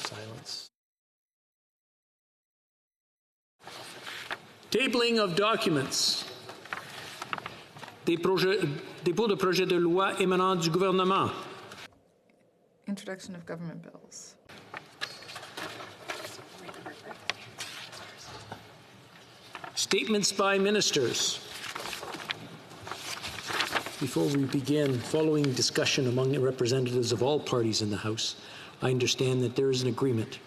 Silence. Tabling of documents. Dépôt de projet de loi émanant du gouvernement. Introduction of government bills. Statements by ministers. Before we begin, following discussion among representatives of all parties in the House, I understand that there is an agreement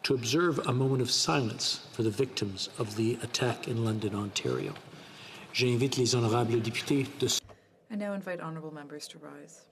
to observe a moment of silence for the victims of the attack in London, Ontario. J'invite les honorables députés de... I now invite honourable members to rise.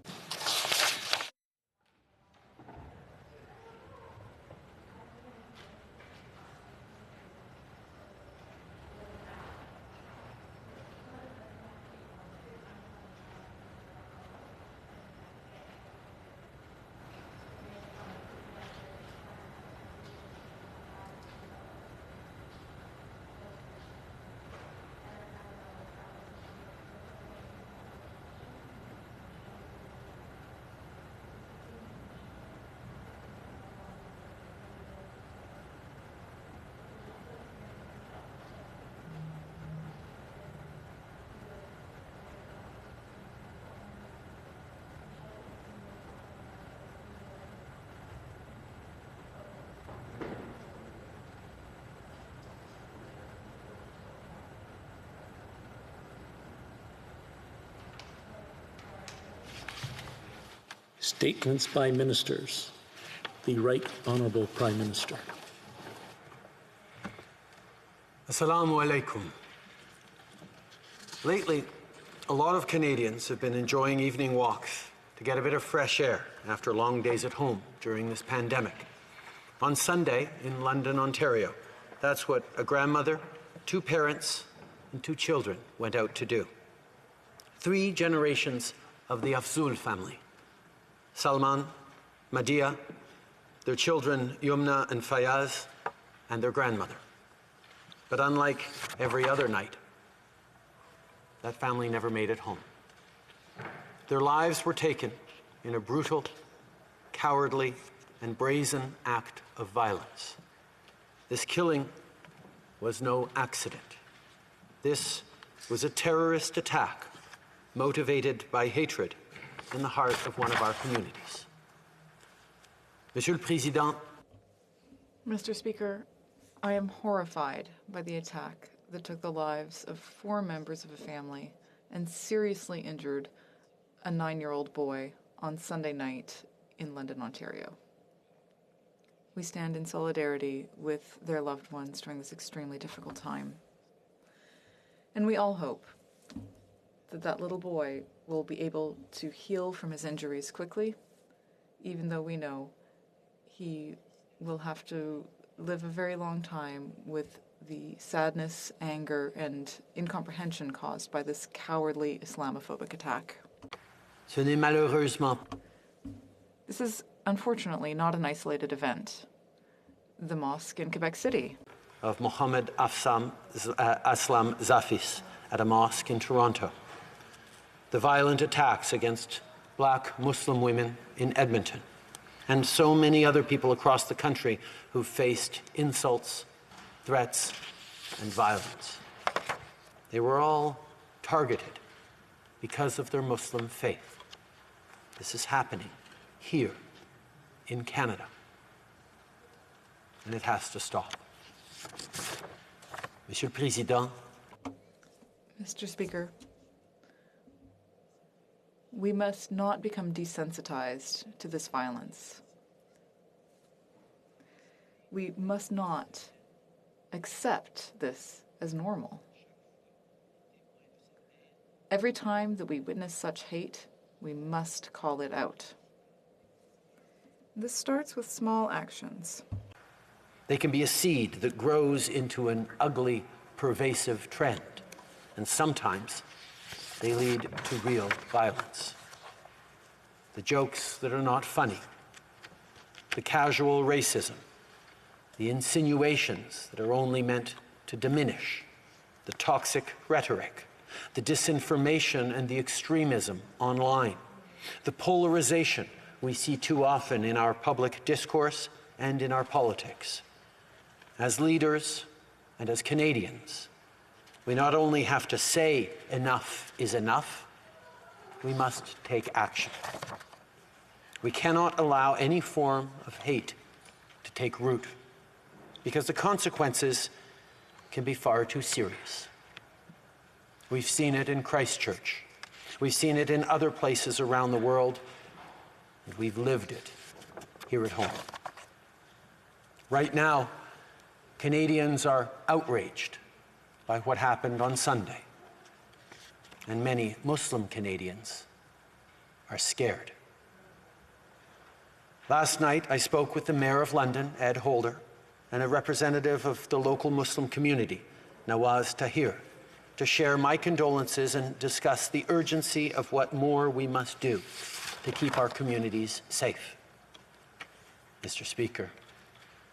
Statements by ministers. The Right Honourable Prime Minister. Assalamu alaikum. Lately, a lot of Canadians have been enjoying evening walks to get a bit of fresh air after long days at home during this pandemic. On Sunday in London, Ontario, that's what a grandmother, 2 parents, and 2 children went out to do. 3 generations of the Afzul family. Salman, Madia, their children Yumna and Fayaz, and their grandmother. But unlike every other night, that family never made it home. Their lives were taken in a brutal, cowardly, and brazen act of violence. This killing was no accident. This was a terrorist attack motivated by hatred in the heart of one of our communities. Monsieur le Président. Mr. Speaker, I am horrified by the attack that took the lives of 4 members of a family and seriously injured a 9-year-old boy on Sunday night in London, Ontario. We stand in solidarity with their loved ones during this extremely difficult time. And we all hope that that little boy will be able to heal from his injuries quickly, even though we know he will have to live a very long time with the sadness, anger, and incomprehension caused by this cowardly Islamophobic attack. Ce n'est malheureusement. This is unfortunately not an isolated event. The mosque in Quebec City. Of Mohammed Aslam Zafis at a mosque in Toronto. The violent attacks against Black Muslim women in Edmonton, and so many other people across the country who faced insults, threats, and violence. They were all targeted because of their Muslim faith. This is happening here in Canada, and it has to stop. Monsieur le Président. Mr. Speaker, we must not become desensitized to this violence. We must not accept this as normal. Every time that we witness such hate, we must call it out. This starts with small actions. They can be a seed that grows into an ugly, pervasive trend, and sometimes they lead to real violence. The jokes that are not funny, the casual racism, the insinuations that are only meant to diminish, the toxic rhetoric, the disinformation and the extremism online, the polarization we see too often in our public discourse and in our politics. As leaders and as Canadians, we not only have to say enough is enough, we must take action. We cannot allow any form of hate to take root, because the consequences can be far too serious. We've seen it in Christchurch. We've seen it in other places around the world, and we've lived it here at home. Right now, Canadians are outraged by what happened on Sunday, and many Muslim Canadians are scared. Last night, I spoke with the Mayor of London, Ed Holder, and a representative of the local Muslim community, Nawaz Tahir, to share my condolences and discuss the urgency of what more we must do to keep our communities safe. Mr. Speaker,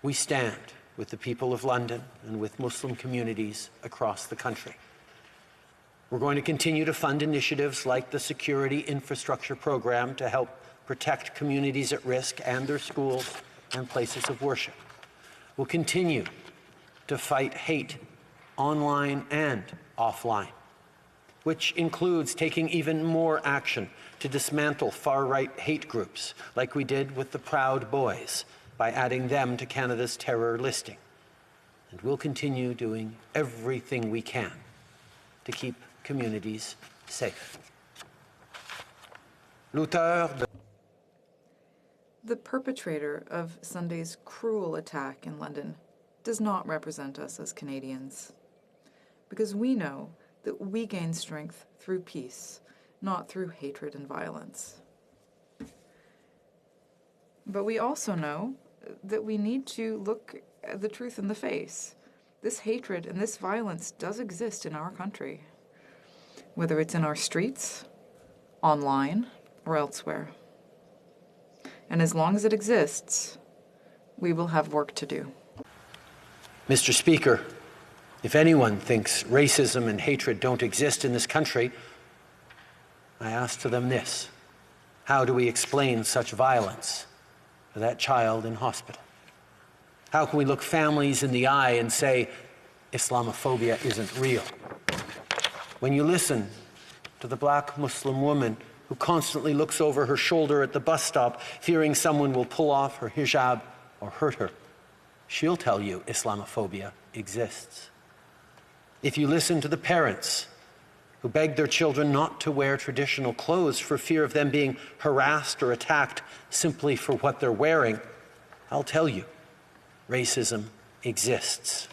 we stand with the people of London and with Muslim communities across the country. We're going to continue to fund initiatives like the Security Infrastructure Program to help protect communities at risk and their schools and places of worship. We'll continue to fight hate online and offline, which includes taking even more action to dismantle far-right hate groups, like we did with the Proud Boys, by adding them to Canada's terror listing. And we'll continue doing everything we can to keep communities safe. The perpetrator of Sunday's cruel attack in London does not represent us as Canadians, because we know that we gain strength through peace, not through hatred and violence. But we also know that we need to look at the truth in the face. This hatred and this violence does exist in our country, whether it's in our streets, online, or elsewhere. And as long as it exists, we will have work to do. Mr. Speaker, if anyone thinks racism and hatred don't exist in this country, I ask to them this: how do we explain such violence to that child in hospital? How can we look families in the eye and say Islamophobia isn't real? When you listen to the black Muslim woman who constantly looks over her shoulder at the bus stop, fearing someone will pull off her hijab or hurt her, she'll tell you Islamophobia exists. If you listen to the parents who beg their children not to wear traditional clothes for fear of them being harassed or attacked simply for what they're wearing, I'll tell you, racism exists.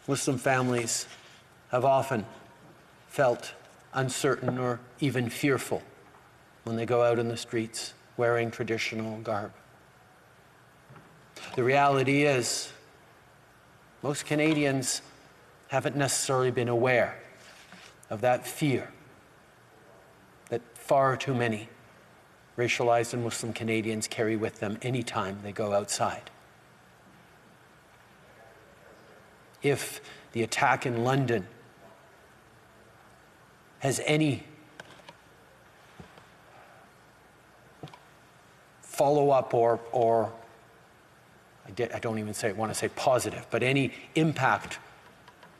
Muslim families have often felt uncertain or even fearful when they go out in the streets wearing traditional garb. The reality is, most Canadians haven't necessarily been aware of that fear that far too many racialized and Muslim Canadians carry with them anytime they go outside. If the attack in London has any follow-up or I don't even want to say positive, but any impact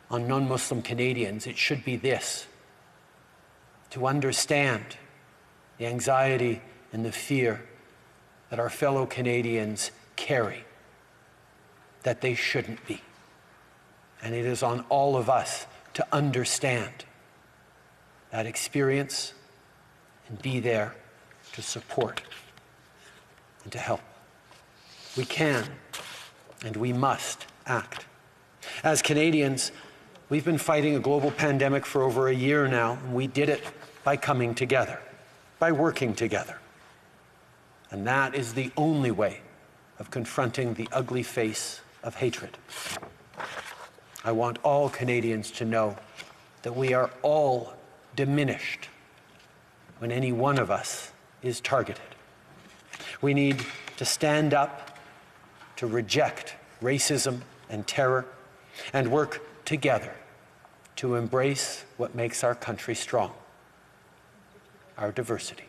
on non-Muslim Canadians, it should be this: to understand the anxiety and the fear that our fellow Canadians carry, that they shouldn't be. And it is on all of us to understand that experience and be there to support and to help. We can and we must act. As Canadians, we've been fighting a global pandemic for over a year now, and we did it by coming together, by working together. And that is the only way of confronting the ugly face of hatred. I want all Canadians to know that we are all diminished when any one of us is targeted. We need to stand up to reject racism and terror and work together to embrace what makes our country strong, our diversity.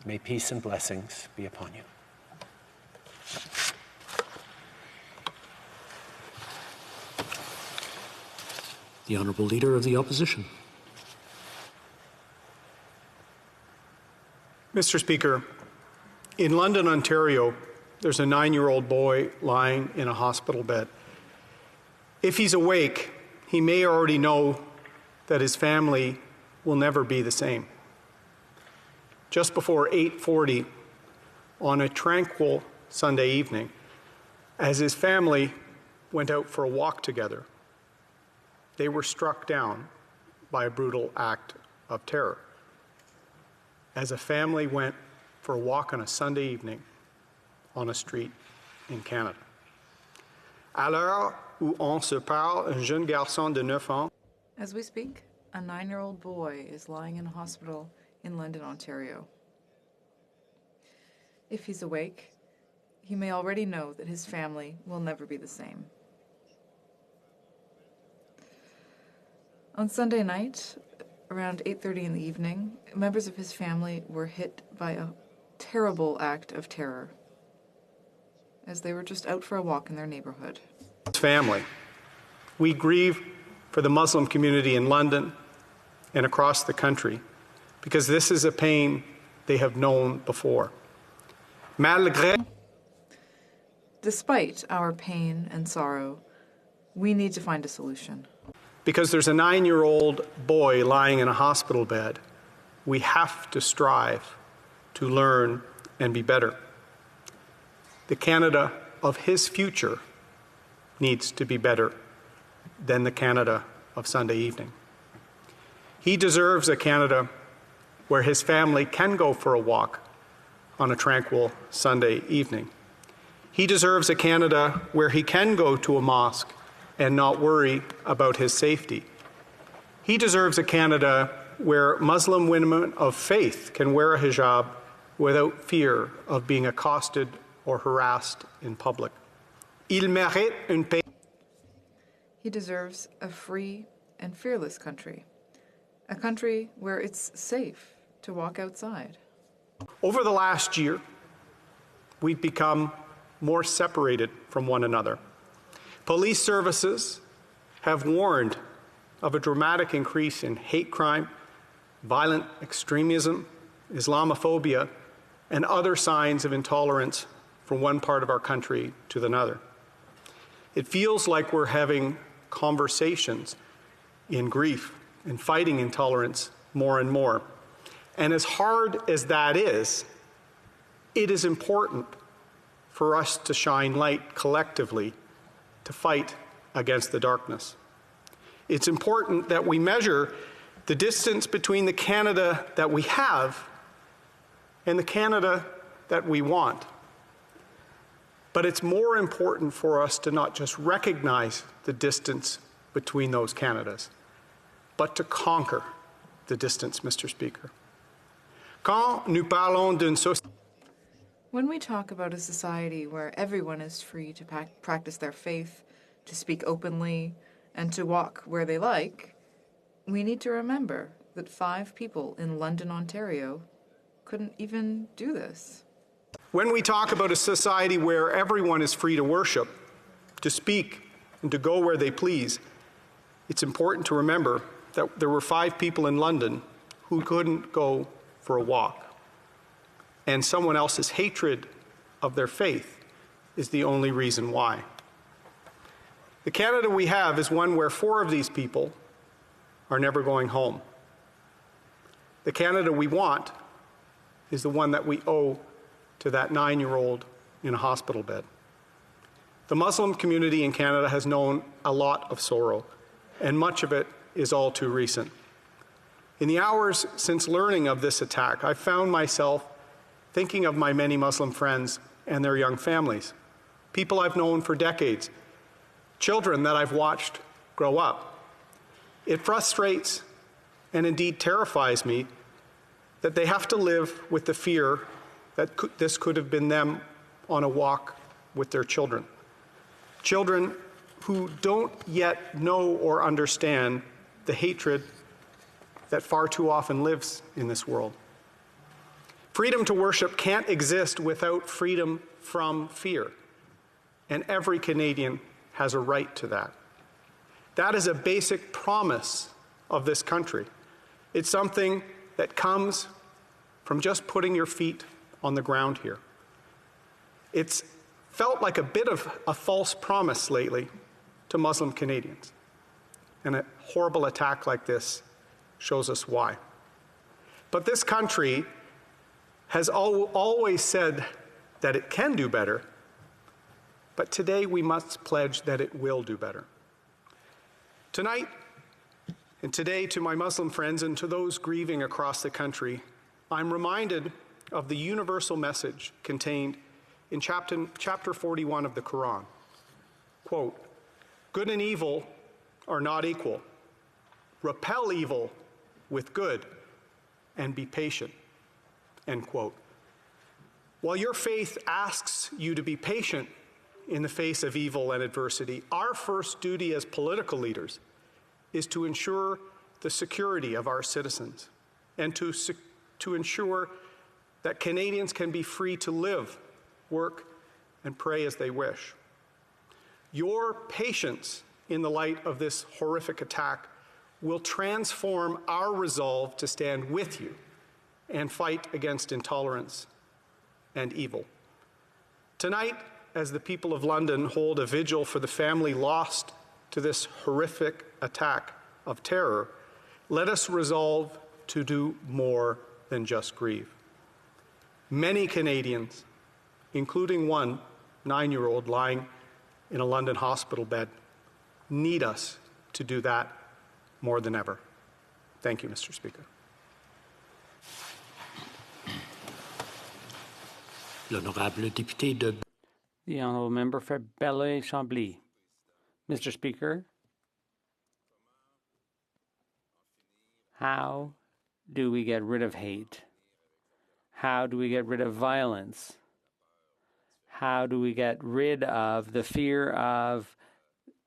May peace and blessings be upon you. The Honourable Leader of the Opposition. Mr. Speaker, in London, Ontario, there's a 9-year-old boy lying in a hospital bed. If he's awake, he may already know that his family will never be the same. Just before 8:40 on a tranquil Sunday evening, as his family went out for a walk together, they were struck down by a brutal act of terror. As a family went for a walk on a Sunday evening on a street in Canada. À l'heure où on se parle, un jeune garçon de 9 ans. As we speak, a 9-year-old boy is lying in a hospital in London, Ontario. If he's awake, he may already know that his family will never be the same. On Sunday night, around 8:30 in the evening, members of his family were hit by a terrible act of terror as they were just out for a walk in their neighborhood. Family. We grieve for the Muslim community in London and across the country because this is a pain they have known before. Despite our pain and sorrow, we need to find a solution. Because there's a 9-year-old boy lying in a hospital bed, we have to strive to learn and be better. The Canada of his future needs to be better than the Canada of Sunday evening. He deserves a Canada where his family can go for a walk on a tranquil Sunday evening. He deserves a Canada where he can go to a mosque and not worry about his safety. He deserves a Canada where Muslim women of faith can wear a hijab without fear of being accosted or harassed in public. Il mérite une paix. He deserves a free and fearless country, a country where it's safe to walk outside. Over the last year, we've become more separated from one another. Police services have warned of a dramatic increase in hate crime, violent extremism, Islamophobia, and other signs of intolerance from one part of our country to another. It feels like we're having conversations in grief and fighting intolerance more and more. And as hard as that is, it is important for us to shine light collectively to fight against the darkness. It's important that we measure the distance between the Canada that we have and the Canada that we want. But it's more important for us to not just recognize the distance between those Canadas, but to conquer the distance, Mr. Speaker. Quand nous parlons d'une société. When we talk about a society where everyone is free to practice their faith, to speak openly, and to walk where they like, we need to remember that 5 people in London, Ontario, couldn't even do this. When we talk about a society where everyone is free to worship, to speak, and to go where they please, it's important to remember that there were 5 people in London who couldn't go for a walk. And someone else's hatred of their faith is the only reason why. The Canada we have is one where 4 of these people are never going home. The Canada we want is the one that we owe to that 9-year-old in a hospital bed. The Muslim community in Canada has known a lot of sorrow, and much of it is all too recent. In the hours since learning of this attack, I found myself thinking of my many Muslim friends and their young families, people I've known for decades, children that I've watched grow up. It frustrates and indeed terrifies me that they have to live with the fear that this could have been them on a walk with their children. Children who don't yet know or understand the hatred that far too often lives in this world. Freedom to worship can't exist without freedom from fear, and every Canadian has a right to that. That is a basic promise of this country. It's something that comes from just putting your feet on the ground here. It's felt like a bit of a false promise lately to Muslim Canadians, and a horrible attack like this shows us why. But this country has always said that it can do better, but today we must pledge that it will do better. Tonight, and today, to my Muslim friends and to those grieving across the country, I'm reminded of the universal message contained in chapter 41 of the Quran. Quote, "Good and evil are not equal. Repel evil with good and be patient." End quote. While your faith asks you to be patient in the face of evil and adversity, our first duty as political leaders is to ensure the security of our citizens and to ensure that Canadians can be free to live, work, and pray as they wish. Your patience in the light of this horrific attack will transform our resolve to stand with you and fight against intolerance and evil. Tonight, as the people of London hold a vigil for the family lost to this horrific attack of terror, let us resolve to do more than just grieve. Many Canadians, including one 9-year-old lying in a London hospital bed, need us to do that more than ever. Thank you, Mr. Speaker. L'honorable député de... The honourable member for Belleuil-Chambly. Mr. Speaker, how do we get rid of hate? How do we get rid of violence? How do we get rid of the fear of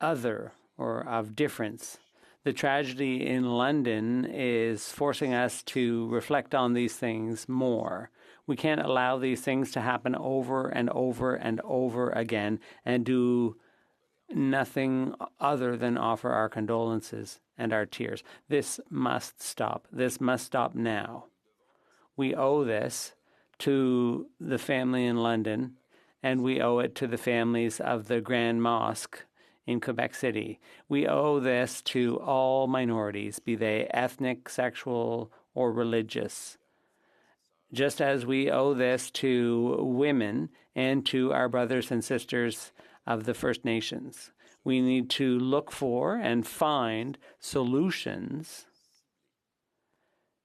other or of difference? The tragedy in London is forcing us to reflect on these things more. We can't allow these things to happen over and over and over again and do nothing other than offer our condolences and our tears. This must stop. This must stop now. We owe this to the family in London, and we owe it to the families of the Grand Mosque in Quebec City. We owe this to all minorities, be they ethnic, sexual, or religious. Just as we owe this to women and to our brothers and sisters of the First Nations. We need to look for and find solutions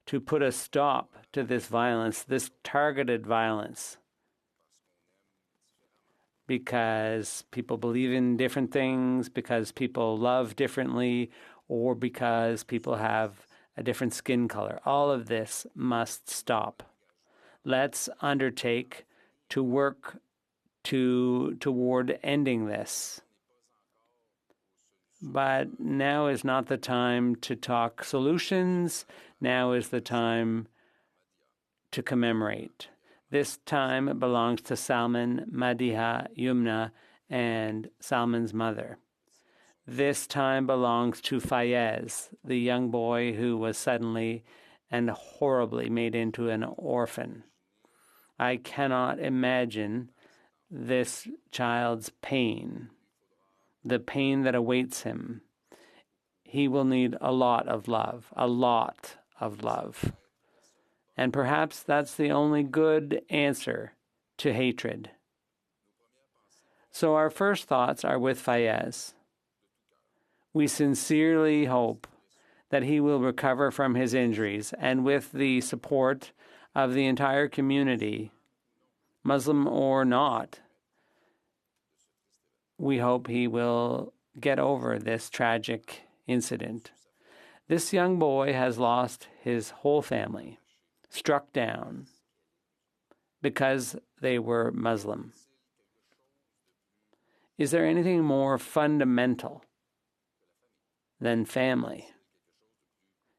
to put a stop to this violence, this targeted violence, because people believe in different things, because people love differently, or because people have a different skin color. All of this must stop. Let's undertake to work toward ending this. But now is not the time to talk solutions. Now is the time to commemorate. This time belongs to Salman, Madiha, Yumna, and Salman's mother. This time belongs to Fayez, the young boy who was suddenly and horribly made into an orphan. I cannot imagine this child's pain, the pain that awaits him. He will need a lot of love, a lot of love. And perhaps that's the only good answer to hatred. So our first thoughts are with Fayez. We sincerely hope that he will recover from his injuries, and with the support of the entire community, Muslim or not, we hope he will get over this tragic incident. This young boy has lost his whole family, struck down because they were Muslim. Is there anything more fundamental than family?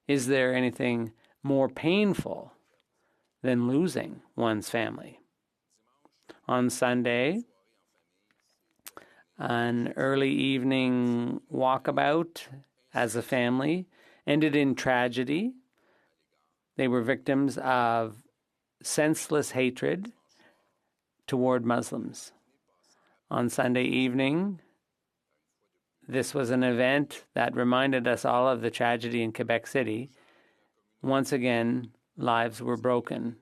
Is there anything more painful than losing one's family. On Sunday, an early evening walkabout as a family ended in tragedy. They were victims of senseless hatred toward Muslims. On Sunday evening, this was an event that reminded us all of the tragedy in Quebec City. Once again, lives were broken.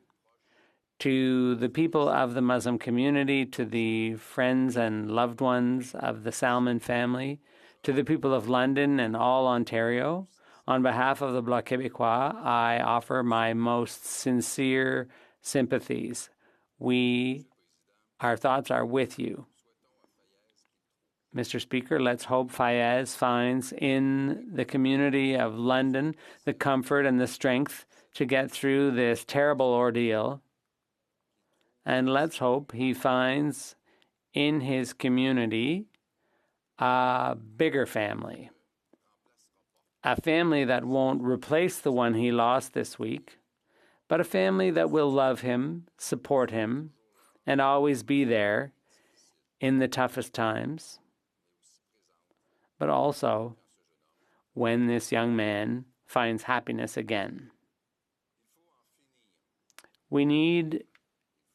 To the people of the Muslim community, to the friends and loved ones of the Salmon family, to the people of London and all Ontario, on behalf of the Bloc Québécois, I offer my most sincere sympathies. Our thoughts are with you. Mr. Speaker, let's hope Fayez finds in the community of London the comfort and the strength to get through this terrible ordeal. And let's hope he finds in his community a bigger family. A family that won't replace the one he lost this week, but a family that will love him, support him, and always be there in the toughest times. But also when this young man finds happiness again. We need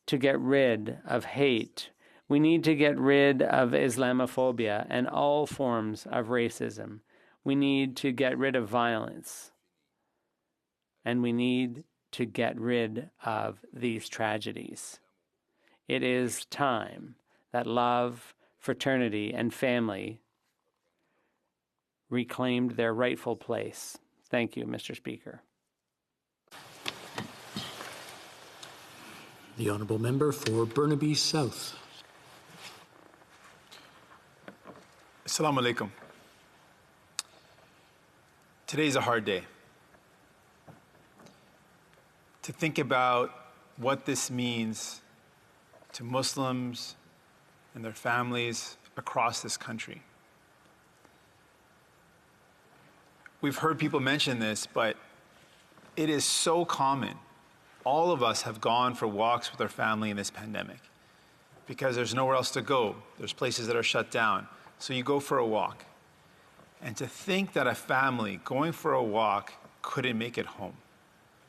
to get rid of hate. We need to get rid of Islamophobia and all forms of racism. We need to get rid of violence. And we need to get rid of these tragedies. It is time that love, fraternity, and family reclaimed their rightful place. Thank you, Mr. Speaker. The honourable member for Burnaby South. Assalamu alaikum. Today's a hard day. To think about what this means to Muslims and their families across this country. We've heard people mention this, but it is so common. All of us have gone for walks with our family in this pandemic because there's nowhere else to go. There's places that are shut down. So you go for a walk. And to think that a family going for a walk couldn't make it home.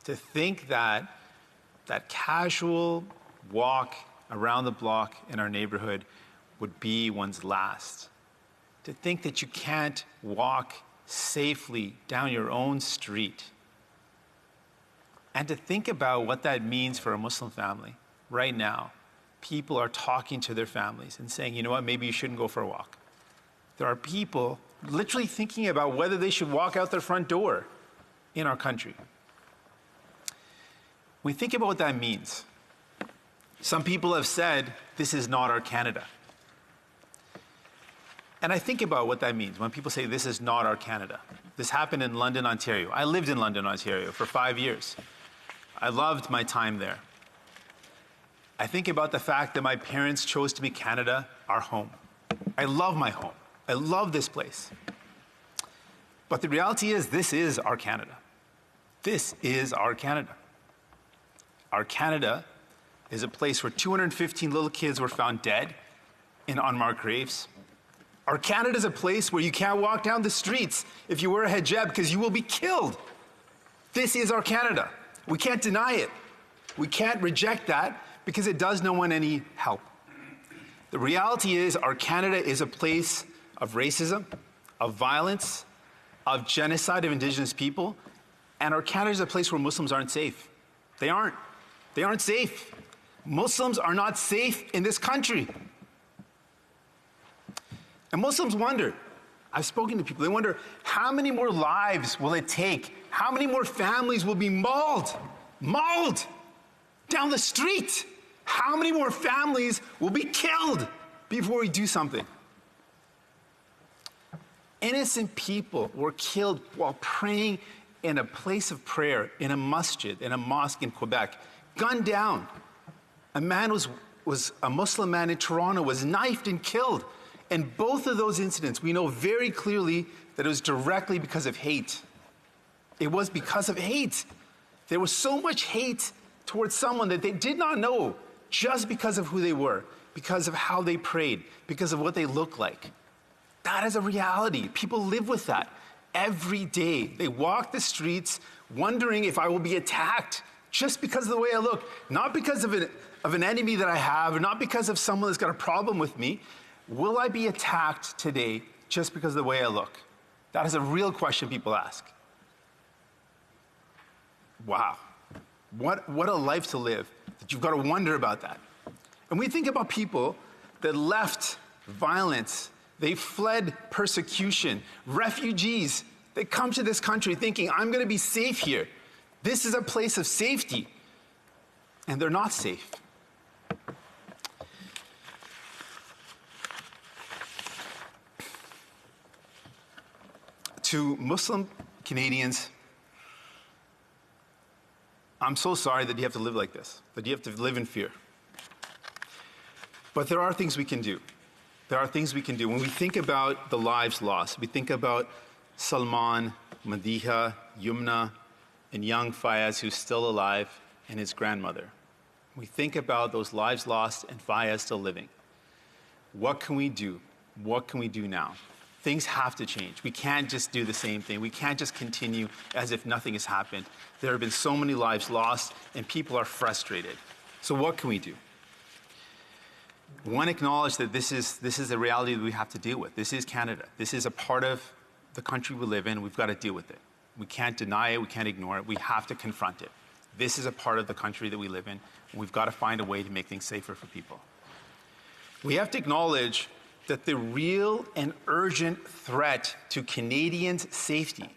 To think that that casual walk around the block in our neighborhood would be one's last. To think that you can't walk safely down your own street. And to think about what that means for a Muslim family right now. People are talking to their families and saying, you know what, maybe you shouldn't go for a walk. There are people literally thinking about whether they should walk out their front door in our country. When we think about what that means, some people have said, this is not our Canada. And I think about what that means when people say, this is not our Canada. This happened in London, Ontario. I lived in London, Ontario for 5 years. I loved my time there. I think about the fact that my parents chose to make Canada our home. I love my home. I love this place. But the reality is, this is our Canada. This is our Canada. Our Canada is a place where 215 little kids were found dead in unmarked graves. Our Canada is a place where you can't walk down the streets if you wear a hijab because you will be killed. This is our Canada. We can't deny it. We can't reject that because it does no one any help. The reality is our Canada is a place of racism, of violence, of genocide of Indigenous people, and our Canada is a place where Muslims aren't safe. They aren't. They aren't safe. Muslims are not safe in this country. And Muslims wonder, I've spoken to people, they wonder, how many more lives will it take? How many more families will be mauled down the street? How many more families will be killed before we do something? Innocent people were killed while praying in a place of prayer, in a masjid, in a mosque in Quebec, gunned down. A man was a Muslim man in Toronto, was knifed and killed. And both of those incidents, we know very clearly that it was directly because of hate. It was because of hate. There was so much hate towards someone that they did not know just because of who they were, because of how they prayed, because of what they looked like. That is a reality. People live with that every day. They walk the streets wondering if I will be attacked just because of the way I look, not because of an enemy that I have, or not because of someone that's got a problem with me. Will I be attacked today just because of the way I look? That is a real question people ask. Wow. What a life to live, that you've got to wonder about that. And we think about people that left violence, they fled persecution, refugees. They come to this country thinking, I'm going to be safe here. This is a place of safety. And they're not safe. To Muslim Canadians, I'm so sorry that you have to live like this, that you have to live in fear. But there are things we can do. There are things we can do. When we think about the lives lost, we think about Salman, Madiha, Yumna, and young Fayez, who's still alive, and his grandmother. We think about those lives lost and Fayez still living. What can we do? What can we do now? Things have to change. We can't just do the same thing. We can't just continue as if nothing has happened. There have been so many lives lost, and people are frustrated. So what can we do? One, acknowledge that this is a reality that we have to deal with. This is Canada. This is a part of the country we live in. We've got to deal with it. We can't deny it. We can't ignore it. We have to confront it. This is a part of the country that we live in. We've got to find a way to make things safer for people. We have to acknowledge that the real and urgent threat to Canadians' safety,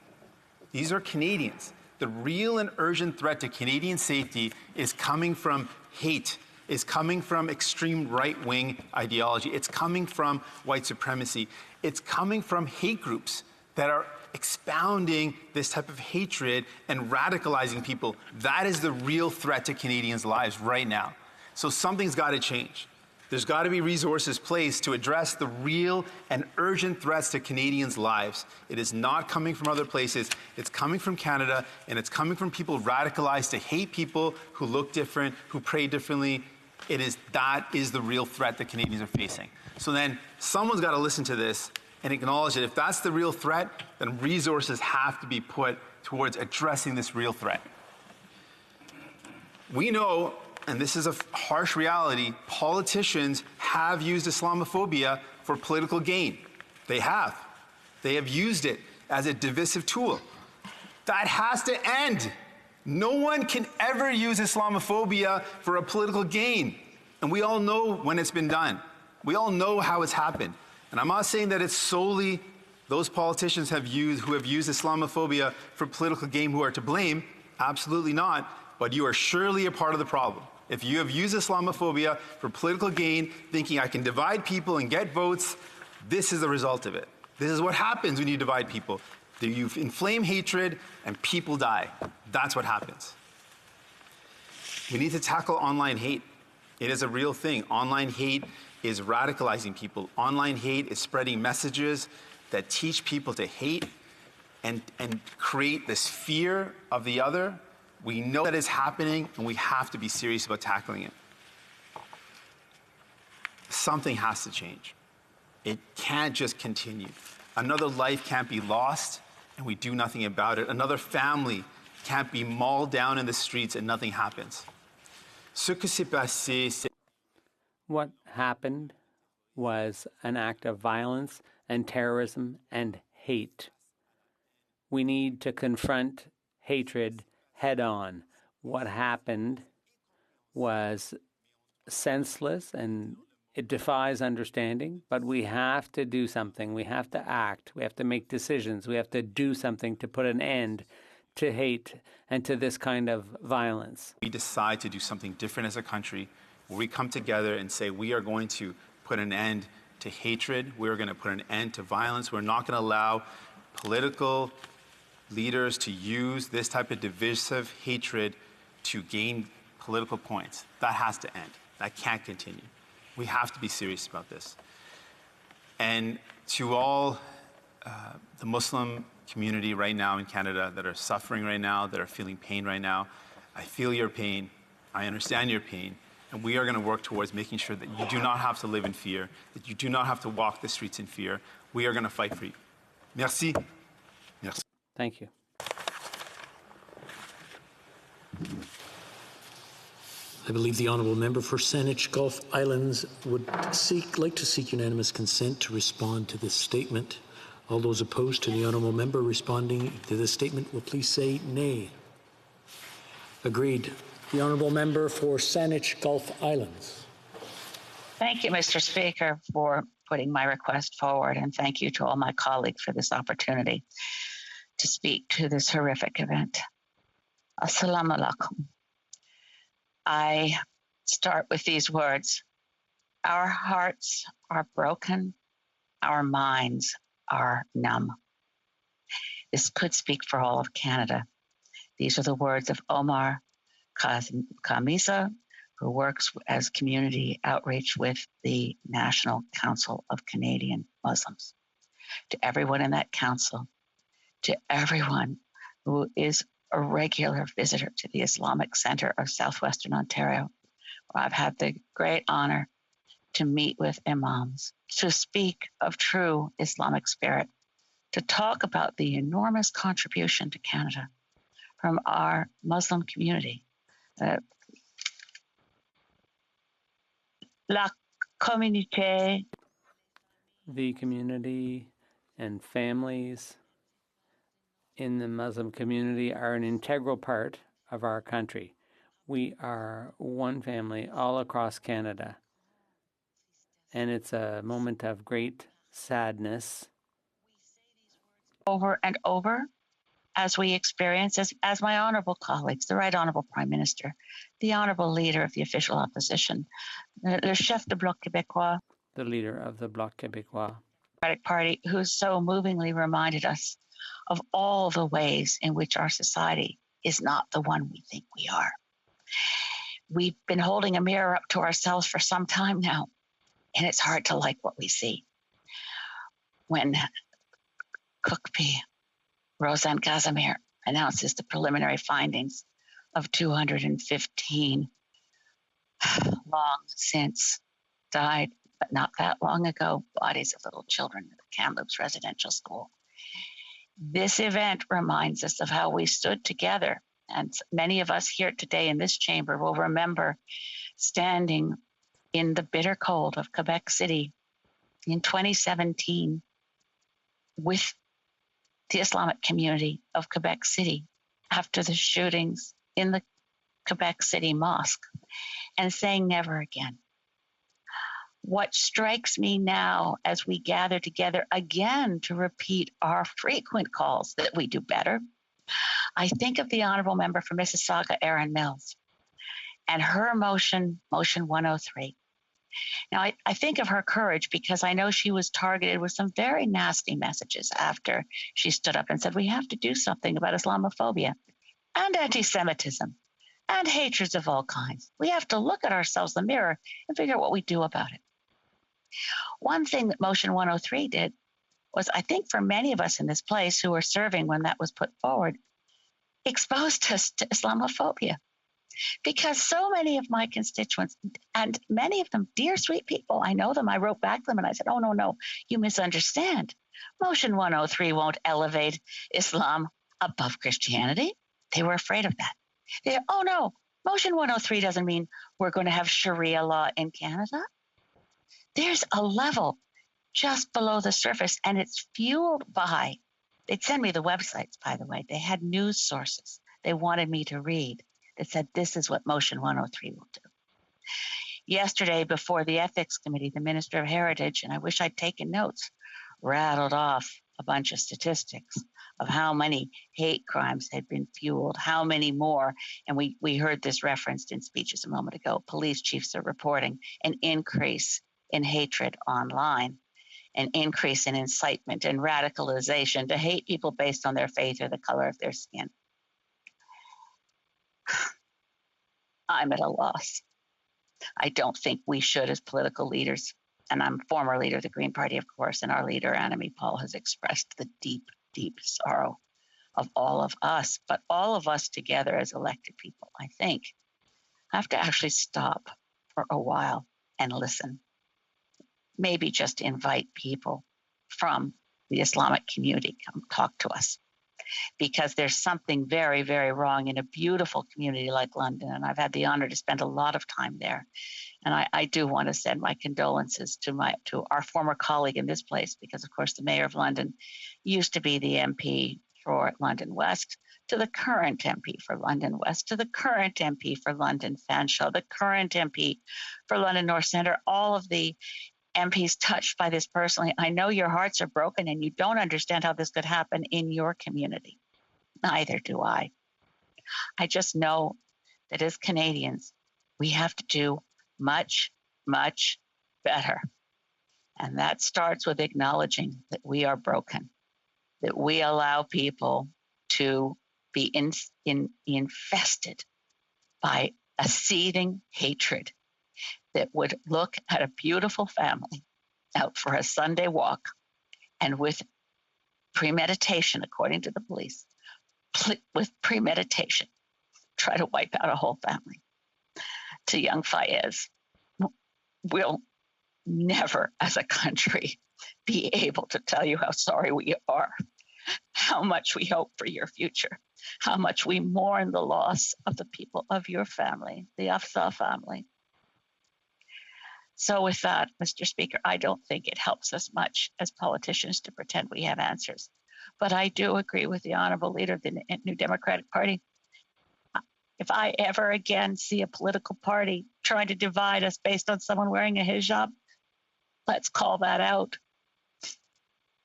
these are Canadians, the real and urgent threat to Canadian safety is coming from hate, is coming from extreme right-wing ideology. It's coming from white supremacy. It's coming from hate groups that are expounding this type of hatred and radicalizing people. That is the real threat to Canadians' lives right now. So something's got to change. There's got to be resources placed to address the real and urgent threats to Canadians' lives. It is not coming from other places. It's coming from Canada, and it's coming from people radicalized to hate people who look different, who pray differently. That is the real threat that Canadians are facing. So then someone's got to listen to this and acknowledge that if that's the real threat, then resources have to be put towards addressing this real threat. We know, and this is a harsh reality, politicians have used Islamophobia for political gain. They have. They have used it as a divisive tool. That has to end. No one can ever use Islamophobia for a political gain. And we all know when it's been done. We all know how it's happened. And I'm not saying that it's solely those politicians who have used Islamophobia for political gain who are to blame. Absolutely not. But you are surely a part of the problem. If you have used Islamophobia for political gain, thinking I can divide people and get votes, this is the result of it. This is what happens when you divide people. You inflame hatred and people die. That's what happens. We need to tackle online hate. It is a real thing. Online hate is radicalizing people. Online hate is spreading messages that teach people to hate and create this fear of the other. We know that is happening, and we have to be serious about tackling it. Something has to change. It can't just continue. Another life can't be lost, and we do nothing about it. Another family can't be mauled down in the streets, and nothing happens. What happened was an act of violence and terrorism and hate. We need to confront hatred head on. What happened was senseless and it defies understanding, but we have to do something. We have to act. We have to make decisions. We have to do something to put an end to hate and to this kind of violence. We decide to do something different as a country, where we come together and say we are going to put an end to hatred. We're going to put an end to violence. We're not going to allow political leaders to use this type of divisive hatred to gain political points. That has to end. That can't continue. We have to be serious about this. And to all the Muslim community right now in Canada that are suffering right now, that are feeling pain right now, I feel your pain. I understand your pain, and we are going to work towards making sure that you do not have to live in fear, that you do not have to walk the streets in fear. We are going to fight for you. Merci. Merci. Thank you. I believe the honourable member for Saanich Gulf Islands would like to seek unanimous consent to respond to this statement. All those opposed to the honourable member responding to this statement will please say nay. Agreed. The honourable member for Saanich Gulf Islands. Thank you, Mr. Speaker, for putting my request forward, and thank you to all my colleagues for this opportunity to speak to this horrific event. Assalamu alaikum. I start with these words. Our hearts are broken. Our minds are numb. This could speak for all of Canada. These are the words of Omar Khamisa, who works as community outreach with the National Council of Canadian Muslims. To everyone in that council, to everyone who is a regular visitor to the Islamic Center of Southwestern Ontario, where I've had the great honor to meet with imams, to speak of true Islamic spirit, to talk about the enormous contribution to Canada from our Muslim community. La communauté. The community and families in the Muslim community are an integral part of our country. We are one family all across Canada. And it's a moment of great sadness. Over and over, as we experience, as my honourable colleagues, the Right Honourable Prime Minister, the Honourable Leader of the Official Opposition, le chef de Bloc Québécois, the leader of the Bloc Québécois, Democratic Party, who so movingly reminded us of all the ways in which our society is not the one we think we are. We've been holding a mirror up to ourselves for some time now, and it's hard to like what we see. When Cookpee, Roseanne Casimir, announces the preliminary findings of 215 long since died, but not that long ago, bodies of little children at the Kamloops Residential School. This event reminds us of how we stood together, and many of us here today in this chamber will remember standing in the bitter cold of Quebec City in 2017 with the Islamic community of Quebec City after the shootings in the Quebec City Mosque and saying never again. What strikes me now as we gather together again to repeat our frequent calls that we do better, I think of the honourable member for Mississauga, Erin Mills, and her motion 103. Now, I think of her courage because I know she was targeted with some very nasty messages after she stood up and said, we have to do something about Islamophobia and anti-Semitism and hatreds of all kinds. We have to look at ourselves in the mirror and figure out what we do about it. One thing that Motion 103 did was, I think for many of us in this place who were serving when that was put forward, exposed us to Islamophobia. Because so many of my constituents, and many of them, dear sweet people, I know them, I wrote back to them and I said, oh, no, you misunderstand. Motion 103 won't elevate Islam above Christianity. They were afraid of that. Oh, no, Motion 103 doesn't mean we're going to have Sharia law in Canada. There's a level just below the surface, and it's fueled by, they'd send me the websites, by the way. They had news sources they wanted me to read that said, this is what Motion 103 will do. Yesterday, before the Ethics Committee, the Minister of Heritage, and I wish I'd taken notes, rattled off a bunch of statistics of how many hate crimes had been fueled, how many more, and we heard this referenced in speeches a moment ago. Police chiefs are reporting an increase in hatred online, an increase in incitement and radicalization to hate people based on their faith or the color of their skin. I'm at a loss. I don't think we should, as political leaders, and I'm former leader of the Green Party, of course, and our leader, Annamie Paul, has expressed the deep, deep sorrow of all of us, but all of us together as elected people, I think, have to actually stop for a while and listen. Maybe just invite people from the Islamic community come talk to us, because there's something very, very wrong in a beautiful community like London. And I've had the honor to spend a lot of time there. And I do want to send my condolences to our former colleague in this place, because of course the mayor of London used to be the MP for London West, to the current MP for London West, to the current MP for London Fanshawe, the current MP for London North Centre, all of the MPs touched by this personally. I know your hearts are broken and you don't understand how this could happen in your community. Neither do I. I just know that as Canadians, we have to do much, much better. And that starts with acknowledging that we are broken, that we allow people to be infested by a seething hatred that would look at a beautiful family out for a Sunday walk and with premeditation, according to the police, with premeditation, try to wipe out a whole family. To young Fayez, we'll never as a country be able to tell you how sorry we are, how much we hope for your future, how much we mourn the loss of the people of your family, the Afzal family. So with that, Mr. Speaker, I don't think it helps us much as politicians to pretend we have answers. But I do agree with the Honourable Leader of the New Democratic Party. If I ever again see a political party trying to divide us based on someone wearing a hijab, let's call that out.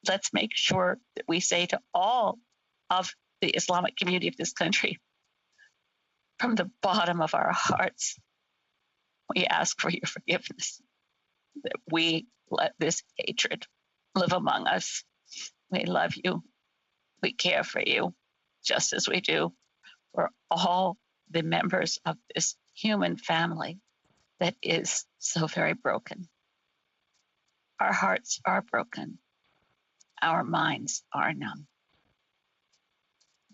Let's make sure that we say to all of the Islamic community of this country, from the bottom of our hearts, we ask for your forgiveness, that we let this hatred live among us. We love you. We care for you, just as we do for all the members of this human family that is so very broken. Our hearts are broken. Our minds are numb.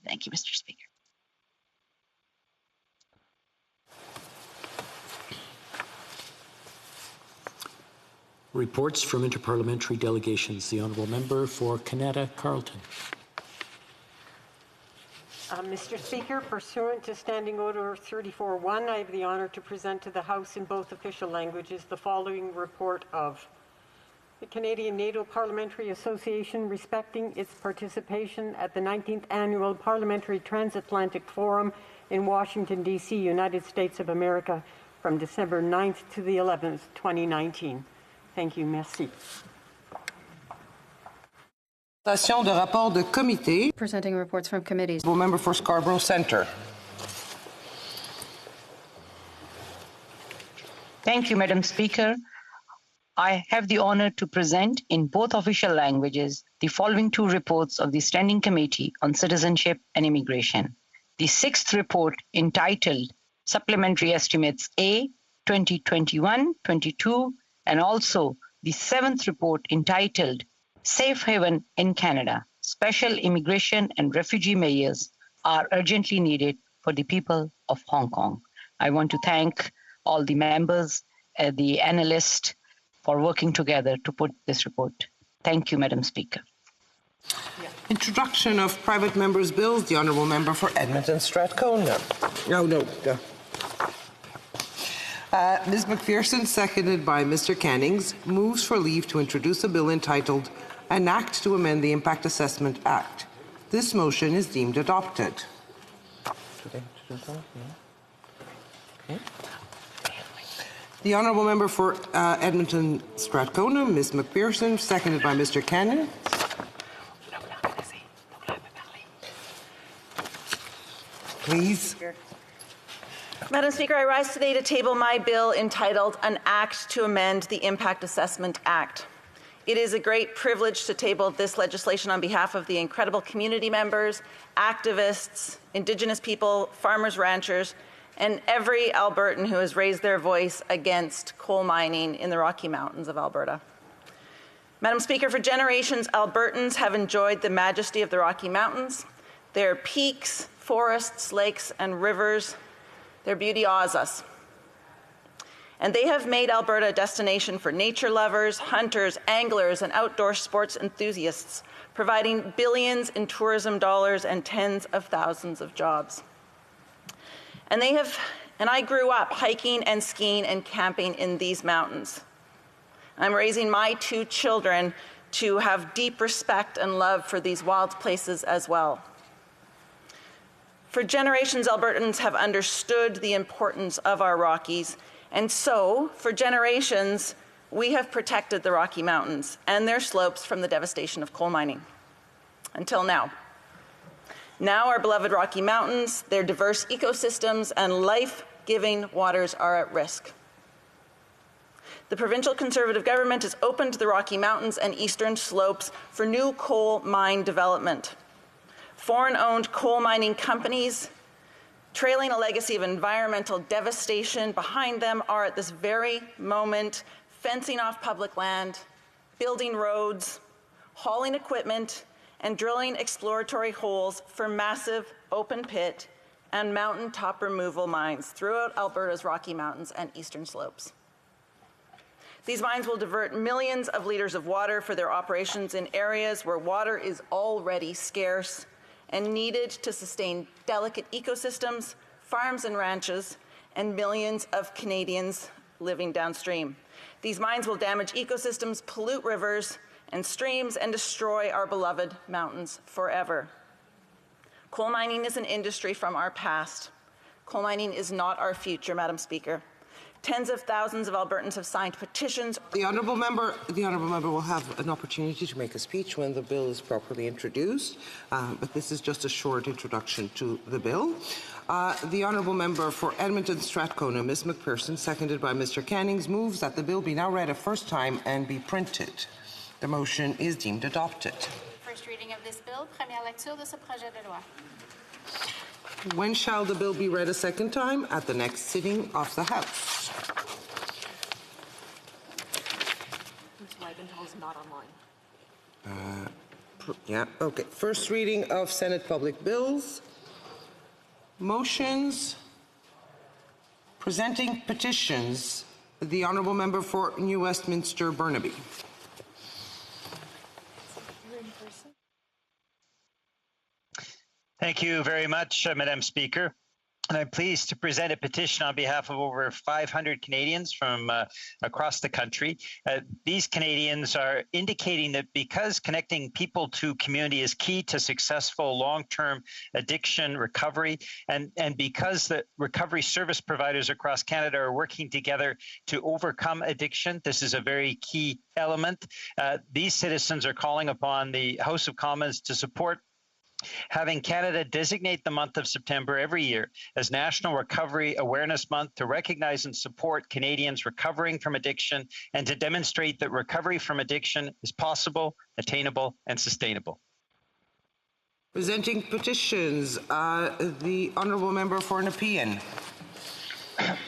Thank you, Mr. Speaker. Reports from interparliamentary delegations. The Honourable Member for Canada Carleton. Mr. Speaker, pursuant to Standing Order 34.1, I have the honour to present to the House in both official languages the following report of the Canadian NATO Parliamentary Association respecting its participation at the 19th Annual Parliamentary Transatlantic Forum in Washington, D.C., United States of America, from December 9th to the 11th, 2019. Thank you. Merci. De rapport de comité. Presenting reports from committees. Member for Scarborough Centre. Thank you, Madam Speaker. I have the honor to present in both official languages the following two reports of the Standing Committee on Citizenship and Immigration. The sixth report, entitled Supplementary Estimates A 2021-22, and also the seventh report, entitled Safe Haven in Canada, Special Immigration and Refugee Measures are urgently needed for the people of Hong Kong. I want to thank all the members, the analysts, for working together to put this report. Thank you, Madam Speaker. Introduction of private members' bills. The Honourable Member for Edmonton Strathcona. Ms. McPherson, seconded by Mr. Cannings, moves for leave to introduce a bill entitled An Act to Amend the Impact Assessment Act. This motion is deemed adopted. The Honourable Member for Edmonton Strathcona, Ms. McPherson, seconded by Mr. Canning. Please. Madam Speaker, I rise today to table my bill entitled An Act to Amend the Impact Assessment Act. It is a great privilege to table this legislation on behalf of the incredible community members, activists, Indigenous people, farmers, ranchers, and every Albertan who has raised their voice against coal mining in the Rocky Mountains of Alberta. Madam Speaker, for generations, Albertans have enjoyed the majesty of the Rocky Mountains, their peaks, forests, lakes, and rivers. Their beauty awes us. And they have made Alberta a destination for nature lovers, hunters, anglers, and outdoor sports enthusiasts, providing billions in tourism dollars and tens of thousands of jobs. And I grew up hiking and skiing and camping in these mountains. I'm raising my 2 children to have deep respect and love for these wild places as well. For generations, Albertans have understood the importance of our Rockies, and so, for generations, we have protected the Rocky Mountains and their slopes from the devastation of coal mining. Until now. Now our beloved Rocky Mountains, their diverse ecosystems, and life-giving waters are at risk. The provincial Conservative government has opened the Rocky Mountains and eastern slopes for new coal mine development. Foreign-owned coal mining companies, trailing a legacy of environmental devastation behind them, are at this very moment fencing off public land, building roads, hauling equipment, and drilling exploratory holes for massive open pit and mountaintop removal mines throughout Alberta's Rocky Mountains and eastern slopes. These mines will divert millions of liters of water for their operations in areas where water is already scarce and needed to sustain delicate ecosystems, farms and ranches, and millions of Canadians living downstream. These mines will damage ecosystems, pollute rivers and streams, and destroy our beloved mountains forever. Coal mining is an industry from our past. Coal mining is not our future, Madam Speaker. Tens of thousands of Albertans have signed petitions. The honourable member will have an opportunity to make a speech when the bill is properly introduced, but this is just a short introduction to the bill. The honourable member for Edmonton Strathcona, Ms. McPherson, seconded by Mr. Cannings, moves that the bill be now read a first time and be printed. The motion is deemed adopted. First reading of this bill, première lecture de ce projet de loi. When shall the bill be read a second time? At the next sitting of the House. Ms. Weibenthal is not online. Yeah, okay. First reading of Senate public bills. Motions. Presenting petitions. The honourable member for New Westminster, Burnaby. Thank you very much, Madam Speaker. And I'm pleased to present a petition on behalf of over 500 Canadians from across the country. These Canadians are indicating that because connecting people to community is key to successful long-term addiction recovery, and because the recovery service providers across Canada are working together to overcome addiction, this is a very key element. These citizens are calling upon the House of Commons to support having Canada designate the month of September every year as National Recovery Awareness Month to recognize and support Canadians recovering from addiction and to demonstrate that recovery from addiction is possible, attainable, and sustainable. Presenting petitions, the honourable member for Nepean.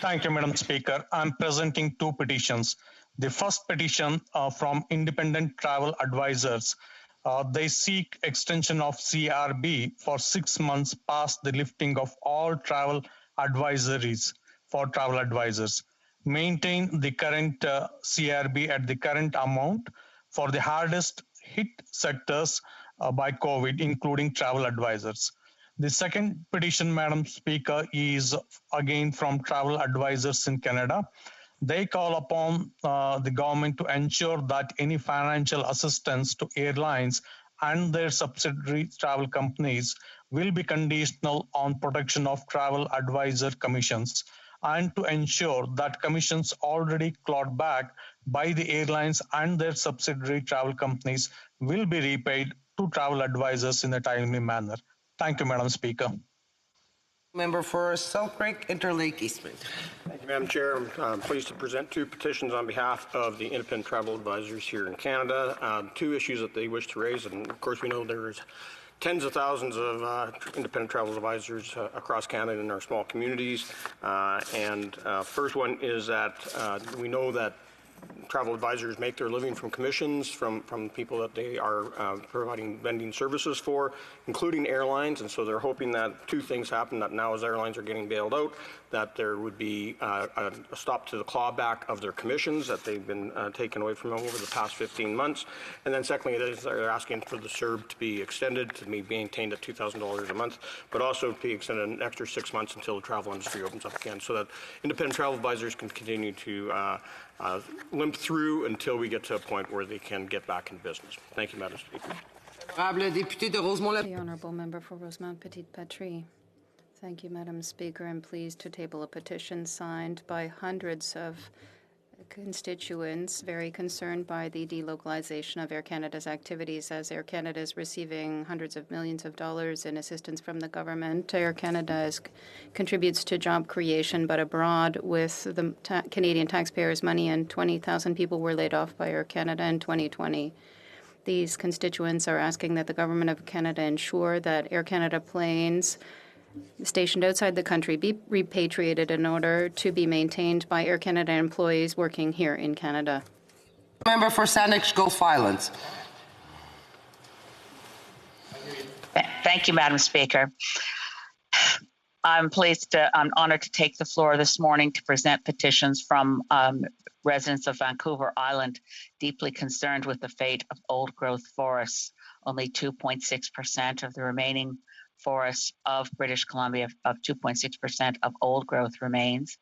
Thank you, Madam Speaker. I'm presenting 2 petitions. The first petition from Independent Travel Advisors. They seek extension of CRB for 6 months past the lifting of all travel advisories for travel advisors. Maintain the current CRB at the current amount for the hardest hit sectors by COVID, including travel advisors. The second petition, Madam Speaker, is again from travel advisors in Canada. They call upon the government to ensure that any financial assistance to airlines and their subsidiary travel companies will be conditional on protection of travel advisor commissions, and to ensure that commissions already clawed back by the airlines and their subsidiary travel companies will be repaid to travel advisors in a timely manner. Thank you, Madam Speaker. Member for Selkirk, Interlake, Eastman. Thank you, Madam Chair. I'm pleased to present 2 petitions on behalf of the Independent Travel Advisors here in Canada. 2 issues that they wish to raise, and of course we know there's tens of thousands of independent travel advisors across Canada in our small communities. First one is that we know that travel advisors make their living from commissions from people that they are providing vending services for, including airlines. And so they're hoping that two things happen, that now as airlines are getting bailed out, that there would be a stop to the clawback of their commissions that they've been taken away from them over the past 15 months. And then secondly, they're asking for the CERB to be extended, to be maintained at $2,000 a month, but also to be extended an extra 6 months until the travel industry opens up again, so that independent travel advisors can continue to limp through until we get to a point where they can get back in business. Thank you, Madam Speaker. The Honourable Member for Rosemont Petite Patrie. Thank you, Madam Speaker. I'm pleased to table a petition signed by hundreds of constituents very concerned by the delocalization of Air Canada's activities. As Air Canada is receiving hundreds of millions of dollars in assistance from the government, Air Canada contributes to job creation, but abroad with the Canadian taxpayers' money, and 20,000 people were laid off by Air Canada in 2020. These constituents are asking that the Government of Canada ensure that Air Canada planes stationed outside the country be repatriated in order to be maintained by Air Canada employees working here in Canada. Member for Saanich Gulf Islands. Thank you, Madam Speaker. I'm honored to take the floor this morning to present petitions from residents of Vancouver Island deeply concerned with the fate of old-growth forests. Only 2.6% of the remaining forests of British Columbia, of 2.6% of old growth remains.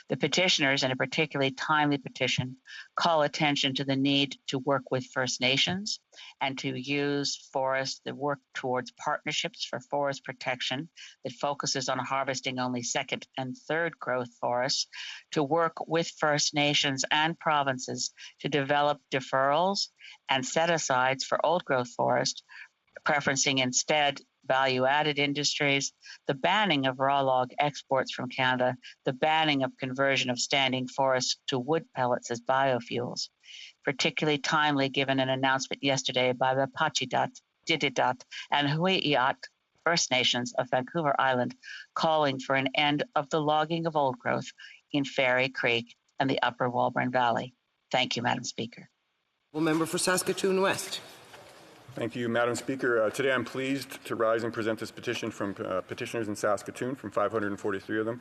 The petitioners, in a particularly timely petition, call attention to the need to work with First Nations and to use forests that work towards partnerships for forest protection that focuses on harvesting only second and third growth forests, to work with First Nations and provinces to develop deferrals and set-asides for old growth forest, preferencing instead value-added industries, the banning of raw log exports from Canada, the banning of conversion of standing forests to wood pellets as biofuels. Particularly timely given an announcement yesterday by the Pachidat, Dididat, and Hui'iat First Nations of Vancouver Island calling for an end of the logging of old growth in Fairy Creek and the Upper Walburn Valley. Thank you, Madam Speaker. Member for Saskatoon West. Thank you, Madam Speaker. Today I'm pleased to rise and present this petition from petitioners in Saskatoon, from 543 of them.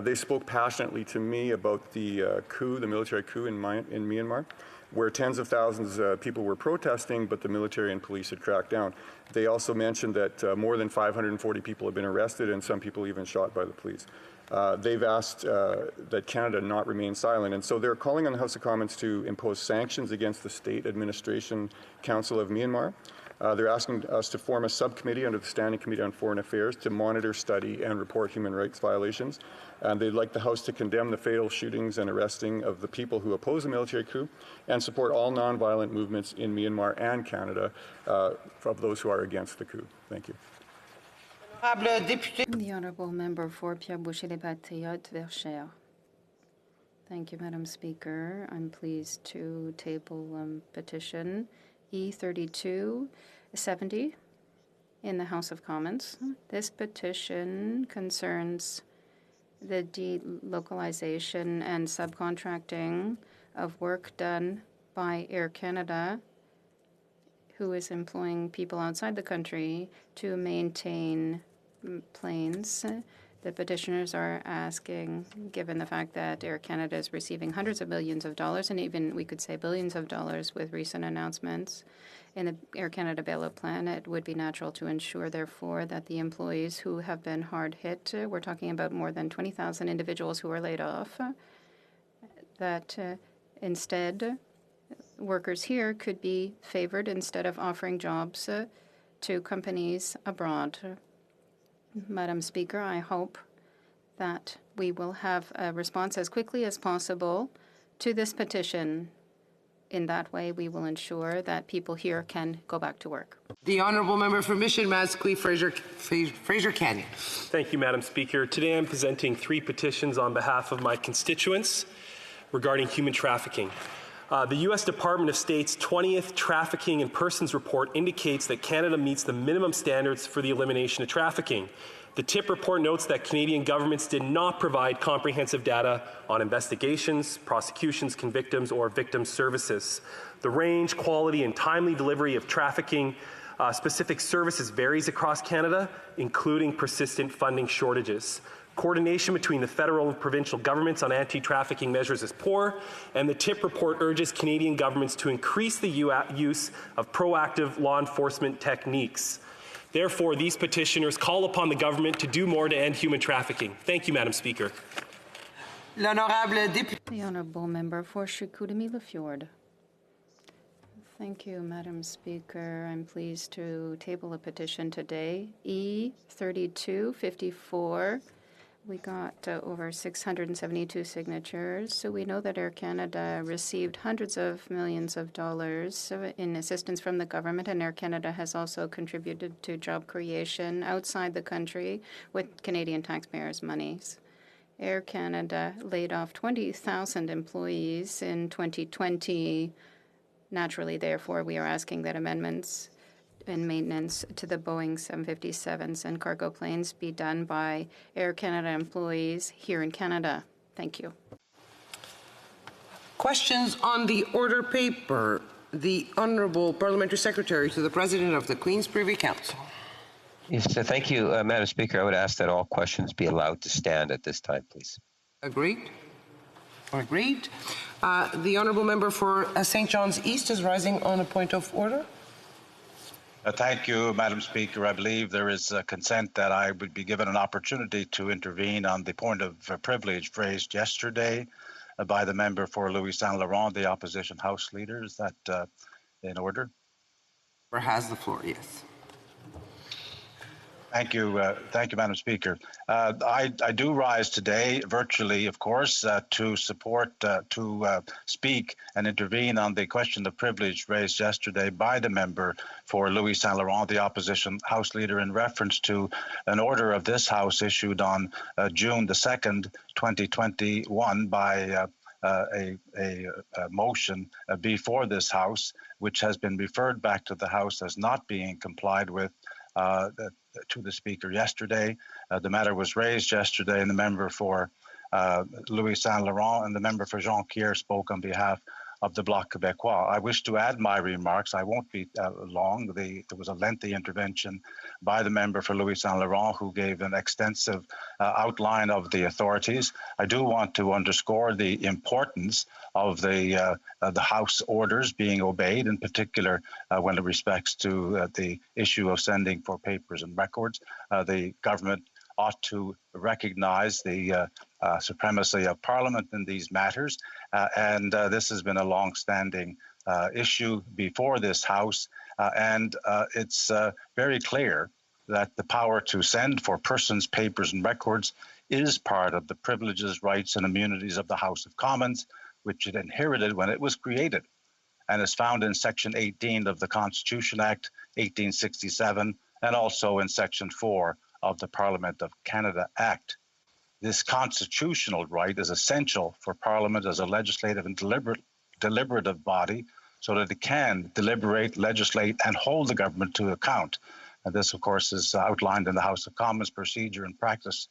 They spoke passionately to me about the coup, the military coup in Myanmar, where tens of thousands of people were protesting, but the military and police had cracked down. They also mentioned that more than 540 people have been arrested and some people even shot by the police. They've asked that Canada not remain silent, and so they're calling on the House of Commons to impose sanctions against the State Administration Council of Myanmar. They're asking us to form a subcommittee under the Standing Committee on Foreign Affairs to monitor, study, and report human rights violations. And they'd like the House to condemn the fatal shootings and arresting of the people who oppose the military coup and support all nonviolent movements in Myanmar and Canada of those who are against the coup. Thank you. The Honourable Member for Pierre-Boucher-les-Patriotes, Verchères. Thank you, Madam Speaker. I'm pleased to table petition E3270 in the House of Commons. This petition concerns the delocalization and subcontracting of work done by Air Canada, who is employing people outside the country to maintain planes. The petitioners are asking, given the fact that Air Canada is receiving hundreds of millions of dollars, and even we could say billions of dollars with recent announcements in the Air Canada bailout plan, it would be natural to ensure, therefore, that the employees who have been hard hit, we're talking about more than 20,000 individuals who are laid off, that instead workers here could be favored instead of offering jobs to companies abroad. Madam Speaker, I hope that we will have a response as quickly as possible to this petition. In that way, we will ensure that people here can go back to work. The Honourable Member for Mission Mascouy, Fraser Canyon. Thank you, Madam Speaker. Today I'm presenting 3 petitions on behalf of my constituents regarding human trafficking. The U.S. Department of State's 20th Trafficking in Persons Report indicates that Canada meets the minimum standards for the elimination of trafficking. The TIP report notes that Canadian governments did not provide comprehensive data on investigations, prosecutions, convictions, or victim services. The range, quality, and timely delivery of trafficking specific services varies across Canada, including persistent funding shortages. Coordination between the federal and provincial governments on anti-trafficking measures is poor, and the TIP report urges Canadian governments to increase the use of proactive law enforcement techniques. Therefore, these petitioners call upon the government to do more to end human trafficking. Thank you, Madam Speaker. The Honourable Member for Chicoutimi-Lafjord. Thank you, Madam Speaker. I'm pleased to table a petition today, E3254. We got over 672 signatures. So we know that Air Canada received hundreds of millions of dollars in assistance from the government, and Air Canada has also contributed to job creation outside the country with Canadian taxpayers' monies. Air Canada laid off 20,000 employees in 2020. Naturally, therefore, we are asking that amendments and maintenance to the Boeing 757s and cargo planes be done by Air Canada employees here in Canada. Thank you. Questions on the order paper. The Honourable Parliamentary Secretary to the President of the Queen's Privy Council. Yes, thank you, Madam Speaker. I would ask that all questions be allowed to stand at this time, please. Agreed. Agreed. The Honourable Member for St. John's East is rising on a point of order. Thank you, Madam Speaker. I believe there is consent that I would be given an opportunity to intervene on the point of privilege raised yesterday by the member for Louis Saint Laurent, the opposition House Leader. Is that in order? Or has the floor, yes. Thank you, Madam Speaker. I do rise today, virtually, of course, to support, to speak and intervene on the question of privilege raised yesterday by the member for Louis Saint Laurent, the opposition House Leader, in reference to an order of this House issued on June the 2nd, 2021, by a motion before this House, which has been referred back to the House as not being complied with to the Speaker yesterday. The matter was raised yesterday, and the member for Louis Saint Laurent and the member for Jonquière spoke on behalf of the Bloc Québécois. I wish to add my remarks. I won't be long. There was a lengthy intervention by the member for Louis Saint Laurent, who gave an extensive outline of the authorities. I do want to underscore the importance of the House orders being obeyed, in particular when it respects to the issue of sending for papers and records. The government ought to recognize the supremacy of Parliament in these matters, and this has been a long-standing issue before this House, and it's very clear that the power to send for persons, papers, and records is part of the privileges, rights, and immunities of the House of Commons, which it inherited when it was created, and is found in Section 18 of the Constitution Act 1867, and also in Section 4 of the Parliament of Canada Act. This constitutional right is essential for Parliament as a legislative and deliberative body so that it can deliberate, legislate, and hold the government to account. And this, of course, is outlined in the House of Commons Procedure and Practice,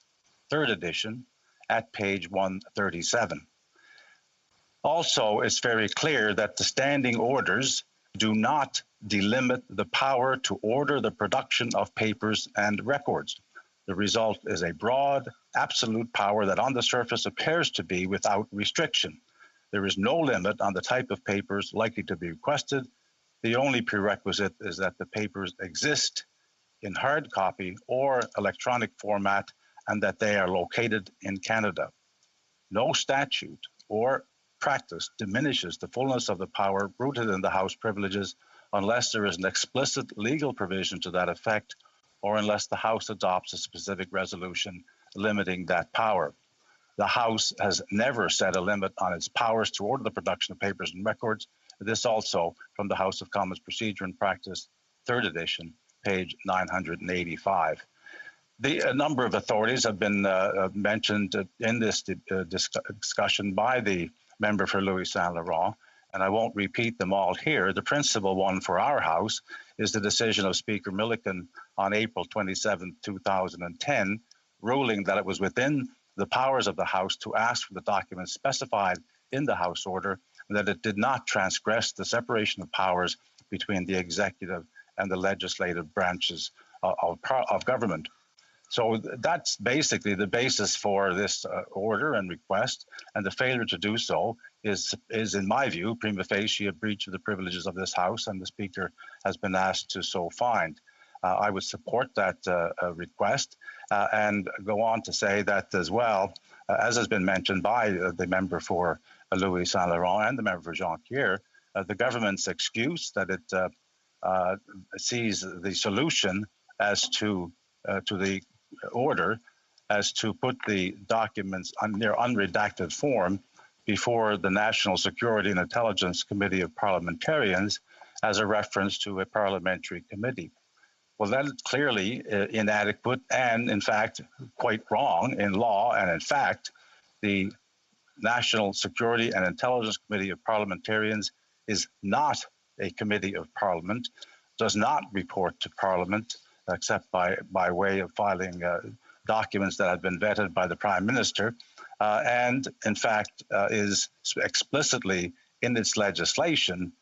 3rd edition, at page 137. Also, it's very clear that the standing orders do not delimit the power to order the production of papers and records. The result is a broad, absolute power that on the surface appears to be without restriction. There is no limit on the type of papers likely to be requested. The only prerequisite is that the papers exist in hard copy or electronic format and that they are located in Canada. No statute or practice diminishes the fullness of the power rooted in the House privileges unless there is an explicit legal provision to that effect, or unless the House adopts a specific resolution limiting that power. The House has never set a limit on its powers to order the production of papers and records. This also from the House of Commons Procedure and Practice, 3rd edition, page 985. A number of authorities have been mentioned in this discussion by the member for Louis Saint Laurent. and I won't repeat them all here. The principal one for our House is the decision of Speaker Milliken on April 27, 2010, ruling that it was within the powers of the House to ask for the documents specified in the House order, and that it did not transgress the separation of powers between the executive and the legislative branches of government. So that's basically the basis for this order and request, and the failure to do so is, in my view, prima facie a breach of the privileges of this House, and the Speaker has been asked to so find. I would support that request and go on to say that as well, as has been mentioned by the member for Louis Saint Laurent and the member for Jonquière, the government's excuse that it sees the solution as to the order as to put the documents on their unredacted form before the National Security and Intelligence Committee of Parliamentarians as a reference to a parliamentary committee. Well, that is clearly inadequate and, in fact, quite wrong in law. And in fact, the National Security and Intelligence Committee of Parliamentarians is not a committee of Parliament, does not report to Parliament, except by way of filing documents that have been vetted by the Prime Minister, and in fact is explicitly in its legislation,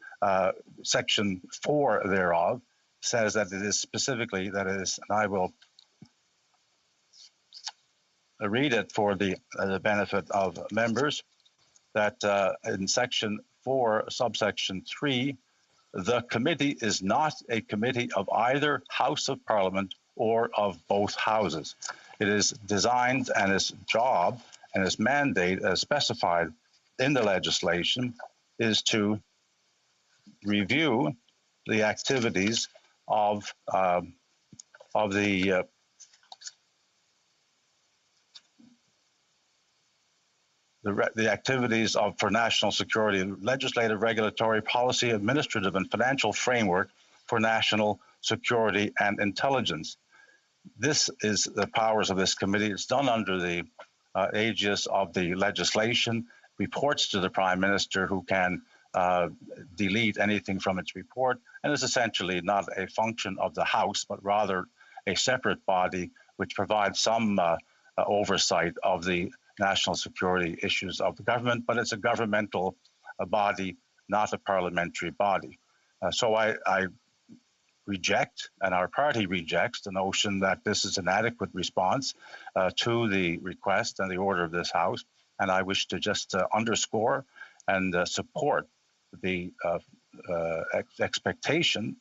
Section 4 thereof says that it is specifically, that is, and I will read it for the benefit of members, that in Section 4, subsection 3, the committee is not a committee of either House of Parliament or of both houses. It is designed, and its job and its mandate, as specified in the legislation, is to review the activities of the activities for national security, legislative, regulatory, policy, administrative, and financial framework for national security and intelligence. This is the powers of this committee. It's done under the aegis of the legislation, reports to the Prime Minister, who can delete anything from its report, and is essentially not a function of the House, but rather a separate body which provides some oversight of the national security issues of the government, but it's a governmental body, not a parliamentary body. So I reject, and our party rejects, the notion that this is an adequate response to the request and the order of this House. And I wish to just underscore and support the expectation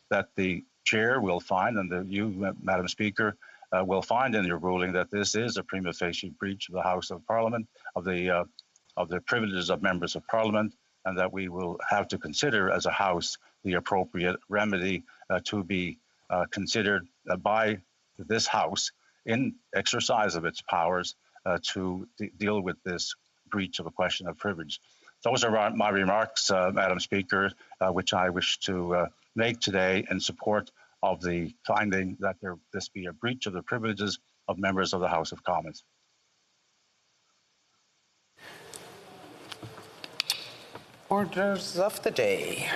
that the Chair will find, and that you, Madam Speaker, will find in your ruling that this is a prima facie breach of the House of Parliament, of the privileges of members of Parliament, and that we will have to consider as a House the appropriate remedy to be considered by this House in exercise of its powers to deal with this breach of a question of privilege. Those are my remarks, Madam Speaker, which I wish to make today in support of the finding that this be a breach of the privileges of members of the House of Commons. Orders of the day.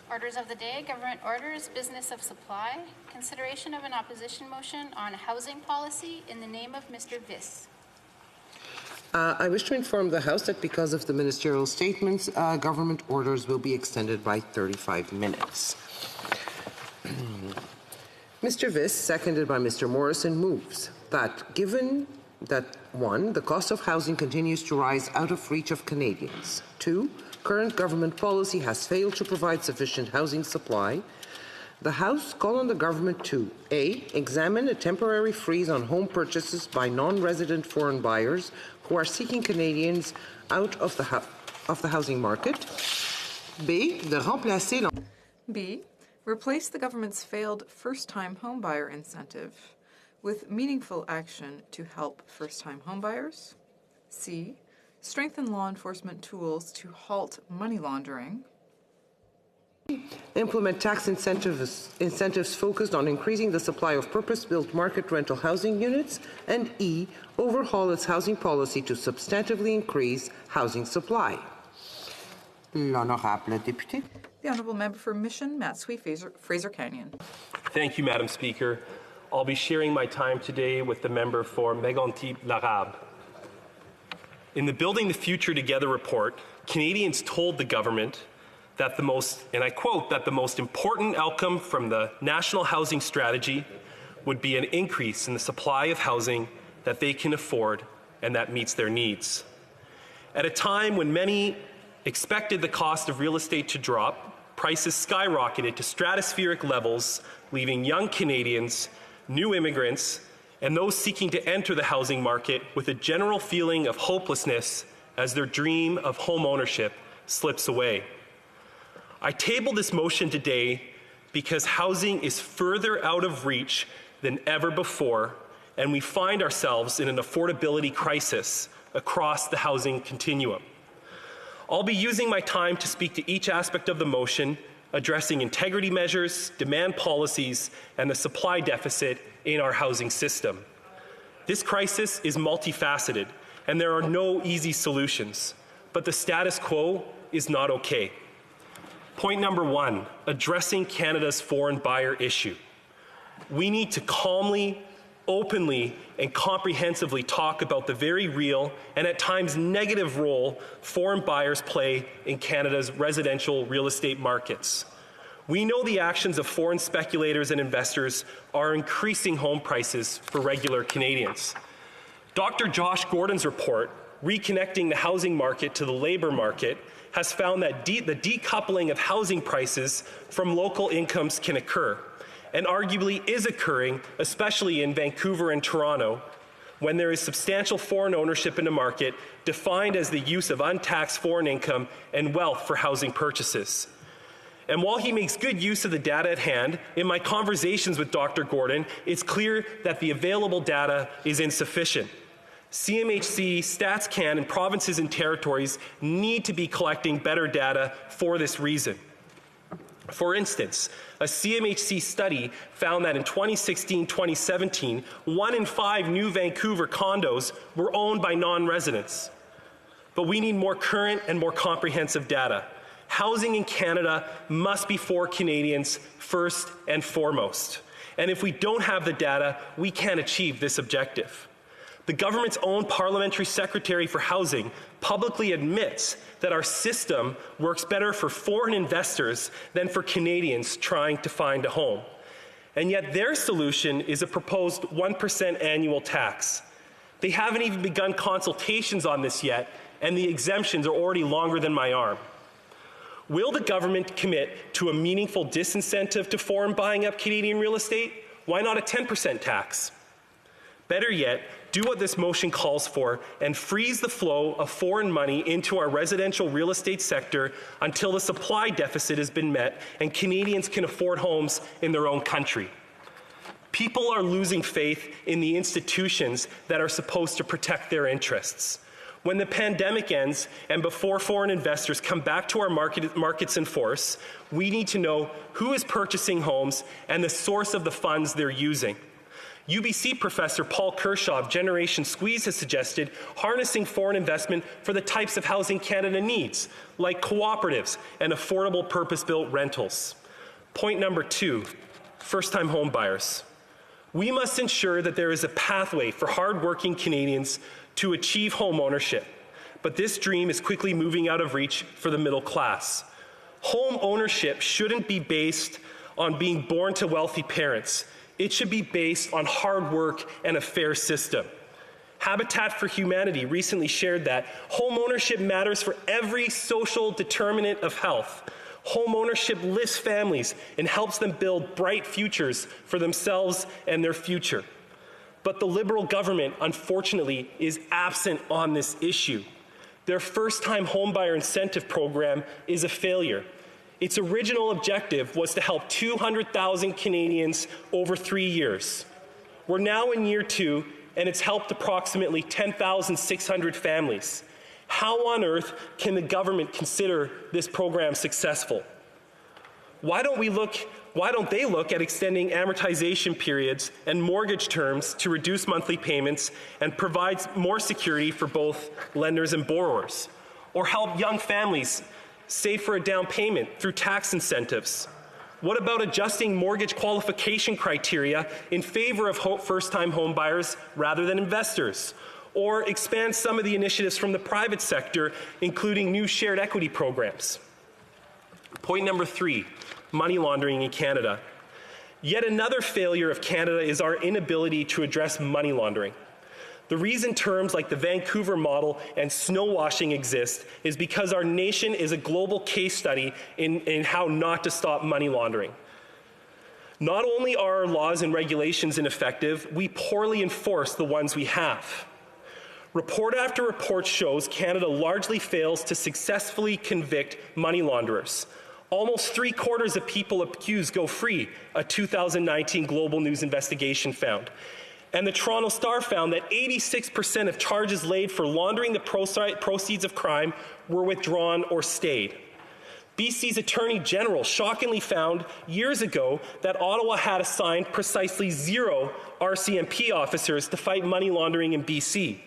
Orders of the day, government orders, business of supply, consideration of an opposition motion on housing policy in the name of Mr. Viss. I wish to inform the House that because of the ministerial statements, government orders will be extended by 35 minutes. Mr. Viss, seconded by Mr. Morrison, moves that given that 1, the cost of housing continues to rise out of reach of Canadians, 2, current government policy has failed to provide sufficient housing supply, the House call on the government to A, examine a temporary freeze on home purchases by non-resident foreign buyers who are seeking Canadians out of the housing market, B, de remplacer B, replace the government's failed first-time homebuyer incentive with meaningful action to help first-time homebuyers. C, strengthen law enforcement tools to halt money laundering. Implement tax incentives focused on increasing the supply of purpose-built market rental housing units, and E, overhaul its housing policy to substantively increase housing supply. L'honorable député. The Honourable Member for Mission, Matsui, Fraser Canyon. Thank you, Madam Speaker. I'll be sharing my time today with the member for Mégantic-L'Arabe. In the Building the Future Together report, Canadians told the government that the most, and I quote, that the most important outcome from the National Housing Strategy would be an increase in the supply of housing that they can afford and that meets their needs. At a time when many expected the cost of real estate to drop, prices skyrocketed to stratospheric levels, leaving young Canadians, new immigrants, and those seeking to enter the housing market with a general feeling of hopelessness as their dream of home ownership slips away. I table this motion today because housing is further out of reach than ever before, and we find ourselves in an affordability crisis across the housing continuum. I'll be using my time to speak to each aspect of the motion, addressing integrity measures, demand policies, and the supply deficit in our housing system. This crisis is multifaceted, and there are no easy solutions, but the status quo is not okay. Point number one, addressing Canada's foreign buyer issue. We need to calmly, openly, and comprehensively talk about the very real and at times negative role foreign buyers play in Canada's residential real estate markets. We know the actions of foreign speculators and investors are increasing home prices for regular Canadians. Dr. Josh Gordon's report, Reconnecting the Housing Market to the Labour Market, has found that the decoupling of housing prices from local incomes can occur, and arguably is occurring, especially in Vancouver and Toronto, when there is substantial foreign ownership in a market defined as the use of untaxed foreign income and wealth for housing purchases. And while he makes good use of the data at hand, in my conversations with Dr. Gordon, it's clear that the available data is insufficient. CMHC, StatsCan, and provinces and territories need to be collecting better data for this reason. For instance, a CMHC study found that in 2016-2017, 1 in 5 new Vancouver condos were owned by non-residents. But we need more current and more comprehensive data. Housing in Canada must be for Canadians first and foremost. And if we don't have the data, we can't achieve this objective. The government's own parliamentary secretary for housing publicly admits that our system works better for foreign investors than for Canadians trying to find a home. And yet their solution is a proposed 1% annual tax. They haven't even begun consultations on this yet, and the exemptions are already longer than my arm. Will the government commit to a meaningful disincentive to foreign buying up Canadian real estate? Why not a 10% tax? Better yet, do what this motion calls for and freeze the flow of foreign money into our residential real estate sector until the supply deficit has been met and Canadians can afford homes in their own country. People are losing faith in the institutions that are supposed to protect their interests. When the pandemic ends and before foreign investors come back to our markets in force, we need to know who is purchasing homes and the source of the funds they're using. UBC professor Paul Kershaw of Generation Squeeze has suggested harnessing foreign investment for the types of housing Canada needs, like cooperatives and affordable purpose-built rentals. Point number two, first-time home buyers. We must ensure that there is a pathway for hard-working Canadians to achieve home ownership, but this dream is quickly moving out of reach for the middle class. Home ownership shouldn't be based on being born to wealthy parents. It should be based on hard work and a fair system. Habitat for Humanity recently shared that home ownership matters for every social determinant of health. Home ownership lifts families and helps them build bright futures for themselves and their future. But the Liberal government, unfortunately, is absent on this issue. Their first-time homebuyer incentive program is a failure. Its original objective was to help 200,000 Canadians over 3 years. We're now in year 2, and it's helped approximately 10,600 families. How on earth can the government consider this program successful? Why don't they look at extending amortization periods and mortgage terms to reduce monthly payments and provide more security for both lenders and borrowers? Or help young families save for a down payment through tax incentives? What about adjusting mortgage qualification criteria in favor of first-time home buyers rather than investors? Or expand some of the initiatives from the private sector, including new shared equity programs? Point number 3, money laundering in Canada. Yet another failure of Canada is our inability to address money laundering. The reason terms like the Vancouver model and snowwashing exist is because our nation is a global case study in how not to stop money laundering. Not only are our laws and regulations ineffective, we poorly enforce the ones we have. Report after report shows Canada largely fails to successfully convict money launderers. Almost 3/4 of people accused go free, a 2019 Global News investigation found. And the Toronto Star found that 86% of charges laid for laundering the proceeds of crime were withdrawn or stayed. BC's Attorney General shockingly found years ago that Ottawa had assigned precisely 0 RCMP officers to fight money laundering in BC.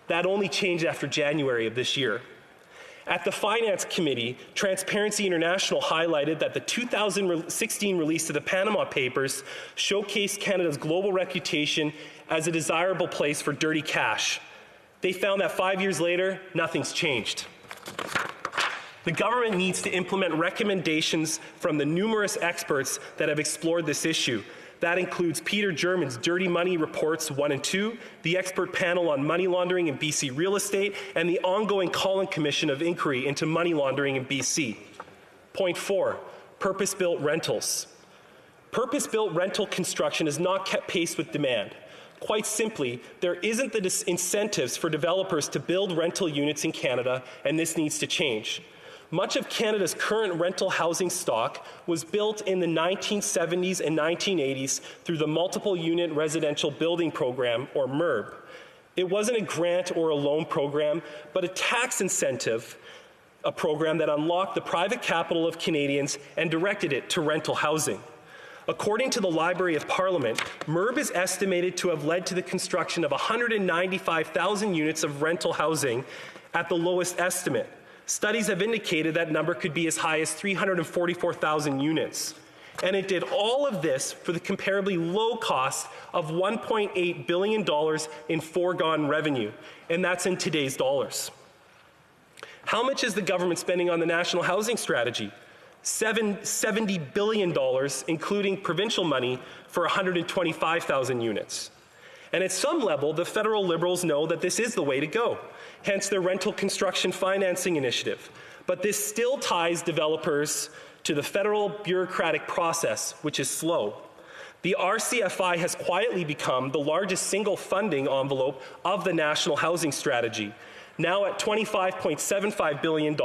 That only changed after January of this year. At the Finance Committee, Transparency International highlighted that the 2016 release of the Panama Papers showcased Canada's global reputation as a desirable place for dirty cash. They found that 5 years later, nothing's changed. The government needs to implement recommendations from the numerous experts that have explored this issue. That includes Peter German's Dirty Money Reports 1 and 2, the expert panel on money laundering in BC real estate, and the ongoing Collin Commission of Inquiry into money laundering in BC. Point 4, purpose-built rentals. Purpose-built rental construction has not kept pace with demand. Quite simply, there isn't the incentives for developers to build rental units in Canada, and this needs to change. Much of Canada's current rental housing stock was built in the 1970s and 1980s through the Multiple Unit Residential Building Program, or MURB. It wasn't a grant or a loan program, but a tax incentive, a program that unlocked the private capital of Canadians and directed it to rental housing. According to the Library of Parliament, MURB is estimated to have led to the construction of 195,000 units of rental housing at the lowest estimate. Studies have indicated that number could be as high as 344,000 units. And it did all of this for the comparably low cost of $1.8 billion in foregone revenue, and that's in today's dollars. How much is the government spending on the National Housing Strategy? $70 billion, including provincial money, for 125,000 units. And at some level, the federal Liberals know that this is the way to go, hence their rental construction financing initiative. But this still ties developers to the federal bureaucratic process, which is slow. The RCFI has quietly become the largest single funding envelope of the National Housing Strategy. Now at $25.75 billion,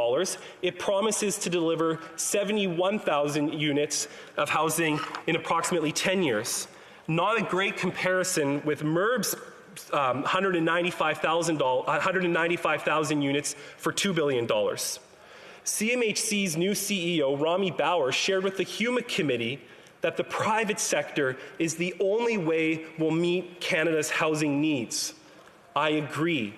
it promises to deliver 71,000 units of housing in approximately 10 years. Not a great comparison with MURB's 195,000 units for $2 billion. CMHC's new CEO, Rami Bauer, shared with the HuMA Committee that the private sector is the only way we'll meet Canada's housing needs. I agree.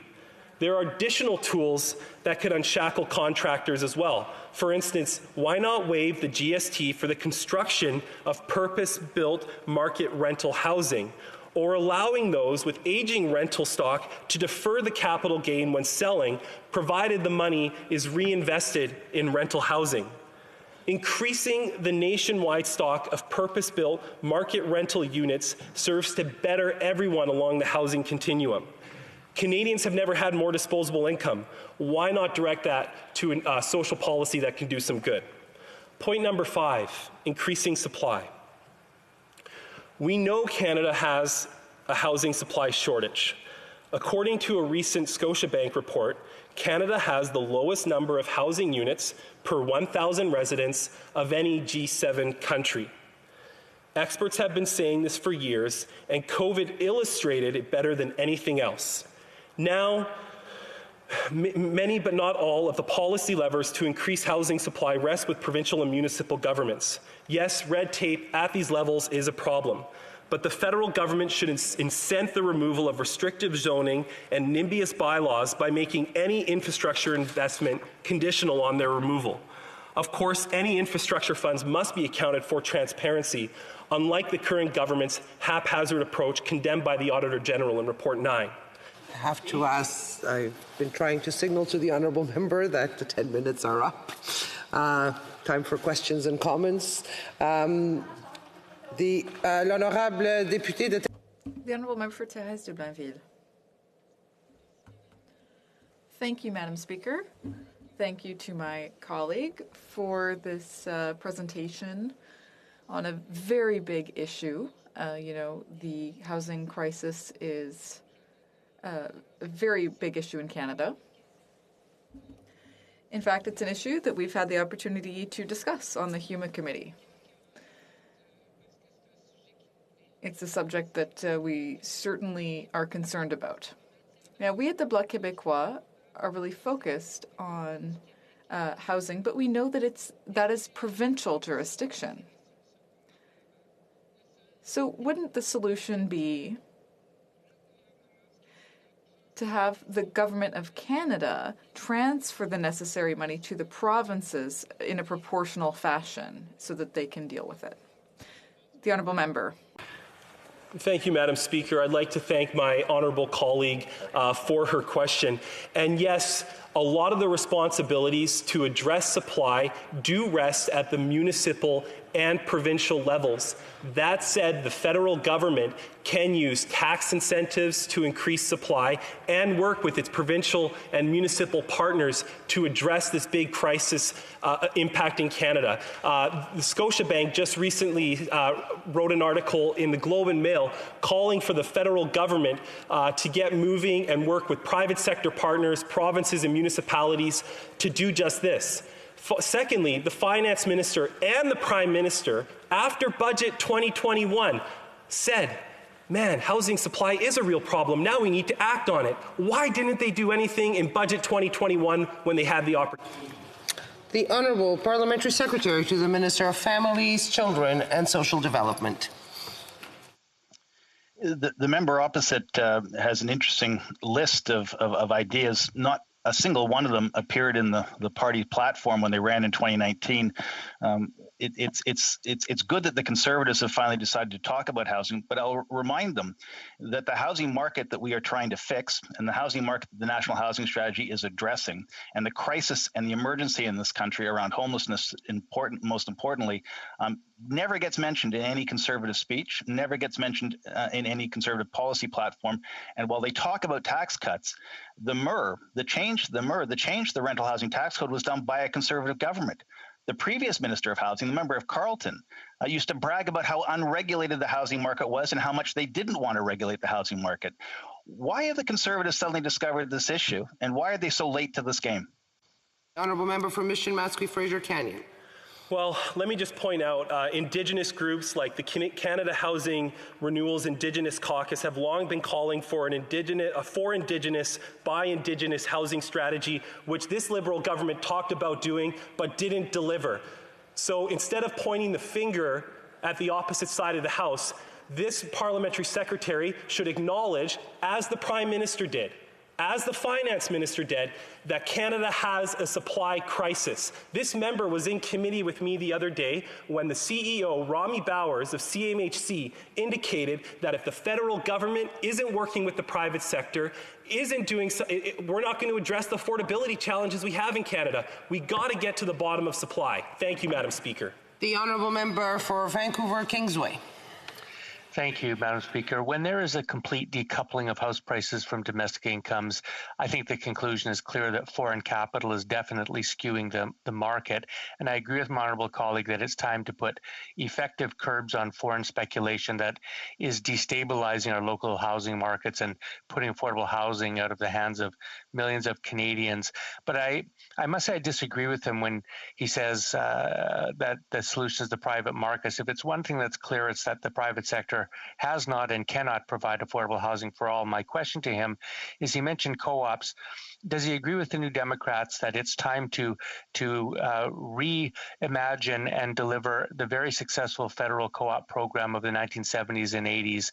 There are additional tools that could unshackle contractors as well. For instance, why not waive the GST for the construction of purpose-built market rental housing, or allowing those with aging rental stock to defer the capital gain when selling, provided the money is reinvested in rental housing. Increasing the nationwide stock of purpose-built market rental units serves to better everyone along the housing continuum. Canadians have never had more disposable income. Why not direct that to a social policy that can do some good? Point number 5, increasing supply. We know Canada has a housing supply shortage. According to a recent Scotiabank report, Canada has the lowest number of housing units per 1,000 residents of any G7 country. Experts have been saying this for years, and COVID illustrated it better than anything else. Now, many but not all of the policy levers to increase housing supply rest with provincial and municipal governments. Yes, red tape at these levels is a problem, but the federal government should incent the removal of restrictive zoning and NIMBYs bylaws by making any infrastructure investment conditional on their removal. Of course, any infrastructure funds must be accounted for transparency, unlike the current government's haphazard approach condemned by the Auditor General in Report 9. I have to ask, I've been trying to signal to the honourable member that the 10 minutes are up. Time for questions and comments. L'honorable député de... The Honourable Member for Thérèse de Blainville. Thank you, Madam Speaker. Thank you to my colleague for this presentation on a very big issue. The housing crisis is a very big issue in Canada. In fact, it's an issue that we've had the opportunity to discuss on the HuMA committee. It's a subject that we certainly are concerned about. Now, we at the Bloc Québécois are really focused on housing, but we know that that is provincial jurisdiction. So wouldn't the solution be to have the Government of Canada transfer the necessary money to the provinces in a proportional fashion so that they can deal with it? The Honourable Member. Thank you, Madam Speaker. I'd like to thank my honourable colleague for her question. And yes, a lot of the responsibilities to address supply do rest at the municipal and provincial levels. That said, the federal government can use tax incentives to increase supply and work with its provincial and municipal partners to address this big crisis impacting Canada. The Scotiabank just recently wrote an article in the Globe and Mail calling for the federal government to get moving and work with private sector partners, provinces and municipalities to do just this. Secondly, the Finance Minister and the Prime Minister, after Budget 2021, said, man, housing supply is a real problem. Now we need to act on it. Why didn't they do anything in Budget 2021 when they had the opportunity? The Honourable Parliamentary Secretary to the Minister of Families, Children and Social Development. The member opposite has an interesting list of ideas. Not a single one of them appeared in the party platform when they ran in 2019. It's good that the Conservatives have finally decided to talk about housing, but I'll remind them that the housing market that we are trying to fix and the housing market that the National Housing Strategy is addressing, and the crisis and the emergency in this country around homelessness, most importantly, never gets mentioned in any Conservative speech, never gets mentioned in any Conservative policy platform. And while they talk about tax cuts, the change to the rental housing tax code was done by a Conservative government. The previous Minister of Housing, the member of Carleton, used to brag about how unregulated the housing market was and how much they didn't want to regulate the housing market. Why have the Conservatives suddenly discovered this issue, and why are they so late to this game? Honourable Member for Mission Matsqui Fraser Canyon. Well, let me just point out, Indigenous groups like the Canada Housing Renewal's Indigenous Caucus have long been calling for for Indigenous, by Indigenous housing strategy, which this Liberal government talked about doing but didn't deliver. So instead of pointing the finger at the opposite side of the House, this parliamentary secretary should acknowledge, as the Prime Minister did, as the Finance Minister did, that Canada has a supply crisis. This member was in committee with me the other day when the CEO, Rami Bowers of CMHC, indicated that if the federal government isn't working with the private sector, we're not going to address the affordability challenges we have in Canada. We got to get to the bottom of supply. Thank you, Madam Speaker. The Honourable Member for Vancouver Kingsway. Thank you, Madam Speaker. When there is a complete decoupling of house prices from domestic incomes, I think the conclusion is clear that foreign capital is definitely skewing the market. And I agree with my honourable colleague that it's time to put effective curbs on foreign speculation that is destabilizing our local housing markets and putting affordable housing out of the hands of millions of Canadians. But I must say I disagree with him when he says that the solution is the private markets. If it's one thing that's clear, it's that the private sector has not and cannot provide affordable housing for all. My question to him is, he mentioned co-ops. Does he agree with the New Democrats that it's time to reimagine and deliver the very successful federal co-op program of the 1970s and 80s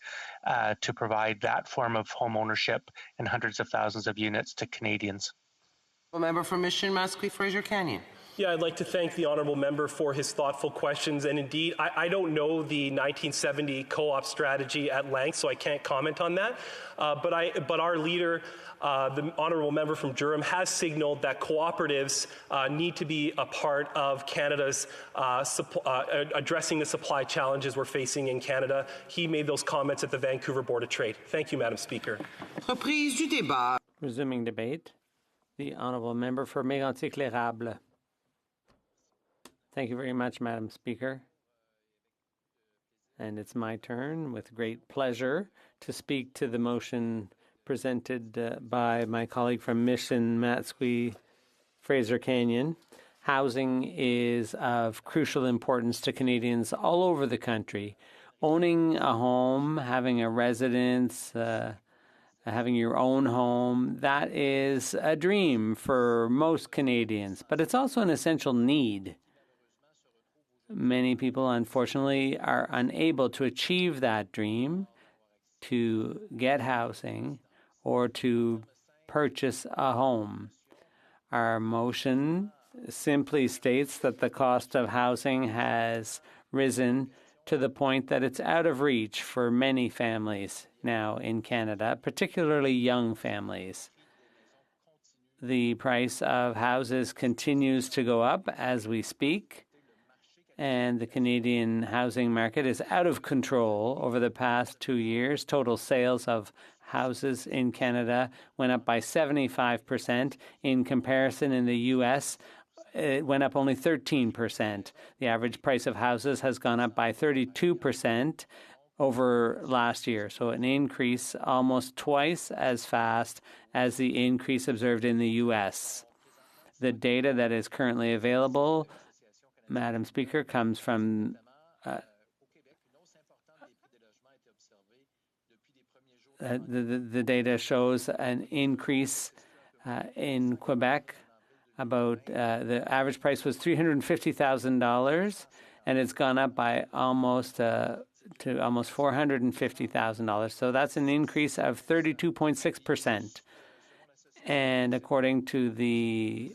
to provide that form of home ownership and hundreds of thousands of units to Canadians? Member for Mission Matsqui Fraser Canyon. Yeah, I'd like to thank the honourable member for his thoughtful questions. And indeed, I don't know the 1970 co-op strategy at length, so I can't comment on that. But our leader, the honourable member from Durham, has signalled that cooperatives need to be a part of Canada's addressing the supply challenges we're facing in Canada. He made those comments at the Vancouver Board of Trade. Thank you, Madam Speaker. Reprise du débat. Resuming debate, the honourable member for Mégantic-l'Érable. Thank you very much, Madam Speaker. And it's my turn, with great pleasure, to speak to the motion presented by my colleague from Mission, Matsqui, Fraser Canyon. Housing is of crucial importance to Canadians all over the country. Owning a home, having a residence, having your own home, that is a dream for most Canadians, but it's also an essential need. Many people, unfortunately, are unable to achieve that dream, to get housing, or to purchase a home. Our motion simply states that the cost of housing has risen to the point that it's out of reach for many families now in Canada, particularly young families. The price of houses continues to go up as we speak, and the Canadian housing market is out of control. Over the past 2 years, total sales of houses in Canada went up by 75%. In comparison, in the U.S., it went up only 13%. The average price of houses has gone up by 32% over last year, so an increase almost twice as fast as the increase observed in the U.S. The data that is currently available, Madam Speaker, comes from the data shows an increase in Quebec. About the average price was $350,000, and it's gone up by almost to almost $450,000. So that's an increase of 32.6%. And according to the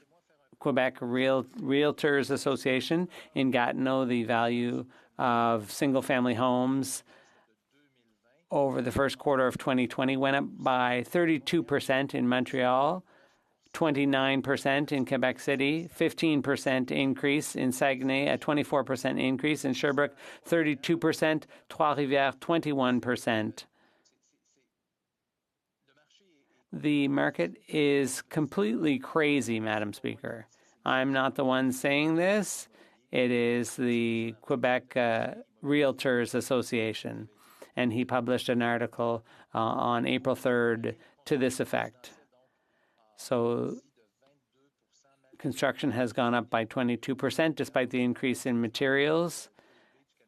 Quebec Realtors Association, in Gatineau, the value of single-family homes over the first quarter of 2020 went up by 32% in Montreal, 29% in Quebec City, 15% increase in Saguenay, a 24% increase in Sherbrooke, 32%, Trois-Rivières, 21%. The market is completely crazy, Madam Speaker. I'm not the one saying this. It is the Quebec Realtors Association, and he published an article on April 3rd to this effect. So construction has gone up by 22% despite the increase in materials,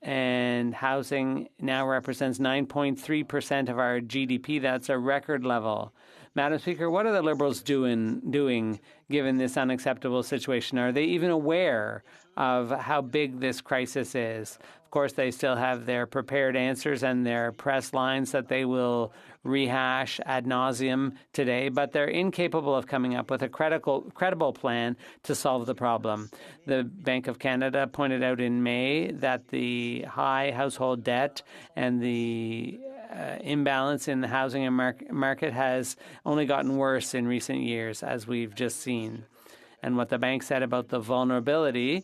and housing now represents 9.3% of our GDP. That's a record level. Madam Speaker, what are the Liberals doing given this unacceptable situation? Are they even aware of how big this crisis is? Of course, they still have their prepared answers and their press lines that they will rehash ad nauseum today, but they're incapable of coming up with a credible plan to solve the problem. The Bank of Canada pointed out in May that the high household debt and the imbalance in the housing market has only gotten worse in recent years, as we've just seen. And what the bank said about the vulnerability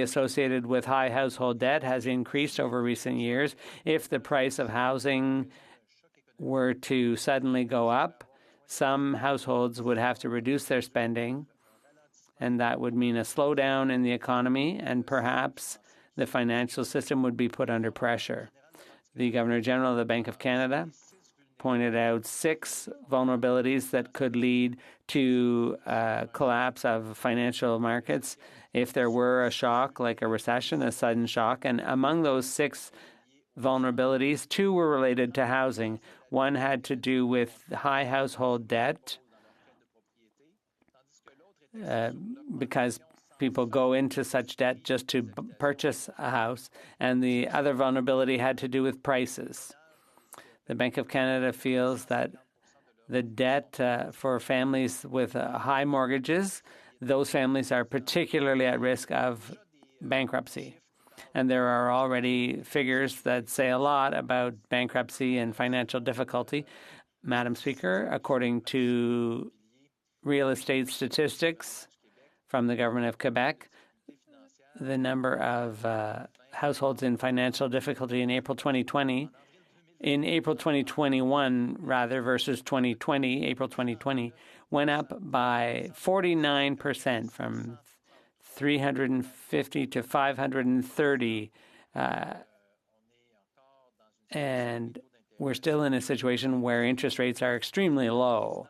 associated with high household debt has increased over recent years. If the price of housing were to suddenly go up, some households would have to reduce their spending, and that would mean a slowdown in the economy, and perhaps the financial system would be put under pressure. The Governor-General of the Bank of Canada pointed out 6 vulnerabilities that could lead to collapse of financial markets if there were a shock, like a recession, a sudden shock. And among those 6 vulnerabilities, 2 were related to housing. One had to do with high household debt, because people go into such debt just to purchase a house, and the other vulnerability had to do with prices. The Bank of Canada feels that the debt for families with high mortgages, those families are particularly at risk of bankruptcy. And there are already figures that say a lot about bankruptcy and financial difficulty. Madam Speaker, according to real estate statistics from the government of Quebec, the number of households in financial difficulty in April 2021 versus 2020, April 2020, went up by 49% from 350 to 530. And we're still in a situation where interest rates are extremely low.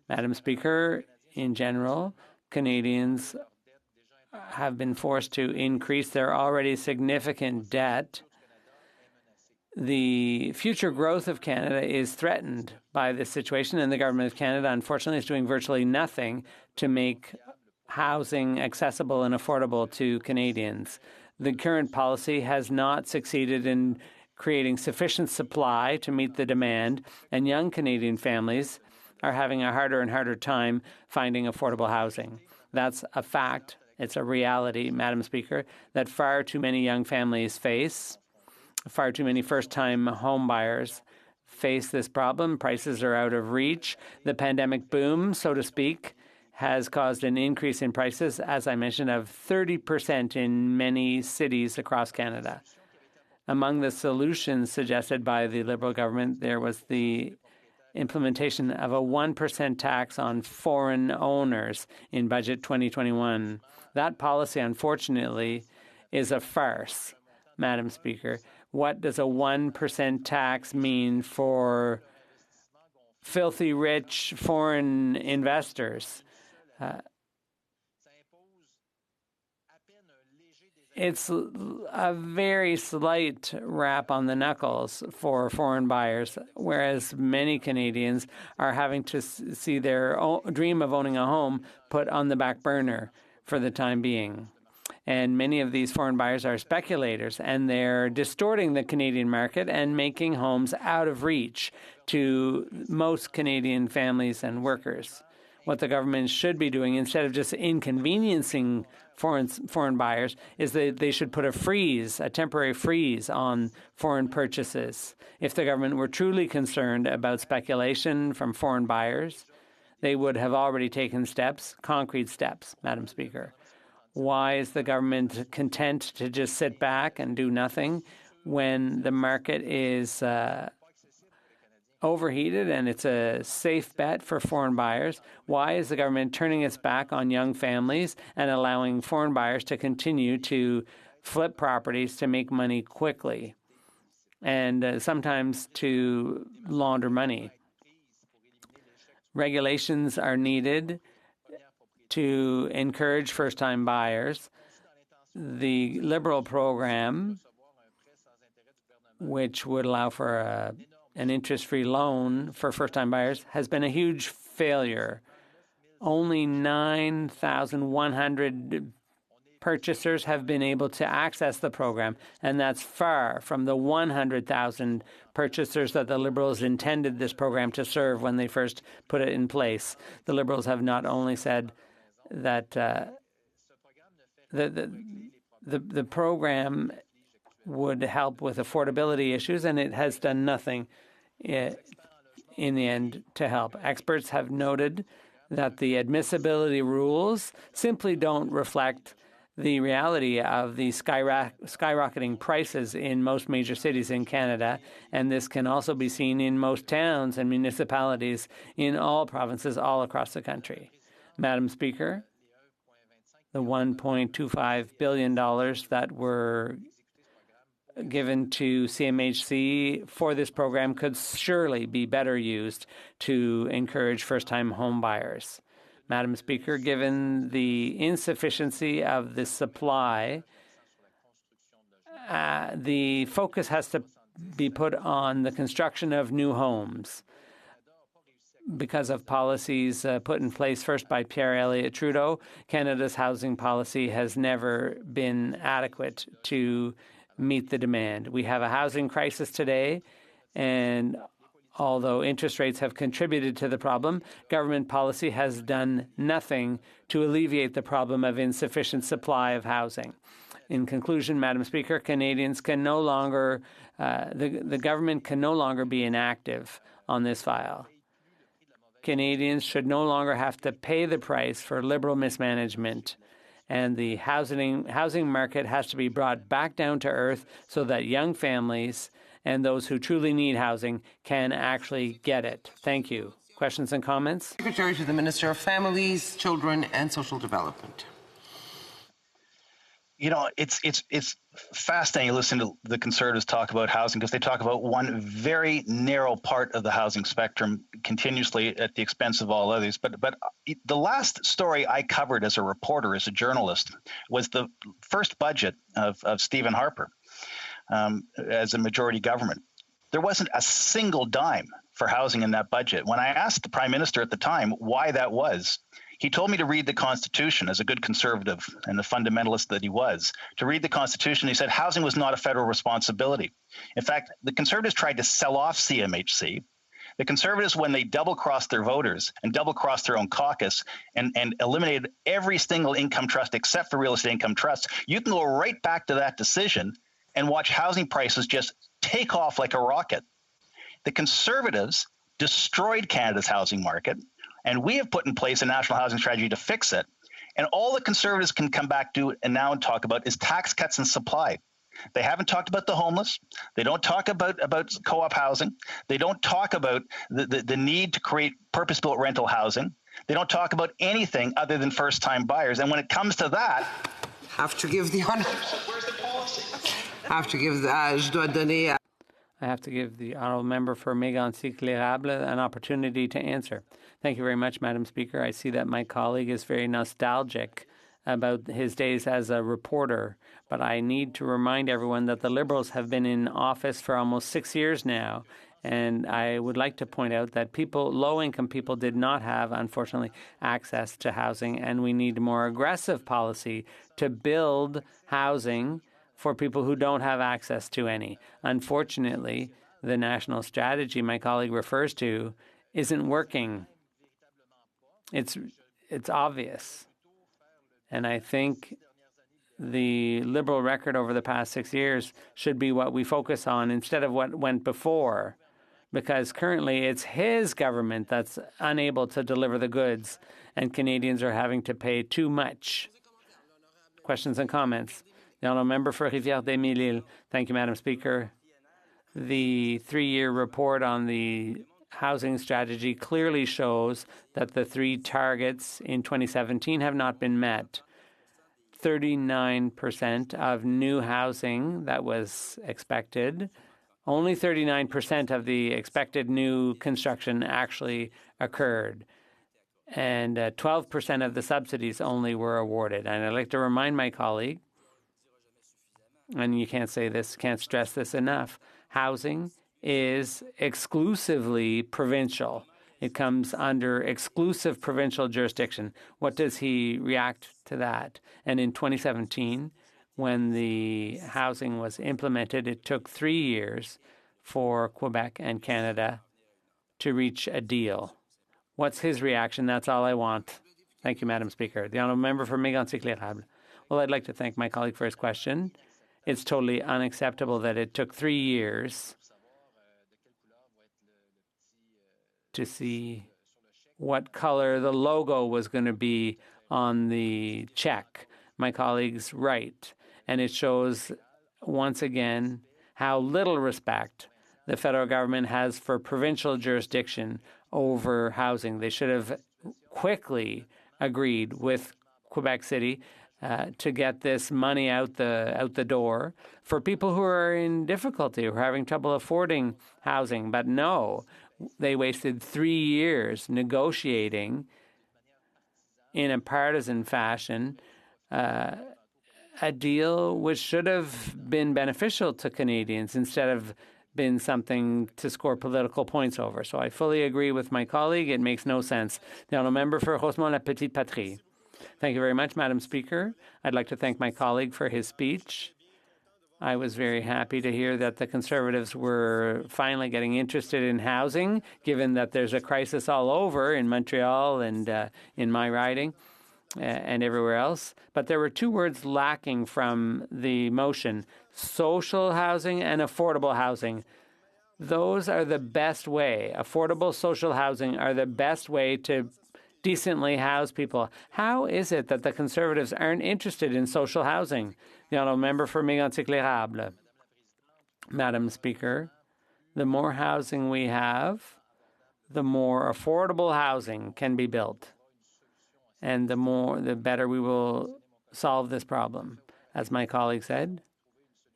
Madam Speaker, in general, Canadians have been forced to increase their already significant debt. The future growth of Canada is threatened by this situation, and the Government of Canada, unfortunately, is doing virtually nothing to make housing accessible and affordable to Canadians. The current policy has not succeeded in creating sufficient supply to meet the demand, and young Canadian families are having a harder and harder time finding affordable housing. That's a fact. It's a reality, Madam Speaker, that far too many young families face. Far too many first-time home buyers face this problem. Prices are out of reach. The pandemic boom, so to speak, has caused an increase in prices, as I mentioned, of 30% in many cities across Canada. Among the solutions suggested by the Liberal government, there was the implementation of a 1% tax on foreign owners in Budget 2021. That policy, unfortunately, is a farce, Madam Speaker. What does a 1% tax mean for filthy rich foreign investors? It's a very slight rap on the knuckles for foreign buyers, whereas many Canadians are having to see their dream of owning a home put on the back burner for the time being. And many of these foreign buyers are speculators, and they're distorting the Canadian market and making homes out of reach to most Canadian families and workers. What the government should be doing, instead of just inconveniencing foreign buyers, is that they should put a temporary freeze on foreign purchases. If the government were truly concerned about speculation from foreign buyers, they would have already taken steps, concrete steps, Madam Speaker. Why is the government content to just sit back and do nothing when the market is overheated and it's a safe bet for foreign buyers? Why is the government turning its back on young families and allowing foreign buyers to continue to flip properties to make money quickly and sometimes to launder money? Regulations are needed to encourage first-time buyers. The Liberal program, which would allow for an interest-free loan for first-time buyers, has been a huge failure. Only 9,100 purchasers have been able to access the program, and that's far from the 100,000 purchasers that the Liberals intended this program to serve when they first put it in place. The Liberals have not only said that the program would help with affordability issues, and it has done nothing in the end to help. Experts have noted that the admissibility rules simply don't reflect the reality of the skyrocketing prices in most major cities in Canada, and this can also be seen in most towns and municipalities in all provinces all across the country. Madam Speaker, the $1.25 billion that were given to CMHC for this program could surely be better used to encourage first-time home buyers. Madam Speaker, given the insufficiency of the supply, the focus has to be put on the construction of new homes. Because of policies put in place first by Pierre Elliott Trudeau, Canada's housing policy has never been adequate to meet the demand. We have a housing crisis today, and Although interest rates have contributed to the problem, government policy has done nothing to alleviate the problem of insufficient supply of housing. In conclusion, Madam Speaker, Canadians can no longer, the government can no longer be inactive on this file. Canadians should no longer have to pay the price for Liberal mismanagement, and the housing market has to be brought back down to earth so that young families and those who truly need housing can actually get it. Thank you. Questions and comments? Secretary to the Minister of Families, Children and Social Development. You know, it's fascinating to listen to the Conservatives talk about housing because they talk about one very narrow part of the housing spectrum continuously at the expense of all others. But the last story I covered as a reporter, as a journalist, was the first budget of Stephen Harper as a majority government. There wasn't a single dime for housing in that budget. When I asked the Prime Minister at the time why that was, he told me to read the Constitution as a good conservative and the fundamentalist that he was. To read the Constitution, he said housing was not a federal responsibility. In fact, the Conservatives tried to sell off CMHC. The Conservatives, when they double-crossed their voters and double-crossed their own caucus and eliminated every single income trust except for real estate income trusts, you can go right back to that decision and watch housing prices just take off like a rocket. The Conservatives destroyed Canada's housing market, and we have put in place a national housing strategy to fix it. And all the Conservatives can come back to and now talk about is tax cuts and supply. They haven't talked about the homeless. They don't talk about co-op housing. They don't talk about the need to create purpose-built rental housing. They don't talk about anything other than first-time buyers. And when it comes to that, have to give the honor. Where's the policy? I have to give the honourable member for Mégantic-L'Érable an opportunity to answer. Thank you very much, Madam Speaker. I see that my colleague is very nostalgic about his days as a reporter, but I need to remind everyone that the Liberals have been in office for almost 6 years now, and I would like to point out that low-income people did not have, unfortunately, access to housing, and we need more aggressive policy to build housing for people who don't have access to any. Unfortunately, the national strategy my colleague refers to isn't working. It's obvious. And I think the Liberal record over the past 6 years should be what we focus on instead of what went before, because currently it's his government that's unable to deliver the goods, and Canadians are having to pay too much. Questions and comments? The honourable member for Rivière-des-Mille-Îles. Thank you, Madam Speaker. The 3-year report on the housing strategy clearly shows that the 3 targets in 2017 have not been met. 39% of new housing that was expected, only 39% of the expected new construction actually occurred. And 12% of the subsidies only were awarded. And I'd like to remind my colleague, and you can't stress this enough, housing is exclusively provincial. It comes under exclusive provincial jurisdiction. What does he react to that? And in 2017, when the housing was implemented, it took 3 years for Quebec and Canada to reach a deal. What's his reaction? That's all I want. Thank you, Madam Speaker. The honourable member for Mégantic-L'Érable. Well, I'd like to thank my colleague for his question. It's totally unacceptable that it took 3 years to see what color the logo was going to be on the check. My colleague's right. And it shows, once again, how little respect the federal government has for provincial jurisdiction over housing. They should have quickly agreed with Quebec City to get this money out the door for people who are in difficulty, who are having trouble affording housing. But no, they wasted 3 years negotiating in a partisan fashion a deal which should have been beneficial to Canadians instead of been something to score political points over. So I fully agree with my colleague. It makes no sense. The honourable member for Rosemont-la-Petite-Patrie. Thank you very much, Madam Speaker. I'd like to thank my colleague for his speech. I was very happy to hear that the Conservatives were finally getting interested in housing, given that there's a crisis all over in Montreal and in my riding and everywhere else. But there were two words lacking from the motion: social housing and affordable housing. Those are the best way. Affordable social housing are the best way to decently house people. How is it that the Conservatives aren't interested in social housing? The honourable member for Mégantic-L'Érable. Madam Speaker, the more housing we have, the more affordable housing can be built, and the better we will solve this problem. As my colleague said,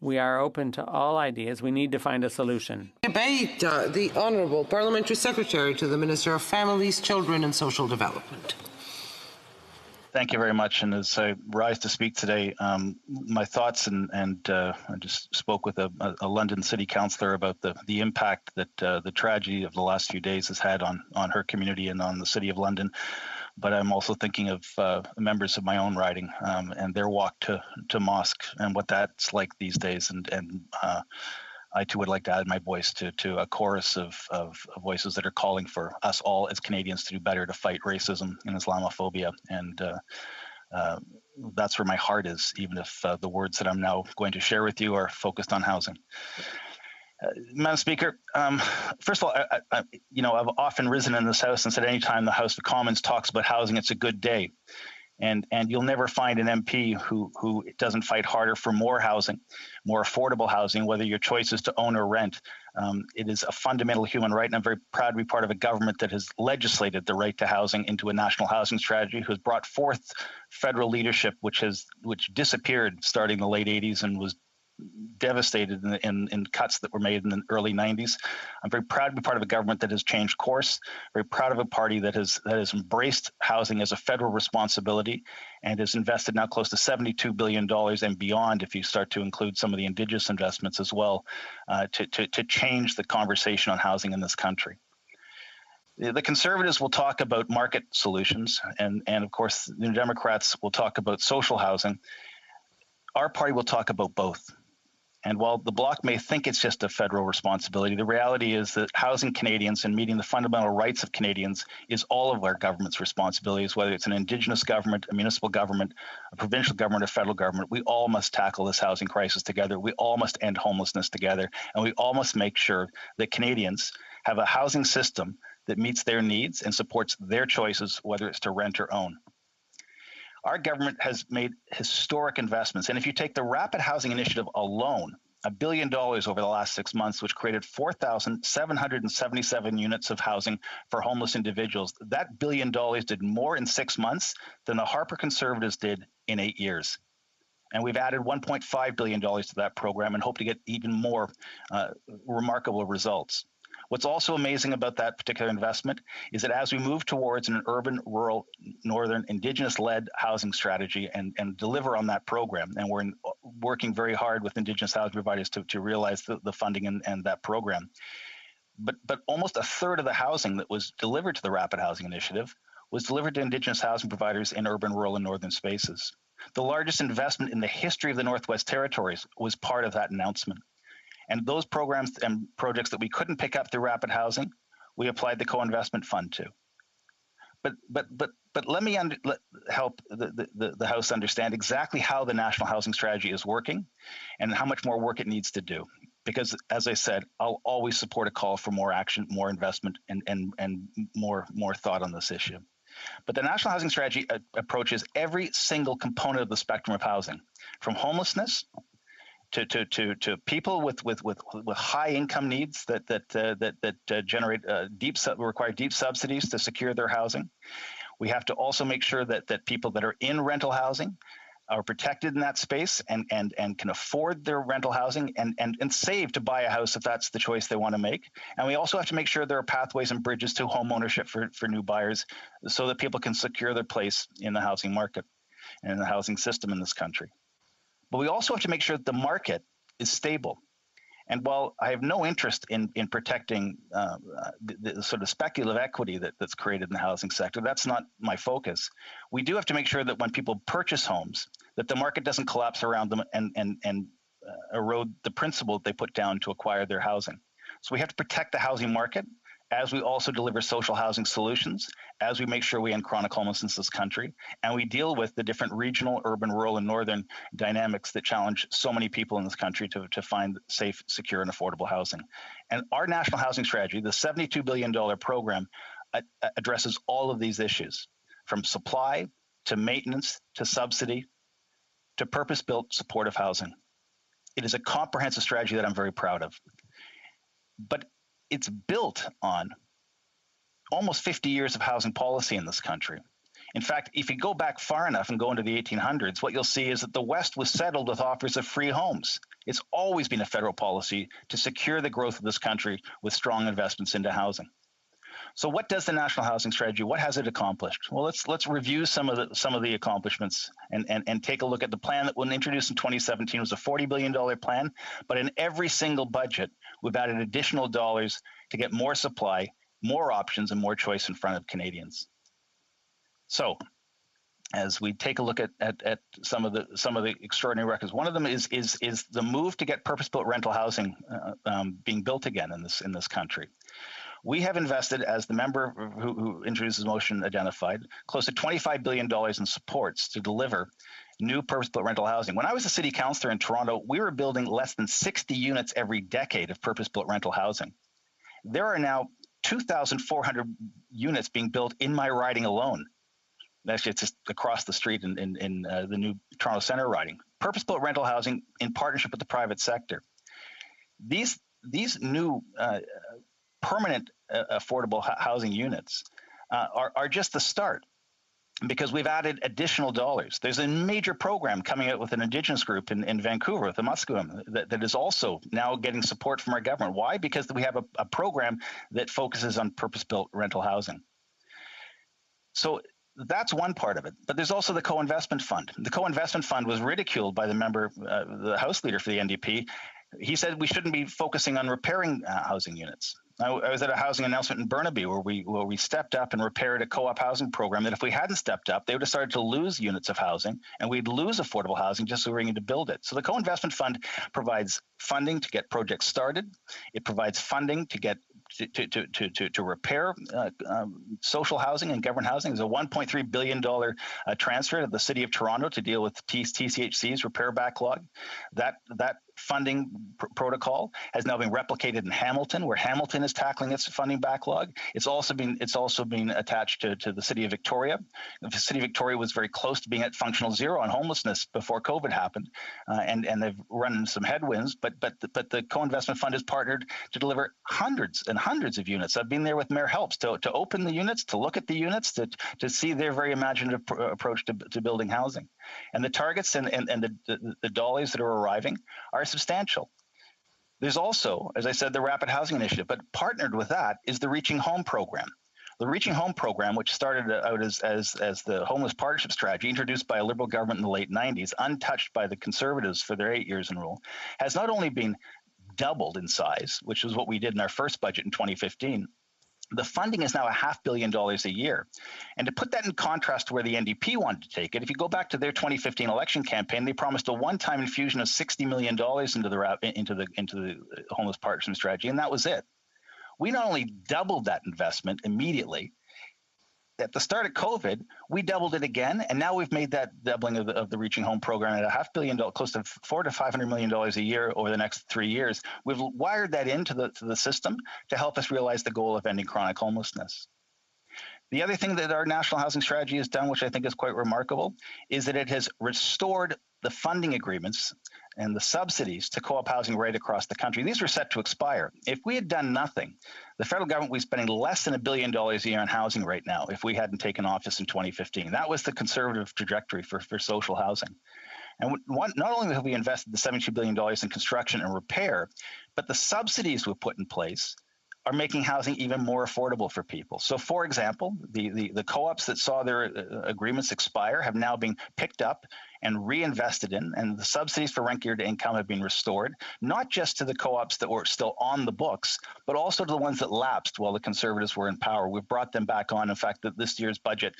we are open to all ideas. We need to find a solution. Debate. The Honourable Parliamentary Secretary to the Minister of Families, Children and Social Development. Thank you very much. And as I rise to speak today, my thoughts and I just spoke with a London City Councillor about the impact that the tragedy of the last few days has had on her community and on the City of London. But I'm also thinking of members of my own riding and their walk to mosque and what that's like these days. And I too would like to add my voice to a chorus of voices that are calling for us all as Canadians to do better to fight racism and Islamophobia. And that's where my heart is, even if the words that I'm now going to share with you are focused on housing. Madam Speaker, first of all, I've often risen in this House and said anytime the House of Commons talks about housing, it's a good day. And you'll never find an MP who doesn't fight harder for more housing, more affordable housing, whether your choice is to own or rent. It is a fundamental human right, and I'm very proud to be part of a government that has legislated the right to housing into a national housing strategy, who has brought forth federal leadership, which disappeared starting in the late 80s and was devastated in cuts that were made in the early 90s. I'm very proud to be part of a government that has changed course, very proud of a party that has embraced housing as a federal responsibility and has invested now close to $72 billion and beyond, if you start to include some of the Indigenous investments as well, to change the conversation on housing in this country. The Conservatives will talk about market solutions, and of course, the New Democrats will talk about social housing. Our party will talk about both. And while the Bloc may think it's just a federal responsibility, the reality is that housing Canadians and meeting the fundamental rights of Canadians is all of our government's responsibilities, whether it's an Indigenous government, a municipal government, a provincial government, a federal government. We all must tackle this housing crisis together. We all must end homelessness together. And we all must make sure that Canadians have a housing system that meets their needs and supports their choices, whether it's to rent or own. Our government has made historic investments. And if you take the Rapid Housing Initiative alone, $1 billion over the last 6 months, which created 4,777 units of housing for homeless individuals, that $1 billion did more in 6 months than the Harper Conservatives did in 8 years. And we've added $1.5 billion to that program and hope to get even more remarkable results. What's also amazing about that particular investment is that as we move towards an urban, rural, northern, Indigenous-led housing strategy and deliver on that program, and we're working very hard with Indigenous housing providers to realize the funding and that program. But almost a third of the housing that was delivered to the Rapid Housing Initiative was delivered to Indigenous housing providers in urban, rural, and northern spaces. The largest investment in the history of the Northwest Territories was part of that announcement. And those programs and projects that we couldn't pick up through Rapid Housing, we applied the co-investment fund to. But let me help the House understand exactly how the National Housing Strategy is working and how much more work it needs to do. Because as I said, I'll always support a call for more action, more investment, and more thought on this issue. But the National Housing Strategy approaches every single component of the spectrum of housing, from homelessness to people with high income needs that generate require deep subsidies to secure their housing. We have to also make sure that people that are in rental housing are protected in that space and can afford their rental housing and save to buy a house if that's the choice they want to make. And we also have to make sure there are pathways and bridges to home ownership for new buyers so that people can secure their place in the housing market and in the housing system in this country. But we also have to make sure that the market is stable. And while I have no interest in protecting the sort of speculative equity that's created in the housing sector, that's not my focus. We do have to make sure that when people purchase homes, that the market doesn't collapse around them and erode the principle that they put down to acquire their housing. So we have to protect the housing market as we also deliver social housing solutions, as we make sure we end chronic homelessness in this country, and we deal with the different regional, urban, rural, and northern dynamics that challenge so many people in this country to find safe, secure, and affordable housing. And our national housing strategy, the $72 billion program, addresses all of these issues, from supply to maintenance to subsidy to purpose-built supportive housing. It is a comprehensive strategy that I'm very proud of. But it's built on almost 50 years of housing policy in this country. In fact, if you go back far enough and go into the 1800s, what you'll see is that the West was settled with offers of free homes. It's always been a federal policy to secure the growth of this country with strong investments into housing. So what does the National Housing Strategy, what has it accomplished? Well, let's review some of the accomplishments and take a look at the plan that was introduced in 2017. It was a $40 billion plan, but in every single budget, we've added additional dollars to get more supply, more options, and more choice in front of Canadians. So as we take a look at some of the extraordinary records, one of them is the move to get purpose-built rental housing being built again in this country. We have invested, as the member who introduced this motion identified, close to $25 billion in supports to deliver new purpose-built rental housing. When I was a city councillor in Toronto, we were building less than 60 units every decade of purpose-built rental housing. There are now 2,400 units being built in my riding alone. Actually, it's just across the street in the new Toronto Centre riding. Purpose-built rental housing in partnership with the private sector. These new permanent affordable housing units are just the start, because we've added additional dollars. There's a major program coming out with an Indigenous group in Vancouver, with the Musqueam, that is also now getting support from our government. Why? Because we have a program that focuses on purpose-built rental housing. So that's one part of it. But there's also the co-investment fund. The co-investment fund was ridiculed by the member, the House Leader for the NDP. He said we shouldn't be focusing on repairing housing units. I was at a housing announcement in Burnaby where we stepped up and repaired a co-op housing program that if we hadn't stepped up, they would have started to lose units of housing, and we'd lose affordable housing just so we need to build it. So the co-investment fund provides funding to get projects started. It provides funding to get to repair social housing and government housing. There's a $1.3 billion transfer to the City of Toronto to deal with TCHC's repair backlog. That funding protocol has now been replicated in Hamilton, where Hamilton is tackling its funding backlog. It's also been attached to the City of Victoria. The City of Victoria was very close to being at functional zero on homelessness before COVID happened, and they've run into some headwinds. But the co-investment fund has partnered to deliver hundreds and hundreds of units. I've been there with Mayor Helps to open the units, to look at the units, to see their very imaginative approach to building housing. And the targets and the dollars that are arriving are substantial. There's also, as I said, the Rapid Housing Initiative, but partnered with that is the Reaching Home program. The Reaching Home program, which started out as the Homeless Partnership Strategy, introduced by a Liberal government in the late 90s, untouched by the Conservatives for their 8 years in rule, has not only been doubled in size, which is what we did in our first budget in 2015, the funding is now $500 million a year. And to put that in contrast to where the NDP wanted to take it, if you go back to their 2015 election campaign, they promised a one-time infusion of $60 million into the Homeless Partnership Strategy, and that was it. We not only doubled that investment immediately, at the start of COVID, we doubled it again, and now we've made that doubling of the Reaching Home program at $500 million, close to $400 to $500 million a year over the next 3 years. We've wired that into the system to help us realize the goal of ending chronic homelessness. The other thing that our National Housing Strategy has done, which I think is quite remarkable, is that it has restored the funding agreements and the subsidies to co-op housing right across the country. These were set to expire. If we had done nothing, the federal government would be spending less than $1 billion a year on housing right now if we hadn't taken office in 2015. That was the Conservative trajectory for social housing. And not only have we invested the $72 billion in construction and repair, but the subsidies we've put in place are making housing even more affordable for people. So, for example, the co-ops that saw their agreements expire have now been picked up and reinvested in, and the subsidies for rent geared income have been restored, not just to the co-ops that were still on the books, but also to the ones that lapsed while the Conservatives were in power. We've brought them back on. In fact, that this year's budget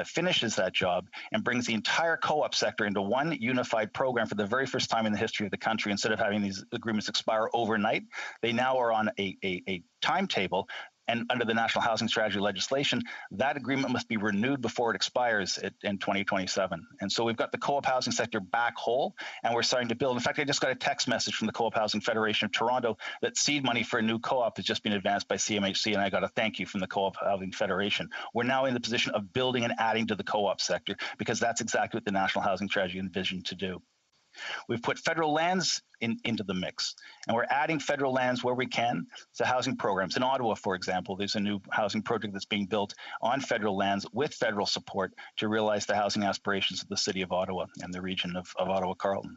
finishes that job and brings the entire co-op sector into one unified program for the very first time in the history of the country. Instead of having these agreements expire overnight, they now are on a timetable. And under the National Housing Strategy legislation, that agreement must be renewed before it expires in 2027. And so we've got the co-op housing sector back whole, and we're starting to build. In fact, I just got a text message from the Co-op Housing Federation of Toronto that seed money for a new co-op has just been advanced by CMHC, and I got a thank you from the Co-op Housing Federation. We're now in the position of building and adding to the co-op sector, because that's exactly what the National Housing Strategy envisioned to do. We've put federal lands into the mix, and we're adding federal lands where we can to housing programs. In Ottawa, for example, there's a new housing project that's being built on federal lands with federal support to realize the housing aspirations of the city of Ottawa and the region of Ottawa-Carleton.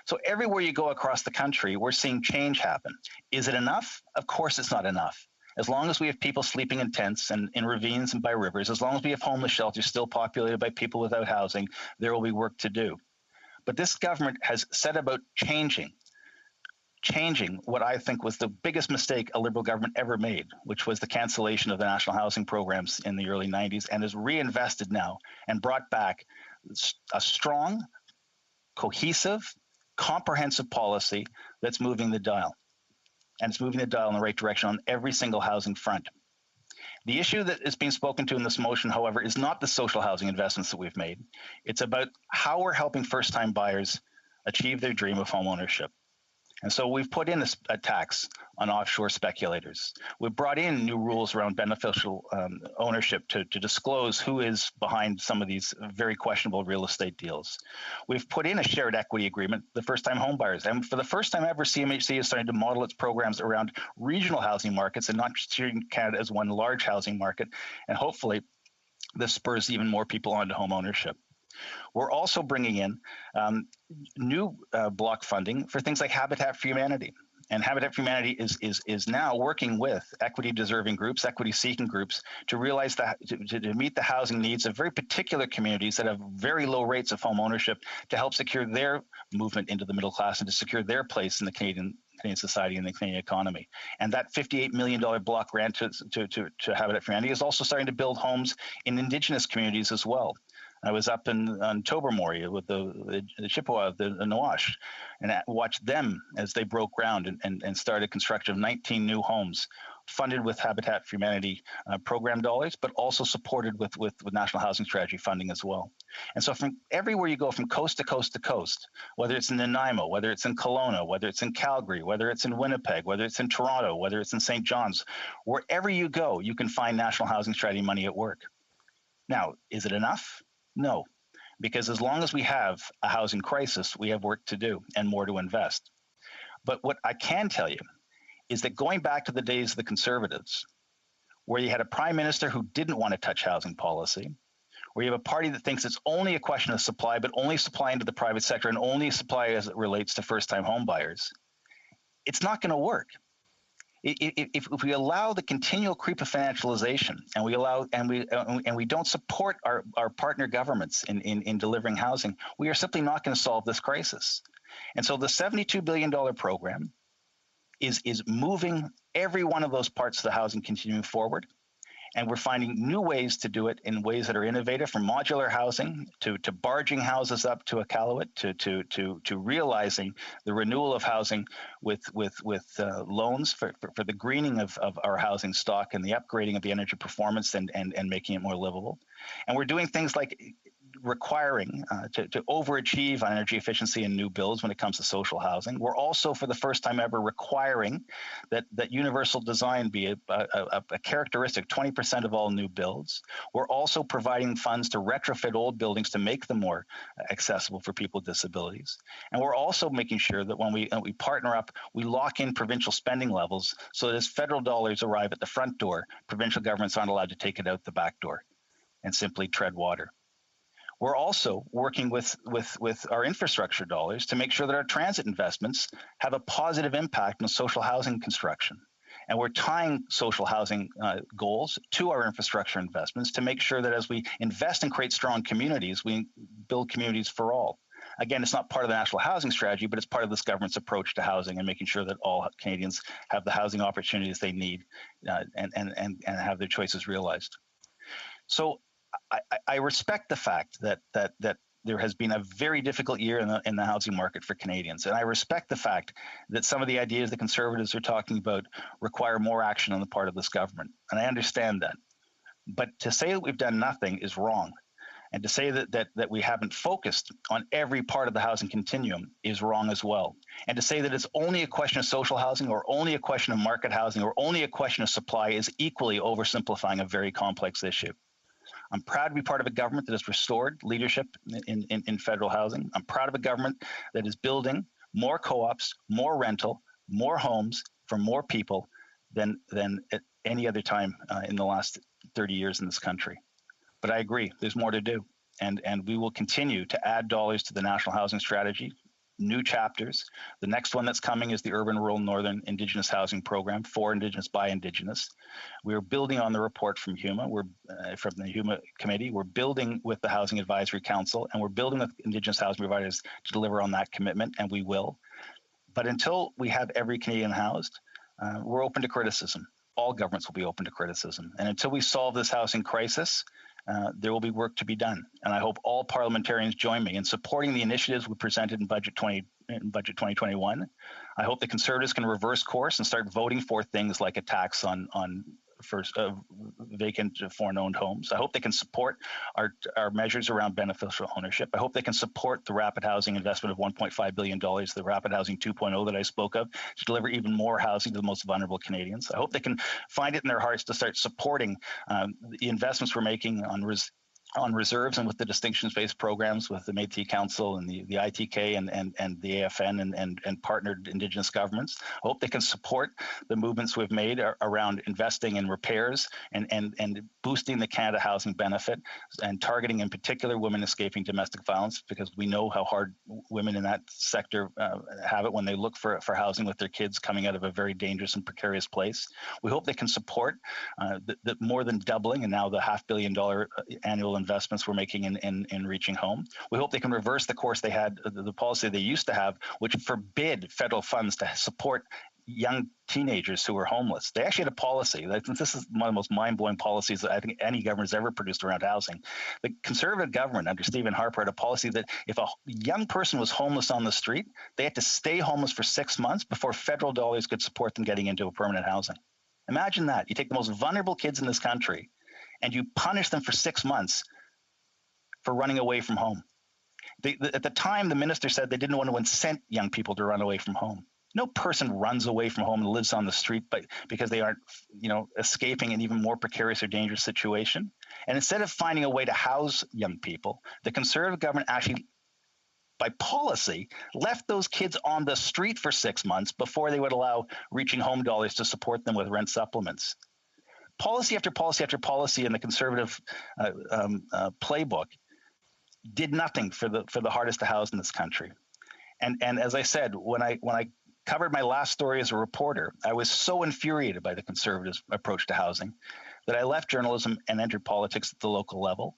So everywhere you go across the country, we're seeing change happen. Is it enough? Of course it's not enough. As long as we have people sleeping in tents and in ravines and by rivers, as long as we have homeless shelters still populated by people without housing, there will be work to do. But this government has set about changing what I think was the biggest mistake a Liberal government ever made, which was the cancellation of the national housing programs in the early 90s, and has reinvested now and brought back a strong, cohesive, comprehensive policy that's moving the dial. And it's moving the dial in the right direction on every single housing front. The issue that is being spoken to in this motion, however, is not the social housing investments that we've made. It's about how we're helping first-time buyers achieve their dream of home ownership. And so we've put in a tax on offshore speculators. We've brought in new rules around beneficial ownership to disclose who is behind some of these very questionable real estate deals. We've put in a shared equity agreement, the first-time home buyers. And for the first time ever, CMHC is starting to model its programs around regional housing markets and not just treating Canada as one large housing market. And hopefully, this spurs even more people onto home ownership. We're also bringing in new block funding for things like Habitat for Humanity. And Habitat for Humanity is now working with equity-deserving groups, equity-seeking groups, to realize that to meet the housing needs of very particular communities that have very low rates of home ownership, to help secure their movement into the middle class and to secure their place in the Canadian society and the Canadian economy. And that $58 million block grant to Habitat for Humanity is also starting to build homes in Indigenous communities as well. I was up on Tobermory with the Chippewa of the Nawash, and watched them as they broke ground and started construction of 19 new homes, funded with Habitat for Humanity program dollars, but also supported with National Housing Strategy funding as well. And so from everywhere you go, from coast to coast to coast, whether it's in Nanaimo, whether it's in Kelowna, whether it's in Calgary, whether it's in Winnipeg, whether it's in Toronto, whether it's in St. John's, wherever you go, you can find National Housing Strategy money at work. Now, is it enough? No, because as long as we have a housing crisis, we have work to do and more to invest. But what I can tell you is that going back to the days of the Conservatives, where you had a prime minister who didn't want to touch housing policy, where you have a party that thinks it's only a question of supply, but only supply into the private sector and only supply as it relates to first-time home buyers, it's not going to work. If we allow the continual creep of financialization, and we don't support our partner governments in delivering housing, we are simply not going to solve this crisis. And so the $72 billion program is moving every one of those parts of the housing continuum forward. And we're finding new ways to do it in ways that are innovative, from modular housing to barging houses up to Iqaluit, to realizing the renewal of housing with loans for the greening of our housing stock and the upgrading of the energy performance and making it more livable. And we're doing things like requiring to overachieve on energy efficiency in new builds when it comes to social housing. We're also, for the first time ever, requiring that universal design be a characteristic, 20% of all new builds. We're also providing funds to retrofit old buildings to make them more accessible for people with disabilities. And we're also making sure that when we partner up, we lock in provincial spending levels so that as federal dollars arrive at the front door, provincial governments aren't allowed to take it out the back door and simply tread water. We're also working with our infrastructure dollars to make sure that our transit investments have a positive impact on social housing construction. And we're tying social housing goals to our infrastructure investments to make sure that as we invest and create strong communities, we build communities for all. Again, it's not part of the national housing strategy, but it's part of this government's approach to housing and making sure that all Canadians have the housing opportunities they need and have their choices realized. So I respect the fact that there has been a very difficult year in the housing market for Canadians. And I respect the fact that some of the ideas the Conservatives are talking about require more action on the part of this government. And I understand that. But to say that we've done nothing is wrong. And to say that we haven't focused on every part of the housing continuum is wrong as well. And to say that it's only a question of social housing or only a question of market housing or only a question of supply is equally oversimplifying a very complex issue. I'm proud to be part of a government that has restored leadership in federal housing. I'm proud of a government that is building more co-ops, more rental, more homes for more people than at any other time in the last 30 years in this country. But I agree, there's more to do. And we will continue to add dollars to the National Housing Strategy, new chapters. The next one that's coming is the Urban, Rural, Northern Indigenous Housing Program for Indigenous by Indigenous. We're building on the report from HUMA. We're from the HUMA committee. We're building with the Housing Advisory Council, and we're building with Indigenous housing providers to deliver on that commitment, and we will. But until we have every Canadian housed, we're open to criticism. All governments will be open to criticism. And until we solve this housing crisis, there will be work to be done. And I hope all parliamentarians join me in supporting the initiatives we presented in Budget 2021. I hope the Conservatives can reverse course and start voting for things like a tax on vacant foreign-owned homes. I hope they can support our measures around beneficial ownership. I hope they can support the rapid housing investment of $1.5 billion, the rapid housing 2.0 that I spoke of, to deliver even more housing to the most vulnerable Canadians. I hope they can find it in their hearts to start supporting the investments we're making on reserves and with the distinctions-based programs with the Métis Council and the ITK and the AFN and partnered Indigenous governments. I hope they can support the movements we've made around investing in repairs and boosting the Canada Housing Benefit and targeting in particular women escaping domestic violence, because we know how hard women in that sector have it when they look for housing with their kids coming out of a very dangerous and precarious place. We hope they can support the more than doubling and now the $500 million annual investments we're making in reaching home. We hope they can reverse the course they had, the policy they used to have, which forbid federal funds to support young teenagers who were homeless. They actually had a policy. This is one of the most mind-blowing policies that I think any government has ever produced around housing. The Conservative government under Stephen Harper had a policy that if a young person was homeless on the street, they had to stay homeless for 6 months before federal dollars could support them getting into a permanent housing. Imagine that. You take the most vulnerable kids in this country and you punish them for 6 months for running away from home. At the time, the minister said they didn't want to incent young people to run away from home. No person runs away from home and lives on the street because they aren't, escaping an even more precarious or dangerous situation. And instead of finding a way to house young people, the Conservative government actually, by policy, left those kids on the street for 6 months before they would allow reaching home dollars to support them with rent supplements. Policy after policy after policy in the Conservative playbook did nothing for the hardest to house in this country. And as I said, when I covered my last story as a reporter, I was so infuriated by the Conservatives' approach to housing that I left journalism and entered politics at the local level.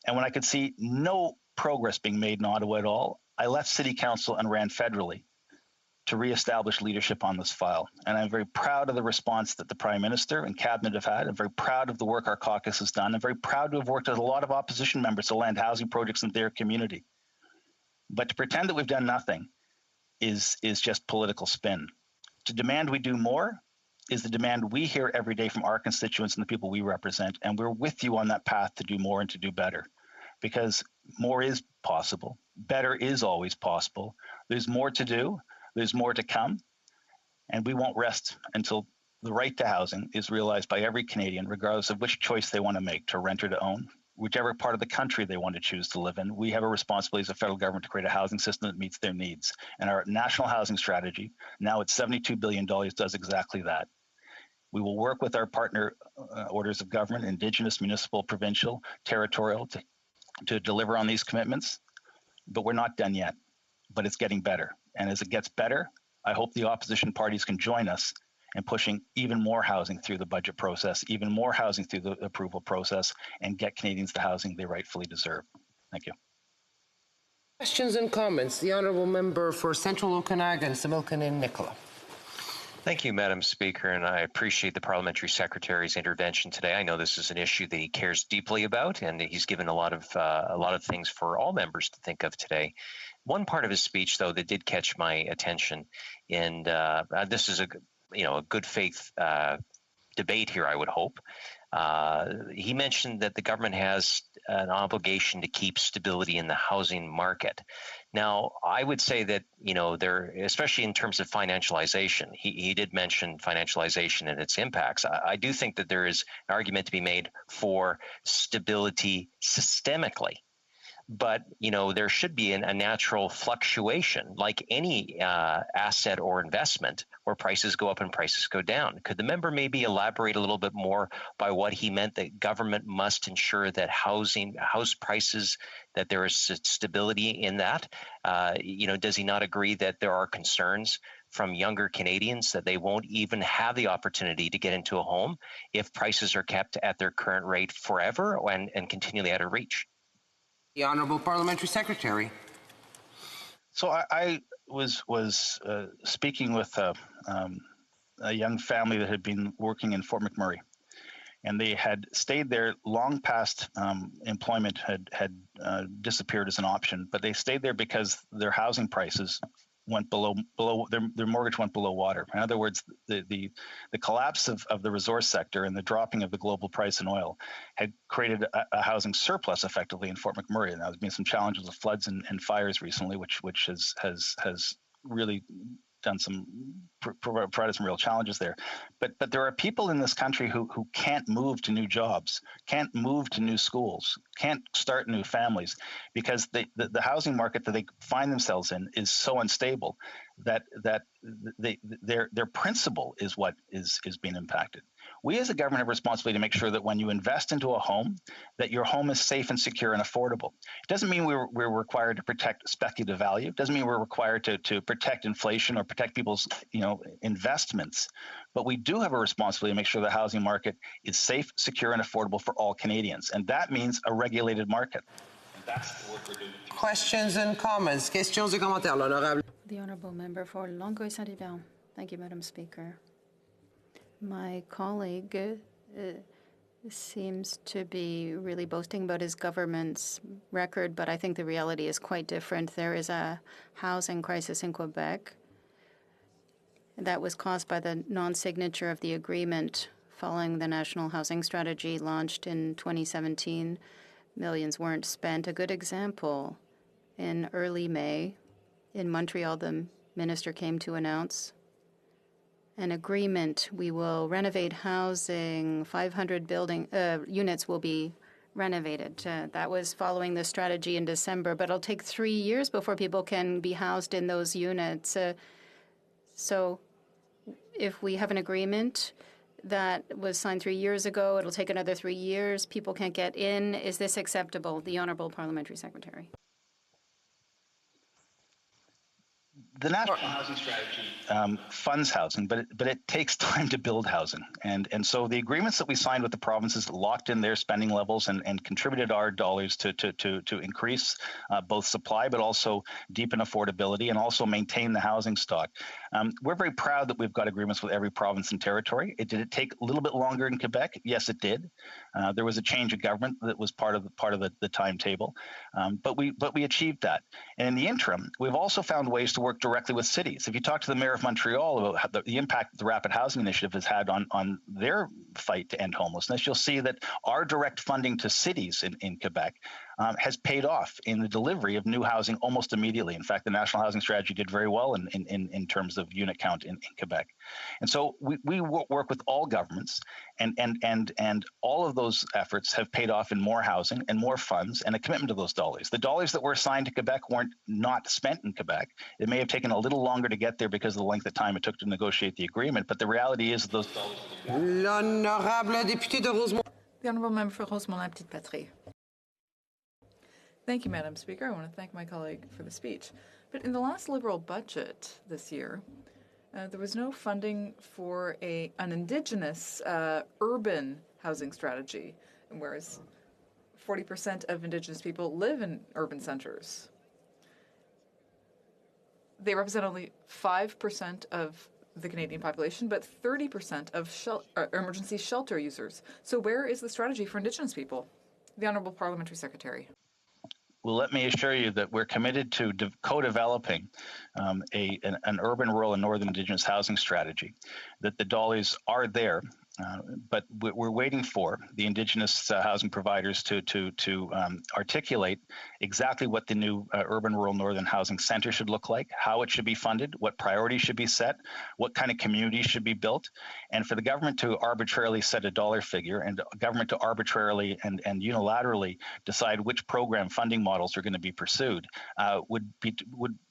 And when I could see no progress being made in Ottawa at all, I left City Council and ran federally to reestablish leadership on this file. And I'm very proud of the response that the Prime Minister and Cabinet have had. I'm very proud of the work our caucus has done. I'm very proud to have worked with a lot of opposition members to land housing projects in their community. But to pretend that we've done nothing is just political spin. To demand we do more is the demand we hear every day from our constituents and the people we represent. And we're with you on that path to do more and to do better, because more is possible. Better is always possible. There's more to do. There's more to come. And we won't rest until the right to housing is realized by every Canadian, regardless of which choice they want to make, to rent or to own, whichever part of the country they want to choose to live in. We have a responsibility as a federal government to create a housing system that meets their needs. And our national housing strategy, now at $72 billion, does exactly that. We will work with our partner orders of government, Indigenous, municipal, provincial, territorial, to deliver on these commitments. But we're not done yet, but it's getting better. And as it gets better, I hope the opposition parties can join us in pushing even more housing through the budget process, even more housing through the approval process, and get Canadians the housing they rightfully deserve. Thank you. Questions and comments. The Honourable Member for Central Okanagan, Similkameen and Nicola. Thank you, Madam Speaker, and I appreciate the Parliamentary Secretary's intervention today. I know this is an issue that he cares deeply about, and he's given a lot of things for all members to think of today. One part of his speech, though, that did catch my attention, and this is a good faith debate here, I would hope. He mentioned that the government has an obligation to keep stability in the housing market. Now, I would say that, there, especially in terms of financialization, he did mention financialization and its impacts. I do think that there is an argument to be made for stability systemically. But, there should be a natural fluctuation like any asset or investment where prices go up and prices go down. Could the member maybe elaborate a little bit more by what he meant that government must ensure that house prices, that there is stability in that? Does he not agree that there are concerns from younger Canadians that they won't even have the opportunity to get into a home if prices are kept at their current rate forever and continually out of reach? The Honourable Parliamentary Secretary. So I was speaking with a young family that had been working in Fort McMurray, and they had stayed there long past employment had disappeared as an option, but they stayed there because their housing prices went below their mortgage went below water. In other words, the collapse of the resource sector and the dropping of the global price in oil had created a housing surplus effectively in Fort McMurray. And there's been some challenges with floods and fires recently, which has really done provided some real challenges there. But there are people in this country who can't move to new jobs, can't move to new schools, can't start new families because the housing market that they find themselves in is so unstable that their principal is what is being impacted. We as a government have a responsibility to make sure that when you invest into a home, that your home is safe and secure and affordable. It doesn't mean we're required to protect speculative value. It doesn't mean we're required to protect inflation or protect people's investments. But we do have a responsibility to make sure the housing market is safe, secure, and affordable for all Canadians. And that means a regulated market. And that's the work we're doing. Questions and comments. Questions et commentaires, l'honorable. The Honourable Member for Longueuil Saint-Hubert. Thank you, Madam Speaker. My colleague seems to be really boasting about his government's record, but I think the reality is quite different. There is a housing crisis in Quebec that was caused by the non-signature of the agreement following the National Housing Strategy launched in 2017. Millions weren't spent. A good example, in early May, in Montreal, the minister came to announce an agreement. We will renovate housing. 500 units will be renovated. That was following the strategy in December, but it'll take 3 years before people can be housed in those units. So if we have an agreement that was signed 3 years ago, it'll take another 3 years. People can't get in. Is this acceptable? The Honourable Parliamentary Secretary. The National Housing Strategy funds housing, but it takes time to build housing. And so the agreements that we signed with the provinces locked in their spending levels and contributed our dollars to increase both supply, but also deepen affordability and also maintain the housing stock. We're very proud that we've got agreements with every province and territory. Did it take a little bit longer in Quebec? Yes, it did. There was a change of government that was part of the timetable, but we achieved that. And in the interim, we've also found ways to work directly with cities. If you talk to the mayor of Montreal about how the impact the Rapid Housing Initiative has had on their fight to end homelessness, you'll see that our direct funding to cities in Quebec has paid off in the delivery of new housing almost immediately. In fact, the National Housing Strategy did very well in terms of unit count in Quebec. And so we work with all governments, and all of those efforts have paid off in more housing and more funds and a commitment to those dollars. The dollars that were assigned to Quebec weren't not spent in Quebec. It may have taken a little longer to get there because of the length of time it took to negotiate the agreement, but the reality is that those dollars. L'honorable député de Rosemont. The Honourable Member for Rosemont-la-Petite-Patrie. Thank you, Madam Speaker. I want to thank my colleague for the speech. But in the last Liberal budget this year, there was no funding for an Indigenous urban housing strategy, whereas 40% of Indigenous people live in urban centres. They represent only 5% of the Canadian population, but 30% of emergency shelter users. So where is the strategy for Indigenous people? The Honourable Parliamentary Secretary. Well, let me assure you that we're committed to co-developing an urban, rural, and northern Indigenous housing strategy, that the dollars are there. But we're waiting for the Indigenous housing providers to articulate exactly what the new urban, rural, northern housing center should look like, how it should be funded, what priorities should be set, what kind of communities should be built, and for the government to arbitrarily set a dollar figure and government to arbitrarily and unilaterally decide which program funding models are going to be pursued would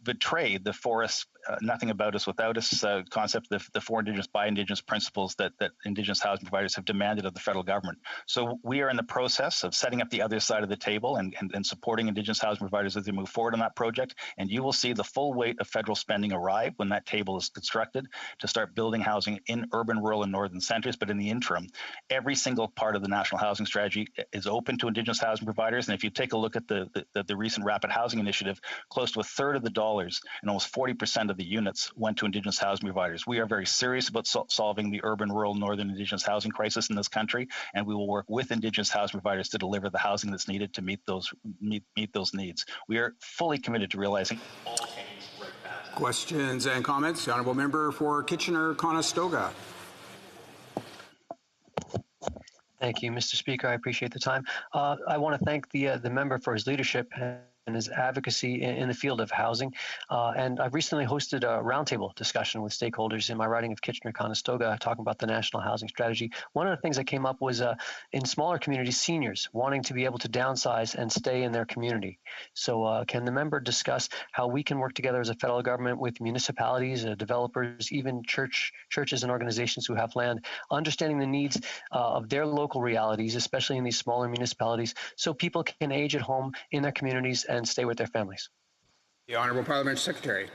betray the for us, nothing about us without us concept, the for Indigenous, by Indigenous principles that Indigenous housing providers have demanded of the federal government. So we are in the process of setting up the other side of the table and supporting Indigenous housing providers as they move forward on that project. And you will see the full weight of federal spending arrive when that table is constructed to start building housing in urban, rural, and northern centers. But in the interim, every single part of the national housing strategy is open to Indigenous housing providers. And if you take a look at the recent Rapid Housing Initiative, close to a third of the dollars and almost 40% of the units went to Indigenous housing providers. We are very serious about solving the urban, rural, northern Indigenous housing crisis in this country, and we will work with Indigenous housing providers to deliver the housing that's needed to meet those needs. We are fully committed to realizing all Canadians right fast. Questions and comments? The Honourable Member for Kitchener-Conestoga. Thank you, Mr. Speaker. I appreciate the time. I want to thank the member for his leadership and his advocacy in the field of housing. And I've recently hosted a roundtable discussion with stakeholders in my riding of Kitchener-Conestoga talking about the national housing strategy. One of the things that came up was in smaller communities, seniors wanting to be able to downsize and stay in their community. So can the member discuss how we can work together as a federal government with municipalities, developers, even churches and organizations who have land, understanding the needs of their local realities, especially in these smaller municipalities, so people can age at home in their communities and stay with their families? The Honourable Parliamentary Secretary.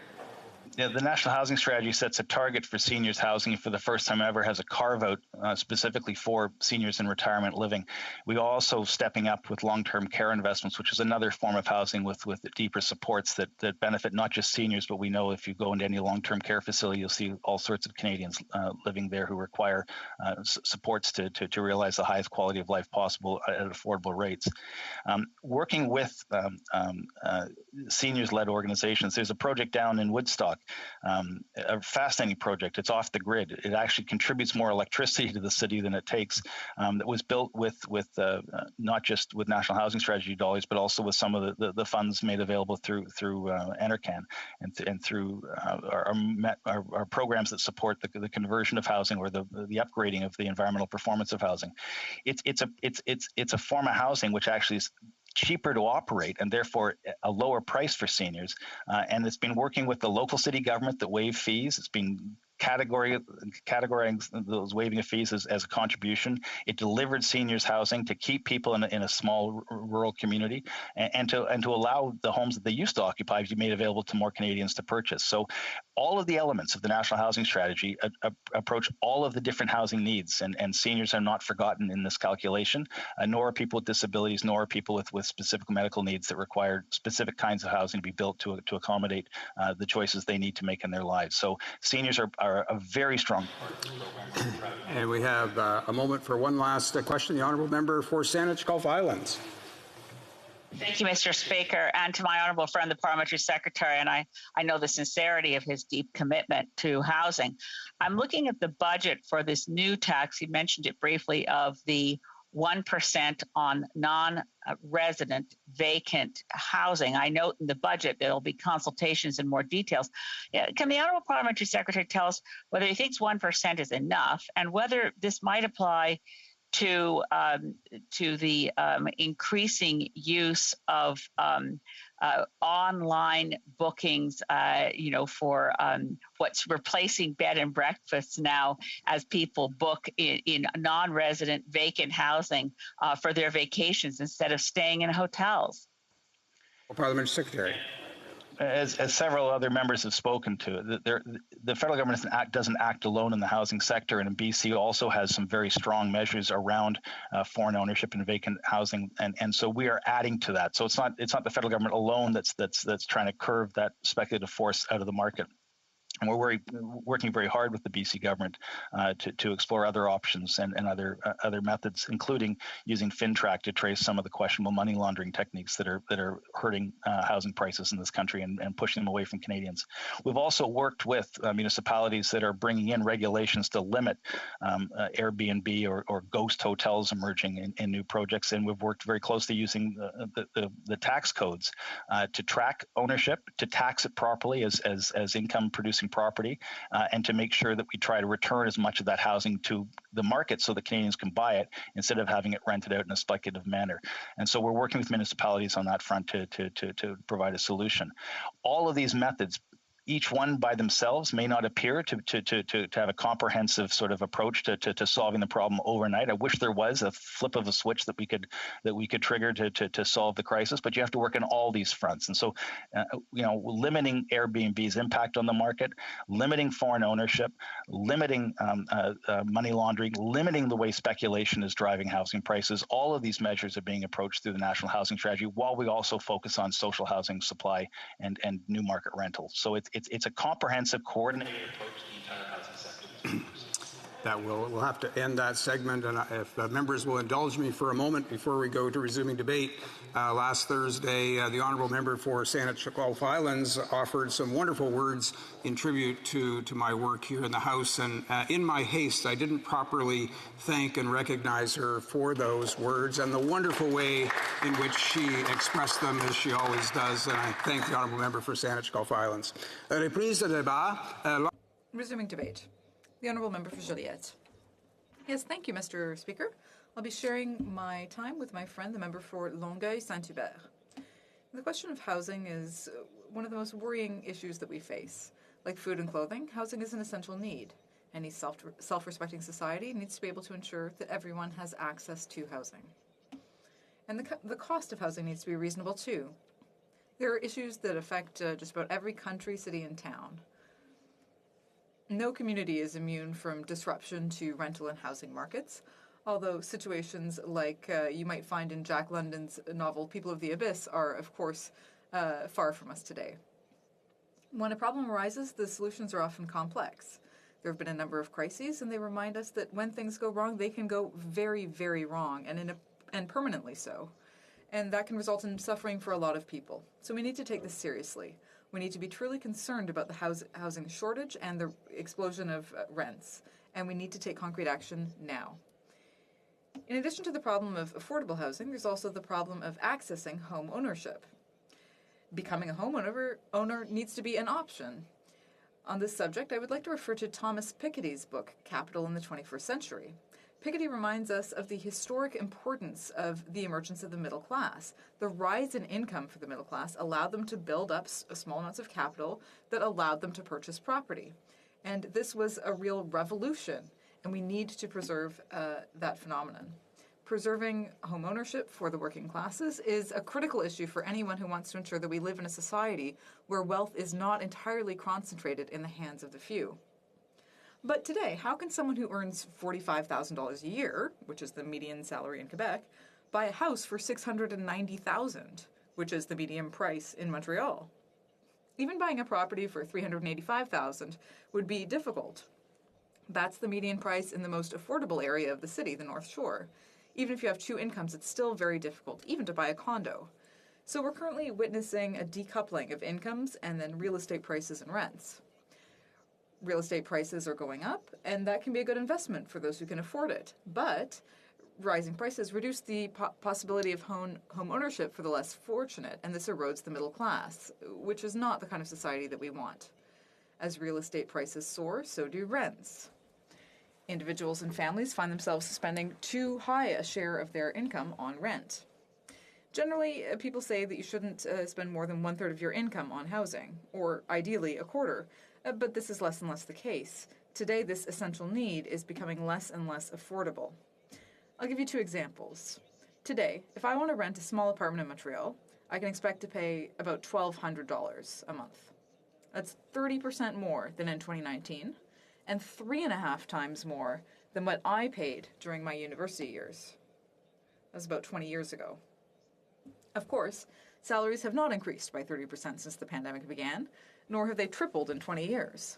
Yeah, the National Housing Strategy sets a target for seniors housing and for the first time ever has a carve-out specifically for seniors in retirement living. We are also stepping up with long-term care investments, which is another form of housing with deeper supports that benefit not just seniors, but we know if you go into any long-term care facility, you'll see all sorts of Canadians living there who require supports to realize the highest quality of life possible at affordable rates. Working with seniors-led organizations, there's a project down in Woodstock, a fascinating project. It's off the grid. It actually contributes more electricity to the city than it takes. That was built with not just with National Housing Strategy dollars, but also with some of the funds made available through NRCan and through our programs that support the conversion of housing or the upgrading of the environmental performance of housing. It's a form of housing which actually is cheaper to operate and therefore a lower price for seniors. And it's been working with the local city government that waive fees. It's been categorizing those waiving of fees as a contribution. It delivered seniors housing to keep people in a small rural community and to allow the homes that they used to occupy to be made available to more Canadians to purchase. So all of the elements of the National Housing Strategy approach all of the different housing needs, and seniors are not forgotten in this calculation, nor are people with disabilities, nor are people with specific medical needs that require specific kinds of housing to be built to accommodate the choices they need to make in their lives. So seniors are a very strong part. And we have a moment for one last question. The Honourable Member for Saanich Gulf Islands. Thank you, Mr. Speaker, and to my honourable friend, the Parliamentary Secretary, and I know the sincerity of his deep commitment to housing. I'm looking at the budget for this new tax, he mentioned it briefly, of the 1% on non-resident vacant housing. I note in the budget there will be consultations and more details. Can the Honourable Parliamentary Secretary tell us whether he thinks 1% is enough and whether this might apply to the increasing use of online bookings, for what's replacing bed and breakfasts now as people book in non-resident vacant housing for their vacations instead of staying in hotels? Parliamentary Secretary. As several other members have spoken to, the federal government doesn't act alone in the housing sector, and BC also has some very strong measures around foreign ownership and vacant housing, and so we are adding to that. So it's not the federal government alone that's trying to curb that speculative force out of the market. And we're working very hard with the BC government to explore other options and other methods, including using FinTrack to trace some of the questionable money laundering techniques that are hurting housing prices in this country and pushing them away from Canadians. We've also worked with municipalities that are bringing in regulations to limit Airbnb or ghost hotels emerging in new projects, and we've worked very closely using the tax codes to track ownership, to tax it properly as income producing property, and to make sure that we try to return as much of that housing to the market so that Canadians can buy it instead of having it rented out in a speculative manner. And so we're working with municipalities on that front to provide a solution. All of these methods, each one by themselves, may not appear to have a comprehensive sort of approach to solving the problem overnight. I wish there was a flip of a switch that we could trigger to solve the crisis, but you have to work on all these fronts. And so, limiting Airbnb's impact on the market, limiting foreign ownership, limiting money laundering, limiting the way speculation is driving housing prices. All of these measures are being approached through the National Housing Strategy, while we also focus on social housing supply and new market rentals. So it's a comprehensive, coordinated approach to the entire housing sector. That we'll have to end that segment, and if members will indulge me for a moment before we go to resuming debate. Last Thursday, the honourable member for Saanich Gulf Islands offered some wonderful words in tribute to my work here in the House, and in my haste, I didn't properly thank and recognize her for those words and the wonderful way in which she expressed them, as she always does, and I thank the honourable member for Saanich Gulf Islands. Reprise de débat. Resuming debate. The Honourable Member for Joliette. Yes, thank you, Mr. Speaker. I'll be sharing my time with my friend, the member for Longueuil-Saint-Hubert. The question of housing is one of the most worrying issues that we face. Like food and clothing, housing is an essential need. Any self-respecting society needs to be able to ensure that everyone has access to housing. And the cost of housing needs to be reasonable, too. There are issues that affect just about every country, city, and town. No community is immune from disruption to rental and housing markets, although situations like you might find in Jack London's novel People of the Abyss are, of course, far from us today. When a problem arises, the solutions are often complex. There have been a number of crises, and they remind us that when things go wrong, they can go very, very wrong, and permanently so. And that can result in suffering for a lot of people. So we need to take this seriously. We need to be truly concerned about the housing shortage and the explosion of rents, and we need to take concrete action now. In addition to the problem of affordable housing, there's also the problem of accessing home ownership. Becoming a homeowner needs to be an option. On this subject, I would like to refer to Thomas Piketty's book, Capital in the 21st Century. Piketty reminds us of the historic importance of the emergence of the middle class. The rise in income for the middle class allowed them to build up small amounts of capital that allowed them to purchase property. And this was a real revolution, and we need to preserve that phenomenon. Preserving home ownership for the working classes is a critical issue for anyone who wants to ensure that we live in a society where wealth is not entirely concentrated in the hands of the few. But today, how can someone who earns $45,000 a year, which is the median salary in Quebec, buy a house for $690,000, which is the median price in Montreal? Even buying a property for $385,000 would be difficult. That's the median price in the most affordable area of the city, the North Shore. Even if you have two incomes, it's still very difficult, even to buy a condo. So we're currently witnessing a decoupling of incomes and then real estate prices and rents. Real estate prices are going up, and that can be a good investment for those who can afford it. But rising prices reduce the possibility of home ownership for the less fortunate, and this erodes the middle class, which is not the kind of society that we want. As real estate prices soar, so do rents. Individuals and families find themselves spending too high a share of their income on rent. Generally, people say that you shouldn't spend more than 1/3 of your income on housing, or ideally a quarter. But this is less and less the case. Today, this essential need is becoming less and less affordable. I'll give you two examples. Today, if I want to rent a small apartment in Montreal, I can expect to pay about $1,200 a month. That's 30% more than in 2019, and 3.5 times more than what I paid during my university years. That was about 20 years ago. Of course, salaries have not increased by 30% since the pandemic began, nor have they tripled in 20 years.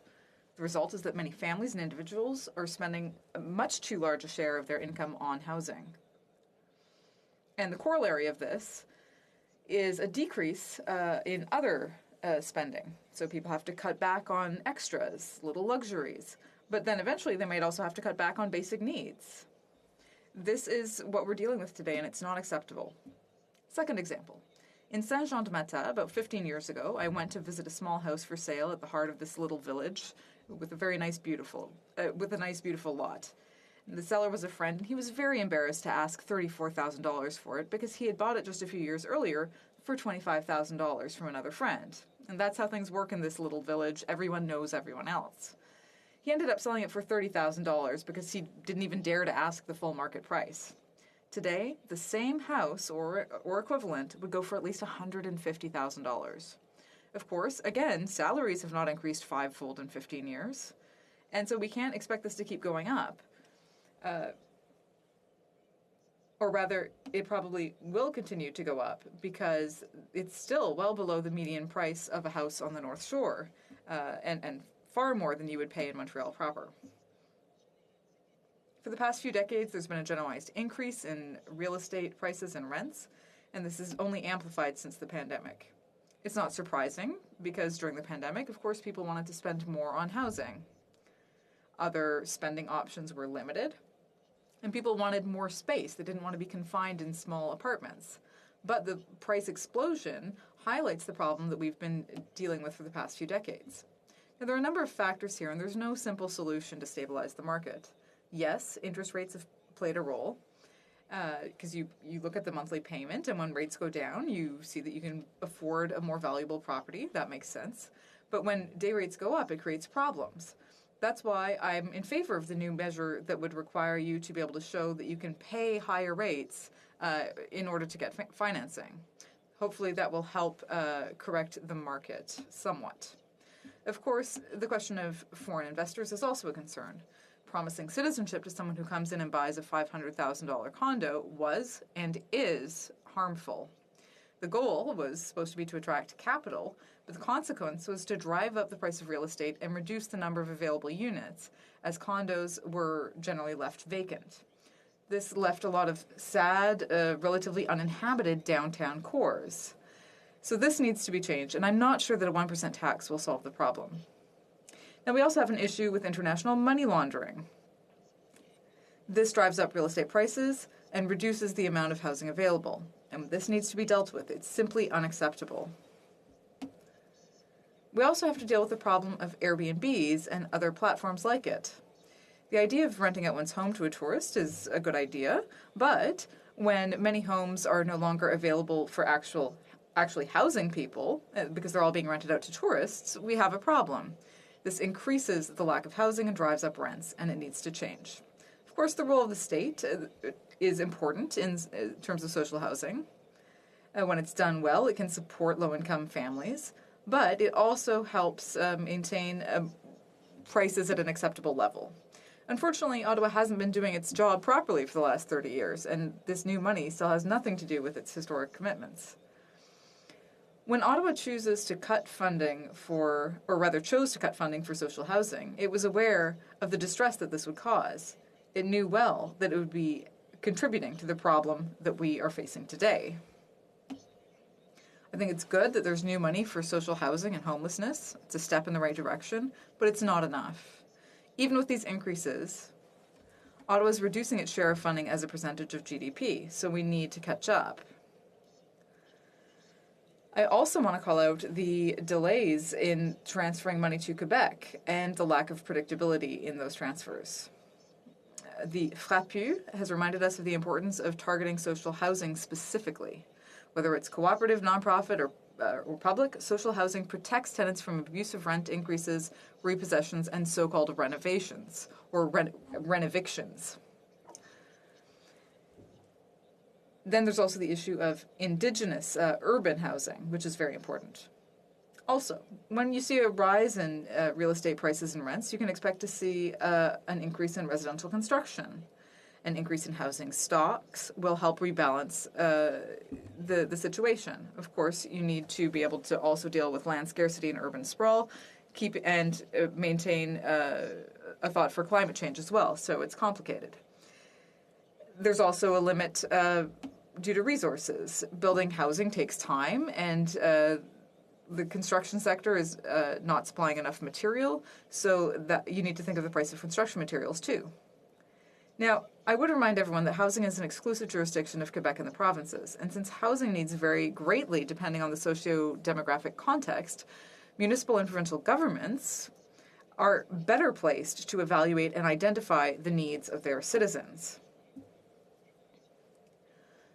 The result is that many families and individuals are spending a much too large a share of their income on housing. And the corollary of this is a decrease in other spending. So people have to cut back on extras, little luxuries, but then eventually they might also have to cut back on basic needs. This is what we're dealing with today, and it's not acceptable. Second example. In Saint-Jean-de-Mata, about 15 years ago, I went to visit a small house for sale at the heart of this little village with a nice, beautiful lot. The seller was a friend, and he was very embarrassed to ask $34,000 for it because he had bought it just a few years earlier for $25,000 from another friend. And that's how things work in this little village. Everyone knows everyone else. He ended up selling it for $30,000 because he didn't even dare to ask the full market price. Today, the same house or equivalent would go for at least $150,000. Of course, again, salaries have not increased fivefold in 15 years. And so we can't expect this to keep going up. Or rather, it probably will continue to go up because it's still well below the median price of a house on the North Shore, and far more than you would pay in Montreal proper. For the past few decades, there's been a generalized increase in real estate prices and rents, and this is only amplified since the pandemic. It's not surprising because during the pandemic, of course, people wanted to spend more on housing. Other spending options were limited, and people wanted more space. They didn't want to be confined in small apartments. But the price explosion highlights the problem that we've been dealing with for the past few decades. Now, there are a number of factors here, and there's no simple solution to stabilize the market. Yes, interest rates have played a role, because you look at the monthly payment, and when rates go down, you see that you can afford a more valuable property. That makes sense. But when day rates go up, it creates problems. That's why I'm in favor of the new measure that would require you to be able to show that you can pay higher rates in order to get financing. Hopefully that will help correct the market somewhat. Of course, the question of foreign investors is also a concern. Promising citizenship to someone who comes in and buys a $500,000 condo was and is harmful. The goal was supposed to be to attract capital, but the consequence was to drive up the price of real estate and reduce the number of available units, as condos were generally left vacant. This left a lot of sad, relatively uninhabited downtown cores. So this needs to be changed, and I'm not sure that a 1% tax will solve the problem. Now, we also have an issue with international money laundering. This drives up real estate prices and reduces the amount of housing available, and this needs to be dealt with. It's simply unacceptable. We also have to deal with the problem of Airbnbs and other platforms like it. The idea of renting out one's home to a tourist is a good idea, but when many homes are no longer available for actually housing people, because they're all being rented out to tourists, we have a problem. This increases the lack of housing and drives up rents, and it needs to change. Of course, the role of the state is important in terms of social housing. When it's done well, it can support low-income families, but it also helps maintain prices at an acceptable level. Unfortunately, Ottawa hasn't been doing its job properly for the last 30 years, and this new money still has nothing to do with its historic commitments. When Ottawa chooses to cut funding chose to cut funding for social housing, it was aware of the distress that this would cause. It knew well that it would be contributing to the problem that we are facing today. I think it's good that there's new money for social housing and homelessness. It's a step in the right direction, but it's not enough. Even with these increases, Ottawa is reducing its share of funding as a percentage of GDP, so we need to catch up. I also want to call out the delays in transferring money to Quebec and the lack of predictability in those transfers. The FRAPU has reminded us of the importance of targeting social housing specifically. Whether it's cooperative, nonprofit, or public, social housing protects tenants from abusive rent increases, repossessions, and so-called renovations, or renovictions. Then there's also the issue of Indigenous urban housing, which is very important. Also, when you see a rise in real estate prices and rents, you can expect to see an increase in residential construction. An increase in housing stocks will help rebalance the situation. Of course, you need to be able to also deal with land scarcity and urban sprawl, maintain a thought for climate change as well, so it's complicated. There's also a limit due to resources. Building housing takes time, and the construction sector is not supplying enough material, so that you need to think of the price of construction materials too. Now, I would remind everyone that housing is an exclusive jurisdiction of Quebec and the provinces, and since housing needs vary greatly depending on the socio-demographic context, municipal and provincial governments are better placed to evaluate and identify the needs of their citizens.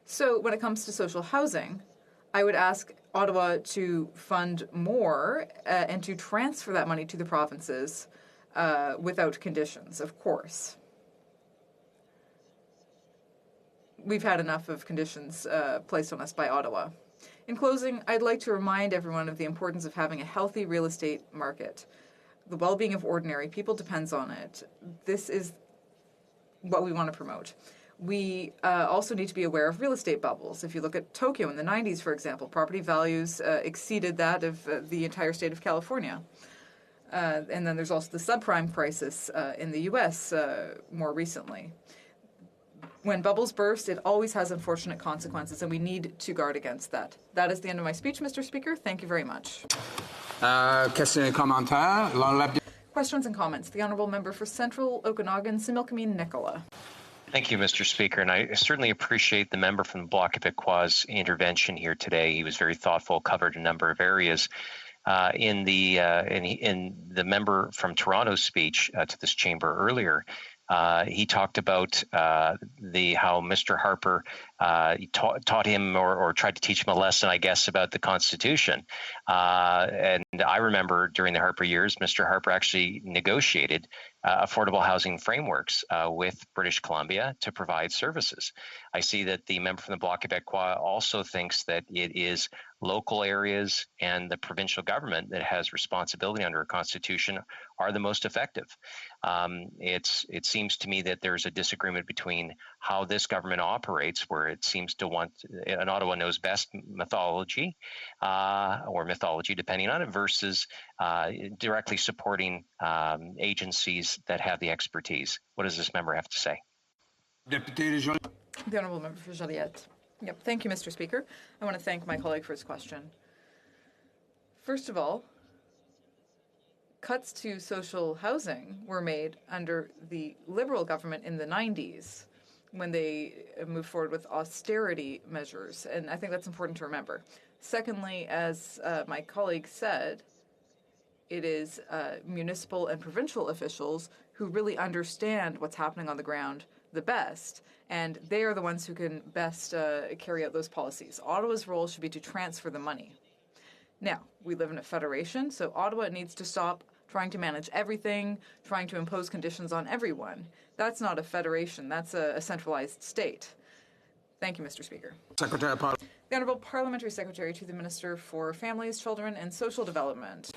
So when it comes to social housing, I would ask Ottawa to fund more and to transfer that money to the provinces without conditions, of course. We've had enough of conditions placed on us by Ottawa. In closing, I'd like to remind everyone of the importance of having a healthy real estate market. The well-being of ordinary people depends on it. This is what we want to promote. We also need to be aware of real estate bubbles. If you look at Tokyo in the 90s, for example, property values exceeded that of the entire state of California. And then there's also the subprime crisis in the U.S. More recently. When bubbles burst, it always has unfortunate consequences, and we need to guard against that. That is the end of my speech, Mr. Speaker. Thank you very much. Questions et commentaires. Questions and comments. The Honourable Member for Central Okanagan, Similkameen Nicola. Thank you, Mr. Speaker, and I certainly appreciate the member from the Bloc Québécois intervention here today. He was very thoughtful, covered a number of areas. In the member from Toronto's speech to this chamber earlier, he talked about how Mr. Harper taught him or tried to teach him a lesson, I guess, about the Constitution. And I remember during the Harper years, Mr. Harper actually negotiated affordable housing frameworks with British Columbia to provide services. I see that the member from the Bloc Québécois also thinks that it is local areas and the provincial government that has responsibility under a constitution are the most effective. It seems to me that there's a disagreement between how this government operates, where it seems to want an Ottawa knows best mythology, or mythology depending on it, versus directly supporting agencies that have the expertise. What does this member have to say? The Honourable Member for Joliette. Yep. Thank you, Mr. Speaker. I want to thank my colleague for his question. First of all, cuts to social housing were made under the Liberal government in the 90s when they moved forward with austerity measures, and I think that's important to remember. Secondly, as my colleague said, it is municipal and provincial officials who really understand what's happening on the ground the best, and they are the ones who can best carry out those policies. Ottawa's role should be to transfer the money. Now, we live in a federation, so Ottawa needs to stop trying to manage everything, trying to impose conditions on everyone. That's not a federation. That's a centralized state. Thank you, Mr. Speaker. Secretary of The Honourable Parliamentary Secretary to the Minister for Families, Children and Social Development.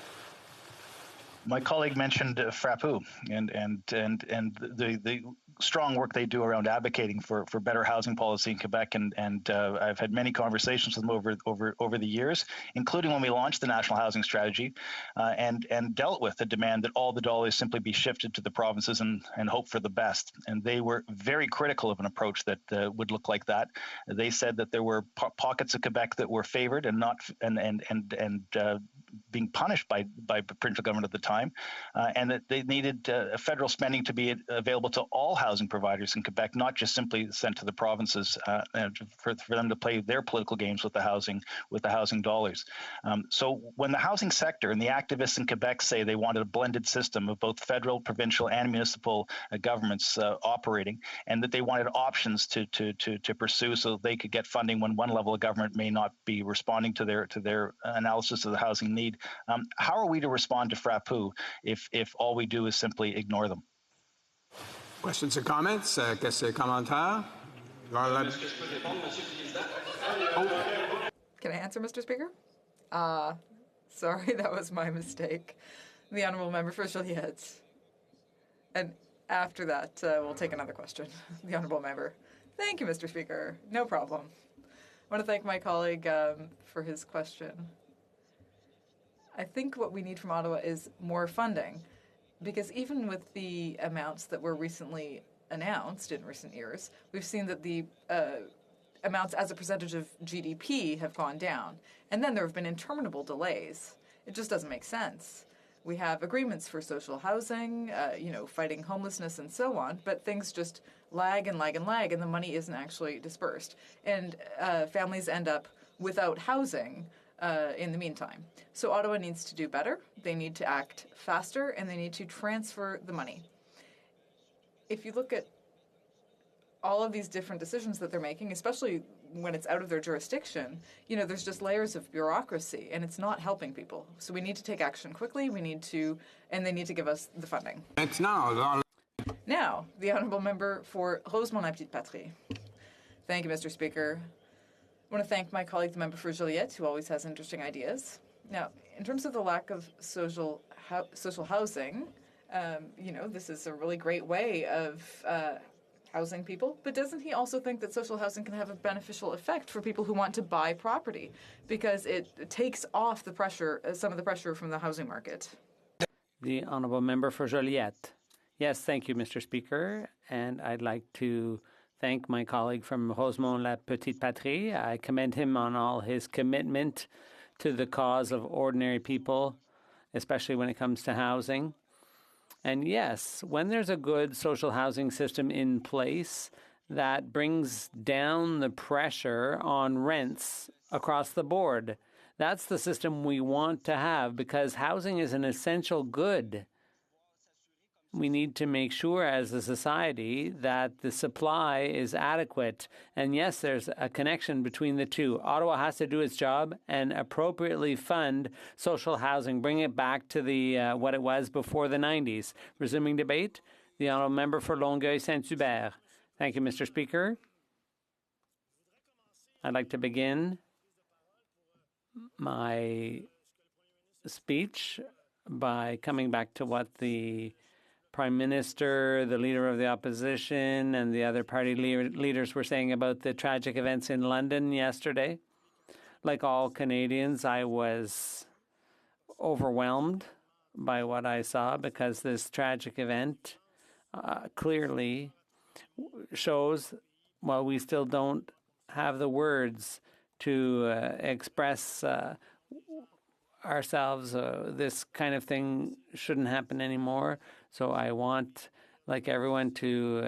My colleague mentioned FRAPU and the strong work they do around advocating for better housing policy in Quebec, and I've had many conversations with them over the years, including when we launched the National Housing Strategy, and dealt with the demand that all the dollars simply be shifted to the provinces and hope for the best. And they were very critical of an approach that would look like that. They said that there were pockets of Quebec that were favored and not being punished by provincial government at the time, and that they needed federal spending to be available to all housing providers in Quebec, not just simply sent to the provinces for them to play their political games with the housing dollars. So when the housing sector and the activists in Quebec say they wanted a blended system of both federal, provincial, and municipal governments operating, and that they wanted options to pursue so they could get funding when one level of government may not be responding to their analysis of the housing need, how are we to respond to FRAPU if all we do is simply ignore them? Questions and comments? Questions et commentaires? Can I answer, Mr. Speaker? Sorry, that was my mistake. The Honourable Member for Joliette. And after that, we'll take another question. The Honourable Member. Thank you, Mr. Speaker. No problem. I want to thank my colleague for his question. I think what we need from Ottawa is more funding, because even with the amounts that were recently announced in recent years, we've seen that the amounts as a percentage of GDP have gone down. And then there have been interminable delays. It just doesn't make sense. We have agreements for social housing, fighting homelessness and so on, but things just lag and lag and lag, and the money isn't actually dispersed. And families end up without housing in the meantime. So Ottawa needs to do better. They need to act faster, and they need to transfer the money. If you look at all of these different decisions that they're making, especially when it's out of their jurisdiction, there's just layers of bureaucracy, and it's not helping people. So we need to take action quickly. And they need to give us the funding. It's now. Now, the Honourable Member for Rosemont-la-Petite-Patrie. Thank you, Mr. Speaker. I want to thank my colleague, the member for Joliette, who always has interesting ideas. Now, in terms of the lack of social housing, this is a really great way of housing people, but doesn't he also think that social housing can have a beneficial effect for people who want to buy property, because it takes off the pressure, some of the pressure from the housing market? The Honourable Member for Joliette. Yes, thank you, Mr. Speaker, and I'd like to thank my colleague from Rosemont-la-Petite-Patrie. I commend him on all his commitment to the cause of ordinary people, especially when it comes to housing. And yes, when there's a good social housing system in place, that brings down the pressure on rents across the board. That's the system we want to have, because housing is an essential good. We need to make sure as a society that the supply is adequate. And yes, there's a connection between the two. Ottawa has to do its job and appropriately fund social housing, bring it back to the what it was before the 90s. Resuming debate, the Honourable Member for Longueuil-Saint-Hubert. Thank you, Mr. Speaker. I'd like to begin my speech by coming back to what the Prime Minister, the Leader of the Opposition, and the other party leaders were saying about the tragic events in London yesterday. Like all Canadians, I was overwhelmed by what I saw, because this tragic event clearly shows, while we still don't have the words to express ourselves, this kind of thing shouldn't happen anymore. So I want, like everyone, to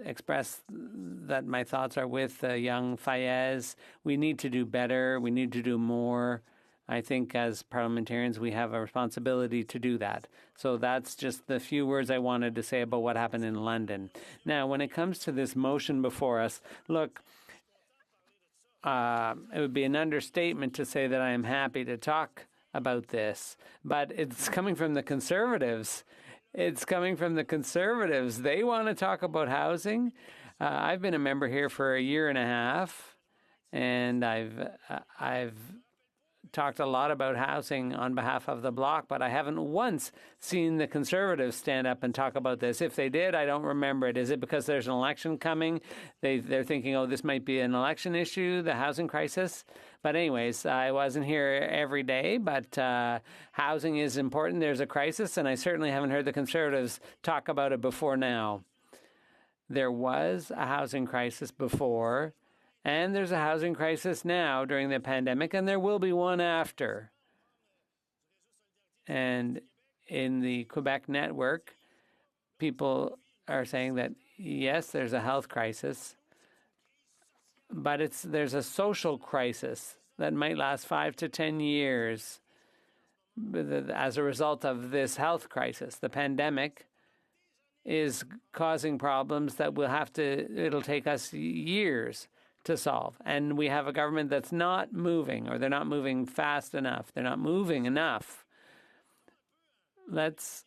express that my thoughts are with young Fayez. We need to do better. We need to do more. I think as parliamentarians, we have a responsibility to do that. So that's just the few words I wanted to say about what happened in London. Now, when it comes to this motion before us, look, it would be an understatement to say that I am happy to talk about this, but it's coming from the Conservatives. It's coming from the Conservatives. They want to talk about housing. I've been a member here for a year and a half, and I've talked a lot about housing on behalf of the Bloc, but I haven't once seen the Conservatives stand up and talk about this. If they did, I don't remember it. Is it because there's an election coming? They're thinking, oh, this might be an election issue, the housing crisis? But anyways, I wasn't here every day, but housing is important. There's a crisis, and I certainly haven't heard the Conservatives talk about it before now. There was a housing crisis before, and there's a housing crisis now during the pandemic, and there will be one after. And in the Quebec network, people are saying that, yes, there's a health crisis, but there's a social crisis that might last 5 to 10 years as a result of this health crisis. The pandemic is causing problems that it'll take us years to solve. And we have a government that's not moving, or they're not moving fast enough. They're not moving enough. Let's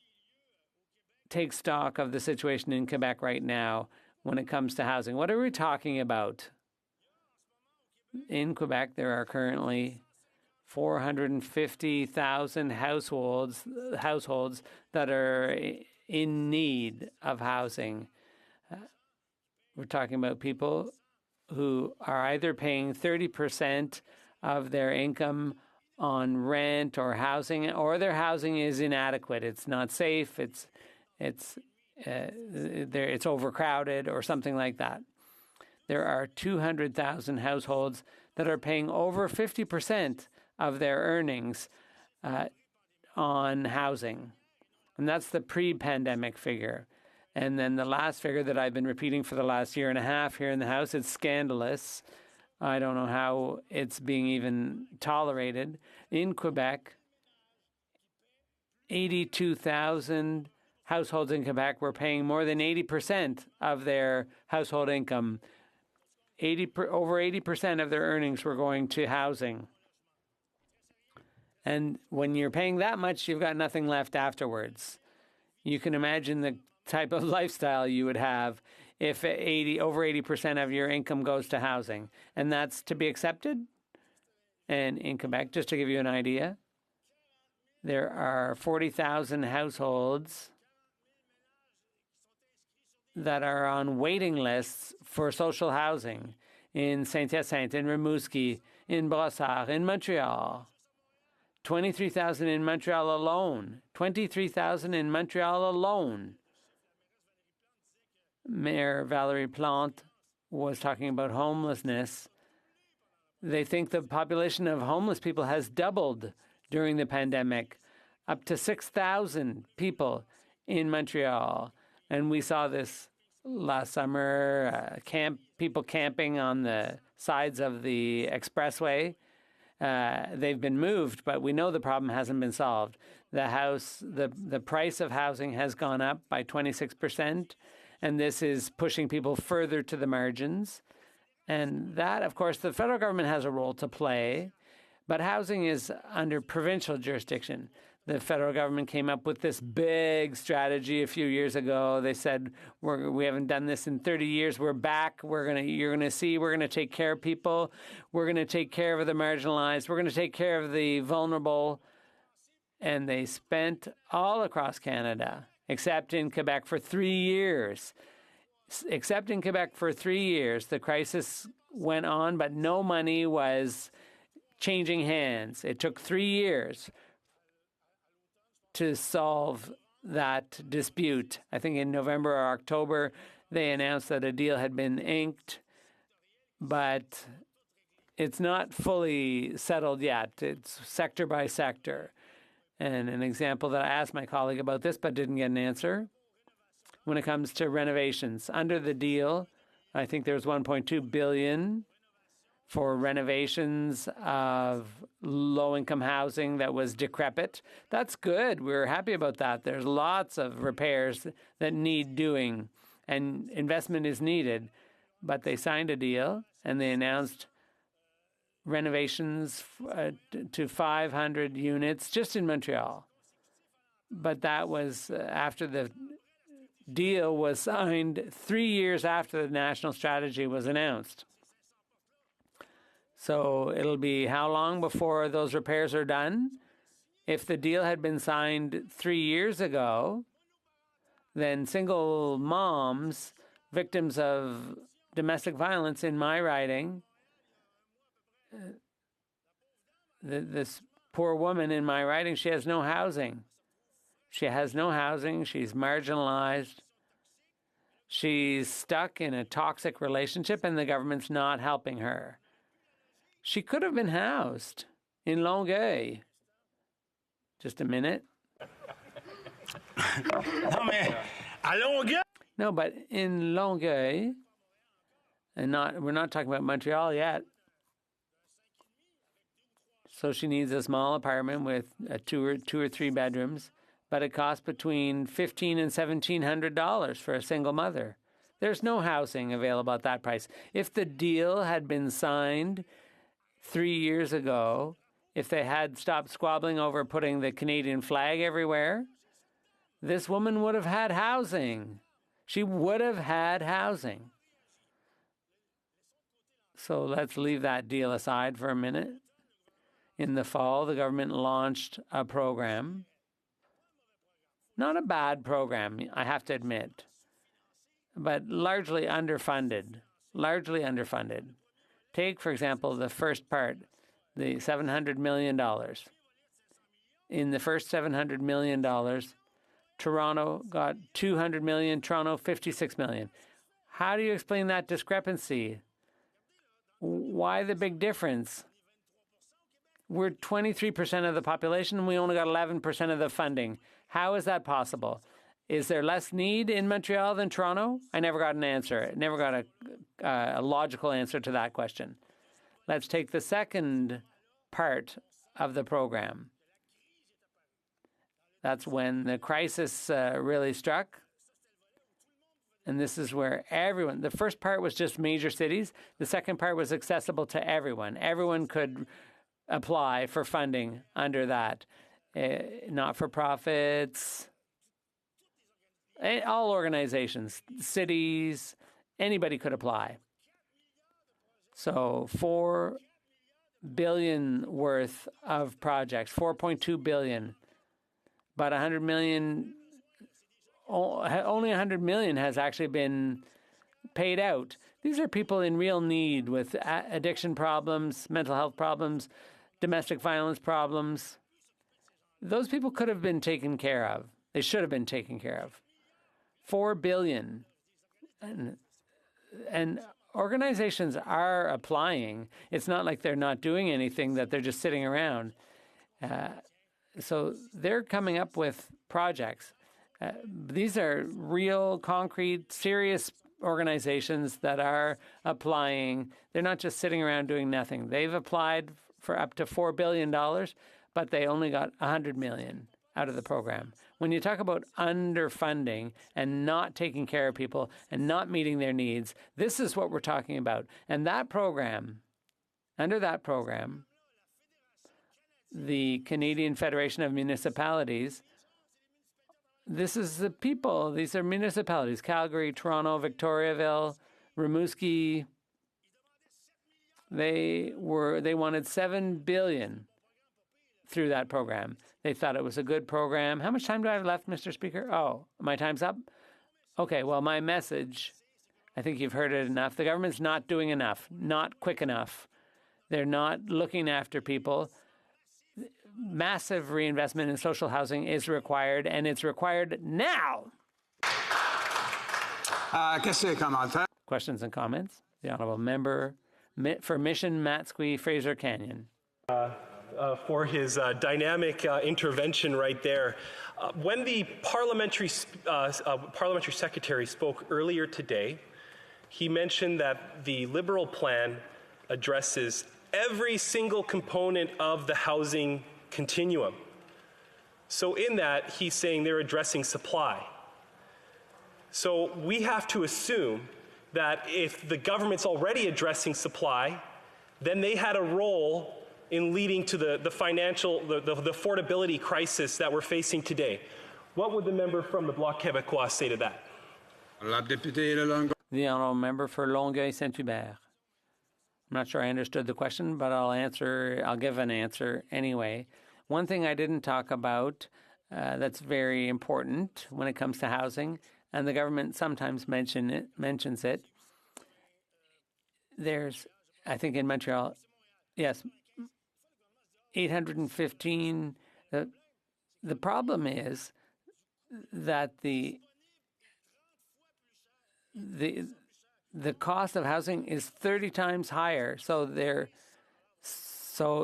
take stock of the situation in Quebec right now when it comes to housing. What are we talking about? In Quebec, there are currently 450,000 households that are in need of housing. We're talking about people who are either paying 30% of their income on rent or housing, or their housing is inadequate. It's not safe. It's overcrowded or something like that. There are 200,000 households that are paying over 50% of their earnings on housing. And that's the pre-pandemic figure. And then the last figure that I've been repeating for the last year and a half here in the House, it's scandalous. I don't know how it's being even tolerated. In Quebec, 82,000 households in Quebec were paying more than 80% of their household income. Over 80% of their earnings were going to housing. And when you're paying that much, you've got nothing left afterwards. You can imagine the type of lifestyle you would have if over 80% of your income goes to housing. And that's to be accepted. And in Quebec, just to give you an idea, there are 40,000 households that are on waiting lists for social housing in Saint-Hyacinthe, in Rimouski, in Brossard, in Montreal. 23,000 in Montreal alone. 23,000 in Montreal alone. Mayor Valérie Plante was talking about homelessness. They think the population of homeless people has doubled during the pandemic, up to 6,000 people in Montreal. And we saw this last summer, people camping on the sides of the expressway. They've been moved, but we know the problem hasn't been solved. The price of housing has gone up by 26%, and this is pushing people further to the margins. And that, of course, the federal government has a role to play, but housing is under provincial jurisdiction. The federal government came up with this big strategy a few years ago. They said, we haven't done this in 30 years. We're back. You're going to see, we're going to take care of people. We're going to take care of the marginalized. We're going to take care of the vulnerable. And they spent all across Canada, except in Quebec for 3 years. Except in Quebec for 3 years, the crisis went on, but no money was changing hands. It took 3 years to solve that dispute. I think in November or October, they announced that a deal had been inked, but it's not fully settled yet. It's sector by sector. And an example that I asked my colleague about this but didn't get an answer, when it comes to renovations. Under the deal, I think there's $1.2 billion for renovations of low-income housing that was decrepit. That's good. We're happy about that. There's lots of repairs that need doing, and investment is needed. But they signed a deal, and they announced renovations to 500 units just in Montreal. But that was after the deal was signed 3 years after the national strategy was announced. So it'll be how long before those repairs are done? If the deal had been signed 3 years ago, then single moms, victims of domestic violence in my riding, this poor woman in my riding, she has no housing. She has no housing. She's marginalized. She's stuck in a toxic relationship, and the government's not helping her. She could have been housed in Longueuil. Just a minute. No, but in Longueuil, and we're not talking about Montreal yet. So she needs a small apartment with two or three bedrooms, but it costs between $1,500 and $1,700 for a single mother. There's no housing available at that price. If the deal had been signed 3 years ago, if they had stopped squabbling over putting the Canadian flag everywhere, this woman would have had housing. She would have had housing. So let's leave that deal aside for a minute. In the fall, the government launched a program. Not a bad program, I have to admit, but largely underfunded. Take, for example, the first part, the $700 million. In the first $700 million, Toronto got $200 million, Toronto $56 million. How do you explain that discrepancy? Why the big difference? We're 23% of the population, and we only got 11% of the funding. How is that possible? Is there less need in Montreal than Toronto? I never got an answer. Never got a logical answer to that question. Let's take the second part of the program. That's when the crisis really struck. And this is where everyone, the first part was just major cities. The second part was accessible to everyone. Everyone could apply for funding under that. Not-for-profits, all organizations, cities, anybody could apply. So $4 billion worth of projects, $4.2 billion, but $100 million, only $100 million has actually been paid out. These are people in real need with addiction problems, mental health problems, domestic violence problems. Those people could have been taken care of. They should have been taken care of. $4 billion. And organizations are applying. It's not like they're not doing anything, that they're just sitting around. So they're coming up with projects. These are real, concrete, serious organizations that are applying. They're not just sitting around doing nothing. They've applied for up to $4 billion, but they only got $100 million out of the program. When you talk about underfunding and not taking care of people and not meeting their needs, this is what we're talking about. And that program, under that program, the Canadian Federation of Municipalities, this is the people, these are municipalities, Calgary, Toronto, Victoriaville, Rimouski. They wanted $7 billion through that program. They thought it was a good program. How much time do I have left, Mr. Speaker? Oh, my time's up? Okay, well, my message, I think you've heard it enough. The government's not doing enough, not quick enough. They're not looking after people. Massive reinvestment in social housing is required, and it's required now. Questions and comments? The Honourable Member for Mission, Matsqui, Fraser Canyon. For his dynamic intervention right there. When the parliamentary secretary spoke earlier today, he mentioned that the Liberal plan addresses every single component of the housing continuum. So in that, he's saying they're addressing supply. So we have to assume that if the government's already addressing supply, then they had a role in leading to the financial, the affordability crisis that we're facing today. What would the member from the Bloc Québécois say to that? The Honourable Member for Longueuil-Saint-Hubert. I'm not sure I understood the question, but I'll give an answer anyway. One thing I didn't talk about that's very important when it comes to housing, and the government sometimes mentions it. There's, I think in Montreal, yes, 815. The problem is that the cost of housing is 30 times higher. So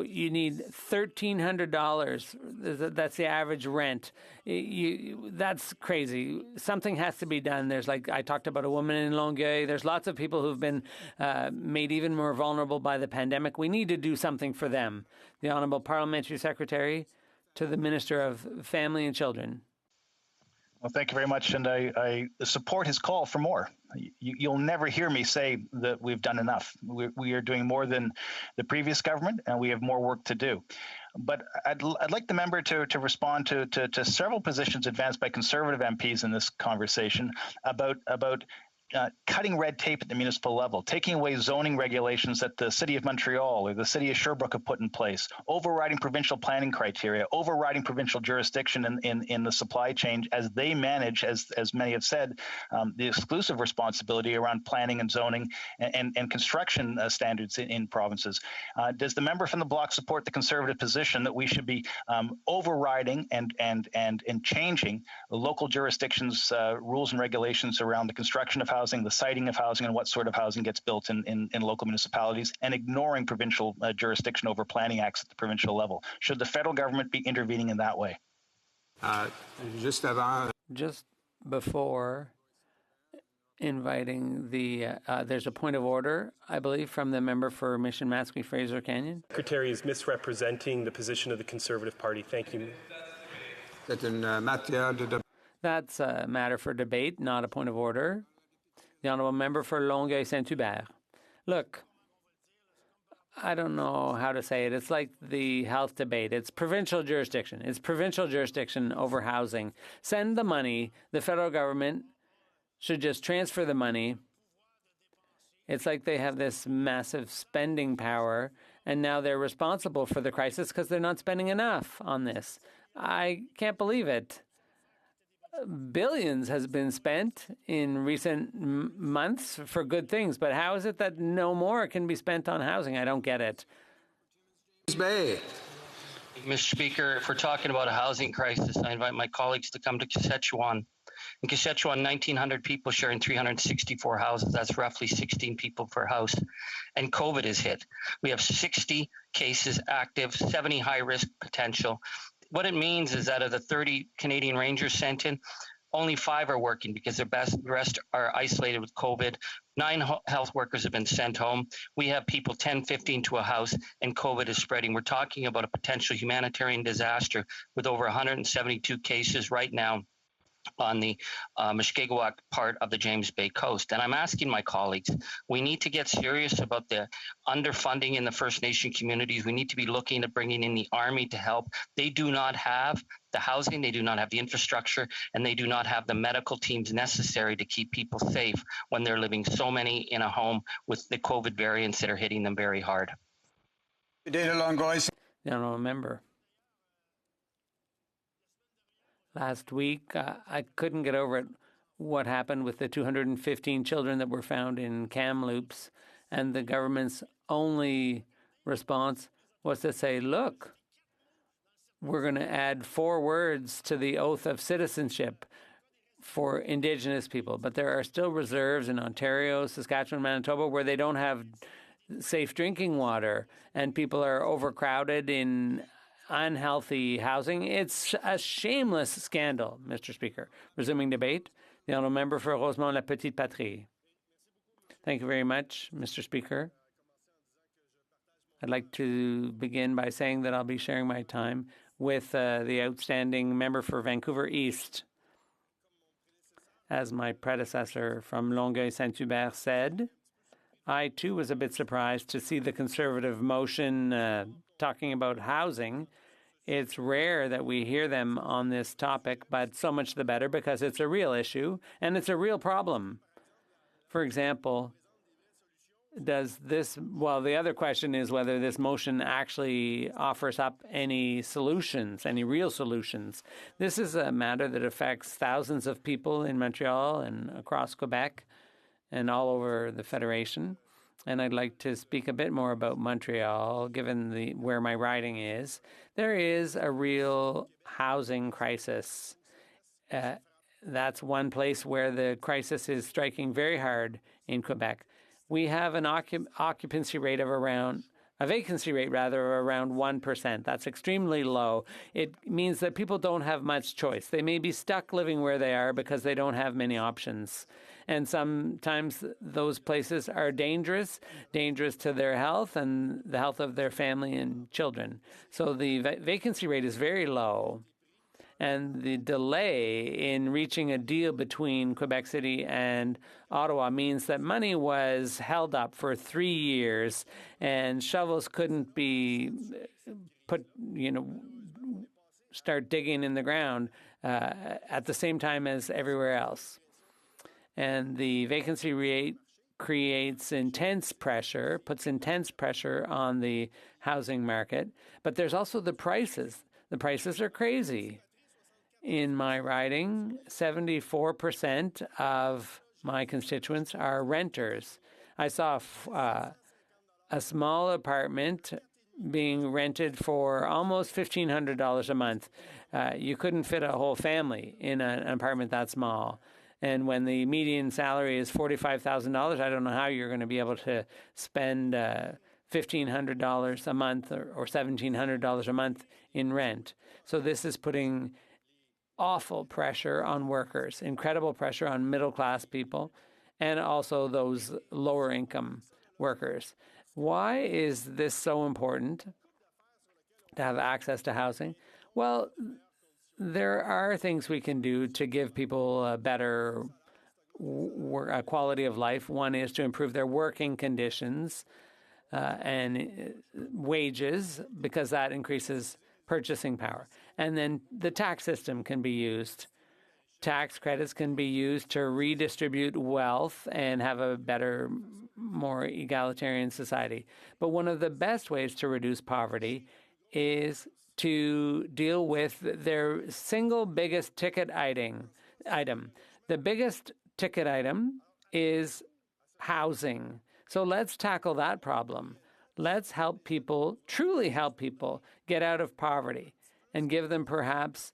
you need $1,300. That's the average rent. That's crazy. Something has to be done. There's I talked about a woman in Longueuil. There's lots of people who've been made even more vulnerable by the pandemic. We need to do something for them. The Honourable Parliamentary Secretary to the Minister of Family and Children. Well, thank you very much, and I support his call for more. You'll never hear me say that we've done enough. We are doing more than the previous government, and we have more work to do. But I'd like the member to respond to several positions advanced by Conservative MPs in this conversation about cutting red tape at the municipal level, taking away zoning regulations that the City of Montreal or the City of Sherbrooke have put in place, overriding provincial planning criteria, overriding provincial jurisdiction in the supply chain as they manage, as many have said, the exclusive responsibility around planning and zoning and construction standards in provinces. Does the member from the Bloc support the Conservative position that we should be overriding and changing the local jurisdictions' rules and regulations around the construction of housing, the siting of housing, and what sort of housing gets built in local municipalities, and ignoring provincial jurisdiction over planning acts at the provincial level? Should the federal government be intervening in that way? Just before inviting there's a point of order, I believe, from the member for Mission Matsqui Fraser Canyon. Secretary is misrepresenting the position of the Conservative Party. Thank you. That's a matter for debate, not a point of order. The honourable member for Longueuil-Saint-Hubert. Look, I don't know how to say it. It's like the health debate. It's provincial jurisdiction. It's provincial jurisdiction over housing. Send the money. The federal government should just transfer the money. It's like they have this massive spending power, and now they're responsible for the crisis because they're not spending enough on this. I can't believe it. Billions has been spent in recent months for good things, but how is it that no more can be spent on housing? I don't get it. Mr. Speaker, if we're talking about a housing crisis, I invite my colleagues to come to Saskatchewan. In Saskatchewan, 1,900 people sharing 364 houses. That's roughly 16 people per house. And COVID has hit. We have 60 cases active, 70 high-risk potential. What it means is that of the 30 Canadian Rangers sent in, only 5 are working because the rest are isolated with COVID. 9 health workers have been sent home. We have people 10, 15 to a house, and COVID is spreading. We're talking about a potential humanitarian disaster with over 172 cases right now on the Mushkegowuk part of the James Bay coast. And I'm asking my colleagues, we need to get serious about the underfunding in the First Nation communities. We need to be looking at bringing in the Army to help. They do not have the housing, they do not have the infrastructure, and they do not have the medical teams necessary to keep people safe when they're living so many in a home with the COVID variants that are hitting them very hard. No, member. Last week, I couldn't get over it, what happened with the 215 children that were found in Kamloops, and the government's only response was to say, look, we're going to add 4 words to the oath of citizenship for Indigenous people. But there are still reserves in Ontario, Saskatchewan, Manitoba, where they don't have safe drinking water, and people are overcrowded in unhealthy housing. It's a shameless scandal, Mr. Speaker. Resuming debate, the honourable member for Rosemont La Petite Patrie. Thank you very much, Mr. Speaker. I'd like to begin by saying that I'll be sharing my time with the outstanding member for Vancouver East. As my predecessor from Longueuil-Saint-Hubert said, I too was a bit surprised to see the Conservative motion talking about housing. It's rare that we hear them on this topic, but so much the better because it's a real issue and it's a real problem. For example, the other question is whether this motion actually offers up any solutions, any real solutions. This is a matter that affects thousands of people in Montreal and across Quebec and all over the Federation. And I'd like to speak a bit more about Montreal, given where my riding is. There is a real housing crisis. That's one place where the crisis is striking very hard in Quebec. We have an vacancy rate of around 1%. That's extremely low. It means that people don't have much choice. They may be stuck living where they are because they don't have many options. And sometimes those places are dangerous to their health and the health of their family and children. So the vacancy rate is very low. And the delay in reaching a deal between Quebec City and Ottawa means that money was held up for 3 years and shovels couldn't be start digging in the ground at the same time as everywhere else. and the vacancy rate creates intense pressure, puts intense pressure on the housing market. But there's also the prices. The prices are crazy. In my riding, 74% of my constituents are renters. I saw a small apartment being rented for almost $1,500 a month. You couldn't fit a whole family in an apartment that small. And when the median salary is $45,000, I don't know how you're going to be able to spend $1,500 a month or $1,700 a month in rent. So this is putting awful pressure on workers, incredible pressure on middle-class people, and also those lower-income workers. Why is this so important to have access to housing? Well, there are things we can do to give people a better quality of life. One is to improve their working conditions and wages, because that increases purchasing power. And then the tax system can be used. Tax credits can be used to redistribute wealth and have a better, more egalitarian society. But one of the best ways to reduce poverty is to deal with their single biggest ticket item. The biggest ticket item is housing. So let's tackle that problem. Let's help people, truly help people, get out of poverty and give them perhaps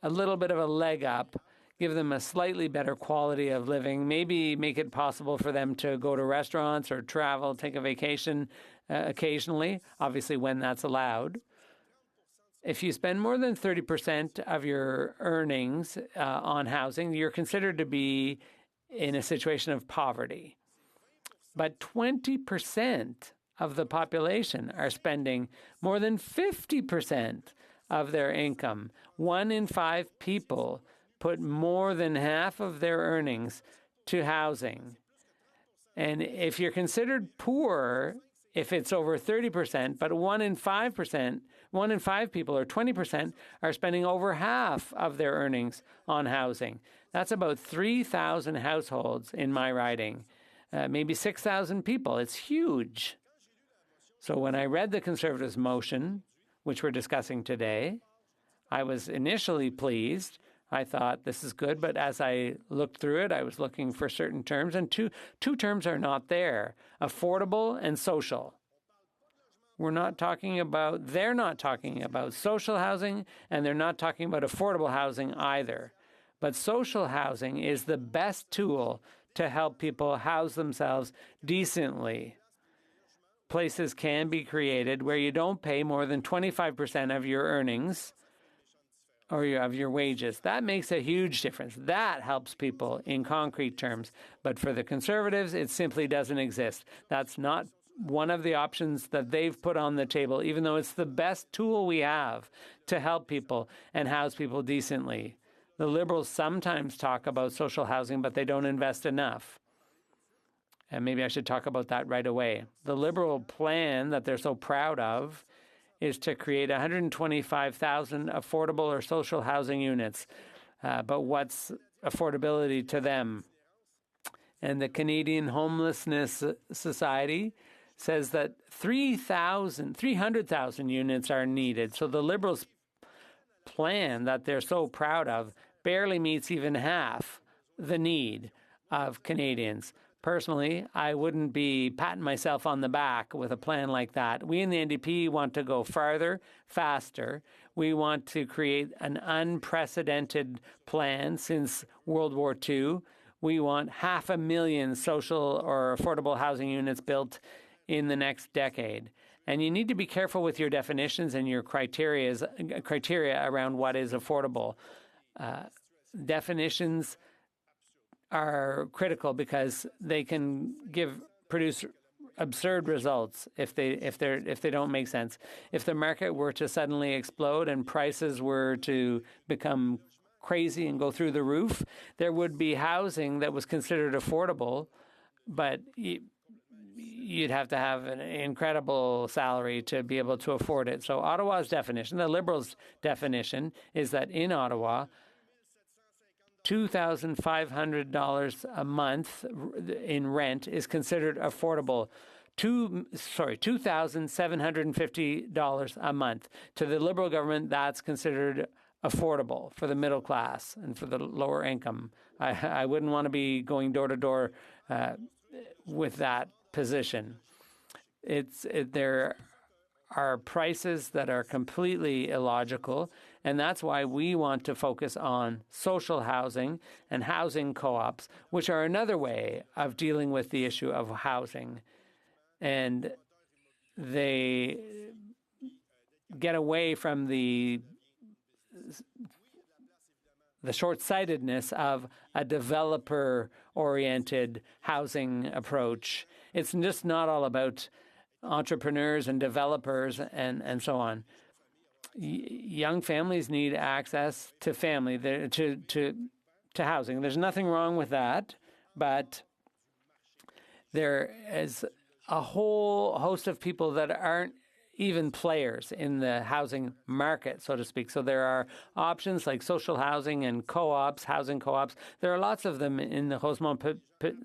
a little bit of a leg up, give them a slightly better quality of living, maybe make it possible for them to go to restaurants or travel, take a vacation occasionally, obviously when that's allowed. If you spend more than 30% of your earnings on housing, you're considered to be in a situation of poverty. But 20% of the population are spending more than 50% of their income. 1 in 5 people put more than half of their earnings to housing. And if you're considered poor, if it's over 30%, but 1 in 5 people, or 20%, are spending over half of their earnings on housing. That's about 3,000 households in my riding, maybe 6,000 people. It's huge. So when I read the Conservatives' motion, which we're discussing today, I was initially pleased. I thought this is good, but as I looked through it, I was looking for certain terms, and two terms are not there: affordable and social. They're not talking about social housing, and they're not talking about affordable housing either. But social housing is the best tool to help people house themselves decently. Places can be created where you don't pay more than 25% of your earnings or of your wages. That makes a huge difference. That helps people in concrete terms. But for the Conservatives, it simply doesn't exist. That's not one of the options that they've put on the table, even though it's the best tool we have to help people and house people decently. The Liberals sometimes talk about social housing, but they don't invest enough. And maybe I should talk about that right away. The Liberal plan that they're so proud of is to create 125,000 affordable or social housing units. But what's affordability to them? And the Canadian Homelessness Society says that 300,000 units are needed. So the Liberals' plan that they're so proud of barely meets even half the need of Canadians. Personally, I wouldn't be patting myself on the back with a plan like that. We in the NDP want to go farther, faster. We want to create an unprecedented plan since World War II. We want 500,000 social or affordable housing units built in the next decade. And you need to be careful with your definitions and your criteria around what is affordable. Definitions are critical because they can produce absurd results if they don't make sense. If the market were to suddenly explode and prices were to become crazy and go through the roof, there would be housing that was considered affordable, but you'd have to have an incredible salary to be able to afford it. So Ottawa's definition, the Liberals' definition, is that in Ottawa, $2,500 a month in rent is considered affordable. $2,750 a month. To the Liberal government, that's considered affordable for the middle class and for the lower income. I wouldn't want to be going door to door with that position. There are prices that are completely illogical, and that's why we want to focus on social housing and housing co-ops, which are another way of dealing with the issue of housing. And they get away from the short-sightedness of a developer-oriented housing approach. It's just not all about entrepreneurs and developers and so on. Young families need access to to housing. There's nothing wrong with that, but there is a whole host of people that aren't even players in the housing market, so to speak. So there are options like social housing and co-ops, housing co-ops. There are lots of them in the Rosemont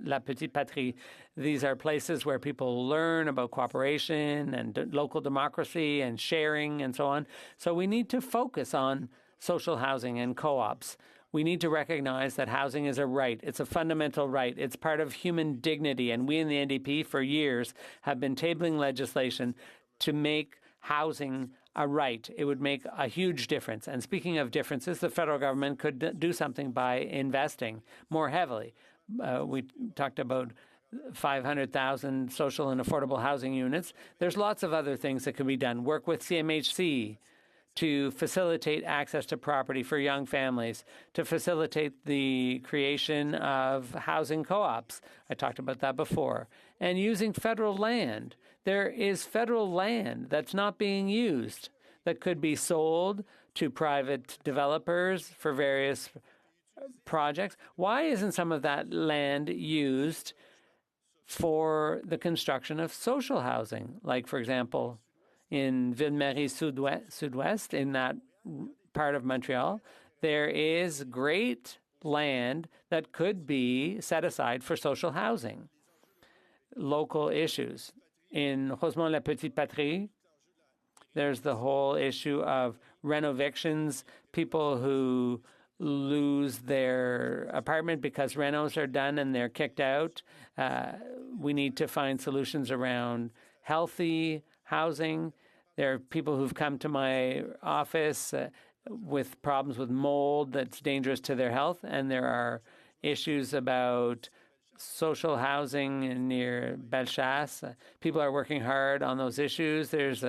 La Petite Patrie. These are places where people learn about cooperation and local democracy and sharing and so on. So we need to focus on social housing and co-ops. We need to recognize that housing is a right. It's a fundamental right. It's part of human dignity. And we in the NDP for years have been tabling legislation to make housing a right. It would make a huge difference. And speaking of differences, the federal government could do something by investing more heavily. We talked about 500,000 social and affordable housing units. There's lots of other things that can be done. Work with CMHC to facilitate access to property for young families, to facilitate the creation of housing co-ops. I talked about that before. And using federal land. There is federal land that's not being used that could be sold to private developers for various projects. Why isn't some of that land used for the construction of social housing? Like, for example, in Ville-Marie Sud-Ouest, in that part of Montreal, there is great land that could be set aside for social housing. Local issues. In Rosemont La Petite Patrie, there's the whole issue of renovictions, people who lose their apartment because renos are done and they're kicked out. We need to find solutions around healthy housing. There are people who've come to my office with problems with mold that's dangerous to their health, and there are issues about social housing near Bellechasse. People are working hard on those issues. There's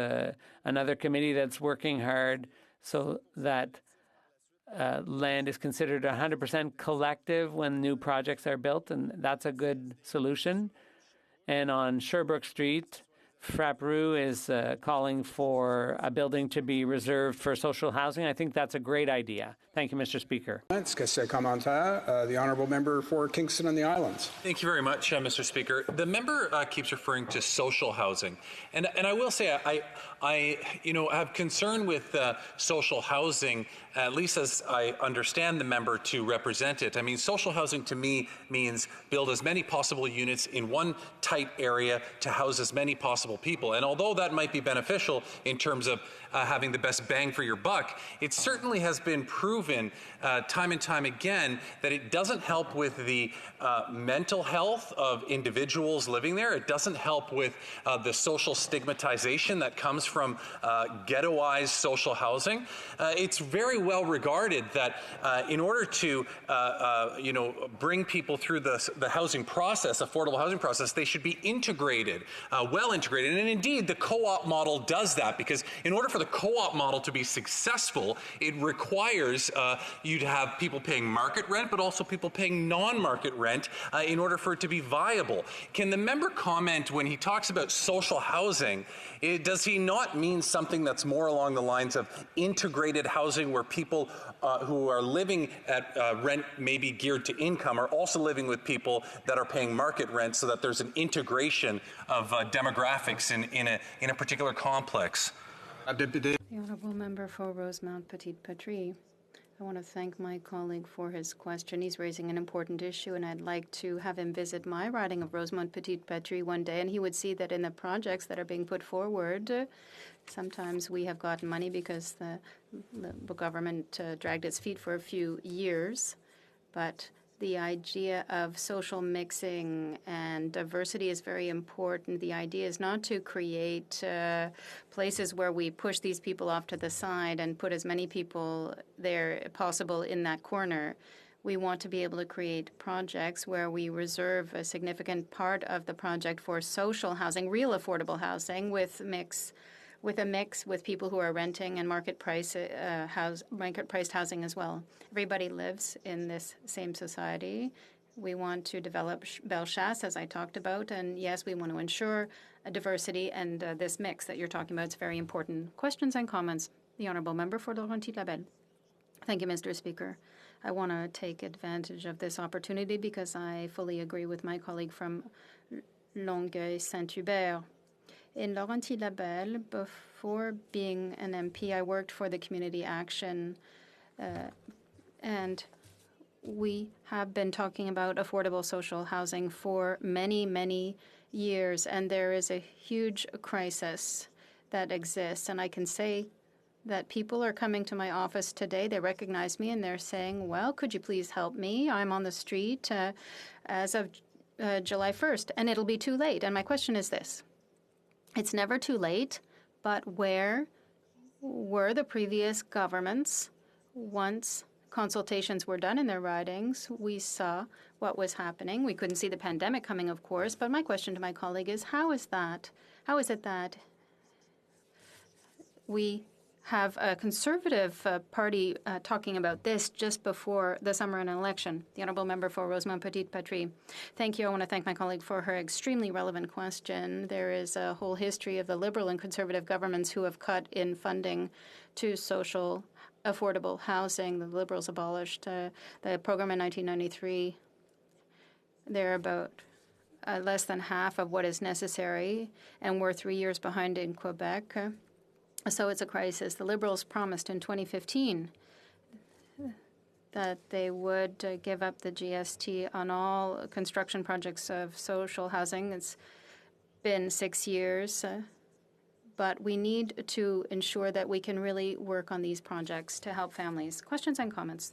another committee that's working hard so that land is considered 100% collective when new projects are built, and that's a good solution. And on Sherbrooke Street, Frappru is calling for a building to be reserved for social housing. I think that's a great idea. Thank you, Mr. Speaker. The Honourable Member for Kingston and the Islands. Thank you very much, Mr. Speaker. The member keeps referring to social housing, and I will say I have concern with social housing, at least as I understand the member to represent it. I mean, social housing to me means build as many possible units in one tight area to house as many possible people. And although that might be beneficial in terms of having the best bang for your buck, it certainly has been proven time and time again that it doesn't help with the mental health of individuals living there. It doesn't help with the social stigmatization that comes from ghettoized social housing. It's very well regarded that in order to bring people through the housing process, affordable housing process, they should be integrated, well integrated. And indeed, the co-op model does that, because in order for the co-op model to be successful, it requires you to have people paying market rent, but also people paying non-market rent in order for it to be viable. Can the member comment, when he talks about social housing, does he not mean something that's more along the lines of integrated housing, where people who are living at rent maybe geared to income are also living with people that are paying market rent, so that there's an integration of demographics in a particular complex? The Honourable Member for Rosemont Petite Patrie. I want to thank my colleague for his question. He's raising an important issue, and I'd like to have him visit my riding of Rosemont Petite Patrie one day, and he would see that in the projects that are being put forward, sometimes we have gotten money because the government dragged its feet for a few years, but the idea of social mixing and diversity is very important. The idea is not to create places where we push these people off to the side and put as many people there possible in that corner. We want to be able to create projects where we reserve a significant part of the project for social housing, real affordable housing, with a mix with people who are renting and market-priced housing as well. Everybody lives in this same society. We want to develop Bellechasse, as I talked about, and yes, we want to ensure a diversity, and this mix that you're talking about is very important. Questions and comments? The Honourable Member for Laurentides-Labelle. Thank you, Mr. Speaker. I want to take advantage of this opportunity because I fully agree with my colleague from Longueuil-Saint-Hubert. In Laurentides-Labelle, before being an MP, I worked for the Community Action, and we have been talking about affordable social housing for many, many years, and there is a huge crisis that exists. And I can say that people are coming to my office today. They recognize me, and they're saying, well, could you please help me? I'm on the street as of July 1st, and it'll be too late. And my question is this. It's never too late, but where were the previous governments once consultations were done in their ridings? We saw what was happening. We couldn't see the pandemic coming, of course, but my question to my colleague is, how is it that we have a Conservative party talking about this just before the summer election? The Honourable Member for Rosemont Petite Patrie. Thank you. I want to thank my colleague for her extremely relevant question. There is a whole history of the Liberal and Conservative governments who have cut in funding to social affordable housing. The Liberals abolished the program in 1993. They're about less than half of what is necessary, and we're 3 years behind in Quebec. So it's a crisis. The Liberals promised in 2015 that they would give up the GST on all construction projects of social housing. It's been 6 years, but we need to ensure that we can really work on these projects to help families. Questions and comments?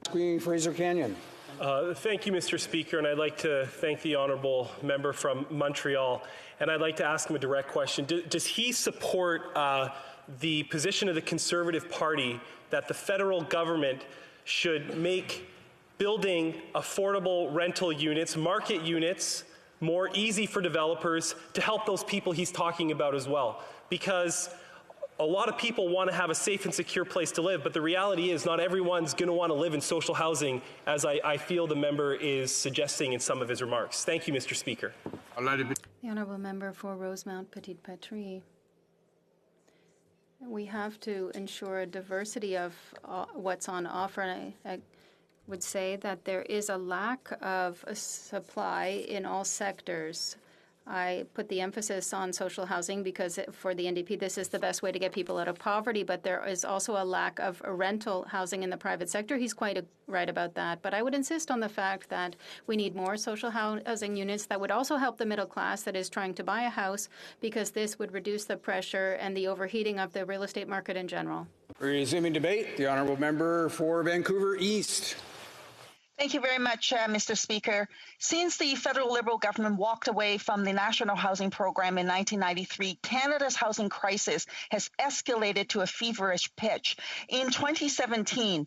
Queen Fraser Canyon. Thank you, Mr. Speaker, and I'd like to thank the honourable member from Montreal, and I'd like to ask him a direct question. Does he support the position of the Conservative Party that the federal government should make building affordable rental units, market units, more easy for developers to help those people he's talking about as well? Because a lot of people want to have a safe and secure place to live, but the reality is not everyone's going to want to live in social housing, as I feel the member is suggesting in some of his remarks. Thank you, Mr. Speaker. The Honourable Member for Rosemont Petite Patrie. We have to ensure a diversity of what's on offer, and I would say that there is a lack of supply in all sectors. I put the emphasis on social housing because for the NDP, this is the best way to get people out of poverty, but there is also a lack of rental housing in the private sector. He's quite right about that. But I would insist on the fact that we need more social housing units that would also help the middle class that is trying to buy a house, because this would reduce the pressure and the overheating of the real estate market in general. Resuming debate, the Honourable Member for Vancouver East. Thank you very much, Mr. Speaker. Since the federal Liberal government walked away from the National Housing Program in 1993, Canada's housing crisis has escalated to a feverish pitch. In 2017,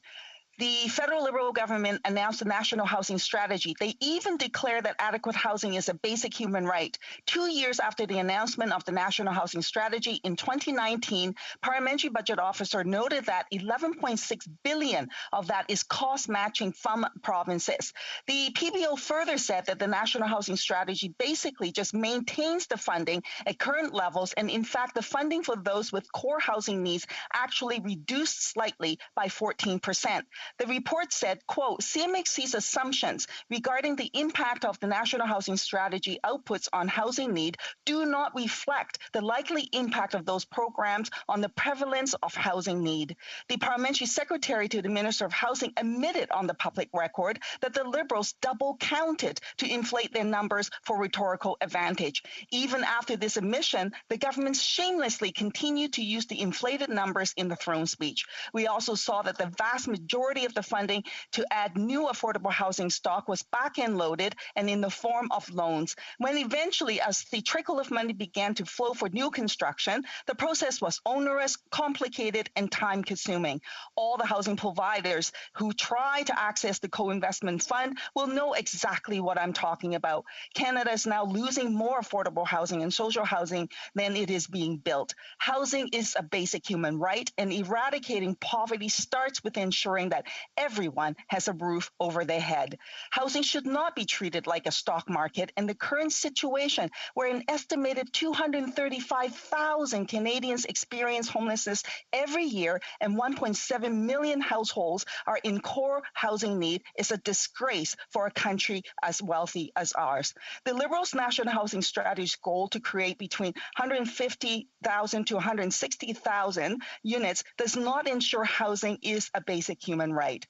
the federal Liberal government announced a national housing strategy. They even declared that adequate housing is a basic human right. 2 years after the announcement of the national housing strategy in 2019, Parliamentary Budget Officer noted that $11.6 billion of that is cost matching from provinces. The PBO further said that the national housing strategy basically just maintains the funding at current levels, and in fact, the funding for those with core housing needs actually reduced slightly by 14%. The report said, quote, CMHC's assumptions regarding the impact of the National Housing Strategy outputs on housing need do not reflect the likely impact of those programs on the prevalence of housing need. The parliamentary secretary to the Minister of Housing admitted on the public record that the Liberals double counted to inflate their numbers for rhetorical advantage. Even after this admission, the government shamelessly continued to use the inflated numbers in the throne speech. We also saw that the vast majority of the funding to add new affordable housing stock was back-end loaded and in the form of loans. When eventually, as the trickle of money began to flow for new construction, the process was onerous, complicated, and time-consuming. All the housing providers who try to access the co-investment fund will know exactly what I'm talking about. Canada is now losing more affordable housing and social housing than it is being built. Housing is a basic human right, and eradicating poverty starts with ensuring that everyone has a roof over their head. Housing should not be treated like a stock market, and the current situation where an estimated 235,000 Canadians experience homelessness every year and 1.7 million households are in core housing need is a disgrace for a country as wealthy as ours. The Liberals' National Housing Strategy's goal to create between 150,000 to 160,000 units does not ensure housing is a basic human right.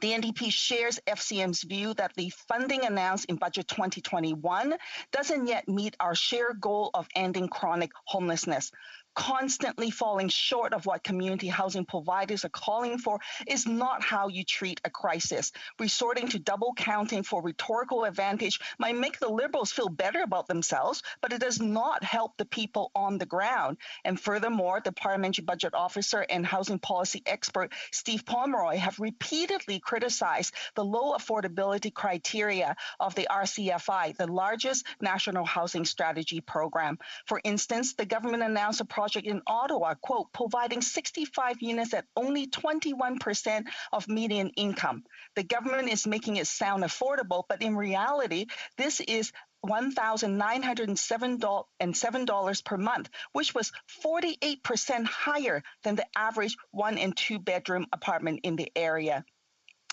The NDP shares FCM's view that the funding announced in Budget 2021 doesn't yet meet our shared goal of ending chronic homelessness. Constantly falling short of what community housing providers are calling for is not how you treat a crisis. Resorting to double counting for rhetorical advantage might make the Liberals feel better about themselves, but it does not help the people on the ground. And furthermore, the Parliamentary Budget Officer and housing policy expert Steve Pomeroy have repeatedly criticized the low affordability criteria of the RCFI, the largest national housing strategy program. For instance, the government announced a project in Ottawa, quote, providing 65 units at only 21% of median income. The government is making it sound affordable, but in reality, this is $1,907 per month, which was 48% higher than the average 1- and 2-bedroom apartment in the area.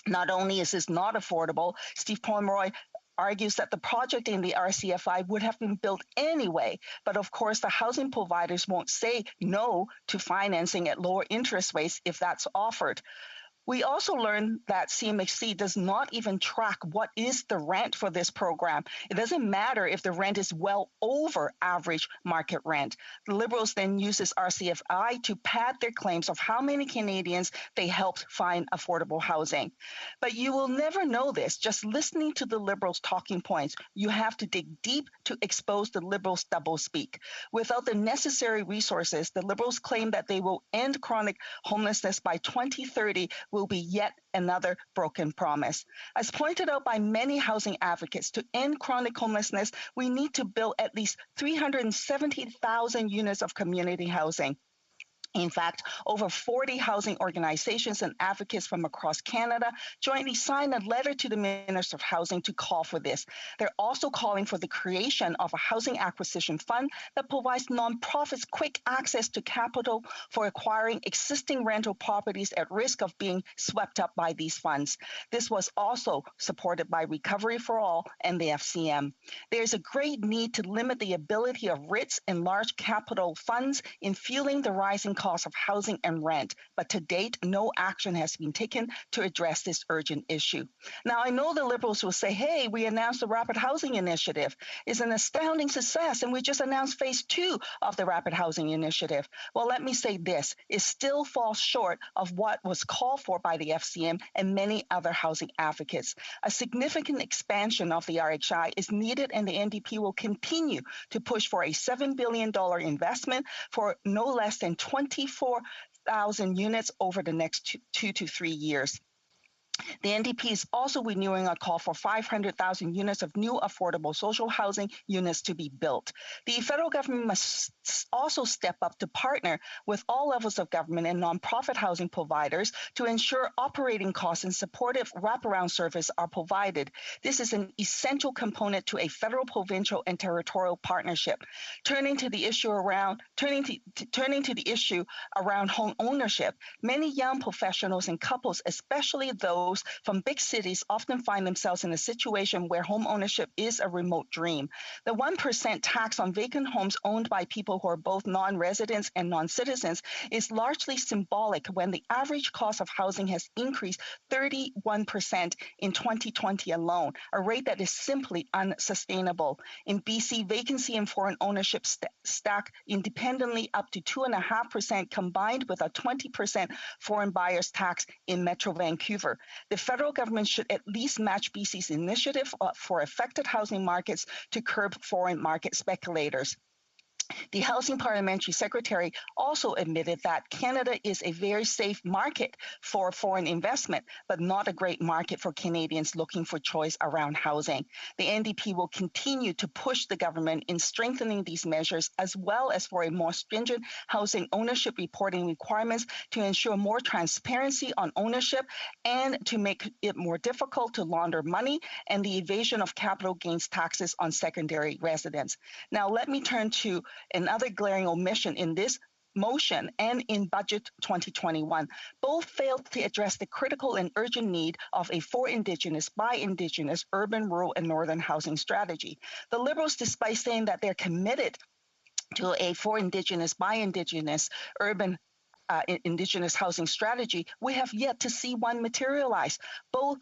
Not only is this not affordable, Steve Pomeroy argues that the project in the RCFI would have been built anyway, but of course the housing providers won't say no to financing at lower interest rates if that's offered. We also learned that CMHC does not even track what is the rent for this program. It doesn't matter if the rent is well over average market rent. The Liberals then use this RCFI to pad their claims of how many Canadians they helped find affordable housing. But you will never know this just listening to the Liberals' talking points. You have to dig deep to expose the Liberals' doublespeak. Without the necessary resources, the Liberals claim that they will end chronic homelessness by 2030 will be yet another broken promise. As pointed out by many housing advocates, to end chronic homelessness, we need to build at least 370,000 units of community housing. In fact, over 40 housing organizations and advocates from across Canada jointly signed a letter to the Minister of Housing to call for this. They're also calling for the creation of a housing acquisition fund that provides nonprofits quick access to capital for acquiring existing rental properties at risk of being swept up by these funds. This was also supported by Recovery for All and the FCM. There's a great need to limit the ability of REITs and large capital funds in fueling the rising cost of housing and rent, but to date, no action has been taken to address this urgent issue. Now, I know the Liberals will say, hey, we announced the Rapid Housing Initiative. It's an astounding success, and we just announced phase 2 of the Rapid Housing Initiative. Well, let me say this, it still falls short of what was called for by the FCM and many other housing advocates. A significant expansion of the RHI is needed, and the NDP will continue to push for a $7 billion investment for no less than 24,000 units over the next 2 to 3 years. The NDP is also renewing a call for 500,000 units of new affordable social housing units to be built. The federal government must also step up to partner with all levels of government and nonprofit housing providers to ensure operating costs and supportive wraparound service are provided. This is an essential component to a federal, provincial, and territorial partnership. Turning to the issue around home ownership, many young professionals and couples, especially those from big cities, often find themselves in a situation where home ownership is a remote dream. The 1% tax on vacant homes owned by people who are both non-residents and non-citizens is largely symbolic when the average cost of housing has increased 31% in 2020 alone, a rate that is simply unsustainable. In BC, vacancy and foreign ownership stack independently up to 2.5% combined with a 20% foreign buyers tax in Metro Vancouver. The federal government should at least match BC's initiative for affected housing markets to curb foreign market speculators. The Housing Parliamentary Secretary also admitted that Canada is a very safe market for foreign investment, but not a great market for Canadians looking for choice around housing. The NDP will continue to push the government in strengthening these measures, as well as for a more stringent housing ownership reporting requirements to ensure more transparency on ownership and to make it more difficult to launder money and the evasion of capital gains taxes on secondary residents. Now, let me turn to another glaring omission in this motion and in Budget 2021. Both failed to address the critical and urgent need of a for Indigenous, by Indigenous, urban, rural, and northern housing strategy. The Liberals, despite saying that they're committed to a for Indigenous, by Indigenous, urban, Indigenous housing strategy, we have yet to see one materialize. But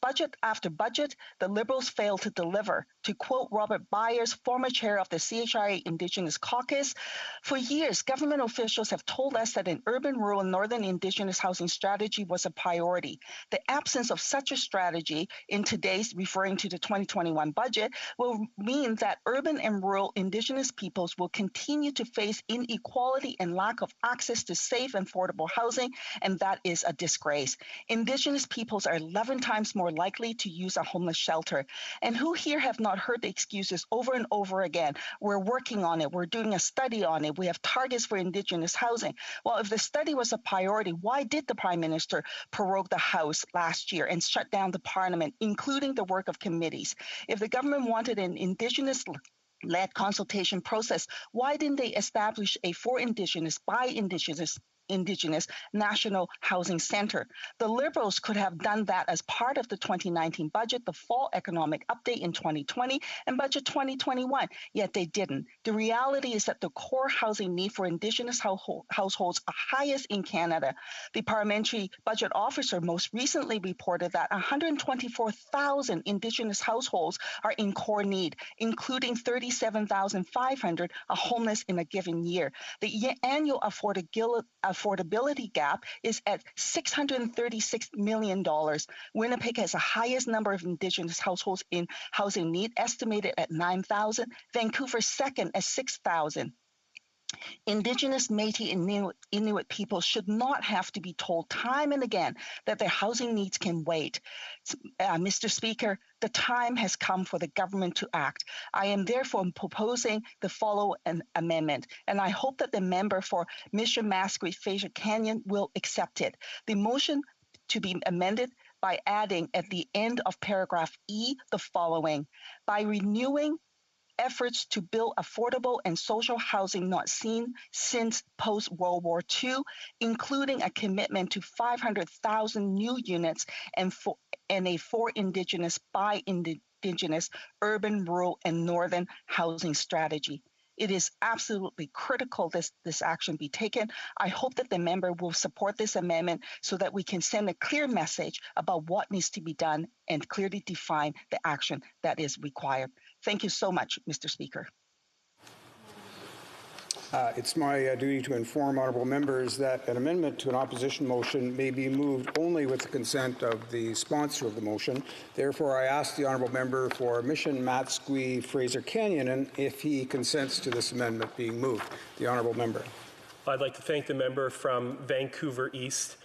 budget after budget, the Liberals failed to deliver. To quote Robert Byers, former chair of the CHRA Indigenous Caucus, for years, government officials have told us that an urban, rural, and northern Indigenous housing strategy was a priority. The absence of such a strategy in today's, referring to the 2021 budget, will mean that urban and rural Indigenous peoples will continue to face inequality and lack of access to safe and affordable housing, and that is a disgrace. Indigenous peoples are 11 times more likely to use a homeless shelter. And who here have not heard the excuses over and over again? We're working on it. We're doing a study on it. We have targets for Indigenous housing. Well, if the study was a priority, why did the Prime Minister prorogue the House last year and shut down the Parliament, including the work of committees? If the government wanted an Indigenous-led consultation process, why didn't they establish a for Indigenous, by Indigenous National Housing Center? The Liberals could have done that as part of the 2019 budget, the fall economic update in 2020, and budget 2021, yet they didn't. The reality is that the core housing need for Indigenous households are highest in Canada. The Parliamentary Budget Officer most recently reported that 124,000 Indigenous households are in core need, including 37,500 are homeless in a given year. The annual affordability gap is at $636 million. Winnipeg has the highest number of Indigenous households in housing need, estimated at 9,000. Vancouver second at 6,000. Indigenous, Métis, and Inuit people should not have to be told time and again that their housing needs can wait. Mr. Speaker, the time has come for the government to act. I am therefore proposing the following amendment, and I hope that the member for Mission Masquerade Fraser Canyon will accept it. The motion to be amended by adding at the end of paragraph E the following: by renewing efforts to build affordable and social housing not seen since post-World War II, including a commitment to 500,000 new units and a for Indigenous, by Indigenous, urban, rural, and northern housing strategy. It is absolutely critical this action be taken. I hope that the member will support this amendment so that we can send a clear message about what needs to be done and clearly define the action that is required. Thank you so much, Mr. Speaker. It's my duty to inform honourable members that an amendment to an opposition motion may be moved only with the consent of the sponsor of the motion. Therefore, I ask the honourable member for Mission Matsqui Fraser Canyon if he consents to this amendment being moved. The honourable member. I'd like to thank the member from Vancouver East.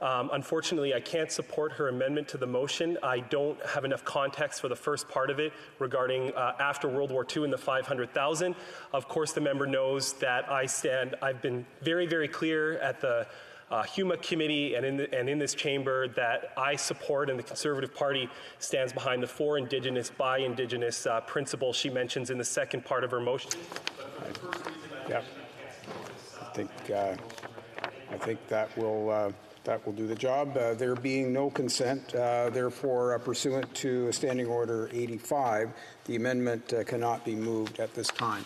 Unfortunately, I can't support her amendment to the motion. I don't have enough context for the first part of it regarding after World War II and the 500,000. Of course, the member knows that I've been very, very clear at the HuMA committee and in this chamber that I support, and the Conservative Party stands behind the for Indigenous, by Indigenous principle she mentions in the second part of her motion. Yeah. I think that will do the job. There being no consent, therefore, pursuant to Standing Order 85, the amendment cannot be moved at this time.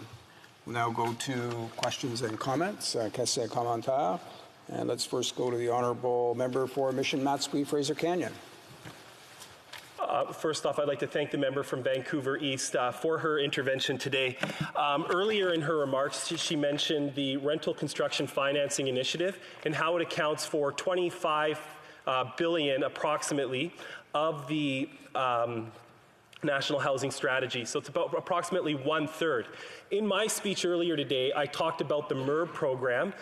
We'll now go to questions and comments. Questions et commentaires. And let's first go to the Honourable Member for Mission Matsqui, Fraser Canyon. First off, I'd like to thank the member from Vancouver East for her intervention today. Earlier in her remarks, she mentioned the Rental Construction Financing Initiative and how it accounts for $25 billion approximately of the National Housing Strategy. So it's about approximately 1/3. In my speech earlier today, I talked about the MERB program,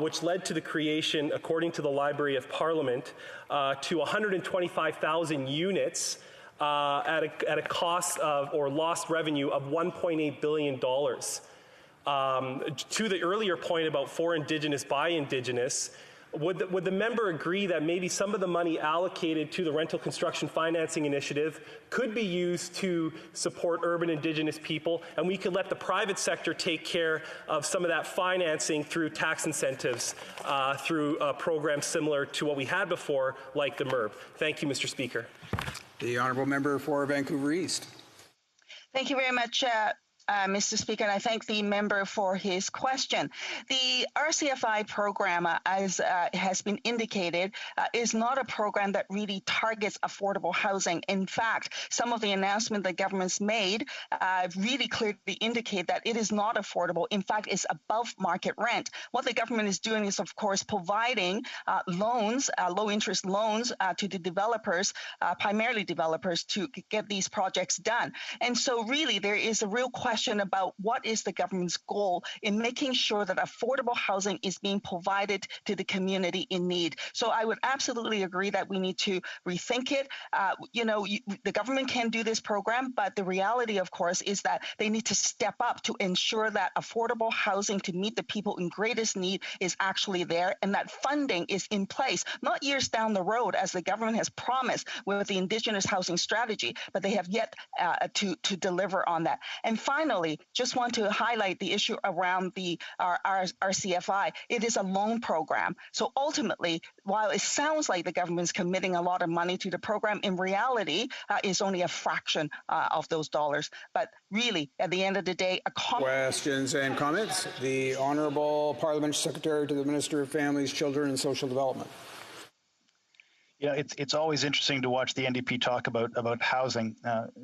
which led to the creation, according to the Library of Parliament, to 125,000 units at a cost of, or lost revenue of $1.8 billion. To the earlier point about for Indigenous, by Indigenous, would the member agree that maybe some of the money allocated to the Rental Construction Financing Initiative could be used to support urban Indigenous people, and we could let the private sector take care of some of that financing through tax incentives, through programs similar to what we had before, like the MERB? Thank you, Mr. Speaker. The Honourable Member for Vancouver East. Thank you very much, Mr. Speaker, and I thank the member for his question. The RCFI program, as has been indicated, is not a program that really targets affordable housing. In fact, some of the announcements the government's made really clearly indicate that it is not affordable. In fact, it's above market rent. What the government is doing is, of course, providing loans, low-interest loans to the developers, primarily developers, to get these projects done. And so really, there is a real question about what is the government's goal in making sure that affordable housing is being provided to the community in need. So I would absolutely agree that we need to rethink it. The government can do this program, but the reality, of course, is that they need to step up to ensure that affordable housing to meet the people in greatest need is actually there, and that funding is in place, not years down the road, as the government has promised with the Indigenous housing strategy, but they have yet to deliver on that. And finally, just want to highlight the issue around the RCFI. It is a loan program. So ultimately, while it sounds like the government's committing a lot of money to the program, in reality, it's only a fraction of those dollars. But really, at the end of the day, questions and comments. The Honourable Parliamentary Secretary to the Minister of Families, Children and Social Development. Yeah, it's always interesting to watch the NDP talk about housing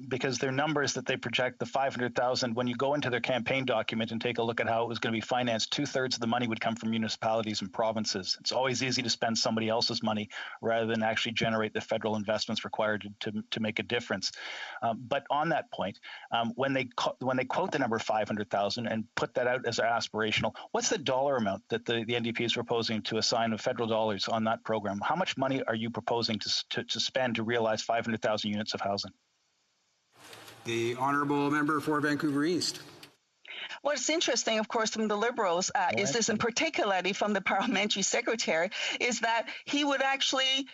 because their numbers that they project, the 500,000, when you go into their campaign document and take a look at how it was going to be financed, 2/3 of the money would come from municipalities and provinces. It's always easy to spend somebody else's money rather than actually generate the federal investments required to make a difference. But on that point, when they quote the number 500,000 and put that out as aspirational, what's the dollar amount that the NDP is proposing to assign of federal dollars on that program? How much money are you proposing to spend to realize 500,000 units of housing? The Honourable Member for Vancouver East. What's interesting, of course, from the Liberals is this, and particularly from the Parliamentary Secretary, is that he would actually,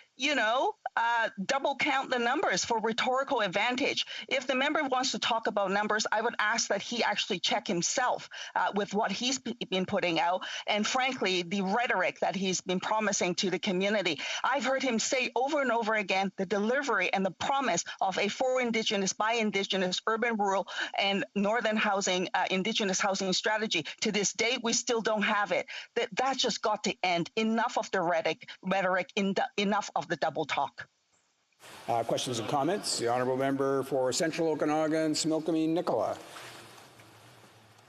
double count the numbers for rhetorical advantage. If the member wants to talk about numbers, I would ask that he actually check himself with what he's been putting out, and frankly, the rhetoric that he's been promising to the community. I've heard him say over and over again the delivery and the promise of a for Indigenous, by Indigenous, urban, rural, and northern housing, Indigenous housing strategy. To this day, we still don't have it. That's just got to end. Enough of the rhetoric, enough of the double talk. Questions and comments. The Honourable Member for Central Okanagan, Similkameen Nicola.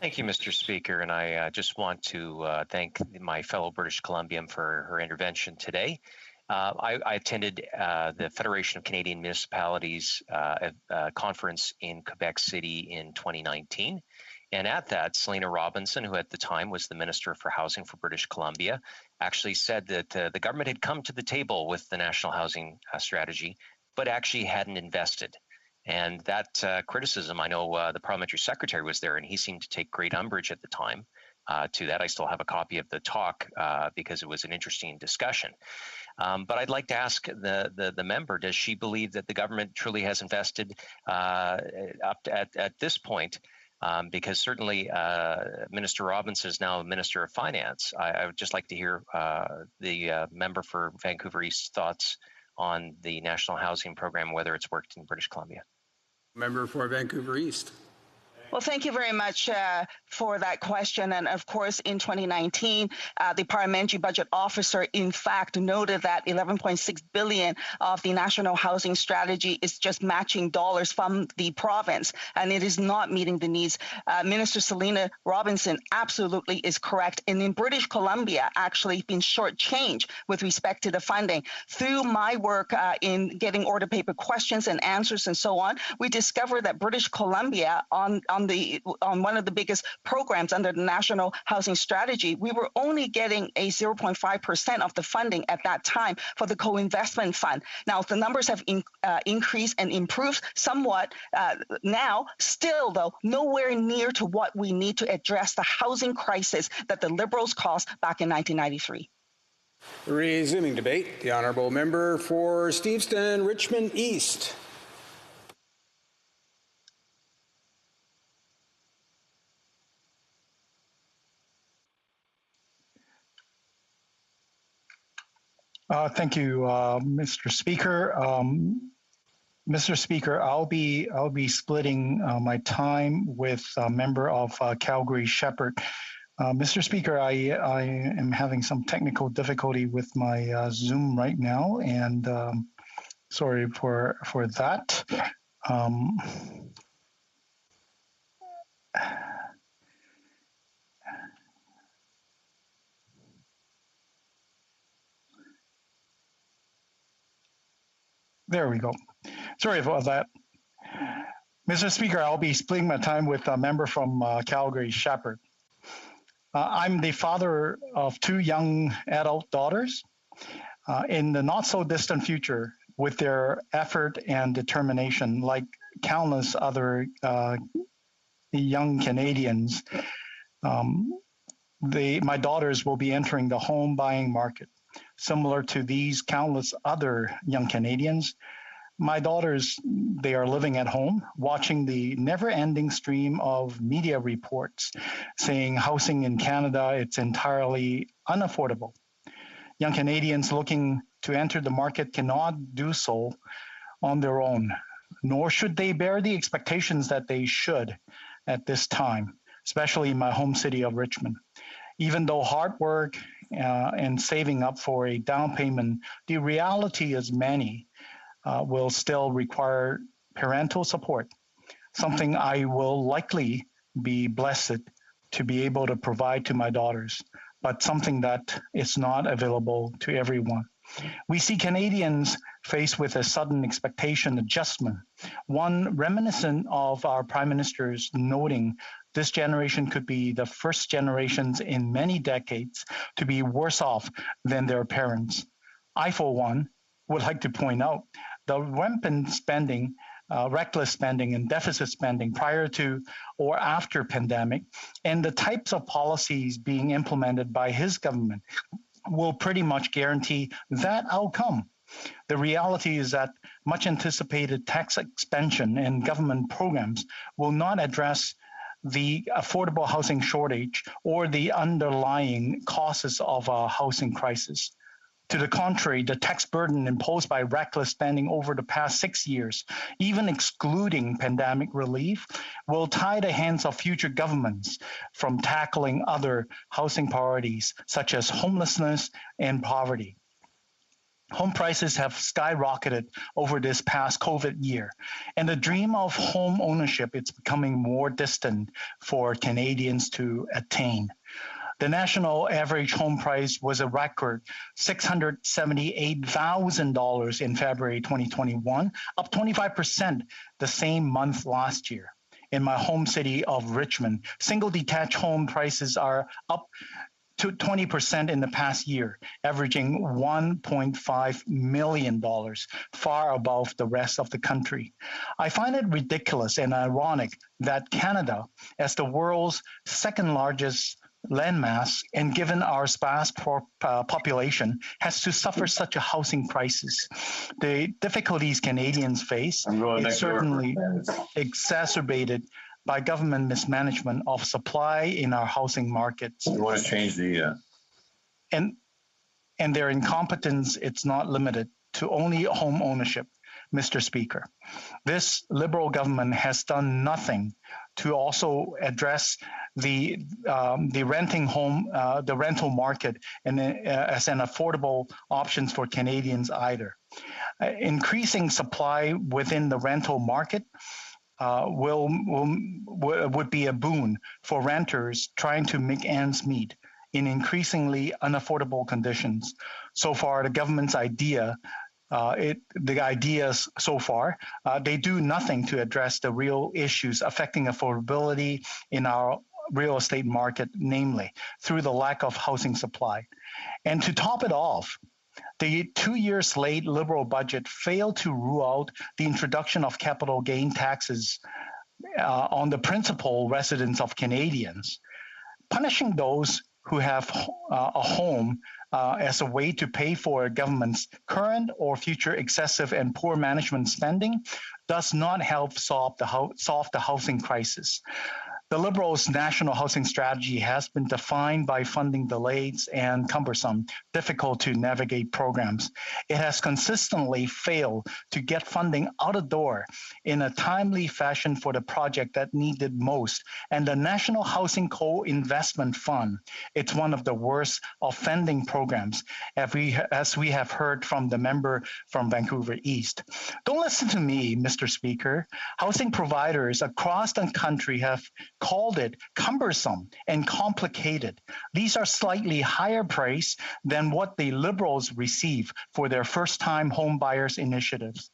Thank you, Mr. Speaker, and I just want to thank my fellow British Columbian for her intervention today. I attended the Federation of Canadian Municipalities conference in Quebec City in 2019, And at that, Selena Robinson, who at the time was the Minister for Housing for British Columbia, actually said that the government had come to the table with the National Housing Strategy, but actually hadn't invested. And that criticism, I know the parliamentary secretary was there, and he seemed to take great umbrage at the time to that. I still have a copy of the talk because it was an interesting discussion. But I'd like to ask the member, does she believe that the government truly has invested up to, at this point? Because certainly Minister Robinson is now Minister of Finance. I would just like to hear the member for Vancouver East's thoughts on the National Housing Program, whether it's worked in British Columbia. Member for Vancouver East. Well, thank you very much for that question. And of course, in 2019, the Parliamentary Budget Officer, in fact, noted that $11.6 billion of the National Housing Strategy is just matching dollars from the province, and it is not meeting the needs. Minister Selena Robinson absolutely is correct. And in British Columbia, actually been shortchanged with respect to the funding. Through my work in getting order paper questions and answers and so on, we discovered that British Columbia on one of the biggest programs under the National Housing Strategy, we were only getting a 0.5% of the funding at that time for the co-investment fund. Now, the numbers have increased and improved somewhat now, still, though, nowhere near to what we need to address the housing crisis that the Liberals caused back in 1993. Resuming debate, the honourable member for Steveston, Richmond East. Thank you, Mr. Speaker. Mr. Speaker, I'll be splitting my time with a member of Calgary Shepherd. Mr. Speaker, I am having some technical difficulty with my Zoom right now, and sorry for that. There we go. Sorry about that. Mr. Speaker, I'll be splitting my time with a member from Calgary Shepherd. I'm the father of two young adult daughters. In the not so distant future, with their effort and determination, like countless other young Canadians, my daughters will be entering the home buying market. Similar to these countless other young Canadians, my daughters, they are living at home, watching the never-ending stream of media reports saying housing in Canada, it's entirely unaffordable. Young Canadians looking to enter the market cannot do so on their own, nor should they bear the expectations that they should at this time, especially in my home city of Richmond. Even though hard work and saving up for a down payment, the reality is many will still require parental support, something I will likely be blessed to be able to provide to my daughters, but something that is not available to everyone. We see Canadians faced with a sudden expectation adjustment, one reminiscent of our Prime Minister's noting this generation could be the first generations in many decades to be worse off than their parents. I, for one, would like to point out the rampant spending, reckless spending and deficit spending prior to or after pandemic, and the types of policies being implemented by his government will pretty much guarantee that outcome. The reality is that much anticipated tax expansion and government programs will not address the affordable housing shortage or the underlying causes of a housing crisis. To the contrary, the tax burden imposed by reckless spending over the past 6 years, even excluding pandemic relief, will tie the hands of future governments from tackling other housing priorities such as homelessness and poverty. Home prices have skyrocketed over this past COVID year, and the dream of home ownership is becoming more distant for Canadians to attain. The national average home price was a record $678,000 in February 2021, up 25% the same month last year. in my home city of Richmond. Single detached home prices are up to 20% in the past year, averaging $1.5 million, far above the rest of the country. I find it ridiculous and ironic that Canada, as the world's second largest landmass and given our sparse population, has to suffer such a housing crisis. The difficulties Canadians face is certainly exacerbated by government mismanagement of supply in our housing markets. You want to change the... And their incompetence, it's not limited to only home ownership, Mr. Speaker. This Liberal government has done nothing to also address the rental market and as an affordable options for Canadians either. Increasing supply within the rental market would be a boon for renters trying to make ends meet in increasingly unaffordable conditions. So far, the government's ideas so far, they do nothing to address the real issues affecting affordability in our real estate market, namely through the lack of housing supply. And to top it off, the 2 years late Liberal budget failed to rule out the introduction of capital gain taxes on the principal residence of Canadians, punishing those who have a home as a way to pay for government's current or future excessive and poor management spending does not help solve the housing crisis. The Liberals' national housing strategy has been defined by funding delays and cumbersome, difficult to navigate programs. It has consistently failed to get funding out the door in a timely fashion for the project that needed most. And the National Housing Co-Investment Fund, it's one of the worst offending programs, as we have heard from the member from Vancouver East. Don't listen to me, Mr. Speaker. Housing providers across the country have called it cumbersome and complicated. These are slightly higher price than what the Liberals receive for their first-time home buyers initiatives,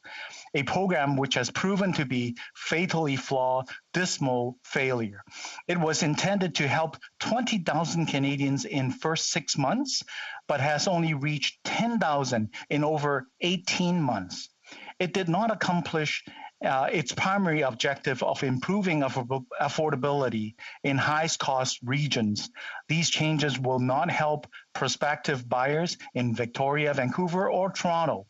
a program which has proven to be fatally flawed, dismal failure. It was intended to help 20,000 Canadians in first 6 months, but has only reached 10,000 in over 18 months. It did not accomplish its primary objective of improving affordability in highest-cost regions. These changes will not help prospective buyers in Victoria, Vancouver, or Toronto.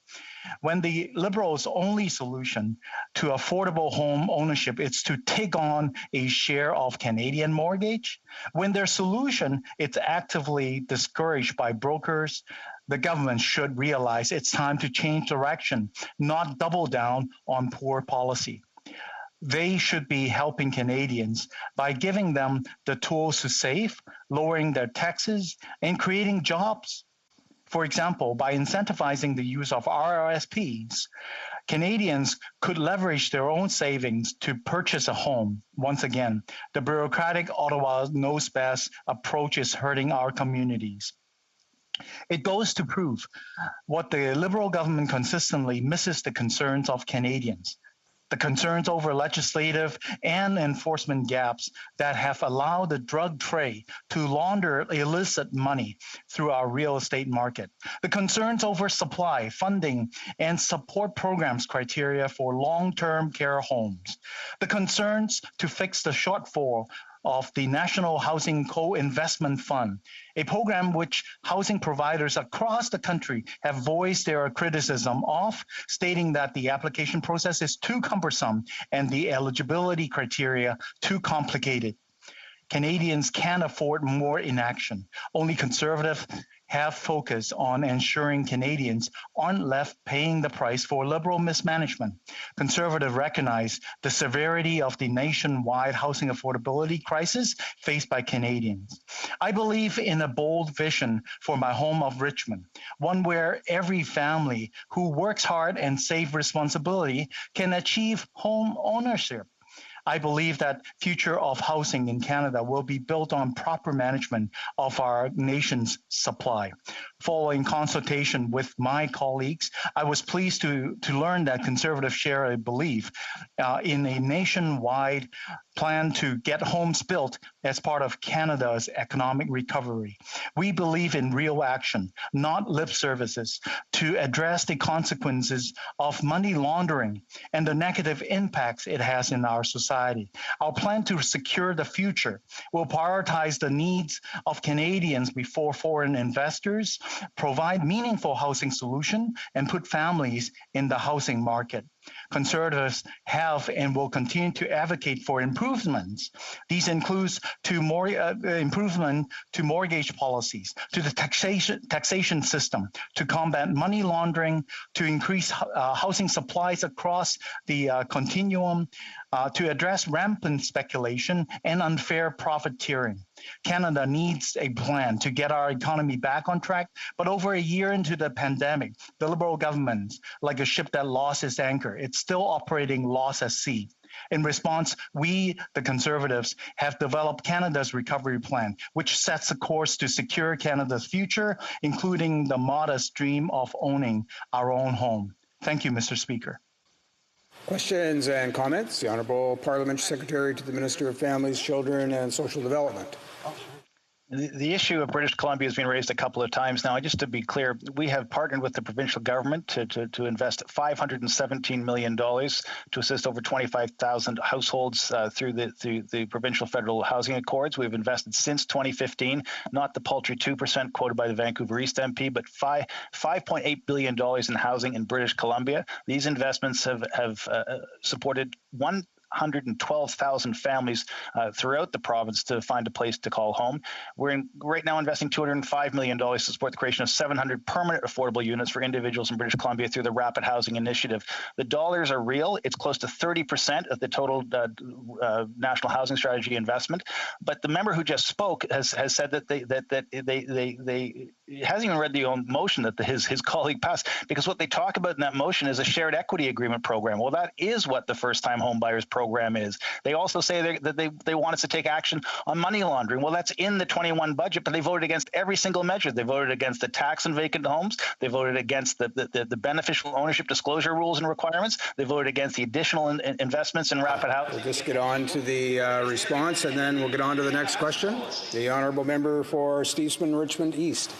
When the Liberals' only solution to affordable home ownership is to take on a share of Canadian mortgage, when their solution is actively discouraged by brokers, the government should realize it's time to change direction, not double down on poor policy. They should be helping Canadians by giving them the tools to save, lowering their taxes, and creating jobs. For example, by incentivizing the use of RRSPs, Canadians could leverage their own savings to purchase a home. Once again, the bureaucratic Ottawa knows best approach is hurting our communities. It goes to prove what the Liberal government consistently misses: the concerns of Canadians, the concerns over legislative and enforcement gaps that have allowed the drug trade to launder illicit money through our real estate market, the concerns over supply, funding, and support programs criteria for long-term care homes, the concerns to fix the shortfall of the National Housing Co-Investment Fund, a program which housing providers across the country have voiced their criticism of, stating that the application process is too cumbersome and the eligibility criteria too complicated. Canadians can't afford more inaction. Only Conservatives have focused on ensuring Canadians aren't left paying the price for Liberal mismanagement. Conservatives recognize the severity of the nationwide housing affordability crisis faced by Canadians. I believe in a bold vision for my home of Richmond, one where every family who works hard and saves responsibility can achieve home ownership. I believe that future of housing in Canada will be built on proper management of our nation's supply. following consultation with my colleagues, I was pleased to learn that Conservatives share a belief in a nationwide plan to get homes built as part of Canada's economic recovery. We believe in real action, not lip services, to address the consequences of money laundering and the negative impacts it has in our society. Our plan to secure the future will prioritize the needs of Canadians before foreign investors, provide meaningful housing solution, and put families in the housing market. Conservatives have and will continue to advocate for improvements. These include improvement to mortgage policies, to the taxation system, to combat money laundering, to increase housing supplies across the continuum, to address rampant speculation and unfair profiteering. Canada needs a plan to get our economy back on track, but over a year into the pandemic, the Liberal government, like a ship that lost its anchor, it's still operating loss at sea. In response, we, the Conservatives, have developed Canada's recovery plan, which sets a course to secure Canada's future, including the modest dream of owning our own home. Thank you, Mr. Speaker. Questions and comments? The Honourable Parliamentary Secretary to the Minister of Families, Children and Social Development. The issue of British Columbia has been raised a couple of times now. Just to be clear, we have partnered with the provincial government to invest $517 million to assist over 25,000 households through the provincial federal housing accords. We've invested since 2015, not the paltry 2% quoted by the Vancouver East MP, but $5.8 billion in housing in British Columbia. These investments have supported 112,000 families throughout the province to find a place to call home. We're right now investing $205 million to support the creation of 700 permanent affordable units for individuals in British Columbia through the Rapid Housing Initiative. The dollars are real. It's close to 30% of the total National Housing Strategy investment. But the member who just spoke has said that they hasn't even read the motion that his colleague passed, because what they talk about in that motion is a shared equity agreement program. Well, that is what the first-time home buyers program is. They also say that they want us to take action on money laundering. Well, that's in the 21 budget, but they voted against every single measure. They voted against the tax on vacant homes. They voted against the beneficial ownership disclosure rules and requirements. They voted against the additional investments in rapid housing. We'll just get on to the response, and then we'll get on to the next question. The Honourable Member for Steveston, Richmond East.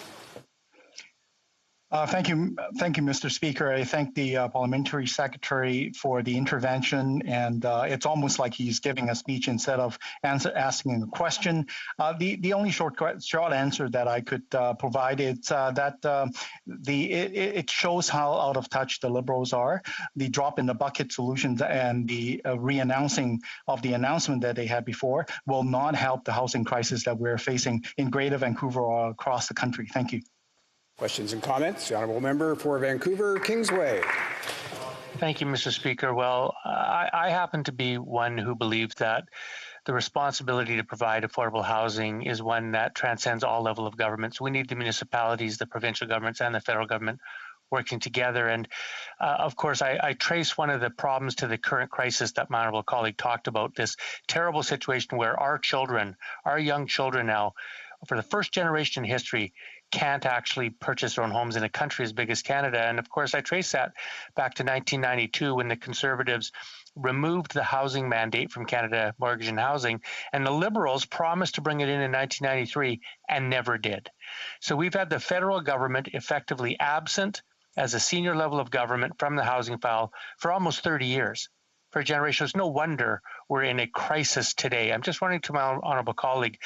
Thank you, Mr. Speaker. I thank the Parliamentary Secretary for the intervention, and it's almost like he's giving a speech instead of asking a question. The only short answer that I could provide is that it shows how out of touch the Liberals are. The drop in the bucket solutions and the re-announcing of the announcement that they had before will not help the housing crisis that we're facing in Greater Vancouver or across the country. Thank you. Questions and comments? The Honourable Member for Vancouver Kingsway. Thank you, Mr. Speaker. Well, I happen to be one who believes that the responsibility to provide affordable housing is one that transcends all levels of government. So we need the municipalities, the provincial governments, and the federal government working together. And of course, I trace one of the problems to the current crisis that my honourable colleague talked about, this terrible situation where our children, our young children now, for the first generation in history, can't actually purchase their own homes in a country as big as Canada. And of course, I trace that back to 1992 when the Conservatives removed the housing mandate from Canada Mortgage and Housing, and the Liberals promised to bring it in 1993 and never did. So we've had the federal government effectively absent as a senior level of government from the housing file for almost 30 years. For generations, no wonder we're in a crisis today. I'm just wondering to my honourable colleague,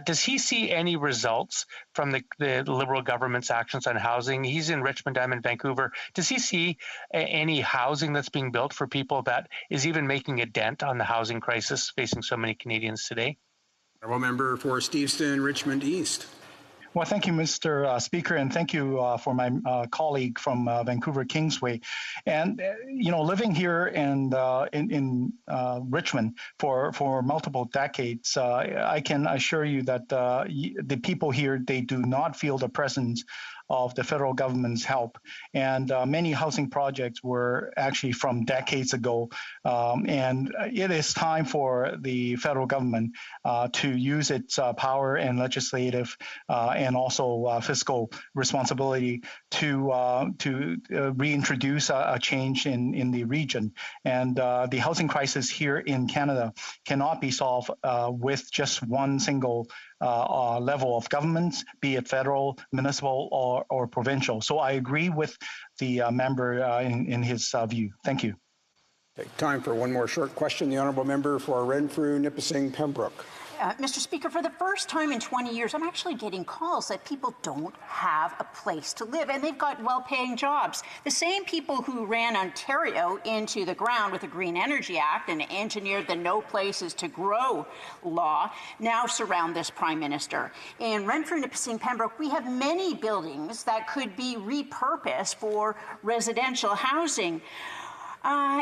does he see any results from the Liberal government's actions on housing? He's in Richmond, I'm in Vancouver. Does he see any housing that's being built for people that is even making a dent on the housing crisis facing so many Canadians today? Honourable Member for Steveston, Richmond East. Well, thank you, Mr. Speaker, and thank you for my colleague from Vancouver Kingsway. And living here in Richmond for multiple decades, I can assure you that the people here, they do not feel the presence of the federal government's help. And many housing projects were actually from decades ago. And it is time for the federal government to use its power and legislative and also fiscal responsibility to reintroduce a change in the region. And the housing crisis here in Canada cannot be solved with just one single level of governments, be it federal, municipal, or provincial. So I agree with the member in his view. Thank you. Take time for one more short question. The honourable member for Renfrew, Nipissing, Pembroke. Mr. Speaker, for the first time in 20 years, I'm actually getting calls that people don't have a place to live, and they've got well-paying jobs. The same people who ran Ontario into the ground with the Green Energy Act and engineered the No Places to Grow law now surround this Prime Minister. In Renfrew, Nipissing, Pembroke, we have many buildings that could be repurposed for residential housing.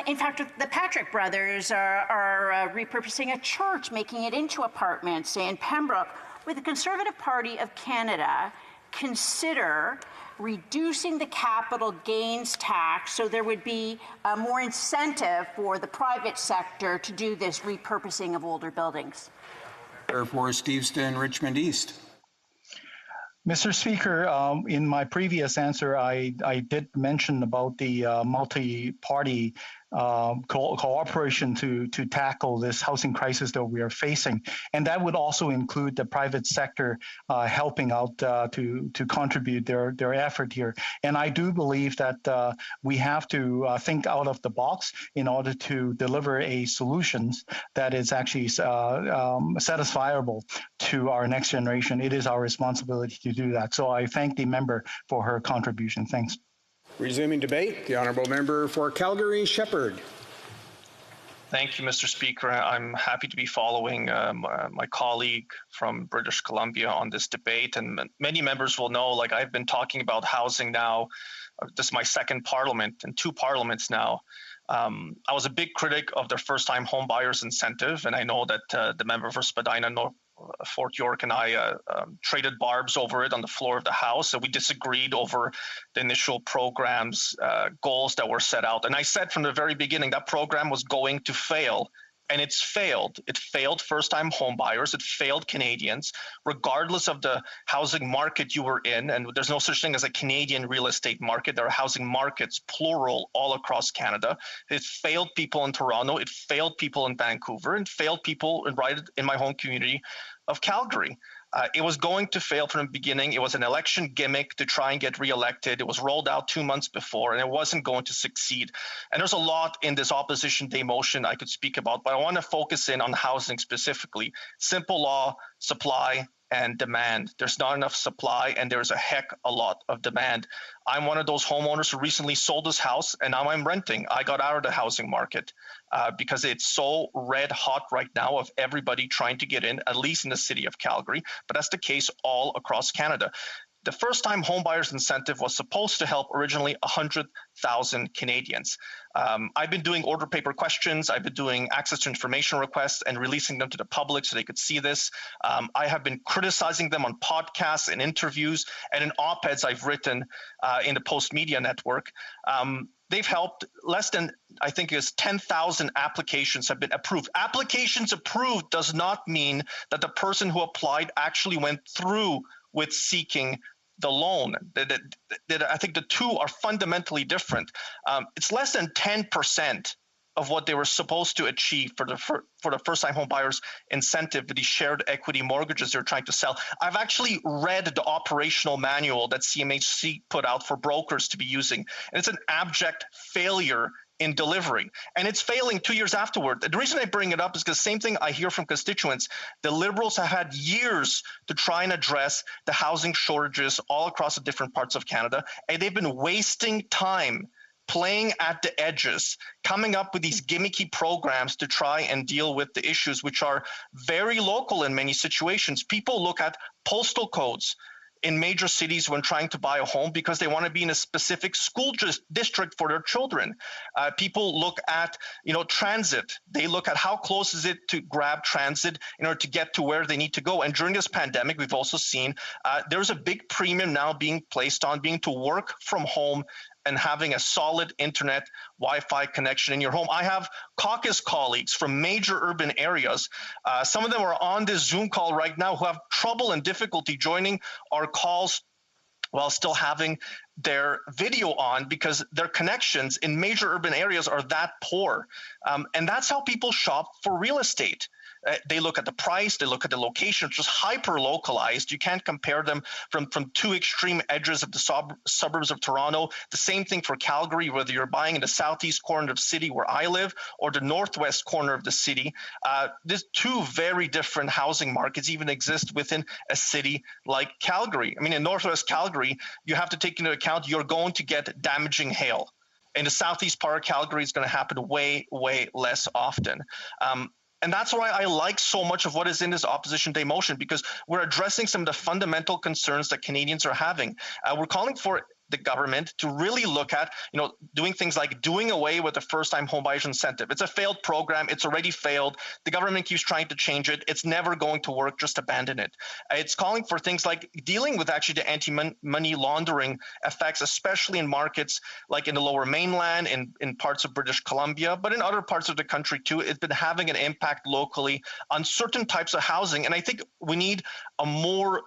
In fact, the Patrick brothers are repurposing a church, making it into apartments in Pembroke. Would the Conservative Party of Canada consider reducing the capital gains tax so there would be more incentive for the private sector to do this repurposing of older buildings? For Steveston, Richmond East. Mr. Speaker, in my previous answer, I did mention about the multi-party cooperation to tackle this housing crisis that we are facing, and that would also include the private sector helping out to contribute their effort here. And I do believe that we have to think out of the box in order to deliver a solution that is actually satisfiable to our next generation. It is our responsibility to do that. So I thank the member for her contribution. Thanks. Resuming debate, the honourable member for Calgary, Shepherd. Thank you, Mr. Speaker. I'm happy to be following my colleague from British Columbia on this debate. And many members will know, like, I've been talking about housing now. This is my second parliament and 2 parliaments now. I was a big critic of their first-time home buyers incentive, and I know that the member for Spadina, Fort York, and I traded barbs over it on the floor of the House. So we disagreed over the initial program's goals that were set out. And I said from the very beginning that program was going to fail. And it's failed. It failed first-time home buyers. It failed Canadians, regardless of the housing market you were in. And there's no such thing as a Canadian real estate market. There are housing markets, plural, all across Canada. It failed people in Toronto. It failed people in Vancouver, and failed people right in my home community of Calgary. It was going to fail from the beginning. It was an election gimmick to try and get reelected. It was rolled out 2 months before, and it wasn't going to succeed. And there's a lot in this opposition day motion I could speak about, but I want to focus in on housing specifically. Simple law, supply, and demand. There's not enough supply, and there's a heck a lot of demand. I'm one of those homeowners who recently sold his house, and now I'm renting. I got out of the housing market because it's so red hot right now of everybody trying to get in, at least in the city of Calgary, but that's the case all across Canada. The first-time homebuyers incentive was supposed to help originally 100,000 Canadians. I've been doing order paper questions. I've been doing access to information requests and releasing them to the public so they could see this. I have been criticizing them on podcasts and interviews and in op-eds I've written in the Post Media Network. They've helped less than, I think it's 10,000 applications have been approved. Applications approved does not mean that the person who applied actually went through with seeking the loan. I think the two are fundamentally different. It's less than 10% of what they were supposed to achieve for the first-time home buyers incentive with these shared equity mortgages they're trying to sell. I've actually read the operational manual that CMHC put out for brokers to be using, and it's an abject failure in delivering, and it's failing 2 years afterward. The reason I bring it up is because the same thing I hear from constituents. The Liberals have had years to try and address the housing shortages all across the different parts of Canada, and they've been wasting time playing at the edges, coming up with these gimmicky programs to try and deal with the issues which are very local in many situations. People look at postal codes. in major cities when trying to buy a home because they want to be in a specific school district for their children. People look at, transit. They look at how close is it to grab transit in order to get to where they need to go. And during this pandemic, we've also seen there's a big premium now being placed on being to work from home and having a solid internet Wi-Fi connection in your home. I have caucus colleagues from major urban areas. Some of them are on this Zoom call right now who have trouble and difficulty joining our calls while still having their video on because their connections in major urban areas are that poor. And that's how people shop for real estate. They look at the price, they look at the location, it's just hyper localized. You can't compare them from two extreme edges of the suburbs of Toronto. The same thing for Calgary, whether you're buying in the southeast corner of the city where I live or the northwest corner of the city. These two very different housing markets even exist within a city like Calgary. I mean, in northwest Calgary, you have to take into account you're going to get damaging hail. In the southeast part of Calgary, it's going to happen way, way less often. And that's why I like so much of what is in this opposition day motion, because we're addressing some of the fundamental concerns that Canadians are having. We're calling for the government to really look at, doing things like doing away with the first-time homebuyers incentive. It's a failed program. It's already failed. The government keeps trying to change it. It's never going to work. Just abandon it. It's calling for things like dealing with actually the anti-money laundering effects, especially in markets like in the Lower Mainland, in parts of British Columbia, but in other parts of the country too. It's been having an impact locally on certain types of housing. And I think we need a more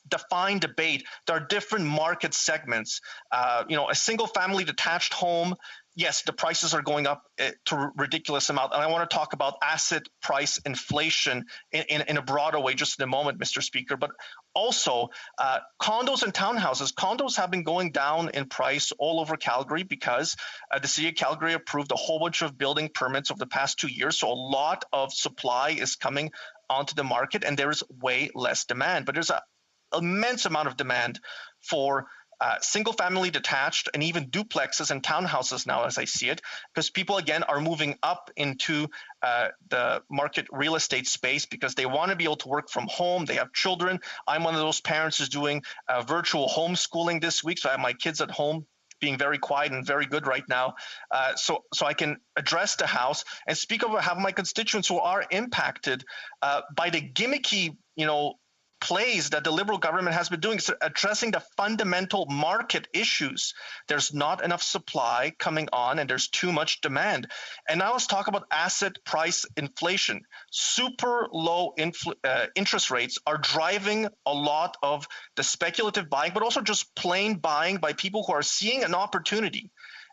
defined debate. There are different market segments. A single family detached home, yes, the prices are going up to a ridiculous amount. And I want to talk about asset price inflation in a broader way just in a moment, Mr. Speaker. But also condos and townhouses. Condos have been going down in price all over Calgary because the city of Calgary approved a whole bunch of building permits over the past 2 years. So a lot of supply is coming onto the market and there is way less demand. But there's an immense amount of demand for single family detached and even duplexes and townhouses now, as I see it, because people again are moving up into the market real estate space because they want to be able to work from home. They have children. I'm one of those parents who's doing virtual homeschooling this week, so I have my kids at home being very quiet and very good right now, so I can address the House and speak about how my constituents who are impacted by the gimmicky, plays that the Liberal government has been doing, addressing the fundamental market issues. There's not enough supply coming on and there's too much demand. And now let's talk about asset price inflation. Super low interest rates are driving a lot of the speculative buying, but also just plain buying by people who are seeing an opportunity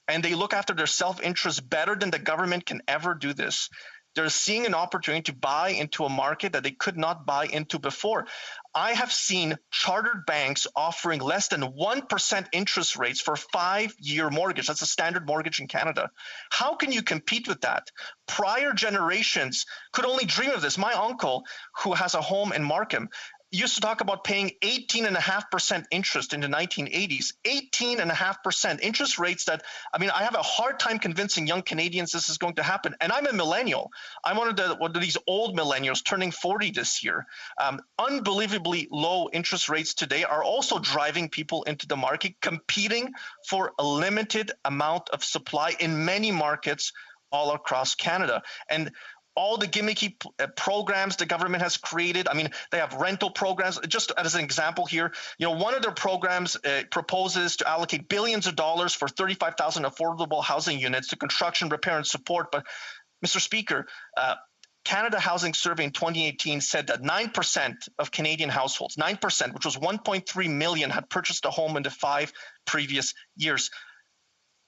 and they look after their self-interest better than the government can ever do this. They're seeing an opportunity to buy into a market that they could not buy into before. I have seen chartered banks offering less than 1% interest rates for 5-year mortgage. That's a standard mortgage in Canada. How can you compete with that? Prior generations could only dream of this. My uncle, who has a home in Markham, used to talk about paying 18.5% interest in the 1980s. 18.5% interest rates that, I have a hard time convincing young Canadians this is going to happen. And I'm a millennial. I'm one of these old millennials turning 40 this year. Unbelievably low interest rates today are also driving people into the market, competing for a limited amount of supply in many markets all across Canada. And all the gimmicky programs the government has created. They have rental programs. Just as an example here, one of their programs proposes to allocate billions of dollars for 35,000 affordable housing units to construction, repair, and support. But, Mr. Speaker, Canada Housing Survey in 2018 said that 9% of Canadian households, 9%, which was 1.3 million, had purchased a home in the 5 previous years.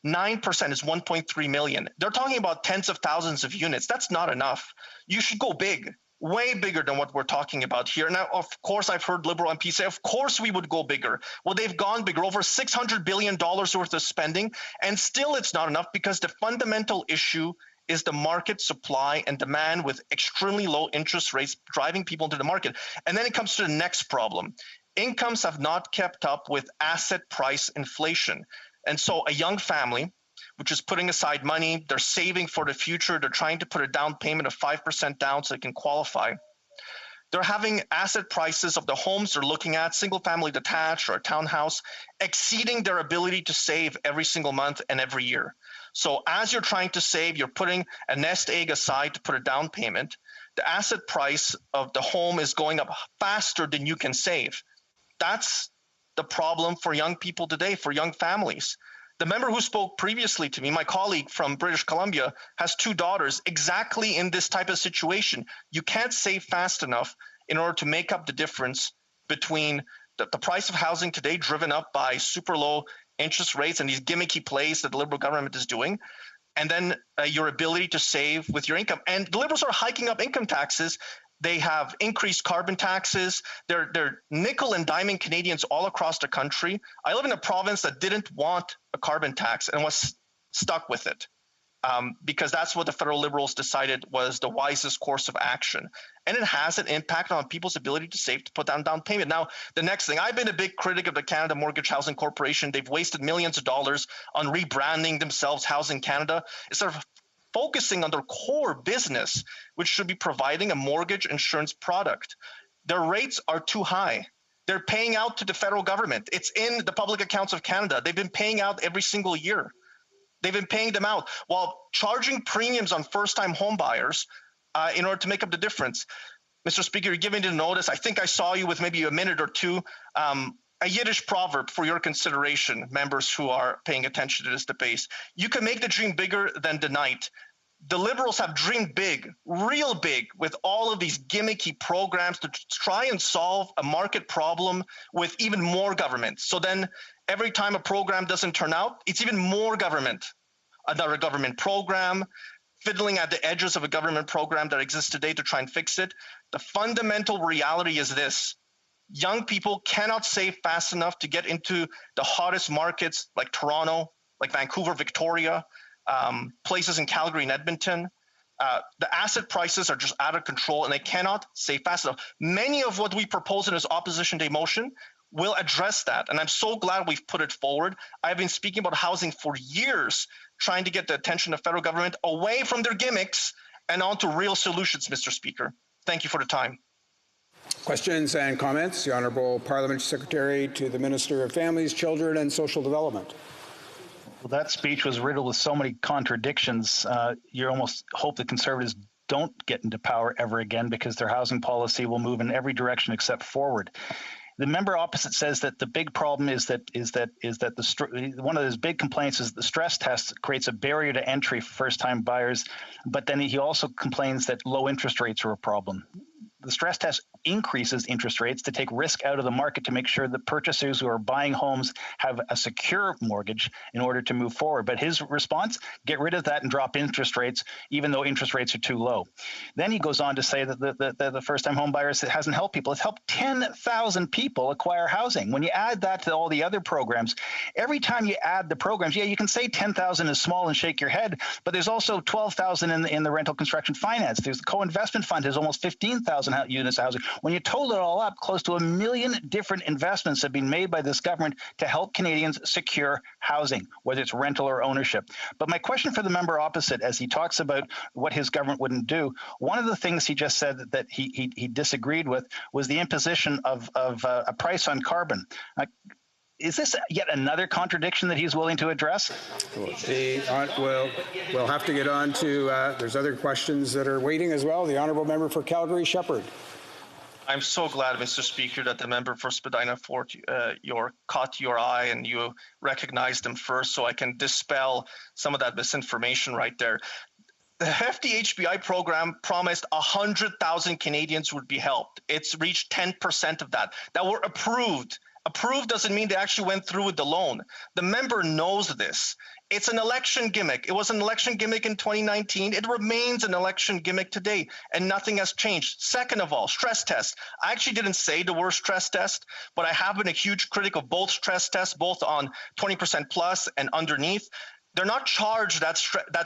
9% is 1.3 million. They're talking about tens of thousands of units. That's not enough. You should go big, way bigger than what we're talking about here. Now, of course, I've heard Liberal MPs say, of course we would go bigger. Well, they've gone bigger, over $600 billion worth of spending, and still it's not enough because the fundamental issue is the market supply and demand with extremely low interest rates driving people into the market. And then it comes to the next problem. Incomes have not kept up with asset price inflation. And so a young family, which is putting aside money, they're saving for the future, they're trying to put a down payment of 5% down so they can qualify. They're having asset prices of the homes they're looking at, single family detached or a townhouse, exceeding their ability to save every single month and every year. So as you're trying to save, you're putting a nest egg aside to put a down payment. The asset price of the home is going up faster than you can save. That's the problem for young people today, for young families. The member who spoke previously to me, my colleague from British Columbia, has 2 daughters exactly in this type of situation. You can't save fast enough in order to make up the difference between the price of housing today driven up by super low interest rates and these gimmicky plays that the Liberal government is doing, and then your ability to save with your income. And the Liberals are hiking up income taxes. They have increased carbon taxes. They're nickel and diming Canadians all across the country. I live in a province that didn't want a carbon tax and was stuck with it because that's what the federal Liberals decided was the wisest course of action. And it has an impact on people's ability to save, to put down payment. Now, the next thing, I've been a big critic of the Canada Mortgage Housing Corporation. They've wasted millions of dollars on rebranding themselves Housing Canada instead of focusing on their core business, which should be providing a mortgage insurance product. Their rates are too high. They're paying out to the federal government. It's in the public accounts of Canada. They've been paying out every single year. They've been paying them out while charging premiums on first-time home buyers in order to make up the difference. Mr. Speaker, you're giving the notice. I think I saw you with maybe a minute or two. A Yiddish proverb for your consideration, members who are paying attention to this debate. You can make the dream bigger than the night. The Liberals have dreamed big, real big, with all of these gimmicky programs to try and solve a market problem with even more government. So then every time a program doesn't turn out, it's even more government. Another government program, fiddling at the edges of a government program that exists today to try and fix it. The fundamental reality is this. Young people cannot save fast enough to get into the hottest markets like Toronto, like Vancouver, Victoria, places in Calgary and Edmonton. The asset prices are just out of control and they cannot save fast enough. Many of what we propose in this opposition day motion will address that. And I'm so glad we've put it forward. I've been speaking about housing for years, trying to get the attention of federal government away from their gimmicks and onto real solutions, Mr. Speaker. Thank you for the time. Questions and comments? The Honourable Parliamentary Secretary to the Minister of Families, Children and Social Development. Well, that speech was riddled with so many contradictions. You almost hope the Conservatives don't get into power ever again because their housing policy will move in every direction except forward. The member opposite says that the big problem is that one of his big complaints is the stress test creates a barrier to entry for first-time buyers, but then he also complains that low interest rates are a problem. The stress test increases interest rates to take risk out of the market to make sure that purchasers who are buying homes have a secure mortgage in order to move forward. But his response, get rid of that and drop interest rates, even though interest rates are too low. Then he goes on to say that the first-time home buyers, it hasn't helped people. It's helped 10,000 people acquire housing. When you add that to all the other programs, every time you add the programs, yeah, you can say 10,000 is small and shake your head, but there's also 12,000 in the rental construction finance. There's the co-investment fund has almost 15,000 units of housing. When you total it all up, close to 1 million different investments have been made by this government to help Canadians secure housing, whether it's rental or ownership. But my question for the member opposite, as he talks about what his government wouldn't do, one of the things he just said that he disagreed with was the imposition of a price on carbon. Is this yet another contradiction that he's willing to address? We'll have to get on to, there's other questions that are waiting as well. The Honourable Member for Calgary Shepherd. I'm so glad, Mr. Speaker, that the member for Spadina Fort caught your eye and you recognized them first so I can dispel some of that misinformation right there. The hefty HBI program promised 100,000 Canadians would be helped. It's reached 10% of that were approved. Approved doesn't mean they actually went through with the loan. The member knows this. It's an election gimmick. It was an election gimmick in 2019. It remains an election gimmick today, and nothing has changed. Second of all, stress test. I actually didn't say the word stress test, but I have been a huge critic of both stress tests, both on 20% plus and underneath. They're not charged that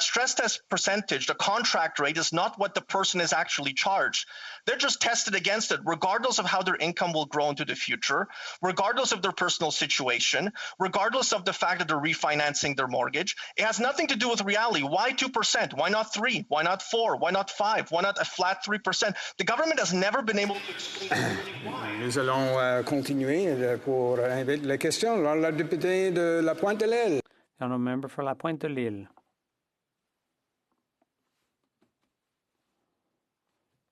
stress test percentage, the contract rate is not what the person is actually charged. They're just tested against it, regardless of how their income will grow into the future, regardless of their personal situation, regardless of the fact that they're refinancing their mortgage. It has nothing to do with reality. Why 2%? Why not 3? Why not 4? Why not 5? Why not a flat 3%? The government has never been able to explain why. Nous allons continuer pour inviter la question. Alors, la députée de La Pointe-de-l'Île. Honourable member for La Pointe-de-l'Île.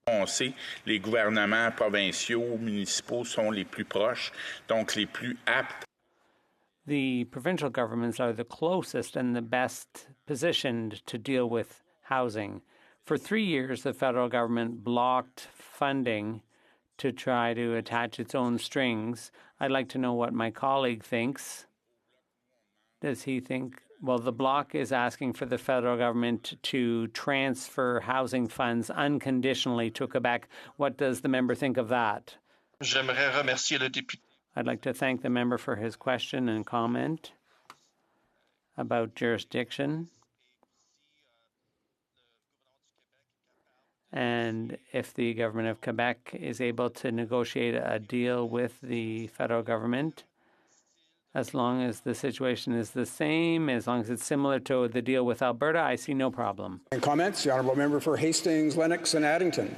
On sait, les gouvernements provinciaux, municipaux sont les plus proches, donc les plus aptes. The provincial governments are the closest and the best positioned to deal with housing. For 3 years, the federal government blocked funding to try to attach its own strings. I'd like to know what my colleague thinks. Does he think, well, the bloc is asking for the federal government to transfer housing funds unconditionally to Quebec. What does the member think of that? J'aimerais remercier le député. I'd like to thank the member for his question and comment about jurisdiction. And if the government of Quebec is able to negotiate a deal with the federal government, as long as the situation is the same, as long as it's similar to the deal with Alberta, I see no problem. And comments, the honourable member for Hastings, Lennox and Addington.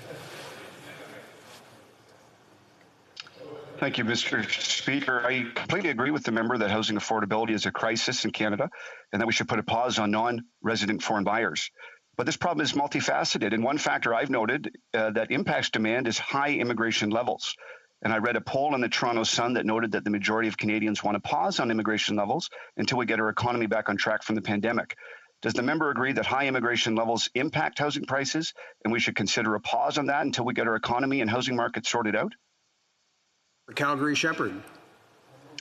Thank you, Mr. Speaker. I completely agree with the member that housing affordability is a crisis in Canada and that we should put a pause on non-resident foreign buyers. But this problem is multifaceted, and one factor I've noted that impacts demand is high immigration levels. And I read a poll in the Toronto Sun that noted that the majority of Canadians want to pause on immigration levels until we get our economy back on track from the pandemic. Does the member agree that high immigration levels impact housing prices and we should consider a pause on that until we get our economy and housing market sorted out? Calgary Shepherd.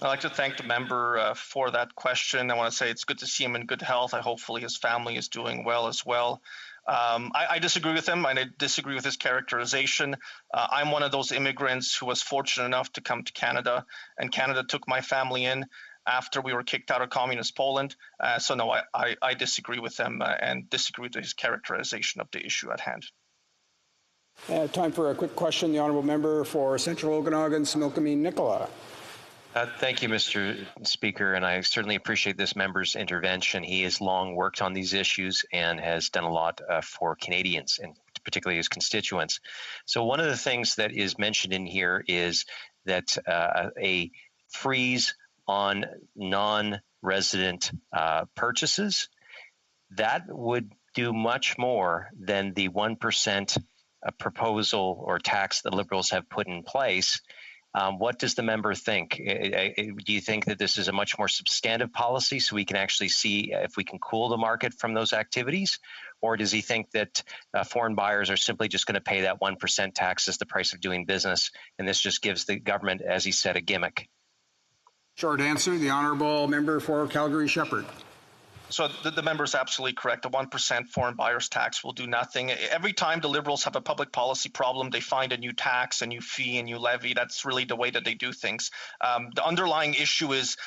I'd like to thank the member for that question. I want to say it's good to see him in good health. Hopefully his family is doing well as well. I disagree with him, and I disagree with his characterization. I'm one of those immigrants who was fortunate enough to come to Canada, and Canada took my family in after we were kicked out of communist Poland. So no, I disagree with him and disagree with his characterization of the issue at hand. Time for a quick question. The honourable member for Central Okanagan, Similkameen Nicola. Thank you, Mr. Speaker, and I certainly appreciate this member's intervention. He has long worked on these issues and has done a lot for Canadians, and particularly his constituents. So one of the things that is mentioned in here is that a freeze on non-resident purchases, that would do much more than the 1% proposal or tax that Liberals have put in place. What does the member think? Do you think that this is a much more substantive policy so we can actually see if we can cool the market from those activities? Or does he think that foreign buyers are simply just going to pay that 1% tax as the price of doing business, and this just gives the government, as he said, a gimmick? Short answer, the honourable member for Calgary Shepherd. So the member is absolutely correct. The 1% foreign buyers tax will do nothing. Every time the Liberals have a public policy problem, they find a new tax, a new fee, a new levy. That's really the way that they do things. The underlying issue is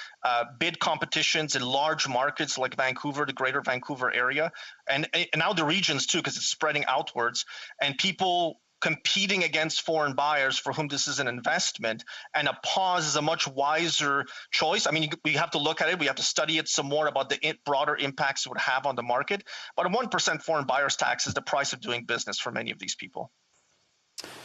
bid competitions in large markets like Vancouver, the greater Vancouver area, and now the regions too, because it's spreading outwards, and people competing against foreign buyers for whom this is an investment, and a pause is a much wiser choice. I mean, we have to look at it. We have to study it some more about the broader impacts it would have on the market. But a 1% foreign buyers tax is the price of doing business for many of these people.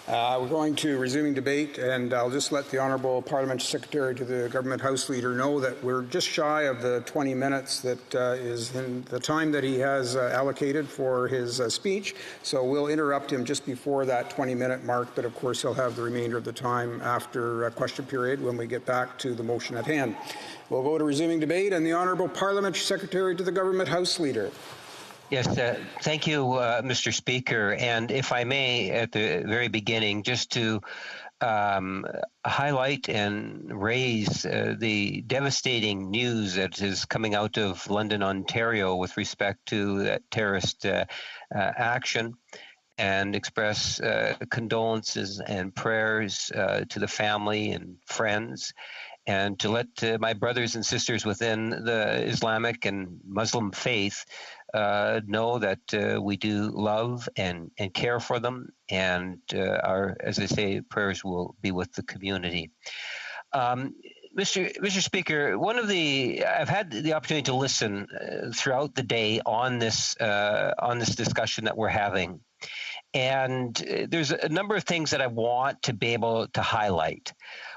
We're going to resuming debate, and I'll just let the Honourable Parliamentary Secretary to the Government House Leader know that we're just shy of the 20 minutes that is in the time that he has allocated for his speech. So we'll interrupt him just before that 20-minute mark, but of course he'll have the remainder of the time after question period when we get back to the motion at hand. We'll go to resuming debate, and the Honourable Parliamentary Secretary to the Government House Leader. Yes, thank you, Mr. Speaker. And if I may, at the very beginning, just to highlight and raise the devastating news that is coming out of London, Ontario with respect to that terrorist action, and express condolences and prayers to the family and friends. and to let my brothers and sisters within the Islamic and Muslim faith know that we do love and care for them, and as I say, prayers will be with the community. Mr. Speaker, I've had the opportunity to listen throughout the day on this discussion that we're having, and there's a number of things that I want to be able to highlight.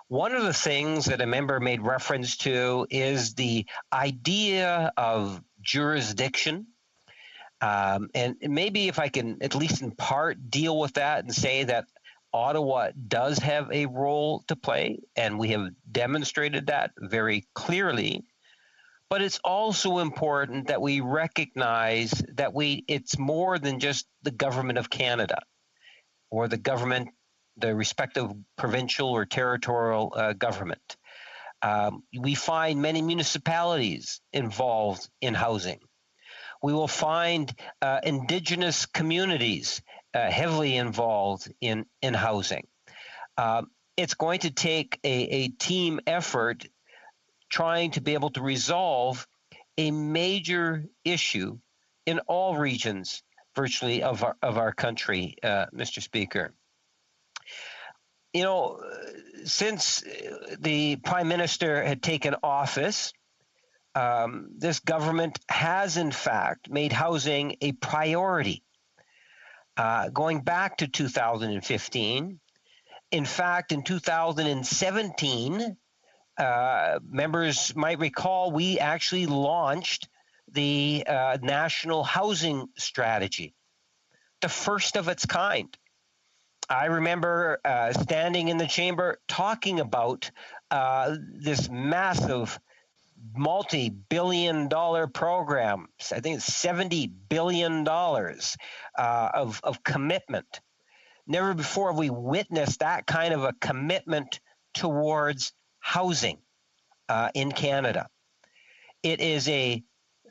One of the things that a member made reference to is the idea of jurisdiction. And maybe if I can, at least in part, deal with that and say that Ottawa does have a role to play, and we have demonstrated that very clearly. But it's also important that we recognize that it's more than just the government of Canada or the respective provincial or territorial government. We find many municipalities involved in housing. We will find Indigenous communities heavily involved in housing. It's going to take a team effort trying to be able to resolve a major issue in all regions, virtually, of our country, Mr. Speaker. You know, since the Prime Minister had taken office, this government has, in fact, made housing a priority. Going back to 2015, in fact, in 2017, members might recall we actually launched the National Housing Strategy, the first of its kind. I remember standing in the chamber talking about this massive multi-billion-dollar program. I think it's $70 billion of commitment. Never before have we witnessed that kind of a commitment towards housing in Canada. It is a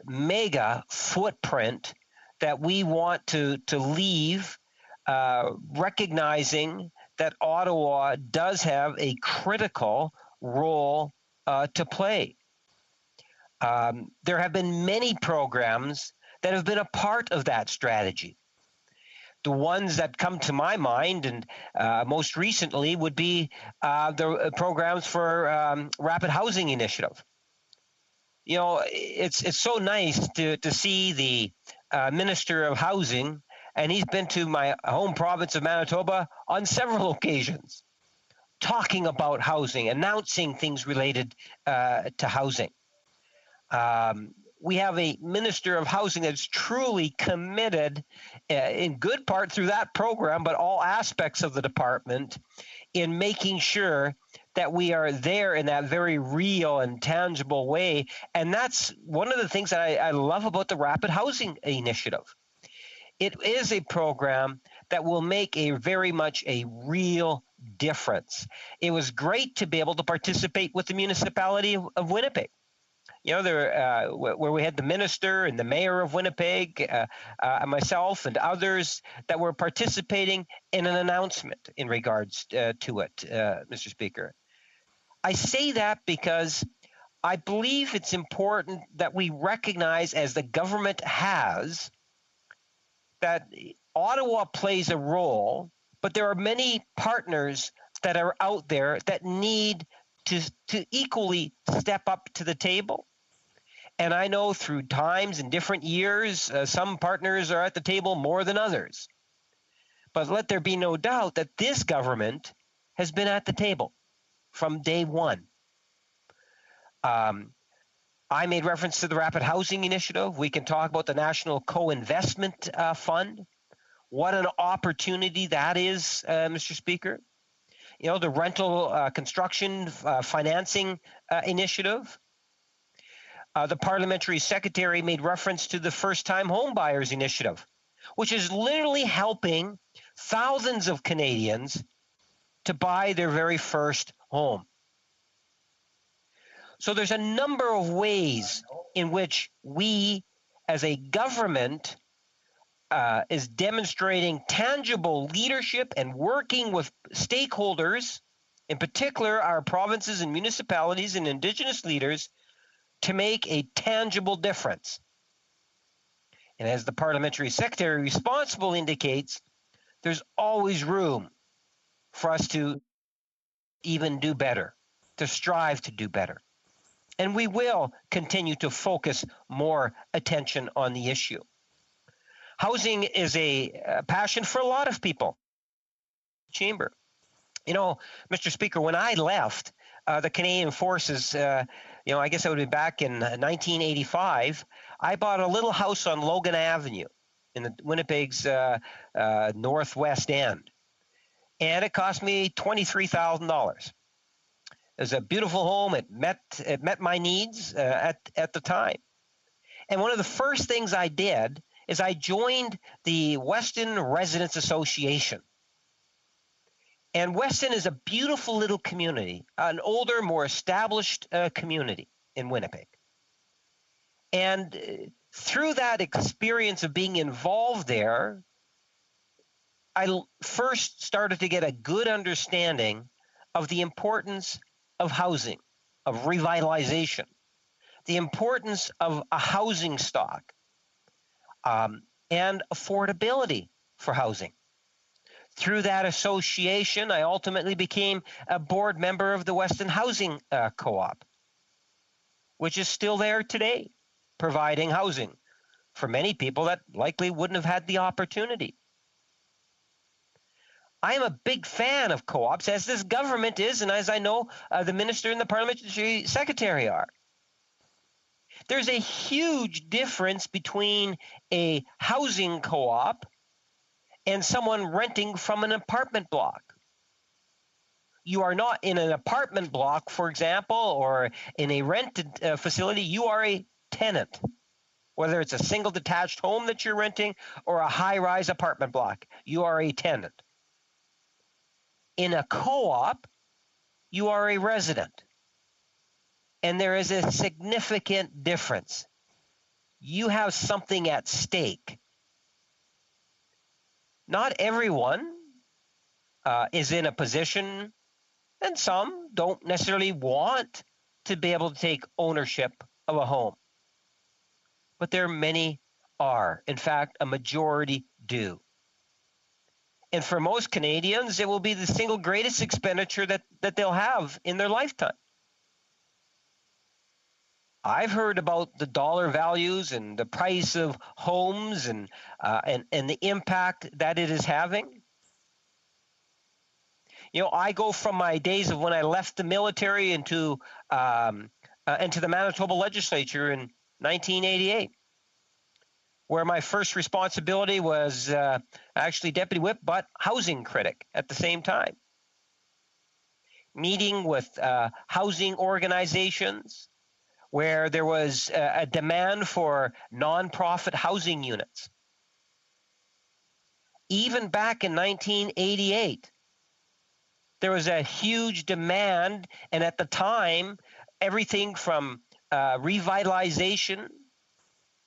mega footprint that we want to leave, recognizing that Ottawa does have a critical role to play. There have been many programs that have been a part of that strategy. The ones that come to my mind, and most recently, would be the programs for Rapid Housing Initiative. You know, it's so nice to see the Minister of Housing, and he's been to my home province of Manitoba on several occasions, talking about housing, announcing things related to housing. We have a Minister of Housing that's truly committed, in good part through that program, but all aspects of the department, in making sure that we are there in that very real and tangible way. And that's one of the things that I love about the Rapid Housing Initiative. It is a program that will make very much a real difference. It was great to be able to participate with the municipality of Winnipeg. You know, where we had the minister and the mayor of Winnipeg, myself and others that were participating in an announcement in regards to it, Mr. Speaker. I say that because I believe it's important that we recognize, as the government has, that Ottawa plays a role, but there are many partners that are out there that need to equally step up to the table. And I know through times and different years, some partners are at the table more than others. But let there be no doubt that this government has been at the table from day one. I made reference to the Rapid Housing Initiative. We can talk about the National Co-Investment Fund. What an opportunity that is, Mr. Speaker. You know, the Rental Construction Financing Initiative. The parliamentary secretary made reference to the First-Time Home Buyers Initiative, which is literally helping thousands of Canadians to buy their very first home. So there's a number of ways in which we, as a government, is demonstrating tangible leadership and working with stakeholders in particular our provinces and municipalities and Indigenous leaders, to make a tangible difference. And as the Parliamentary Secretary responsible indicates, there's always room for us to even do better, to strive to do better. And we will continue to focus more attention on the issue. Housing is a passion for a lot of people. Chamber. You know, Mr. Speaker, when I left the Canadian Forces, I guess I would be back in 1985, I bought a little house on Logan Avenue in the Winnipeg's northwest end. And it cost me $23,000. It was a beautiful home. It met my needs at the time. And one of the first things I did is I joined the Weston Residents Association. And Weston is a beautiful little community, an older, more established community in Winnipeg. And through that experience of being involved there, I first started to get a good understanding of the importance of housing, of revitalization, the importance of a housing stock, and affordability for housing. Through that association, I ultimately became a board member of the Weston Housing Co-op, which is still there today, providing housing for many people that likely wouldn't have had the opportunity. I am a big fan of co-ops, as this government is, and as I know the Minister and the Parliamentary Secretary are. There's a huge difference between a housing co-op and someone renting from an apartment block. You are not in an apartment block, for example, or in a rented facility. You are a tenant, whether it's a single detached home that you're renting or a high-rise apartment block. You are a tenant. In a co-op, you are a resident. And there is a significant difference. You have something at stake. Not everyone is in a position, and some don't necessarily want to be able to take ownership of a home. But there many are. In fact, a majority do. And for most Canadians, it will be the single greatest expenditure that they'll have in their lifetime. I've heard about the dollar values and the price of homes and the impact that it is having. You know, I go from my days of when I left the military into the Manitoba legislature in 1988, where my first responsibility was actually deputy whip, but housing critic at the same time. Meeting with housing organizations where there was a demand for nonprofit housing units. Even back in 1988, there was a huge demand, and at the time, everything from revitalization,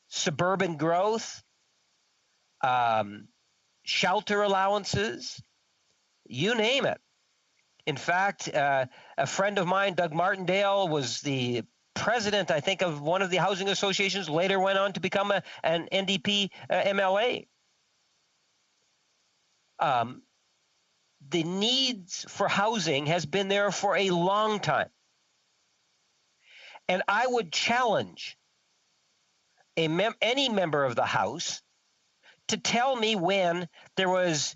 suburban growth, shelter allowances, you name it. In fact, a friend of mine, Doug Martindale, was the president, I think, of one of the housing associations, later went on to become an NDP MLA. The needs for housing has been there for a long time. And I would challenge any member of the House to tell me when there was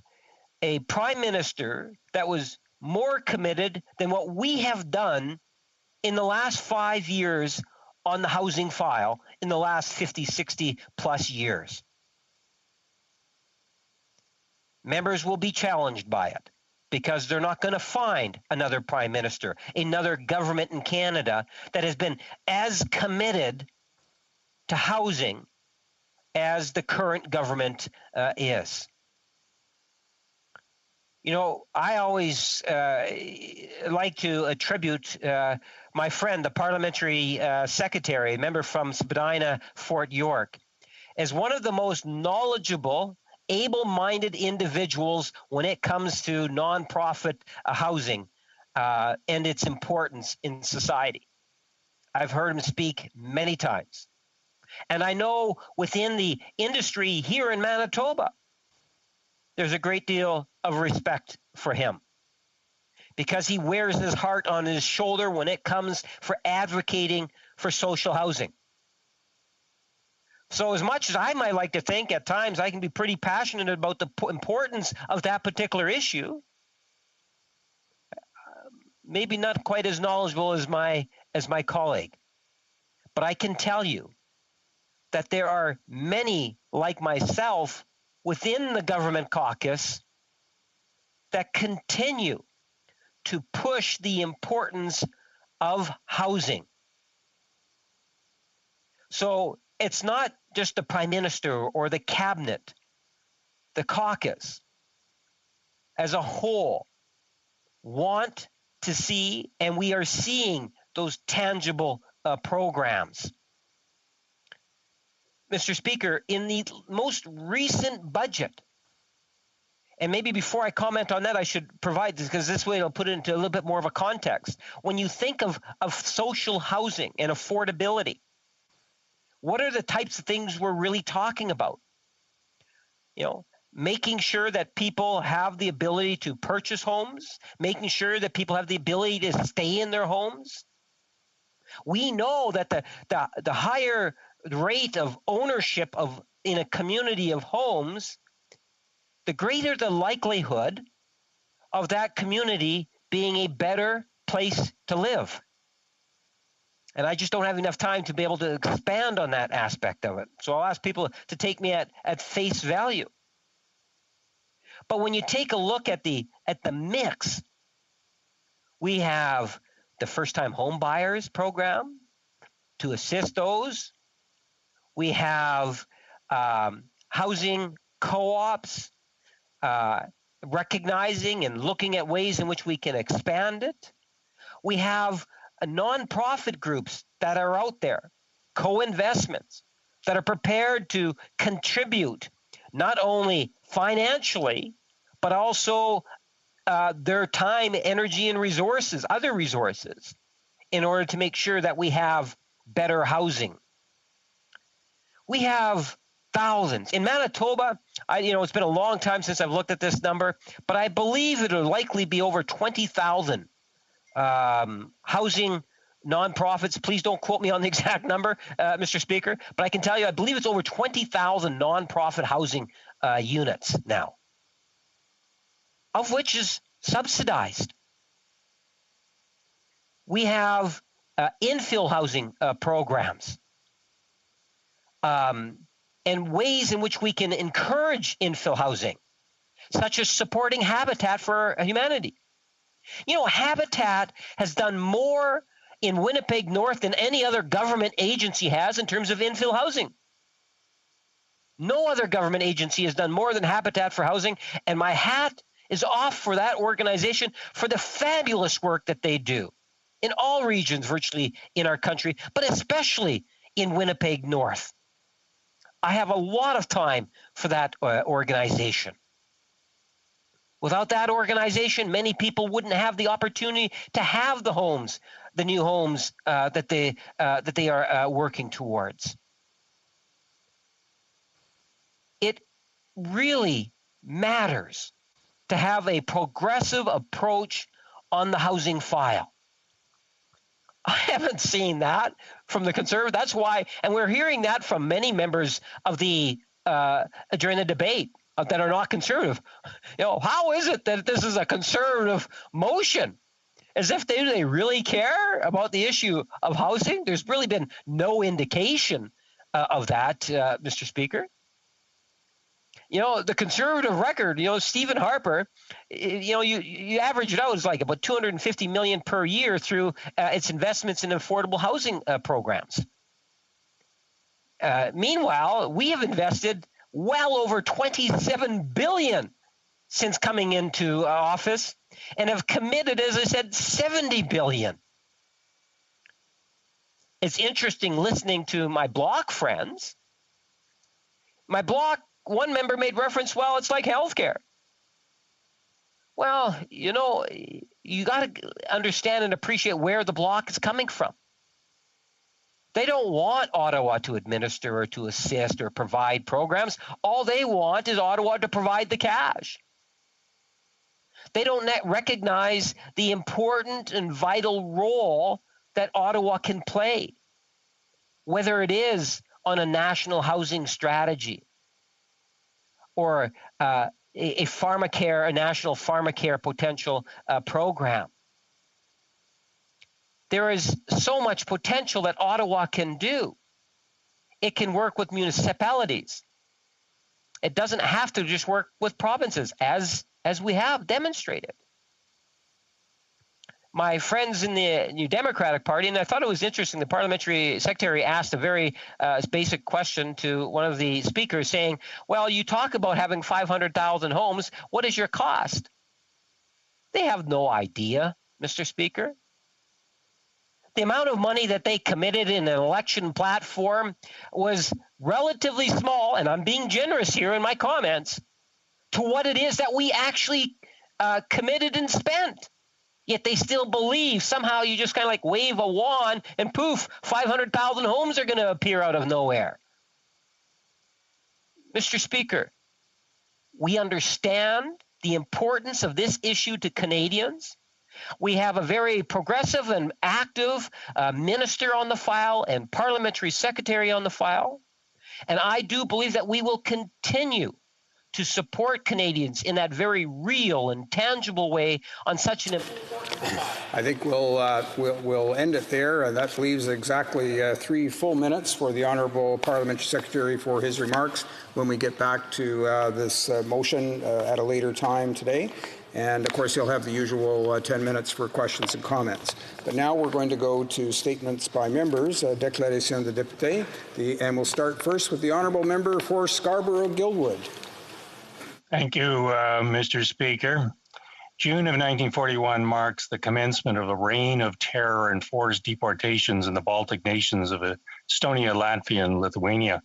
a prime minister that was more committed than what we have done in the last 5 years on the housing file in the last 50, 60 plus years. Members will be challenged by it because they're not going to find another prime minister, another government in Canada that has been as committed to housing as the current government is. You know, I always like to attribute my friend, the parliamentary secretary, a member from Spadina, Fort York, as one of the most knowledgeable, able-minded individuals when it comes to nonprofit housing and its importance in society. I've heard him speak many times. And I know within the industry here in Manitoba, there's a great deal of respect for him because he wears his heart on his shoulder when it comes for advocating for social housing. So as much as I might like to think at times I can be pretty passionate about the importance of that particular issue, maybe not quite as knowledgeable as my colleague. But I can tell you that there are many like myself within the government caucus that continue to push the importance of housing. So it's not just the Prime Minister or the Cabinet, the caucus as a whole want to see, and we are seeing those tangible programs. Mr. Speaker, in the most recent budget, and maybe before I comment on that, I should provide this because this way it'll put it into a little bit more of a context. When you think of social housing and affordability, what are the types of things we're really talking about? You know, making sure that people have the ability to purchase homes, making sure that people have the ability to stay in their homes. We know that the higher rate of ownership in a community of homes, the greater the likelihood of that community being a better place to live. And I just don't have enough time to be able to expand on that aspect of it. So I'll ask people to take me at face value. But when you take a look at the mix, we have the first-time home buyers program to assist those. We have housing co-ops, recognizing and looking at ways in which we can expand it. We have nonprofit groups that are out there, co-investments that are prepared to contribute not only financially, but also their time, energy, and resources, other resources, in order to make sure that we have better housing. We have thousands. In Manitoba, it's been a long time since I've looked at this number, but I believe it'll likely be over 20,000 housing nonprofits. Please don't quote me on the exact number, Mr. Speaker, but I can tell you I believe it's over 20,000 nonprofit housing units now, of which is subsidized. We have infill housing programs and ways in which we can encourage infill housing, such as supporting Habitat for Humanity. You know, Habitat has done more in Winnipeg North than any other government agency has in terms of infill housing. No other government agency has done more than Habitat for Housing, and my hat is off for that organization for the fabulous work that they do in all regions virtually in our country, but especially in Winnipeg North. I have a lot of time for that organization. Without that organization, many people wouldn't have the opportunity to have the homes, the new homes that they are working towards. It really matters to have a progressive approach on the housing file. I haven't seen that from the Conservative. That's why, and we're hearing that from many members of the during the debate that are not Conservative. You know, how is it that this is a Conservative motion? As if they really care about the issue of housing. There's really been no indication of that, Mr. Speaker. You know, the Conservative record, Stephen Harper, you average it out, it's like about $250 million per year through its investments in affordable housing programs. Meanwhile, we have invested well over $27 billion since coming into office and have committed, as I said, $70 billion. It's interesting listening to my Bloc friends. My Bloc, one member made reference, well, it's like healthcare. Well, you got to understand and appreciate where the bloc is coming from. They don't want Ottawa to administer or to assist or provide programs. All they want is Ottawa to provide the cash. They don't recognize the important and vital role that Ottawa can play, whether it is on a national housing strategy or a national pharmacare potential program. There is so much potential that Ottawa can do. It can work with municipalities. It doesn't have to just work with provinces, as we have demonstrated. My friends in the New Democratic Party, and I thought it was interesting, the parliamentary secretary asked a very basic question to one of the speakers saying, well, you talk about having 500,000 homes. What is your cost? They have no idea, Mr. Speaker. The amount of money that they committed in an election platform was relatively small, and I'm being generous here in my comments, to what it is that we actually committed and spent. Yet they still believe somehow you just kind of like wave a wand and poof, 500,000 homes are going to appear out of nowhere. Mr. Speaker, we understand the importance of this issue to Canadians. We have a very progressive and active minister on the file and parliamentary secretary on the file. And I do believe that we will continue to support Canadians in that very real and tangible way on such an important file. I think we'll end it there. That leaves exactly 3 full minutes for the Honourable Parliamentary Secretary for his remarks when we get back to this motion at a later time today. And, of course, he'll have the usual 10 minutes for questions and comments. But now we're going to go to statements by members, déclaration de député, and we'll start first with the Honourable Member for Scarborough-Guildwood. Thank you, Mr. Speaker. June of 1941 marks the commencement of a reign of terror and forced deportations in the Baltic nations of Estonia, Latvia, and Lithuania.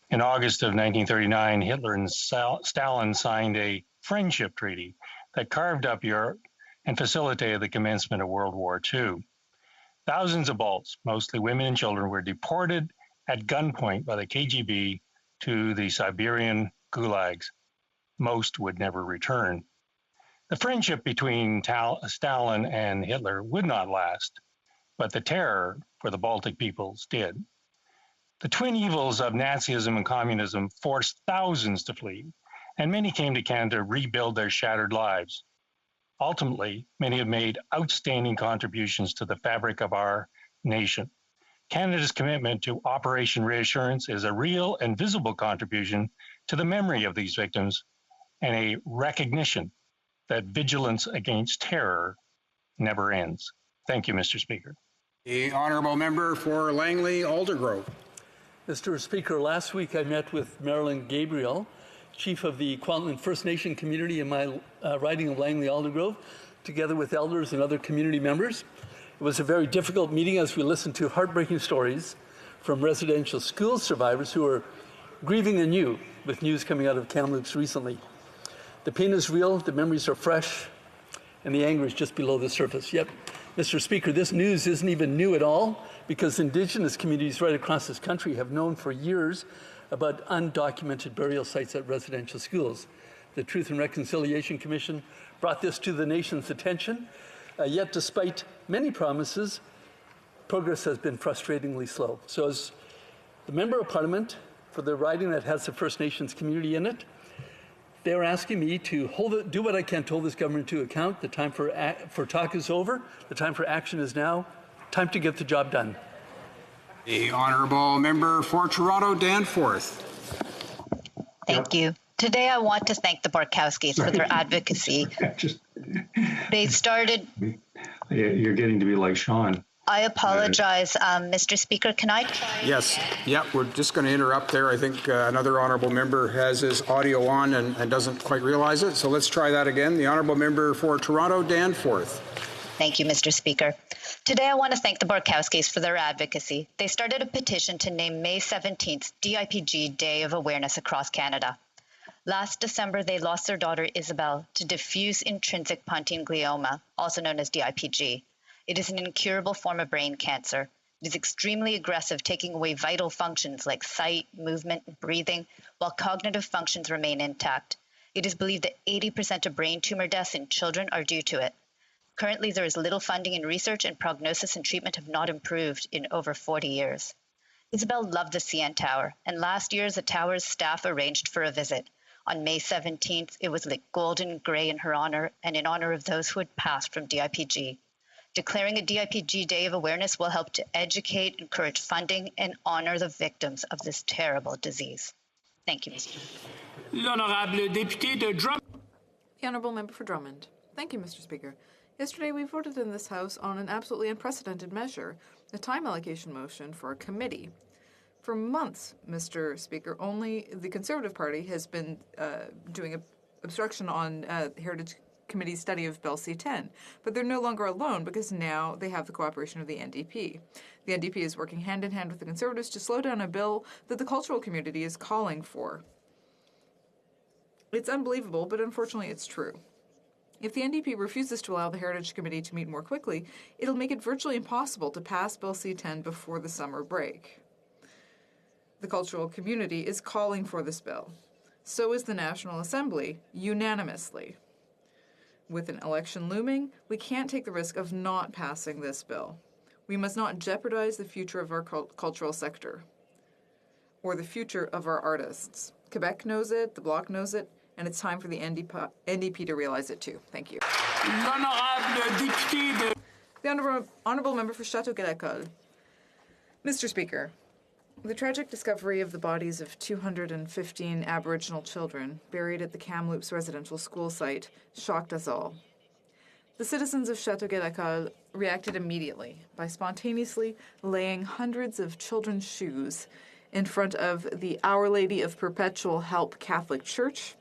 In August of 1939, Hitler and Stalin signed a friendship treaty that carved up Europe and facilitated the commencement of World War II. Thousands of Balts, mostly women and children, were deported at gunpoint by the KGB to the Siberian gulags. Most would never return. The friendship between Stalin and Hitler would not last, but the terror for the Baltic peoples did. The twin evils of Nazism and communism forced thousands to flee, and many came to Canada to rebuild their shattered lives. Ultimately, many have made outstanding contributions to the fabric of our nation. Canada's commitment to Operation Reassurance is a real and visible contribution to the memory of these victims and a recognition that vigilance against terror never ends. Thank you, Mr. Speaker. The Honourable Member for Langley-Aldergrove. Mr. Speaker, last week I met with Marilyn Gabriel, Chief of the Kwantlen First Nation community in my riding of Langley-Aldergrove, together with elders and other community members. It was a very difficult meeting as we listened to heartbreaking stories from residential school survivors who are grieving anew with news coming out of Kamloops recently. The pain is real, the memories are fresh, and the anger is just below the surface. Yet, Mr. Speaker, this news isn't even new at all because Indigenous communities right across this country have known for years about undocumented burial sites at residential schools. The Truth and Reconciliation Commission brought this to the nation's attention, yet despite many promises, progress has been frustratingly slow. So as the Member of Parliament for the riding that has the First Nations community in it, they're asking me to do what I can to hold this government to account. The time for talk is over. The time for action is now. Time to get the job done. The Honourable Member for Toronto Danforth. Thank you. Today I want to thank the Borkowskis for their advocacy. They started... You're getting to be like Sean. I apologize, Mr. Speaker. Can I try? Yes. Yeah, we're just going to interrupt there. I think another honourable member has his audio on and doesn't quite realize it. So let's try that again. The honourable member for Toronto Danforth. Thank you, Mr. Speaker. Today I want to thank the Borkowskis for their advocacy. They started a petition to name May 17th DIPG Day of Awareness across Canada. Last December, they lost their daughter Isabel to diffuse intrinsic pontine glioma, also known as DIPG. It is an incurable form of brain cancer. It is extremely aggressive, taking away vital functions like sight, movement, and breathing, while cognitive functions remain intact. It is believed that 80% of brain tumor deaths in children are due to it. Currently, there is little funding in research, and prognosis and treatment have not improved in over 40 years. Isabel loved the CN Tower, and last year the tower's staff arranged for a visit. On May 17th, it was lit golden gray in her honor and in honor of those who had passed from DIPG. Declaring a DIPG Day of Awareness will help to educate, encourage funding, and honor the victims of this terrible disease. Thank you, Mr. L'honorable député de Drummond. The Honourable Member for Drummond. Thank you, Mr. Speaker. Yesterday, we voted in this House on an absolutely unprecedented measure, a time allocation motion for a committee. For months, Mr. Speaker, only the Conservative Party has been doing obstruction on Heritage Committee's study of Bill C-10. But they're no longer alone because now they have the cooperation of the NDP. The NDP is working hand-in-hand with the Conservatives to slow down a bill that the cultural community is calling for. It's unbelievable, but unfortunately it's true. If the NDP refuses to allow the Heritage Committee to meet more quickly, it'll make it virtually impossible to pass Bill C-10 before the summer break. The cultural community is calling for this bill. So is the National Assembly, unanimously. With an election looming, we can't take the risk of not passing this bill. We must not jeopardize the future of our cultural sector or the future of our artists. Quebec knows it, the Bloc knows it, and it's time for the NDP to realize it too. Thank you. The Honourable Member for Châteauguay-Lacolle. Mr. Speaker, the tragic discovery of the bodies of 215 Aboriginal children buried at the Kamloops residential school site shocked us all. The citizens of Châteauguay-Lacolle reacted immediately by spontaneously laying hundreds of children's shoes in front of the Our Lady of Perpetual Help Catholic Church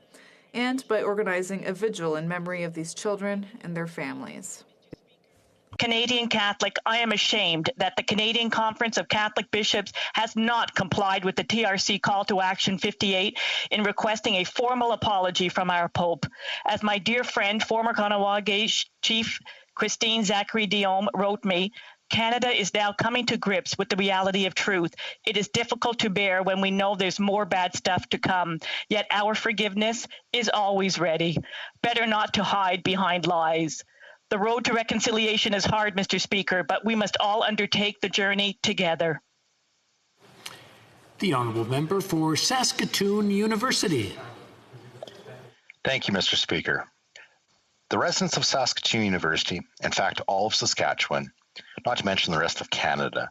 and by organizing a vigil in memory of these children and their families. Canadian Catholic, I am ashamed that the Canadian Conference of Catholic Bishops has not complied with the TRC Call to Action 58 in requesting a formal apology from our Pope. As my dear friend, former Kahnawake Chief Christine Zachary-Diome wrote me, Canada is now coming to grips with the reality of truth. It is difficult to bear when we know there's more bad stuff to come, yet our forgiveness is always ready. Better not to hide behind lies. The road to reconciliation is hard, Mr. Speaker, but we must all undertake the journey together. The Honourable Member for Saskatoon University. Thank you, Mr. Speaker. The residents of Saskatoon University, in fact all of Saskatchewan, not to mention the rest of Canada,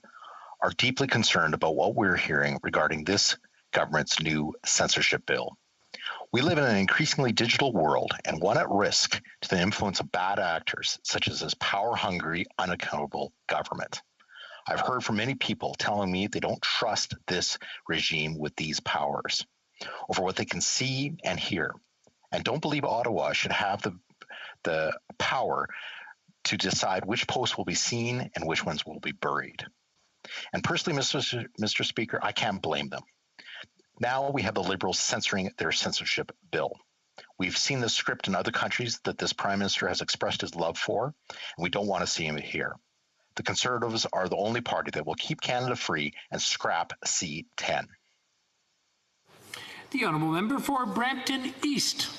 are deeply concerned about what we're hearing regarding this government's new censorship bill. We live in an increasingly digital world and one at risk to the influence of bad actors such as this power-hungry, unaccountable government. I've heard from many people telling me they don't trust this regime with these powers over what they can see and hear, and don't believe Ottawa should have the power to decide which posts will be seen and which ones will be buried. And personally, Mr. Speaker, I can't blame them. Now we have the Liberals censoring their censorship bill. We've seen the script in other countries that this Prime Minister has expressed his love for, and we don't want to see him here. The Conservatives are the only party that will keep Canada free and scrap C-10. The Honourable Member for Brampton East.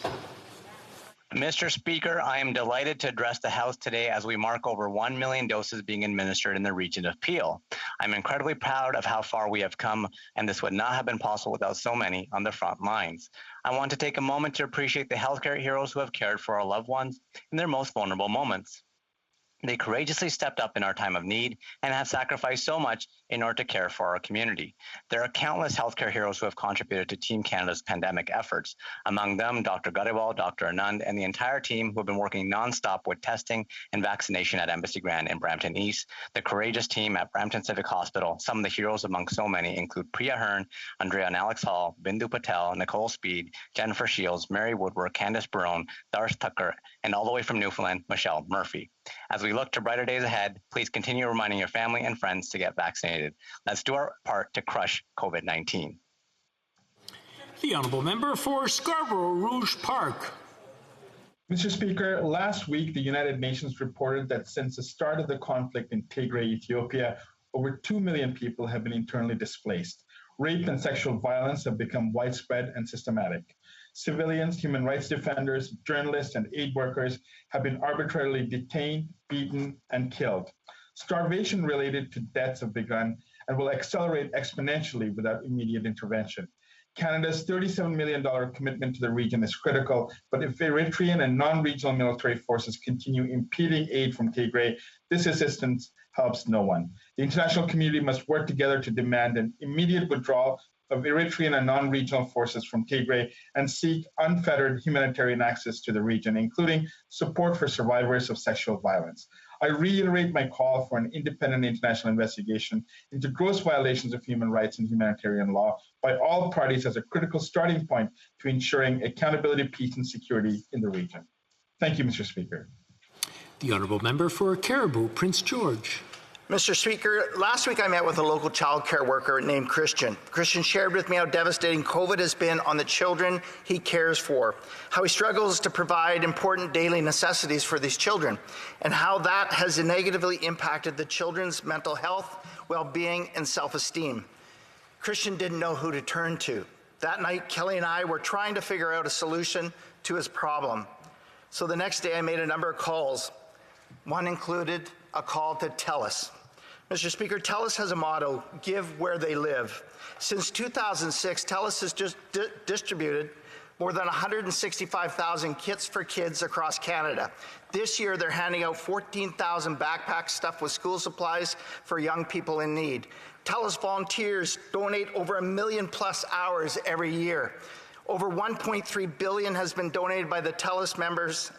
Mr. Speaker, I am delighted to address the House today as we mark over 1 million doses being administered in the region of Peel. I'm incredibly proud of how far we have come, and this would not have been possible without so many on the front lines. I want to take a moment to appreciate the healthcare heroes who have cared for our loved ones in their most vulnerable moments. They courageously stepped up in our time of need and have sacrificed so much in order to care for our community. There are countless healthcare heroes who have contributed to Team Canada's pandemic efforts. Among them, Dr. Gariwal, Dr. Anand, and the entire team who have been working nonstop with testing and vaccination at Embassy Grand in Brampton East. The courageous team at Brampton Civic Hospital. Some of the heroes among so many include Priya Hearn, Andrea and Alex Hall, Bindu Patel, Nicole Speed, Jennifer Shields, Mary Woodward, Candice Barone, Darth Tucker, and all the way from Newfoundland, Michelle Murphy. As we look to brighter days ahead, please continue reminding your family and friends to get vaccinated. Let's do our part to crush COVID-19. The honourable member for Scarborough Rouge Park. Mr. Speaker, last week the United Nations reported that since the start of the conflict in Tigray, Ethiopia, over 2 million people have been internally displaced. Rape and sexual violence have become widespread and systematic. Civilians, human rights defenders, journalists, and aid workers have been arbitrarily detained, beaten, and killed. Starvation-related deaths have begun and will accelerate exponentially without immediate intervention. Canada's $37 million commitment to the region is critical, but if Eritrean and non-regional military forces continue impeding aid from Tigray, this assistance helps no one. The international community must work together to demand an immediate withdrawal of Eritrean and non-regional forces from Tigray and seek unfettered humanitarian access to the region, including support for survivors of sexual violence. I reiterate my call for an independent international investigation into gross violations of human rights and humanitarian law by all parties as a critical starting point to ensuring accountability, peace, and security in the region. Thank you, Mr. Speaker. The honourable member for Caribou, Prince George. Mr. Speaker, last week I met with a local child care worker named Christian. Christian shared with me how devastating COVID has been on the children he cares for, how he struggles to provide important daily necessities for these children, and how that has negatively impacted the children's mental health, well-being, and self-esteem. Christian didn't know who to turn to. That night, Kelly and I were trying to figure out a solution to his problem. So the next day I made a number of calls. One included a call to TELUS. Mr. Speaker, TELUS has a motto, give where they live. Since 2006, TELUS has just distributed more than 165,000 kits for kids across Canada. This year, they're handing out 14,000 backpacks stuffed with school supplies for young people in need. TELUS volunteers donate over 1 million+ hours every year. Over $1.3 billion has been donated by the TELUS members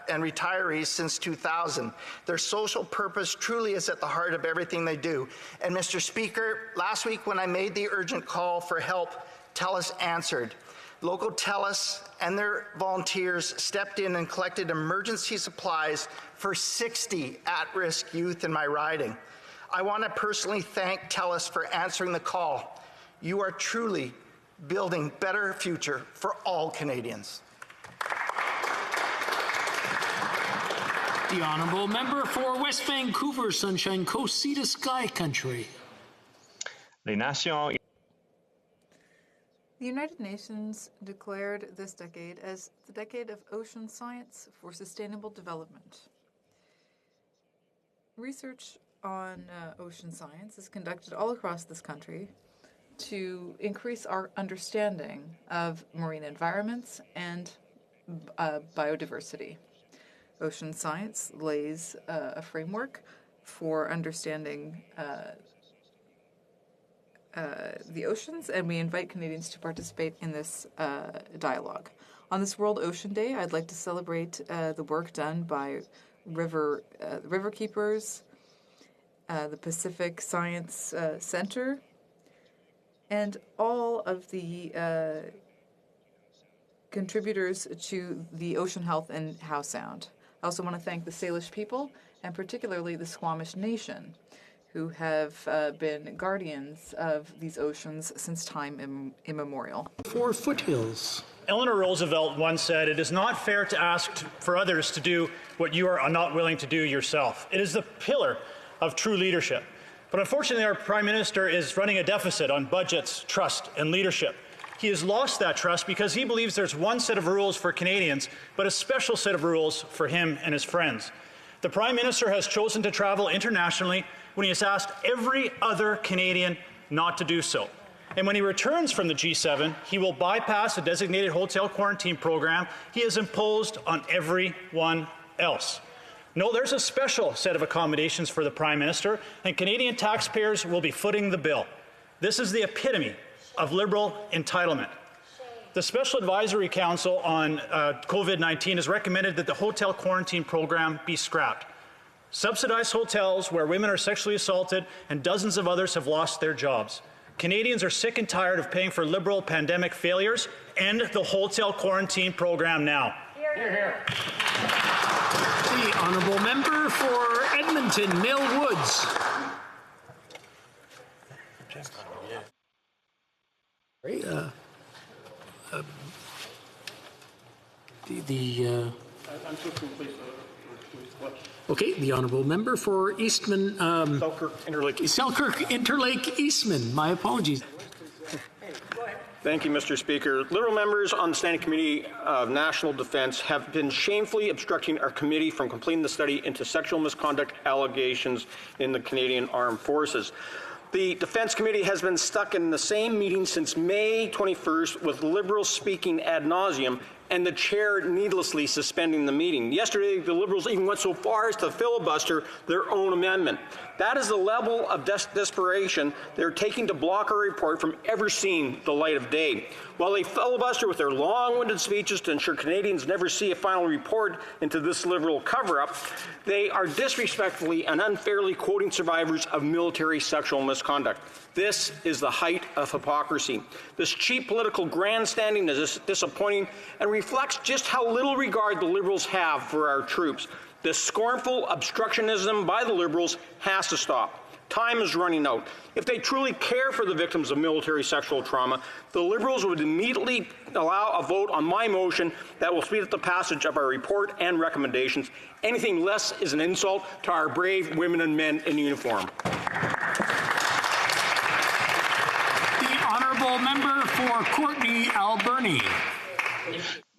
and retirees since 2000. Their social purpose truly is at the heart of everything they do. And Mr. Speaker, last week when I made the urgent call for help, TELUS answered. Local TELUS and their volunteers stepped in and collected emergency supplies for 60 at-risk youth in my riding. I want to personally thank TELUS for answering the call. You are truly building a better future for all Canadians. The honourable member for West Vancouver, Sunshine Coast, Sea to Sky Country. The United Nations declared this decade as the decade of ocean science for sustainable development. Research on ocean science is conducted all across this country to increase our understanding of marine environments and biodiversity. Ocean science lays a framework for understanding the oceans, and we invite Canadians to participate in this dialogue. On this World Ocean Day, I'd like to celebrate the work done by river keepers, the Pacific Science Center, and all of the contributors to the ocean health and how sound. I also want to thank the Salish people, and particularly the Squamish Nation, who have been guardians of these oceans since time immemorial. For Foothills. Eleanor Roosevelt once said, "It is not fair to ask for others to do what you are not willing to do yourself." It is the pillar of true leadership. But unfortunately, our Prime Minister is running a deficit on budgets, trust, and leadership. He has lost that trust because he believes there's one set of rules for Canadians, but a special set of rules for him and his friends. The Prime Minister has chosen to travel internationally when he has asked every other Canadian not to do so. And when he returns from the G7, he will bypass a designated hotel quarantine program he has imposed on everyone else. No, there's a special set of accommodations for the Prime Minister, and Canadian taxpayers will be footing the bill. This is the epitome of Liberal entitlement. The Special Advisory Council on COVID-19 has recommended that the hotel quarantine program be scrapped. Subsidized hotels where women are sexually assaulted and dozens of others have lost their jobs. Canadians are sick and tired of paying for Liberal pandemic failures. End the hotel quarantine program now. Hear, hear. The honourable member for Edmonton, Mill Woods. Okay, the honourable member for Eastman. Selkirk Interlake Eastman. My apologies. Thank you, Mr. Speaker. Liberal members on the Standing Committee of National Defence have been shamefully obstructing our committee from completing the study into sexual misconduct allegations in the Canadian Armed Forces. The Defence Committee has been stuck in the same meeting since May 21st with Liberals speaking ad nauseum and the chair needlessly suspending the meeting. Yesterday, the Liberals even went so far as to filibuster their own amendment. That is the level of desperation they're taking to block our report from ever seeing the light of day. While they filibuster with their long-winded speeches to ensure Canadians never see a final report into this Liberal cover-up, they are disrespectfully and unfairly quoting survivors of military sexual misconduct. This is the height of hypocrisy. This cheap political grandstanding is disappointing and reflects just how little regard the Liberals have for our troops. This scornful obstructionism by the Liberals has to stop. Time is running out. If they truly care for the victims of military sexual trauma, the Liberals would immediately allow a vote on my motion that will speed up the passage of our report and recommendations. Anything less is an insult to our brave women and men in uniform. The honourable member for Courtney Alberni.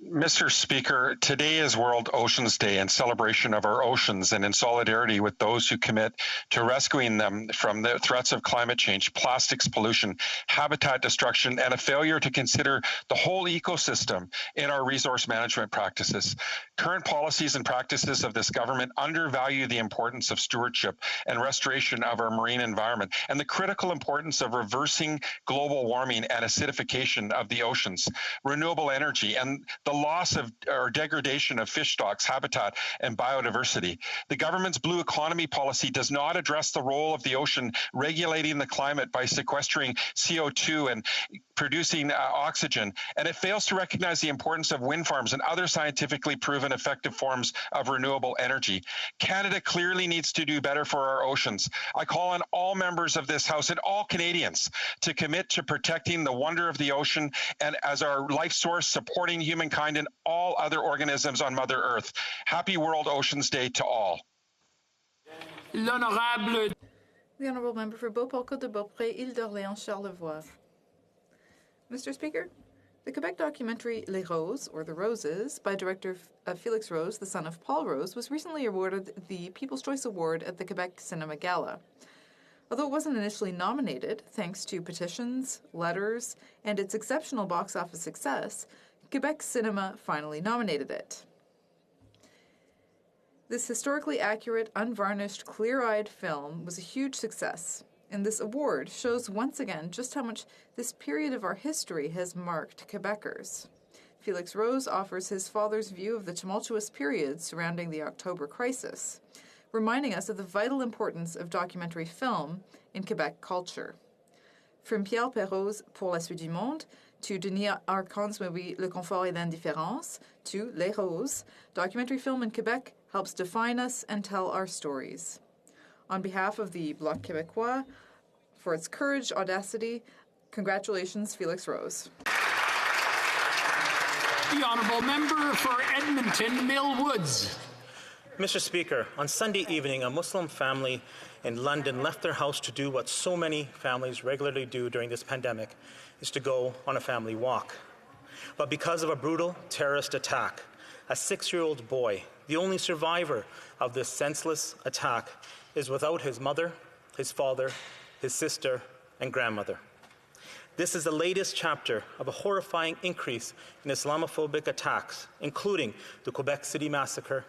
Mr. Speaker, today is World Oceans Day in celebration of our oceans and in solidarity with those who commit to rescuing them from the threats of climate change, plastics pollution, habitat destruction, and a failure to consider the whole ecosystem in our resource management practices. Current policies and practices of this government undervalue the importance of stewardship and restoration of our marine environment and the critical importance of reversing global warming and acidification of the oceans, renewable energy, and the loss of or degradation of fish stocks, habitat, and biodiversity. The government's blue economy policy does not address the role of the ocean regulating the climate by sequestering CO2 and producing oxygen, and it fails to recognize the importance of wind farms and other scientifically proven effective forms of renewable energy. Canada clearly needs to do better for our oceans. I call on all members of this House and all Canadians to commit to protecting the wonder of the ocean and as our life source, supporting humankind and all other organisms on Mother Earth. Happy World Oceans Day to all. The Honourable Member for Beauport de Beaupré, Ile d'Orléans, Charlevoix. Mr. Speaker, the Quebec documentary Les Roses, or The Roses, by director Felix Rose, the son of Paul Rose, was recently awarded the People's Choice Award at the Quebec Cinema Gala. Although it wasn't initially nominated, thanks to petitions, letters, and its exceptional box office success, Quebec Cinema finally nominated it. This historically accurate, unvarnished, clear-eyed film was a huge success, and this award shows once again just how much this period of our history has marked Quebecers. Felix Rose offers his father's view of the tumultuous period surrounding the October crisis, reminding us of the vital importance of documentary film in Quebec culture. From Pierre Perrault's Pour la suite du monde to Denis Arcand's movie Le Confort et l'Indifférence to Les Roses, documentary film in Quebec helps define us and tell our stories. On behalf of the Bloc Québécois, for its courage, audacity, congratulations, Felix Rose. The honourable member for Edmonton Mill Woods. Mr. Speaker, on Sunday evening, a Muslim family in London left their house to do what so many families regularly do during this pandemic, is to go on a family walk. But because of a brutal terrorist attack, a 6-year-old boy, the only survivor of this senseless attack, is without his mother, his father, his sister, and grandmother. This is the latest chapter of a horrifying increase in Islamophobic attacks, including the Quebec City massacre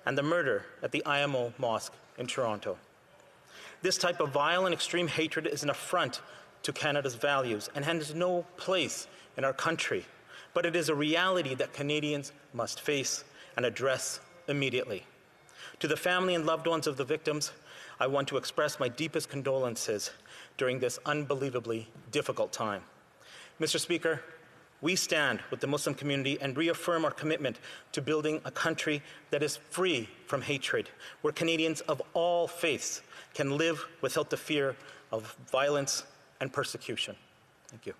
and the murder at the IMO Mosque in Toronto. This type of vile and extreme hatred is an affront to Canada's values and has no place in our country, but it is a reality that Canadians must face and address immediately. To the family and loved ones of the victims, I want to express my deepest condolences during this unbelievably difficult time. Mr. Speaker, we stand with the Muslim community and reaffirm our commitment to building a country that is free from hatred, where Canadians of all faiths can live without the fear of violence and persecution. Thank you.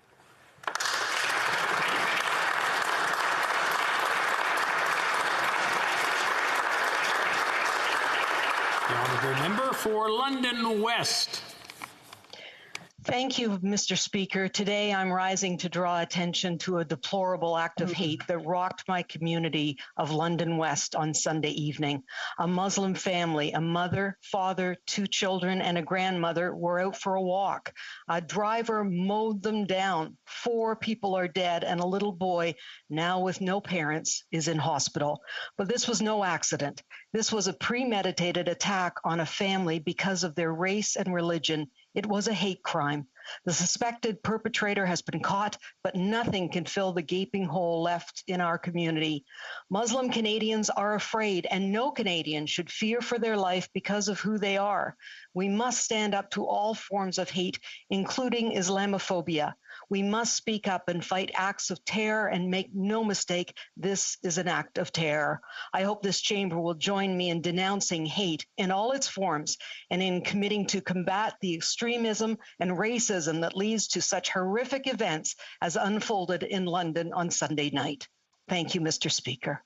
Honourable Member for London West. Thank you, Mr. Speaker. Today I'm rising to draw attention to a deplorable act of hate that rocked my community of London West on Sunday evening. A Muslim family, a mother, father, 2 children, and a grandmother were out for a walk. A driver mowed them down. 4 people are dead, and a little boy, now with no parents, is in hospital. But this was no accident. This was a premeditated attack on a family because of their race and religion. It was a hate crime. The suspected perpetrator has been caught, but nothing can fill the gaping hole left in our community. Muslim Canadians are afraid, and no Canadian should fear for their life because of who they are. We must stand up to all forms of hate, including Islamophobia. We must speak up and fight acts of terror, and make no mistake, this is an act of terror. I hope this chamber will join me in denouncing hate in all its forms and in committing to combat the extremism and racism that leads to such horrific events as unfolded in London on Sunday night. Thank you, Mr. Speaker.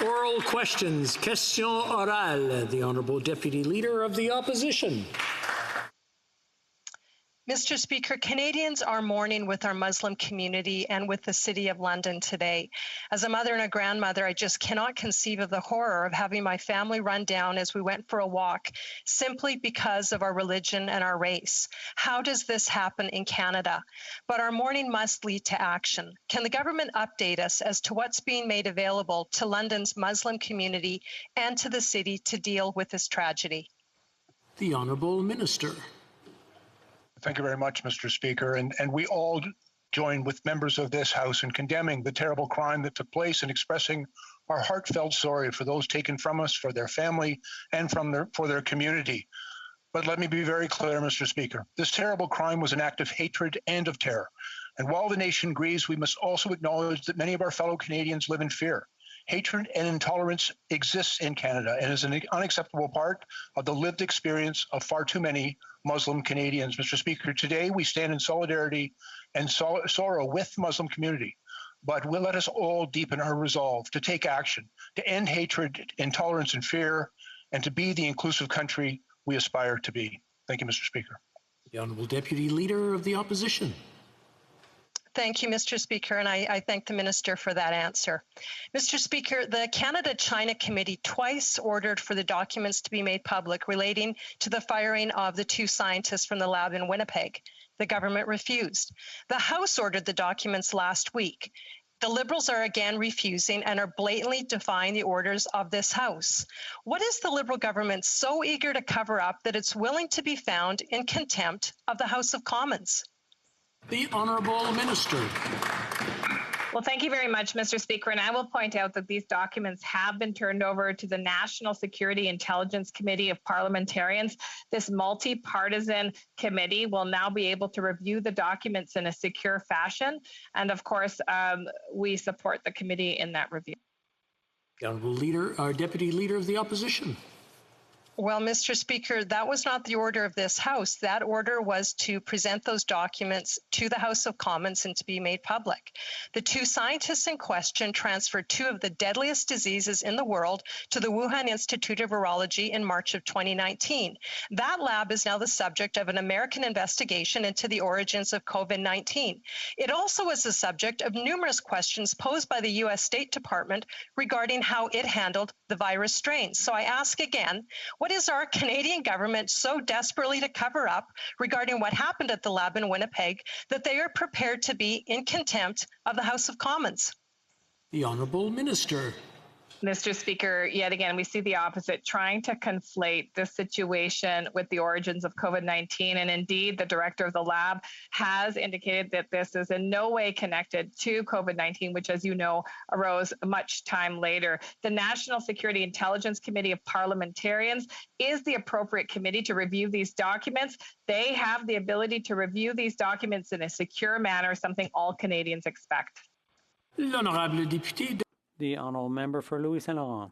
Oral questions. Question orale. The Honourable Deputy Leader of the Opposition. Mr. Speaker, Canadians are mourning with our Muslim community and with the City of London today. As a mother and a grandmother, I just cannot conceive of the horror of having my family run down as we went for a walk simply because of our religion and our race. How does this happen in Canada? But our mourning must lead to action. Can the government update us as to what's being made available to London's Muslim community and to the city to deal with this tragedy? The Honourable Minister. Thank you very much, Mr. Speaker. And we all join with members of this House in condemning the terrible crime that took place and expressing our heartfelt sorry for those taken from us, for their family, and for their community. But let me be very clear, Mr. Speaker. This terrible crime was an act of hatred and of terror. And while the nation grieves, we must also acknowledge that many of our fellow Canadians live in fear. Hatred and intolerance exists in Canada and is an unacceptable part of the lived experience of far too many Muslim Canadians. Mr. Speaker, today we stand in solidarity and sorrow with the Muslim community, but we'll let us all deepen our resolve to take action, to end hatred, intolerance, and fear, and to be the inclusive country we aspire to be. Thank you, Mr. Speaker. The Honourable Deputy Leader of the Opposition. Thank you, Mr. Speaker, and I thank the Minister for that answer. Mr. Speaker, the Canada-China Committee twice ordered for the documents to be made public relating to the firing of the 2 scientists from the lab in Winnipeg. The government refused. The House ordered the documents last week. The Liberals are again refusing and are blatantly defying the orders of this House. What is the Liberal government so eager to cover up that it's willing to be found in contempt of the House of Commons? The Honourable Minister. Well, thank you very much, Mr. Speaker. And I will point out that these documents have been turned over to the National Security Intelligence Committee of Parliamentarians. This multi-partisan committee will now be able to review the documents in a secure fashion. And of course, we support the committee in that review. The Honourable Deputy Leader of the Opposition. Well, Mr. Speaker, that was not the order of this House. That order was to present those documents to the House of Commons and to be made public. The 2 scientists in question transferred 2 of the deadliest diseases in the world to the Wuhan Institute of Virology in March of 2019. That lab is now the subject of an American investigation into the origins of COVID-19. It also is the subject of numerous questions posed by the U.S. State Department regarding how it handled the virus strains. So I ask again, what is our Canadian government so desperately to cover up regarding what happened at the lab in Winnipeg that they are prepared to be in contempt of the House of Commons? The Honourable Minister. Mr. Speaker, yet again, we see the opposite, trying to conflate this situation with the origins of COVID-19. And indeed, the director of the lab has indicated that this is in no way connected to COVID-19, which, as you know, arose much time later. The National Security Intelligence Committee of Parliamentarians is the appropriate committee to review these documents. They have the ability to review these documents in a secure manner, something all Canadians expect. L'honorable député. The Honourable Member for Louis Saint Laurent.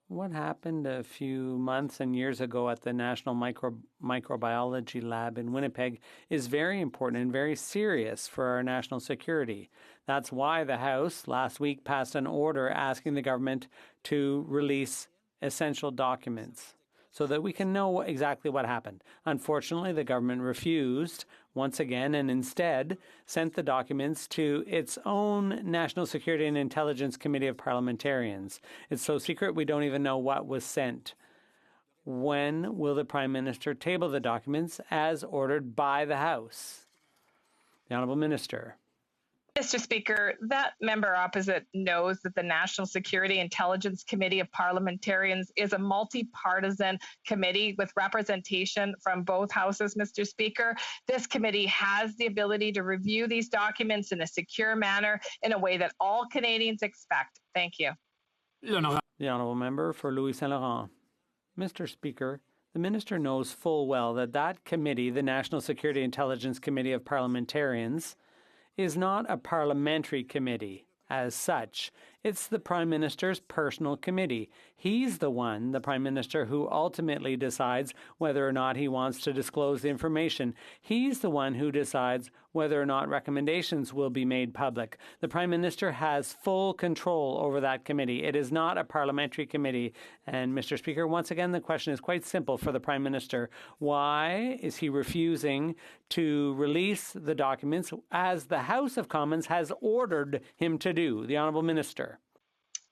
What happened a few months and years ago at the National Microbiology Lab in Winnipeg is very important and very serious for our national security. That's why the House last week passed an order asking the government to release essential documents so that we can know exactly what happened. Unfortunately, the government refused once again and instead sent the documents to its own National Security and Intelligence Committee of Parliamentarians. It's so secret we don't even know what was sent. When will the Prime Minister table the documents as ordered by the House? The Honourable Minister. Mr. Speaker, that member opposite knows that the National Security Intelligence Committee of Parliamentarians is a multi-partisan committee with representation from both houses, Mr. Speaker. This committee has the ability to review these documents in a secure manner in a way that all Canadians expect. Thank you. The Honourable Member for Louis Saint Laurent. Mr. Speaker, the Minister knows full well that that committee, the National Security Intelligence Committee of Parliamentarians, is not a parliamentary committee as such. It's the Prime Minister's personal committee. He's the one, the Prime Minister, who ultimately decides whether or not he wants to disclose the information. He's the one who decides whether or not recommendations will be made public. The Prime Minister has full control over that committee. It is not a parliamentary committee. And, Mr. Speaker, once again, the question is quite simple for the Prime Minister. Why is he refusing to release the documents as the House of Commons has ordered him to do? The Honourable Minister.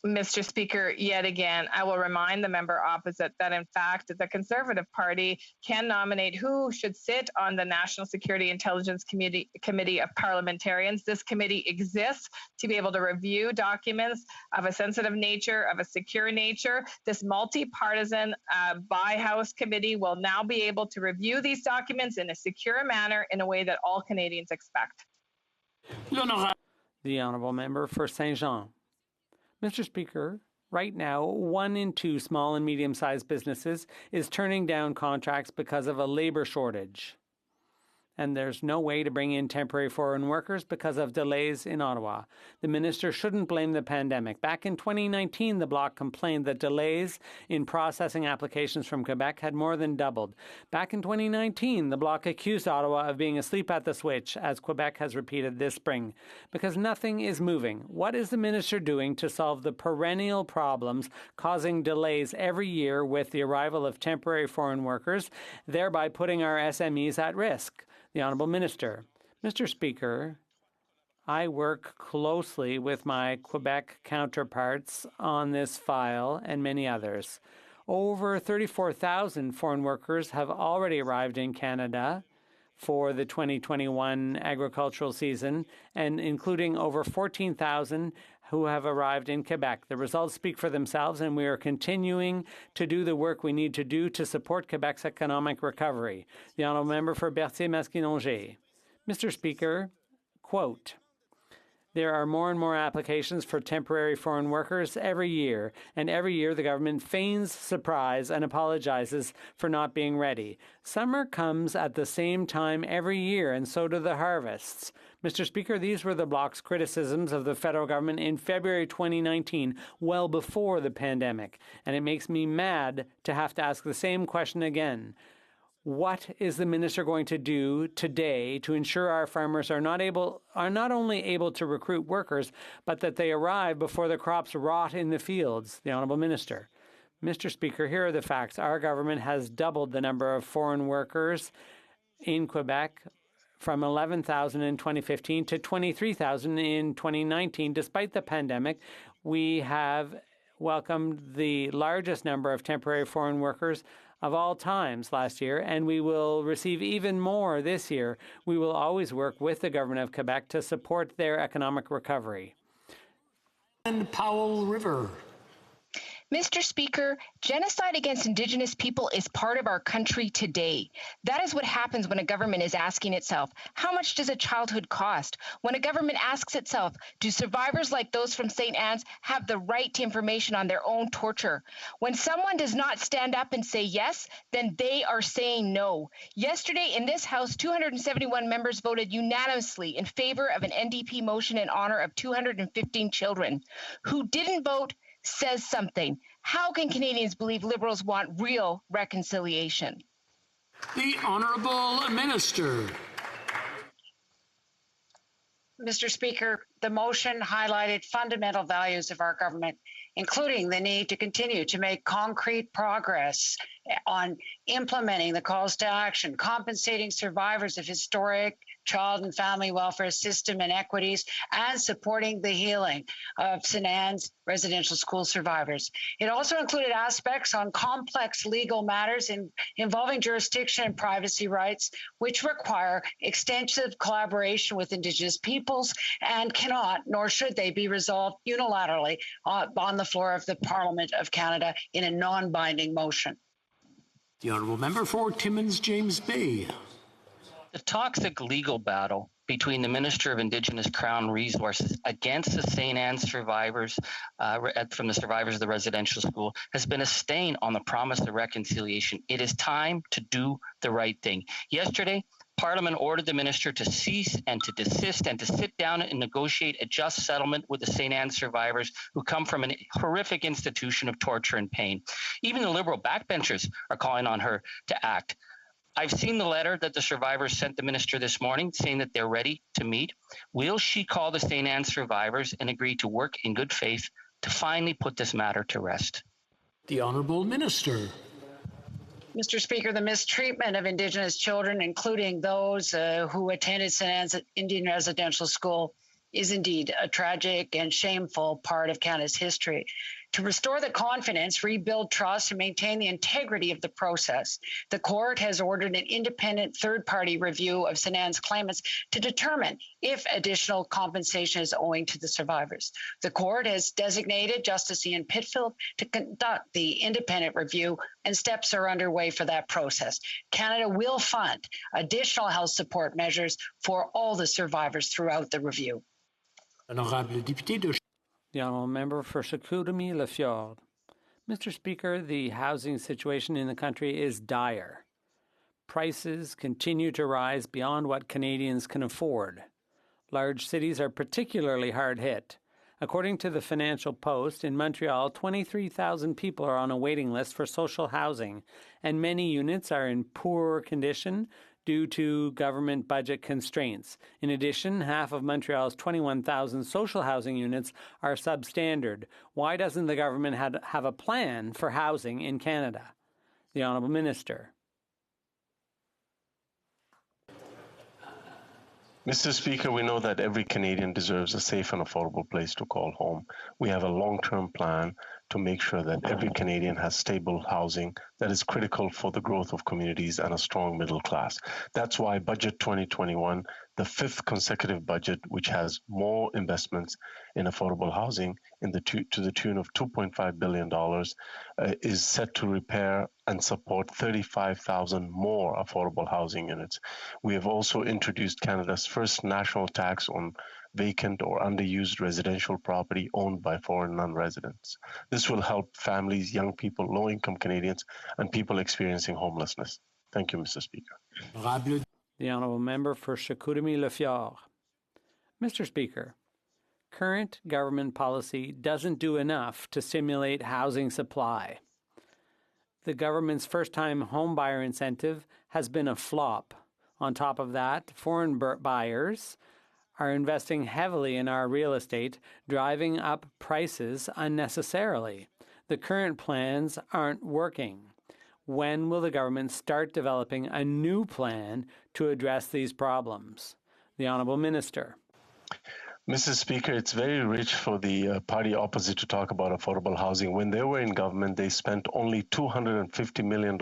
Mr. Speaker, yet again, I will remind the member opposite that, in fact, the Conservative Party can nominate who should sit on the National Security Intelligence Committee of Parliamentarians. This committee exists to be able to review documents of a sensitive nature, of a secure nature. This multi-partisan by-House committee will now be able to review these documents in a secure manner in a way that all Canadians expect. The Honourable Member for Saint Jean. Mr. Speaker, right now, 1 in 2 small and medium-sized businesses is turning down contracts because of a labour shortage. And there's no way to bring in temporary foreign workers because of delays in Ottawa. The minister shouldn't blame the pandemic. Back in 2019, the Bloc complained that delays in processing applications from Quebec had more than doubled. Back in 2019, the Bloc accused Ottawa of being asleep at the switch, as Quebec has repeated this spring, because nothing is moving. What is the minister doing to solve the perennial problems causing delays every year with the arrival of temporary foreign workers, thereby putting our SMEs at risk? The Honourable Minister. Mr. Speaker, I work closely with my Quebec counterparts on this file and many others. Over 34,000 foreign workers have already arrived in Canada for the 2021 agricultural season, and including over 14,000 who have arrived in Quebec. The results speak for themselves, and we are continuing to do the work we need to do to support Quebec's economic recovery. The Honourable Member for Berthier-Masquinongé. Mr. Speaker, quote, there are more and more applications for temporary foreign workers every year, and every year the government feigns surprise and apologizes for not being ready. Summer comes at the same time every year, and so do the harvests. Mr. Speaker, these were the Bloc's criticisms of the federal government in February 2019, well before the pandemic, and it makes me mad to have to ask the same question again. What is the minister going to do today to ensure our farmers are not only able to recruit workers, but that they arrive before the crops rot in the fields? The Honourable Minister. Mr. Speaker, here are the facts. Our government has doubled the number of foreign workers in Quebec from 11,000 in 2015 to 23,000 in 2019. Despite the pandemic, we have welcomed the largest number of temporary foreign workers of all times last year, and we will receive even more this year. We will always work with the government of Quebec to support their economic recovery. And Powell River. Mr. Speaker, genocide against Indigenous people is part of our country today. That is what happens when a government is asking itself, how much does a childhood cost? When a government asks itself, do survivors like those from St. Anne's have the right to information on their own torture? When someone does not stand up and say yes, then they are saying no. Yesterday in this House, 271 members voted unanimously in favor of an NDP motion in honor of 215 children. Who didn't vote says something. How can Canadians believe Liberals want real reconciliation? The Honourable Minister. Mr. Speaker, the motion highlighted fundamental values of our government, including the need to continue to make concrete progress on implementing the calls to action, compensating survivors of historic child and family welfare system inequities, and supporting the healing of St. Anne's residential school survivors. It also included aspects on complex legal matters involving jurisdiction and privacy rights, which require extensive collaboration with Indigenous peoples and cannot, nor should they, be resolved unilaterally on the floor of the Parliament of Canada in a non-binding motion. The Honourable Member for Timmins James Bay. The toxic legal battle between the Minister of Indigenous Crown Resources against the St. Anne survivors from the survivors of the residential school has been a stain on the promise of reconciliation. It is time to do the right thing. Yesterday, Parliament ordered the minister to cease and to desist and to sit down and negotiate a just settlement with the St. Anne survivors who come from a horrific institution of torture and pain. Even the Liberal backbenchers are calling on her to act. I've seen the letter that the survivors sent the minister this morning saying that they're ready to meet. Will she call the St. Anne survivors and agree to work in good faith to finally put this matter to rest? The Honourable Minister. Mr. Speaker, the mistreatment of Indigenous children, including those who attended St. Anne's Indian Residential School, is indeed a tragic and shameful part of Canada's history. To restore the confidence, rebuild trust, and maintain the integrity of the process, the court has ordered an independent third-party review of St. Anne's claimants to determine if additional compensation is owing to the survivors. The court has designated Justice Ian Pitfield to conduct the independent review, and steps are underway for that process. Canada will fund additional health support measures for all the survivors throughout the review. The Honourable Member for Chicoutimi-Le-Fjord. Mr. Speaker, the housing situation in the country is dire. Prices continue to rise beyond what Canadians can afford. Large cities are particularly hard hit. According to the Financial Post, in Montreal, 23,000 people are on a waiting list for social housing, and many units are in poor condition due to government budget constraints. In addition, half of Montreal's 21,000 social housing units are substandard. Why doesn't the government have a plan for housing in Canada? The Honourable Minister. Mr. Speaker, we know that every Canadian deserves a safe and affordable place to call home. We have a long-term plan to make sure that every Canadian has stable housing that is critical for the growth of communities and a strong middle class. That's why Budget 2021, the fifth consecutive budget which has more investments in affordable housing to the tune of $2.5 billion, is set to repair and support 35,000 more affordable housing units. We have also introduced Canada's first national tax on vacant or underused residential property owned by foreign non-residents. This will help families, young people, low-income Canadians, and people experiencing homelessness. Thank you, Mr. Speaker. The Honourable Member for Chicoutimi-Le-Fjord. Mr. Speaker, current government policy doesn't do enough to stimulate housing supply. The government's first-time homebuyer incentive has been a flop. On top of that, foreign buyers are investing heavily in our real estate, driving up prices unnecessarily. The current plans aren't working. When will the government start developing a new plan to address these problems? The Honourable Minister. Mr. Speaker, it's very rich for the party opposite to talk about affordable housing. When they were in government, they spent only $250 million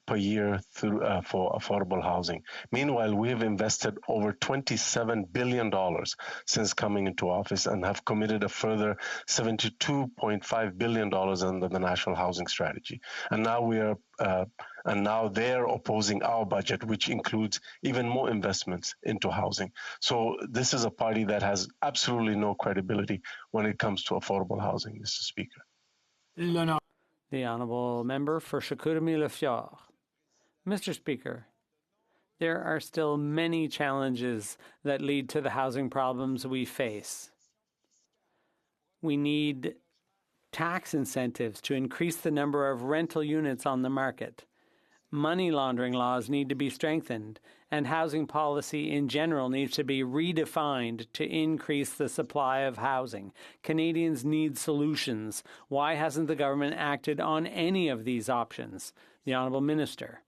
per year for affordable housing. Meanwhile, we have invested over $27 billion since coming into office and have committed a further $72.5 billion under the National Housing Strategy. And now they're opposing our budget, which includes even more investments into housing. So this is a party that has absolutely no credibility when it comes to affordable housing, Mr. Speaker. The Honourable Member for Chicoutimi-Le-Fjord. Mr. Speaker, there are still many challenges that lead to the housing problems we face. We need tax incentives to increase the number of rental units on the market. Money laundering laws need to be strengthened, and housing policy in general needs to be redefined to increase the supply of housing. Canadians need solutions. Why hasn't the government acted on any of these options? The Honourable Minister.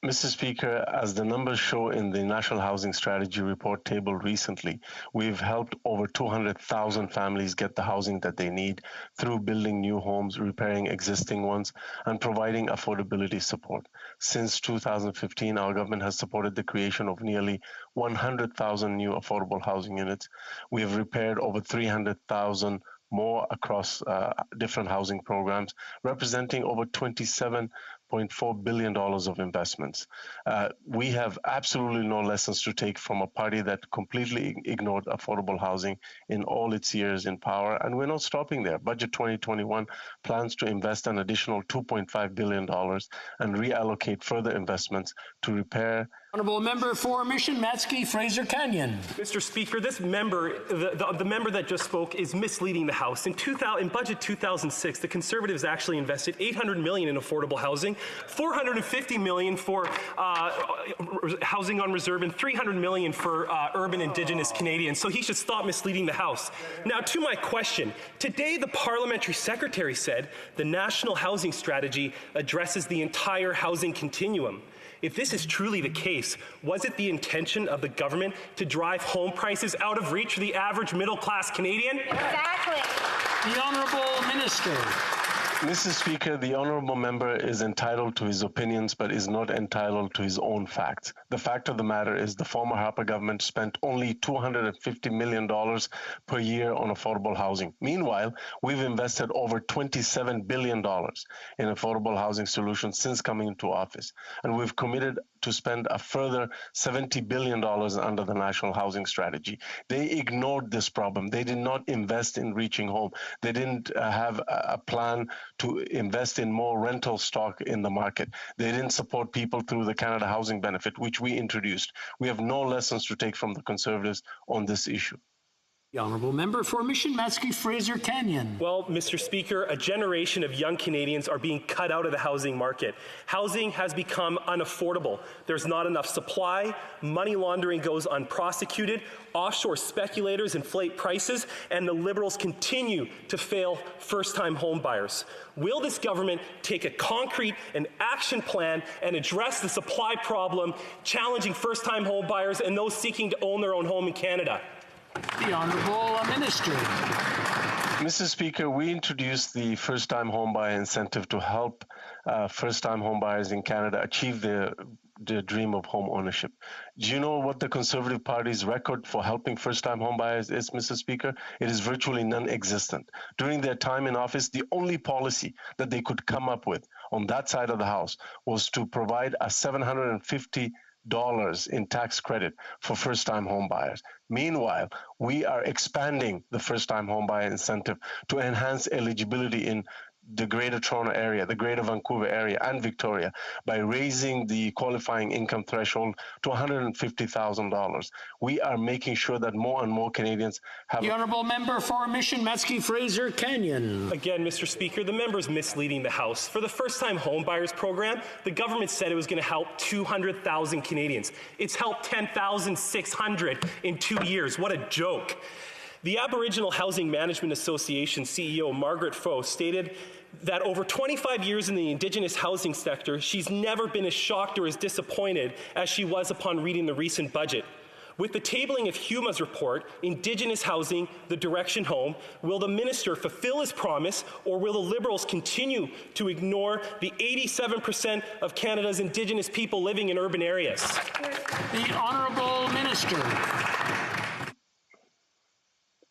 Mr. Speaker, as the numbers show in the National Housing Strategy report tabled recently, we've helped over 200,000 families get the housing that they need through building new homes, repairing existing ones, and providing affordability support. Since 2015, our government has supported the creation of nearly 100,000 new affordable housing units. We have repaired over 300,000 more across different housing programs, representing over $27.4 billion of investments. We have absolutely no lessons to take from a party that completely ignored affordable housing in all its years in power, and we're not stopping there. Budget 2021 plans to invest an additional $2.5 billion and reallocate further investments to repair. Honourable Member for Mission Matsky, Fraser Canyon. Mr. Speaker, this member, the member that just spoke, is misleading the House. In Budget 2006, the Conservatives actually invested $800 million in affordable housing, $450 million for housing on reserve, and $300 million for urban Indigenous Canadians. So he should stop misleading the House. Now, to my question. Today, the Parliamentary Secretary said the National Housing Strategy addresses the entire housing continuum. If this is truly the case, was it the intention of the government to drive home prices out of reach for the average middle-class Canadian? Exactly. The Honourable Minister. Mr. Speaker, the honourable member is entitled to his opinions, but is not entitled to his own facts. The fact of the matter is the former Harper government spent only $250 million per year on affordable housing. Meanwhile, we've invested over $27 billion in affordable housing solutions since coming into office, and we've committed to spend a further $70 billion under the National Housing Strategy. They ignored this problem. They did not invest in reaching home. They didn't have a plan to invest in more rental stock in the market. They didn't support people through the Canada Housing Benefit, which we introduced. We have no lessons to take from the Conservatives on this issue. The Honourable Member for Mission Matsky, Fraser Canyon. Well, Mr. Speaker, a generation of young Canadians are being cut out of the housing market. Housing has become unaffordable. There's not enough supply, money laundering goes unprosecuted, offshore speculators inflate prices, and the Liberals continue to fail first-time home buyers. Will this government take a concrete and action plan and address the supply problem challenging first-time home buyers and those seeking to own their own home in Canada? The Honourable Minister. Mr. Speaker, we introduced the first-time homebuyer incentive to help first-time homebuyers in Canada achieve their dream of home ownership. Do you know what the Conservative Party's record for helping first-time homebuyers is, Mr. Speaker? It is virtually non-existent. During their time in office, the only policy that they could come up with on that side of the House was to provide a $750 in tax credit for first-time home buyers. Meanwhile, we are expanding the first-time home buyer incentive to enhance eligibility in the Greater Toronto area, the Greater Vancouver area, and Victoria by raising the qualifying income threshold to $150,000. We are making sure that more and more Canadians have... The Honourable Member for Mission Matsky, Fraser Canyon. Again, Mr. Speaker, the member's misleading the House. For the first-time home buyers program, the government said it was going to help 200,000 Canadians. It's helped 10,600 in 2 years. What a joke. The Aboriginal Housing Management Association CEO Margaret Foe stated that over 25 years in the Indigenous housing sector, she's never been as shocked or as disappointed as she was upon reading the recent budget. With the tabling of HUMA's report, Indigenous Housing, the Direction Home, will the minister fulfill his promise, or will the Liberals continue to ignore the 87% of Canada's Indigenous people living in urban areas? The Honourable Minister.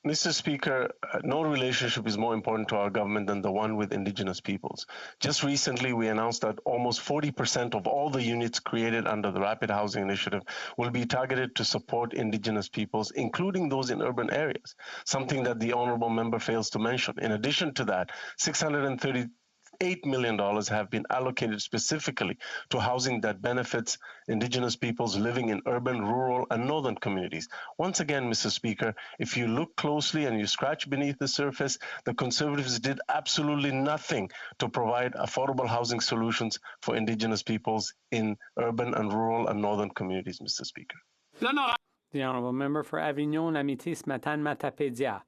Mr. Speaker, no relationship is more important to our government than the one with Indigenous peoples. Just recently, we announced that almost 40% of all the units created under the Rapid Housing Initiative will be targeted to support Indigenous peoples, including those in urban areas, something that the honourable member fails to mention. In addition to that, $630 $8 million have been allocated specifically to housing that benefits Indigenous peoples living in urban, rural, and northern communities. Once again, Mr. Speaker, if you look closely and you scratch beneath the surface, the Conservatives did absolutely nothing to provide affordable housing solutions for Indigenous peoples in urban and rural and northern communities, Mr. Speaker. The Honourable Member for Avignon-Amitis-Matane-Matapédia.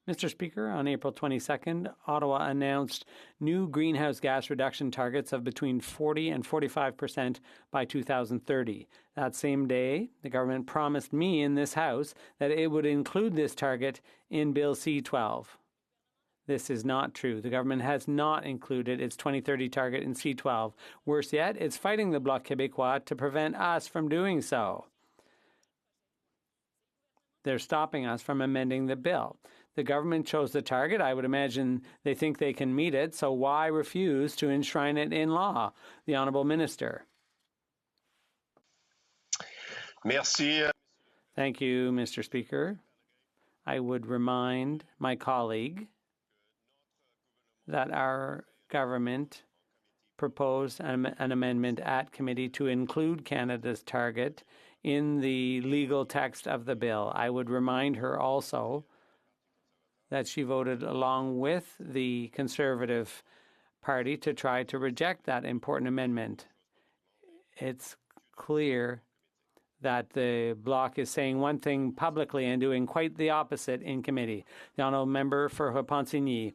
Mr. Speaker, on April 22nd, Ottawa announced new greenhouse gas reduction targets of between 40 and 45% by 2030. That same day, the government promised me in this House that it would include this target in Bill C-12. This is not true. The government has not included its 2030 target in C-12. Worse yet, it's fighting the Bloc Québécois to prevent us from doing so. They're stopping us from amending the bill. The government chose the target. I would imagine they think they can meet it, so why refuse to enshrine it in law? The Honourable Minister. Merci. Thank you, Mr. Speaker. I would remind my colleague that our government proposed an amendment at committee to include Canada's target in the legal text of the bill. I would remind her also that she voted along with the Conservative Party to try to reject that important amendment. It's clear that the Bloc is saying one thing publicly and doing quite the opposite in committee. The Honourable Member for Repentigny.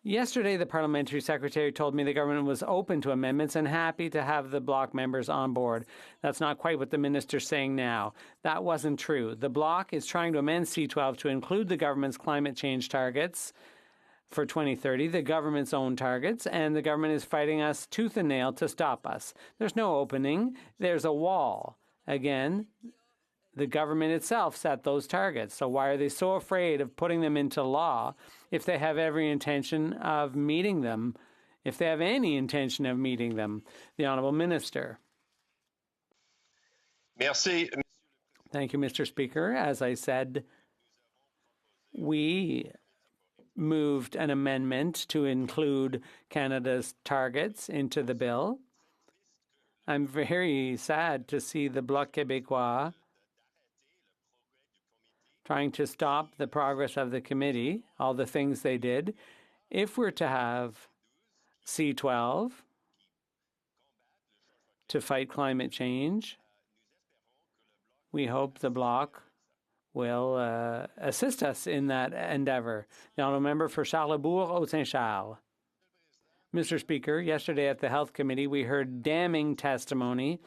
Yesterday, the Parliamentary Secretary told me the government was open to amendments and happy to have the Bloc members on board. That's not quite what the minister's saying now. That wasn't true. The Bloc is trying to amend C-12 to include the government's climate change targets for 2030, the government's own targets, and the government is fighting us tooth and nail to stop us. There's no opening. There's a wall. Again, the government itself set those targets. So why are they so afraid of putting them into law if they have every intention of meeting them, if they have any intention of meeting them? The Honourable Minister. Merci. Thank you, Mr. Speaker. As I said, we moved an amendment to include Canada's targets into the bill. I'm very sad to see the Bloc Québécois trying to stop the progress of the committee, all the things they did. If we're to have C-12 to fight climate change, we hope the Bloc will assist us in that endeavour. The Honourable Member for Charlesbourg-Haut-Saint-Charles. Mr. Speaker, yesterday at the Health Committee, we heard damning testimony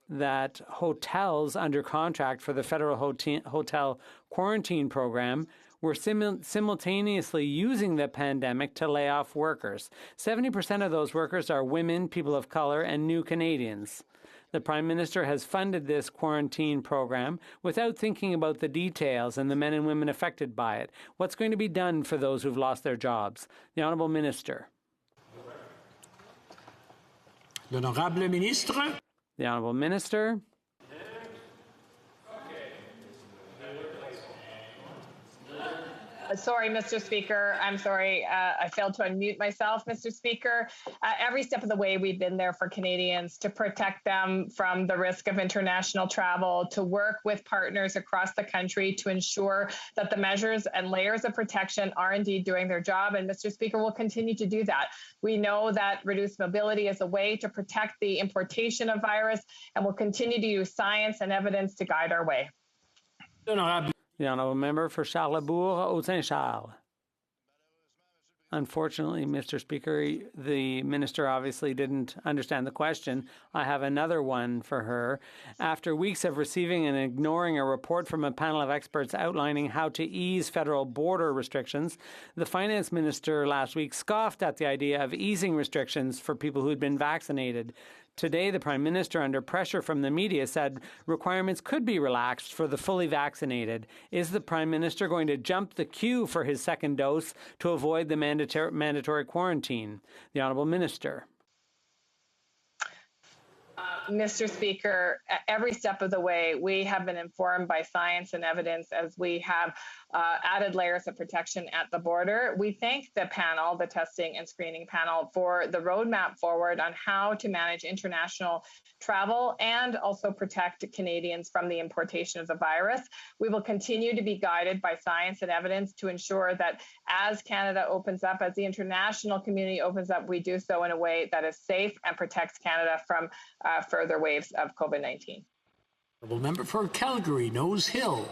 that hotels under contract for the federal hotel quarantine program were simultaneously using the pandemic to lay off workers. 70% of those workers are women, people of color, and new Canadians. The Prime Minister has funded this quarantine program without thinking about the details and the men and women affected by it. What's going to be done for those who've lost their jobs? The Honourable Minister. L'Honorable Ministre. The Honourable Minister. Sorry, Mr. Speaker. I'm sorry. I failed to unmute myself, Mr. Speaker. Every step of the way, we've been there for Canadians to protect them from the risk of international travel, to work with partners across the country to ensure that the measures and layers of protection are indeed doing their job. And Mr. Speaker, we'll continue to do that. We know that reduced mobility is a way to protect the importation of virus, and we'll continue to use science and evidence to guide our way. The Honourable Member for Charlesbourg-Haut-Saint-Charles. Unfortunately, Mr. Speaker, the minister obviously didn't understand the question. I have another one for her. After weeks of receiving and ignoring a report from a panel of experts outlining how to ease federal border restrictions, the finance minister last week scoffed at the idea of easing restrictions for people who had been vaccinated. Today, the Prime Minister, under pressure from the media, said requirements could be relaxed for the fully vaccinated. Is the Prime Minister going to jump the queue for his second dose to avoid the mandatory quarantine? The Honourable Minister. Mr. Speaker, every step of the way, we have been informed by science and evidence as we have added layers of protection at the border. We thank the panel, the testing and screening panel, for the roadmap forward on how to manage international travel and also protect Canadians from the importation of the virus. We will continue to be guided by science and evidence to ensure that as Canada opens up, as the international community opens up, we do so in a way that is safe and protects Canada from further waves of COVID-19. Member for Calgary, Nose Hill.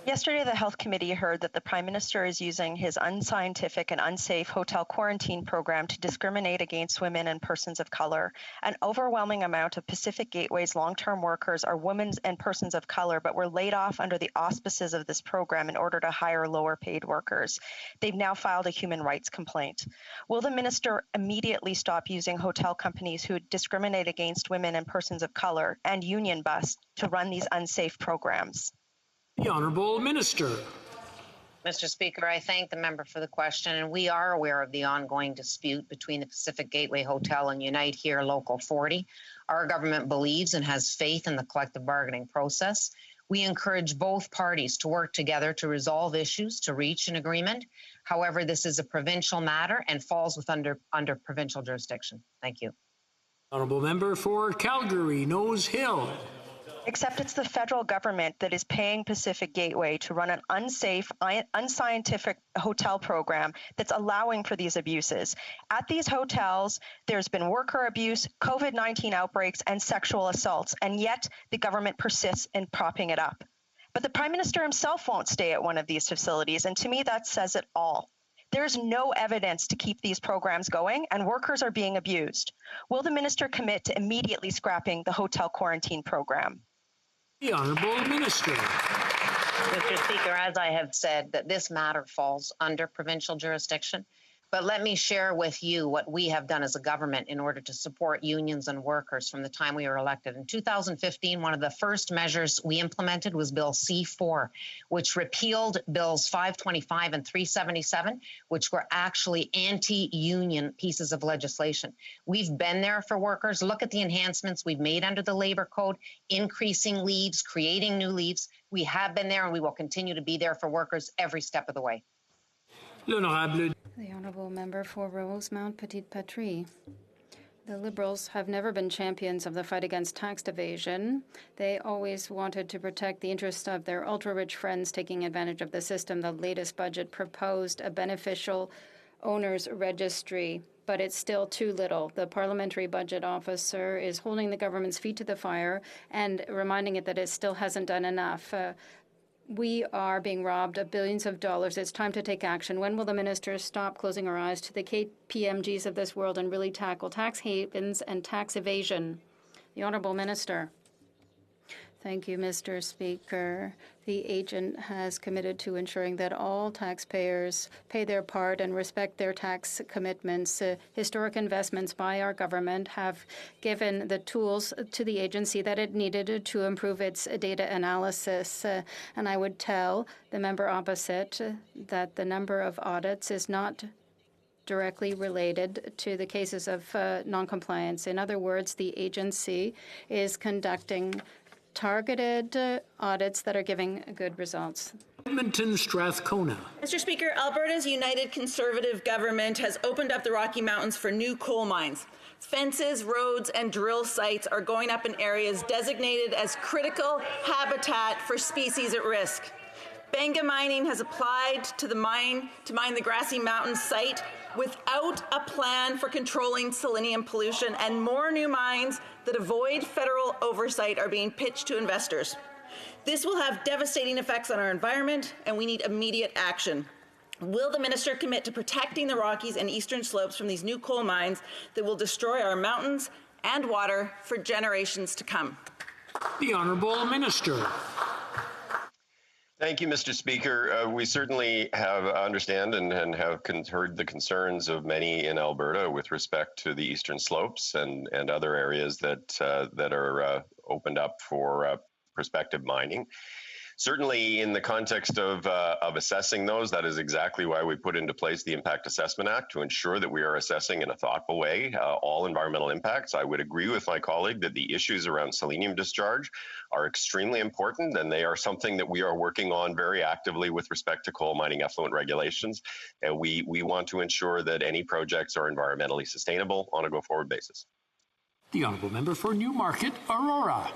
Yesterday, the Health Committee heard that the Prime Minister is using his unscientific and unsafe hotel quarantine program to discriminate against women and persons of color. An overwhelming amount of Pacific Gateway's long-term workers are women and persons of color, but were laid off under the auspices of this program in order to hire lower-paid workers. They've now filed a human rights complaint. Will the Minister immediately stop using hotel companies who discriminate against women and persons of color and union bus to run these unsafe programs? The Honourable Minister. Mr. Speaker, I thank the member for the question, and we are aware of the ongoing dispute between the Pacific Gateway Hotel and Unite Here Local 40. Our government believes and has faith in the collective bargaining process. We encourage both parties to work together to resolve issues to reach an agreement. However, this is a provincial matter and falls under provincial jurisdiction. Thank you. Honourable Member for Calgary, Nose Hill. Except it's the federal government that is paying Pacific Gateway to run an unsafe, unscientific hotel program that's allowing for these abuses. At these hotels, there's been worker abuse, COVID-19 outbreaks, and sexual assaults, and yet the government persists in propping it up. But the Prime Minister himself won't stay at one of these facilities, and to me that says it all. There's no evidence to keep these programs going, and workers are being abused. Will the Minister commit to immediately scrapping the hotel quarantine program? The Honourable Minister. Mr. Speaker, as I have said, that this matter falls under provincial jurisdiction. But let me share with you what we have done as a government in order to support unions and workers from the time we were elected. In 2015, one of the first measures we implemented was Bill C-4, which repealed Bills 525 and 377, which were actually anti-union pieces of legislation. We've been there for workers. Look at the enhancements we've made under the Labor Code, increasing leaves, creating new leaves. We have been there and we will continue to be there for workers every step of the way. The Honourable Member for Rosemount Petite Patrie. The Liberals have never been champions of the fight against tax evasion. They always wanted to protect the interests of their ultra-rich friends taking advantage of the system. The latest budget proposed a beneficial owners registry, but it's still too little. The parliamentary budget officer is holding the government's feet to the fire and reminding it that it still hasn't done enough. We are being robbed of billions of dollars. It's time to take action. When will the minister stop closing our eyes to the KPMGs of this world and really tackle tax havens and tax evasion? The Honourable Minister. Thank you, Mr. Speaker. The agent has committed to ensuring that all taxpayers pay their part and respect their tax commitments. Historic investments by our government have given the tools to the agency that it needed to improve its data analysis. And I would tell the member opposite that the number of audits is not directly related to the cases of noncompliance. In other words, the agency is conducting targeted audits that are giving good results. Edmonton Strathcona. Mr. Speaker, Alberta's United Conservative government has opened up the Rocky Mountains for new coal mines. Fences, roads, and drill sites are going up in areas designated as critical habitat for species at risk. Benga Mining has applied to mine the Grassy Mountains site without a plan for controlling selenium pollution, and more new mines that avoid federal oversight are being pitched to investors. This will have devastating effects on our environment, and we need immediate action. Will the minister commit to protecting the Rockies and Eastern Slopes from these new coal mines that will destroy our mountains and water for generations to come? The Honourable Minister. Thank you, Mr. Speaker. We certainly understand and have heard the concerns of many in Alberta with respect to the Eastern Slopes and other areas that are opened up for prospective mining. Certainly in the context of assessing those, that is exactly why we put into place the Impact Assessment Act, to ensure that we are assessing in a thoughtful way all environmental impacts. I would agree with my colleague that the issues around selenium discharge are extremely important, and they are something that we are working on very actively with respect to coal mining effluent regulations. And we want to ensure that any projects are environmentally sustainable on a go-forward basis. The honourable member for Newmarket, Aurora.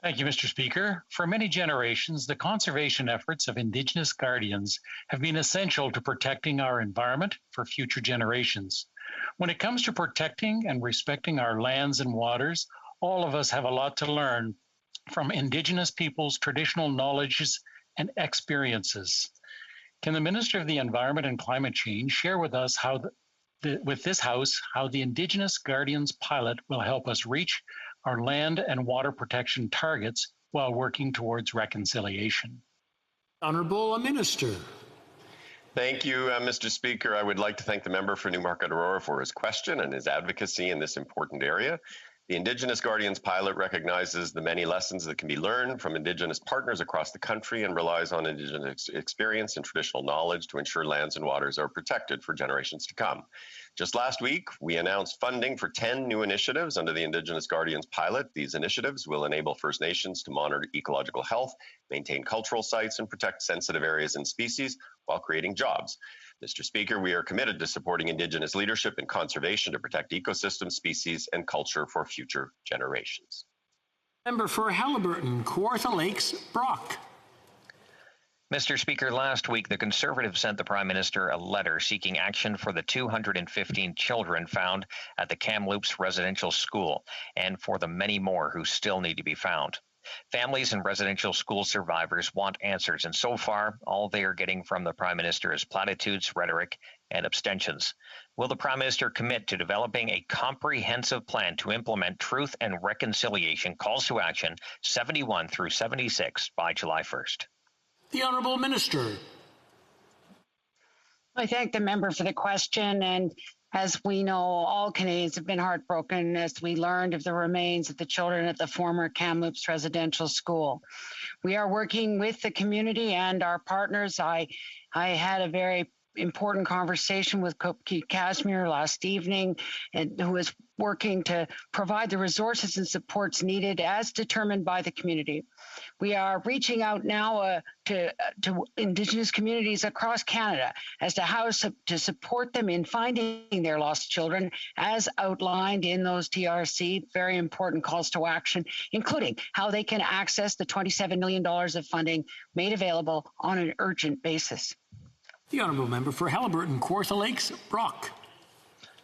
Thank you, Mr. Speaker. For many generations, the conservation efforts of Indigenous guardians have been essential to protecting our environment for future generations. When it comes to protecting and respecting our lands and waters, all of us have a lot to learn from Indigenous peoples' traditional knowledges and experiences. Can the Minister of the Environment and Climate Change share with us how with this House how the Indigenous Guardians pilot will help us reach our land and water protection targets while working towards reconciliation? Honourable Minister. Thank you, Mr. Speaker. I would like to thank the member for Newmarket Aurora for his question and his advocacy in this important area. The Indigenous Guardians pilot recognizes the many lessons that can be learned from Indigenous partners across the country and relies on Indigenous experience and traditional knowledge to ensure lands and waters are protected for generations to come. Just last week, we announced funding for 10 new initiatives under the Indigenous Guardians pilot. These initiatives will enable First Nations to monitor ecological health, maintain cultural sites, and protect sensitive areas and species while creating jobs. Mr. Speaker, we are committed to supporting Indigenous leadership and conservation to protect ecosystems, species, and culture for future generations. Member for Haliburton, Kawartha Lakes, Brock. Mr. Speaker, last week the Conservatives sent the Prime Minister a letter seeking action for the 215 children found at the Kamloops Residential School and for the many more who still need to be found. Families and residential school survivors want answers, and so far, all they are getting from the Prime Minister is platitudes, rhetoric, and abstentions. Will the Prime Minister commit to developing a comprehensive plan to implement Truth and Reconciliation Calls to Action 71 through 76 by July 1st? The Honourable Minister. I thank the member for the question, and as we know, all Canadians have been heartbroken as we learned of the remains of the children at the former Kamloops Residential School. We are working with the community and our partners. I had a very important conversation with Kopke Kashmir last evening, and who is working to provide the resources and supports needed as determined by the community. We are reaching out now to Indigenous communities across Canada as to how to support them in finding their lost children, as outlined in those TRC very important calls to action, including how they can access the $27 million of funding made available on an urgent basis. The Honourable Member for Haliburton, Kawartha Lakes, Brock.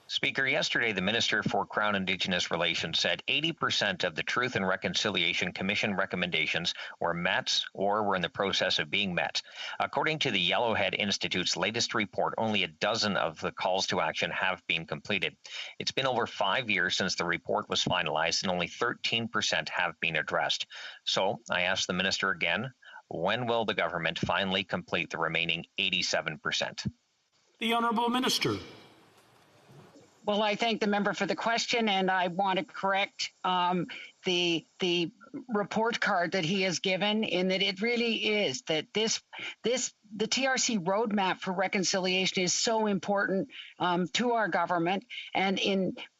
Speaker, yesterday the Minister for Crown Indigenous Relations said 80% of the Truth and Reconciliation Commission recommendations were met or were in the process of being met. According to the Yellowhead Institute's latest report, only a dozen of the calls to action have been completed. It's been over 5 years since the report was finalized, and only 13% have been addressed. So I asked the Minister again, when will the government finally complete the remaining 87%? The Honourable Minister. Well, I thank the member for the question, and I want to correct the report card that he has given, in that it really is that the TRC roadmap for reconciliation is so important to our government, and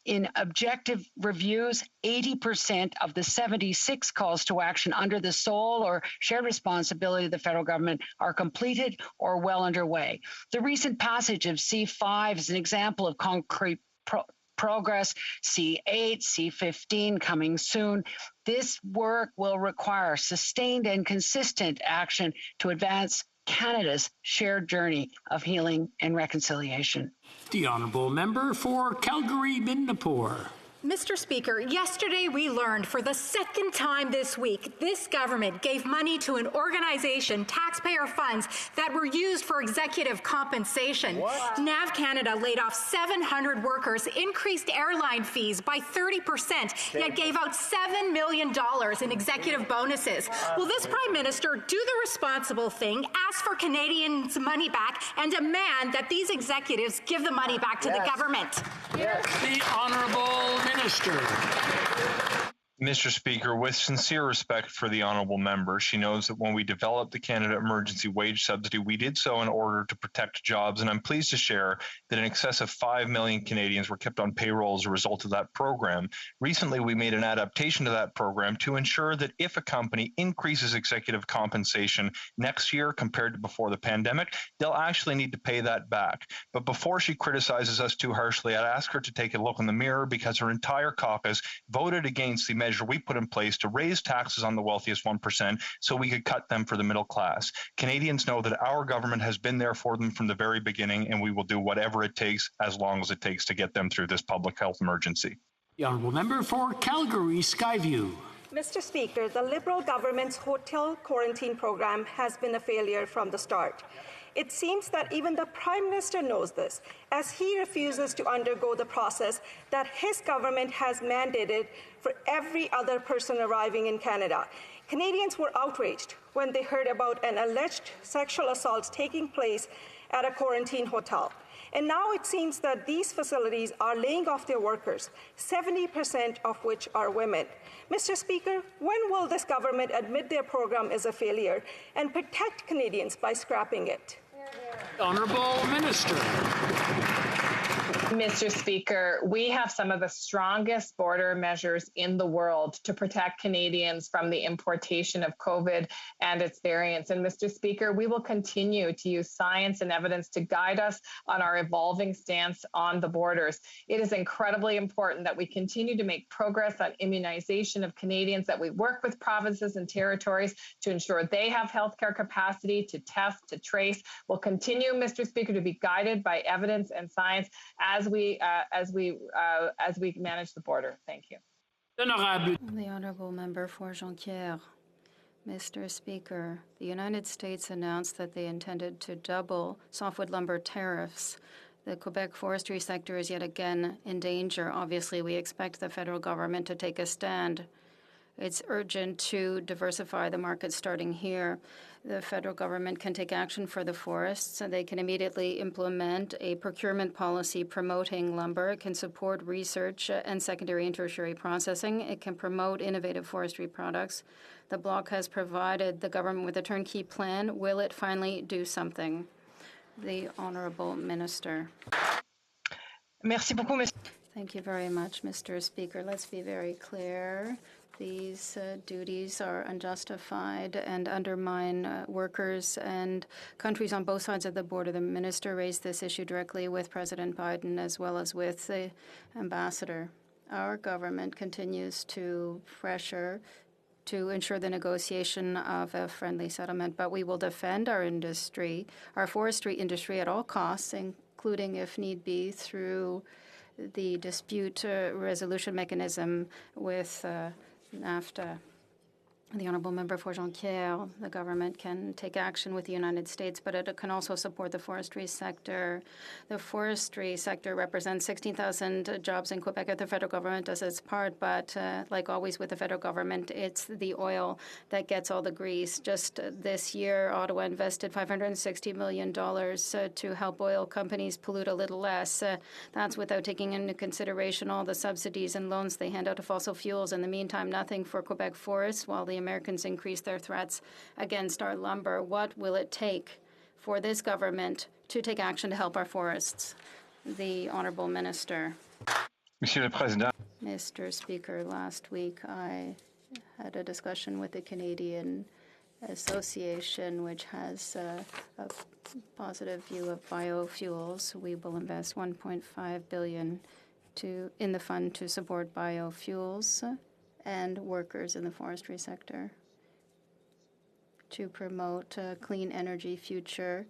in objective reviews, 80% of the 76 calls to action under the sole or shared responsibility of the federal government are completed or well underway. The recent passage of C5 is an example of concrete progress. C8, C15 coming soon. This work will require sustained and consistent action to advance Canada's shared journey of healing and reconciliation. The Honourable Member for Calgary-Midnapore. Mr. Speaker, yesterday we learned for the second time this week, this government gave money to an organization, taxpayer funds, that were used for executive compensation. What? NAV Canada laid off 700 workers, increased airline fees by 30%, yet gave out $7 million in executive bonuses. Will this Prime Minister do the responsible thing, ask for Canadians' money back, and demand that these executives give the money back to the government? Yes. The Honourable Minister. Mr. Speaker, with sincere respect for the honourable member, she knows that when we developed the Canada Emergency Wage Subsidy, we did so in order to protect jobs, and I'm pleased to share that in excess of 5 million Canadians were kept on payroll as a result of that program. Recently, we made an adaptation to that program to ensure that if a company increases executive compensation next year compared to before the pandemic, they'll actually need to pay that back. But before she criticizes us too harshly, I'd ask her to take a look in the mirror because her entire caucus voted against the measure we put in place to raise taxes on the wealthiest 1% so we could cut them for the middle class. Canadians know that our government has been there for them from the very beginning, and we will do whatever it takes as long as it takes to get them through this public health emergency. The honourable member for Calgary Skyview. Mr. Speaker, the Liberal government's hotel quarantine program has been a failure from the start. It seems that even the Prime Minister knows this, as he refuses to undergo the process that his government has mandated for every other person arriving in Canada. Canadians were outraged when they heard about an alleged sexual assault taking place at a quarantine hotel. And now it seems that these facilities are laying off their workers, 70% of which are women. Mr. Speaker, when will this government admit their program is a failure and protect Canadians by scrapping it? Honourable Minister. Mr. Speaker, we have some of the strongest border measures in the world to protect Canadians from the importation of COVID and its variants. And Mr. Speaker, we will continue to use science and evidence to guide us on our evolving stance on the borders. It is incredibly important that we continue to make progress on immunization of Canadians, that we work with provinces and territories to ensure they have healthcare capacity to test, to trace. We'll continue, Mr. Speaker, to be guided by evidence and science as we manage the border. Thank you. The honourable member for Jonquière. Mr. Speaker, the United States announced that they intended to double softwood lumber tariffs. The Quebec forestry sector is yet again in danger. Obviously, we expect the federal government to take a stand. It's urgent to diversify the market starting here. The federal government can take action for the forests, and they can immediately implement a procurement policy promoting lumber. It can support research and secondary and tertiary processing. It can promote innovative forestry products. The Bloc has provided the government with a turnkey plan. Will it finally do something? The Honourable Minister. Merci beaucoup, Thank you very much, Mr. Speaker. Let's be very clear. These duties are unjustified and undermine workers and countries on both sides of the border. The minister raised this issue directly with President Biden as well as with the ambassador. Our government continues to pressure to ensure the negotiation of a friendly settlement, but we will defend our industry, our forestry industry at all costs, including, if need be, through the dispute resolution mechanism with NAFTA. The honourable member for Jonquière, the government can take action with the United States, but it can also support the forestry sector. The forestry sector represents 16,000 jobs in Quebec. The federal government does its part, but like always with the federal government, it's the oil that gets all the grease. Just this year, Ottawa invested $560 million to help oil companies pollute a little less. That's without taking into consideration all the subsidies and loans they hand out to fossil fuels. In the meantime, nothing for Quebec forests, while the Americans increase their threats against our lumber. What will it take for this government to take action to help our forests? The Honourable Minister. Monsieur le Président. Mr. Speaker, last week I had a discussion with the Canadian Association, which has a positive view of biofuels. We will invest $1.5 billion in the fund to support biofuels and workers in the forestry sector to promote a clean energy future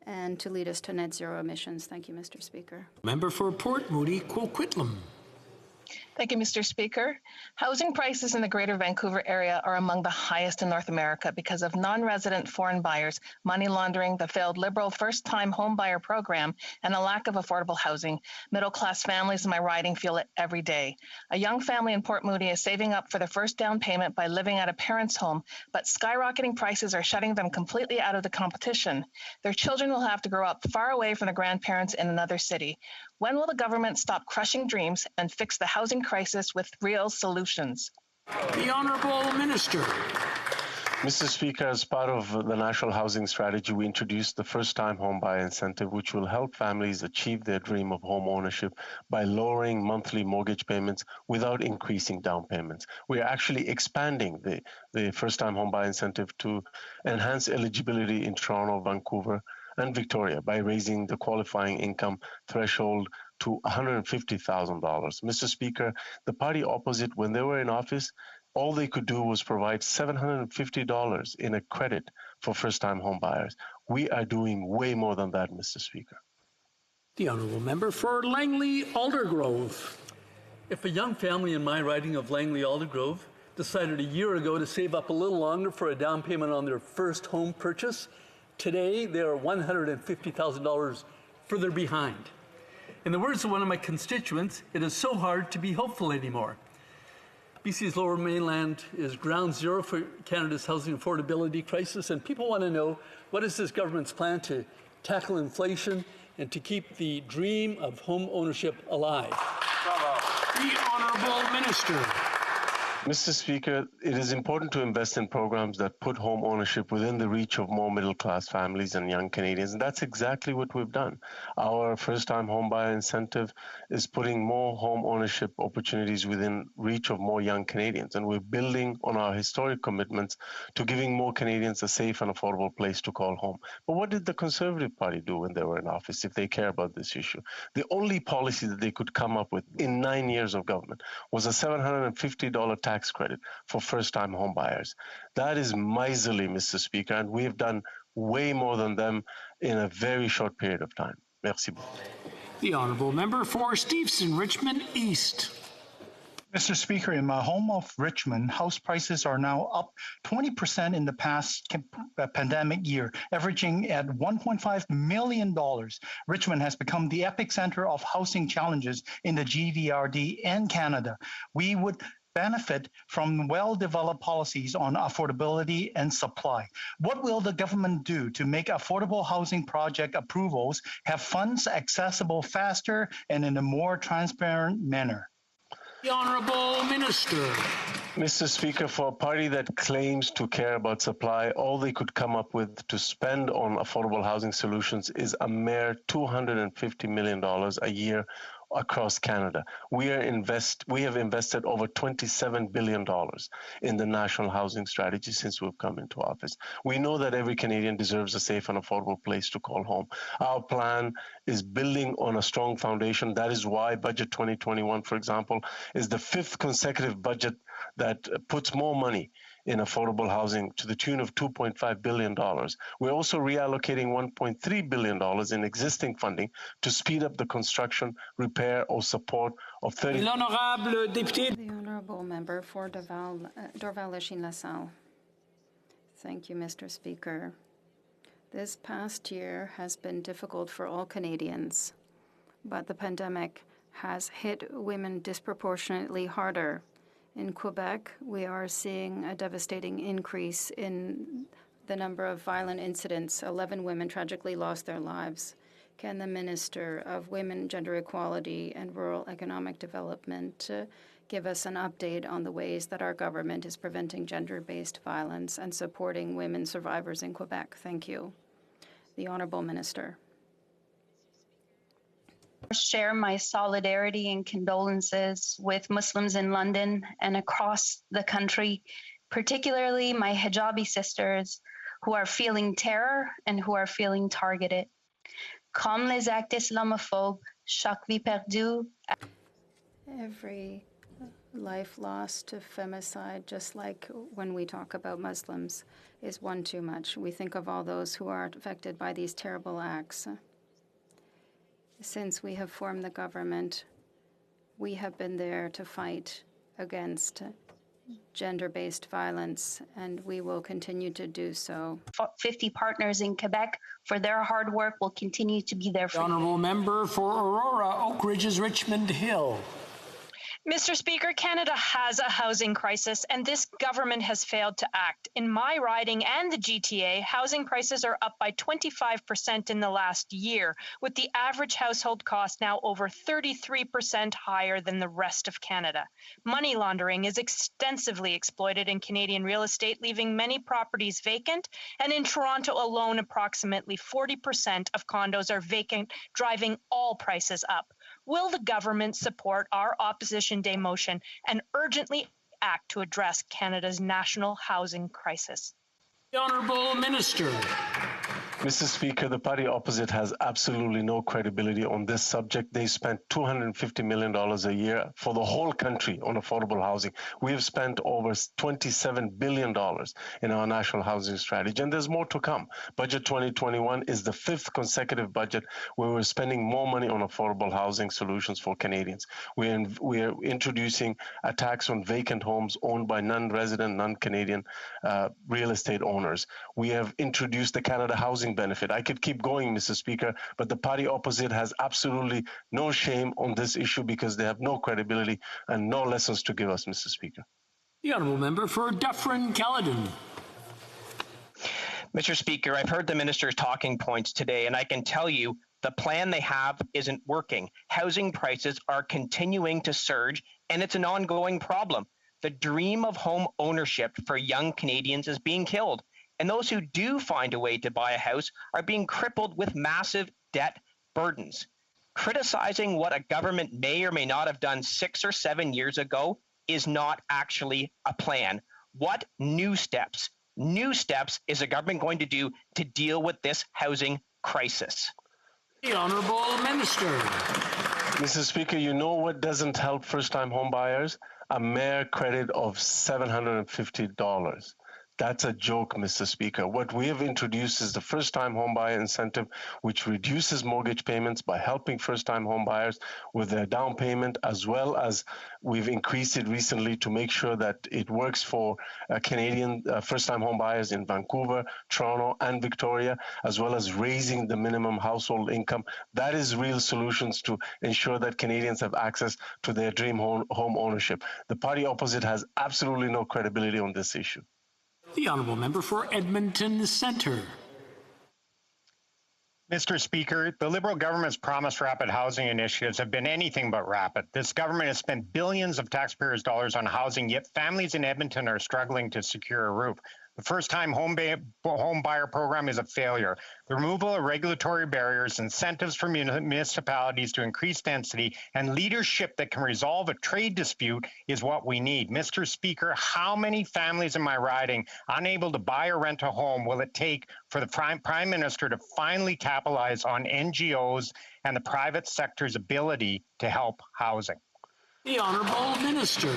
and to lead us to net zero emissions. Thank you, Mr. Speaker. Member for Port Moody, Coquitlam. Thank you, Mr. Speaker. Housing prices in the Greater Vancouver area are among the highest in North America because of non-resident foreign buyers, money laundering, the failed Liberal first-time home buyer program, and a lack of affordable housing. Middle-class families in my riding feel it every day. A young family in Port Moody is saving up for the first down payment by living at a parent's home, but skyrocketing prices are shutting them completely out of the competition. Their children will have to grow up far away from their grandparents in another city. When will the government stop crushing dreams and fix the housing crisis with real solutions. The Honourable Minister. Mr. Speaker, as part of the National Housing Strategy, we introduced the first-time homebuyer incentive, which will help families achieve their dream of home ownership by lowering monthly mortgage payments without increasing down payments. We are actually expanding the first-time homebuyer incentive to enhance eligibility in Toronto, Vancouver, and Victoria by raising the qualifying income threshold to $150,000. Mr. Speaker, the party opposite, when they were in office, all they could do was provide $750 in a credit for first-time home buyers. We are doing way more than that, Mr. Speaker. The Honourable Member for Langley Aldergrove. If a young family in my riding of Langley Aldergrove decided a year ago to save up a little longer for a down payment on their first home purchase, today they are $150,000 further behind. In the words of one of my constituents, it is so hard to be hopeful anymore. BC's Lower Mainland is ground zero for Canada's housing affordability crisis, and people want to know, what is this government's plan to tackle inflation and to keep the dream of home ownership alive? The Honourable Minister. Mr. Speaker, it is important to invest in programs that put home ownership within the reach of more middle-class families and young Canadians, and that's exactly what we've done. Our first-time homebuyer incentive is putting more home ownership opportunities within reach of more young Canadians, and we're building on our historic commitments to giving more Canadians a safe and affordable place to call home. But what did the Conservative Party do when they were in office, if they care about this issue? The only policy that they could come up with in 9 years of government was a $750 tax credit for first-time home buyers. That is miserly, Mr. Speaker, and we have done way more than them in a very short period of time. Merci beaucoup. The Honourable Member for Steveston, Richmond East. Mr. Speaker, in my home of Richmond, house prices are now up 20% in the past pandemic year, averaging at $1.5 million. Richmond has become the epicenter of housing challenges in the GVRD and Canada. We would benefit from well-developed policies on affordability and supply. What will the government do to make affordable housing project approvals have funds accessible faster and in a more transparent manner? The Honourable Minister. Mr. Speaker, for a party that claims to care about supply, all they could come up with to spend on affordable housing solutions is a mere $250 million a year across Canada. We have invested over $27 billion in the National Housing Strategy since we've come into office. We know that every Canadian deserves a safe and affordable place to call home. Our plan is building on a strong foundation. That is why Budget 2021, for example, is the 5th consecutive budget that puts more money in affordable housing to the tune of $2.5 billion. We're also reallocating $1.3 billion in existing funding to speed up the construction, repair, or support of 30... The Honourable Member for Dorval-Lachine-LaSalle. Thank you, Mr. Speaker. This past year has been difficult for all Canadians, but the pandemic has hit women disproportionately harder. In Quebec, we are seeing a devastating increase in the number of violent incidents. 11 women tragically lost their lives. Can the Minister of Women, Gender Equality and Rural Economic Development give us an update on the ways that our government is preventing gender-based violence and supporting women survivors in Quebec? Thank you. The Honourable Minister. Share my solidarity and condolences with Muslims in London and across the country, particularly my hijabi sisters who are feeling terror and who are feeling targeted. Comme les actes islamophobes, chaque vie perdue. Every life lost to femicide, just like when we talk about Muslims, is one too much. We think of all those who are affected by these terrible acts. Since we have formed the government, we have been there to fight against gender-based violence, and we will continue to do so. 50 partners in Quebec for their hard work will continue to be there for the Honourable Member for Aurora, Oak Ridges, Richmond Hill. Mr. Speaker, Canada has a housing crisis, and this government has failed to act. In my riding and the GTA, housing prices are up by 25% in the last year, with the average household cost now over 33% higher than the rest of Canada. Money laundering is extensively exploited in Canadian real estate, leaving many properties vacant, and in Toronto alone, approximately 40% of condos are vacant, driving all prices up. Will the government support our Opposition Day motion and urgently act to address Canada's national housing crisis? The Honourable Minister. Mr. Speaker, the party opposite has absolutely no credibility on this subject. They spent $250 million a year for the whole country on affordable housing. We have spent over $27 billion in our national housing strategy, and there's more to come. Budget 2021 is the 5th consecutive budget where we're spending more money on affordable housing solutions for Canadians. We are introducing a tax on vacant homes owned by non-resident, non-Canadian real estate owners. We have introduced the Canada Housing Benefit. I could keep going, Mr. Speaker, but the party opposite has absolutely no shame on this issue because they have no credibility and no lessons to give us, Mr. Speaker. The Honourable Member for Dufferin-Caledon. Mr. Speaker, I've heard the minister's talking points today, and I can tell you the plan they have isn't working. Housing prices are continuing to surge, and it's an ongoing problem. The dream of home ownership for young Canadians is being killed. And those who do find a way to buy a house are being crippled with massive debt burdens. Criticizing what a government may or may not have done 6 or 7 years ago is not actually a plan. What new steps is the government going to do to deal with this housing crisis? The Honourable Minister. Mr. Speaker, you know what doesn't help first-time home buyers? A mere credit of $750. That's a joke, Mr. Speaker. What we have introduced is the first-time homebuyer incentive, which reduces mortgage payments by helping first-time homebuyers with their down payment, as well as we've increased it recently to make sure that it works for Canadian first-time homebuyers in Vancouver, Toronto, and Victoria, as well as raising the minimum household income. That is real solutions to ensure that Canadians have access to their dream home ownership. The party opposite has absolutely no credibility on this issue. The Honourable Member for Edmonton Centre. Mr. Speaker, the Liberal government's promised rapid housing initiatives have been anything but rapid. This government has spent billions of taxpayers' dollars on housing, yet families in Edmonton are struggling to secure a roof. The first-time home buyer program is a failure. The removal of regulatory barriers, incentives for municipalities to increase density, and leadership that can resolve a trade dispute is what we need. Mr. Speaker, how many families in my riding unable to buy or rent a home will it take for the Prime Minister to finally capitalize on NGOs and the private sector's ability to help housing? The Honourable Minister.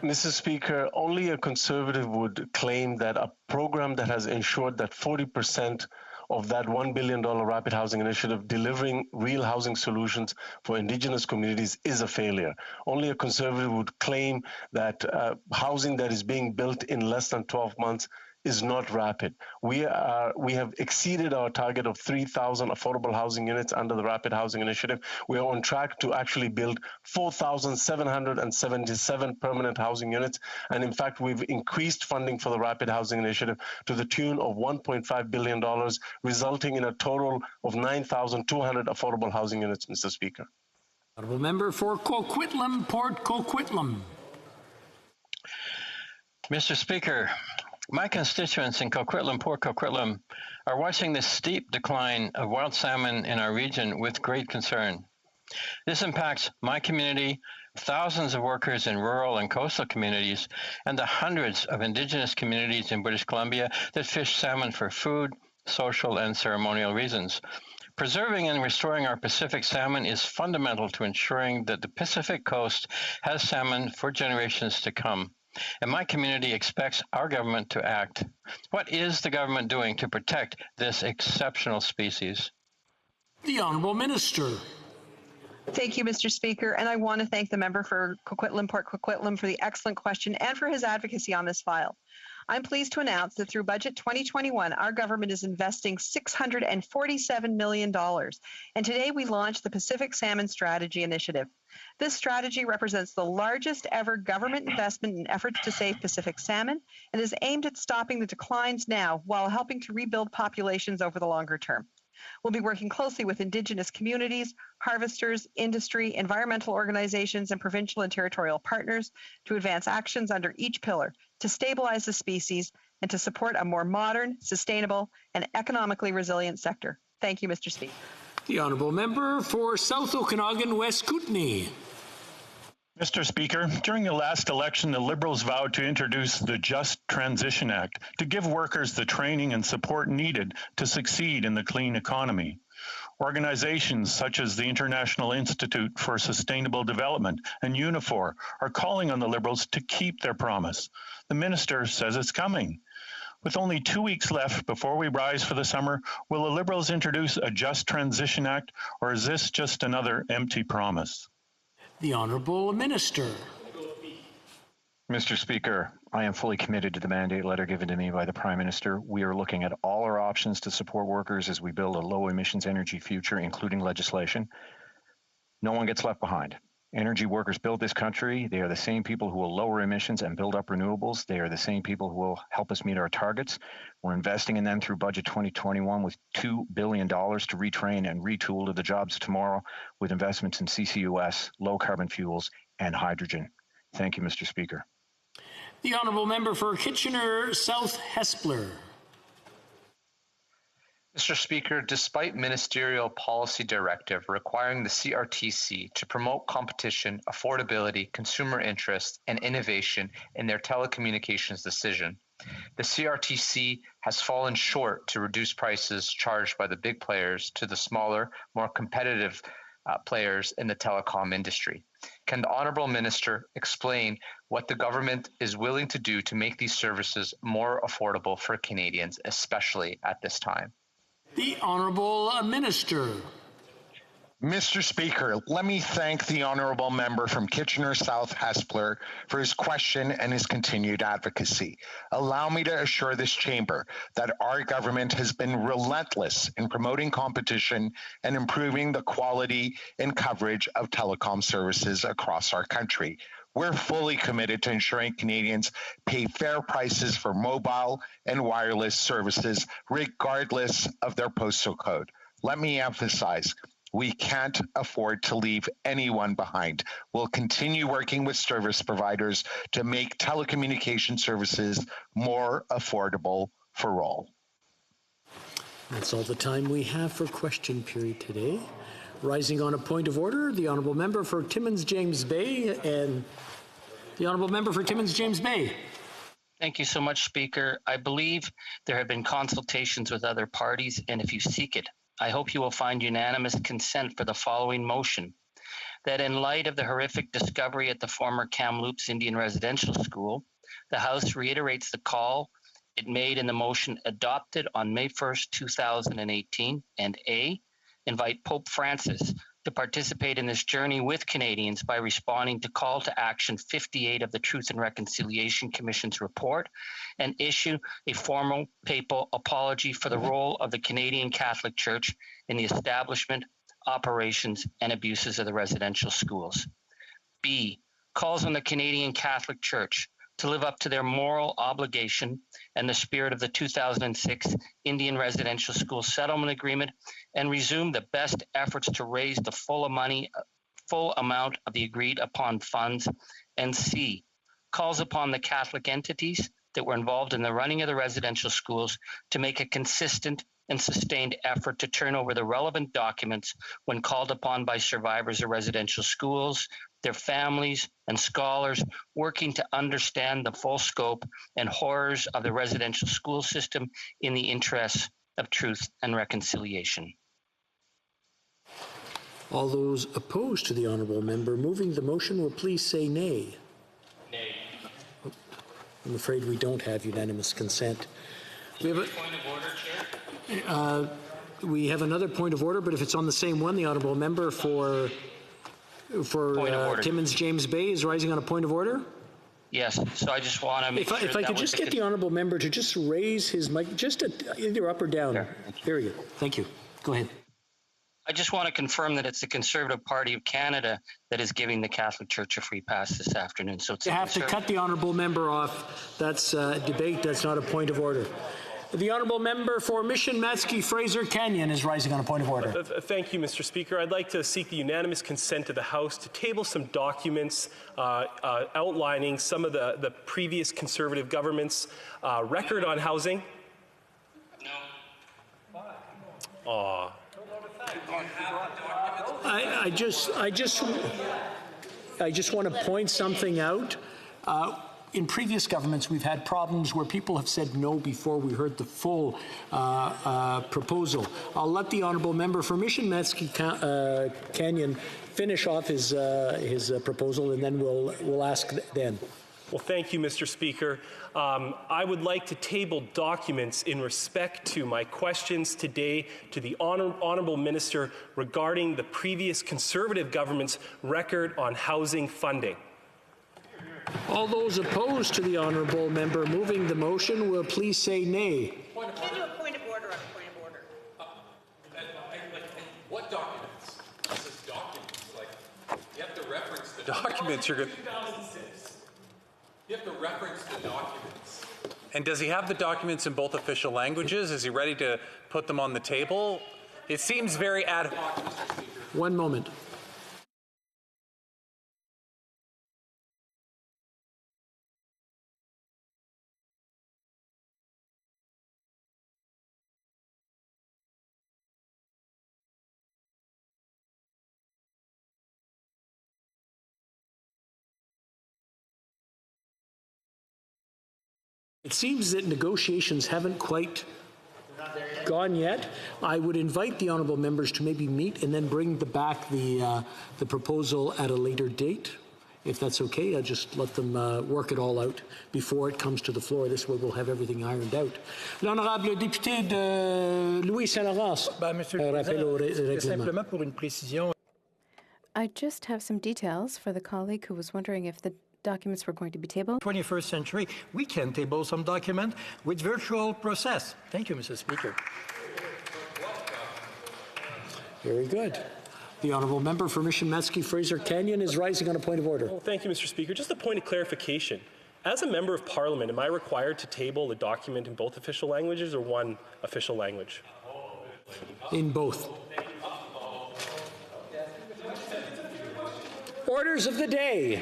Mr. Speaker, only a Conservative would claim that a program that has ensured that 40% of that $1 billion rapid housing initiative delivering real housing solutions for Indigenous communities is a failure. Only a Conservative would claim that housing that is being built in less than 12 months is not rapid. We have exceeded our target of 3,000 affordable housing units under the Rapid Housing Initiative. We are on track to actually build 4,777 permanent housing units. And in fact, we've increased funding for the Rapid Housing Initiative to the tune of $1.5 billion, resulting in a total of 9,200 affordable housing units, Mr. Speaker. Honourable Member for Coquitlam, Port Coquitlam. Mr. Speaker, my constituents in Coquitlam, Port Coquitlam, are watching the steep decline of wild salmon in our region with great concern. This impacts my community, thousands of workers in rural and coastal communities, and the hundreds of Indigenous communities in British Columbia that fish salmon for food, social, and ceremonial reasons. Preserving and restoring our Pacific salmon is fundamental to ensuring that the Pacific coast has salmon for generations to come. And my community expects our government to act. What is the government doing to protect this exceptional species? The Honourable Minister. Thank you, Mr. Speaker, and I want to thank the member for Coquitlam, Port Coquitlam for the excellent question and for his advocacy on this file. I'm pleased to announce that through Budget 2021, our government is investing $647 million. And today we launched the Pacific Salmon Strategy Initiative. This strategy represents the largest ever government investment in efforts to save Pacific salmon and is aimed at stopping the declines now while helping to rebuild populations over the longer term. We'll be working closely with Indigenous communities, harvesters, industry, environmental organizations, and provincial and territorial partners to advance actions under each pillar to stabilize the species and to support a more modern, sustainable, and economically resilient sector. Thank you, Mr. Speaker. The Honourable Member for South Okanagan West Kootenay. Mr. Speaker, during the last election, the Liberals vowed to introduce the Just Transition Act to give workers the training and support needed to succeed in the clean economy. Organizations such as the International Institute for Sustainable Development and UNIFOR are calling on the Liberals to keep their promise. The minister says it's coming. With only 2 weeks left before we rise for the summer, will the Liberals introduce a Just Transition Act, or is this just another empty promise? The Honourable Minister. Mr. Speaker, I am fully committed to the mandate letter given to me by the Prime Minister. We are looking at all our options to support workers as we build a low-emissions energy future, including legislation. No one gets left behind. Energy workers build this country. They are the same people who will lower emissions and build up renewables. They are the same people who will help us meet our targets. We're investing in them through Budget 2021 with $2 billion to retrain and retool to the jobs of tomorrow with investments in CCUS, low-carbon fuels, and hydrogen. Thank you, Mr. Speaker. The Honourable Member for Kitchener South Hespeler. Mr. Speaker, despite ministerial policy directive requiring the CRTC to promote competition, affordability, consumer interest, and innovation in their telecommunications decision, the CRTC has fallen short to reduce prices charged by the big players to the smaller, more competitive players in the telecom industry. Can the Honourable Minister explain what the government is willing to do to make these services more affordable for Canadians, especially at this time? The Honourable Minister. Mr. Speaker, let me thank the Honourable Member from Kitchener South Hespeler for his question and his continued advocacy. Allow me to assure this chamber that our government has been relentless in promoting competition and improving the quality and coverage of telecom services across our country. We're fully committed to ensuring Canadians pay fair prices for mobile and wireless services, regardless of their postal code. Let me emphasize, we can't afford to leave anyone behind. We'll continue working with service providers to make telecommunication services more affordable for all. That's all the time we have for question period today. Rising on a point of order, the Honourable Member for Timmins James Bay and the Honourable Member for Timmins James Bay. Thank you so much, Speaker. I believe there have been consultations with other parties, and if you seek it, I hope you will find unanimous consent for the following motion: that in light of the horrific discovery at the former Kamloops Indian Residential School, the House reiterates the call it made in the motion adopted on May 1st, 2018, and A, invite Pope Francis to participate in this journey with Canadians by responding to Call to Action 58 of the Truth and Reconciliation Commission's report and issue a formal papal apology for the role of the Canadian Catholic Church in the establishment, operations, and abuses of the residential schools. B, calls on the Canadian Catholic Church to live up to their moral obligation and the spirit of the 2006 Indian Residential School Settlement Agreement and resume the best efforts to raise the full amount of the agreed upon funds. And C, calls upon the Catholic entities that were involved in the running of the residential schools to make a consistent and sustained effort to turn over the relevant documents when called upon by survivors of residential schools, their families, and scholars working to understand the full scope and horrors of the residential school system in the interests of truth and reconciliation. All those opposed to the Honourable Member moving the motion will please say nay. Nay. I'm afraid we don't have unanimous consent. We have a point of order, Chair. We have another point of order, but if it's on the same one, the Honourable Member for Timmins James Bay is rising on a point of order. Yes, so I just want to make If I could just get the Honourable Member to just raise his mic, just either up or down. Sure. There we go. Thank you. Go ahead. I just want to confirm that it's the Conservative Party of Canada that is giving the Catholic Church a free pass this afternoon. So it's You have to cut the honourable member off. That's debate. That's not a point of order. The honourable member for Mission Matsky Fraser Canyon is rising on a point of order. Thank you, Mr. Speaker. I'd like to seek the unanimous consent of the House to table some documents outlining some of the previous Conservative government's record on housing. No. Aw. I just want to point something out. In previous governments, we've had problems where people have said no before we heard the full proposal. I'll let the honourable member for Mission Matsky Canyon finish off his proposal, and then we'll ask then. Well, thank you, Mr. Speaker. I would like to table documents in respect to my questions today to the Honourable Minister regarding the previous Conservative government's record on housing funding. All those opposed to the honourable member moving the motion will please say nay. Can you do a point of order on a point of order? What documents? This is documents. Like, you have to reference the documents. You're good. 2006. You have to reference the documents. And does he have the documents in both official languages? Is he ready to put them on the table? It seems very ad hoc, Mr. Speaker. One moment. It seems that negotiations haven't quite gone yet. I would invite the honourable members to maybe meet and then bring back the proposal at a later date. If that's okay, I'll just let them work it all out before it comes to the floor. This way we'll have everything ironed out. L'honorable député de Louis Saint-Laurent. Rappel au règlement. I just have some details for the colleague who was wondering if the documents were going to be tabled. 21st century, we can table some document with virtual process. Thank you, Mr. Speaker. Very good. The honourable member for Mission Matsky Fraser Canyon is rising on a point of order. Well, thank you, Mr. Speaker. Just a point of clarification. As a member of Parliament, am I required to table a document in both official languages or one official language? In both. Orders of the day.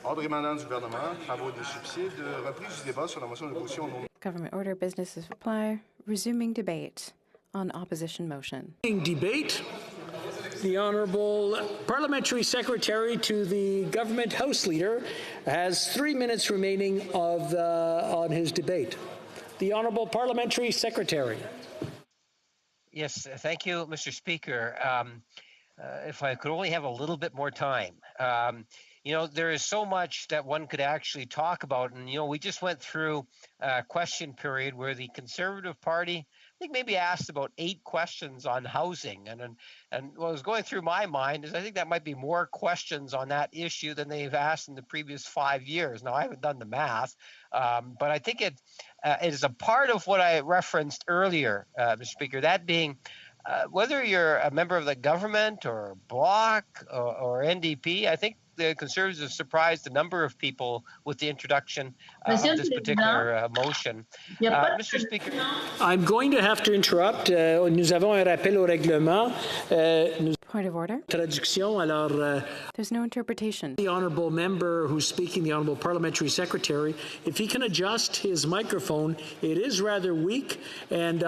Ordre émanant du gouvernement, travaux des subsides, reprise du débat sur la motion d'opposition au nom. Government order, business of reply, resuming debate on opposition motion. Debate. The Honourable Parliamentary Secretary to the Government House Leader has 3 minutes remaining on his debate. The Honourable Parliamentary Secretary. Yes, thank you, Mr. Speaker. If I could only have a little bit more time. You know, there is so much that one could actually talk about. And, you know, we just went through a question period where the Conservative Party, I think, maybe asked about 8 questions on housing. And what was going through my mind is I think that might be more questions on that issue than they've asked in the previous 5 years. Now, I haven't done the math, but I think it is a part of what I referenced earlier, Mr. Speaker, that being whether you're a member of the government or Bloc or NDP, I think the Conservatives have surprised a number of people with the introduction of this particular motion. Mr. Speaker. I'm going to have to interrupt. Nous avons un rappel au règlement. Point of order. Traduction, alors, there's no interpretation. The honourable member who's speaking, the honourable parliamentary secretary, if he can adjust his microphone, it is rather weak, and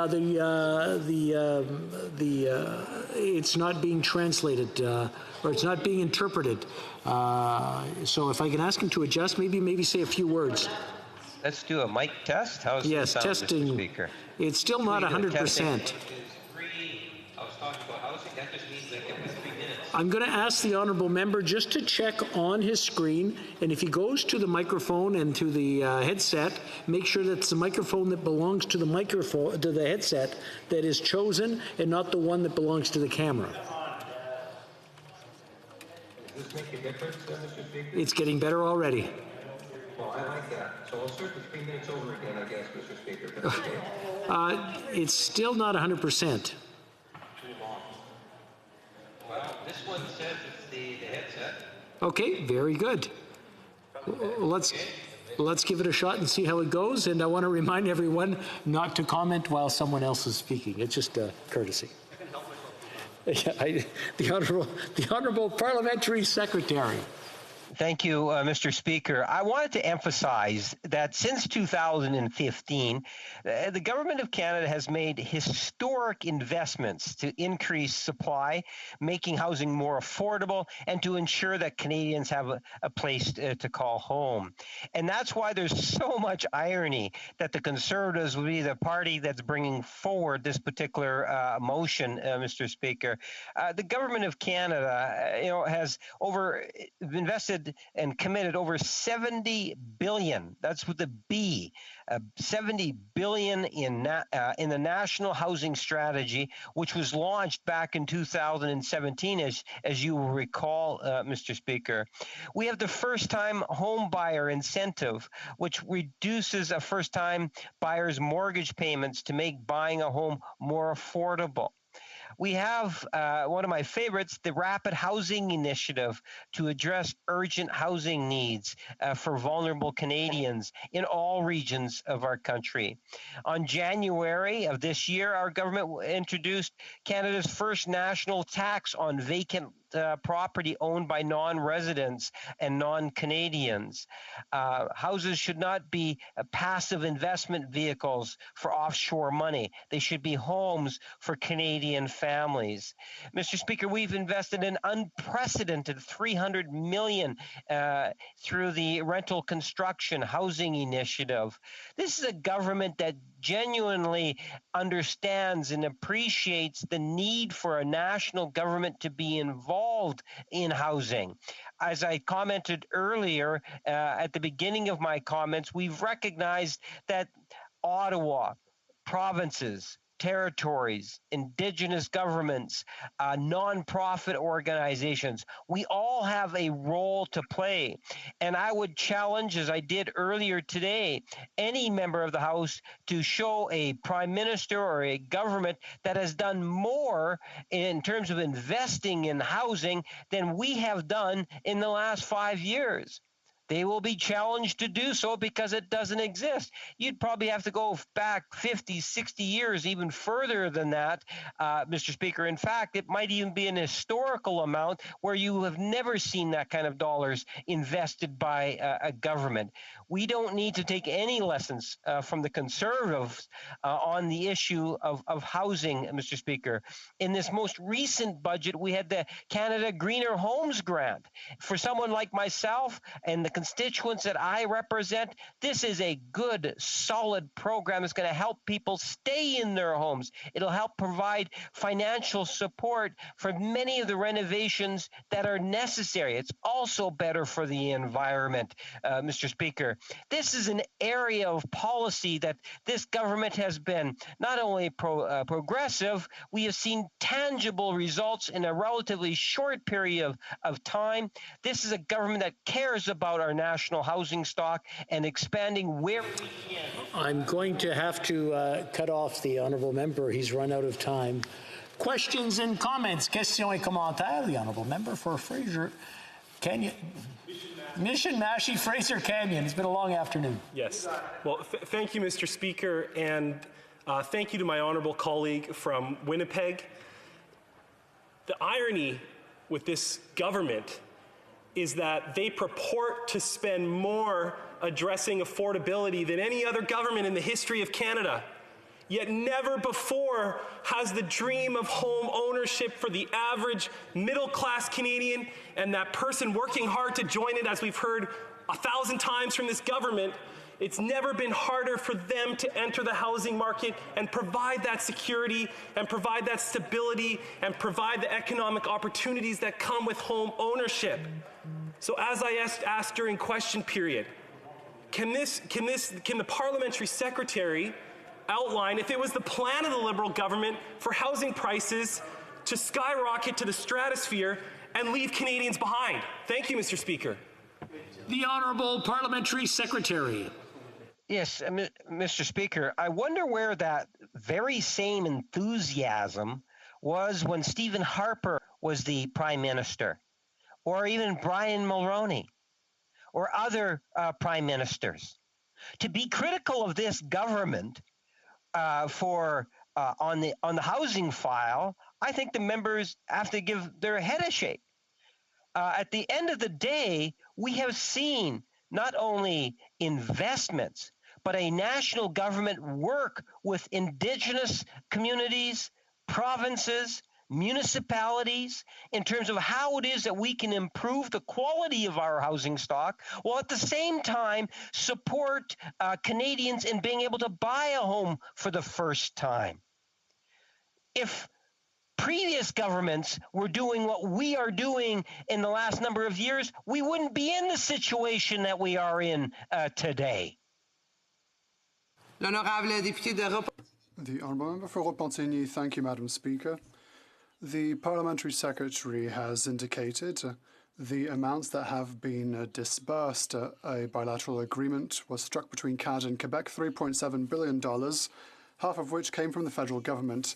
it's not being translated or it's not being interpreted. So if I can ask him to adjust, maybe say a few words. Let's do a mic test. How's yes, the sound, testing. Mr. Speaker? It's still not 100%. I'm going to ask the honourable member just to check on his screen, and if he goes to the microphone and to the headset, make sure that it's the microphone that belongs to the headset that is chosen, and not the one that belongs to the camera. Does this make a difference, Mr. Speaker? It's getting better already. Well, I like that. So I'll start the 3 minutes over again, I guess, Mr. Speaker. It's still not 100%. This one says it's the headset. Okay, very good. Let's give it a shot and see how it goes. And I want to remind everyone not to comment while someone else is speaking. It's just a courtesy. The Honourable Parliamentary Secretary. Thank you, Mr. Speaker. I wanted to emphasize that since 2015, the Government of Canada has made historic investments to increase supply, making housing more affordable, and to ensure that Canadians have a place to call home. And that's why there's so much irony that the Conservatives will be the party that's bringing forward this particular motion, Mr. Speaker. The Government of Canada, has invested and committed over 70 billion. That's with the B, 70 billion in the National Housing Strategy, which was launched back in 2017, as you will recall, Mr. Speaker. We have the first-time home buyer incentive, which reduces a first-time buyer's mortgage payments to make buying a home more affordable. We have one of my favorites, the Rapid Housing Initiative, to address urgent housing needs for vulnerable Canadians in all regions of our country. On January of this year, our government introduced Canada's first national tax on vacant property owned by non-residents and non-Canadians. Houses should not be passive investment vehicles for offshore money. They should be homes for Canadian families. Mr. Speaker, we've invested an unprecedented $300 million through the Rental Construction Housing Initiative. This is a government that genuinely understands and appreciates the need for a national government to be involved in housing. As I commented earlier at the beginning of my comments, we've recognized that Ottawa, provinces, territories, Indigenous governments, nonprofit organizations. We all have a role to play. And I would challenge, as I did earlier today, any member of the House to show a prime minister or a government that has done more in terms of investing in housing than we have done in the last 5 years. They will be challenged to do so because it doesn't exist. You'd probably have to go back 50, 60 years, even further than that, Mr. Speaker. In fact, it might even be an historical amount where you have never seen that kind of dollars invested by a government. We don't need to take any lessons from the Conservatives on the issue of housing, Mr. Speaker. In this most recent budget, we had the Canada Greener Homes Grant. For someone like myself and the constituents that I represent, this is a good, solid program that's going to help people stay in their homes. It'll help provide financial support for many of the renovations that are necessary. It's also better for the environment, Mr. Speaker. This is an area of policy that this government has been not only progressive, we have seen tangible results in a relatively short period of time. This is a government that cares about our national housing stock and expanding where we can. I'm going to have to cut off the honourable member. He's run out of time. Questions and comments. Questions et commentaires. The honourable member for Fraser Canyon. Mission Mashie, Fraser Canyon. It's been a long afternoon. Yes. Well, thank you, Mr. Speaker, and thank you to my honourable colleague from Winnipeg. The irony with this government is that they purport to spend more addressing affordability than any other government in the history of Canada. Yet never before has the dream of home ownership for the average middle-class Canadian and that person working hard to join it, as we've heard 1,000 times from this government, it's never been harder for them to enter the housing market and provide that security and provide that stability and provide the economic opportunities that come with home ownership. So as I asked during question period, can the parliamentary secretary outline if it was the plan of the Liberal government for housing prices to skyrocket to the stratosphere and leave Canadians behind? Thank you, Mr. Speaker. The Honourable Parliamentary Secretary. Yes, Mr. Speaker, I wonder where that very same enthusiasm was when Stephen Harper was the Prime Minister, or even Brian Mulroney, or other prime ministers. To be critical of this government on the housing file, I think the members have to give their head a shake. At the end of the day, we have seen not only investments, but a national government work with Indigenous communities, provinces, municipalities in terms of how it is that we can improve the quality of our housing stock, while at the same time support Canadians in being able to buy a home for the first time. If previous governments were doing what we are doing in the last number of years, we wouldn't be in the situation that we are in today. The Honourable Member for Repentigny. Thank you, Madam Speaker. The Parliamentary Secretary has indicated the amounts that have been disbursed. A bilateral agreement was struck between Canada and Quebec, $3.7 billion, half of which came from the federal government.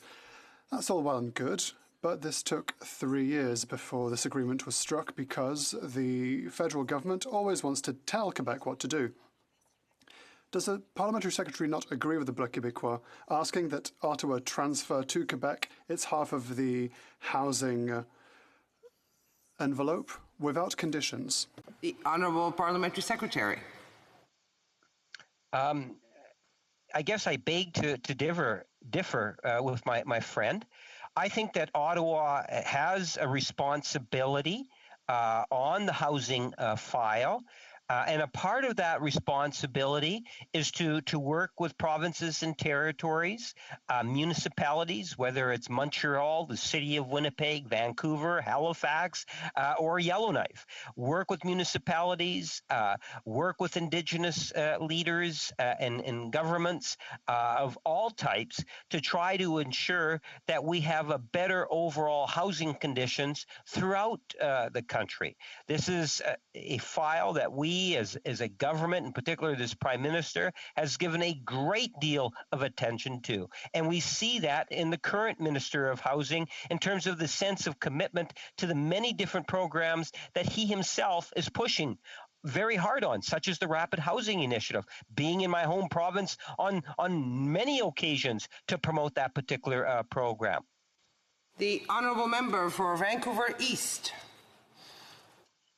That's all well and good, but this took 3 years before this agreement was struck because the federal government always wants to tell Quebec what to do. Does the Parliamentary Secretary not agree with the Bloc Québécois, asking that Ottawa transfer to Quebec its half of the housing envelope without conditions? The Honourable Parliamentary Secretary. I guess I beg to differ with my friend. I think that Ottawa has a responsibility on the housing file. And a part of that responsibility is to work with provinces and territories, municipalities, whether it's Montreal, the city of Winnipeg, Vancouver, Halifax, or Yellowknife. Work with municipalities, work with Indigenous leaders and governments of all types to try to ensure that we have a better overall housing conditions throughout the country. This is a file that we as a government, in particular this Prime Minister, has given a great deal of attention to. And we see that in the current Minister of Housing in terms of the sense of commitment to the many different programs that he himself is pushing very hard on, such as the Rapid Housing Initiative, being in my home province on many occasions to promote that particular program. The Honourable Member for Vancouver East.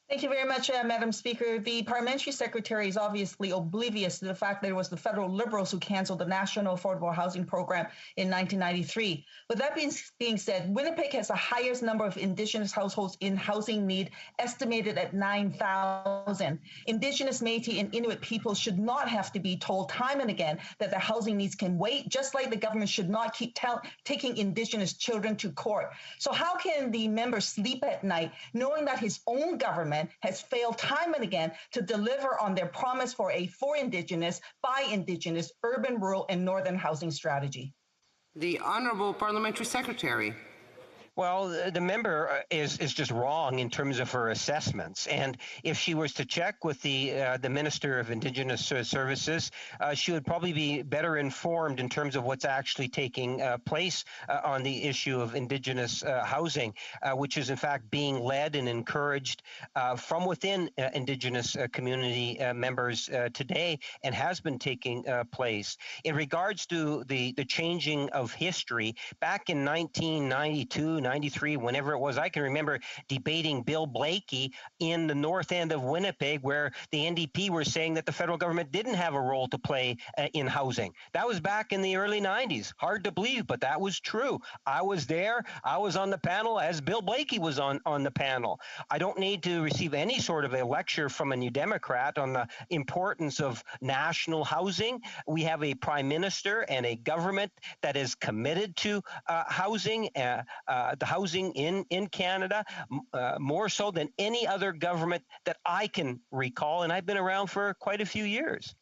Thank you very much, Madam Speaker. The Parliamentary Secretary is obviously oblivious to the fact that it was the federal Liberals who canceled the National Affordable Housing Program in 1993. With that being said, Winnipeg has the highest number of Indigenous households in housing need, estimated at 9,000. Indigenous, Métis, and Inuit people should not have to be told time and again that their housing needs can wait, just like the government should not keep taking Indigenous children to court. So how can the member sleep at night knowing that his own government has failed time and again to deliver on their promise for a for Indigenous, by Indigenous, urban, rural, and northern housing strategy? The Honourable Parliamentary Secretary. Well, the member is just wrong in terms of her assessments. And if she was to check with the Minister of Indigenous Services, she would probably be better informed in terms of what's actually taking place on the issue of Indigenous housing, which is in fact being led and encouraged from within Indigenous community members today and has been taking place. In regards to the changing of history, back in 1992, 93, whenever it was, I can remember debating Bill Blakey in the north end of Winnipeg, where the NDP were saying that the federal government didn't have a role to play in housing. That was back in the early 90s. Hard to believe, but that was true. I was there. I was on the panel as Bill Blakey was on the panel. I don't need to receive any sort of a lecture from a New Democrat on the importance of national housing. We have a prime minister and a government that is committed to housing, the housing in Canada, more so than any other government that I can recall, and I've been around for quite a few years.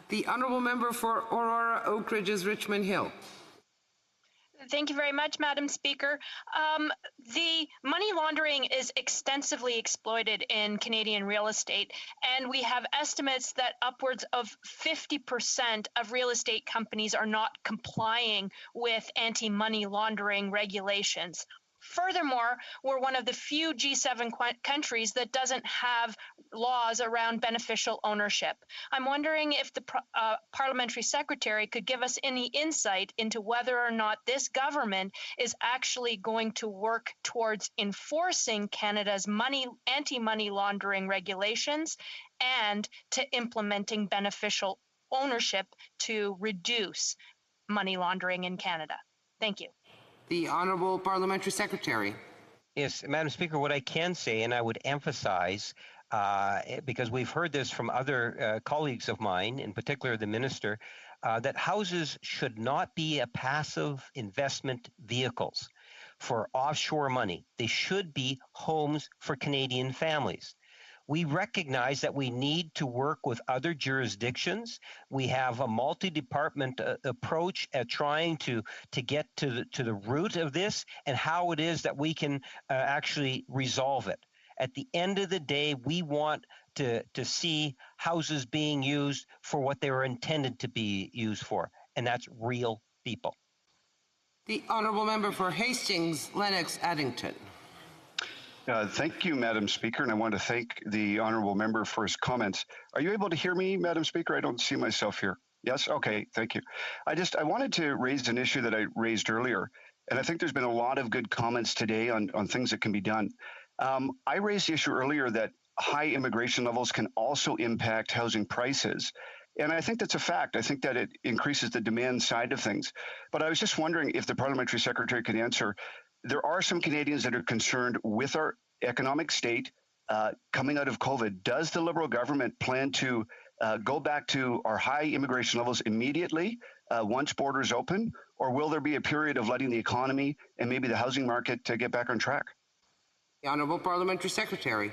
The Honourable Member for Aurora, Oak Ridges, Richmond Hill. Thank you very much, Madam Speaker. The money laundering is extensively exploited in Canadian real estate, and we have estimates that upwards of 50% of real estate companies are not complying with anti-money laundering regulations. Furthermore, we're one of the few G7 countries that doesn't have laws around beneficial ownership. I'm wondering if the parliamentary secretary could give us any insight into whether or not this government is actually going to work towards enforcing Canada's anti-money laundering regulations and to implementing beneficial ownership to reduce money laundering in Canada. Thank you. The Honourable Parliamentary Secretary. Yes, Madam Speaker, what I can say, and I would emphasize, because we've heard this from other colleagues of mine, in particular the Minister, that houses should not be a passive investment vehicles for offshore money. They should be homes for Canadian families. We recognize that we need to work with other jurisdictions. We have a multi-department approach at trying to get to the root of this and how it is that we can actually resolve it. At the end of the day, we want to see houses being used for what they were intended to be used for, and that's real people. The Honourable Member for Hastings, Lennox-Addington. Thank you, Madam Speaker, and I want to thank the honourable member for his comments. Are you able to hear me, Madam Speaker? I don't see myself here. Yes? Okay, thank you. I wanted to raise an issue that I raised earlier, and I think there's been a lot of good comments today on things that can be done. I raised the issue earlier that high immigration levels can also impact housing prices. And I think that's a fact. I think that it increases the demand side of things. But I was just wondering if the parliamentary secretary could answer. There are some Canadians that are concerned with our economic state coming out of COVID. Does the Liberal government plan to go back to our high immigration levels immediately once borders open? Or will there be a period of letting the economy and maybe the housing market to get back on track? The Honourable Parliamentary Secretary.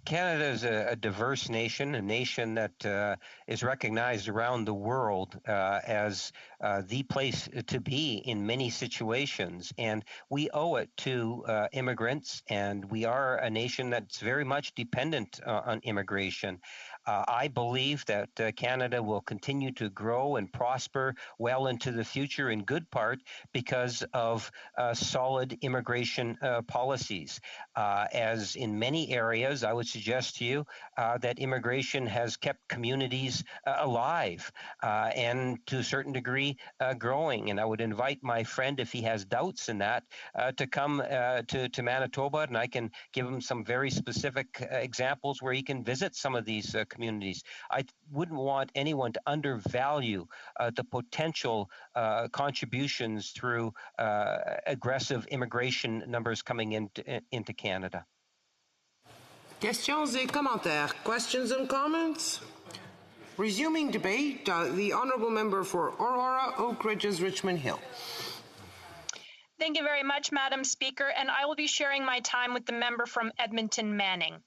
Canada is a diverse nation, a nation that is recognized around the world as the place to be in many situations. And we owe it to immigrants, and we are a nation that's very much dependent on immigration. I believe that Canada will continue to grow and prosper well into the future, in good part because of solid immigration policies. As in many areas, I would suggest to you that immigration has kept communities alive and to a certain degree growing. And I would invite my friend, if he has doubts in that, to come to Manitoba, and I can give him some very specific examples where he can visit some of these communities. I wouldn't want anyone to undervalue the potential contributions through aggressive immigration numbers coming into Canada. Questions et commentaires. Questions and comments? Resuming debate, the Honourable Member for Aurora, Oak Ridges, Richmond Hill. Thank you very much, Madam Speaker, and I will be sharing my time with the member from Edmonton Manning.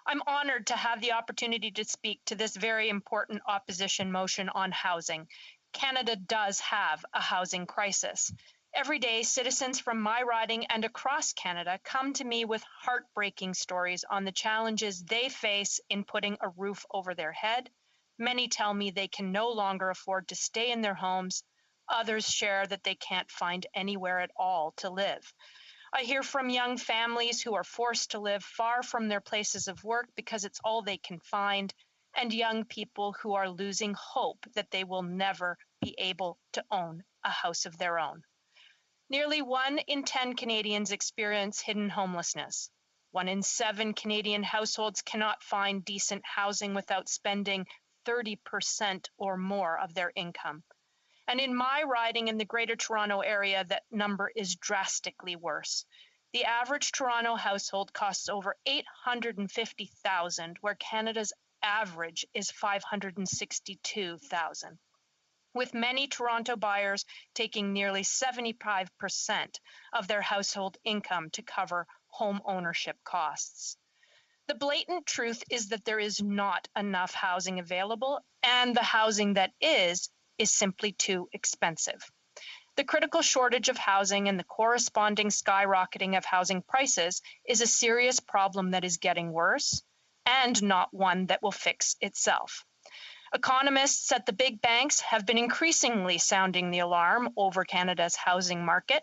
I'm honored to have the opportunity to speak to this very important opposition motion on housing. Canada does have a housing crisis. Every day, citizens from my riding and across Canada come to me with heartbreaking stories on the challenges they face in putting a roof over their head. Many tell me they can no longer afford to stay in their homes. Others share that they can't find anywhere at all to live. I hear from young families who are forced to live far from their places of work because it's all they can find, and young people who are losing hope that they will never be able to own a house of their own. Nearly 1 in 10 Canadians experience hidden homelessness. 1 in 7 Canadian households cannot find decent housing without spending 30% or more of their income. And in my riding in the Greater Toronto Area, that number is drastically worse. The average Toronto household costs over $850,000, where Canada's average is $562,000. With many Toronto buyers taking nearly 75% of their household income to cover home ownership costs. The blatant truth is that there is not enough housing available, and the housing that is simply too expensive. The critical shortage of housing and the corresponding skyrocketing of housing prices is a serious problem that is getting worse, and not one that will fix itself. Economists at the big banks have been increasingly sounding the alarm over Canada's housing market.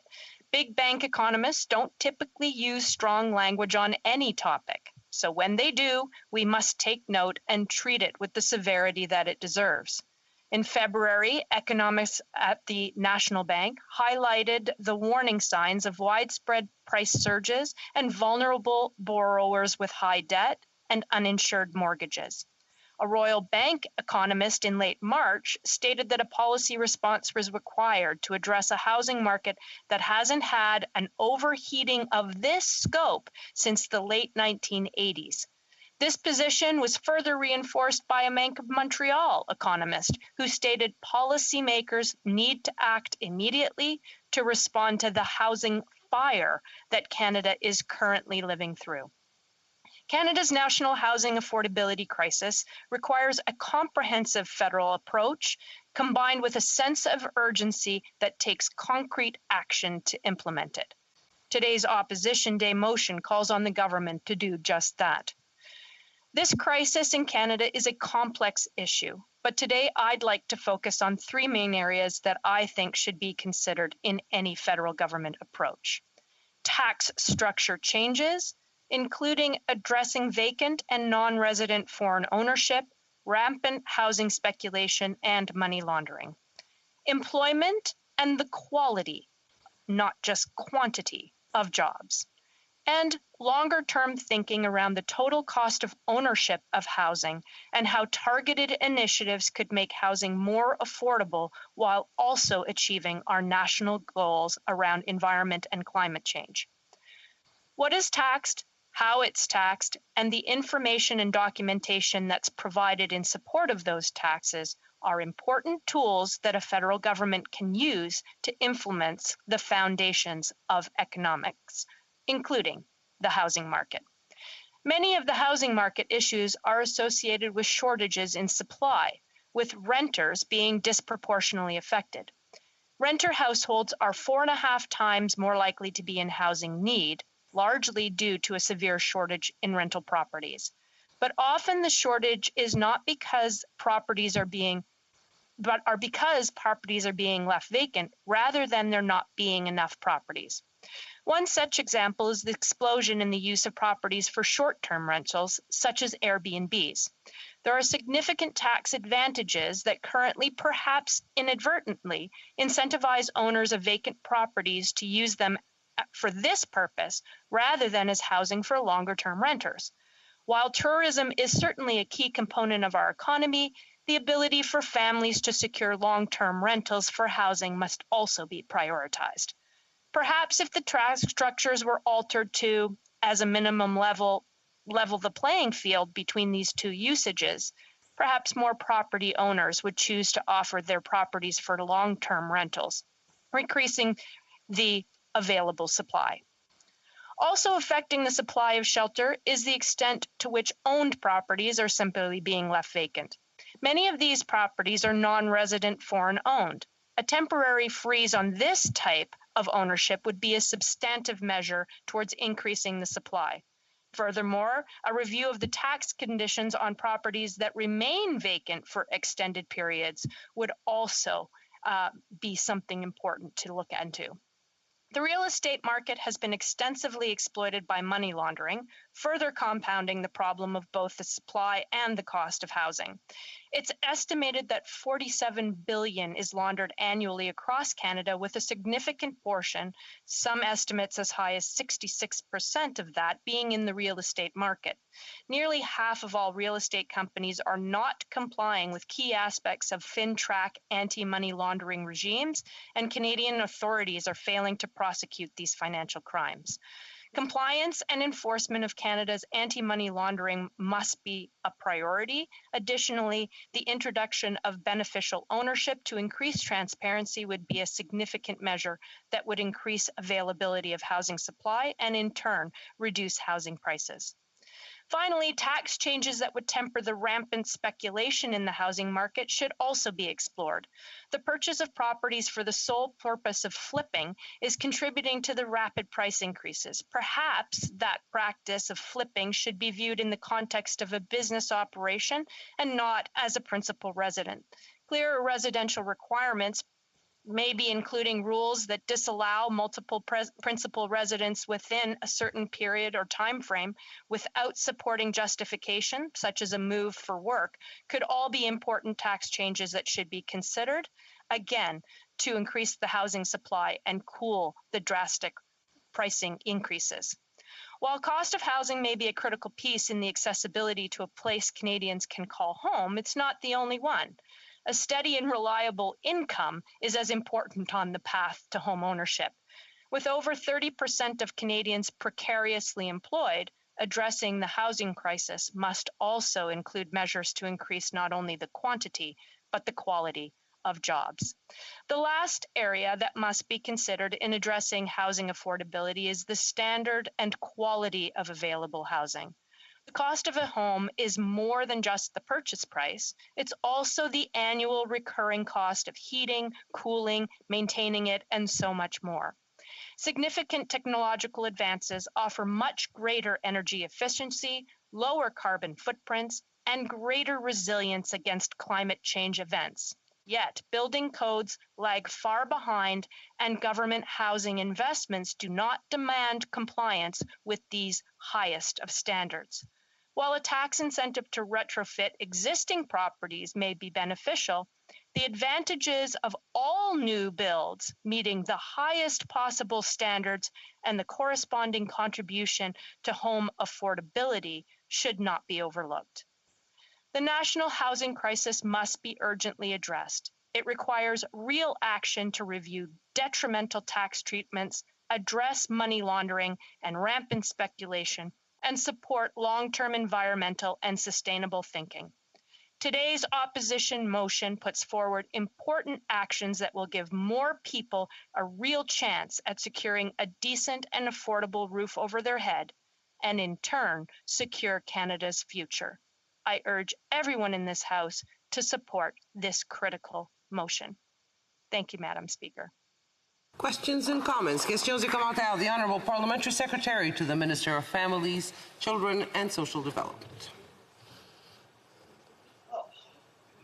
Big bank economists don't typically use strong language on any topic. So when they do, we must take note and treat it with the severity that it deserves. In February, economists at the National Bank highlighted the warning signs of widespread price surges and vulnerable borrowers with high debt and uninsured mortgages. A Royal Bank economist in late March stated that a policy response was required to address a housing market that hasn't had an overheating of this scope since the late 1980s. This position was further reinforced by a Bank of Montreal economist who stated policymakers need to act immediately to respond to the housing fire that Canada is currently living through. Canada's national housing affordability crisis requires a comprehensive federal approach combined with a sense of urgency that takes concrete action to implement it. Today's Opposition Day motion calls on the government to do just that. This crisis in Canada is a complex issue, but today I'd like to focus on three main areas that I think should be considered in any federal government approach. Tax structure changes, including addressing vacant and non-resident foreign ownership, rampant housing speculation, and money laundering. Employment and the quality, not just quantity, of jobs. And longer-term thinking around the total cost of ownership of housing and how targeted initiatives could make housing more affordable while also achieving our national goals around environment and climate change. What is taxed, how it's taxed, and the information and documentation that's provided in support of those taxes are important tools that a federal government can use to implement the foundations of economics, including the housing market. Many of the housing market issues are associated with shortages in supply, with renters being disproportionately affected. Renter households are 4.5 times more likely to be in housing need, largely due to a severe shortage in rental properties. But often the shortage is not because properties are being left vacant rather than there not being enough properties. One such example is the explosion in the use of properties for short-term rentals, such as Airbnbs. There are significant tax advantages that currently, perhaps inadvertently, incentivize owners of vacant properties to use them for this purpose rather than as housing for longer-term renters. While tourism is certainly a key component of our economy, the ability for families to secure long-term rentals for housing must also be prioritized. Perhaps if the tax structures were altered to, as a minimum level the playing field between these two usages, perhaps more property owners would choose to offer their properties for long-term rentals, increasing the available supply. Also affecting the supply of shelter is the extent to which owned properties are simply being left vacant. Many of these properties are non-resident foreign owned. A temporary freeze on this type of ownership would be a substantive measure towards increasing the supply. Furthermore, a review of the tax conditions on properties that remain vacant for extended periods would also be something important to look into. The real estate market has been extensively exploited by money laundering, further compounding the problem of both the supply and the cost of housing. It's estimated that $47 billion is laundered annually across Canada, with a significant portion, some estimates as high as 66% of that, being in the real estate market. Nearly half of all real estate companies are not complying with key aspects of FINTRAC anti-money laundering regimes, and Canadian authorities are failing to prosecute these financial crimes. Compliance and enforcement of Canada's anti-money laundering must be a priority. Additionally, the introduction of beneficial ownership to increase transparency would be a significant measure that would increase availability of housing supply and, in turn, reduce housing prices. Finally, tax changes that would temper the rampant speculation in the housing market should also be explored. The purchase of properties for the sole purpose of flipping is contributing to the rapid price increases. Perhaps that practice of flipping should be viewed in the context of a business operation and not as a principal resident. Clear residential requirements maybe including rules that disallow multiple principal residents within a certain period or time frame without supporting justification, such as a move for work, could all be important tax changes that should be considered, again, to increase the housing supply and cool the drastic pricing increases. While cost of housing may be a critical piece in the accessibility to a place Canadians can call home, it's not the only one. A steady and reliable income is as important on the path to home ownership. With over 30% of Canadians precariously employed, addressing the housing crisis must also include measures to increase not only the quantity, but the quality of jobs. The last area that must be considered in addressing housing affordability is the standard and quality of available housing. The cost of a home is more than just the purchase price. It's also the annual recurring cost of heating, cooling, maintaining it, and so much more. Significant technological advances offer much greater energy efficiency, lower carbon footprints, and greater resilience against climate change events. Yet, building codes lag far behind, and government housing investments do not demand compliance with these highest of standards. While a tax incentive to retrofit existing properties may be beneficial, the advantages of all new builds meeting the highest possible standards and the corresponding contribution to home affordability should not be overlooked. The national housing crisis must be urgently addressed. It requires real action to review detrimental tax treatments, address money laundering and rampant speculation, and support long-term environmental and sustainable thinking. Today's opposition motion puts forward important actions that will give more people a real chance at securing a decent and affordable roof over their head, and in turn, secure Canada's future. I urge everyone in this House to support this critical motion. Thank you, Madam Speaker. Questions and comments. Questions et commentaires. The Honourable Parliamentary Secretary to the Minister of Families, Children and Social Development.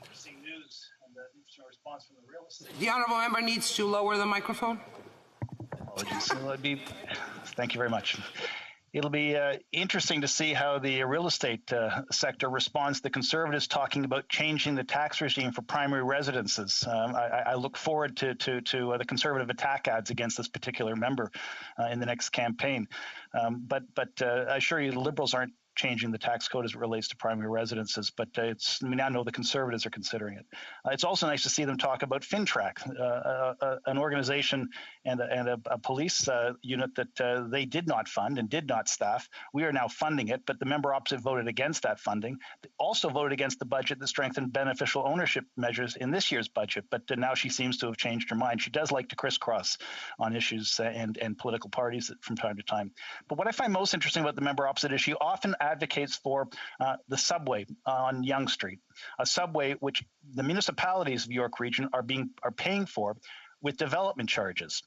Interesting news and the interesting response from the real estate. The Honourable Member needs to lower the microphone. Apologies. Thank you very much. It'll be interesting to see how the real estate sector responds to the Conservatives talking about changing the tax regime for primary residences. I look forward to the Conservative attack ads against this particular member in the next campaign. But I assure you the Liberals aren't changing the tax code as it relates to primary residences, but we now know the Conservatives are considering it. It's also nice to see them talk about FinTrack, an organization and a police unit that they did not fund and did not staff. We are now funding it, but the member opposite voted against that funding. They also voted against the budget that strengthened beneficial ownership measures in this year's budget, but now she seems to have changed her mind. She does like to crisscross on issues and political parties from time to time. But what I find most interesting about the member opposite is she often advocates for the subway on Yonge Street, a subway which the municipalities of York Region are paying for with development charges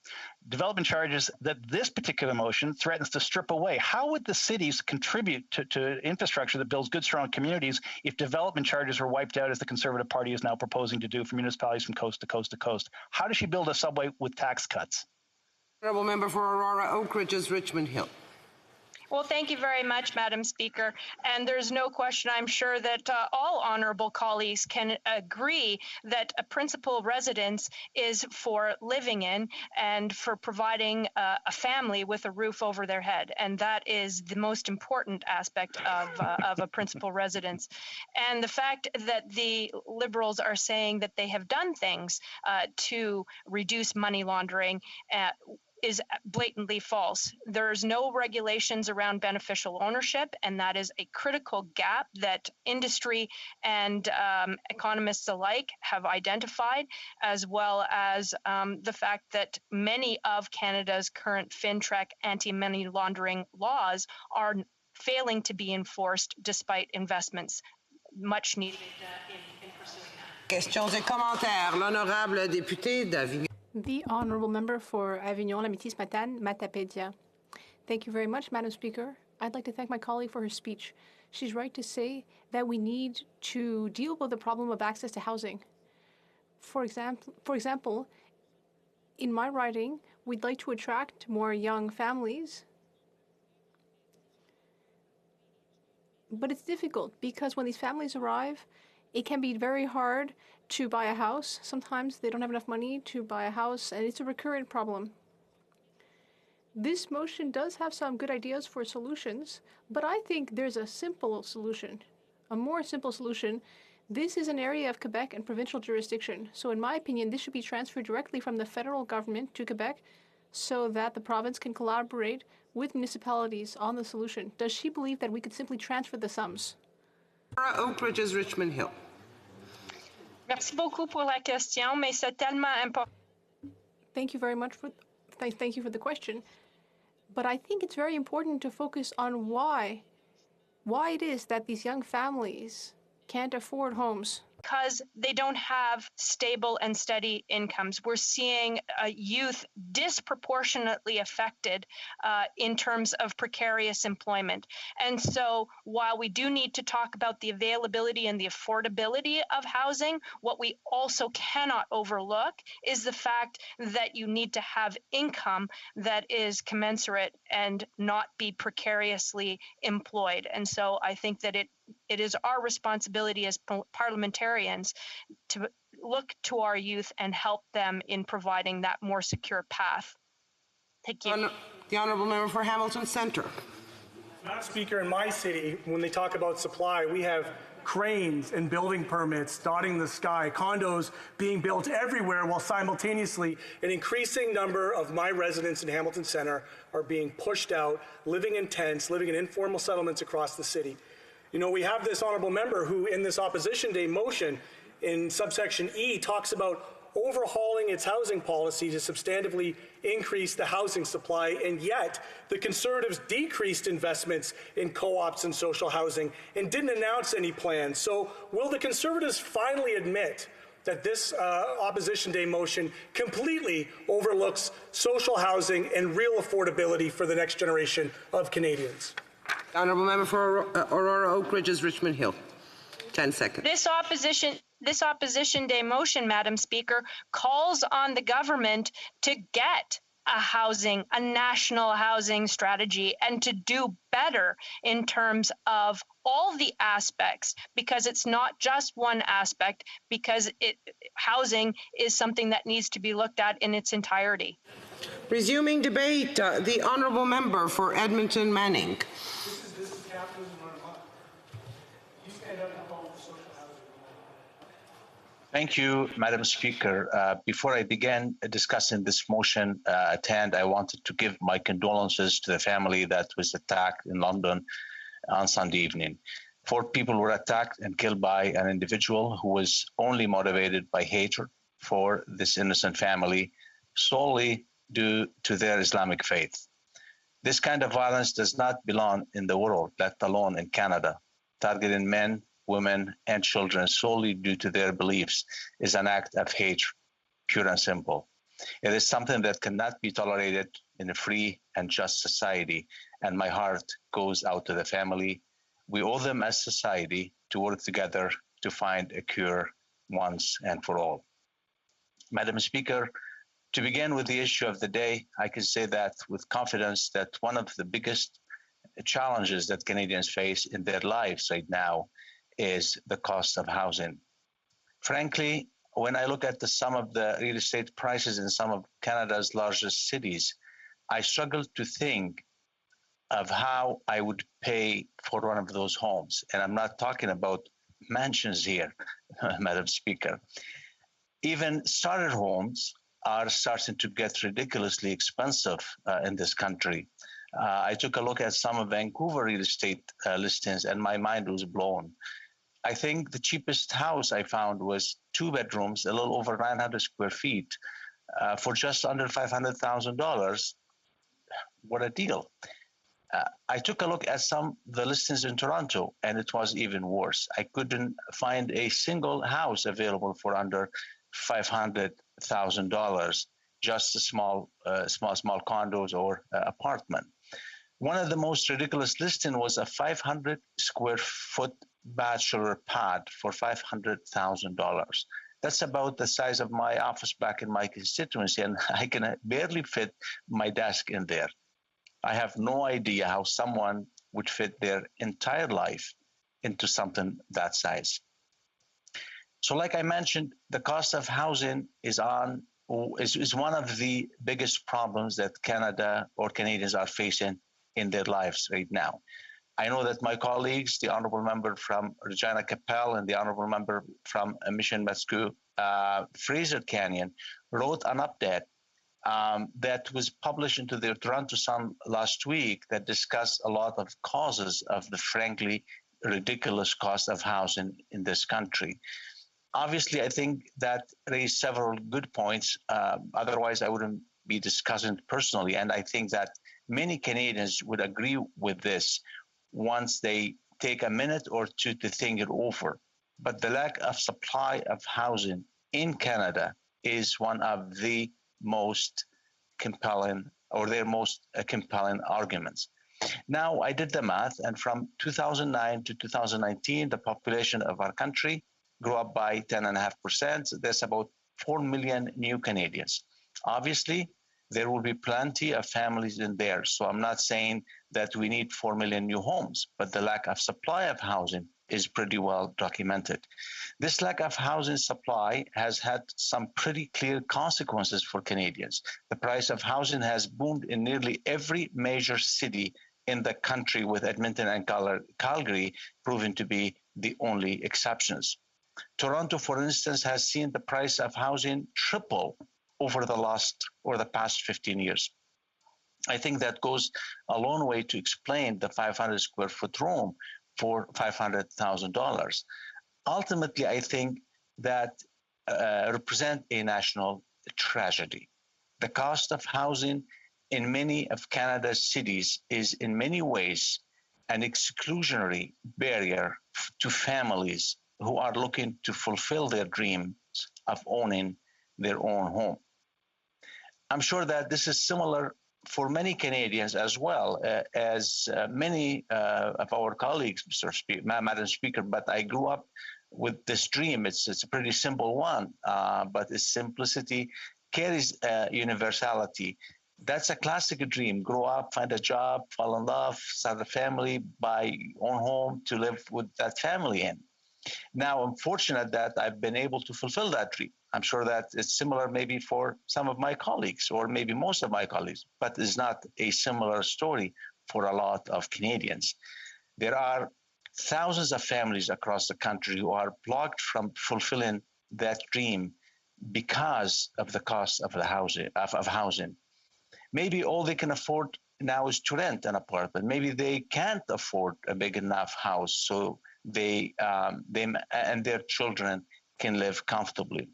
that this particular motion threatens to strip away. How would the cities contribute to infrastructure that builds good, strong communities if development charges were wiped out, as the Conservative Party is now proposing to do for municipalities from coast to coast to coast? How does she build a subway with tax cuts? Honourable Member for Aurora Oak Ridges, Richmond Hill. Well, thank you very much, Madam Speaker. And there's no question, I'm sure, that all honourable colleagues can agree that a principal residence is for living in and for providing a family with a roof over their head. And that is the most important aspect of a principal residence. And the fact that the Liberals are saying that they have done things to reduce money laundering is blatantly false. There's no regulations around beneficial ownership, and that is a critical gap that industry and economists alike have identified, as well as the fact that many of Canada's current FinTrack anti-money laundering laws are failing to be enforced despite investments much needed in pursuing that. Questions et commentaires. L'honorable député d'Avignon. The Honourable Member for Avignon, Lamitis-Matane, Matapédia. Thank you very much, Madam Speaker. I'd like to thank my colleague for her speech. She's right to say that we need to deal with the problem of access to housing. For example, in my riding, we'd like to attract more young families. But it's difficult because when these families arrive, it can be very hard to buy a house. Sometimes they don't have enough money to buy a house, and it's a recurrent problem. This motion does have some good ideas for solutions, but I think there's a simple solution, a more simple solution. This is an area of Quebec and provincial jurisdiction. So in my opinion, this should be transferred directly from the federal government to Quebec so that the province can collaborate with municipalities on the solution. Does she believe that we could simply transfer the sums? Oak Ridge's Richmond Hill. Merci beaucoup pour la question, mais c'est tellement important. Thank you very much for thank you for the question. But I think it's very important to focus on why it is that these young families can't afford homes. Because they don't have stable and steady incomes. We're seeing youth disproportionately affected in terms of precarious employment. And so while we do need to talk about the availability and the affordability of housing, what we also cannot overlook is the fact that you need to have income that is commensurate and not be precariously employed. And so I think that it is our responsibility as parliamentarians to look to our youth and help them in providing that more secure path. Thank you. The Honourable Member for Hamilton Centre. Madam Speaker, in my city, when they talk about supply, we have cranes and building permits dotting the sky, condos being built everywhere, while simultaneously an increasing number of my residents in Hamilton Centre are being pushed out, living in tents, living in informal settlements across the city. You know, we have this honourable member who, in this opposition day motion, in subsection E, talks about overhauling its housing policy to substantively increase the housing supply, and yet the Conservatives decreased investments in co-ops and social housing and didn't announce any plans. So will the Conservatives finally admit that this opposition day motion completely overlooks social housing and real affordability for the next generation of Canadians? Honourable Member for Aurora Oak Ridge's Richmond Hill. 10 seconds. This opposition day motion, Madam Speaker, calls on the government to get a national housing strategy and to do better in terms of all the aspects, because it's not just one aspect, because housing is something that needs to be looked at in its entirety. Resuming debate, the Honourable Member for Edmonton Manning. Thank you, Madam Speaker. Before I begin discussing this motion at hand, I wanted to give my condolences to the family that was attacked in London on Sunday evening. 4 people were attacked and killed by an individual who was only motivated by hatred for this innocent family solely due to their Islamic faith. This kind of violence does not belong in the world, let alone in Canada. Targeting men, women, and children solely due to their beliefs is an act of hatred, pure and simple. It is something that cannot be tolerated in a free and just society, and my heart goes out to the family. We owe them as society to work together to find a cure once and for all. Madam Speaker, to begin with the issue of the day, I can say that with confidence that one of the biggest challenges that Canadians face in their lives right now is the cost of housing. Frankly, when I look at some of the real estate prices in some of Canada's largest cities, I struggle to think of how I would pay for one of those homes. And I'm not talking about mansions here, Madam Speaker. Even starter homes are starting to get ridiculously expensive in this country. I took a look at some of Vancouver real estate listings and my mind was blown. I think the cheapest house I found was 2 bedrooms, a little over 900 square feet, for just under $500,000. What a deal. I took a look at some of the listings in Toronto, and it was even worse. I couldn't find a single house available for under $500,000, just a small condos or apartment. One of the most ridiculous listing was a 500 square foot bachelor pad for $500,000. That's about the size of my office back in my constituency, and I can barely fit my desk in there. I have no idea how someone would fit their entire life into something that size. So like I mentioned, the cost of housing is one of the biggest problems that Canada or Canadians are facing in their lives right now. I know that my colleagues, the honourable member from Regina Capel and the honourable member from Mission Mascou, Fraser Canyon, wrote an update that was published into the Toronto Sun last week that discussed a lot of causes of the frankly ridiculous cost of housing in this country. Obviously, I think that raised several good points. Otherwise, I wouldn't be discussing it personally. And I think that many Canadians would agree with this once they take a minute or two to think it over. But the lack of supply of housing in Canada is one of the most compelling, or their most compelling arguments. Now, I did the math, and from 2009 to 2019, the population of our country grew up by 10.5%. There's about 4 million new Canadians. Obviously, there will be plenty of families in there. So I'm not saying that we need 4 million new homes, but the lack of supply of housing is pretty well documented. This lack of housing supply has had some pretty clear consequences for Canadians. The price of housing has boomed in nearly every major city in the country, with Edmonton and Calgary proving to be the only exceptions. Toronto, for instance, has seen the price of housing triple over the past 15 years. I think that goes a long way to explain the 500 square foot room for $500,000. Ultimately, I think that represent a national tragedy. The cost of housing in many of Canada's cities is in many ways an exclusionary barrier to families who are looking to fulfill their dreams of owning their own home. I'm sure that this is similar for many Canadians as well as many of our colleagues, Madam Speaker, but I grew up with this dream. It's a pretty simple one, but its simplicity carries universality. That's a classic dream. Grow up, find a job, fall in love, start a family, buy own home to live with that family in. Now, I'm fortunate that I've been able to fulfill that dream. I'm sure that it's similar maybe for some of my colleagues or maybe most of my colleagues, but it's not a similar story for a lot of Canadians. There are thousands of families across the country who are blocked from fulfilling that dream because of the cost of the housing. Maybe all they can afford now is to rent an apartment. Maybe they can't afford a big enough house so they and their children can live comfortably.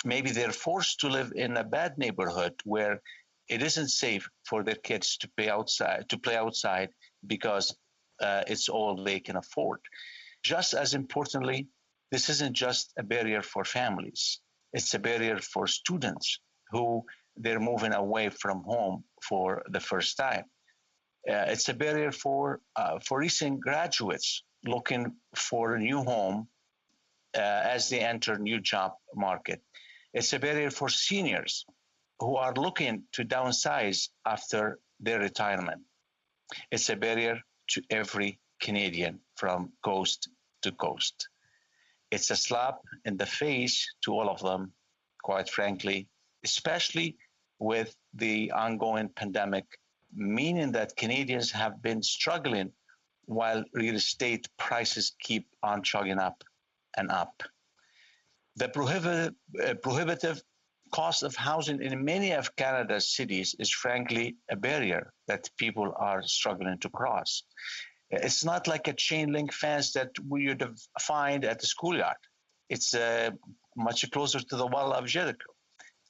Maybe they're forced to live in a bad neighborhood where it isn't safe for their kids to play outside because it's all they can afford. Just as importantly, this isn't just a barrier for families. It's a barrier for students who they're moving away from home for the first time. It's a barrier for recent graduates looking for a new home as they enter new job market. It's a barrier for seniors who are looking to downsize after their retirement. It's a barrier to every Canadian from coast to coast. It's a slap in the face to all of them, quite frankly, especially with the ongoing pandemic, meaning that Canadians have been struggling while real estate prices keep on chugging up and up. The prohibitive cost of housing in many of Canada's cities is frankly a barrier that people are struggling to cross. It's not like a chain link fence that we would find at the schoolyard. It's much closer to the wall of Jericho,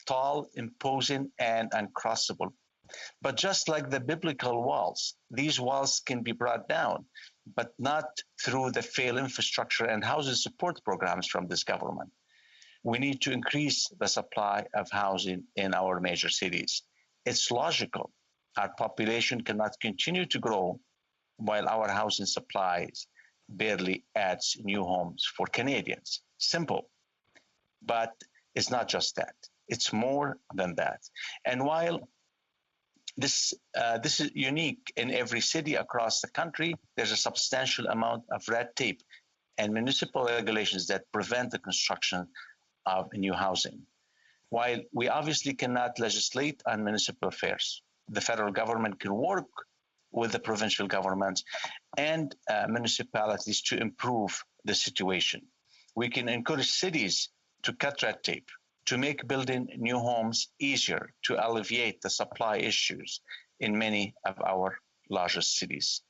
tall, imposing, and uncrossable. But just like the biblical walls, these walls can be brought down, but not through the failed infrastructure and housing support programs from this government. We need to increase the supply of housing in our major cities. It's logical. Our population cannot continue to grow while our housing supplies barely adds new homes for Canadians. Simple. But it's not just that. It's more than that. And while this is unique in every city across the country, there's a substantial amount of red tape and municipal regulations that prevent the construction of new housing. While we obviously cannot legislate on municipal affairs, the federal government can work with the provincial governments and municipalities to improve the situation. We can encourage cities to cut red tape, to make building new homes easier, to alleviate the supply issues in many of our largest cities.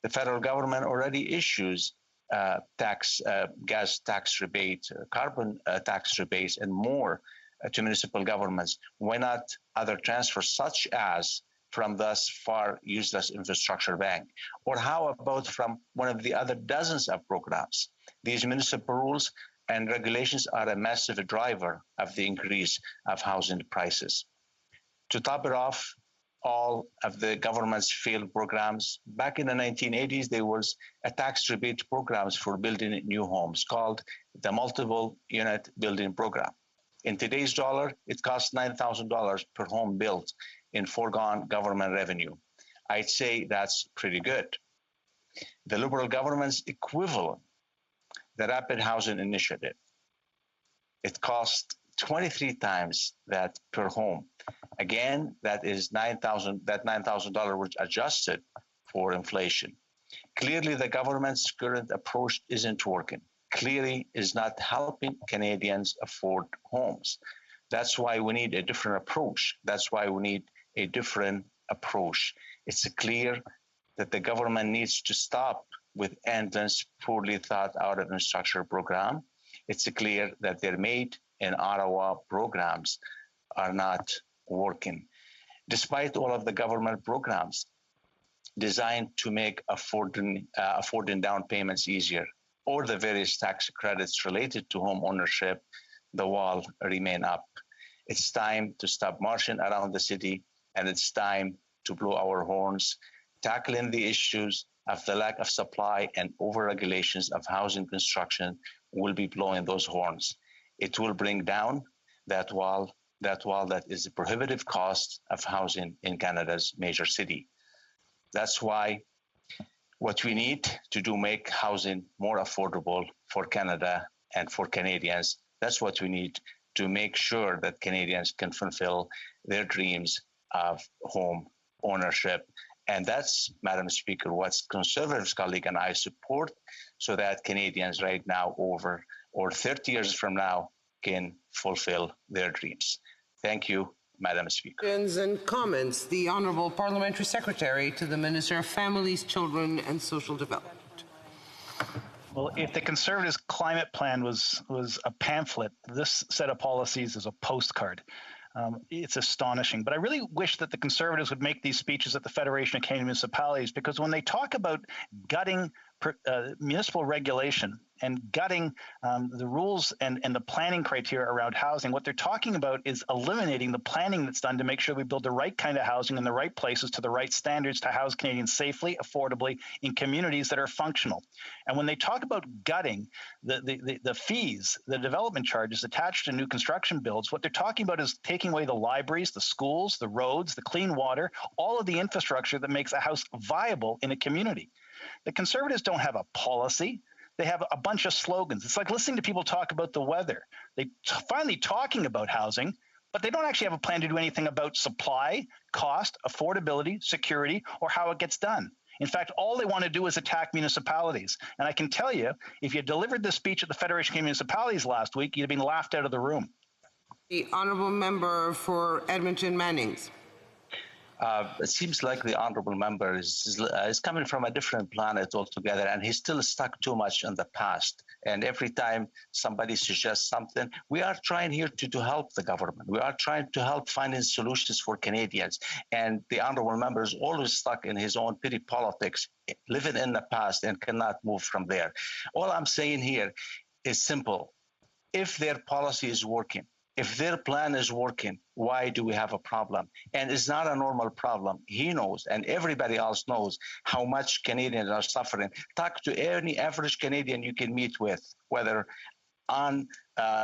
The federal government already issues gas tax rebate, carbon tax rebates, and more to municipal governments. Why not other transfers, such as from thus far useless infrastructure bank? Or how about from one of the other dozens of programs? These municipal rules and regulations are a massive driver of the increase of housing prices. To top it off, all of the government's failed programs. Back in the 1980s, there was a tax rebate programs for building new homes called the Multiple Unit Building Program. In today's dollar, it costs $9,000 per home built in foregone government revenue. I'd say that's pretty good. The Liberal government's equivalent, the Rapid Housing Initiative, it cost 23 times that per home. Again, that is $9,000 was adjusted for inflation. Clearly, the government's current approach isn't working. Clearly, is not helping Canadians afford homes. That's why we need a different approach. That's why we need a different approach. It's clear that the government needs to stop with endless, poorly thought out infrastructure program. It's clear that their made in Ottawa programs are not working. Despite all of the government programs designed to make affording down payments easier, or the various tax credits related to home ownership, the wall remain up. It's time to stop marching around the city, and it's time to blow our horns, tackling the issues of the lack of supply and over-regulations of housing construction will be blowing those horns. It will bring down that wall that is the prohibitive cost of housing in Canada's major city. That's why what we need to do make housing more affordable for Canada and for Canadians. That's what we need to make sure that Canadians can fulfill their dreams of home ownership. And that's, Madam Speaker, what Conservatives colleague and I support, so that Canadians right now or 30 years from now can fulfill their dreams. Thank you, Madam Speaker. Questions and comments. The Honourable Parliamentary Secretary to the Minister of Families, Children and Social Development. Well, if the Conservatives' climate plan was a pamphlet, this set of policies is a postcard. It's astonishing. But I really wish that the Conservatives would make these speeches at the Federation of Canadian Municipalities, because when they talk about gutting municipal regulation and gutting the rules and the planning criteria around housing, what they're talking about is eliminating the planning that's done to make sure we build the right kind of housing in the right places to the right standards to house Canadians safely, affordably, in communities that are functional. And when they talk about gutting the fees, the development charges attached to new construction builds, what they're talking about is taking away the libraries, the schools, the roads, the clean water, all of the infrastructure that makes a house viable in a community. The Conservatives don't have a policy. They have a bunch of slogans. It's like listening to people talk about the weather. They're finally talking about housing, but they don't actually have a plan to do anything about supply, cost, affordability, security, or how it gets done. In fact, all they want to do is attack municipalities. And I can tell you, if you delivered this speech at the Federation of Municipalities last week, you'd have been laughed out of the room. The Honourable Member for Edmonton Mannings. It seems like the honourable member is coming from a different planet altogether, and he's still stuck too much in the past. And every time somebody suggests something, we are trying here to help the government. We are trying to help finding solutions for Canadians. And the honourable member is always stuck in his own petty politics, living in the past and cannot move from there. All I'm saying here is simple. If their policy is working, if their plan is working, why do we have a problem? And it's not a normal problem. He knows, and everybody else knows, how much Canadians are suffering. Talk to any average Canadian you can meet with, whether on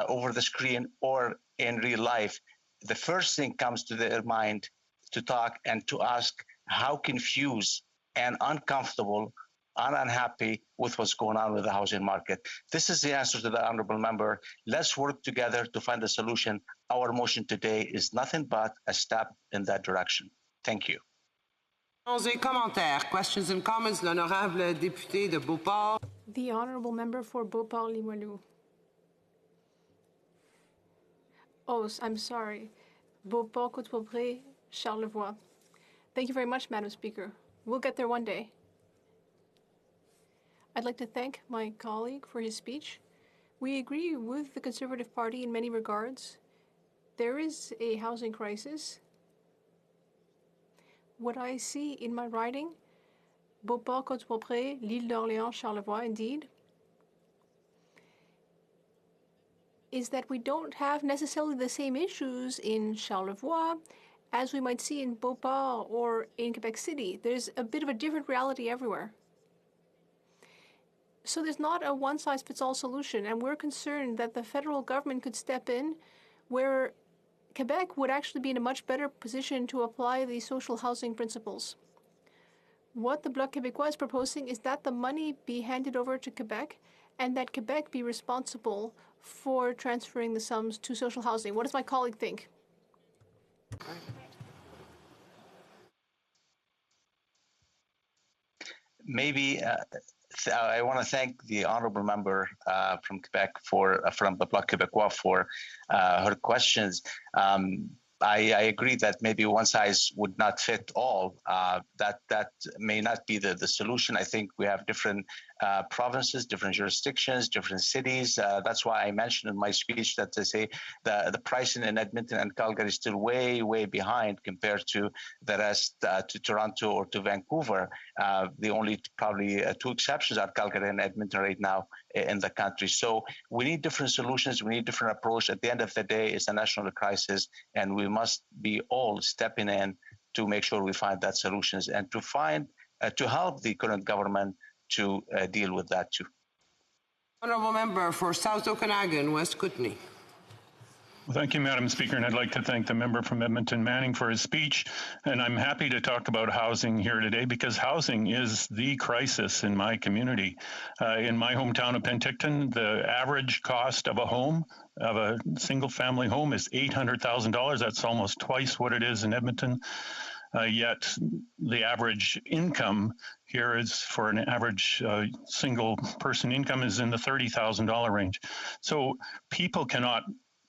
over the screen or in real life, the first thing comes to their mind to talk and to ask how confused and uncomfortable and unhappy with what's going on with the housing market. This is the answer to the honorable member. Let's work together to find a solution. Our motion today is nothing but a step in that direction. Thank you. Questions and comments, l'honorable député de Beauport. The honourable member for Beauport-Limoilou. Oh, I'm sorry. Beauport-Côte-Beaupré, Charlevoix. Thank you very much, Madam Speaker. We'll get there one day. I'd like to thank my colleague for his speech. We agree with the Conservative Party in many regards. There is a housing crisis. What I see in my writing, Beauport-Côte-Beaupré, l'Île d'Orléans, Charlevoix, indeed, is that we don't have necessarily the same issues in Charlevoix as we might see in Beauport or in Quebec City. There's a bit of a different reality everywhere. So there's not a one-size-fits-all solution, and we're concerned that the federal government could step in where Quebec would actually be in a much better position to apply the social housing principles. What the Bloc Québécois is proposing is that the money be handed over to Quebec and that Quebec be responsible for transferring the sums to social housing. What does my colleague think? Maybe I want to thank the honourable member from Quebec from the Bloc Québécois for her questions. I agree that maybe one size would not fit all. That may not be the solution. I think we have different provinces, different jurisdictions, different cities. That's why I mentioned in my speech that they say the pricing in Edmonton and Calgary is still way, way behind compared to the rest, to Toronto or to Vancouver. The only probably two exceptions are Calgary and Edmonton right now in the country. So we need different solutions. We need different approach. At the end of the day, it's a national crisis, and we must be all stepping in to make sure we find that solutions and to help the current government to deal with that too. Honourable member for South Okanagan, West Kootenay. Well, thank you, Madam Speaker, and I'd like to thank the member from Edmonton Manning for his speech. And I'm happy to talk about housing here today because housing is the crisis in my community. In my hometown of Penticton, the average cost of a home, of a single-family home, is $800,000. That's almost twice what it is in Edmonton. Yet the average income here is for an average single person income is in the $30,000 range. So people cannot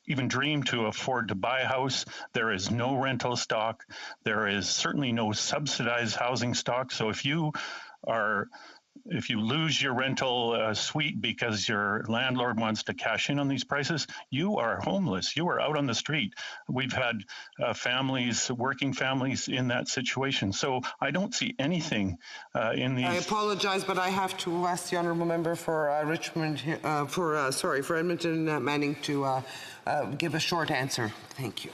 even dream to afford to buy a house. There is no rental stock. There is certainly no subsidized housing stock. So if you lose your rental suite because your landlord wants to cash in on these prices, you are homeless. You are out on the street. We've had families, working families in that situation. So I don't see anything in these. I apologize, but I have to ask the honourable member for for Edmonton Manning to give a short answer. Thank you.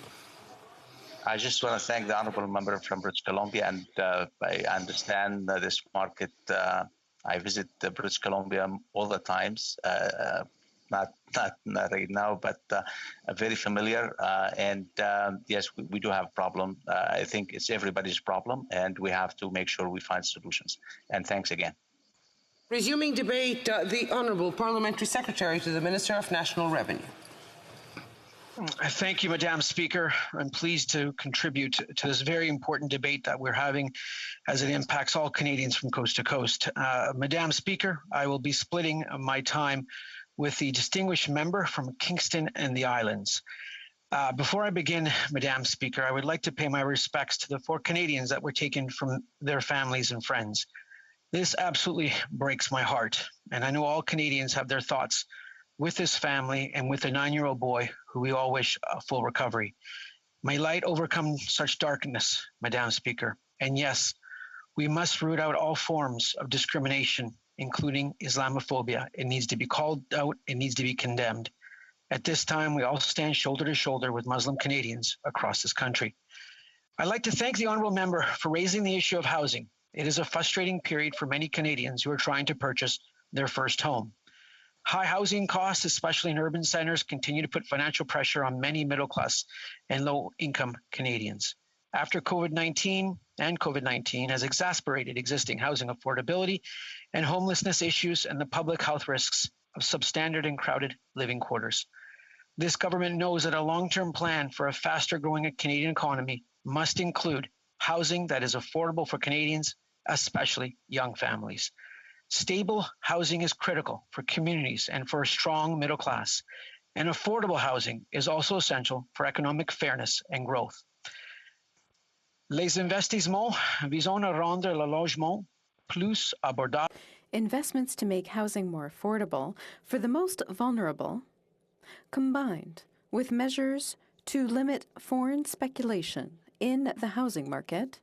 I just want to thank the honourable member from British Columbia, and I understand this market. I visit British Columbia all the times, not right now, but very familiar. And yes, we do have a problem. I think it's everybody's problem, and we have to make sure we find solutions. And thanks again. Resuming debate, the Honourable Parliamentary Secretary to the Minister of National Revenue. Thank you, Madam Speaker. I'm pleased to contribute to this very important debate that we're having as it impacts all Canadians from coast to coast. Madam Speaker, I will be splitting my time with the distinguished member from Kingston and the Islands. Before I begin, Madam Speaker, I would like to pay my respects to the 4 Canadians that were taken from their families and friends. This absolutely breaks my heart, and I know all Canadians have their thoughts with this family and with the 9-year-old boy who we all wish a full recovery. May light overcome such darkness, Madam Speaker. And yes, we must root out all forms of discrimination, including Islamophobia. It needs to be called out. It needs to be condemned. At this time, we all stand shoulder to shoulder with Muslim Canadians across this country. I'd like to thank the honourable member for raising the issue of housing. It is a frustrating period for many Canadians who are trying to purchase their first home. High housing costs, especially in urban centers, continue to put financial pressure on many middle-class and low-income Canadians. After COVID-19 has exacerbated existing housing affordability and homelessness issues and the public health risks of substandard and crowded living quarters. This government knows that a long-term plan for a faster-growing Canadian economy must include housing that is affordable for Canadians, especially young families. Stable housing is critical for communities and for a strong middle class, and affordable housing is also essential for economic fairness and growth. Les investissements visant à rendre le logement plus abordable. Investments to make housing more affordable for the most vulnerable, combined with measures to limit foreign speculation in the housing market,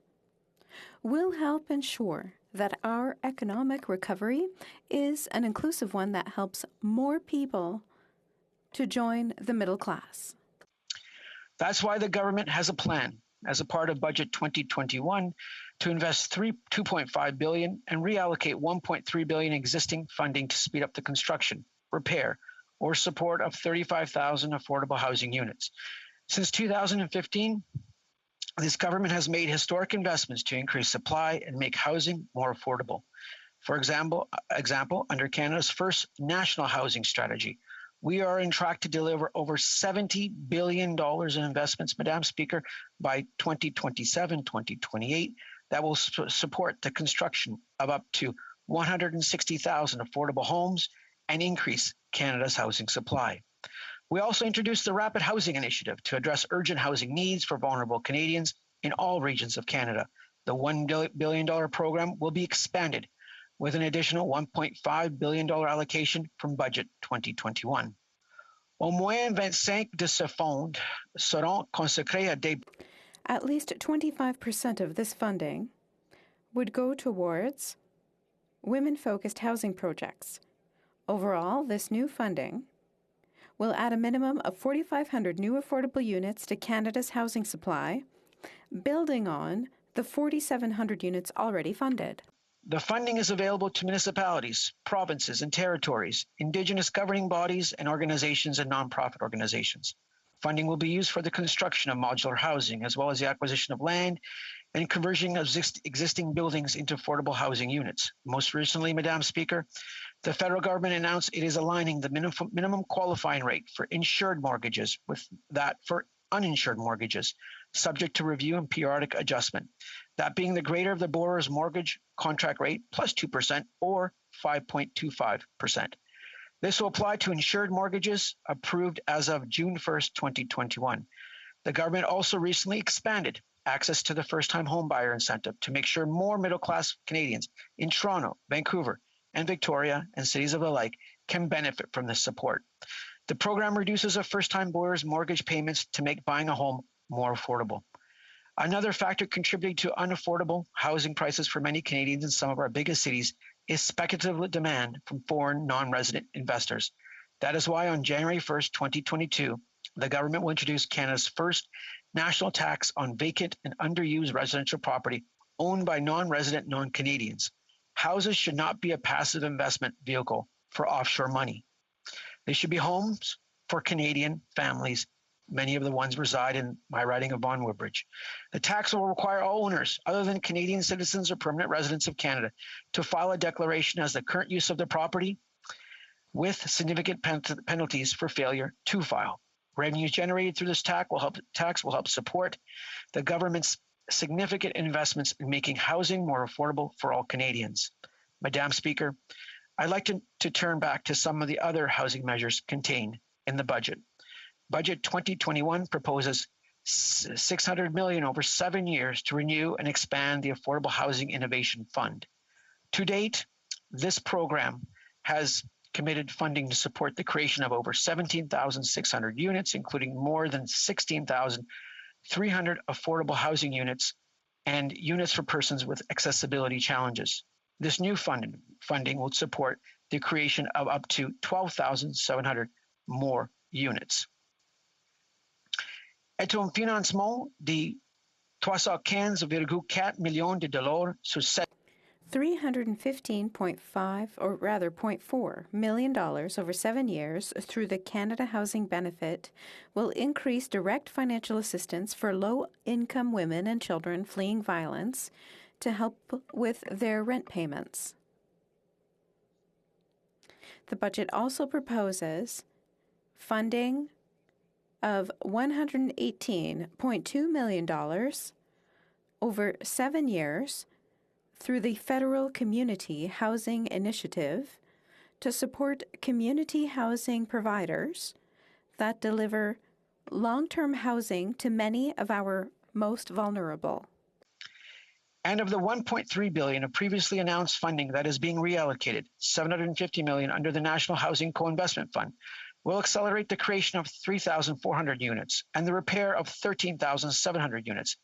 will help ensure that our economic recovery is an inclusive one that helps more people to join the middle class. That's why the government has a plan as a part of Budget 2021 to invest $2.5 billion and reallocate $1.3 billion existing funding to speed up the construction, repair, or support of 35,000 affordable housing units. Since 2015, this government has made historic investments to increase supply and make housing more affordable. For example, under Canada's first national housing strategy, we are on track to deliver over $70 billion in investments, Madam Speaker, by 2027, 2028, that will support the construction of up to 160,000 affordable homes and increase Canada's housing supply. We also introduced the Rapid Housing Initiative to address urgent housing needs for vulnerable Canadians in all regions of Canada. The $1 billion program will be expanded with an additional $1.5 billion allocation from Budget 2021. Au moins 25 de ce fonds seront consacrés à des... At least 25% of this funding would go towards women-focused housing projects. Overall, this new funding will add a minimum of 4,500 new affordable units to Canada's housing supply, building on the 4,700 units already funded. The funding is available to municipalities, provinces and territories, Indigenous governing bodies and organizations and nonprofit organizations. Funding will be used for the construction of modular housing, as well as the acquisition of land and conversion of existing buildings into affordable housing units. Most recently, Madam Speaker, the federal government announced it is aligning the minimum qualifying rate for insured mortgages with that for uninsured mortgages, subject to review and periodic adjustment. That being the greater of the borrower's mortgage contract rate plus 2% or 5.25%. This will apply to insured mortgages approved as of June 1st, 2021. The government also recently expanded access to the first-time homebuyer incentive to make sure more middle-class Canadians in Toronto, Vancouver, and Victoria and cities of the like can benefit from this support. The program reduces a first-time buyer's mortgage payments to make buying a home more affordable. Another factor contributing to unaffordable housing prices for many Canadians in some of our biggest cities is speculative demand from foreign non-resident investors. That is why on January 1st, 2022, the government will introduce Canada's first national tax on vacant and underused residential property owned by non-resident non-Canadians. Houses should not be a passive investment vehicle for offshore money. They should be homes for Canadian families. Many of the ones reside in my riding of Vaughan Woodbridge. The tax will require all owners, other than Canadian citizens or permanent residents of Canada, to file a declaration as the current use of the property with significant penalties for failure to file. Revenues generated through this tax will help support the government's significant investments in making housing more affordable for all Canadians. Madam Speaker, I'd like to turn back to some of the other housing measures contained in the budget. Budget 2021 proposes $600 million over 7 years to renew and expand the Affordable Housing Innovation Fund. To date, this program has committed funding to support the creation of over 17,600 units, including more than 16,300 affordable housing units and units for persons with accessibility challenges. This new funding will support the creation of up to 12,700 more units. Et un financement de $315,4 millions sur 7. $315.4 million over 7 years through the Canada Housing Benefit will increase direct financial assistance for low-income women and children fleeing violence to help with their rent payments. The budget also proposes funding of $118.2 million over 7 years through the Federal Community Housing Initiative to support community housing providers that deliver long-term housing to many of our most vulnerable. And of the $1.3 billion of previously announced funding that is being reallocated, $750 million under the National Housing Co-Investment Fund will accelerate the creation of 3,400 units and the repair of 13,700 units.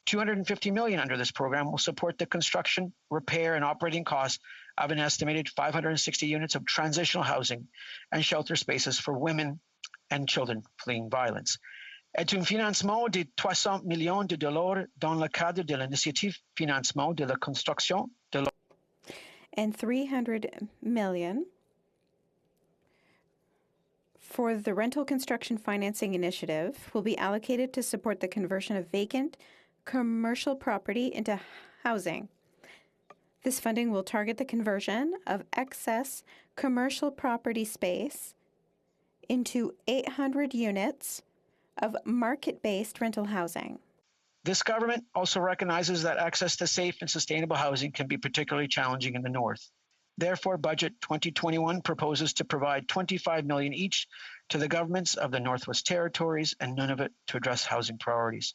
$250 million under this program will support the construction, repair, and operating costs of an estimated 560 units of transitional housing and shelter spaces for women and children fleeing violence. Est un financement de 300 millions de dollars dans le cadre de l'initiative financement de la construction de and $300 million for the Rental Construction Financing Initiative will be allocated to support the conversion of vacant commercial property into housing. This funding will target the conversion of excess commercial property space into 800 units of market-based rental housing. This government also recognizes that access to safe and sustainable housing can be particularly challenging in the North. Therefore, Budget 2021 proposes to provide $25 million each to the governments of the Northwest Territories and Nunavut to address housing priorities.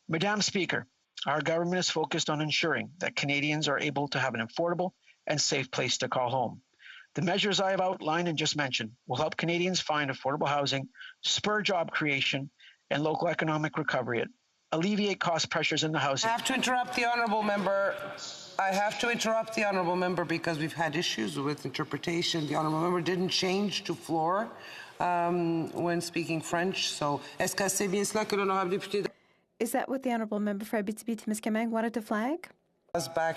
Madam Speaker, our government is focused on ensuring that Canadians are able to have an affordable and safe place to call home. The measures I have outlined and just mentioned will help Canadians find affordable housing, spur job creation, and local economic recovery, alleviate cost pressures in the housing. I have to interrupt the honourable member. Because we've had issues with interpretation. The honourable member didn't change to floor when speaking French. So, est-ce que c'est bien cela que l'honorable député... Is that what the honourable member for Abitibi-Témiscamingue wanted to flag? Us back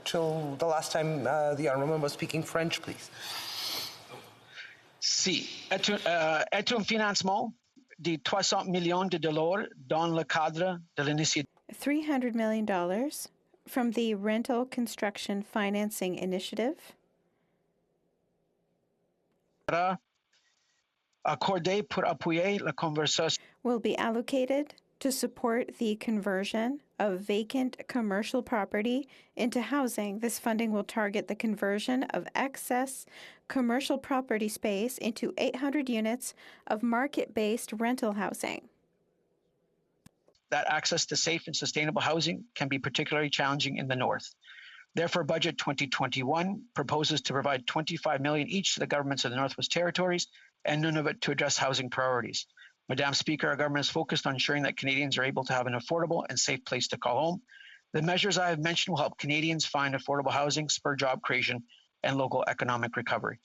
till the last time the honourable member was speaking French, please. Si. Est un financement de 300 millions de dollars dans le cadre de l'initiative. $300 million from the Rental Construction Financing Initiative. Accordé pour appuyer la conversion. Will be allocated to support the conversion of vacant commercial property into housing. This funding will target the conversion of excess commercial property space into 800 units of market-based rental housing. That access to safe and sustainable housing can be particularly challenging in the North. Therefore, Budget 2021 proposes to provide $25 million each to the governments of the Northwest Territories and Nunavut to address housing priorities. Madam Speaker, our government is focused on ensuring that Canadians are able to have an affordable and safe place to call home. The measures I have mentioned will help Canadians find affordable housing, spur job creation, and local economic recovery,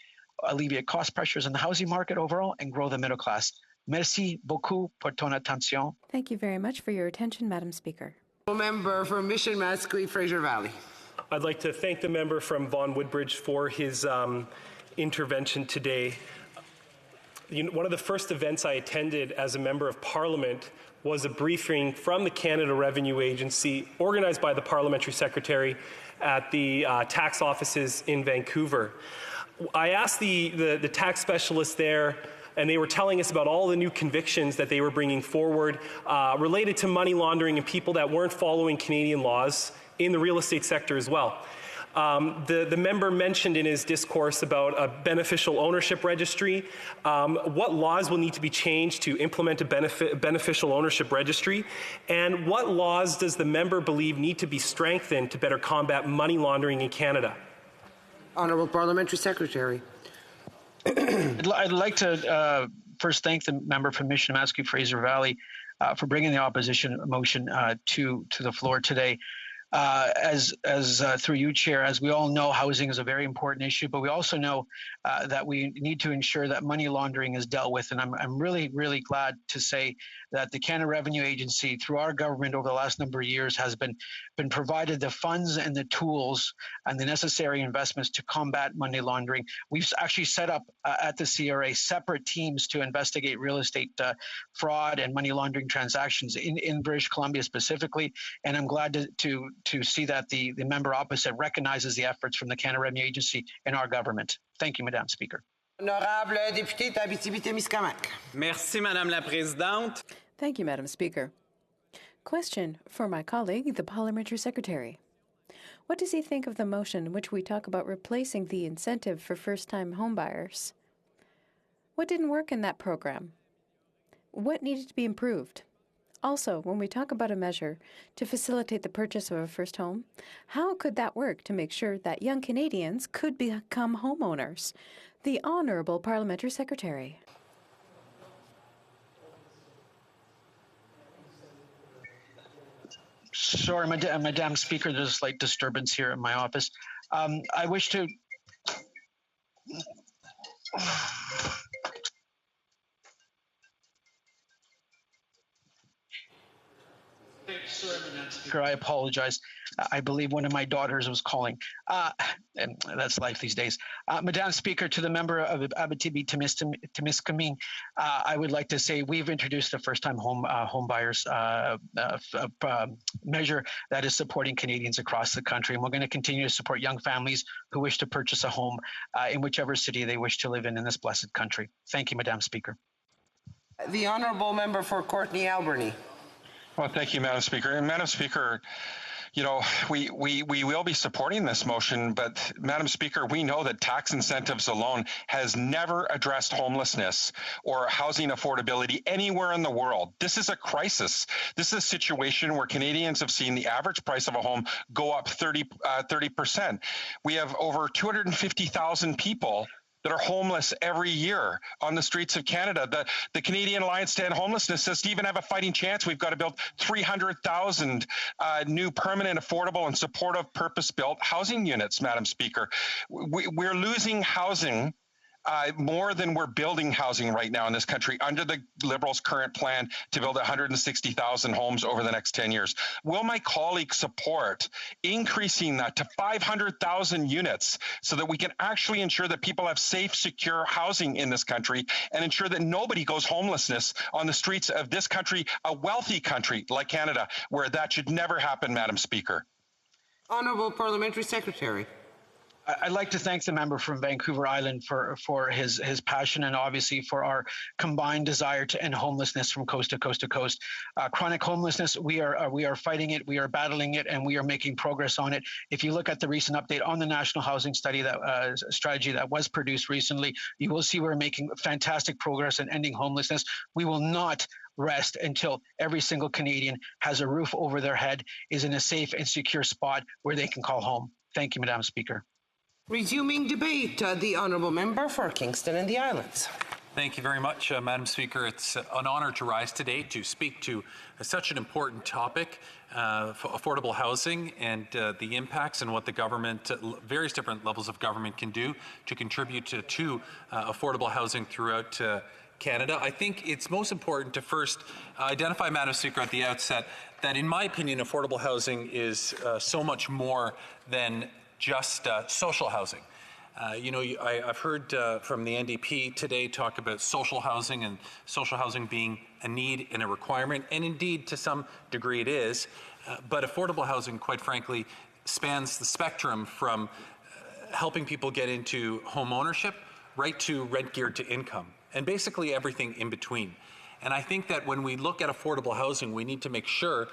alleviate cost pressures in the housing market overall, and grow the middle class. Merci beaucoup pour ton attention. Thank you very much for your attention, Madam Speaker. Member for Mission Mascouy, Fraser Valley. I'd like to thank the member from Vaughan Woodbridge for his intervention today. One of the first events I attended as a member of Parliament was a briefing from the Canada Revenue Agency organized by the Parliamentary Secretary at the tax offices in Vancouver. I asked the tax specialist there, and they were telling us about all the new convictions that they were bringing forward related to money laundering and people that weren't following Canadian laws in the real estate sector as well. The member mentioned in his discourse about a beneficial ownership registry. What laws will need to be changed to implement a beneficial ownership registry? And what laws does the member believe need to be strengthened to better combat money laundering in Canada? Honourable Parliamentary Secretary. I'd like to first thank the member from Mission Mascouy, Fraser Valley, for bringing the opposition motion to the floor today. As through you, Chair, as we all know, housing is a very important issue, but we also know that we need to ensure that money laundering is dealt with. And I'm really, really glad to say that the Canada Revenue Agency, through our government over the last number of years, has been provided the funds and the tools and the necessary investments to combat money laundering. We've actually set up at the CRA separate teams to investigate real estate fraud and money laundering transactions in British Columbia specifically. And I'm glad to see that the member opposite recognizes the efforts from the Canada Revenue Agency and our government. Thank you, Madame Speaker. Honorable député d'Abitibi-Témiscamingue. Merci, Madame la Présidente. Thank you, Madam Speaker. Question for my colleague, the Parliamentary Secretary. What does he think of the motion in which we talk about replacing the incentive for first-time homebuyers? What didn't work in that program? What needed to be improved? Also, when we talk about a measure to facilitate the purchase of a first home, how could that work to make sure that young Canadians could become homeowners? The Honourable Parliamentary Secretary. Sorry, Madam Speaker, there's a slight disturbance here in my office. I wish to... Sorry, Madam Speaker, I apologize. I believe one of my daughters was calling. And that's life these days. Madam Speaker, to the member of Abitibi-Témiscamingue, I would like to say we've introduced a first-time home buyers measure that is supporting Canadians across the country. And we're going to continue to support young families who wish to purchase a home in whichever city they wish to live in this blessed country. Thank you, Madam Speaker. The honourable member for Courtenay Alberni. Well, thank you, Madam Speaker. And Madam Speaker, you know, we will be supporting this motion, but Madam Speaker, we know that tax incentives alone has never addressed homelessness or housing affordability anywhere in the world. This is a crisis. This is a situation where Canadians have seen the average price of a home go up 30%. We have over 250,000 people that are homeless every year on the streets of Canada. The Canadian Alliance to End Homelessness says to even have a fighting chance, we've got to build 300,000 new permanent, affordable, and supportive purpose-built housing units, Madam Speaker. We're losing housing more than we're building housing right now in this country under the Liberals' current plan to build 160,000 homes over the next 10 years. Will my colleague support increasing that to 500,000 units so that we can actually ensure that people have safe, secure housing in this country and ensure that nobody goes homelessness on the streets of this country, a wealthy country like Canada, where that should never happen, Madam Speaker? Honourable Parliamentary Secretary. I'd like to thank the member from Vancouver Island for his passion and obviously for our combined desire to end homelessness from coast to coast to coast. Chronic homelessness, we are fighting it, we are battling it, and we are making progress on it. If you look at the recent update on the National Housing Study strategy that was produced recently, you will see we're making fantastic progress in ending homelessness. We will not rest until every single Canadian has a roof over their head, is in a safe and secure spot where they can call home. Thank you, Madam Speaker. Resuming debate, the Honourable Member for Kingston and the Islands. Thank you very much, Madam Speaker. It's an honour to rise today to speak to such an important topic, affordable housing and the impacts and what the government, various different levels of government can do to contribute to affordable housing throughout Canada. I think it's most important to first identify, Madam Speaker, at the outset that, in my opinion, affordable housing is so much more than just social housing. I've heard from the NDP today talk about social housing and social housing being a need and a requirement, and indeed to some degree it is, but affordable housing, quite frankly, spans the spectrum from helping people get into home ownership right to rent geared to income, and basically everything in between. And I think that when we look at affordable housing, we need to make sure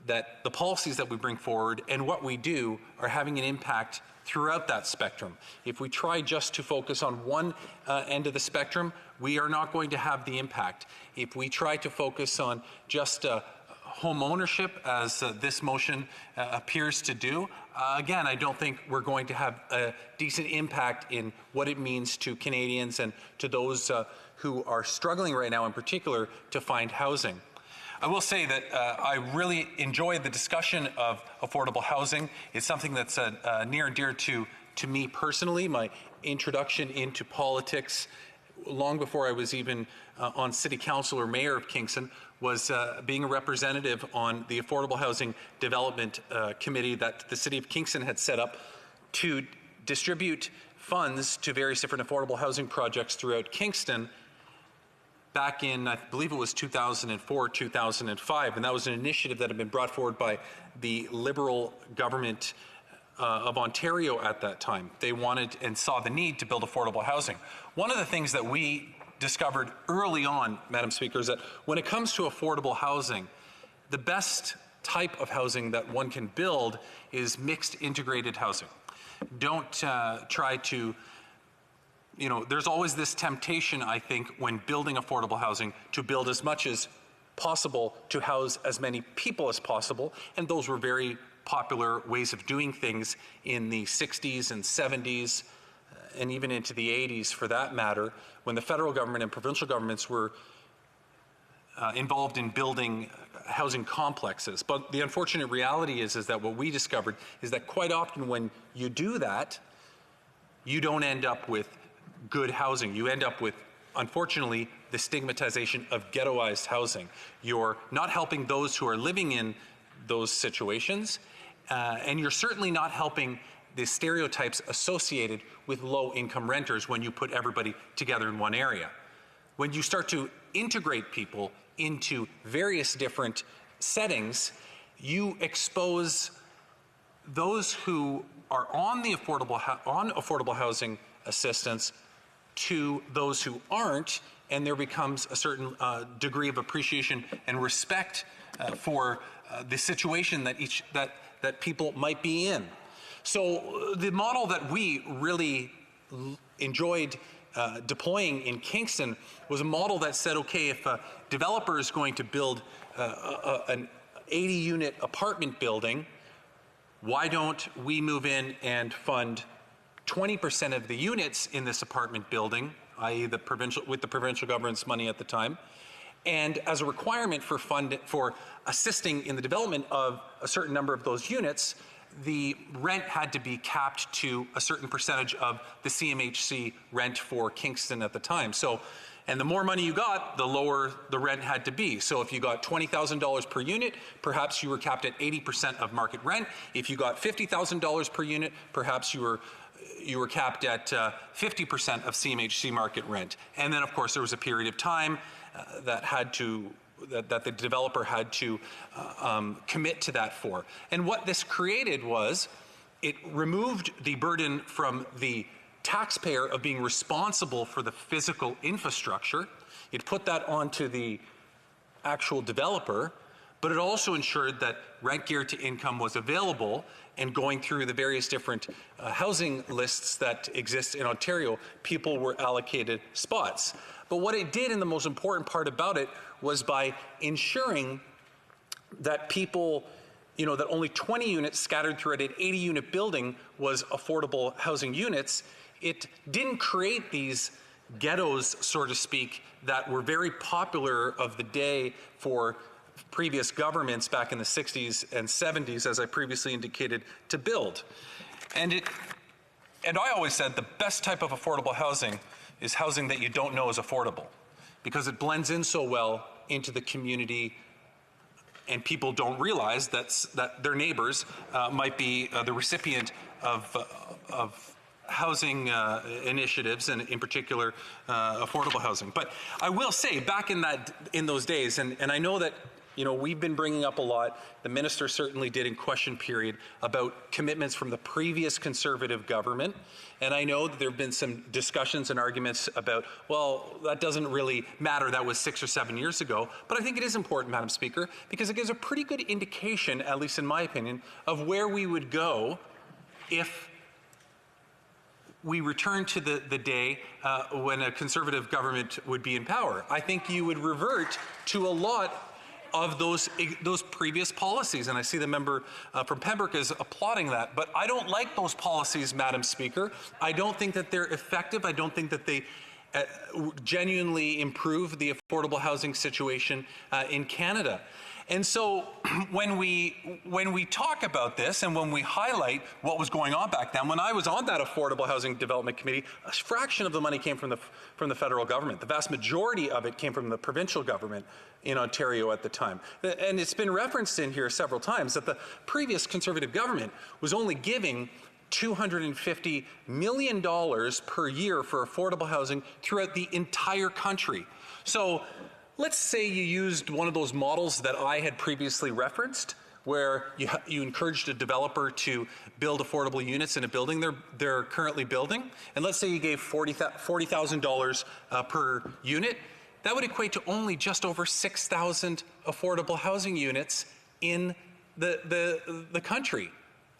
that the policies that we bring forward and what we do are having an impact throughout that spectrum. If we try just to focus on one end of the spectrum, we are not going to have the impact. If we try to focus on just home ownership, as this motion appears to do, again, I don't think we're going to have a decent impact in what it means to Canadians and to those who are struggling right now in particular to find housing. I will say that I really enjoyed the discussion of affordable housing. It's something that's near and dear to me personally. My introduction into politics, long before I was even on City Council or Mayor of Kingston, was being a representative on the Affordable Housing Development Committee that the City of Kingston had set up to distribute funds to various different affordable housing projects throughout Kingston back in, I believe it was 2004, 2005, and that was an initiative that had been brought forward by the Liberal government of Ontario at that time. They wanted and saw the need to build affordable housing. One of the things that we discovered early on, Madam Speaker, is that when it comes to affordable housing, the best type of housing that one can build is mixed integrated housing. Don't try to, there's always this temptation, I think, when building affordable housing to build as much as possible to house as many people as possible, and those were very popular ways of doing things in the 60s and 70s and even into the 80s for that matter, when the federal government and provincial governments were involved in building housing complexes. But the unfortunate reality is that what we discovered is that quite often when you do that, you don't end up with good housing. You end up with, unfortunately, the stigmatization of ghettoized housing. You're not helping those who are living in those situations, and you're certainly not helping the stereotypes associated with low-income renters when you put everybody together in one area. When you start to integrate people into various different settings, you expose those who are on the affordable housing assistance to those who aren't, and there becomes a certain degree of appreciation and respect for the situation that people might be in. So the model that we really enjoyed deploying in Kingston was a model that said, okay, if a developer is going to build an 80-unit apartment building, why don't we move in and fund 20% of the units in this apartment building, i.e. with the provincial government's money at the time, and as a requirement for assisting in the development of a certain number of those units, the rent had to be capped to a certain percentage of the CMHC rent for Kingston at the time. So, and the more money you got, the lower the rent had to be. So if you got $20,000 per unit, perhaps you were capped at 80% of market rent. If you got $50,000 per unit, perhaps you were capped at 50% of CMHC market rent. And then, of course, there was a period of time that the developer had to commit to that for. And what this created was, it removed the burden from the taxpayer of being responsible for the physical infrastructure. It put that onto the actual developer, but it also ensured that rent geared to income was available, and going through the various different housing lists that exist in Ontario, people were allocated spots. But what it did, and the most important part about it, was by ensuring that people, that only 20 units scattered throughout an 80-unit building was affordable housing units, it didn't create these ghettos, so to speak, that were very popular of the day for previous governments back in the 60s and 70s, as I previously indicated, to build. And I always said the best type of affordable housing is housing that you don't know is affordable, because it blends in so well into the community, and people don't realize that their neighbors might be the recipient of housing initiatives, and in particular affordable housing. But I will say, back in those days, and I know that we've been bringing up a lot, the minister certainly did in question period, about commitments from the previous Conservative government. And I know that there have been some discussions and arguments about, well, that doesn't really matter, that was 6 or 7 years ago. But I think it is important, Madam Speaker, because it gives a pretty good indication, at least in my opinion, of where we would go if we return to the day when a Conservative government would be in power. I think you would revert to a lot of those previous policies, and I see the member from Pembroke is applauding that, but I don't like those policies, Madam Speaker. I don't think that they're effective. I don't think that they genuinely improve the affordable housing situation in Canada. And so when we talk about this and when we highlight what was going on back then, when I was on that Affordable Housing Development Committee, a fraction of the money came from the federal government. The vast majority of it came from the provincial government in Ontario at the time. And it's been referenced in here several times that the previous Conservative government was only giving $250 million per year for affordable housing throughout the entire country. So let's say you used one of those models that I had previously referenced, where you encouraged a developer to build affordable units in a building they're currently building, and let's say you gave $40,000 per unit. That would equate to only just over 6,000 affordable housing units in the country,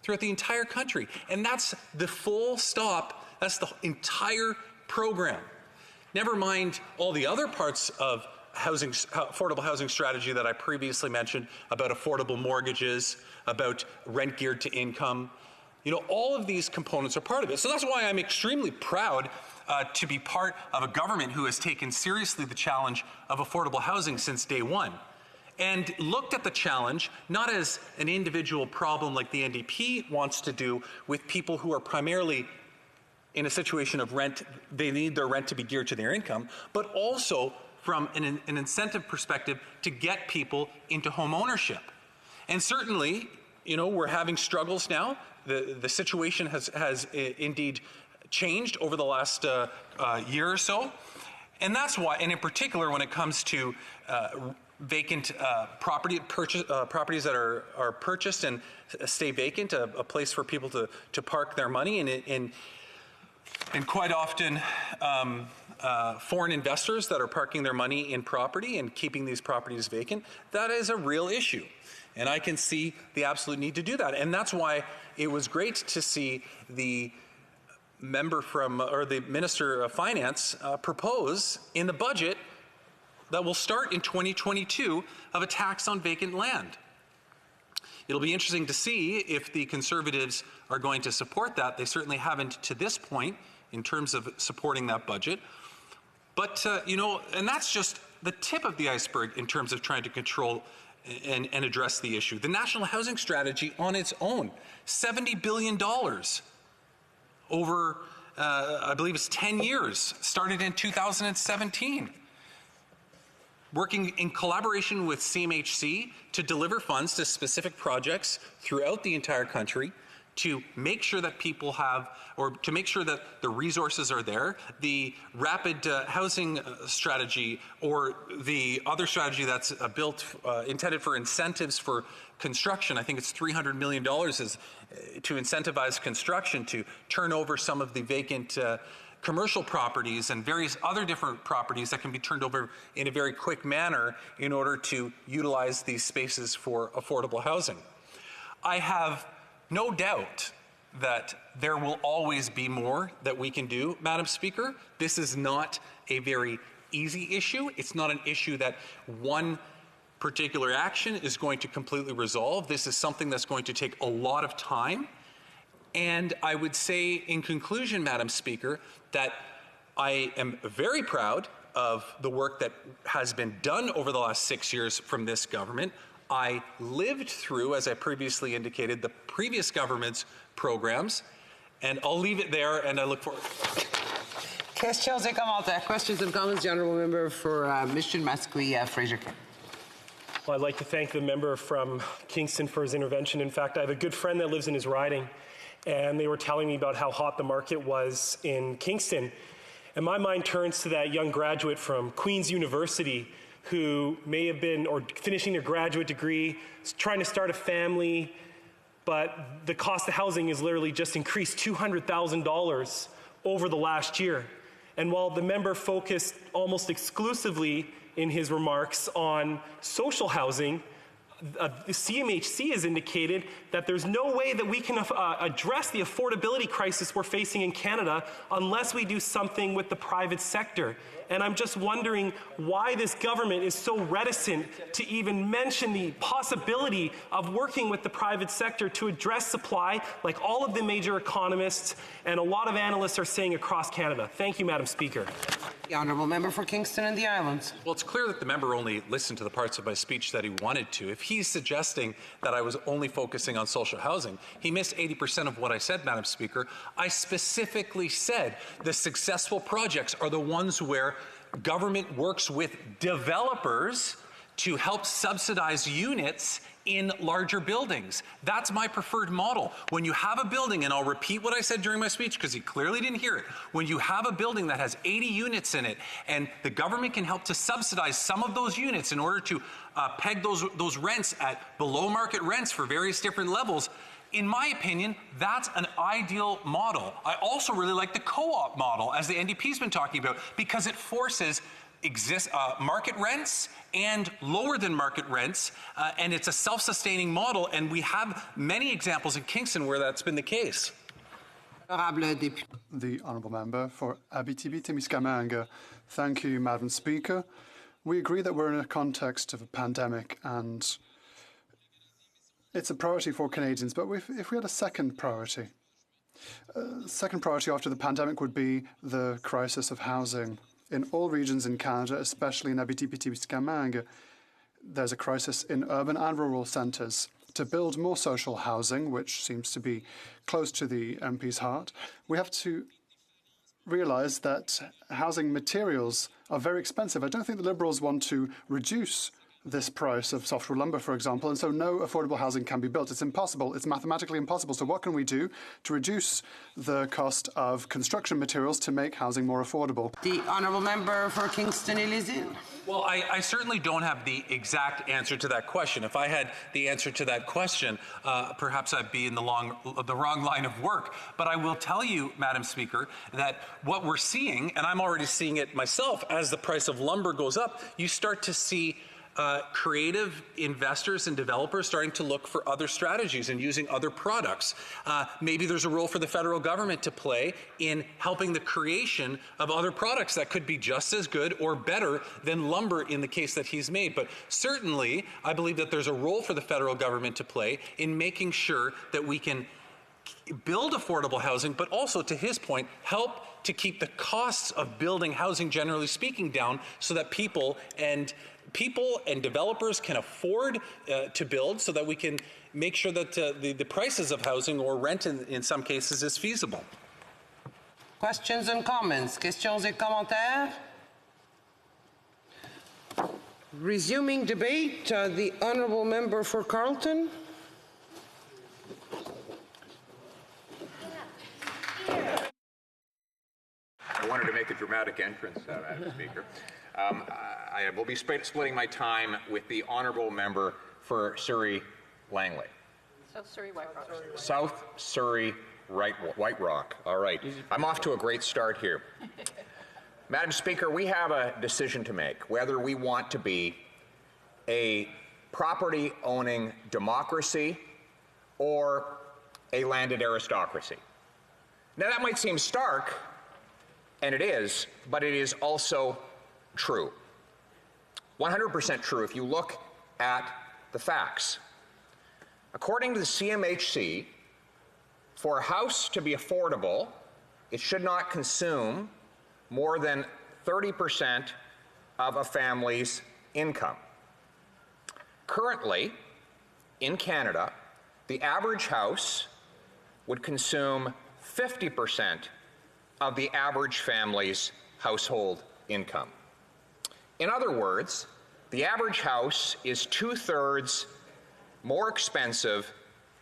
throughout the entire country. And that's the full stop, that's the entire program. Never mind all the other parts of affordable housing strategy that I previously mentioned, about affordable mortgages, about rent geared to income. You know, all of these components are part of it. So that's why I'm extremely proud to be part of a government who has taken seriously the challenge of affordable housing since day one, and looked at the challenge not as an individual problem like the NDP wants to do with people who are primarily in a situation of rent, they need their rent to be geared to their income, but also from an incentive perspective to get people into home ownership. And certainly, you know, we're having struggles now. The situation has indeed changed over the last year or so. And that's why, and in particular when it comes to vacant properties that are purchased and stay vacant, a place for people to park their money, and quite often foreign investors that are parking their money in property and keeping these properties vacant, that is a real issue. And I can see the absolute need to do that. And that's why it was great to see the member from, or the Minister of Finance propose in the budget that will start in 2022 of a tax on vacant land. It'll be interesting to see if the Conservatives are going to support that. They certainly haven't to this point in terms of supporting that budget. But, you know, and that's just the tip of the iceberg in terms of trying to control and address the issue. The National Housing Strategy on its own, $70 billion over, I believe it's 10 years, started in 2017. Working in collaboration with CMHC to deliver funds to specific projects throughout the entire country to make sure that people have, or to make sure that the resources are there. The rapid housing strategy, or the other strategy that's built, intended for incentives for construction, I think it's $300 million, is to incentivize construction to turn over some of the vacant commercial properties and various other different properties that can be turned over in a very quick manner in order to utilize these spaces for affordable housing. I have no doubt that there will always be more that we can do, Madam Speaker. This is not a very easy issue. It's not an issue that one particular action is going to completely resolve. This is something that's going to take a lot of time. And I would say in conclusion, Madam Speaker, that I am very proud of the work that has been done over the last 6 years from this government. I lived through, as I previously indicated, the previous government's programs, and I'll leave it there, and I look forward. Questions et commentaires. Questions and comments, the Honourable Member for Mission Mascouy, Fraser. Well, I'd like to thank the member from Kingston for his intervention. In fact, I have a good friend that lives in his riding, and they were telling me about how hot the market was in Kingston. And my mind turns to that young graduate from Queen's University who may have been, or finishing their graduate degree, trying to start a family, but the cost of housing has literally just increased $200,000 over the last year. And while the member focused almost exclusively in his remarks on social housing, the CMHC has indicated that there's no way that we can address the affordability crisis we're facing in Canada unless we do something with the private sector. And I'm just wondering why this government is so reticent to even mention the possibility of working with the private sector to address supply, like all of the major economists and a lot of analysts are saying across Canada. Thank you, Madam Speaker. The honourable member for Kingston and the Islands. Well, it's clear that the member only listened to the parts of my speech that he wanted to. If he's suggesting that I was only focusing on social housing, he missed 80% of what I said, Madam Speaker. I specifically said the successful projects are the ones where government works with developers to help subsidize units in larger buildings. That's my preferred model. When you have a building, and I'll repeat what I said during my speech because he clearly didn't hear it, when you have a building that has 80 units in it and the government can help to subsidize some of those units in order to peg those rents at below market rents for various different levels, in my opinion, that's an ideal model. I also really like the co-op model, as the NDP's been talking about, because it forces market rents and lower than market rents, and it's a self-sustaining model, and we have many examples in Kingston where that's been the case. The honourable member for Abitibi-Témiscamingue. Thank you, Madam Speaker. We agree that we're in a context of a pandemic and it's a priority for Canadians, but if we had a second priority after the pandemic would be the crisis of housing. In all regions in Canada, especially in Abitibi-Témiscamingue, there's a crisis in urban and rural centres. To build more social housing, which seems to be close to the MP's heart, we have to realise that housing materials are very expensive. I don't think the Liberals want to reduce this price of softwood lumber, for example, and so no affordable housing can be built. It's impossible. It's mathematically impossible. So what can we do to reduce the cost of construction materials to make housing more affordable? The honourable member for Kingston and Lisle. Well, I certainly don't have the exact answer to that question. If I had the answer to that question, perhaps I'd be in the wrong line of work. But I will tell you, Madam Speaker, that what we're seeing, and I'm already seeing it myself, as the price of lumber goes up, you start to see creative investors and developers starting to look for other strategies and using other products. Maybe there's a role for the federal government to play in helping the creation of other products that could be just as good or better than lumber in the case that he's made. But certainly, I believe that there's a role for the federal government to play in making sure that we can build affordable housing, but also, to his point, help to keep the costs of building housing, generally speaking, down so that people and developers can afford to build, so that we can make sure that the prices of housing or rent in some cases is feasible. Questions and comments? Questions et commentaires? Resuming debate, the honourable member for Carleton. I wanted to make a dramatic entrance, Madam Speaker. I will be splitting my time with the honourable member for Surrey Langley. South Surrey White Rock. South Surrey White Rock. All right. I'm off to a great start here. Madam Speaker, we have a decision to make whether we want to be a property-owning democracy or a landed aristocracy. Now, that might seem stark, and it is, but it is also true. 100% true if you look at the facts. According to the CMHC, for a house to be affordable, it should not consume more than 30% of a family's income. Currently, in Canada, the average house would consume 50% of the average family's household income. In other words, the average house is 2/3 more expensive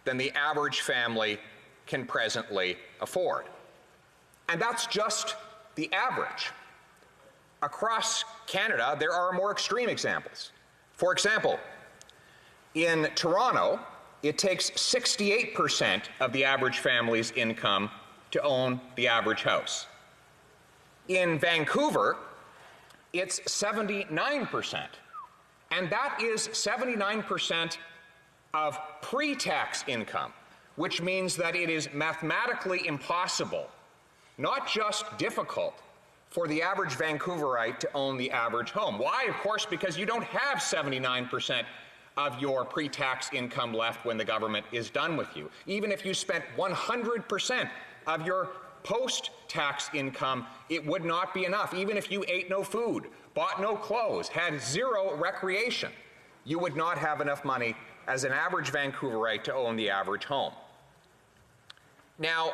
than the average family can presently afford. And that's just the average. Across Canada, there are more extreme examples. For example, in Toronto, it takes 68% of the average family's income to own the average house. In Vancouver, it's 79%. And that is 79% of pre-tax income, which means that it is mathematically impossible, not just difficult, for the average Vancouverite to own the average home. Why? Of course, because you don't have 79% of your pre-tax income left when the government is done with you. Even if you spent 100% of your post post-tax income, it would not be enough. Even if you ate no food, bought no clothes, had zero recreation, you would not have enough money as an average Vancouverite to own the average home. Now,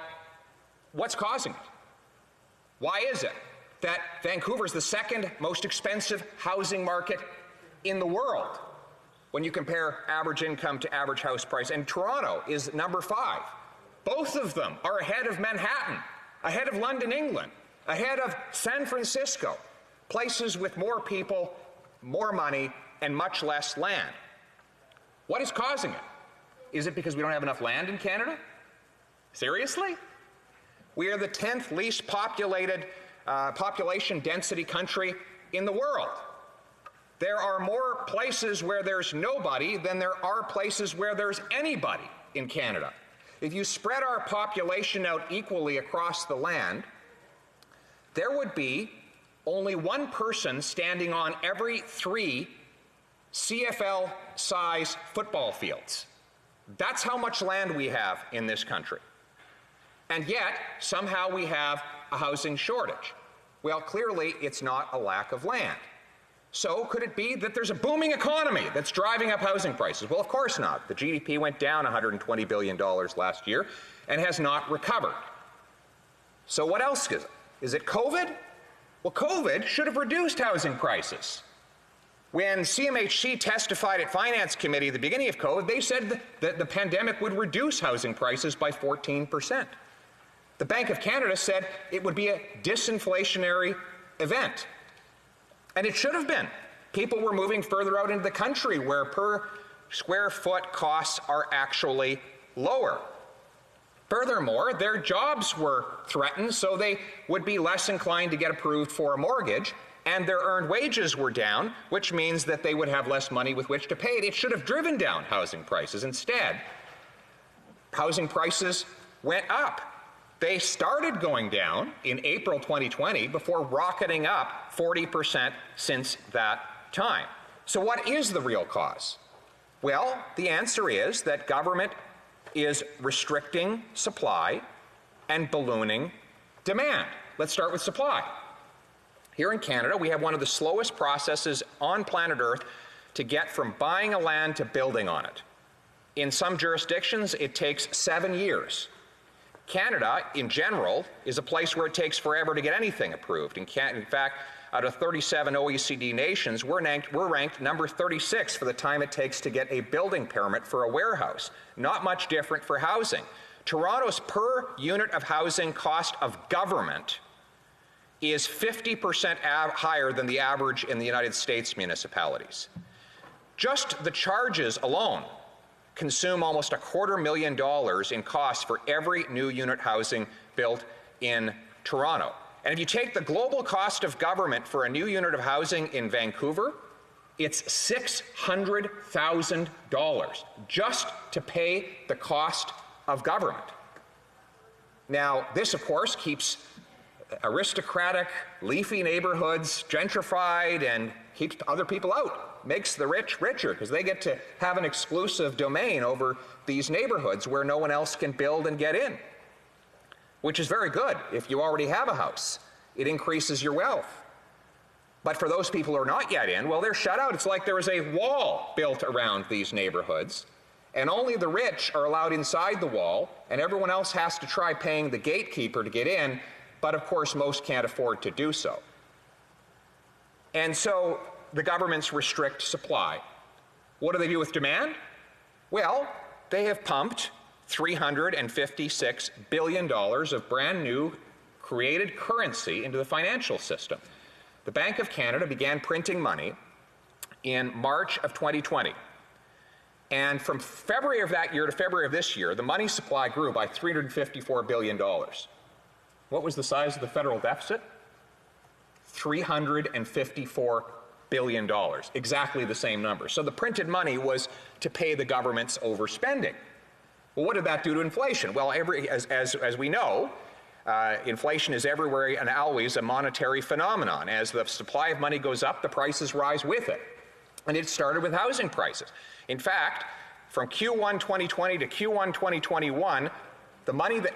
what's causing it? Why is it that Vancouver is the second most expensive housing market in the world when you compare average income to average house price, and Toronto is number 5? Both of them are ahead of Manhattan, ahead of London, England, ahead of San Francisco, places with more people, more money, and much less land. What is causing it? Is it because we don't have enough land in Canada? Seriously? We are the 10th least populated population density country in the world. There are more places where there's nobody than there are places where there's anybody in Canada. If you spread our population out equally across the land, there would be only one person standing on every 3 CFL-size football fields. That's how much land we have in this country. And yet, somehow we have a housing shortage. Well, clearly, it's not a lack of land. So could it be that there's a booming economy that's driving up housing prices? Well, of course not. The GDP went down $120 billion last year and has not recovered. So what else is it? Is it COVID? Well, COVID should have reduced housing prices. When CMHC testified at Finance Committee at the beginning of COVID, they said that the pandemic would reduce housing prices by 14%. The Bank of Canada said it would be a disinflationary event. And it should have been. People were moving further out into the country where per square foot costs are actually lower. Furthermore, their jobs were threatened, so they would be less inclined to get approved for a mortgage, and their earned wages were down, which means that they would have less money with which to pay it. It should have driven down housing prices. Instead, housing prices went up. They started going down in April 2020 before rocketing up 40% since that time. So what is the real cause? Well, the answer is that government is restricting supply and ballooning demand. Let's start with supply. Here in Canada, we have one of the slowest processes on planet Earth to get from buying a land to building on it. In some jurisdictions, it takes 7 years. Canada, in general, is a place where it takes forever to get anything approved. In fact, out of 37 OECD nations, we're ranked number 36 for the time it takes to get a building permit for a warehouse. Not much different for housing. Toronto's per unit of housing cost of government is 50% higher than the average in the United States municipalities. Just the charges alone consume almost $250,000 in costs for every new unit housing built in Toronto. And if you take the global cost of government for a new unit of housing in Vancouver, it's $600,000 just to pay the cost of government. Now, this, of course, keeps aristocratic, leafy neighborhoods gentrified and keeps other people out. Makes the rich richer because they get to have an exclusive domain over these neighborhoods where no one else can build and get in, which is very good if you already have a house. It increases your wealth. But for those people who are not yet in, well, they're shut out. It's like there is a wall built around these neighborhoods, and only the rich are allowed inside the wall, and everyone else has to try paying the gatekeeper to get in, but of course most can't afford to do so. And so the governments restrict supply. What do they do with demand? Well, they have pumped $356 billion of brand new created currency into the financial system. The Bank of Canada began printing money in March of 2020. And from February of that year to February of this year, the money supply grew by $354 billion. What was the size of the federal deficit? $354 billion, exactly the same number. So the printed money was to pay the government's overspending. Well, what did that do to inflation? Well, as we know, inflation is everywhere and always a monetary phenomenon. As the supply of money goes up, the prices rise with it. And it started with housing prices. In fact, from Q1 2020 to Q1 2021, the money that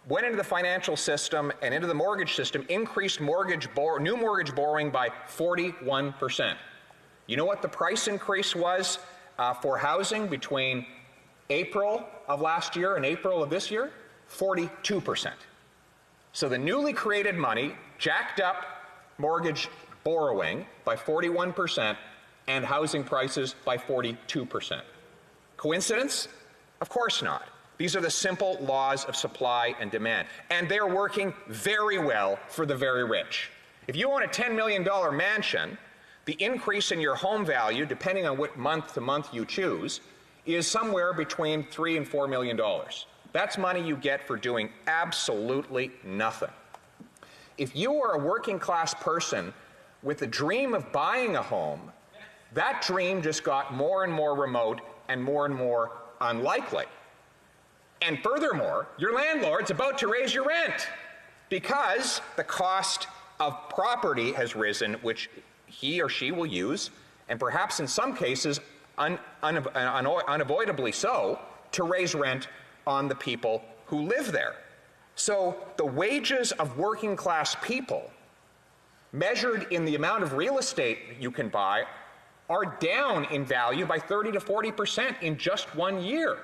went into the financial system and into the mortgage system, increased new mortgage borrowing by 41%. You know what the price increase was for housing between April of last year and April of this year? 42%. So the newly created money jacked up mortgage borrowing by 41% and housing prices by 42%. Coincidence? Of course not. These are the simple laws of supply and demand, and they're working very well for the very rich. If you own a $10 million mansion, the increase in your home value, depending on what month to month you choose, is somewhere between $3 and $4 million. That's money you get for doing absolutely nothing. If you are a working class person with the dream of buying a home, that dream just got more and more remote and more unlikely. And furthermore, your landlord's about to raise your rent because the cost of property has risen, which he or she will use, and perhaps in some cases unavoidably so, to raise rent on the people who live there. So the wages of working class people, measured in the amount of real estate you can buy, are down in value by 30 to 40% in just 1 year.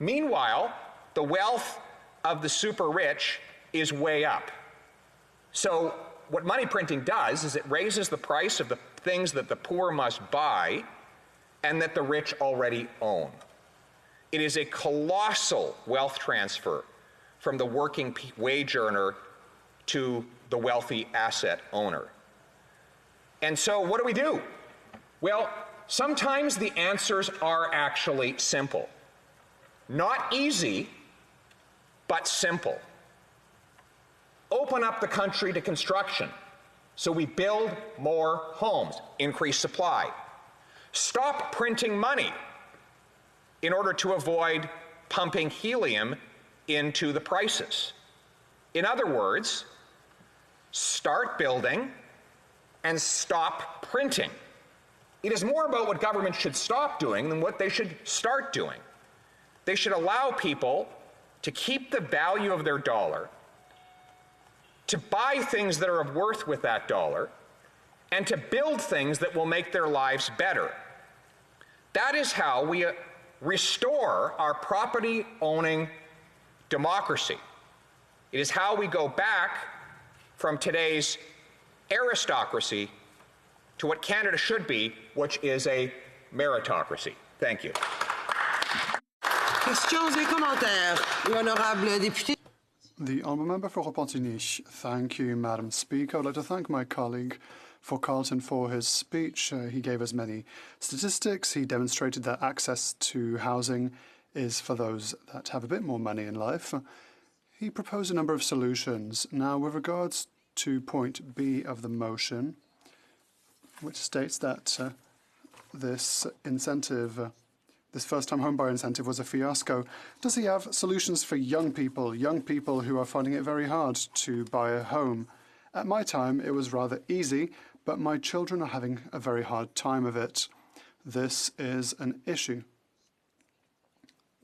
Meanwhile, the wealth of the super rich is way up. So what money printing does is it raises the price of the things that the poor must buy and that the rich already own. It is a colossal wealth transfer from the working wage earner to the wealthy asset owner. And so what do? Well, sometimes the answers are actually simple. Not easy, but simple. Open up the country to construction so we build more homes, increase supply. Stop printing money in order to avoid pumping helium into the prices. In other words, start building and stop printing. It is more about what government should stop doing than what they should start doing. They should allow people to keep the value of their dollar, to buy things that are of worth with that dollar, and to build things that will make their lives better. That is how we restore our property-owning democracy. It is how we go back from today's aristocracy to what Canada should be, which is a meritocracy. Thank you. Questions et commentaires. L'honorable député. The Honourable Member for Repentigny. Thank you, Madam Speaker. I'd like to thank my colleague for Carleton for his speech. He gave us many statistics. He demonstrated that access to housing is for those that have a bit more money in life. He proposed a number of solutions. Now, with regards to point B of the motion, which states that this incentive, this first-time homebuyer incentive was a fiasco, does he have solutions for young people who are finding it very hard to buy a home? At my time, it was rather easy, but my children are having a very hard time of it. This is an issue.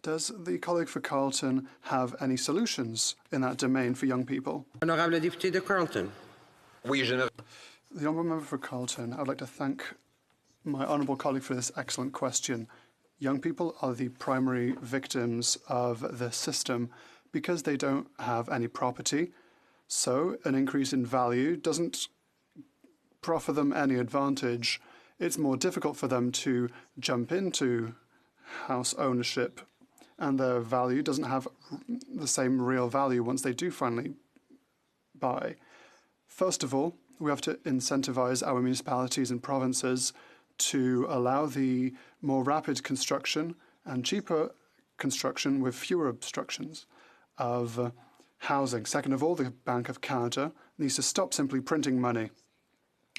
Does the colleague for Carleton have any solutions in that domain for young people? Honorable député de Carleton. The Honourable Member for Carleton, I would like to thank my honourable colleague for this excellent question. Young people are the primary victims of the system because they don't have any property, so an increase in value doesn't proffer them any advantage. It's more difficult for them to jump into house ownership, and their value doesn't have the same real value once they do finally buy. First of all, we have to incentivize our municipalities and provinces to allow the more rapid construction and cheaper construction with fewer obstructions of housing. Second of all, the Bank of Canada needs to stop simply printing money.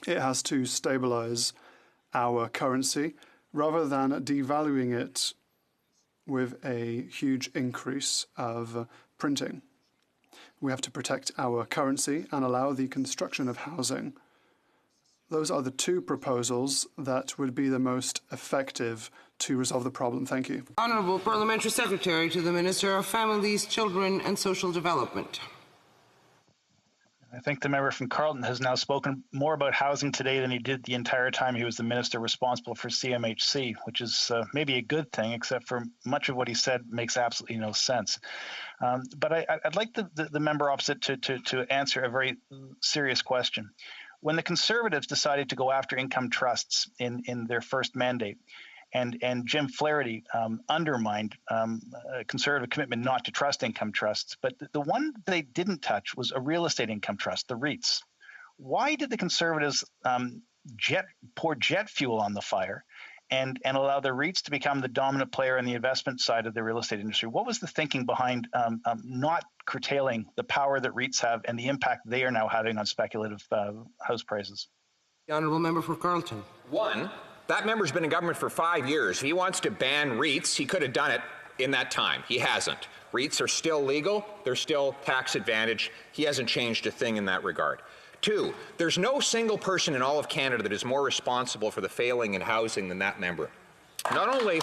It has to stabilize our currency rather than devaluing it with a huge increase of printing. We have to protect our currency and allow the construction of housing. Those are the two proposals that would be the most effective to resolve the problem. Thank you. Honourable Parliamentary Secretary to the Minister of Families, Children and Social Development. I think the member from Carleton has now spoken more about housing today than he did the entire time he was the minister responsible for CMHC, which is maybe a good thing, except for much of what he said makes absolutely no sense. But I'd like the member opposite to answer a very serious question. When the Conservatives decided to go after income trusts in their first mandate, and Jim Flaherty undermined a Conservative commitment not to trust income trusts. But the one they didn't touch was a real estate income trust, the REITs. Why did the Conservatives pour jet fuel on the fire and allow the REITs to become the dominant player in the investment side of the real estate industry? What was the thinking behind not curtailing the power that REITs have and the impact they are now having on speculative house prices? The Honourable Member for Carleton. One, that member's been in government for 5 years. If he wants to ban REITs, he could have done it in that time. He hasn't. REITs are still legal. They're still tax advantaged. He hasn't changed a thing in that regard. Two, there's no single person in all of Canada that is more responsible for the failing in housing than that member. Not only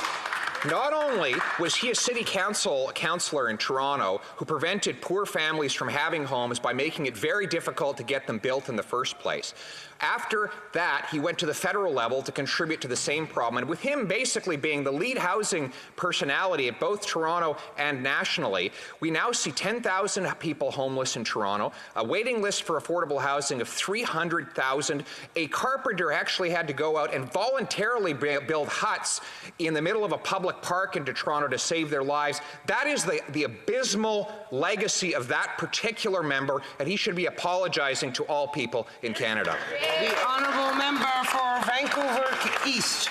was he a city councillor in Toronto who prevented poor families from having homes by making it very difficult to get them built in the first place. After that, he went to the federal level to contribute to the same problem. And with him basically being the lead housing personality at both Toronto and nationally, we now see 10,000 people homeless in Toronto, a waiting list for affordable housing of 300,000. A carpenter actually had to go out and voluntarily build huts in the middle of a public park into Toronto to save their lives. That is the abysmal legacy of that particular member, and he should be apologizing to all people in Canada. The Honourable Member for Vancouver East.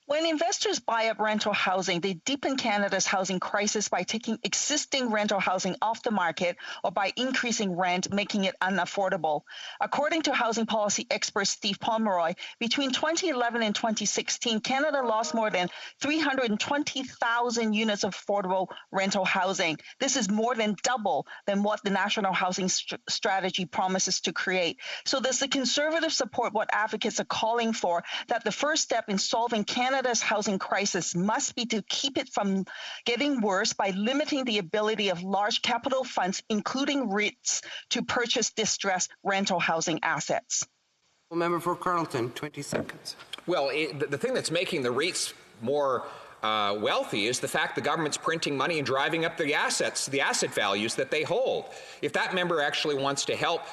When investors buy up rental housing, they deepen Canada's housing crisis by taking existing rental housing off the market or by increasing rent, making it unaffordable. According to housing policy expert Steve Pomeroy, between 2011 and 2016, Canada lost more than 320,000 units of affordable rental housing. This is more than double than what the National Housing Strategy promises to create. So does the Conservatives support what advocates are calling for, that the first step in solving Canada's housing crisis must be to keep it from getting worse by limiting the ability of large capital funds, including REITs, to purchase distressed rental housing assets? Member for Carleton, 20 seconds. Well, the thing that's making the REITs more wealthy is the fact the government's printing money and driving up the assets, the asset values that they hold. If that member actually wants to help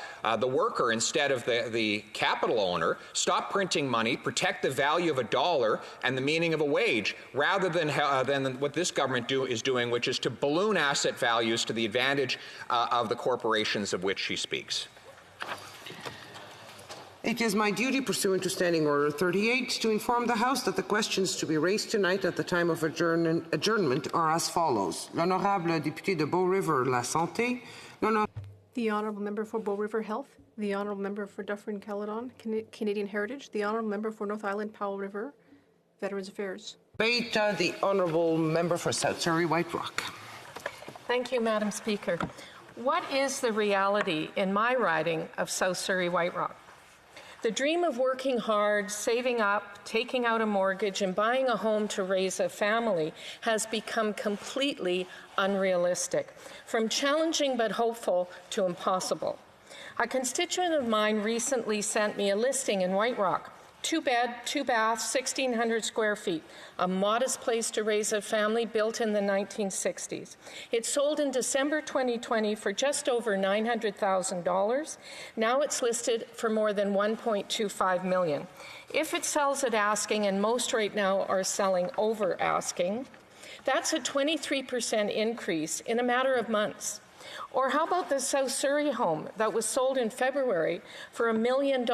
the worker instead of the capital owner, stop printing money, protect the value of a dollar and the meaning of a wage, rather than what this government is doing, which is to balloon asset values to the advantage of the corporations of which she speaks. It is my duty, pursuant to Standing Order 38, to inform the House that the questions to be raised tonight at the time of adjournment are as follows. L'honorable député de Beau River La Santé. The Honourable Member for Beau River Health. The Honourable Member for Dufferin-Caledon, Canadian Heritage. The Honourable Member for North Island Powell River, Veterans Affairs. Beta, the Honourable Member for South Surrey White Rock. Thank you, Madam Speaker. What is the reality in my riding of South Surrey White Rock? The dream of working hard, saving up, taking out a mortgage, and buying a home to raise a family has become completely unrealistic, from challenging but hopeful to impossible. A constituent of mine recently sent me a listing in White Rock. 2-bed, 2-bath, 1,600 square feet, a modest place to raise a family built in the 1960s. It sold in December 2020 for just over $900,000. Now it's listed for more than $1.25 million. If it sells at asking, and most right now are selling over asking, that's a 23% increase in a matter of months. Or how about the South Surrey home that was sold in February for $1 million,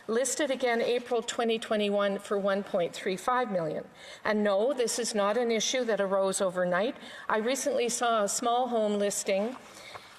listed again April 2021 for $1.35 million? And no, this is not an issue that arose overnight. I recently saw a small home listing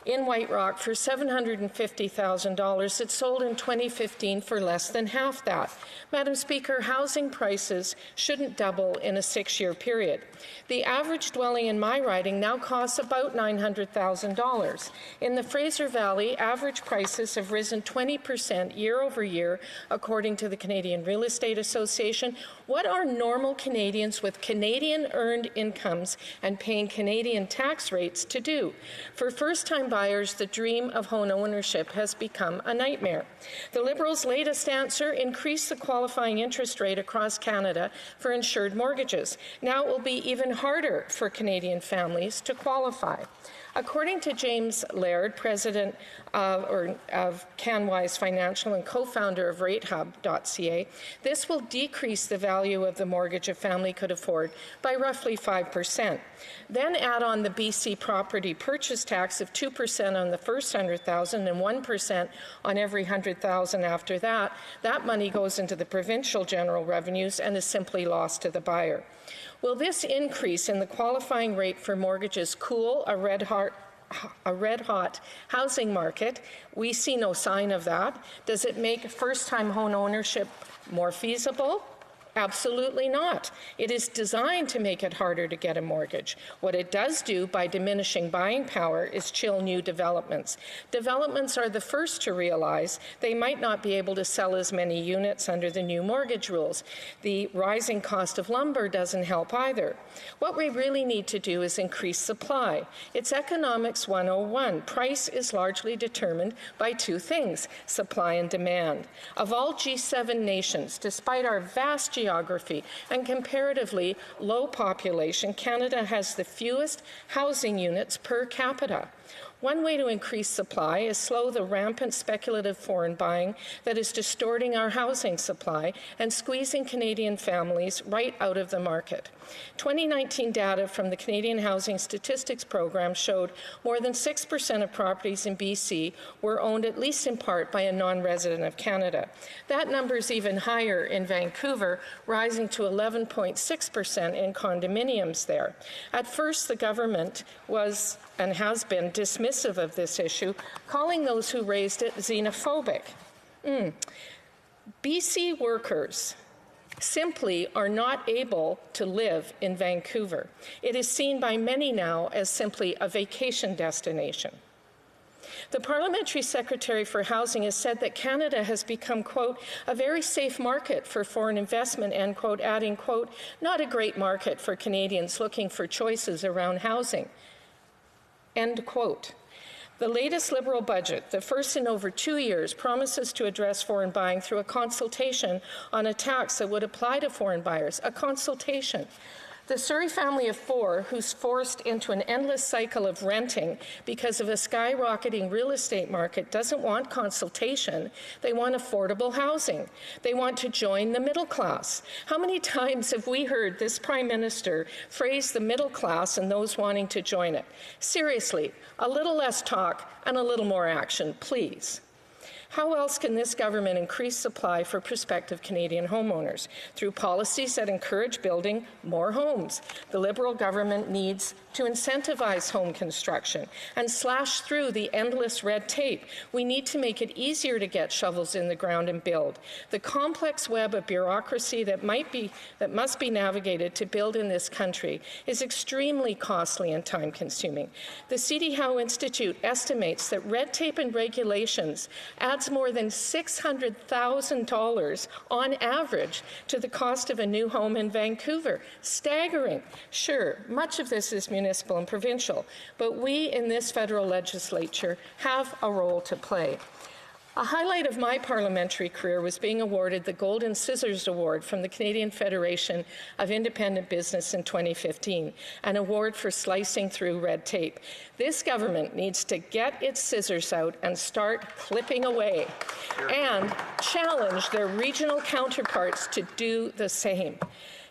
in White Rock for $750,000. It sold in 2015 for less than half that. Madam Speaker, housing prices shouldn't double in a 6-year period. The average dwelling in my riding now costs about $900,000. In the Fraser Valley, average prices have risen 20% year over year, according to the Canadian Real Estate Association. What are normal Canadians with Canadian earned incomes and paying Canadian tax rates to do? For first-time buyers, the dream of home ownership has become a nightmare. The Liberals' latest answer: increase the qualifying interest rate across Canada for insured mortgages. Now it will be even harder for Canadian families to qualify. According to James Laird, president of CanWise Financial and co-founder of RateHub.ca, this will decrease the value of the mortgage a family could afford by roughly 5%. Then add on the BC property purchase tax of 2% on the first $100,000 and 1% on every $100,000 after that. That money goes into the provincial general revenues and is simply lost to the buyer. Will this increase in the qualifying rate for mortgages cool a red-hot housing market? We see no sign of that. Does it make first-time home ownership more feasible? Absolutely not. It is designed to make it harder to get a mortgage. What it does do by diminishing buying power is chill new developments. Developments are the first to realize they might not be able to sell as many units under the new mortgage rules. The rising cost of lumber doesn't help either. What we really need to do is increase supply. It's economics 101. Price is largely determined by two things: supply and demand. Of all G7 nations, despite our vast geography and comparatively low population, Canada has the fewest housing units per capita. One way to increase supply is slow the rampant speculative foreign buying that is distorting our housing supply and squeezing Canadian families right out of the market. 2019 data from the Canadian Housing Statistics Program showed more than 6% of properties in BC were owned at least in part by a non-resident of Canada. That number is even higher in Vancouver, rising to 11.6% in condominiums there. At first, the government was and has been dismissive of this issue, calling those who raised it xenophobic. BC workers simply are not able to live in Vancouver. It is seen by many now as simply a vacation destination. The Parliamentary Secretary for Housing has said that Canada has become, quote, a very safe market for foreign investment, end quote, adding, quote, not a great market for Canadians looking for choices around housing, end quote. The latest Liberal budget, the first in over 2 years, promises to address foreign buying through a consultation on a tax that would apply to foreign buyers, a consultation. The Surrey family of 4, who's forced into an endless cycle of renting because of a skyrocketing real estate market, doesn't want consultation. They want affordable housing. They want to join the middle class. How many times have we heard this Prime Minister phrase the middle class and those wanting to join it? Seriously, a little less talk and a little more action, please. How else can this government increase supply for prospective Canadian homeowners? Through policies that encourage building more homes. The Liberal government needs to incentivize home construction and slash through the endless red tape. We need to make it easier to get shovels in the ground and build. The complex web of bureaucracy that must be navigated to build in this country is extremely costly and time-consuming. The C.D. Howe Institute estimates that red tape and regulations adds more than $600,000 on average to the cost of a new home in Vancouver. Staggering. Sure, much of this is municipal and provincial, but we in this federal legislature have a role to play. A highlight of my parliamentary career was being awarded the Golden Scissors Award from the Canadian Federation of Independent Business in 2015, an award for slicing through red tape. This government needs to get its scissors out and start clipping away and challenge their regional counterparts to do the same.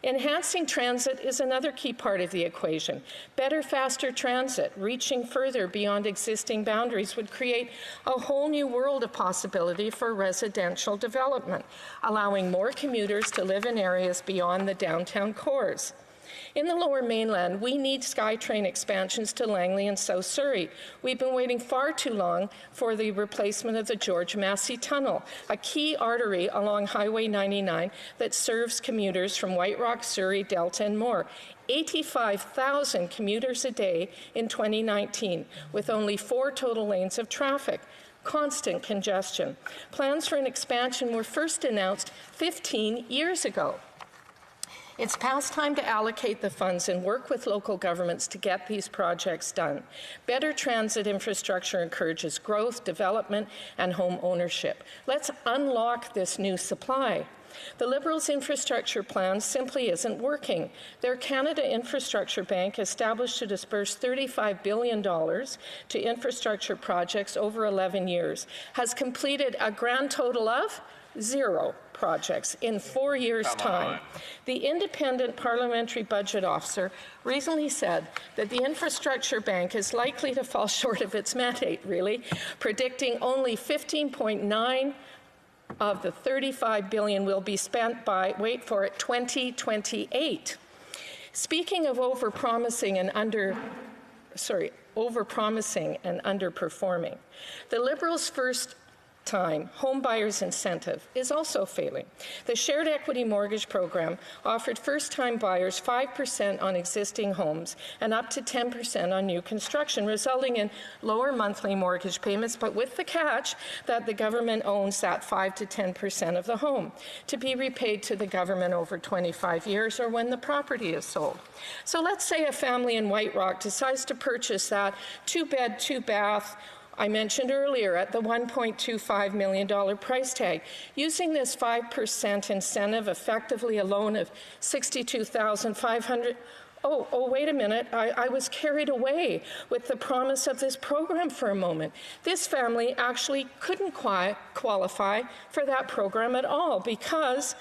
Enhancing transit is another key part of the equation. Better, faster transit, reaching further beyond existing boundaries, would create a whole new world of possibility for residential development, allowing more commuters to live in areas beyond the downtown cores. In the Lower Mainland, we need SkyTrain expansions to Langley and South Surrey. We've been waiting far too long for the replacement of the George Massey Tunnel, a key artery along Highway 99 that serves commuters from White Rock, Surrey, Delta, and more. 85,000 commuters a day in 2019, with only 4 total lanes of traffic. Constant congestion. Plans for an expansion were first announced 15 years ago. It's past time to allocate the funds and work with local governments to get these projects done. Better transit infrastructure encourages growth, development, and home ownership. Let's unlock this new supply. The Liberals' infrastructure plan simply isn't working. Their Canada Infrastructure Bank, established to disperse $35 billion to infrastructure projects over 11 years, has completed a grand total of 0 projects in 4 years' time. The independent parliamentary budget officer recently said that the Infrastructure Bank is likely to fall short of its mandate, really, predicting only 15.9 of the $35 billion will be spent by, wait for it, 2028. Speaking of overpromising and underperforming, the Liberals' first time home buyers incentive is also failing. The shared equity mortgage program offered first-time buyers 5% on existing homes and up to 10% on new construction, resulting in lower monthly mortgage payments, but with the catch that the government owns that 5 to 10% of the home to be repaid to the government over 25 years or when the property is sold. So let's say a family in White Rock decides to purchase that 2-bed, 2-bath I mentioned earlier at the $1.25 million price tag. Using this 5% incentive, effectively a loan of $62,500. Oh, wait a minute. I was carried away with the promise of this program for a moment. This family actually couldn't qualify for that program at all because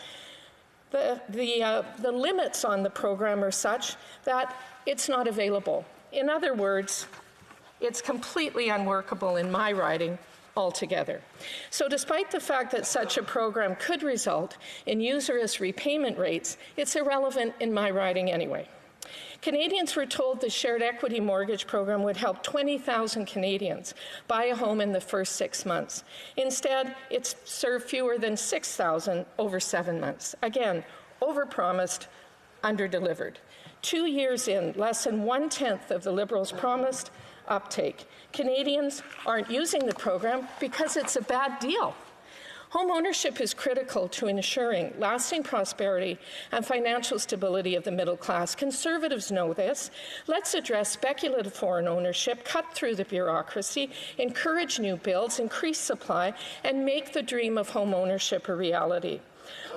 the limits on the program are such that it's not available. In other words, it's completely unworkable in my riding altogether. So despite the fact that such a program could result in usurious repayment rates, it's irrelevant in my riding anyway. Canadians were told the shared equity mortgage program would help 20,000 Canadians buy a home in the first 6 months. Instead, it's served fewer than 6,000 over 7 months. Again, overpromised, underdelivered. 2 years in, less than 1/10 of the Liberals promised uptake. Canadians aren't using the program because it's a bad deal. Home ownership is critical to ensuring lasting prosperity and financial stability of the middle class. Conservatives know this. Let's address speculative foreign ownership, cut through the bureaucracy, encourage new builds, increase supply, and make the dream of home ownership a reality.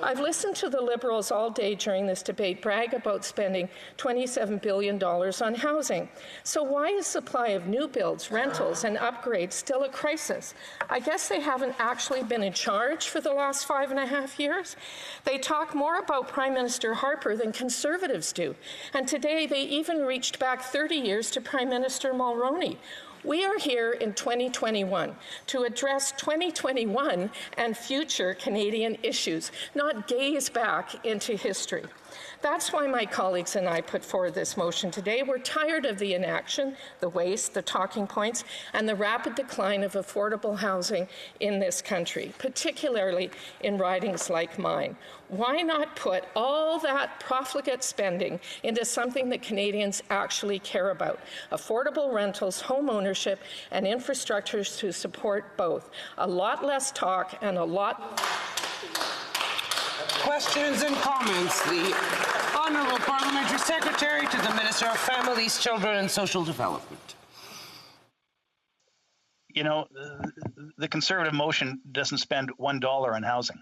I've listened to the Liberals all day during this debate brag about spending $27 billion on housing. So why is supply of new builds, rentals, and upgrades still a crisis? I guess they haven't actually been in charge for the last 5.5 years. They talk more about Prime Minister Harper than Conservatives do. And today they even reached back 30 years to Prime Minister Mulroney. We are here in 2021 to address 2021 and future Canadian issues, not gaze back into history. That's why my colleagues and I put forward this motion today. We're tired of the inaction, the waste, the talking points, and the rapid decline of affordable housing in this country, particularly in ridings like mine. Why not put all that profligate spending into something that Canadians actually care about? Affordable rentals, home ownership, and infrastructures to support both. A lot less talk and a lot... Questions and comments. The Honourable Parliamentary Secretary to the Minister of Families, Children and Social Development. You know, the Conservative motion doesn't spend $1 on housing.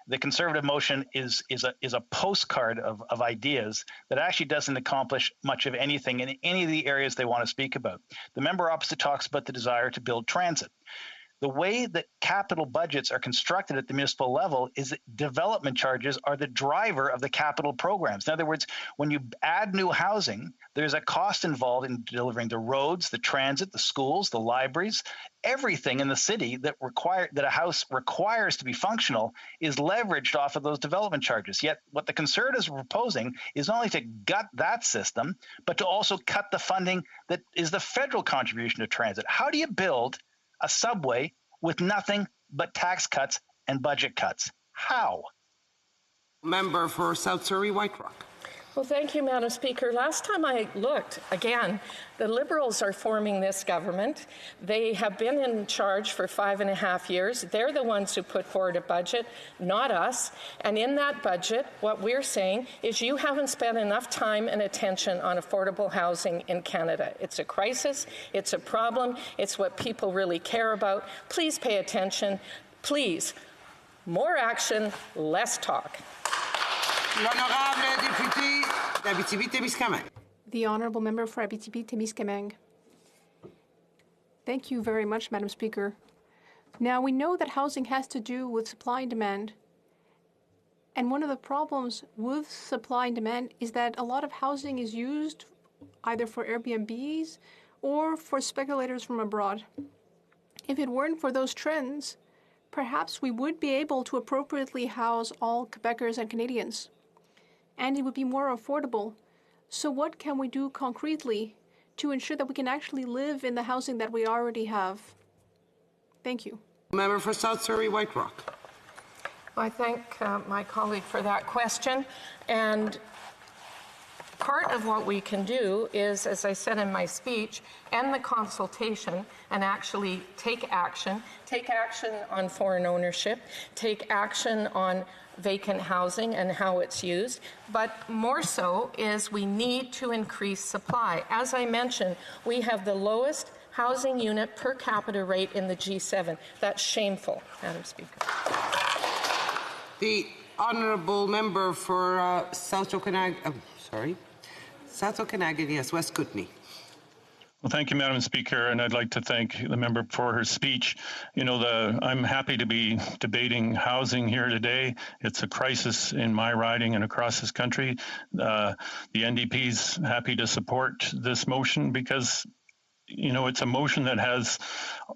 The Conservative motion is a postcard of ideas that actually doesn't accomplish much of anything in any of the areas they want to speak about. The member opposite talks about the desire to build transit. The way that capital budgets are constructed at the municipal level is that development charges are the driver of the capital programs. In other words, when you add new housing, there's a cost involved in delivering the roads, the transit, the schools, the libraries. Everything in the city that a house requires to be functional is leveraged off of those development charges. Yet what the Conservatives are proposing is not only to gut that system, but to also cut the funding that is the federal contribution to transit. How do you build a subway with nothing but tax cuts and budget cuts? How? Member for South Surrey White Rock. Well, thank you, Madam Speaker. Last time I looked, again, the Liberals are forming this government. They have been in charge for 5.5 years. They're the ones who put forward a budget, not us. And in that budget, what we're saying is you haven't spent enough time and attention on affordable housing in Canada. It's a crisis. It's a problem. It's what people really care about. Please pay attention. Please, more action, less talk. L'honorable député d'Abitibi-Témiscamingue. The Honourable Member for Abitibi-Témiscamingue. Thank you very much, Madam Speaker. Now, we know that housing has to do with supply and demand. And one of the problems with supply and demand is that a lot of housing is used either for Airbnbs or for speculators from abroad. If it weren't for those trends, perhaps we would be able to appropriately house all Quebecers and Canadians. And it would be more affordable. So what can we do concretely to ensure that we can actually live in the housing that we already have? Thank you. Member for South Surrey White Rock. Well, I thank my colleague for that question. And part of what we can do is, as I said in my speech, end the consultation and actually take action on foreign ownership, take action on vacant housing and how it's used, but more so is we need to increase supply. As I mentioned, we have the lowest housing unit per capita rate in the G7. That's shameful, Madam Speaker. The Honourable Member for South Okanagan, yes, West Kootenay. Well, thank you, Madam Speaker, and I'd like to thank the member for her speech. You know, I'm happy to be debating housing here today. It's a crisis in my riding and across this country. The NDP's happy to support this motion because, you know, it's a motion that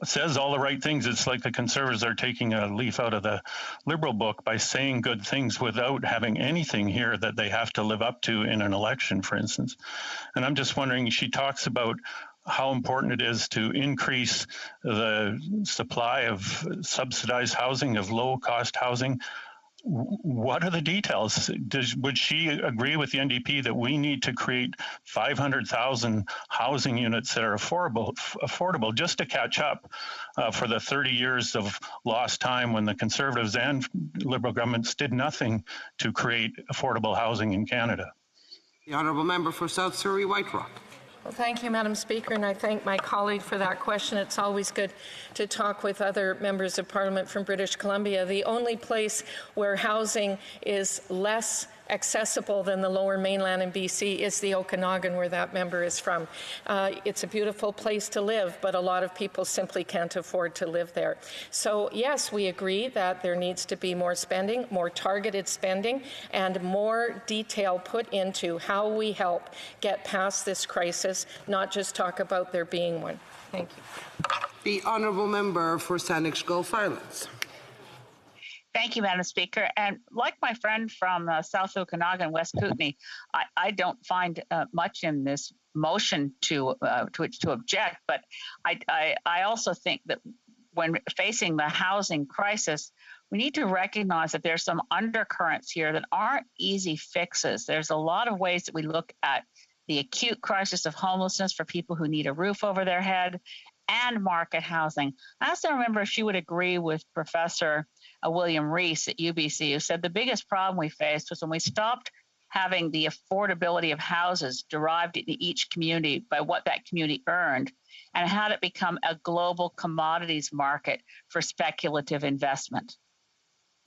says all the right things. It's like the Conservatives are taking a leaf out of the Liberal book by saying good things without having anything here that they have to live up to in an election, for instance. And I'm just wondering, she talks about how important it is to increase the supply of subsidized housing, of low-cost housing. What are the details? Would she agree with the NDP that we need to create 500,000 housing units that are affordable just to catch up for the 30 years of lost time when the Conservatives and Liberal governments did nothing to create affordable housing in Canada? The Honourable Member for South Surrey White Rock. Well, thank you, Madam Speaker, and I thank my colleague for that question. It's always good to talk with other members of Parliament from British Columbia. The only place where housing is less accessible than the Lower Mainland in BC is the Okanagan, where that member is from. It's a beautiful place to live, but a lot of people simply can't afford to live there. So yes, we agree that there needs to be more spending, more targeted spending, and more detail put into how we help get past this crisis, not just talk about there being one. Thank you. The Honourable Member for Saanich Gulf Islands. Thank you, Madam Speaker. And like my friend from South Okanagan, West Kootenay, I don't find much in this motion to object. But I also think that when facing the housing crisis, we need to recognize that there's some undercurrents here that aren't easy fixes. There's a lot of ways that we look at the acute crisis of homelessness for people who need a roof over their head and market housing. I also remember if she would agree with Professor William Rees at UBC, who said the biggest problem we faced was when we stopped having the affordability of houses derived in each community by what that community earned and had it become a global commodities market for speculative investment.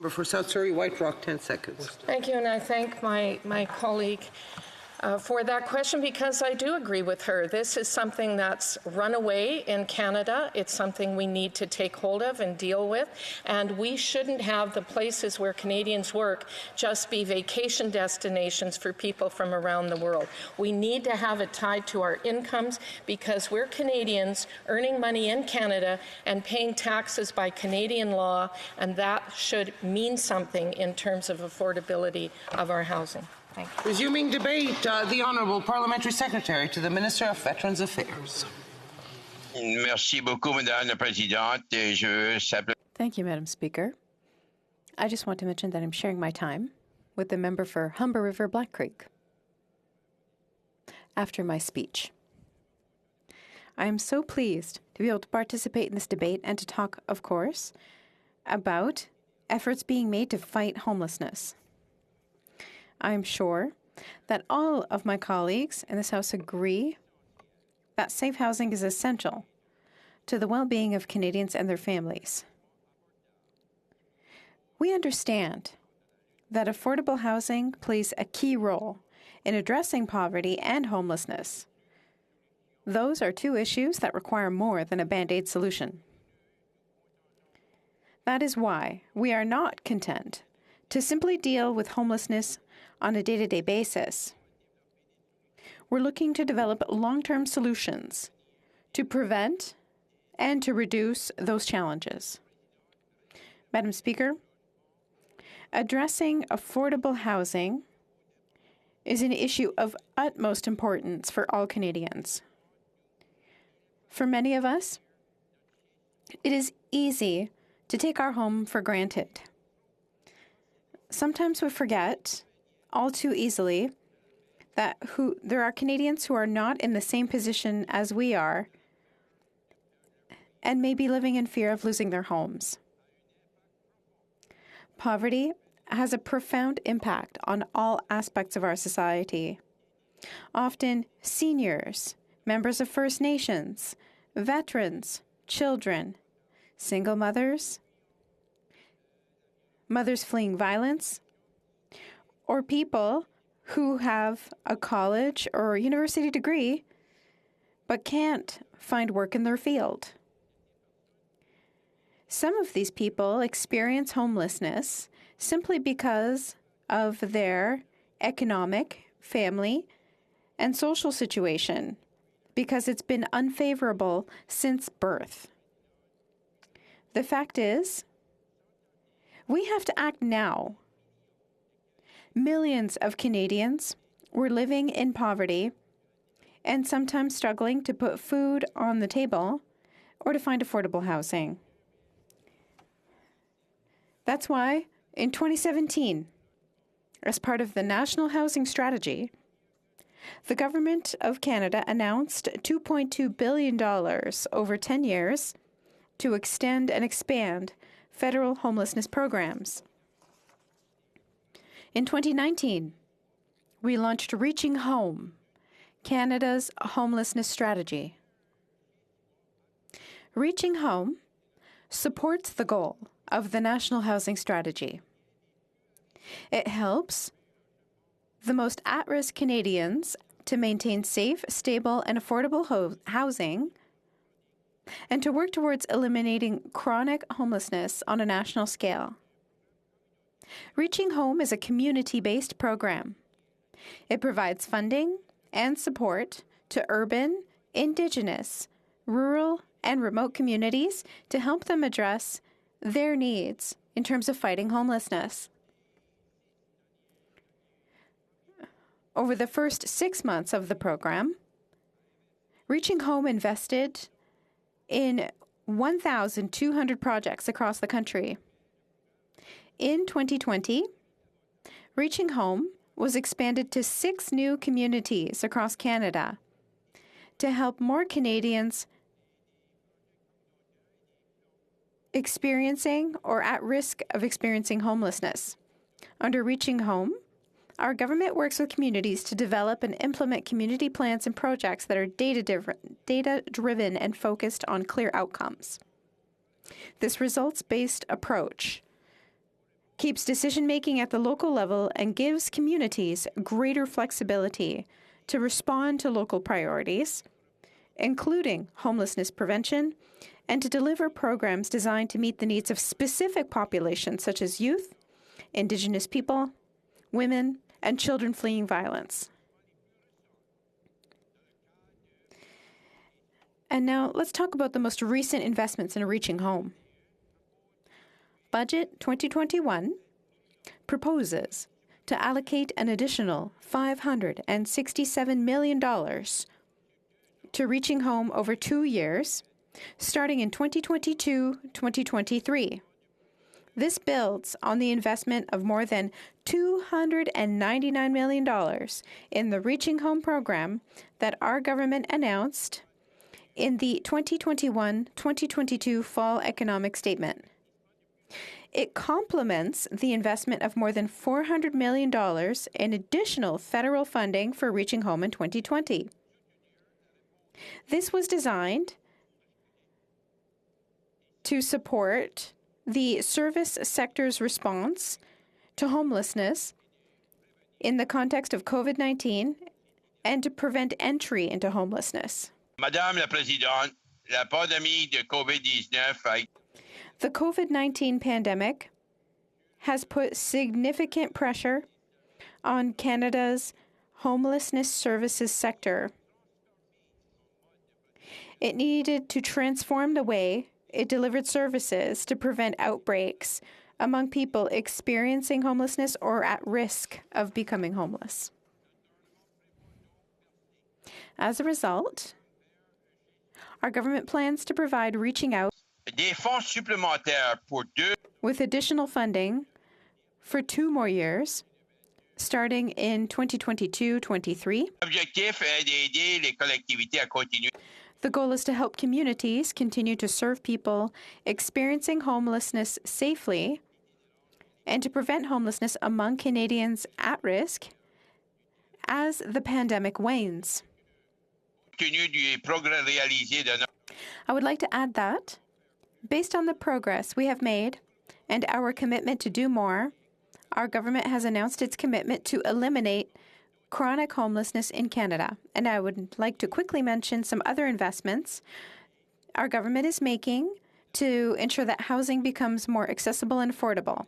For South Surrey White Rock, 10 seconds. Thank you, and I thank my colleague for that question, because I do agree with her. This is something that's run away in Canada. It's something we need to take hold of and deal with. And we shouldn't have the places where Canadians work just be vacation destinations for people from around the world. We need to have it tied to our incomes, because we're Canadians earning money in Canada and paying taxes by Canadian law, and that should mean something in terms of affordability of our housing. Thank you. Resuming debate, the Honourable Parliamentary Secretary to the Minister of Veterans Affairs. Merci beaucoup, Madame la Présidente. Thank you, Madam Speaker. I just want to mention that I'm sharing my time with the member for Humber River Black Creek after my speech. I am so pleased to be able to participate in this debate and to talk, of course, about efforts being made to fight homelessness. I am sure that all of my colleagues in this House agree that safe housing is essential to the well-being of Canadians and their families. We understand that affordable housing plays a key role in addressing poverty and homelessness. Those are two issues that require more than a Band-Aid solution. That is why we are not content to simply deal with homelessness on a day-to-day basis. We're looking to develop long-term solutions to prevent and to reduce those challenges. Madam Speaker, addressing affordable housing is an issue of utmost importance for all Canadians. For many of us, it is easy to take our home for granted. Sometimes we forget all too easily that there are Canadians who are not in the same position as we are and may be living in fear of losing their homes. Poverty has a profound impact on all aspects of our society. Often seniors, members of First Nations, veterans, children, single mothers, mothers fleeing violence, or people who have a college or university degree but can't find work in their field. Some of these people experience homelessness simply because of their economic, family, and social situation, because it's been unfavorable since birth. The fact is, we have to act now. Millions of Canadians were living in poverty and sometimes struggling to put food on the table or to find affordable housing. That's why, in 2017, as part of the National Housing Strategy, the Government of Canada announced $2.2 billion over 10 years to extend and expand federal homelessness programs. In 2019, we launched Reaching Home, Canada's homelessness strategy. Reaching Home supports the goal of the National Housing Strategy. It helps the most at-risk Canadians to maintain safe, stable, and affordable housing and to work towards eliminating chronic homelessness on a national scale. Reaching Home is a community-based program. It provides funding and support to urban, Indigenous, rural, and remote communities to help them address their needs in terms of fighting homelessness. Over the first 6 months of the program, Reaching Home invested in 1,200 projects across the country. In 2020, Reaching Home was expanded to 6 new communities across Canada to help more Canadians experiencing or at risk of experiencing homelessness. Under Reaching Home, our government works with communities to develop and implement community plans and projects that are data-driven and focused on clear outcomes. This results-based approach keeps decision-making at the local level, and gives communities greater flexibility to respond to local priorities, including homelessness prevention, and to deliver programs designed to meet the needs of specific populations such as youth, Indigenous people, women, and children fleeing violence. And now let's talk about the most recent investments in Reaching Home. Budget 2021 proposes to allocate an additional $567 million to Reaching Home over 2 years, starting in 2022-2023. This builds on the investment of more than $299 million in the Reaching Home program that our government announced in the 2021-2022 Fall Economic Statement. It complements the investment of more than $400 million in additional federal funding for Reaching Home in 2020. This was designed to support the service sector's response to homelessness in the context of COVID-19 and to prevent entry into homelessness. Madame la Présidente, la pandémie de COVID-19 The COVID-19 pandemic has put significant pressure on Canada's homelessness services sector. It needed to transform the way it delivered services to prevent outbreaks among people experiencing homelessness or at risk of becoming homeless. As a result, our government plans to provide Reaching Out des fonds supplémentaires pour with additional funding for 2 more years, starting in 2022-23. L'objectif est d'aider les collectivités à continuer. The goal is to help communities continue to serve people experiencing homelessness safely and to prevent homelessness among Canadians at risk as the pandemic wanes. I would like to add that, based on the progress we have made and our commitment to do more, our government has announced its commitment to eliminate chronic homelessness in Canada. And I would like to quickly mention some other investments our government is making to ensure that housing becomes more accessible and affordable.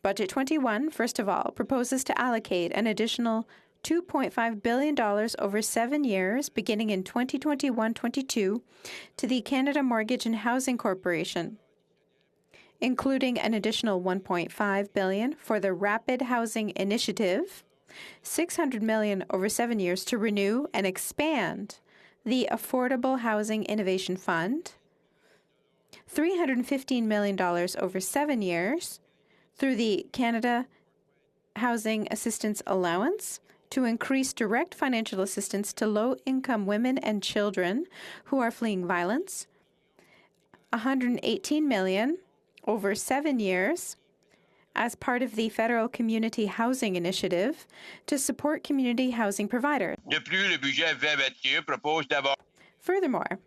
Budget 21, first of all, proposes to allocate an additional $2.5 billion over 7 years, beginning in 2021-22, to the Canada Mortgage and Housing Corporation, including an additional $1.5 billion for the Rapid Housing Initiative, $600 million over 7 years to renew and expand the Affordable Housing Innovation Fund, $315 million over 7 years through the Canada Housing Assistance Allowance to increase direct financial assistance to low-income women and children who are fleeing violence, $118 million over 7 years as part of the Federal Community Housing Initiative to support community housing providers. De plus, le budget 2021 propose d'avoir. Furthermore,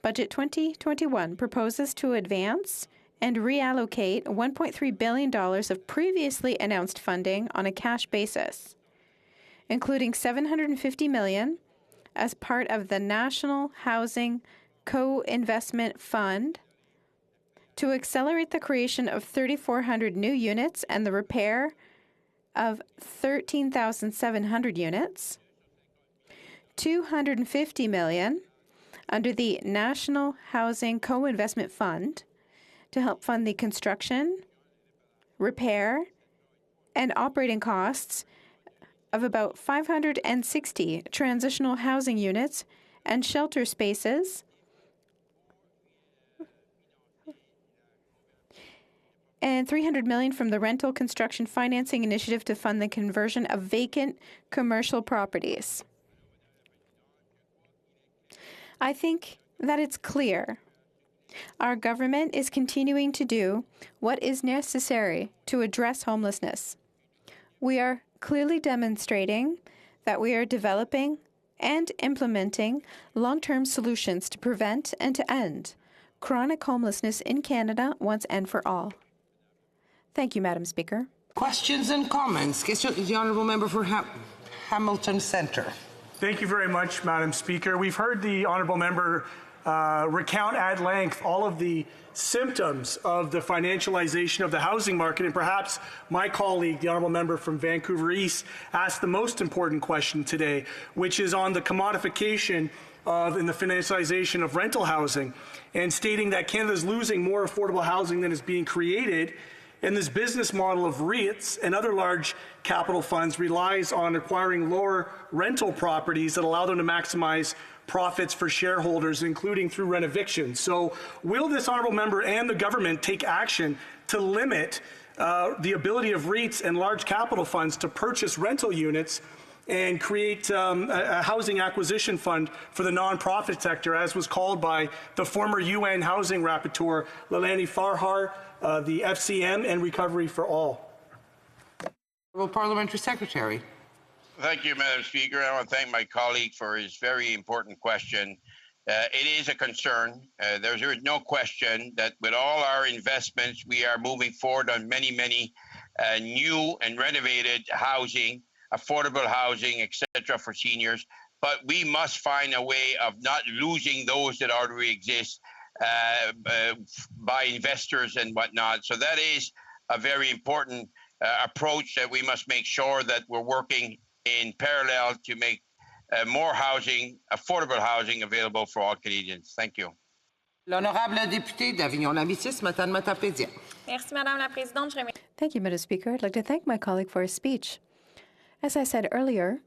Budget 2021 proposes to advance and reallocate $1.3 billion of previously announced funding on a cash basis, including $750 million as part of the National Housing Co-Investment Fund to accelerate the creation of 3,400 new units and the repair of 13,700 units, $250 million under the National Housing Co-Investment Fund to help fund the construction, repair, and operating costs of about 560 transitional housing units and shelter spaces, and $300 million from the Rental Construction Financing Initiative to fund the conversion of vacant commercial properties. I think that it's clear our government is continuing to do what is necessary to address homelessness. We are clearly demonstrating that we are developing and implementing long-term solutions to prevent and to end chronic homelessness in Canada once and for all. Thank you, Madam Speaker. Questions and comments? The Honourable Member for Hamilton Centre. Thank you very much, Madam Speaker. We've heard the Honourable Member recount at length all of the symptoms of the financialization of the housing market, and perhaps my colleague, the Honourable Member from Vancouver East, asked the most important question today, which is on the commodification and the financialization of rental housing, and stating that Canada is losing more affordable housing than is being created. And this business model of REITs and other large capital funds relies on acquiring lower rental properties that allow them to maximize profits for shareholders, including through rent evictions. So will this Honourable Member and the government take action to limit the ability of REITs and large capital funds to purchase rental units and create a housing acquisition fund for the nonprofit sector, as was called by the former UN housing rapporteur, Lalani Farhar, the FCM, and Recovery for All? Parliamentary Secretary. Thank you, Madam Speaker. I want to thank my colleague for his very important question. It is a concern. There is no question that with all our investments, we are moving forward on many new and renovated housing, affordable housing, etc., for seniors. But we must find a way of not losing those that already exist by investors and whatnot. So that is a very important approach that we must make sure that we're working in parallel to make more housing, affordable housing, available for all Canadians. Thank you. L'honorable député d'Avignon-Lambitis, Madame Matapédia. Merci, Madame la Présidente. Thank you, Madam Speaker. I'd like to thank my colleague for his speech. As I said earlier,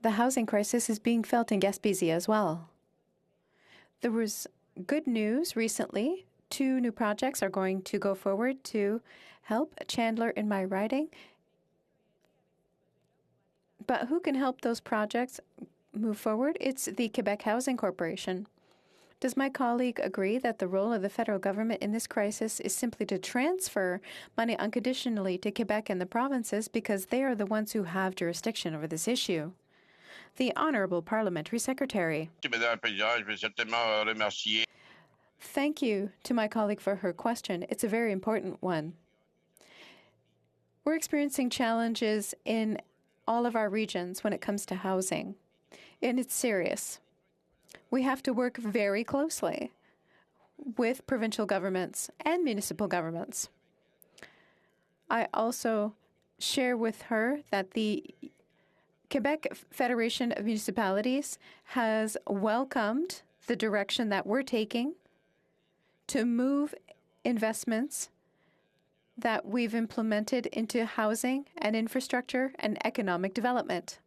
the housing crisis is being felt in Gaspésie as well. There was good news recently. 2 new projects are going to go forward to help Chandler in my riding. But who can help those projects move forward? It's the Quebec Housing Corporation. Does my colleague agree that the role of the federal government in this crisis is simply to transfer money unconditionally to Quebec and the provinces because they are the ones who have jurisdiction over this issue? The Honourable Parliamentary Secretary. Thank you to my colleague for her question. It's a very important one. We're experiencing challenges in all of our regions when it comes to housing, and it's serious. We have to work very closely with provincial governments and municipal governments. I also share with her that the Quebec Federation of Municipalities has welcomed the direction that we're taking to move investments that we've implemented into housing and infrastructure and economic development.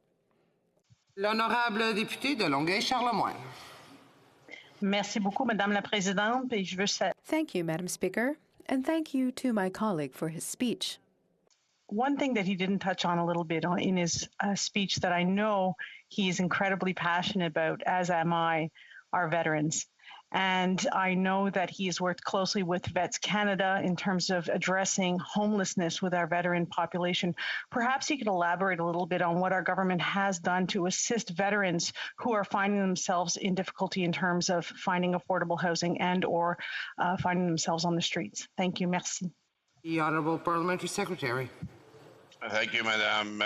L'honorable député de Longueuil-Charlemagne. Merci beaucoup, Madame la Présidente. Et je veux... Thank you, Madam Speaker, and thank you to my colleague for his speech. One thing that he didn't touch on a little bit in his speech that I know he's incredibly passionate about, as am I, are veterans. And I know that he has worked closely with Vets Canada in terms of addressing homelessness with our veteran population. Perhaps he could elaborate a little bit on what our government has done to assist veterans who are finding themselves in difficulty in terms of finding affordable housing and or finding themselves on the streets. Thank you. Merci. The Honourable Parliamentary Secretary. Thank you, Madam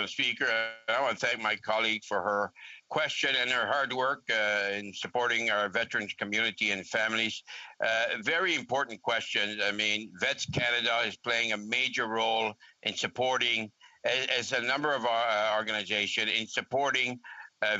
Speaker. I want to thank my colleague for her question and her hard work in supporting our veterans community and families. Very important question. I mean, Vets Canada is playing a major role in supporting, as a number of our organizations, in supporting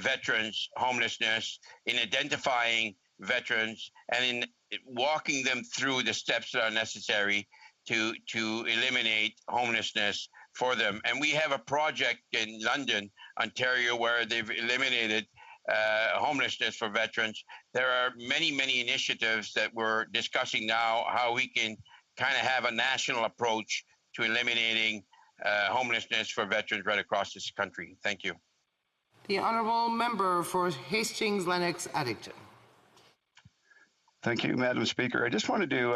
veterans' homelessness, in identifying veterans, and in walking them through the steps that are necessary to eliminate homelessness for them. And we have a project in London, Ontario, where they've eliminated homelessness for veterans. There are many initiatives that we're discussing now, how we can kind of have a national approach to eliminating homelessness for veterans right across this country. Thank you. The Honourable Member for Hastings, Lennox, Addington. Thank you, Madam Speaker. I just wanted to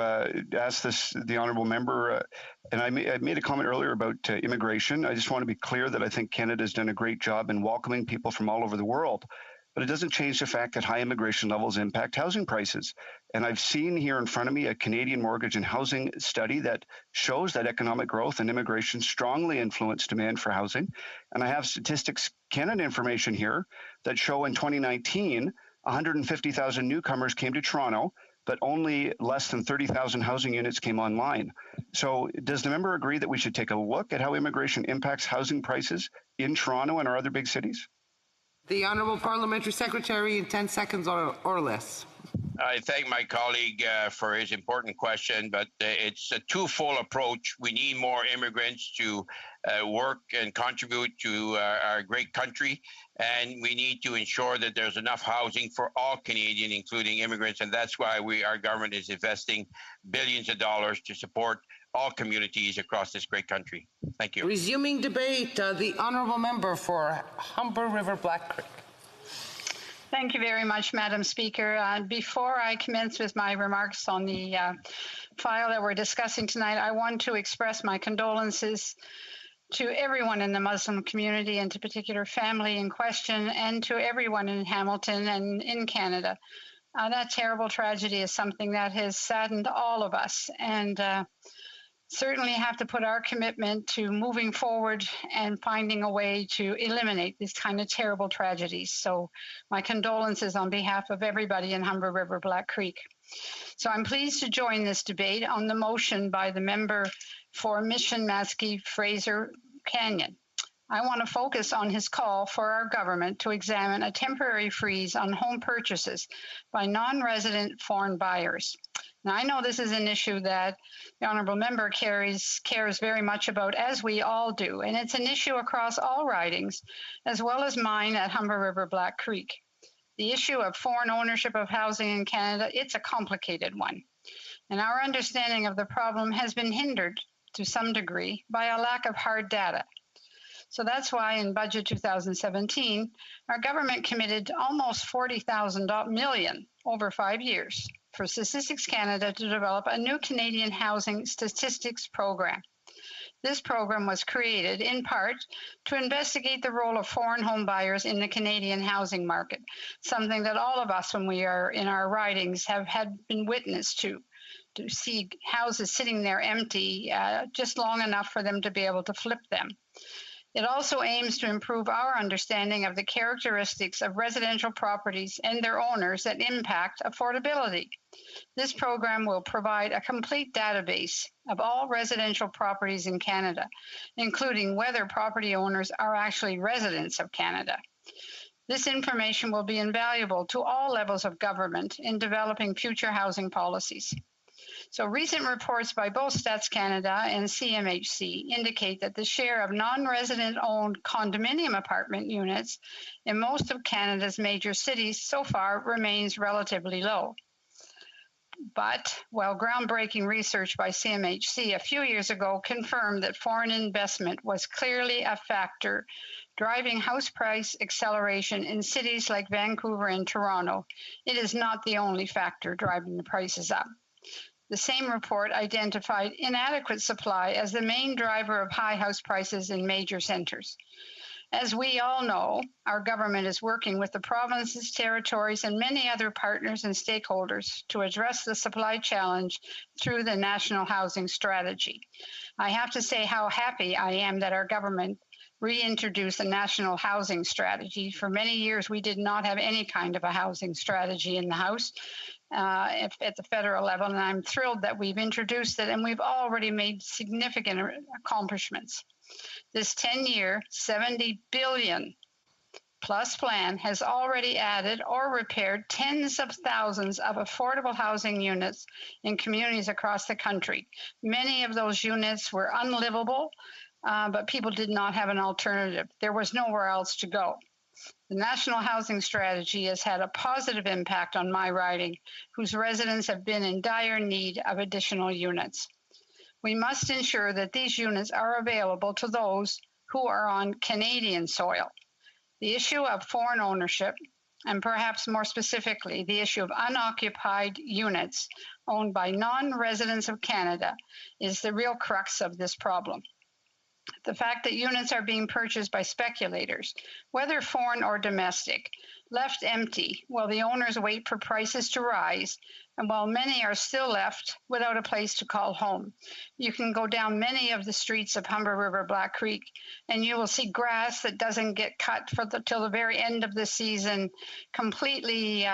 ask the Honourable Member, and I made a comment earlier about immigration. I just want to be clear that I think Canada has done a great job in welcoming people from all over the world, but it doesn't change the fact that high immigration levels impact housing prices. And I've seen here in front of me a Canadian mortgage and housing study that shows that economic growth and immigration strongly influence demand for housing. And I have Statistics Canada information here that show in 2019, 150,000 newcomers came to Toronto, but only less than 30,000 housing units came online. So does the member agree that we should take a look at how immigration impacts housing prices in Toronto and our other big cities? The Honourable Parliamentary Secretary in 10 seconds or less. I thank my colleague for his important question, but it's a twofold approach. We need more immigrants to work and contribute to our great country, and we need to ensure that there's enough housing for all Canadians, including immigrants, and that's why our government is investing billions of dollars to support all communities across this great country. Thank you. Resuming debate, the Honourable Member for Humber River Black Creek. Thank you very much, Madam Speaker. Before I commence with my remarks on the file that we're discussing tonight, I want to express my condolences to everyone in the Muslim community and to particular family in question, and to everyone in Hamilton and in Canada. That terrible tragedy is something that has saddened all of us, and certainly have to put our commitment to moving forward and finding a way to eliminate these kind of terrible tragedies. So my condolences on behalf of everybody in Humber River Black Creek. So I'm pleased to join this debate on the motion by the member for Mission Maskey Fraser Canyon. I want to focus on his call for our government to examine a temporary freeze on home purchases by non-resident foreign buyers. Now, I know this is an issue that the Honourable Member cares very much about, as we all do, and it's an issue across all ridings, as well as mine at Humber River Black Creek. The issue of foreign ownership of housing in Canada, it's a complicated one, and our understanding of the problem has been hindered to some degree by a lack of hard data. So that's why in Budget 2017, our government committed almost $40,000 million over 5 years for Statistics Canada to develop a new Canadian housing statistics program. This program was created in part to investigate the role of foreign home buyers in the Canadian housing market, something that all of us, when we are in our ridings, have been witness to see houses sitting there empty just long enough for them to be able to flip them. It also aims to improve our understanding of the characteristics of residential properties and their owners that impact affordability. This program will provide a complete database of all residential properties in Canada, including whether property owners are actually residents of Canada. This information will be invaluable to all levels of government in developing future housing policies. So recent reports by both Stats Canada and CMHC indicate that the share of non-resident owned condominium apartment units in most of Canada's major cities so far remains relatively low. But while groundbreaking research by CMHC a few years ago confirmed that foreign investment was clearly a factor driving house price acceleration in cities like Vancouver and Toronto, it is not the only factor driving the prices up. The same report identified inadequate supply as the main driver of high house prices in major centres. As we all know, our government is working with the provinces, territories, and many other partners and stakeholders to address the supply challenge through the National Housing Strategy. I have to say how happy I am that our government reintroduced the National Housing Strategy. For many years, we did not have any kind of a housing strategy in the House. At the federal level, and I'm thrilled that we've introduced it, and we've already made significant accomplishments. This 10-year, $70 billion plus plan has already added or repaired tens of thousands of affordable housing units in communities across the country. Many of those units were unlivable, but people did not have an alternative. There was nowhere else to go. The National Housing Strategy has had a positive impact on my riding, whose residents have been in dire need of additional units. We must ensure that these units are available to those who are on Canadian soil. The issue of foreign ownership, and perhaps more specifically, the issue of unoccupied units owned by non-residents of Canada, is the real crux of this problem. The fact that units are being purchased by speculators, whether foreign or domestic, left empty while the owners wait for prices to rise, and while many are still left without a place to call home. You can go down many of the streets of Humber River, Black Creek, and you will see grass that doesn't get cut till the very end of the season, completely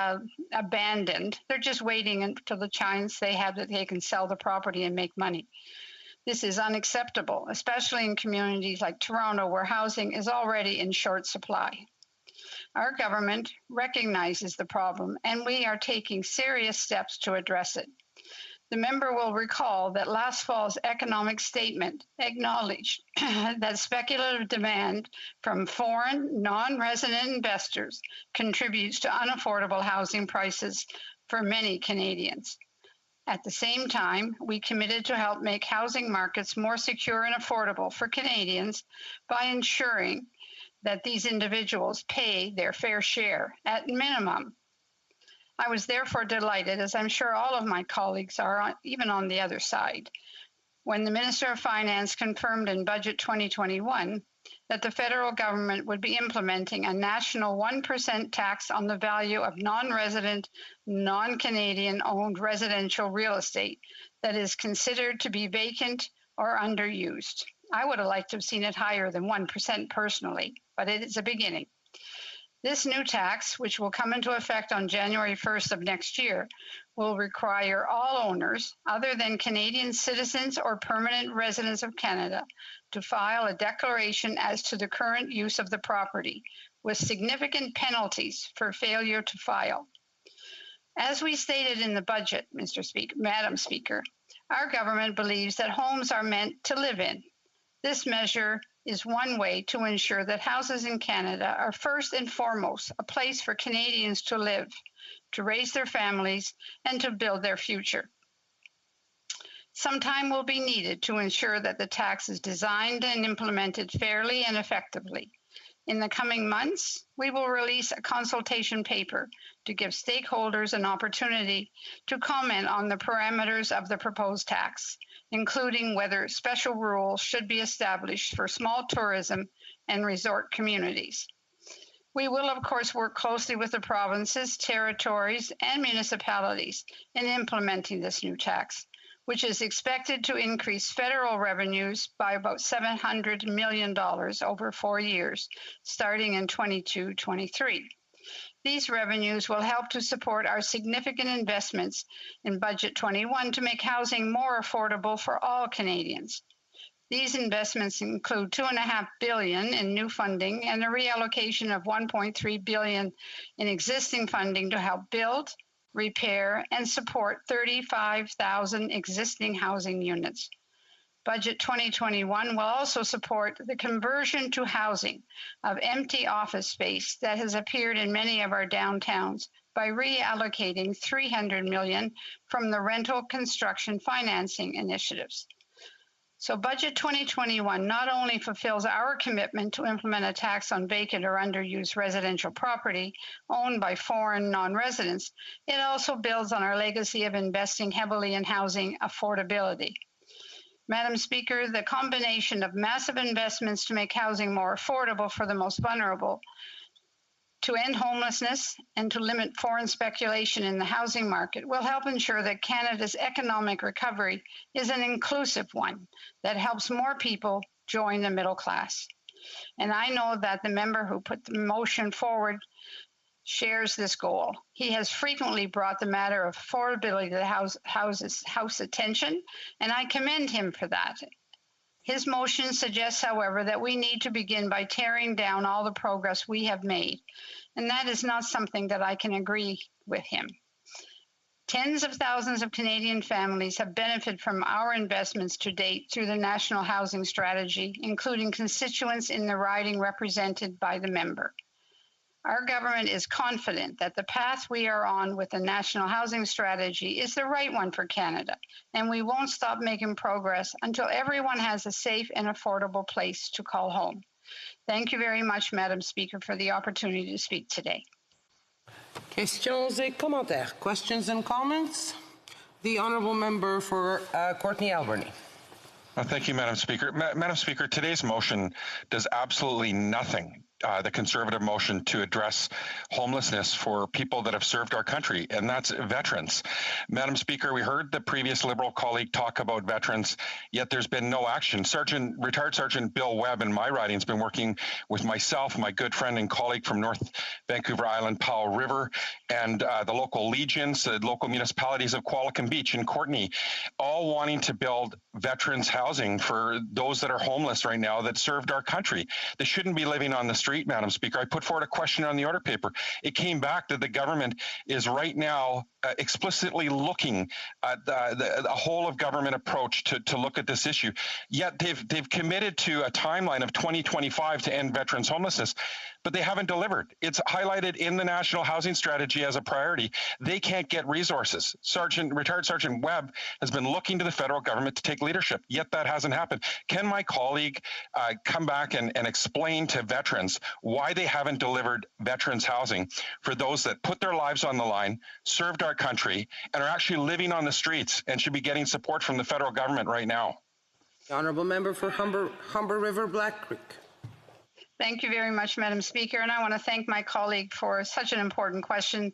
abandoned. They're just waiting until the chance they have that they can sell the property and make money. This is unacceptable, especially in communities like Toronto, where housing is already in short supply. Our government recognizes the problem, and we are taking serious steps to address it. The member will recall that last fall's economic statement acknowledged that speculative demand from foreign, non-resident investors contributes to unaffordable housing prices for many Canadians. At the same time, we committed to help make housing markets more secure and affordable for Canadians by ensuring that these individuals pay their fair share at minimum. I was therefore delighted, as I'm sure all of my colleagues are, even on the other side, when the Minister of Finance confirmed in Budget 2021 that the federal government would be implementing a national 1% tax on the value of non-resident, non-Canadian owned residential real estate that is considered to be vacant or underused. I would have liked to have seen it higher than 1% personally, but it is a beginning. This new tax, which will come into effect on January 1st of next year, will require all owners, other than Canadian citizens or permanent residents of Canada, to file a declaration as to the current use of the property, with significant penalties for failure to file. As we stated in the budget, Madam Speaker, our government believes that homes are meant to live in. This measure is one way to ensure that houses in Canada are first and foremost a place for Canadians to live, to raise their families, and to build their future. Some time will be needed to ensure that the tax is designed and implemented fairly and effectively. In the coming months, we will release a consultation paper to give stakeholders an opportunity to comment on the parameters of the proposed tax, including whether special rules should be established for small tourism and resort communities. We will, of course, work closely with the provinces, territories, and municipalities in implementing this new tax, which is expected to increase federal revenues by about $700 million over 4 years, starting in 22-23. These revenues will help to support our significant investments in Budget 21 to make housing more affordable for all Canadians. These investments include $2.5 billion in new funding and a reallocation of $1.3 billion in existing funding to help build, repair, and support 35,000 existing housing units. Budget 2021 will also support the conversion to housing of empty office space that has appeared in many of our downtowns by reallocating $300 million from the rental construction financing initiatives. So Budget 2021 not only fulfills our commitment to implement a tax on vacant or underused residential property owned by foreign non-residents, it also builds on our legacy of investing heavily in housing affordability. Madam Speaker, the combination of massive investments to make housing more affordable for the most vulnerable, to end homelessness, and to limit foreign speculation in the housing market will help ensure that Canada's economic recovery is an inclusive one that helps more people join the middle class. And I know that the member who put the motion forward shares this goal. He has frequently brought the matter of affordability to the House attention, and I commend him for that. His motion suggests, however, that we need to begin by tearing down all the progress we have made, and that is not something that I can agree with him. Tens of thousands of Canadian families have benefited from our investments to date through the National Housing Strategy, including constituents in the riding represented by the member. Our government is confident that the path we are on with the National Housing Strategy is the right one for Canada, and we won't stop making progress until everyone has a safe and affordable place to call home. Thank you very much, Madam Speaker, for the opportunity to speak today. Questions et commentaires. Questions and comments? The Honourable Member for Courtney Alberni. Thank you, Madam Speaker. Madam Speaker, today's motion does absolutely nothing, the Conservative motion, to address homelessness for people that have served our country, and that's veterans. Madam Speaker, we heard the previous Liberal colleague talk about veterans, yet there's been no action. Retired Sergeant Bill Webb in my riding has been working with myself, my good friend and colleague from North Vancouver Island, Powell River, and the local legions, the local municipalities of Qualicum Beach and Courtenay, all wanting to build veterans housing for those that are homeless right now that served our country. They shouldn't be living on the street, Madam Speaker. I put forward a question on the order paper. It came back that the government is right now explicitly looking at the whole of government approach to look at this issue. Yet they've committed to a timeline of 2025 to end veterans homelessness, but they haven't delivered. It's highlighted in the National Housing Strategy as a priority. They can't get resources. Retired Sergeant Webb has been looking to the federal government to take leadership, yet that hasn't happened. Can my colleague come back and explain to veterans why they haven't delivered veterans housing for those that put their lives on the line, served our country, and are actually living on the streets and should be getting support from the federal government right now? The Honourable Member for Humber River Black Creek. Thank you very much, Madam Speaker, and I want to thank my colleague for such an important question.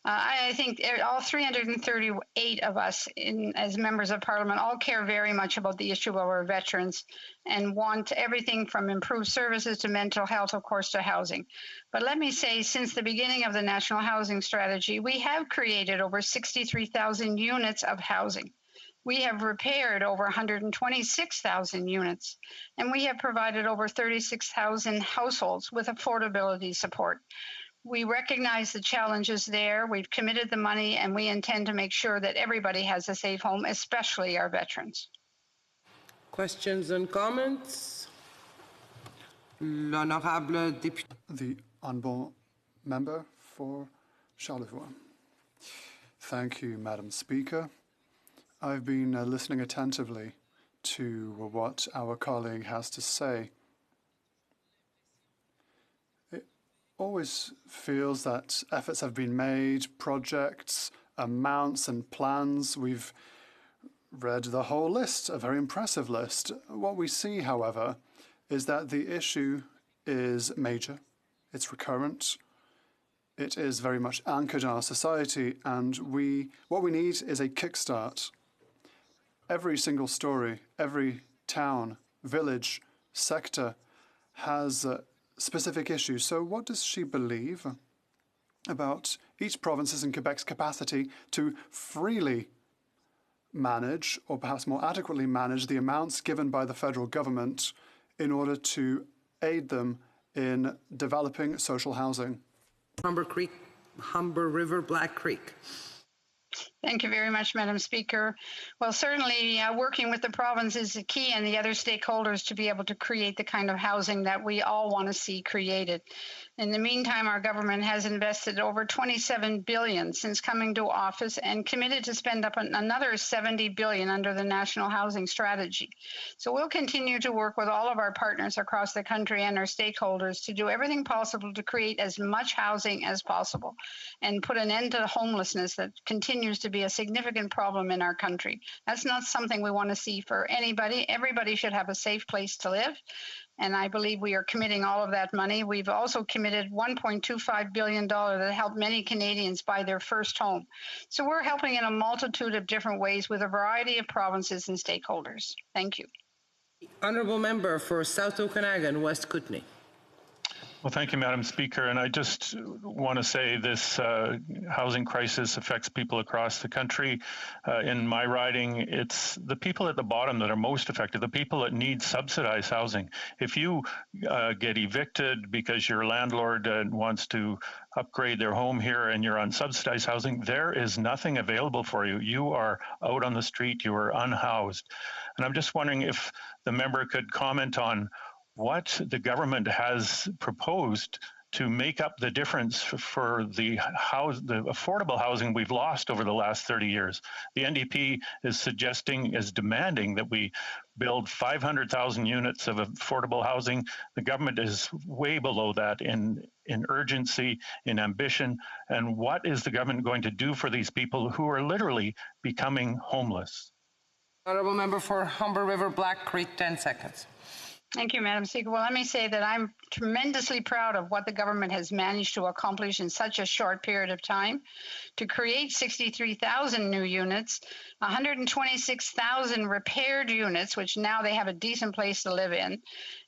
I think all 338 of us as members of Parliament all care very much about the issue of our veterans and want everything from improved services to mental health, of course, to housing. But let me say, since the beginning of the National Housing Strategy, we have created over 63,000 units of housing. We have repaired over 126,000 units, and we have provided over 36,000 households with affordability support. We recognize the challenges there. We've committed the money, and we intend to make sure that everybody has a safe home, especially our veterans. Questions and comments? L'honorable député. The honourable member for Charlevoix. Thank you, Madam Speaker. I've been listening attentively to what our colleague has to say. It always feels that efforts have been made, projects, amounts and plans. We've read the whole list, a very impressive list. What we see, however, is that the issue is major, it's recurrent, it is very much anchored in our society, and what we need is a kickstart. Every single story, every town, village, sector has specific issues. So what does she believe about each province's and Quebec's capacity to freely manage, or perhaps more adequately manage, the amounts given by the federal government in order to aid them in developing social housing? Humber River Black Creek. Thank you very much, Madam Speaker. Well, certainly working with the province is the key and the other stakeholders to be able to create the kind of housing that we all want to see created. In the meantime, our government has invested over $27 billion since coming to office and committed to spend up another $70 billion under the National Housing Strategy. So we'll continue to work with all of our partners across the country and our stakeholders to do everything possible to create as much housing as possible and put an end to homelessness that continues to be a significant problem in our country. That's not something we want to see for anybody. Everybody should have a safe place to live. And I believe we are committing all of that money. We've also committed $1.25 billion that helped many Canadians buy their first home. So we're helping in a multitude of different ways with a variety of provinces and stakeholders. Thank you. Honourable Member for South Okanagan, West Kootenay. Well, thank you, Madam Speaker. And I just want to say this housing crisis affects people across the country. In my riding, it's the people at the bottom that are most affected, the people that need subsidized housing. If you get evicted because your landlord wants to upgrade their home here and you're on subsidized housing, there is nothing available for you. You are out on the street, you are unhoused. And I'm just wondering if the member could comment on what the government has proposed to make up the difference for the affordable housing we've lost over the last 30 years. The NDP is demanding that we build 500,000 units of affordable housing. The government is way below that in urgency, in ambition. And what is the government going to do for these people who are literally becoming homeless? Honourable Member for Humber River Black Creek, 10 seconds. Thank you, Madam Speaker. Well, let me say that I'm tremendously proud of what the government has managed to accomplish in such a short period of time to create 63,000 new units, 126,000 repaired units, which now they have a decent place to live in,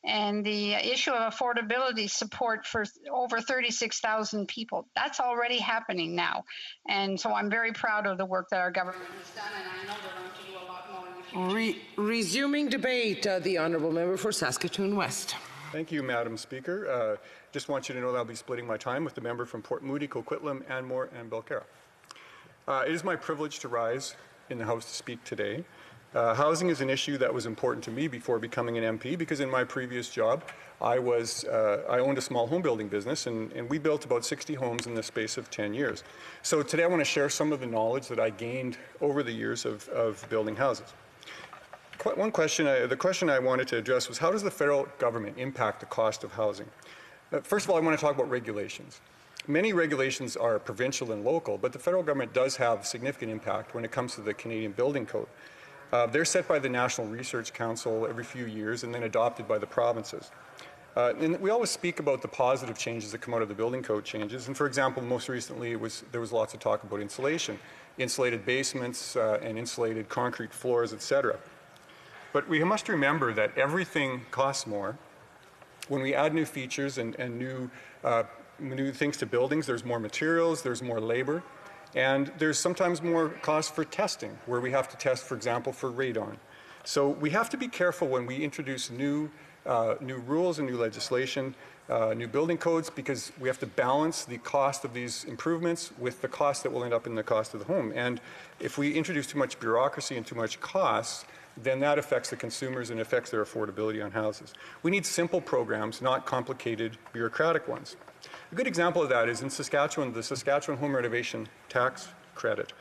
and the issue of affordability support for over 36,000 people. That's already happening now. And so I'm very proud of the work that our government has done, and I know they're going to do a lot more in the future. Resuming debate, the Honourable Member for Saskatoon West. Thank you, Madam Speaker. Just want you to know that I'll be splitting my time with the member from Port Moody, Coquitlam, Anmore, and Belcarra. It is my privilege to rise in the House to speak today. Housing is an issue that was important to me before becoming an MP because in my previous job, I owned a small home building business and we built about 60 homes in the space of 10 years. So today I want to share some of the knowledge that I gained over the years of building houses. One question, the question I wanted to address was how does the federal government impact the cost of housing? First of all, I want to talk about regulations. Many regulations are provincial and local, but the federal government does have significant impact when it comes to the Canadian Building Code. They're set by the National Research Council every few years and then adopted by the provinces. And we always speak about the positive changes that come out of the building code changes. And for example, most recently there was lots of talk about insulation, insulated basements and insulated concrete floors, etc. But we must remember that everything costs more. When we add new features and new things to buildings, there's more materials, there's more labor, and there's sometimes more cost for testing, where we have to test, for example, for radon. So we have to be careful when we introduce new rules and new legislation, new building codes, because we have to balance the cost of these improvements with the cost that will end up in the cost of the home. And if we introduce too much bureaucracy and too much cost, then that affects the consumers and affects their affordability on houses. We need simple programs, not complicated bureaucratic ones. A good example of that is in Saskatchewan, the Saskatchewan Home Renovation Tax Credit.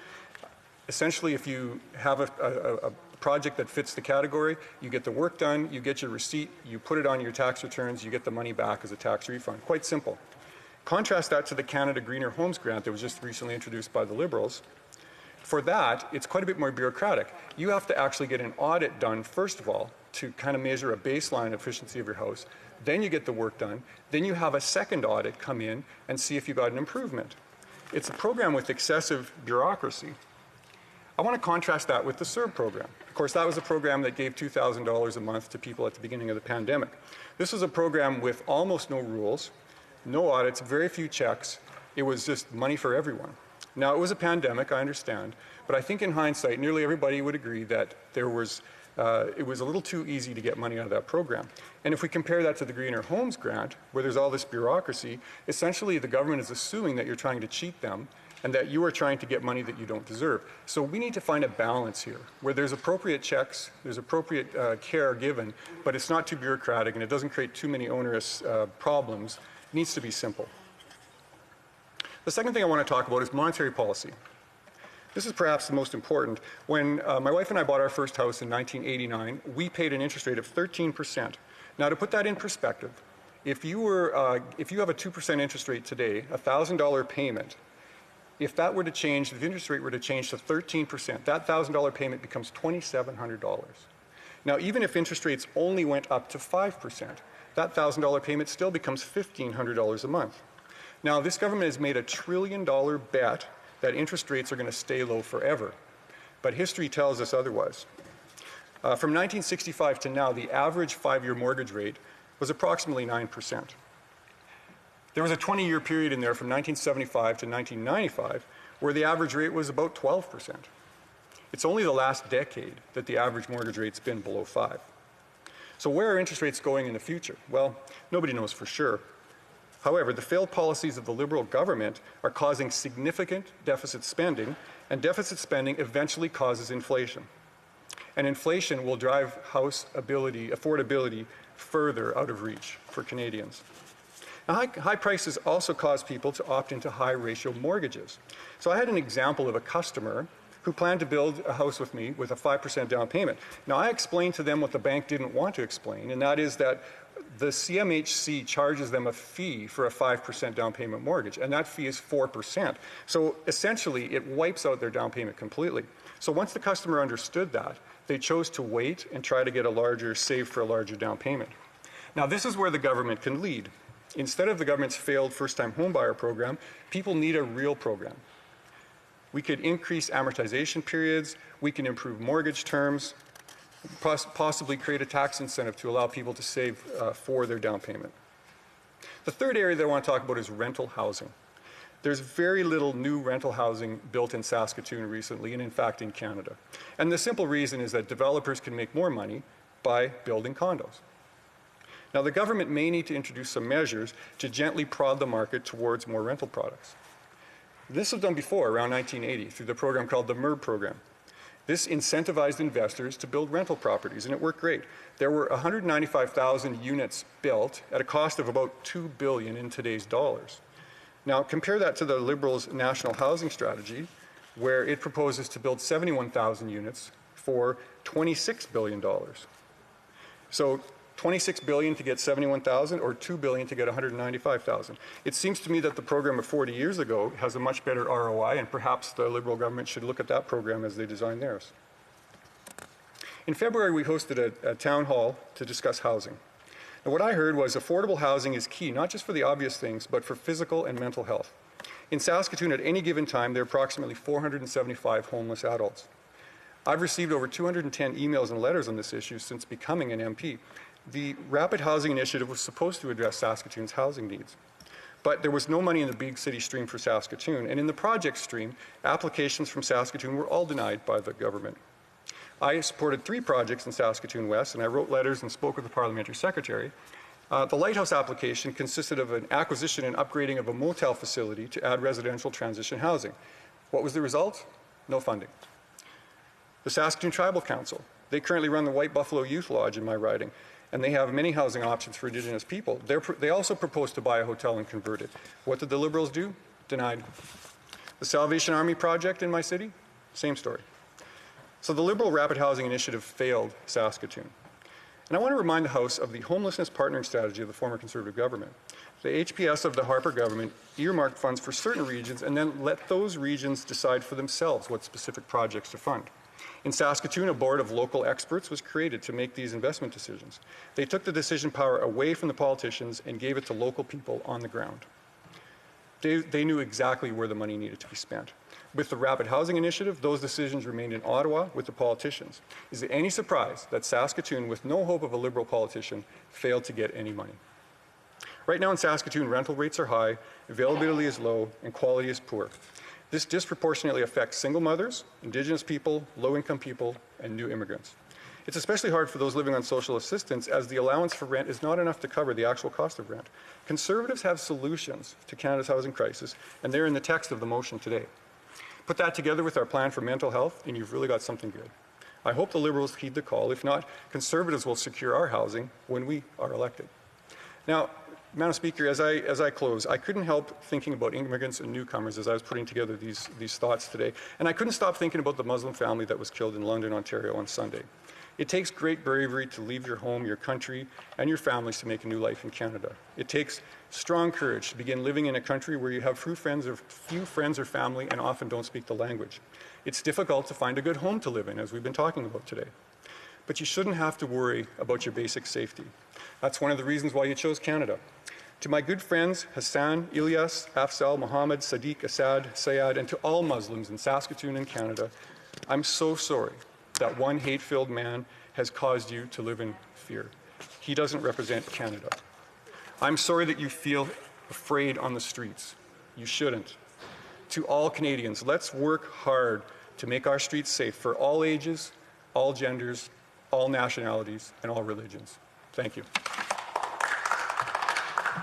Essentially, if you have a project that fits the category, you get the work done, you get your receipt, you put it on your tax returns, you get the money back as a tax refund. Quite simple. Contrast that to the Canada Greener Homes Grant that was just recently introduced by the Liberals. For that, it's quite a bit more bureaucratic. You have to actually get an audit done, first of all, to kind of measure a baseline efficiency of your house. Then you get the work done. Then you have a second audit come in and see if you got an improvement. It's a program with excessive bureaucracy. I want to contrast that with the CERB program. Of course, that was a program that gave $2,000 a month to people at the beginning of the pandemic. This was a program with almost no rules, no audits, very few checks. It was just money for everyone. Now, it was a pandemic, I understand, but I think in hindsight, nearly everybody would agree that it was a little too easy to get money out of that program. And if we compare that to the Greener Homes Grant, where there's all this bureaucracy, essentially the government is assuming that you're trying to cheat them and that you are trying to get money that you don't deserve. So we need to find a balance here, where there's appropriate checks, there's appropriate care given, but it's not too bureaucratic and it doesn't create too many onerous problems. It needs to be simple. The second thing I want to talk about is monetary policy. This is perhaps the most important. When my wife and I bought our first house in 1989, we paid an interest rate of 13%. Now, to put that in perspective, if you have a 2% interest rate today, a $1,000 payment, if that were to change, if the interest rate were to change to 13%, that $1,000 payment becomes $2,700. Now, even if interest rates only went up to 5%, that $1,000 payment still becomes $1,500 a month. Now, this government has made a $1 trillion bet that interest rates are going to stay low forever, but history tells us otherwise. From 1965 to now, the average 5-year mortgage rate was approximately 9%. There was a 20-year period in there from 1975 to 1995 where the average rate was about 12%. It's only the last decade that the average mortgage rate's been below 5%. So where are interest rates going in the future? Well, nobody knows for sure. However, the failed policies of the Liberal government are causing significant deficit spending, and deficit spending eventually causes inflation. And inflation will drive house affordability further out of reach for Canadians. Now, high prices also cause people to opt into high-ratio mortgages. So I had an example of a customer who planned to build a house with me with a 5% down payment. Now, I explained to them what the bank didn't want to explain, and that is that the CMHC charges them a fee for a 5% down payment mortgage, and that fee is 4%. So essentially, it wipes out their down payment completely. So once the customer understood that, they chose to wait and try to get a larger, save for a larger down payment. Now, this is where the government can lead. Instead of the government's failed first-time homebuyer program, people need a real program. We could increase amortization periods, we can improve mortgage terms, possibly create a tax incentive to allow people to save for their down payment. The third area that I want to talk about is rental housing. There's very little new rental housing built in Saskatoon recently, and in fact in Canada. And the simple reason is that developers can make more money by building condos. Now, the government may need to introduce some measures to gently prod the market towards more rental products. This was done before, around 1980, through the program called the MERB program. This incentivized investors to build rental properties, and it worked great. There were 195,000 units built at a cost of about $2 billion in today's dollars. Now, compare that to the Liberals' national housing strategy, where it proposes to build 71,000 units for $26 billion. So $26 billion to get 71,000 or $2 billion to get 195,000. It seems to me that the program of 40 years ago has a much better ROI, and perhaps the Liberal government should look at that program as they design theirs. In February, we hosted a town hall to discuss housing. And what I heard was affordable housing is key, not just for the obvious things, but for physical and mental health. In Saskatoon, at any given time, there are approximately 475 homeless adults. I've received over 210 emails and letters on this issue since becoming an MP. The Rapid Housing Initiative was supposed to address Saskatoon's housing needs. But there was no money in the big city stream for Saskatoon, and in the project stream, applications from Saskatoon were all denied by the government. I supported 3 projects in Saskatoon West, and I wrote letters and spoke with the parliamentary secretary. The Lighthouse application consisted of an acquisition and upgrading of a motel facility to add residential transition housing. What was the result? No funding. The Saskatoon Tribal Council, they currently run the White Buffalo Youth Lodge in my riding, and they have many housing options for Indigenous people. They also proposed to buy a hotel and convert it. What did the Liberals do? Denied. The Salvation Army project in my city? Same story. So the Liberal Rapid Housing Initiative failed Saskatoon. And I want to remind the House of the homelessness partnering strategy of the former Conservative government. The HPS of the Harper government earmarked funds for certain regions and then let those regions decide for themselves what specific projects to fund. In Saskatoon, a board of local experts was created to make these investment decisions. They took the decision power away from the politicians and gave it to local people on the ground. They knew exactly where the money needed to be spent. With the Rapid Housing Initiative, those decisions remained in Ottawa with the politicians. Is it any surprise that Saskatoon, with no hope of a Liberal politician, failed to get any money? Right now in Saskatoon, rental rates are high, availability is low, and quality is poor. This disproportionately affects single mothers, Indigenous people, low-income people, and new immigrants. It's especially hard for those living on social assistance, as the allowance for rent is not enough to cover the actual cost of rent. Conservatives have solutions to Canada's housing crisis, and they're in the text of the motion today. Put that together with our plan for mental health, and you've really got something good. I hope the Liberals heed the call. If not, Conservatives will secure our housing when we are elected. Now, Madam Speaker, as I close, I couldn't help thinking about immigrants and newcomers as I was putting together these thoughts today. And I couldn't stop thinking about the Muslim family that was killed in London, Ontario on Sunday. It takes great bravery to leave your home, your country, and your families to make a new life in Canada. It takes strong courage to begin living in a country where you have few friends or family and often don't speak the language. It's difficult to find a good home to live in, as we've been talking about today. But you shouldn't have to worry about your basic safety. That's one of the reasons why you chose Canada. To my good friends Hassan, Ilyas, Afzal, Mohammed, Sadiq, Assad, Sayad, and to all Muslims in Saskatoon and Canada, I'm so sorry that one hate-filled man has caused you to live in fear. He doesn't represent Canada. I'm sorry that you feel afraid on the streets. You shouldn't. To all Canadians, let's work hard to make our streets safe for all ages, all genders, all nationalities, and all religions. Thank you.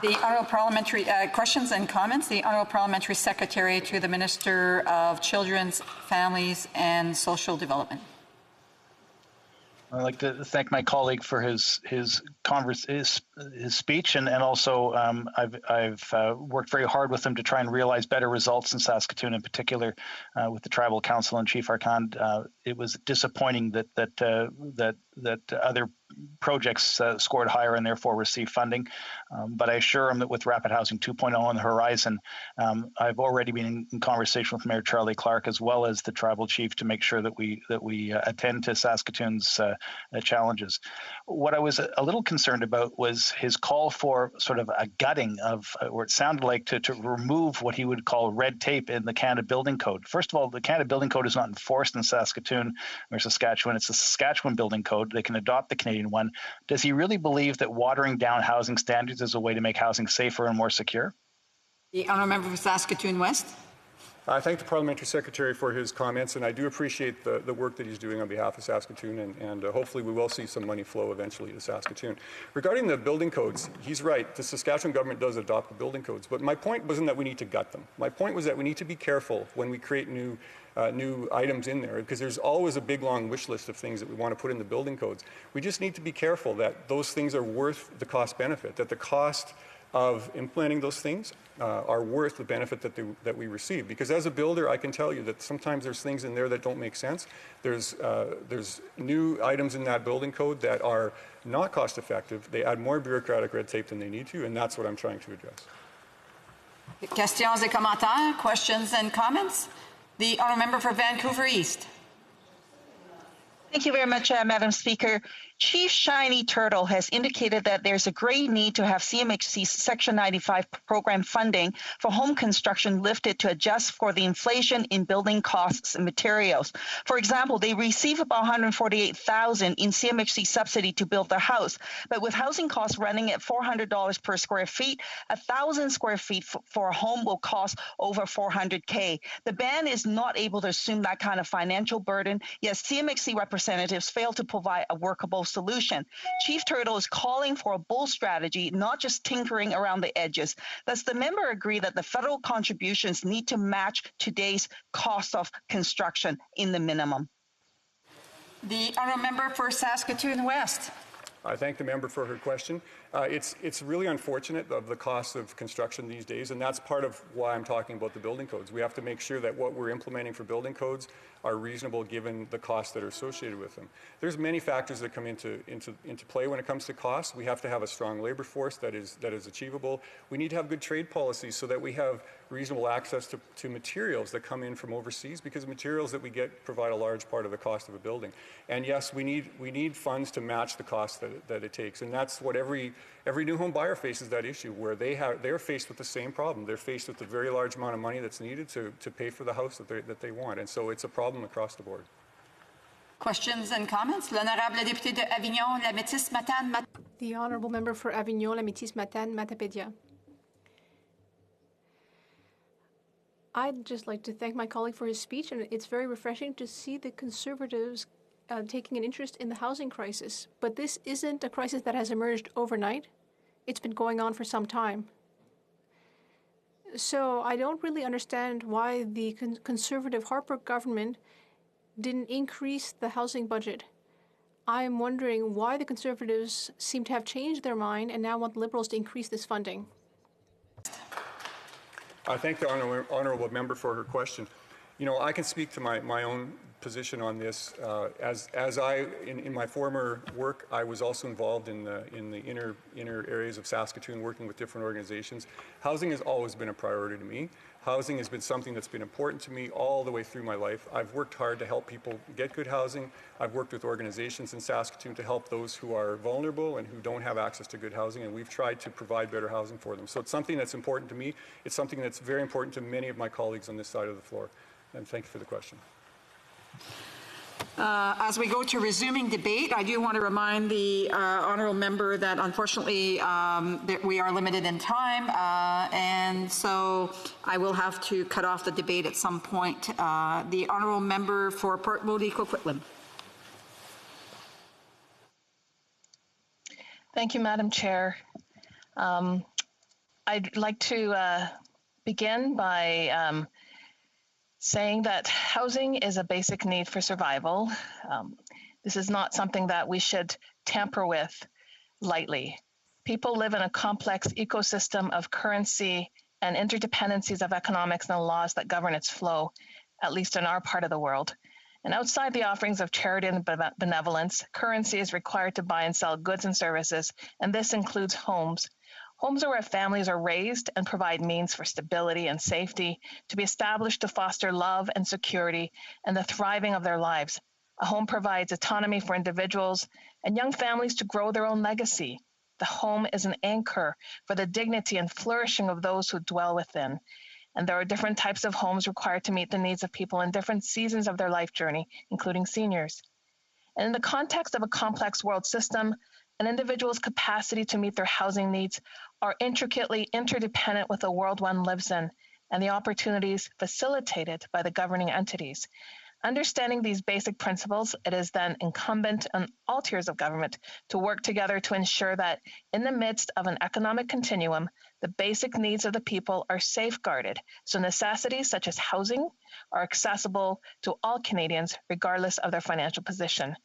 The Honourable Parliamentary questions and comments. The Honourable Parliamentary Secretary to the Minister of Children's, Families and Social Development. I'd like to thank my colleague for his speech, and also I've worked very hard with him to try and realize better results in Saskatoon, in particular with the Tribal Council and Chief Arcand. It was disappointing that other projects scored higher and therefore receive funding. But I assure him that with Rapid Housing 2.0 on the horizon, I've already been in conversation with Mayor Charlie Clark as well as the tribal chief to make sure that we attend to Saskatoon's challenges. What I was a little concerned about was his call for sort of a gutting of, or it sounded like to remove what he would call red tape in the Canada Building Code. First of all, the Canada Building Code is not enforced in Saskatoon or Saskatchewan. It's the Saskatchewan Building Code. They can adopt the Canadian one. Does he really believe that watering down housing standards is a way to make housing safer and more secure? The honourable member for Saskatoon West. I thank the Parliamentary Secretary for his comments, and I do appreciate the work that he's doing on behalf of Saskatoon, and hopefully we will see some money flow eventually to Saskatoon. Regarding the building codes, he's right. The Saskatchewan government does adopt the building codes, but my point wasn't that we need to gut them. My point was that we need to be careful when we create new items in there, because there's always a big long wish list of things that we want to put in the building codes. We just need to be careful that those things are worth the cost benefit, that the cost of implementing those things are worth the benefit that we receive. Because as a builder, I can tell you that sometimes there's things in there that don't make sense. There's new items in that building code that are not cost effective. They add more bureaucratic red tape than they need to, and that's what I'm trying to address. Questions et commentaires, questions and comments? The honourable member for Vancouver East. Thank you very much, Madam Speaker. Chief Shiny Turtle has indicated that there's a great need to have CMHC's Section 95 program funding for home construction lifted to adjust for the inflation in building costs and materials. For example, they receive about $148,000 in CMHC subsidy to build their house, but with housing costs running at $400 per square feet, 1,000 square feet for a home will cost over $400K. The band is not able to assume that kind of financial burden, yet CMHC representatives fail to provide a workable solution. Chief Turtle is calling for a bold strategy, not just tinkering around the edges. Does the member agree that the federal contributions need to match today's cost of construction in the minimum? The honourable member for Saskatoon West. I thank the member for her question. It's really unfortunate of the cost of construction these days, and that's part of why I'm talking about the building codes. We have to make sure that what we're implementing for building codes are reasonable given the costs that are associated with them. There's many factors that come into play when it comes to costs. We have to have a strong labor force that is achievable. We need to have good trade policies so that we have reasonable access to materials that come in from overseas, because materials that we get provide a large part of the cost of a building. And yes, we need funds to match the cost that it takes, and that's what every new home buyer faces, that issue where they're faced with the same problem. They're faced with the very large amount of money that's needed to pay for the house that they want, and so it's a problem across the board. Questions and comments? L'honorable député de Avignon, La Métis, Matane, The honourable member for Avignon, La Métis, Matane, Matapédia. I'd just like to thank my colleague for his speech, and it's very refreshing to see the Conservatives taking an interest in the housing crisis. But this isn't a crisis that has emerged overnight. It's been going on for some time. So I don't really understand why the Conservative Harper government didn't increase the housing budget. I'm wondering why the Conservatives seem to have changed their mind and now want the Liberals to increase this funding. I thank the honourable member for her question. You know, I can speak to my own position on this. As I, in my former work, I was also involved in the inner areas of Saskatoon, working with different organizations. Housing has always been a priority to me. Housing has been something that's been important to me all the way through my life. I've worked hard to help people get good housing. I've worked with organizations in Saskatoon to help those who are vulnerable and who don't have access to good housing, and we've tried to provide better housing for them. So it's something that's important to me. It's something that's very important to many of my colleagues on this side of the floor. And thank you for the question. As we go to resuming debate, I do want to remind the honourable member that unfortunately that we are limited in time, and so I will have to cut off the debate at some point. The honourable member for Port Moody Coquitlam. Thank you, Madam Chair. I'd like to begin by saying that housing is a basic need for survival. This is not something that we should tamper with lightly. People live in a complex ecosystem of currency and interdependencies of economics and laws that govern its flow, at least in our part of the world. And outside the offerings of charity and benevolence, currency is required to buy and sell goods and services, and this includes homes. Homes are where families are raised and provide means for stability and safety, to be established to foster love and security and the thriving of their lives. A home provides autonomy for individuals and young families to grow their own legacy. The home is an anchor for the dignity and flourishing of those who dwell within. And there are different types of homes required to meet the needs of people in different seasons of their life journey, including seniors. And in the context of a complex world system, an individual's capacity to meet their housing needs are intricately interdependent with the world one lives in and the opportunities facilitated by the governing entities. Understanding these basic principles, it is then incumbent on all tiers of government to work together to ensure that in the midst of an economic continuum, the basic needs of the people are safeguarded, so necessities such as housing are accessible to all Canadians regardless of their financial position.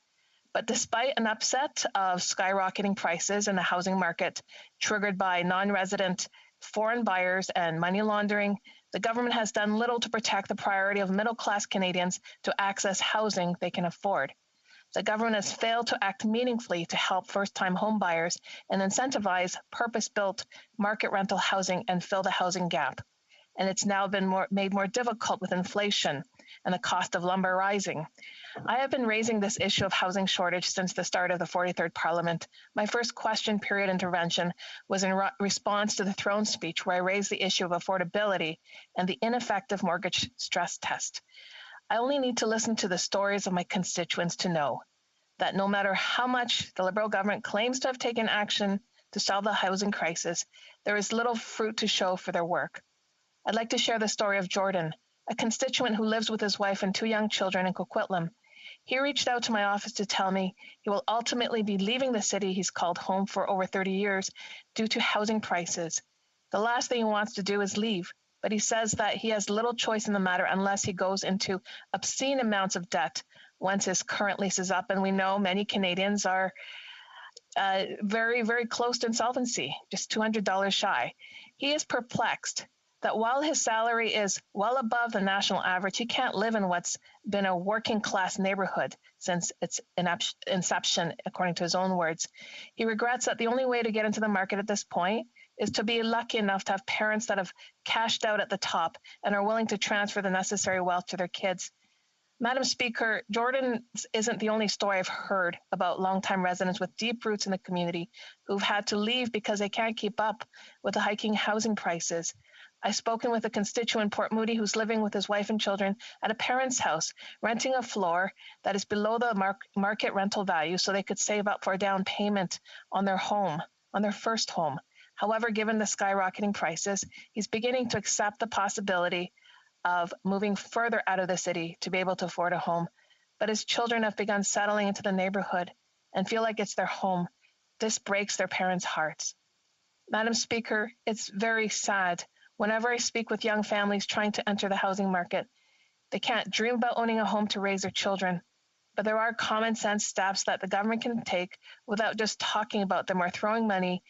But despite an upset of skyrocketing prices in the housing market triggered by non-resident foreign buyers and money laundering, the government has done little to protect the priority of middle-class Canadians to access housing they can afford. The government has failed to act meaningfully to help first-time home buyers and incentivize purpose-built market rental housing and fill the housing gap. And it's now been made more difficult with inflation and the cost of lumber rising. I have been raising this issue of housing shortage since the start of the 43rd Parliament. My first question period intervention was in response to the throne speech, where I raised the issue of affordability and the ineffective mortgage stress test. I only need to listen to the stories of my constituents to know that no matter how much the Liberal government claims to have taken action to solve the housing crisis, there is little fruit to show for their work. I'd like to share the story of Jordan, a constituent who lives with his wife and 2 young children in Coquitlam. He reached out to my office to tell me he will ultimately be leaving the city he's called home for over 30 years due to housing prices. The last thing he wants to do is leave, but he says that he has little choice in the matter unless he goes into obscene amounts of debt once his current lease is up. And we know many Canadians are very, very close to insolvency, just $200 shy. He is perplexed that while his salary is well above the national average, he can't live in what's been a working class neighborhood since its inception, according to his own words. He regrets that the only way to get into the market at this point is to be lucky enough to have parents that have cashed out at the top and are willing to transfer the necessary wealth to their kids. Madam Speaker, Jordan isn't the only story I've heard about longtime residents with deep roots in the community who've had to leave because they can't keep up with the hiking housing prices. I've spoken with a constituent in Port Moody who's living with his wife and children at a parent's house, renting a floor that is below the market rental value so they could save up for a down payment on their home, on their first home. However, given the skyrocketing prices, he's beginning to accept the possibility of moving further out of the city to be able to afford a home. But his children have begun settling into the neighborhood and feel like it's their home. This breaks their parents' hearts. Madam Speaker, it's very sad. Whenever I speak with young families trying to enter the housing market, they can't dream about owning a home to raise their children. But there are common sense steps that the government can take without just talking about them or throwing money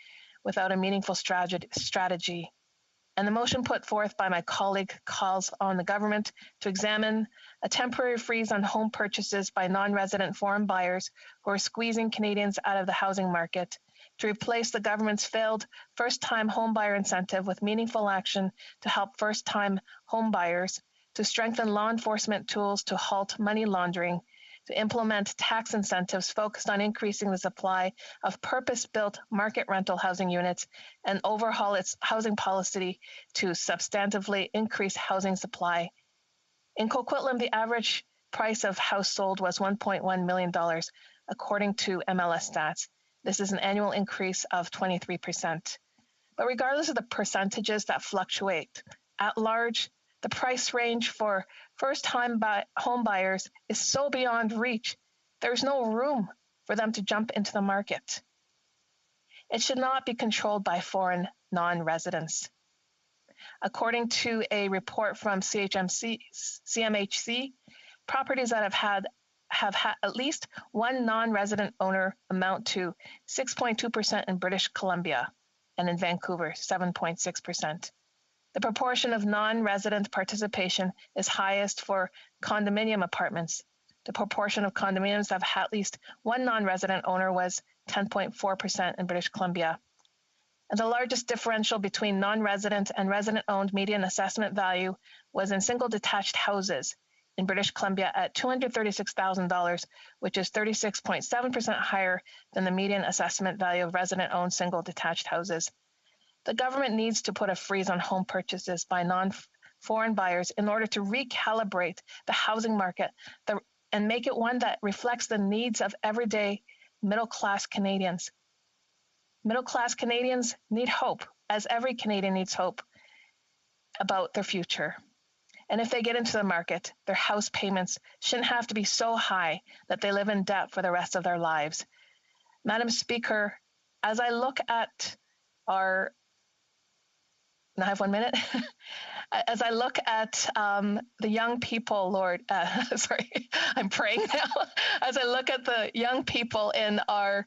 without a meaningful strategy. And the motion put forth by my colleague calls on the government to examine a temporary freeze on home purchases by non-resident foreign buyers who are squeezing Canadians out of the housing market, to replace the government's failed first-time homebuyer incentive with meaningful action to help first-time homebuyers, to strengthen law enforcement tools to halt money laundering, to implement tax incentives focused on increasing the supply of purpose-built market rental housing units, and overhaul its housing policy to substantively increase housing supply. In Coquitlam, the average price of house sold was $1.1 million, according to MLS stats. This is an annual increase of 23%. But regardless of the percentages that fluctuate, at large, the price range for first-time home buyers is so beyond reach, there's no room for them to jump into the market. It should not be controlled by foreign non-residents. According to a report from CMHC, properties that have had at least one non-resident owner amount to 6.2% in British Columbia, and in Vancouver, 7.6%. The proportion of non-resident participation is highest for condominium apartments, The proportion of condominiums that have at least one non-resident owner was 10.4% in British Columbia. And the largest differential between non-resident and resident-owned median assessment value was in single detached houses in British Columbia at $236,000, which is 36.7% higher than the median assessment value of resident-owned single detached houses. The government needs to put a freeze on home purchases by non-foreign buyers in order to recalibrate the housing market and make it one that reflects the needs of everyday middle-class Canadians. Middle-class Canadians need hope, as every Canadian needs hope about their future. And if they get into the market, their house payments shouldn't have to be so high that they live in debt for the rest of their lives. Madam Speaker, as I look at our, and I have 1 minute, as I look at the young people, Lord, sorry, I'm praying now. As I look at the young people in our,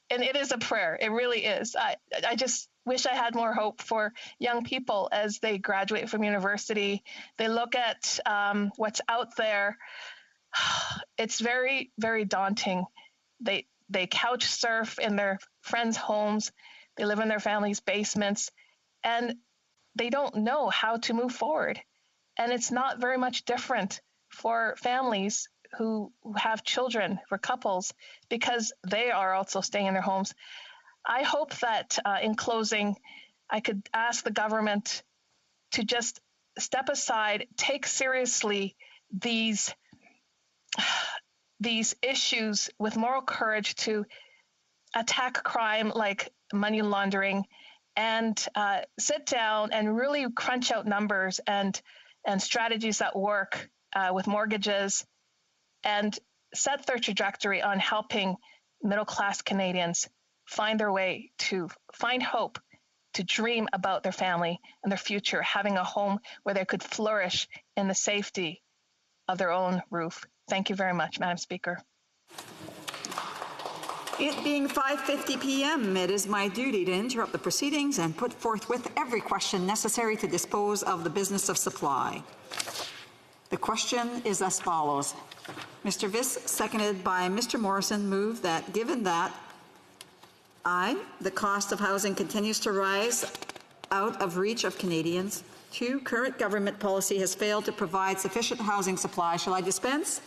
and it is a prayer, it really is. I just wish I had more hope for young people as they graduate from university. They look at what's out there. It's very, very daunting. They couch surf in their friends' homes. They live in their families' basements, and they don't know how to move forward. And it's not very much different for families who have children, for couples, because they are also staying in their homes. I hope that in closing, I could ask the government to just step aside, take seriously these issues with moral courage to attack crime like money laundering, and sit down and really crunch out numbers and strategies that work with mortgages, and set their trajectory on helping middle-class Canadians find their way to find hope, to dream about their family and their future, having a home where they could flourish in the safety of their own roof. Thank you very much, Madam Speaker. It being 5:50 p.m., it is my duty to interrupt the proceedings and put forthwith every question necessary to dispose of the business of supply. The question is as follows. Mr. Viss, seconded by Mr. Morrison, move that given that I, the cost of housing continues to rise out of reach of Canadians. 2, current government policy has failed to provide sufficient housing supply. Shall I dispense?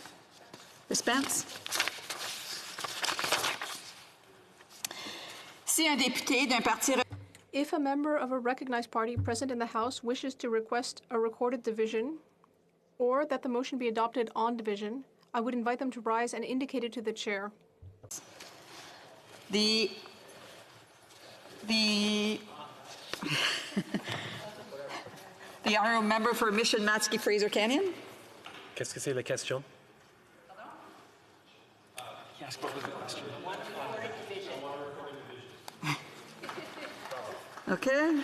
Dispense. Si un député d'un parti... If a member of a recognized party present in the House wishes to request a recorded division, or that the motion be adopted on division, I would invite them to rise and indicate it to the chair. The honourable member for Mission Matsky Fraser Canyon. Qu'est-ce que c'est la question? Yes, what was the question? Okay.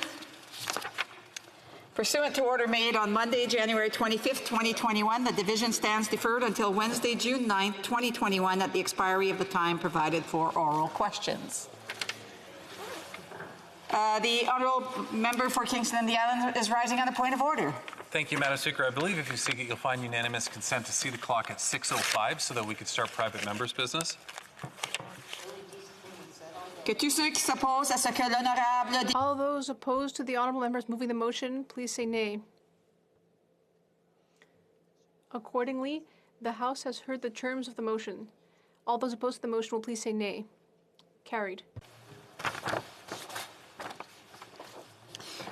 Pursuant to order made on Monday, January 25th, 2021, the division stands deferred until Wednesday, June 9th, 2021, at the expiry of the time provided for oral questions. The honourable member for Kingston and the Islands is rising on a point of order. Thank you, Madam Speaker. I believe if you seek it, you'll find unanimous consent to see the clock at 6:05 so that we could start private members' business. All those opposed to the honourable members moving the motion, please say nay. Accordingly, the House has heard the terms of the motion. All those opposed to the motion will please say nay. Carried.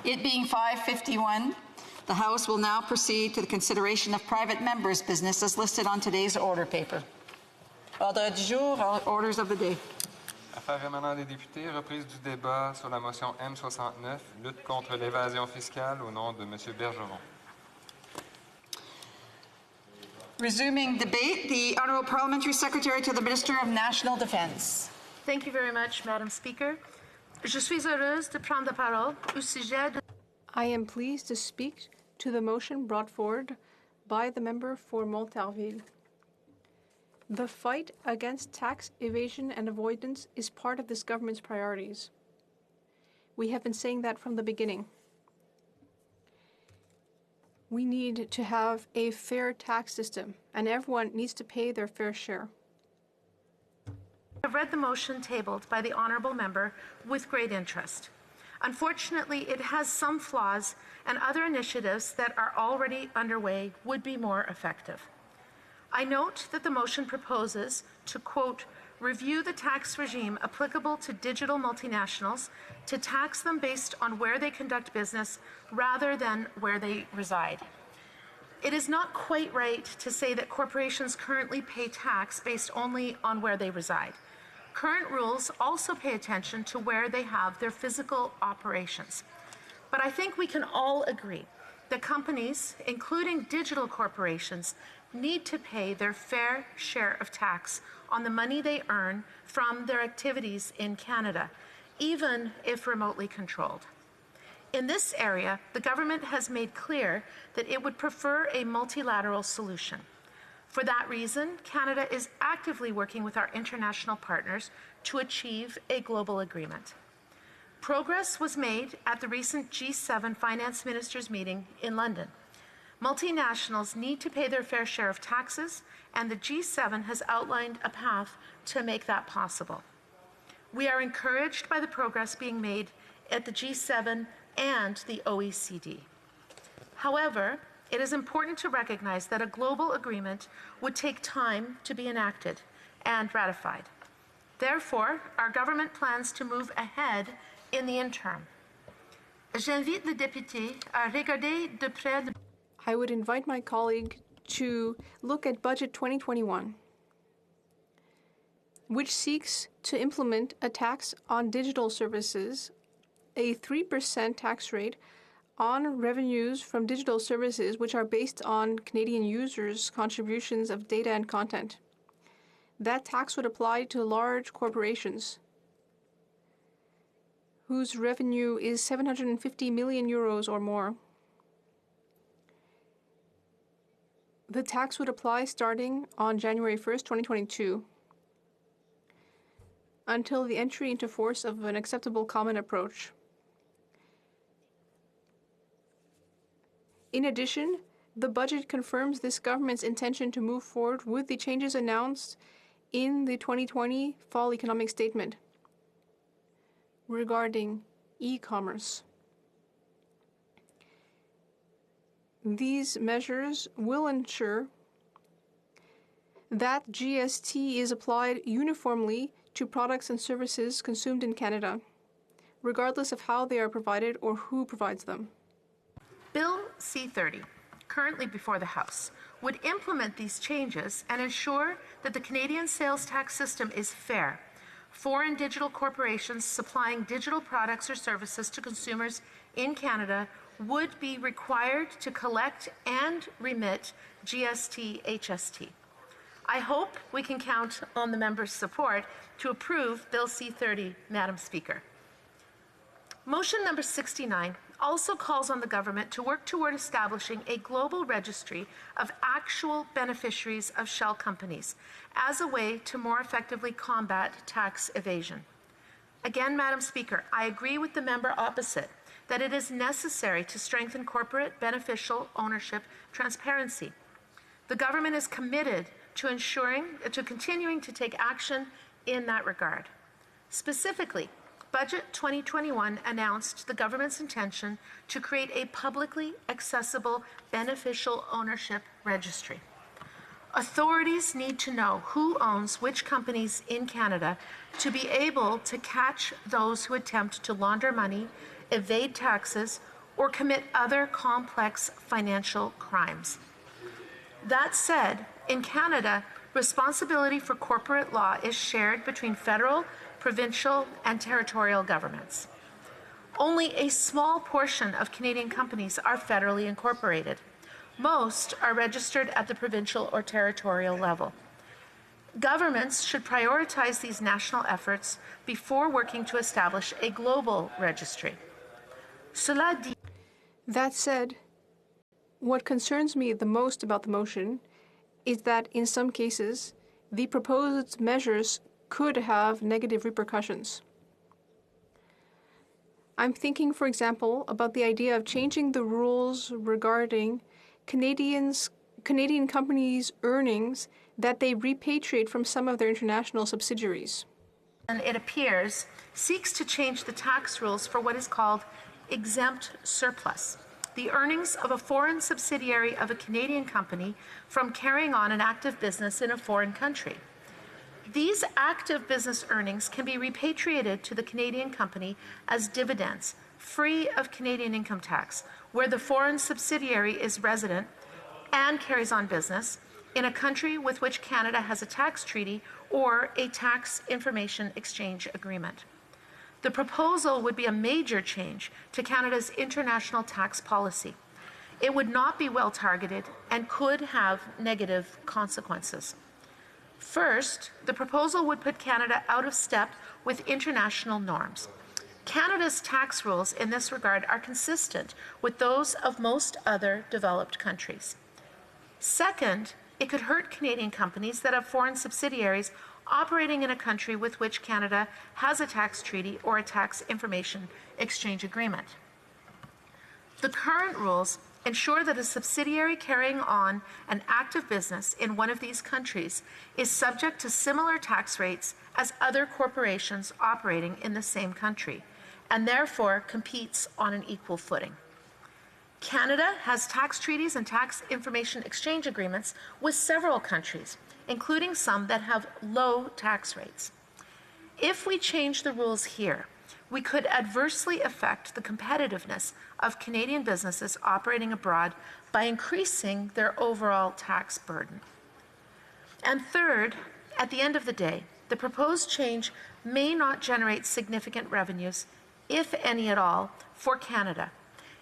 It being 5:51, the House will now proceed to the consideration of private members' business as listed on today's order paper. Ordre du jour, orders of the day. Affaires émanant des députés, reprise du débat sur la motion M69, lutte contre l'évasion fiscale au nom de M. Bergeron. Resuming debate, the Honourable Parliamentary Secretary to the Minister of National Defence. Thank you very much, Madam Speaker. Je suis heureuse de prendre la parole au sujet de... I am pleased to speak to the motion brought forward by the member for Montarville. The fight against tax evasion and avoidance is part of this government's priorities. We have been saying that from the beginning. We need to have a fair tax system, and everyone needs to pay their fair share. I've read the motion tabled by the honourable member with great interest. Unfortunately, it has some flaws, and other initiatives that are already underway would be more effective. I note that the motion proposes to, quote, review the tax regime applicable to digital multinationals to tax them based on where they conduct business rather than where they reside. It is not quite right to say that corporations currently pay tax based only on where they reside. Current rules also pay attention to where they have their physical operations. But I think we can all agree that companies, including digital corporations, need to pay their fair share of tax on the money they earn from their activities in Canada, even if remotely controlled. In this area, the government has made clear that it would prefer a multilateral solution. For that reason, Canada is actively working with our international partners to achieve a global agreement. Progress was made at the recent G7 finance ministers meeting in London. Multinationals need to pay their fair share of taxes, and the G7 has outlined a path to make that possible. We are encouraged by the progress being made at the G7 and the OECD. However, it is important to recognize that a global agreement would take time to be enacted and ratified. Therefore, our government plans to move ahead in the interim. J'invite le député à regarder de près. I would invite my colleague to look at Budget 2021, which seeks to implement a tax on digital services, a 3% tax rate on revenues from digital services which are based on Canadian users' contributions of data and content. That tax would apply to large corporations whose revenue is 750 million euros or more. The tax would apply starting on January 1st, 2022, until the entry into force of an acceptable common approach. In addition, the budget confirms this government's intention to move forward with the changes announced in the 2020 Fall Economic Statement regarding e-commerce. These measures will ensure that GST is applied uniformly to products and services consumed in Canada, regardless of how they are provided or who provides them. Bill C-30, currently before the House, would implement these changes and ensure that the Canadian sales tax system is fair. Foreign digital corporations supplying digital products or services to consumers in Canada would be required to collect and remit GST HST. I hope we can count on the members' support to approve Bill C-30, Madam Speaker. Motion number 69 also calls on the government to work toward establishing a global registry of actual beneficiaries of shell companies as a way to more effectively combat tax evasion. Again, Madam Speaker, I agree with the member opposite that it is necessary to strengthen corporate beneficial ownership transparency. The government is committed to continuing to take action in that regard. Specifically, Budget 2021 announced the government's intention to create a publicly accessible beneficial ownership registry. Authorities need to know who owns which companies in Canada to be able to catch those who attempt to launder money, evade taxes, or commit other complex financial crimes. That said, in Canada, responsibility for corporate law is shared between federal, provincial, and territorial governments. Only a small portion of Canadian companies are federally incorporated. Most are registered at the provincial or territorial level. Governments should prioritize these national efforts before working to establish a global registry. That said, what concerns me the most about the motion is that in some cases, the proposed measures could have negative repercussions. I'm thinking, for example, about the idea of changing the rules regarding Canadian companies' earnings that they repatriate from some of their international subsidiaries. And it appears, seeks to change the tax rules for what is called exempt surplus, the earnings of a foreign subsidiary of a Canadian company from carrying on an active business in a foreign country. These active business earnings can be repatriated to the Canadian company as dividends, free of Canadian income tax, where the foreign subsidiary is resident and carries on business in a country with which Canada has a tax treaty or a tax information exchange agreement. The proposal would be a major change to Canada's international tax policy. It would not be well targeted and could have negative consequences. First, the proposal would put Canada out of step with international norms. Canada's tax rules in this regard are consistent with those of most other developed countries. Second, it could hurt Canadian companies that have foreign subsidiaries operating in a country with which Canada has a tax treaty or a tax information exchange agreement. The current rules ensure that a subsidiary carrying on an active business in one of these countries is subject to similar tax rates as other corporations operating in the same country, and therefore competes on an equal footing. Canada has tax treaties and tax information exchange agreements with several countries, including some that have low tax rates. If we change the rules here, we could adversely affect the competitiveness of Canadian businesses operating abroad by increasing their overall tax burden. And third, at the end of the day, the proposed change may not generate significant revenues, if any at all, for Canada.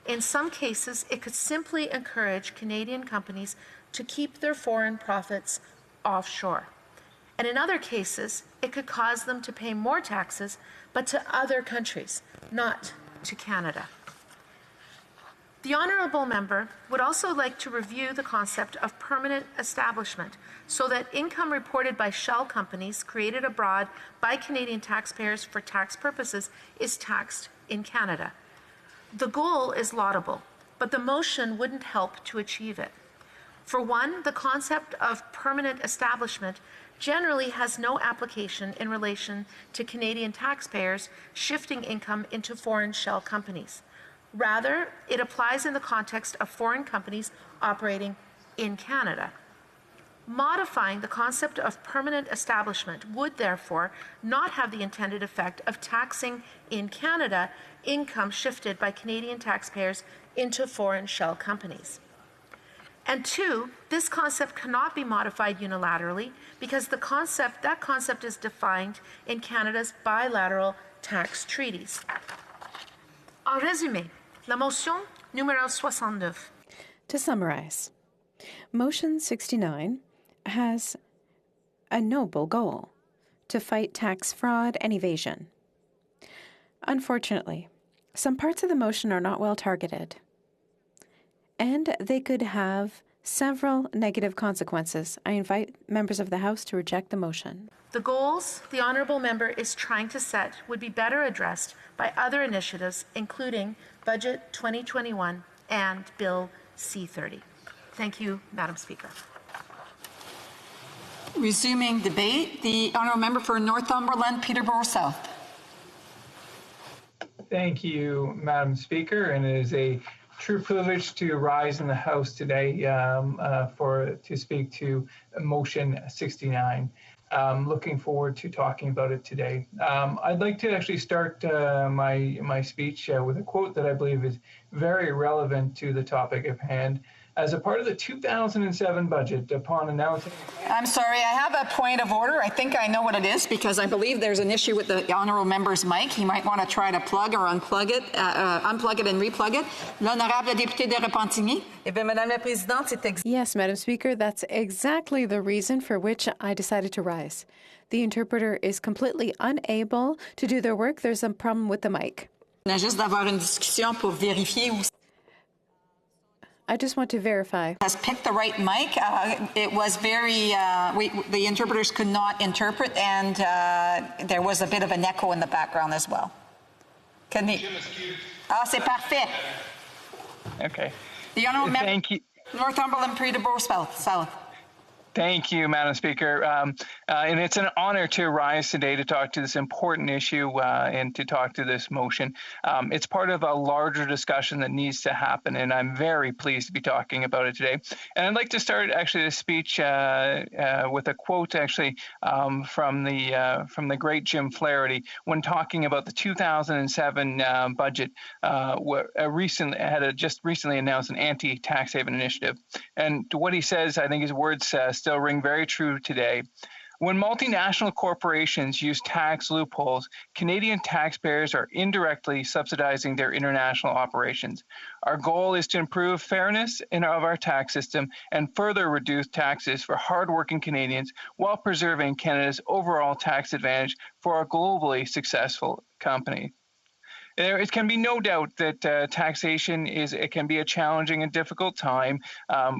In some cases, it could simply encourage Canadian companies to keep their foreign profits offshore. And in other cases, it could cause them to pay more taxes, but to other countries, not to Canada. The honourable member would also like to review the concept of permanent establishment so that income reported by shell companies created abroad by Canadian taxpayers for tax purposes is taxed in Canada. The goal is laudable, but the motion wouldn't help to achieve it. For one, the concept of permanent establishment generally has no application in relation to Canadian taxpayers shifting income into foreign shell companies. Rather, it applies in the context of foreign companies operating in Canada. Modifying the concept of permanent establishment would therefore not have the intended effect of taxing in Canada income shifted by Canadian taxpayers into foreign shell companies. And two, this concept cannot be modified unilaterally because that concept is defined in Canada's bilateral tax treaties. En résumé, la motion numéro 69. To summarize, Motion 69 has a noble goal: to fight tax fraud and evasion. Unfortunately, some parts of the motion are not well targeted, and they could have several negative consequences. I invite members of the House to reject the motion. The goals the honourable member is trying to set would be better addressed by other initiatives, including Budget 2021 and Bill C-30. Thank you, Madam Speaker. Resuming debate, the honourable member for Northumberland, Peterborough South. Thank you, Madam Speaker, and it is a true privilege to rise in the House today to speak to Motion 69. Looking forward to talking about it today. I'd like to actually start my speech with a quote that I believe is very relevant to the topic at hand. As a part of the 2007 budget, upon announcing... I'm sorry, I have a point of order. I think I know what it is because I believe there's an issue with the honourable member's mic. He might want to try to plug or unplug it and replug it. L'honorable député de Repentigny. Yes, Madam Speaker, that's exactly the reason for which I decided to rise. The interpreter is completely unable to do their work. There's a problem with the mic. Juste d'avoir une discussion pour vérifier où I just want to verify. Has picked the right mic. It was very, the interpreters could not interpret, and there was a bit of an echo in the background as well. C'est parfait. Okay. The honourable member. Thank you. Northumberland, Prix de South. Thank you, Madam Speaker. And it's an honor to rise today to talk to this important issue and to talk to this motion. It's part of a larger discussion that needs to happen, and I'm very pleased to be talking about it today. And I'd like to start actually this speech with a quote actually from the great Jim Flaherty when talking about the 2007 budget, just recently announced an anti-tax haven initiative. And to what he says, I think his words still ring very true today. When multinational corporations use tax loopholes, Canadian taxpayers are indirectly subsidizing their international operations. Our goal is to improve fairness of our tax system and further reduce taxes for hardworking Canadians while preserving Canada's overall tax advantage for a globally successful company. It can be no doubt that taxation can be a challenging and difficult time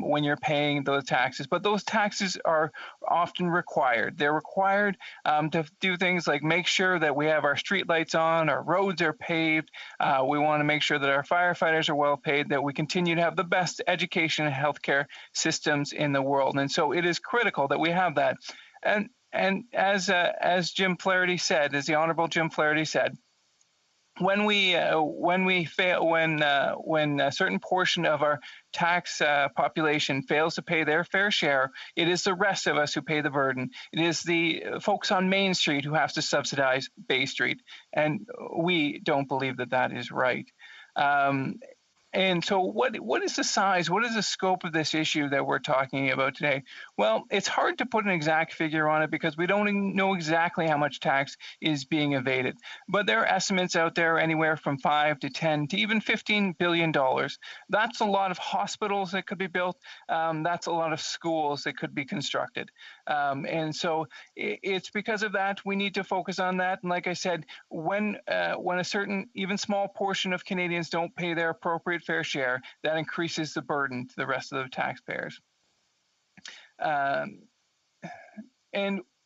when you're paying those taxes, but those taxes are often required. They're required to do things like make sure that we have our street lights on, our roads are paved, we want to make sure that our firefighters are well paid, that we continue to have the best education and healthcare systems in the world. And so it is critical that we have that. And as Jim Flaherty said, as the Honorable Jim Flaherty said, when a certain portion of our tax population fails to pay their fair share, it is the rest of us who pay the burden. It is the folks on Main Street who have to subsidize Bay Street, and we don't believe that that is right. And so what is the size, what is the scope of this issue that we're talking about today? Well, it's hard to put an exact figure on it because we don't know exactly how much tax is being evaded. But there are estimates out there anywhere from 5 to 10 to even $15 billion. That's a lot of hospitals that could be built. That's a lot of schools that could be constructed. And so it's because of that we need to focus on that. And like I said, when a certain, even small portion of Canadians don't pay their appropriate fair share, that increases the burden to the rest of the taxpayers. And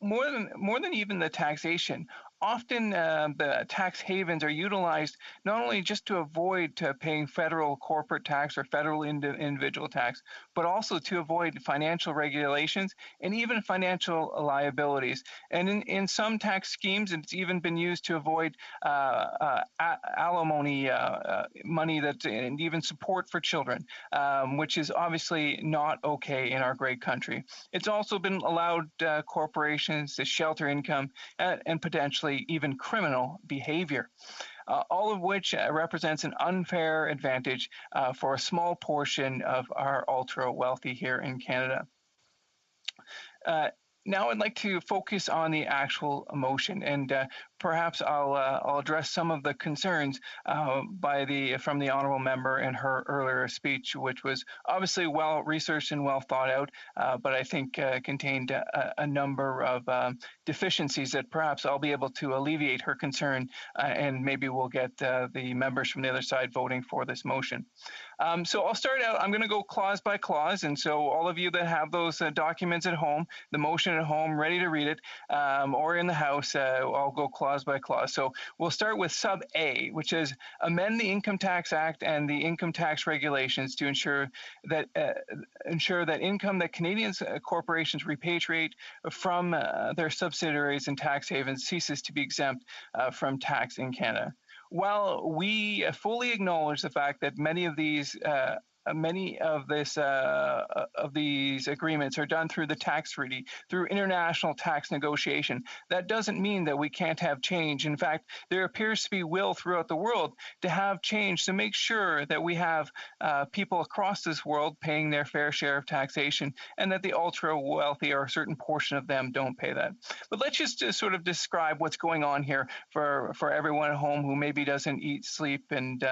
more than even the taxation, often the tax havens are utilized not only just to avoid paying federal corporate tax or federal individual tax, but also to avoid financial regulations and even financial liabilities. And in some tax schemes, it's even been used to avoid alimony money and even support for children, which is obviously not okay in our great country. It's also been allowed corporations to shelter income and potentially even criminal behavior, all of which represents an unfair advantage for a small portion of our ultra wealthy here in Canada. Now I'd like to focus on the actual motion, and perhaps I'll address some of the concerns from the honourable member in her earlier speech, which was obviously well researched and well thought out, but I think contained a number of deficiencies that perhaps I'll be able to alleviate her concern, and maybe we'll get the members from the other side voting for this motion. So I'll start out, I'm going to go clause by clause, and so all of you that have those documents at home, the motion at home, ready to read it, or in the House, I'll go clause by clause. So we'll start with sub A, which is amend the Income Tax Act and the income tax regulations to ensure that income that Canadian corporations repatriate from their subsidiaries and tax havens ceases to be exempt from tax in Canada. While we fully acknowledge the fact that many of these agreements are done through the tax treaty, through international tax negotiation, that doesn't mean that we can't have change. In fact, there appears to be will throughout the world to have change to make sure that we have people across this world paying their fair share of taxation, and that the ultra wealthy, or a certain portion of them, don't pay that. But let's just sort of describe what's going on here for everyone at home who maybe doesn't eat, sleep, and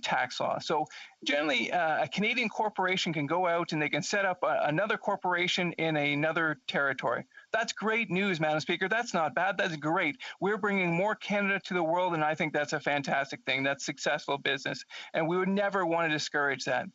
tax law. So generally, a Canadian corporation can go out and they can set up another corporation in another territory. That's great news, Madam Speaker. That's not bad. That's great. We're bringing more Canada to the world, and I think that's a fantastic thing. That's successful business, and we would never want to discourage that.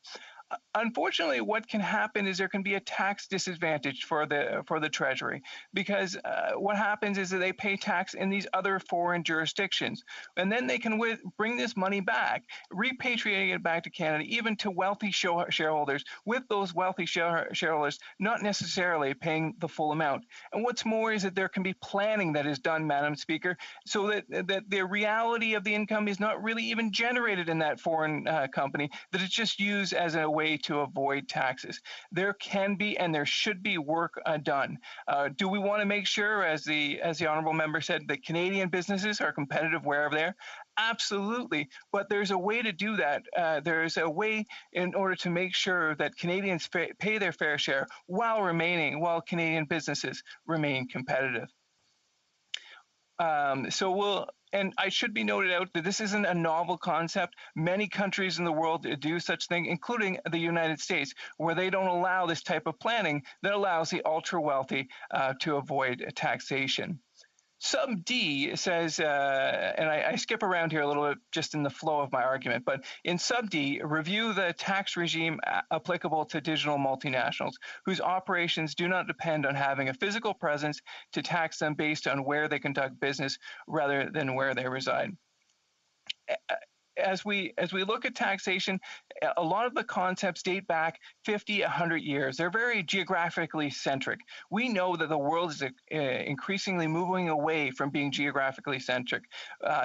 unfortunately, what can happen is there can be a tax disadvantage for the Treasury, because what happens is that they pay tax in these other foreign jurisdictions, and then they can bring this money back, repatriating it back to Canada, even to wealthy shareholders, with those wealthy shareholders not necessarily paying the full amount. And what's more is that there can be planning that is done, Madam Speaker, so that the reality of the income is not really even generated in that foreign company, that it's just used as a way to avoid taxes. There can be and there should be work done. Do we want to make sure, as the honourable member said, that Canadian businesses are competitive wherever they are? Absolutely, but there's a way to do that. There's a way in order to make sure that Canadians pay their fair share while Canadian businesses remain competitive. And I should be noted out that this isn't a novel concept. Many countries in the world do such thing, including the United States, where they don't allow this type of planning that allows the ultra wealthy to avoid taxation. Sub D says, and I skip around here a little bit just in the flow of my argument, but in Sub D, review the tax regime applicable to digital multinationals whose operations do not depend on having a physical presence to tax them based on where they conduct business rather than where they reside. As we look at taxation, a lot of the concepts date back 50, 100 years. They're very geographically centric. We know that the world is increasingly moving away from being geographically centric.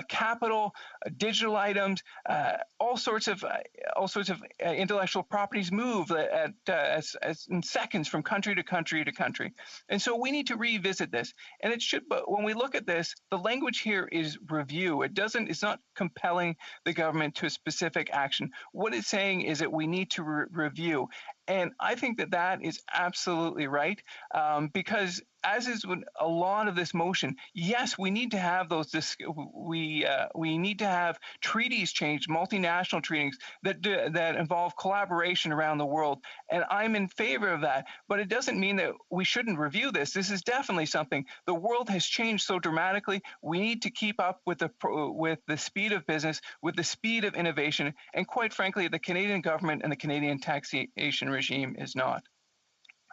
Capital, digital items, all sorts of intellectual properties move in seconds from country to country to country. And so we need to revisit this. And it should, but when we look at this, the language here is review. It's not compelling the government to a specific action. What it's saying is that we need to review. And I think that that is absolutely right, because as is with a lot of this motion, yes, we need to have we need to have treaties changed, multinational treaties that involve collaboration around the world, and I'm in favor of that. But it doesn't mean that we shouldn't review this. This is definitely something. The world has changed so dramatically. We need to keep up with the speed of business, with the speed of innovation, and quite frankly, the Canadian government and the Canadian taxation regime is not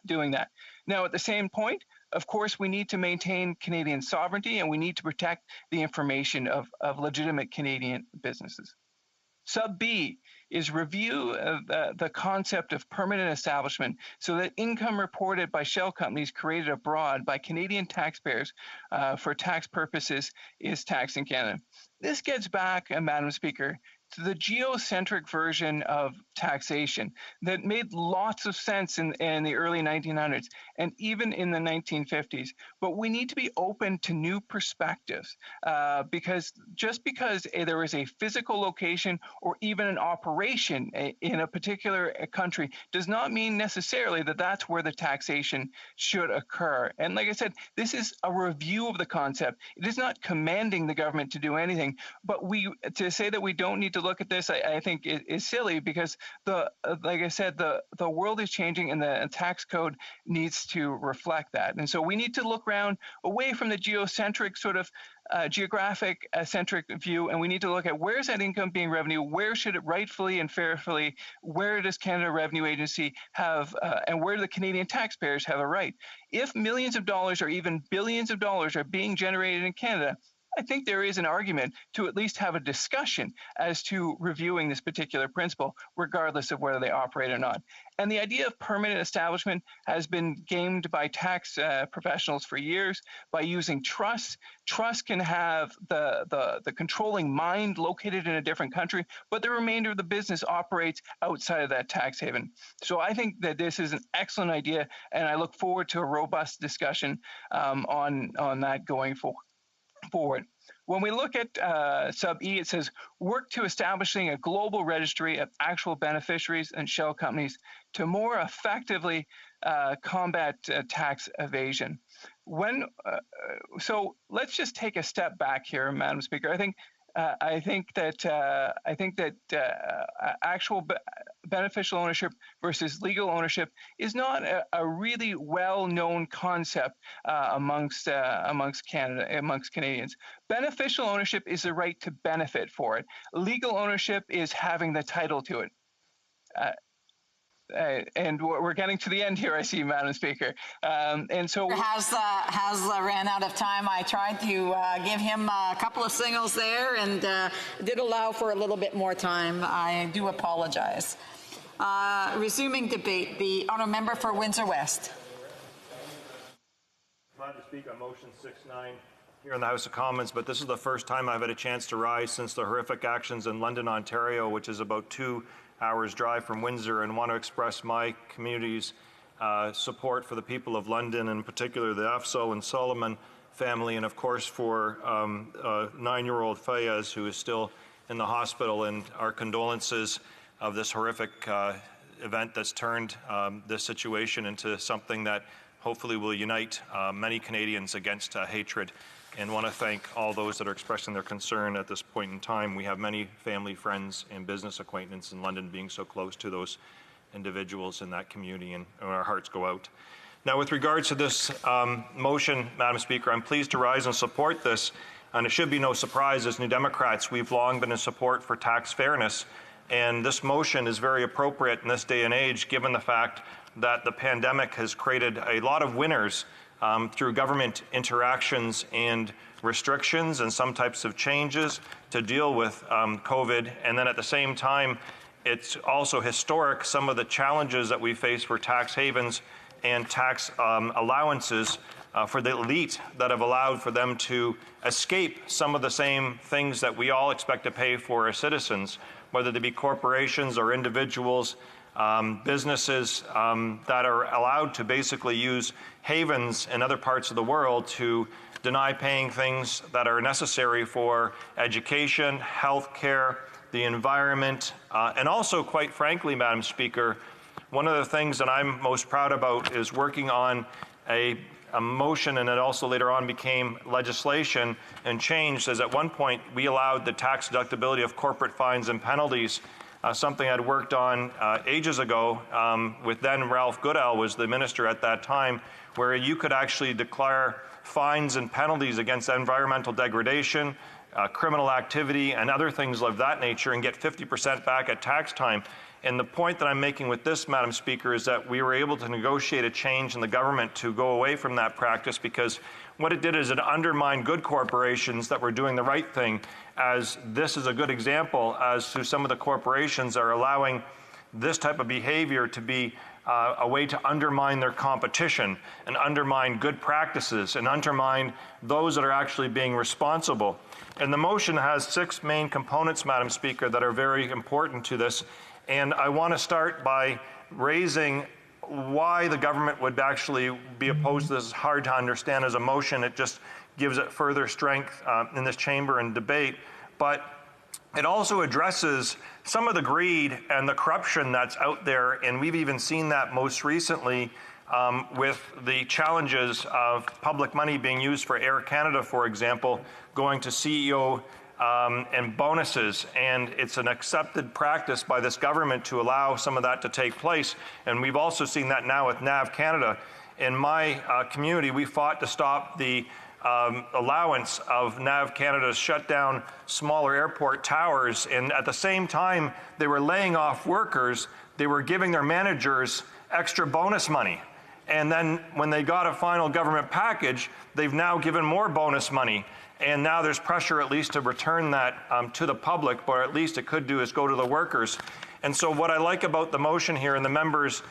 doing that. Now, at the same point, of course, we need to maintain Canadian sovereignty, and we need to protect the information of legitimate Canadian businesses. Sub B is review of the concept of permanent establishment so that income reported by shell companies created abroad by Canadian taxpayers for tax purposes is taxed in Canada. This gets back, Madam Speaker, to the geocentric version of taxation that made lots of sense in the early 1900s and even in the 1950s. But we need to be open to new perspectives because just because there is a physical location or even an operation in a particular country does not mean necessarily that that's where the taxation should occur. And like I said, this is a review of the concept. It is not commanding the government to do anything, but to say that we don't need to look at this, I think is silly because like I said, the world is changing and the tax code needs to reflect that. And so we need to look around away from the geocentric sort of geographic centric view, and we need to look at where's that income being revenue, where should it rightfully and fairly, where does Canada Revenue Agency have, and where do the Canadian taxpayers have a right? If millions of dollars or even billions of dollars are being generated in Canada, I think there is an argument to at least have a discussion as to reviewing this particular principle, regardless of whether they operate or not. And the idea of permanent establishment has been gamed by tax professionals for years by using trusts. Trusts can have the controlling mind located in a different country, but the remainder of the business operates outside of that tax haven. So I think that this is an excellent idea, and I look forward to a robust discussion on that going forward. When we look at sub E, it says work to establishing a global registry of actual beneficiaries and shell companies to more effectively combat tax evasion. So let's just take a step back here, Madam Speaker. I think that actual beneficial ownership versus legal ownership is not a really well-known concept amongst Canadians. Beneficial ownership is the right to benefit for it. Legal ownership is having the title to it. And we're getting to the end here, I see, Madam Speaker. And so has ran out of time. I tried to give him a couple of signals there and did allow for a little bit more time. I do apologize. Resuming debate, the honourable member for Windsor West. I'm glad to speak on motion 6-9 here in the House of Commons, but this is the first time I've had a chance to rise since the horrific actions in London, Ontario, which is about 2 hours drive from Windsor, and want to express my community's support for the people of London, and in particular the Afzo and Solomon family, and of course for 9-year-old Fayez, who is still in the hospital, and our condolences of this horrific event that's turned this situation into something that hopefully will unite many Canadians against hatred. And want to thank all those that are expressing their concern at this point in time. We have many family, friends, and business acquaintances in London, being so close to those individuals in that community, and our hearts go out. Now, with regards to this motion, Madam Speaker, I'm pleased to rise and support this. And it should be no surprise, as New Democrats, we've long been in support for tax fairness. And this motion is very appropriate in this day and age, given the fact that the pandemic has created a lot of winners through government interactions and restrictions and some types of changes to deal with COVID. And then at the same time, it's also historic, some of the challenges that we face for tax havens and tax allowances for the elite that have allowed for them to escape some of the same things that we all expect to pay for as citizens, whether they be corporations or individuals, businesses that are allowed to basically use havens in other parts of the world to deny paying things that are necessary for education, health care, the environment, and also, quite frankly, Madam Speaker, one of the things that I'm most proud about is working on a motion, and it also later on became legislation and changed, as at one point we allowed the tax deductibility of corporate fines and penalties, something I'd worked on ages ago with then Ralph Goodell was the minister at that time, where you could actually declare fines and penalties against environmental degradation, criminal activity, and other things of that nature, and get 50% back at tax time. And the point that I'm making with this, Madam Speaker, is that we were able to negotiate a change in the government to go away from that practice, because what it did is it undermined good corporations that were doing the right thing, as this is a good example as to some of the corporations are allowing this type of behavior to be a way to undermine their competition and undermine good practices and undermine those that are actually being responsible. And the motion has 6 main components, Madam Speaker, that are very important to this. And I want to start by raising why the government would actually be opposed to this. It's hard to understand as a motion. It just gives it further strength in this chamber and debate. But it also addresses some of the greed and the corruption that's out there, and we've even seen that most recently with the challenges of public money being used for Air Canada, for example, going to CEO and bonuses. And it's an accepted practice by this government to allow some of that to take place. And we've also seen that now with NAV Canada. In my community, we fought to stop the allowance of NAV Canada to shut down smaller airport towers, and at the same time they were laying off workers, they were giving their managers extra bonus money. And then when they got a final government package, they've now given more bonus money. And now there's pressure at least to return that to the public, but at least it could do is go to the workers. And so what I like about the motion here and the members'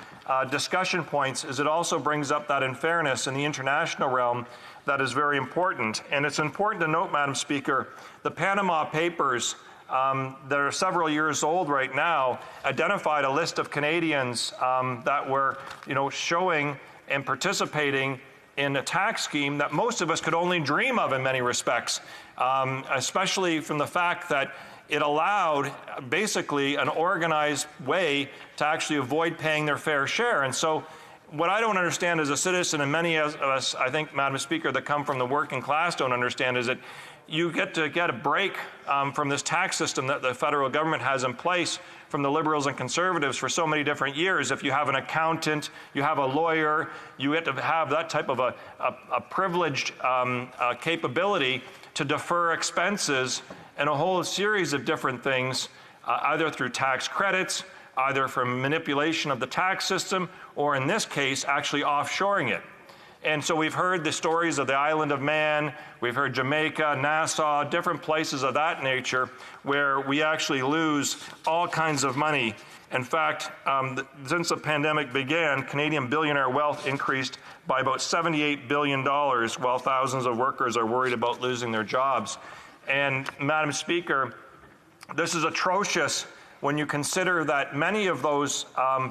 discussion points is it also brings up that unfairness in the international realm that is very important. And it's important to note, Madam Speaker, the Panama Papers that are several years old right now identified a list of Canadians that were, showing and participating in a tax scheme that most of us could only dream of in many respects, especially from the fact that it allowed basically an organized way to actually avoid paying their fair share. And so what I don't understand as a citizen, and many of us, I think, Madam Speaker, that come from the working class don't understand, is that you get to get a break from this tax system that the federal government has in place from the Liberals and Conservatives for so many different years. If you have an accountant, you have a lawyer, you get to have that type of a privileged capability to defer expenses and a whole series of different things, either through tax credits either from manipulation of the tax system or, in this case, actually offshoring it. And so we've heard the stories of the island of Man, we've heard Jamaica, Nassau, different places of that nature where we actually lose all kinds of money. In fact, since the pandemic began, Canadian billionaire wealth increased by about $78 billion, while thousands of workers are worried about losing their jobs. And Madam Speaker, this is atrocious when you consider that many of those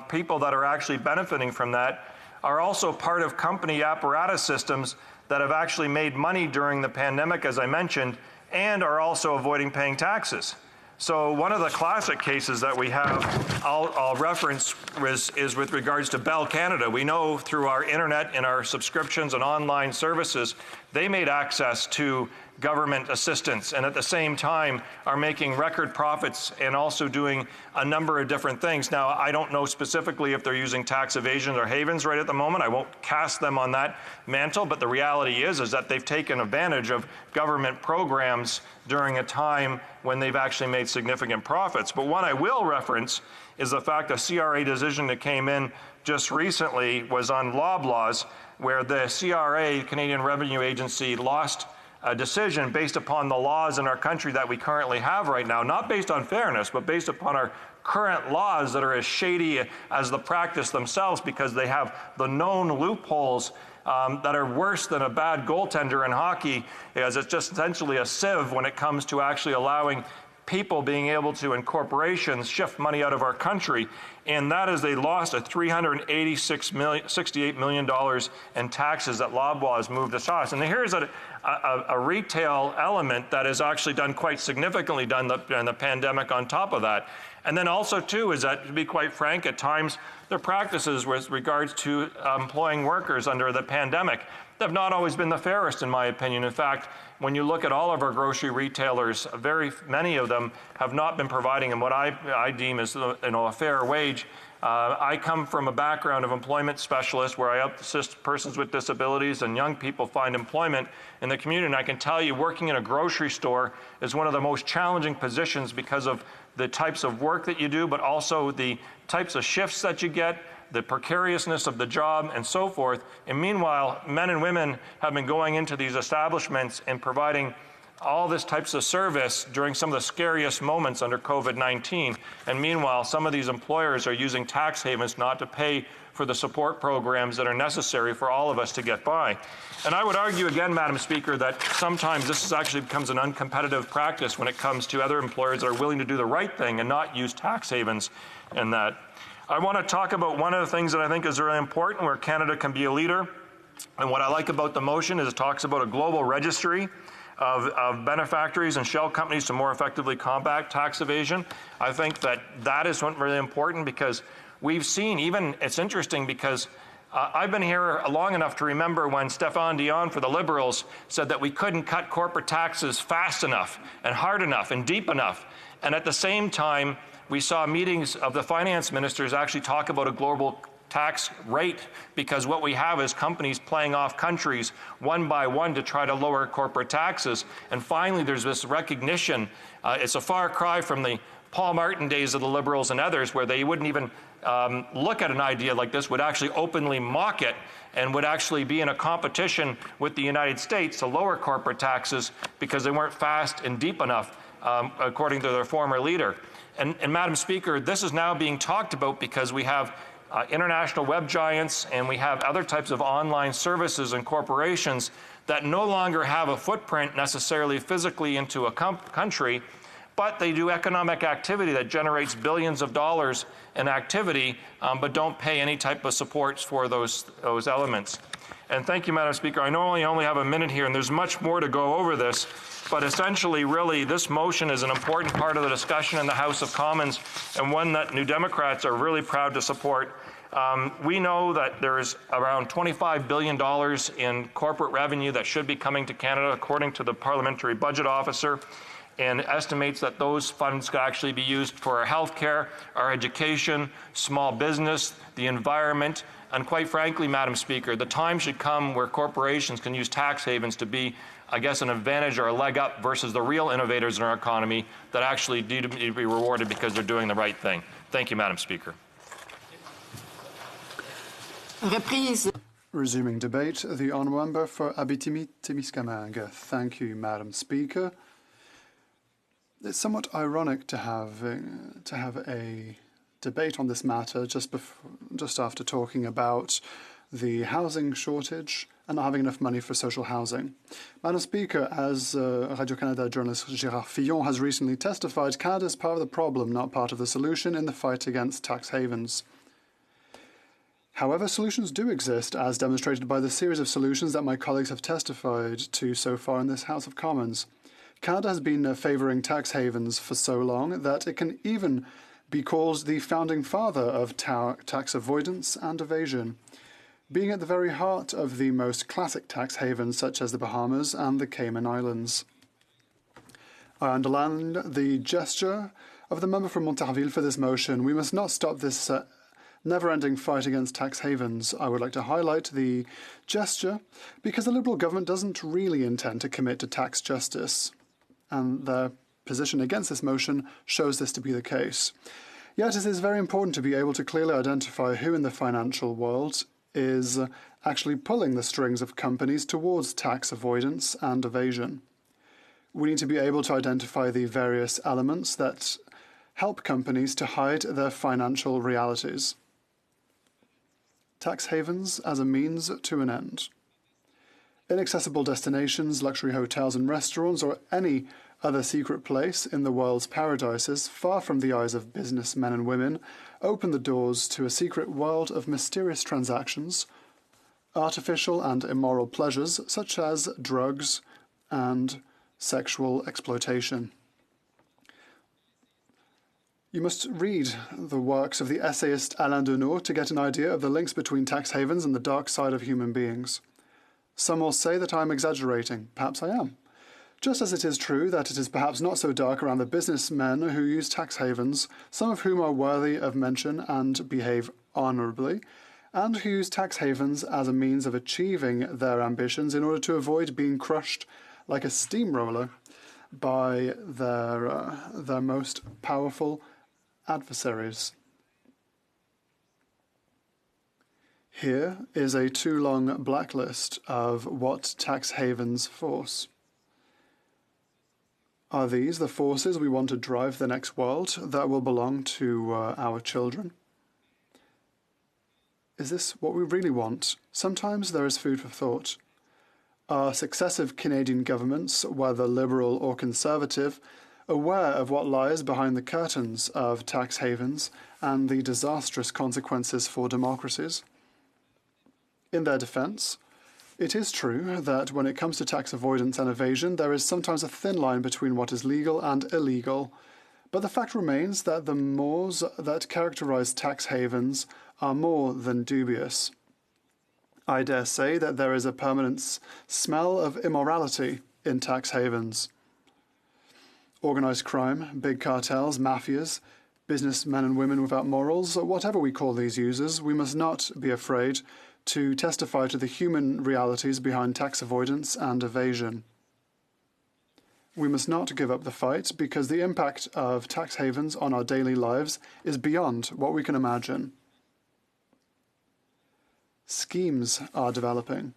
people that are actually benefiting from that are also part of company apparatus systems that have actually made money during the pandemic, as I mentioned, and are also avoiding paying taxes. So one of the classic cases that we have, I'll reference, is with regards to Bell Canada. We know through our internet and our subscriptions and online services, they made access to government assistance and at the same time are making record profits and also doing a number of different things. Now, I don't know specifically if they're using tax evasion or havens right at the moment. I won't cast them on that mantle, but the reality is that they've taken advantage of government programs during a time when they've actually made significant profits. But what I will reference is the fact a CRA decision that came in just recently was on Loblaws, where the CRA, Canadian Revenue Agency, lost a decision based upon the laws in our country that we currently have right now, not based on fairness, but based upon our current laws that are as shady as the practice themselves, because they have the known loopholes that are worse than a bad goaltender in hockey, as it's just essentially a sieve when it comes to actually allowing people being able to, and corporations, shift money out of our country. And that is they lost a $368 million in taxes that Loblaws moved us off. And here's a retail element that has actually done quite significantly in the pandemic on top of that. And then also, too, is that, to be quite frank, at times their practices with regards to employing workers under the pandemic have not always been the fairest, in my opinion. In fact, when you look at all of our grocery retailers, very many of them have not been providing them what I deem as a fair wage. I come from a background of employment specialist where I assist persons with disabilities and young people find employment in the community. And I can tell you, working in a grocery store is one of the most challenging positions because of the types of work that you do, but also the types of shifts that you get, the precariousness of the job, and so forth. And meanwhile, men and women have been going into these establishments and providing all this types of service during some of the scariest moments under COVID-19. And meanwhile, some of these employers are using tax havens not to pay for the support programs that are necessary for all of us to get by. And I would argue again, Madam Speaker, that sometimes this actually becomes an uncompetitive practice when it comes to other employers that are willing to do the right thing and not use tax havens in that. I want to talk about one of the things that I think is really important where Canada can be a leader. And what I like about the motion is it talks about a global registry of benefactors and shell companies to more effectively combat tax evasion. I think that is really important because we've seen, even, it's interesting because I've been here long enough to remember when Stéphane Dion for the Liberals said that we couldn't cut corporate taxes fast enough and hard enough and deep enough. And at the same time, we saw meetings of the finance ministers actually talk about a global tax rate, because what we have is companies playing off countries one by one to try to lower corporate taxes. And finally, there's this recognition. It's a far cry from the Paul Martin days of the Liberals and others, where they wouldn't even look at an idea like this, would actually openly mock it, and would actually be in a competition with the United States to lower corporate taxes because they weren't fast and deep enough, according to their former leader. And Madam Speaker, this is now being talked about because we have international web giants and we have other types of online services and corporations that no longer have a footprint necessarily physically into a country, but they do economic activity that generates billions of dollars in activity, but don't pay any type of supports for those elements. And thank you, Madam Speaker. I know I only have a minute here, and there's much more to go over this, but essentially, really, this motion is an important part of the discussion in the House of Commons, and one that New Democrats are really proud to support. We know that there's around $25 billion in corporate revenue that should be coming to Canada, according to the Parliamentary Budget Officer, and estimates that those funds could actually be used for our health care, our education, small business, the environment, and quite frankly, Madam Speaker, the time should come where corporations can use tax havens to be I guess, an advantage or a leg up versus the real innovators in our economy that actually need to be rewarded because they're doing the right thing. Thank you, Madam Speaker. Resuming debate, the honourable member for Abitibi-Témiscamingue. Thank you, Madam Speaker. It's somewhat ironic to have a debate on this matter just after talking about the housing shortage and not having enough money for social housing. Madam Speaker, as Radio-Canada journalist Gérard Fillon has recently testified, Canada is part of the problem, not part of the solution in the fight against tax havens. However, solutions do exist, as demonstrated by the series of solutions that my colleagues have testified to so far in this House of Commons. Canada has been favouring tax havens for so long that it can even be called the founding father of tax avoidance and evasion, being at the very heart of the most classic tax havens such as the Bahamas and the Cayman Islands. I underline the gesture of the member from Montarville for this motion. We must not stop this never-ending fight against tax havens. I would like to highlight the gesture because the Liberal government doesn't really intend to commit to tax justice, and their position against this motion shows this to be the case. Yet it is very important to be able to clearly identify who in the financial world is actually pulling the strings of companies towards tax avoidance and evasion. We need to be able to identify the various elements that help companies to hide their financial realities. Tax havens as a means to an end. Inaccessible destinations, luxury hotels and restaurants, or any other secret place in the world's paradises, far from the eyes of businessmen and women, open the doors to a secret world of mysterious transactions, artificial and immoral pleasures such as drugs and sexual exploitation. You must read the works of the essayist Alain Deneau to get an idea of the links between tax havens and the dark side of human beings. Some will say that I am exaggerating. Perhaps I am. Just as it is true that it is perhaps not so dark around the businessmen who use tax havens, some of whom are worthy of mention and behave honourably, and who use tax havens as a means of achieving their ambitions in order to avoid being crushed like a steamroller by their most powerful adversaries. Here is a too long blacklist of what tax havens force. Are these the forces we want to drive the next world that will belong to our children? Is this what we really want? Sometimes there is food for thought. Are successive Canadian governments, whether Liberal or Conservative, aware of what lies behind the curtains of tax havens and the disastrous consequences for democracies? In their defence, it is true that when it comes to tax avoidance and evasion, there is sometimes a thin line between what is legal and illegal. But the fact remains that the mores that characterise tax havens are more than dubious. I dare say that there is a permanent smell of immorality in tax havens. Organised crime, big cartels, mafias, businessmen and women without morals, whatever we call these users, we must not be afraid to testify to the human realities behind tax avoidance and evasion. We must not give up the fight because the impact of tax havens on our daily lives is beyond what we can imagine. Schemes are developing.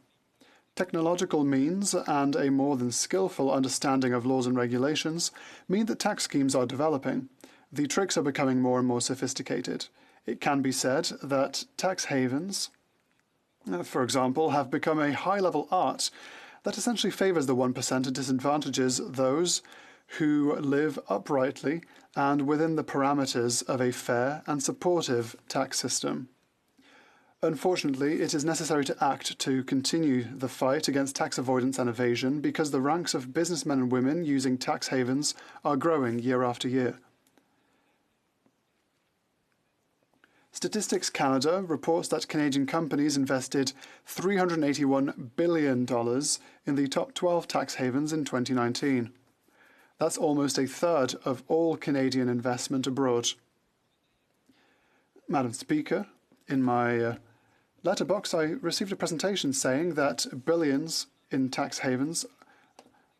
Technological means and a more than skillful understanding of laws and regulations mean that tax schemes are developing. The tricks are becoming more and more sophisticated. It can be said that tax havens, for example, have become a high-level art that essentially favours the 1% and disadvantages those who live uprightly and within the parameters of a fair and supportive tax system. Unfortunately, it is necessary to act to continue the fight against tax avoidance and evasion because the ranks of businessmen and women using tax havens are growing year after year. Statistics Canada reports that Canadian companies invested $381 billion in the top 12 tax havens in 2019. That's almost a third of all Canadian investment abroad. Madam Speaker, in my letterbox, I received a presentation saying that billions in tax havens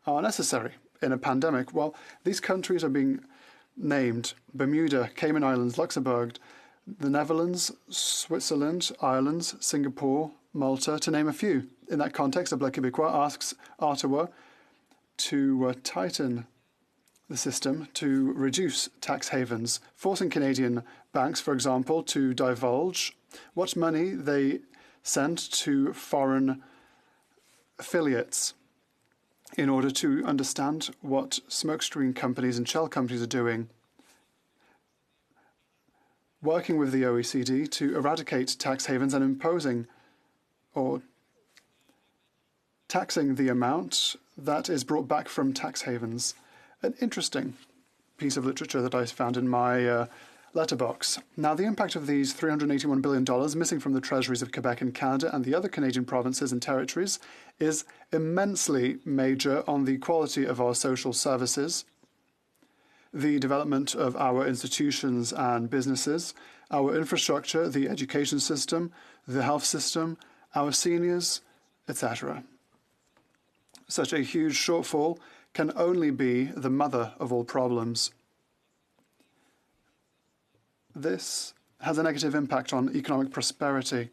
are necessary in a pandemic? Well, these countries are being named: Bermuda, Cayman Islands, Luxembourg, the Netherlands, Switzerland, Ireland, Singapore, Malta, to name a few. In that context, Bloc Québécois asks Ottawa to tighten the system to reduce tax havens, forcing Canadian banks, for example, to divulge what money they send to foreign affiliates in order to understand what smokescreen companies and shell companies are doing. Working with the OECD to eradicate tax havens and imposing or taxing the amount that is brought back from tax havens. An interesting piece of literature that I found in my letterbox. Now, the impact of these $381 billion missing from the treasuries of Quebec and Canada and the other Canadian provinces and territories is immensely major on the quality of our social services, the development of our institutions and businesses, our infrastructure, the education system, the health system, our seniors, etc. Such a huge shortfall can only be the mother of all problems. This has a negative impact on economic prosperity.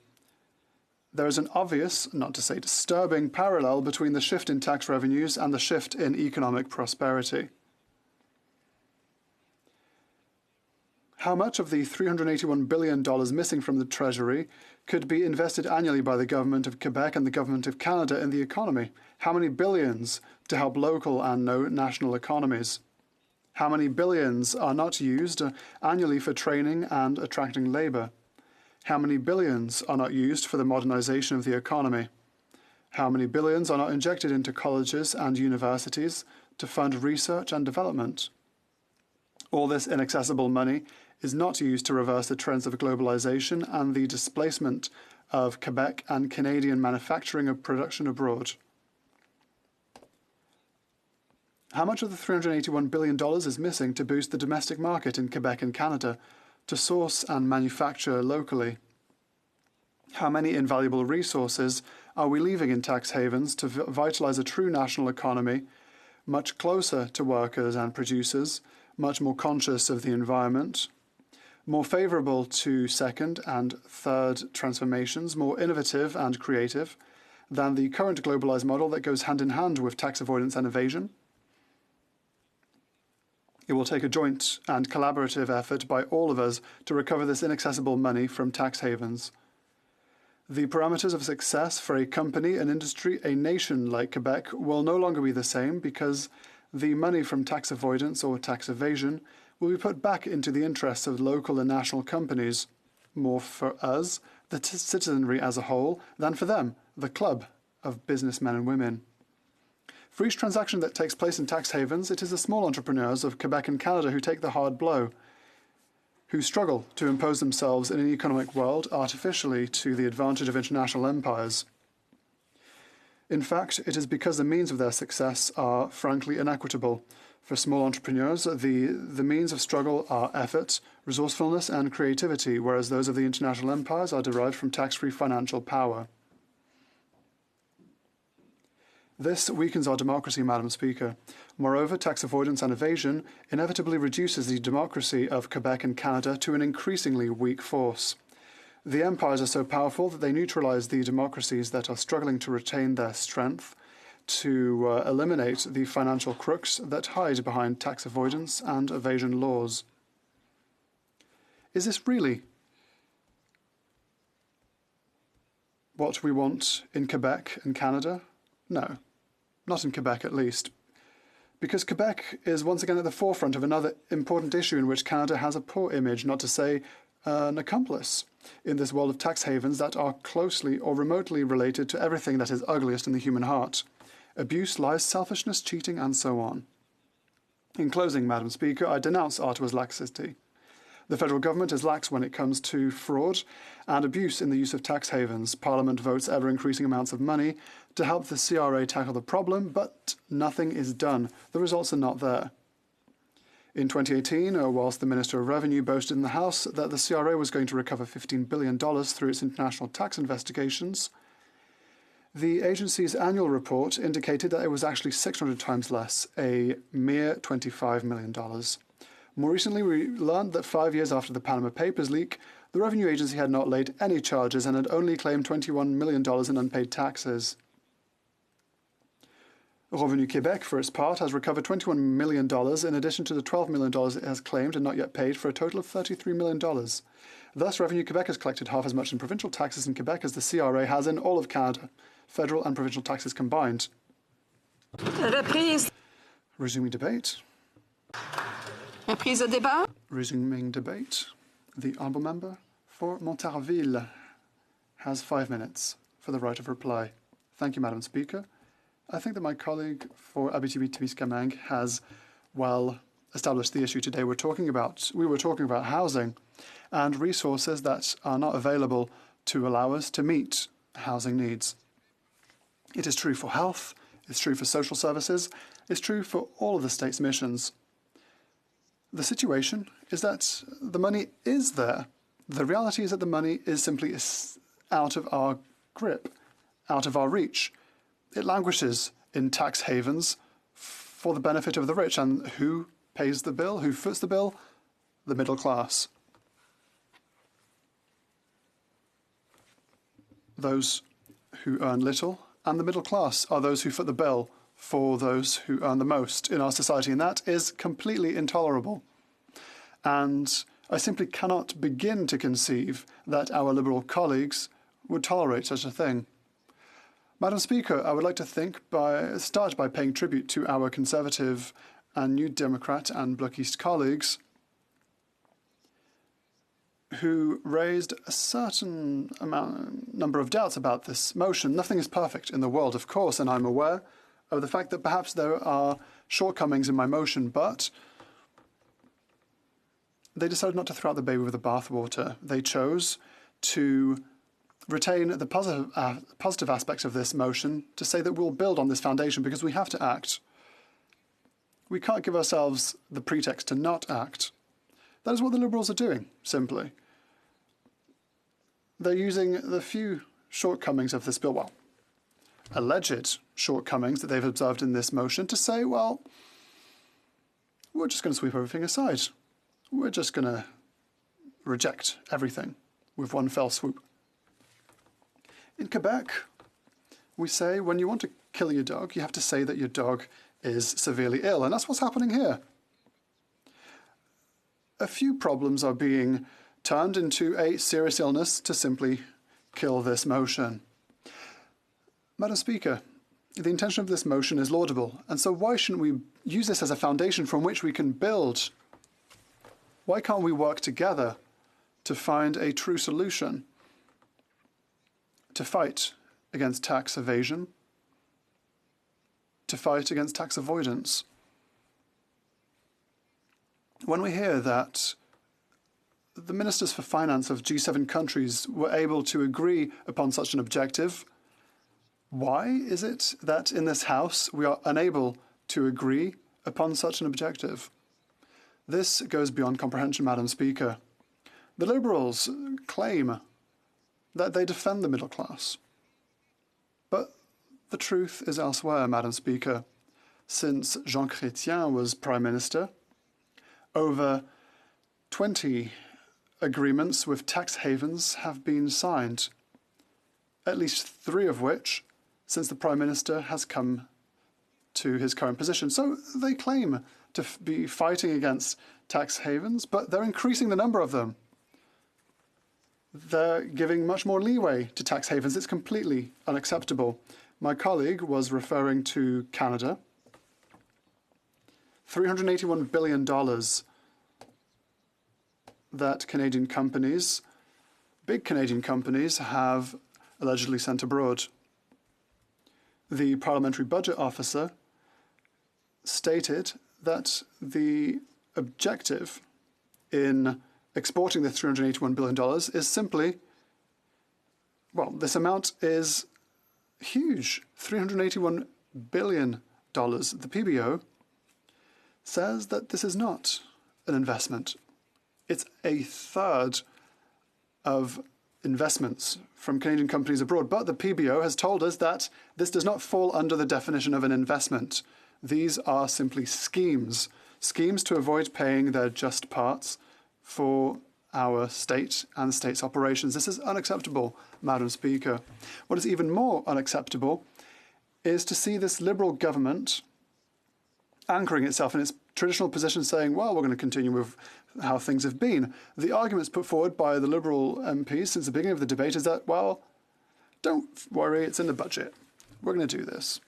There is an obvious, not to say disturbing, parallel between the shift in tax revenues and the shift in economic prosperity. How much of the $381 billion missing from the Treasury could be invested annually by the Government of Quebec and the Government of Canada in the economy? How many billions to help local and national economies? How many billions are not used annually for training and attracting labour? How many billions are not used for the modernisation of the economy? How many billions are not injected into colleges and universities to fund research and development? All this inaccessible money is not used to reverse the trends of globalization and the displacement of Quebec and Canadian manufacturing of production abroad. How much of the $381 billion is missing to boost the domestic market in Quebec and Canada, to source and manufacture locally? How many invaluable resources are we leaving in tax havens to vitalize a true national economy, much closer to workers and producers, much more conscious of the environment, more favorable to second and third transformations, more innovative and creative than the current globalized model that goes hand in hand with tax avoidance and evasion? It will take a joint and collaborative effort by all of us to recover this inaccessible money from tax havens. The parameters of success for a company, an industry, a nation like Quebec will no longer be the same because the money from tax avoidance or tax evasion will be put back into the interests of local and national companies, more for us, the citizenry as a whole, than for them, the club of businessmen and women. For each transaction that takes place in tax havens, it is the small entrepreneurs of Quebec and Canada who take the hard blow, who struggle to impose themselves in an economic world artificially to the advantage of international empires. In fact, it is because the means of their success are frankly inequitable. For small entrepreneurs, the means of struggle are effort, resourcefulness, and creativity, whereas those of the international empires are derived from tax-free financial power. This weakens our democracy, Madam Speaker. Moreover, tax avoidance and evasion inevitably reduces the democracy of Quebec and Canada to an increasingly weak force. The empires are so powerful that they neutralize the democracies that are struggling to retain their strength, to eliminate the financial crooks that hide behind tax avoidance and evasion laws. Is this really what we want in Quebec and Canada? No, not in Quebec at least. Because Quebec is once again at the forefront of another important issue in which Canada has a poor image, not to say an accomplice, in this world of tax havens that are closely or remotely related to everything that is ugliest in the human heart: abuse, lies, selfishness, cheating, and so on. In closing, Madam Speaker, I denounce Ottawa's laxity. The federal government is lax when it comes to fraud and abuse in the use of tax havens. Parliament votes ever-increasing amounts of money to help the CRA tackle the problem, but nothing is done. The results are not there. In 2018, whilst the Minister of Revenue boasted in the House that the CRA was going to recover $15 billion through its international tax investigations, The agency's annual report indicated that it was actually 600 times less, a mere $25 million. More recently, we learned that 5 years after the Panama Papers leak, the Revenue Agency had not laid any charges and had only claimed $21 million in unpaid taxes. Revenu Québec, for its part, has recovered $21 million in addition to the $12 million it has claimed and not yet paid, for a total of $33 million. Thus, Revenu Québec has collected half as much in provincial taxes in Quebec as the CRA has in all of Canada, federal and provincial taxes combined. Reprise. Resuming debate. Reprise au débat. Resuming debate. The honourable member for Montarville has 5 minutes for the right of reply. Thank you, Madam Speaker. I think that my colleague for Abitibi-Témiscamingue has well established the issue today. We were talking about housing and resources that are not available to allow us to meet housing needs. It is true for health, it's true for social services, it's true for all of the state's missions. The situation is that the money is there. The reality is that the money is simply out of our grip, out of our reach. It languishes in tax havens for the benefit of the rich. And who pays the bill? Who foots the bill? The middle class. Those who earn little and the middle class are those who foot the bill for those who earn the most in our society. And that is completely intolerable. And I simply cannot begin to conceive that our Liberal colleagues would tolerate such a thing. Madam Speaker, I would like to start by paying tribute to our Conservative and New Democrat and Blockiste colleagues who raised a certain number of doubts about this motion. Nothing is perfect in the world, of course, and I'm aware of the fact that perhaps there are shortcomings in my motion, but they decided not to throw out the baby with the bathwater. They chose to retain the positive aspects of this motion, to say that we'll build on this foundation because we have to act. We can't give ourselves the pretext to not act. That is what the Liberals are doing, simply. They're using the few shortcomings of this bill, well, alleged shortcomings that they've observed in this motion, to say, well, we're just going to sweep everything aside. We're just going to reject everything with one fell swoop. In Quebec, we say when you want to kill your dog, you have to say that your dog is severely ill, and that's what's happening here. A few problems are being turned into a serious illness to simply kill this motion. Madam Speaker, the intention of this motion is laudable, and so why shouldn't we use this as a foundation from which we can build? Why can't we work together to find a true solution to fight against tax evasion, to fight against tax avoidance? When we hear that the ministers for finance of G7 countries were able to agree upon such an objective, why is it that in this House we are unable to agree upon such an objective? This goes beyond comprehension, Madam Speaker. The Liberals claim that they defend the middle class. But the truth is elsewhere, Madam Speaker. Since Jean Chrétien was Prime Minister, over 20 agreements with tax havens have been signed, at least 3 of which since the Prime Minister has come to his current position. So they claim to be fighting against tax havens, but they're increasing the number of them. They're giving much more leeway to tax havens. It's completely unacceptable. My colleague was referring to Canada. $381 billion that Canadian companies, big Canadian companies, have allegedly sent abroad. The parliamentary budget officer stated that the objective in exporting the $381 billion is simply, well, this amount is huge, $381 billion. The PBO says that this is not an investment. It's a third of investments from Canadian companies abroad. But the PBO has told us that this does not fall under the definition of an investment. These are simply schemes to avoid paying their just parts for our state and the state's operations. This is unacceptable, Madam Speaker. What is even more unacceptable is to see this Liberal government anchoring itself in its traditional position, saying, well, we're going to continue with how things have been. The arguments put forward by the Liberal MPs since the beginning of the debate is that, well, don't worry, it's in the budget. We're going to do this.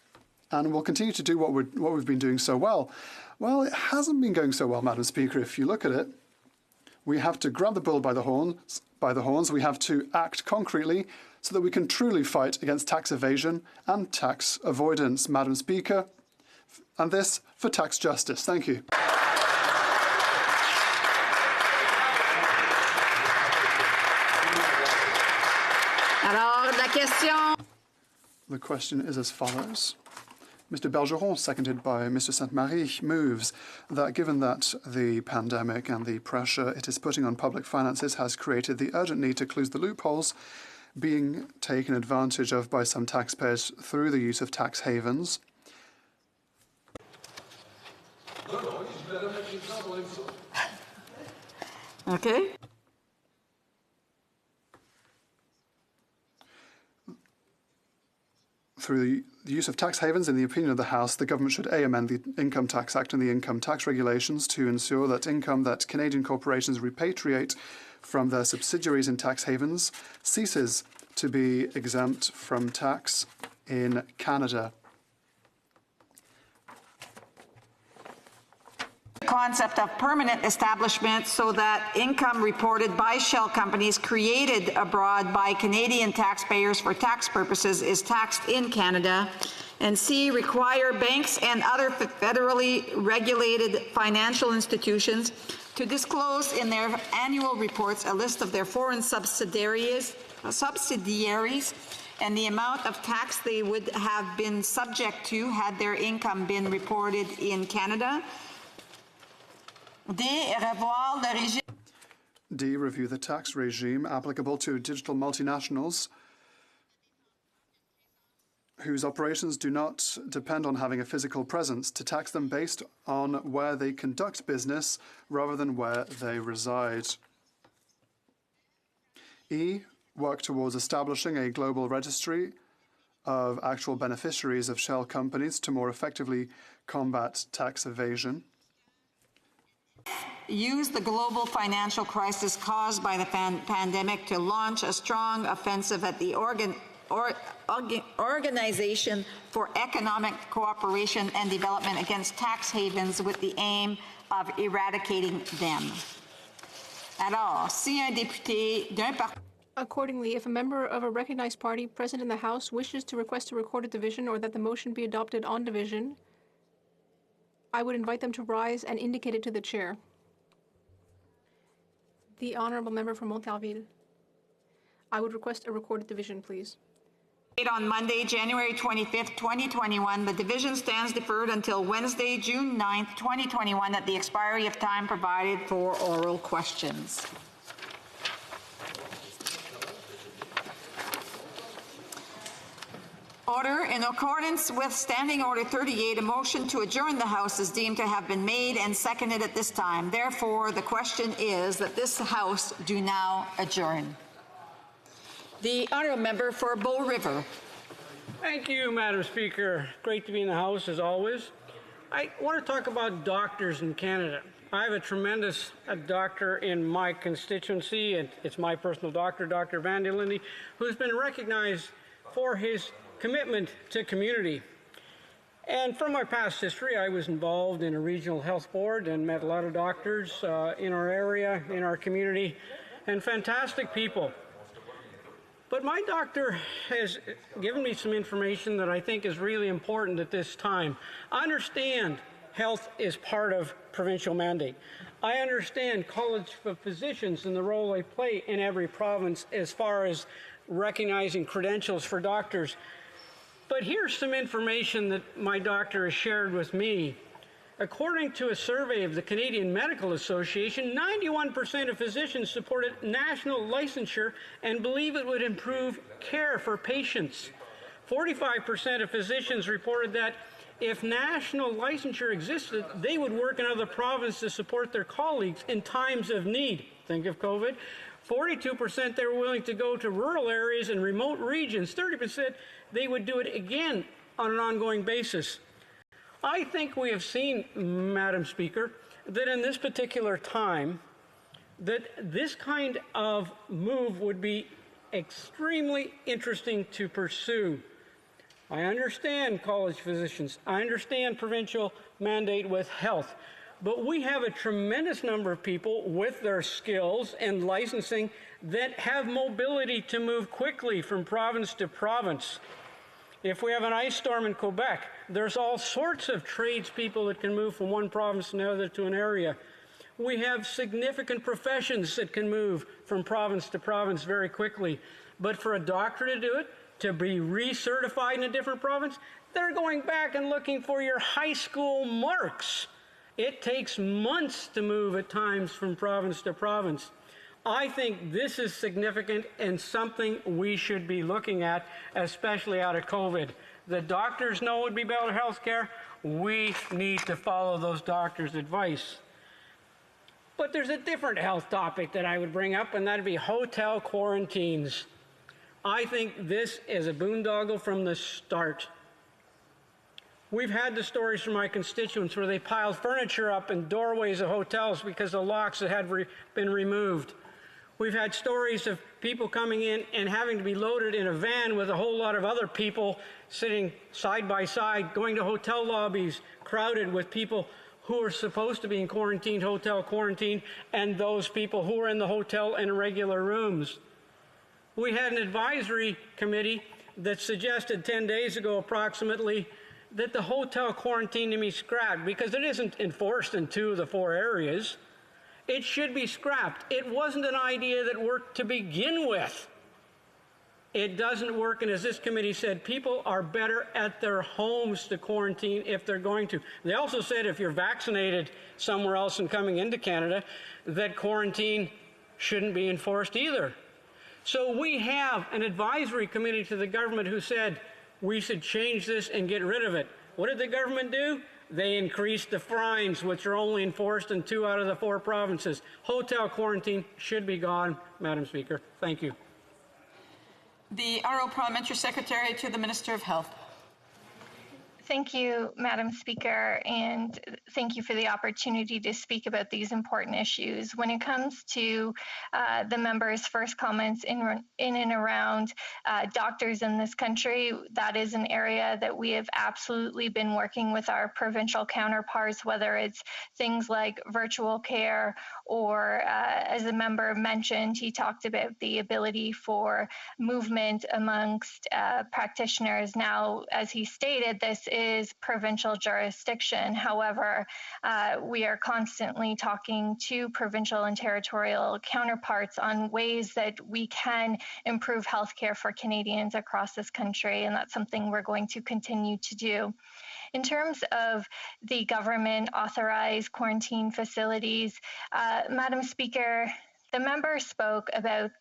And we'll continue to do what we've been doing so well. Well, it hasn't been going so well, Madam Speaker. If you look at it, we have to grab the bull by the horns. We have to act concretely so that we can truly fight against tax evasion and tax avoidance, Madam Speaker. And this for tax justice. Thank you. The question is as follows. Mr. Bergeron, seconded by Mr. Sainte-Marie, moves that given that the pandemic and the pressure it is putting on public finances has created the urgent need to close the loopholes being taken advantage of by some taxpayers through the use of tax havens. Okay. Through the use of tax havens, in the opinion of the House, the government should amend the Income Tax Act and the income tax regulations to ensure that income that Canadian corporations repatriate from their subsidiaries in tax havens ceases to be exempt from tax in Canada. Concept of permanent establishment so that income reported by shell companies created abroad by Canadian taxpayers for tax purposes is taxed in Canada. And C, require banks and other federally regulated financial institutions to disclose in their annual reports a list of their foreign subsidiaries and the amount of tax they would have been subject to had their income been reported in Canada. D, review the tax regime applicable to digital multinationals whose operations do not depend on having a physical presence, to tax them based on where they conduct business rather than where they reside. E, work towards establishing a global registry of actual beneficiaries of shell companies to more effectively combat tax evasion. Use the global financial crisis caused by the pandemic to launch a strong offensive at the Organization for Economic Cooperation and Development against tax havens with the aim of eradicating them. Alors, si un député d'un parti... Accordingly, if a member of a recognized party present in the House wishes to request a recorded division or that the motion be adopted on division, I would invite them to rise and indicate it to the chair. The honourable member from Montarville. I would request a recorded division, please. On Monday, January 25th, 2021, the division stands deferred until Wednesday, June 9th, 2021, at the expiry of time provided for oral questions. Order. In accordance with Standing Order 38, a motion to adjourn the House is deemed to have been made and seconded at this time. Therefore, the question is that this House do now adjourn. The honourable member for Bow River. Thank you, Madam Speaker. Great to be in the House, as always. I want to talk about doctors in Canada. I have a tremendous doctor in my constituency, and it's my personal doctor, Dr. Van der Linde, who's been recognized for his commitment to community. And from my past history, I was involved in a regional health board and met a lot of doctors in our area, in our community, and fantastic people. But my doctor has given me some information that I think is really important at this time. I understand health is part of provincial mandate. I understand College of Physicians and the role they play in every province as far as recognizing credentials for doctors. But here's some information that my doctor has shared with me According to a survey of the Canadian Medical Association, 91% of physicians supported national licensure and believe it would improve care for patients. 45% of physicians reported that if national licensure existed, they would work in other provinces to support their colleagues in times of need. Think of COVID. 42% they were willing to go to rural areas and remote regions. 30% they would do it again on an ongoing basis. I think we have seen, Madam Speaker, that in this particular time, that this kind of move would be extremely interesting to pursue. I understand college physicians. I understand provincial mandate with health. But we have a tremendous number of people with their skills and licensing that have mobility to move quickly from province to province. If we have an ice storm in Quebec, there's all sorts of tradespeople that can move from one province to another to an area. We have significant professions that can move from province to province very quickly. But for a doctor to do it, to be recertified in a different province, they're going back and looking for your high school marks. It takes months to move at times from province to province. I think this is significant and something we should be looking at, especially out of COVID. The doctors know it would be better health care. We need to follow those doctors' advice. But there's a different health topic that I would bring up, and that would be hotel quarantines. I think this is a boondoggle from the start. We've had the stories from my constituents where they piled furniture up in doorways of hotels because the locks had been removed. We've had stories of people coming in and having to be loaded in a van with a whole lot of other people sitting side by side, going to hotel lobbies crowded with people who are supposed to be in quarantine, hotel quarantine, and those people who are in the hotel in regular rooms. We had an advisory committee that suggested 10 days ago approximately that the hotel quarantine be scrapped because it isn't enforced in 2 of the 4 areas. It should be scrapped. It wasn't an idea that worked to begin with. It doesn't work, and as this committee said, people are better at their homes to quarantine if they're going to. They also said if you're vaccinated somewhere else and coming into Canada, that quarantine shouldn't be enforced either. So we have an advisory committee to the government who said we should change this and get rid of it. What did the government do? They increased the fines, which are only enforced in 2 out of the 4 provinces. Hotel quarantine should be gone, Madam Speaker. Thank you. The Honourable Parliamentary Secretary to the Minister of Health. Thank you, Madam Speaker, and thank you for the opportunity to speak about these important issues. When it comes to the member's first comments in and around doctors in this country, that is an area that we have absolutely been working with our provincial counterparts, whether it's things like virtual care or, as the member mentioned, he talked about the ability for movement amongst practitioners. Now, as he stated, this is provincial jurisdiction. However, we are constantly talking to provincial and territorial counterparts on ways that we can improve healthcare for Canadians across this country, and that's something we're going to continue to do. In terms of the government authorized quarantine facilities, Madam Speaker, the member spoke about,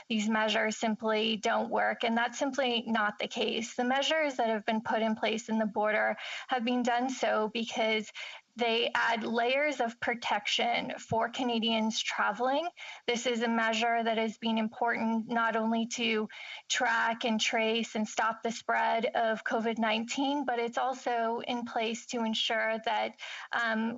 these measures simply don't work, and that's simply not the case. The measures that have been put in place in the border have been done so because they add layers of protection for Canadians traveling. This is a measure that has been important not only to track and trace and stop the spread of COVID-19, but it's also in place to ensure that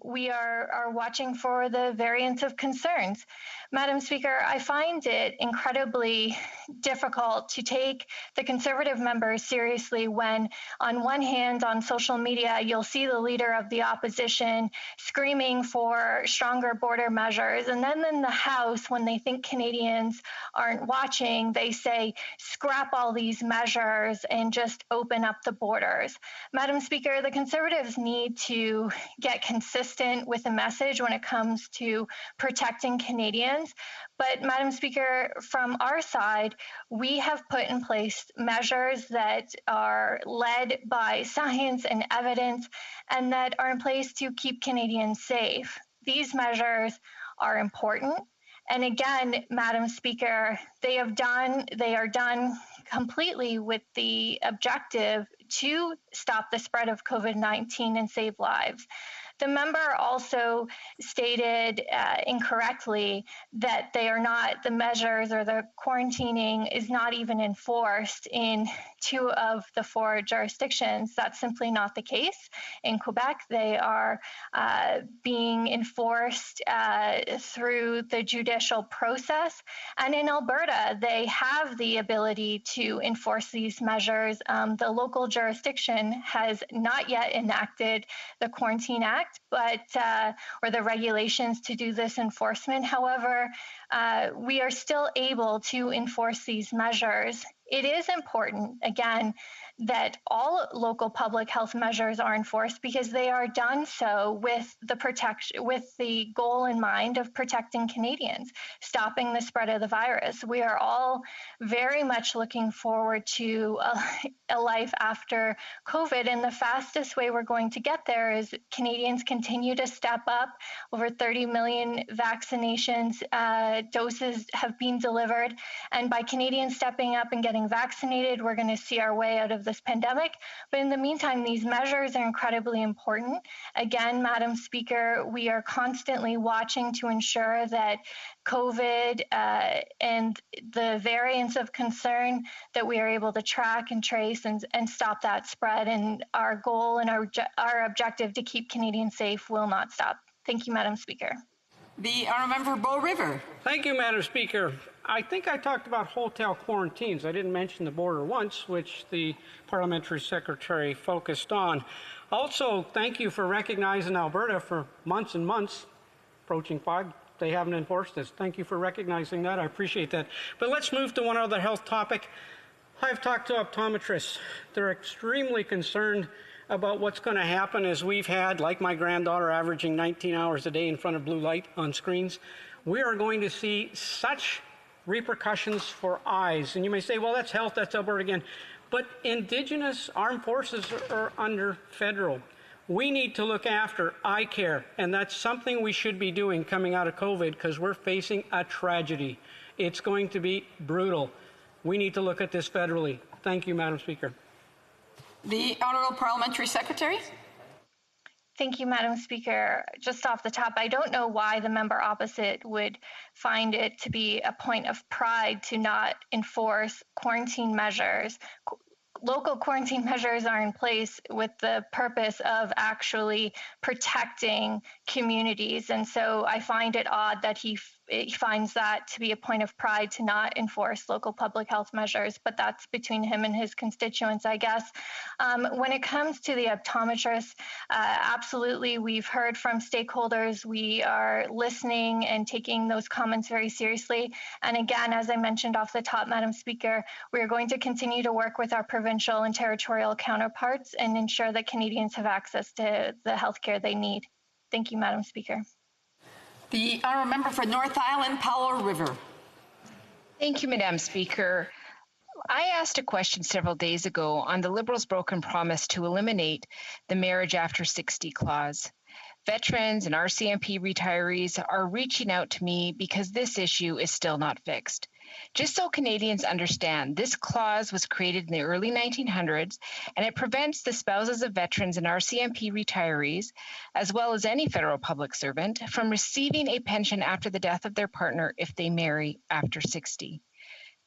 we are watching for the variants of concerns. Madam Speaker, I find it incredibly difficult to take the Conservative members seriously when, on one hand, on social media, you'll see the leader of the opposition opposition screaming for stronger border measures. And then in the House, when they think Canadians aren't watching, they say, scrap all these measures and just open up the borders. Madam Speaker, the Conservatives need to get consistent with the message when it comes to protecting Canadians. But Madam Speaker, from our side, we have put in place measures that are led by science and evidence and that are in place to keep Canadians safe. These measures are important. And again, Madam Speaker, they are done completely with the objective to stop the spread of COVID-19 and save lives. The member also stated incorrectly that they are not, the measures or the quarantining is not even enforced in 2 of the 4 jurisdictions. That's simply not the case. In Quebec, they are being enforced through the judicial process. And in Alberta, they have the ability to enforce these measures. The local jurisdiction has not yet enacted the Quarantine Act, but or the regulations to do this enforcement. However, we are still able to enforce these measures. It is important, again, that all local public health measures are enforced because they are done so with the goal in mind of protecting Canadians, stopping the spread of the virus. We are all very much looking forward to a life after COVID, and the fastest way we're going to get there is Canadians continue to step up. Over 30 million vaccinations doses have been delivered, and by Canadians stepping up and getting vaccinated, we're going to see our way out of this pandemic. But in the meantime, these measures are incredibly important. Again, Madam Speaker, we are constantly watching to ensure that COVID and the variants of concern that we are able to track and trace and stop that spread. And our goal and our objective to keep Canadians safe will not stop. Thank you, Madam Speaker. The honourable member Bow River. Thank you, Madam Speaker. I think I talked about hotel quarantines. I didn't mention the border once, which the parliamentary secretary focused on. Also, thank you for recognizing Alberta for months and months, approaching 5. They haven't enforced this. Thank you for recognizing that. I appreciate that. But let's move to one other health topic. I've talked to optometrists. They're extremely concerned about what's going to happen as we've had, like my granddaughter, averaging 19 hours a day in front of blue light on screens. We are going to see such repercussions for eyes. And you may say, well, that's health, that's Alberta again. But Indigenous armed forces are under federal. We need to look after eye care, and that's something we should be doing coming out of COVID because we're facing a tragedy. It's going to be brutal. We need to look at this federally. Thank you, Madam Speaker. The Honourable Parliamentary Secretary. Thank you, Madam Speaker. Just off the top, I don't know why the member opposite would find it to be a point of pride to not enforce quarantine measures. Local quarantine measures are in place with the purpose of actually protecting communities. And so I find it odd that he finds that to be a point of pride to not enforce local public health measures, but that's between him and his constituents, I guess. When it comes to the optometrists, absolutely, we've heard from stakeholders. We are listening and taking those comments very seriously. And again, as I mentioned off the top, Madam Speaker, we are going to continue to work with our provincial and territorial counterparts and ensure that Canadians have access to the health care they need. Thank you, Madam Speaker. The honourable member for North Island, Powell River. Thank you, Madam Speaker. I asked a question several days ago on the Liberals' broken promise to eliminate the marriage after 60 clause. Veterans and RCMP retirees are reaching out to me because this issue is still not fixed. Just so Canadians understand, this clause was created in the early 1900s, and it prevents the spouses of veterans and RCMP retirees, as well as any federal public servant, from receiving a pension after the death of their partner if they marry after 60.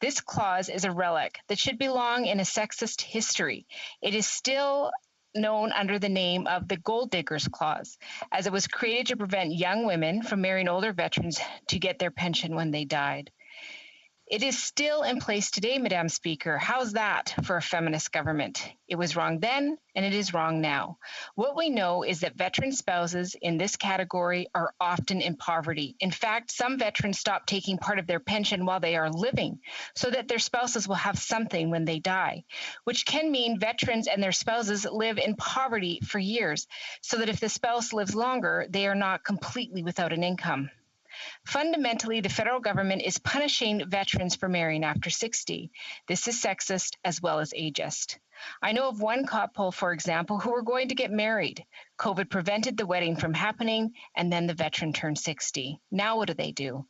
This clause is a relic that should belong in a sexist history. It is still known under the name of the Gold Diggers Clause, as it was created to prevent young women from marrying older veterans to get their pension when they died. It is still in place today, Madam Speaker. How's that for a feminist government? It was wrong then, and it is wrong now. What we know is that veteran spouses in this category are often in poverty. In fact, some veterans stop taking part of their pension while they are living so that their spouses will have something when they die, which can mean veterans and their spouses live in poverty for years, so that if the spouse lives longer, they are not completely without an income. Fundamentally, the federal government is punishing veterans for marrying after 60. This is sexist as well as ageist. I know of one couple, for example, who were going to get married. COVID prevented the wedding from happening, and then the veteran turned 60. Now what do?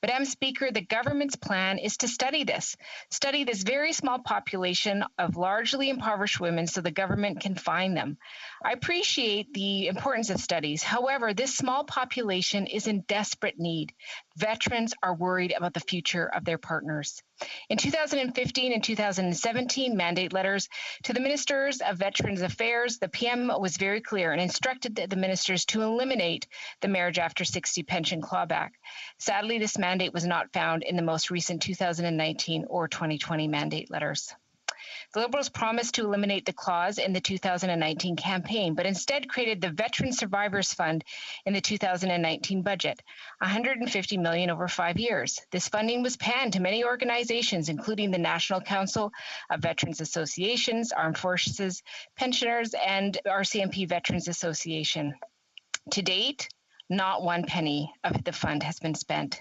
Madam Speaker, the government's plan is to study this very small population of largely impoverished women so the government can find them. I appreciate the importance of studies. However, this small population is in desperate need. Veterans are worried about the future of their partners. In 2015 and 2017 mandate letters to the Ministers of Veterans Affairs, the PM was very clear and instructed the ministers to eliminate the marriage after 60 pension clawback. Sadly, this mandate was not found in the most recent 2019 or 2020 mandate letters. The Liberals promised to eliminate the clause in the 2019 campaign, but instead created the Veteran Survivors Fund in the 2019 budget, $150 million over 5 years. This funding was panned to many organizations, including the National Council of Veterans Associations, Armed Forces Pensioners, and RCMP Veterans Association. To date, not one penny of the fund has been spent.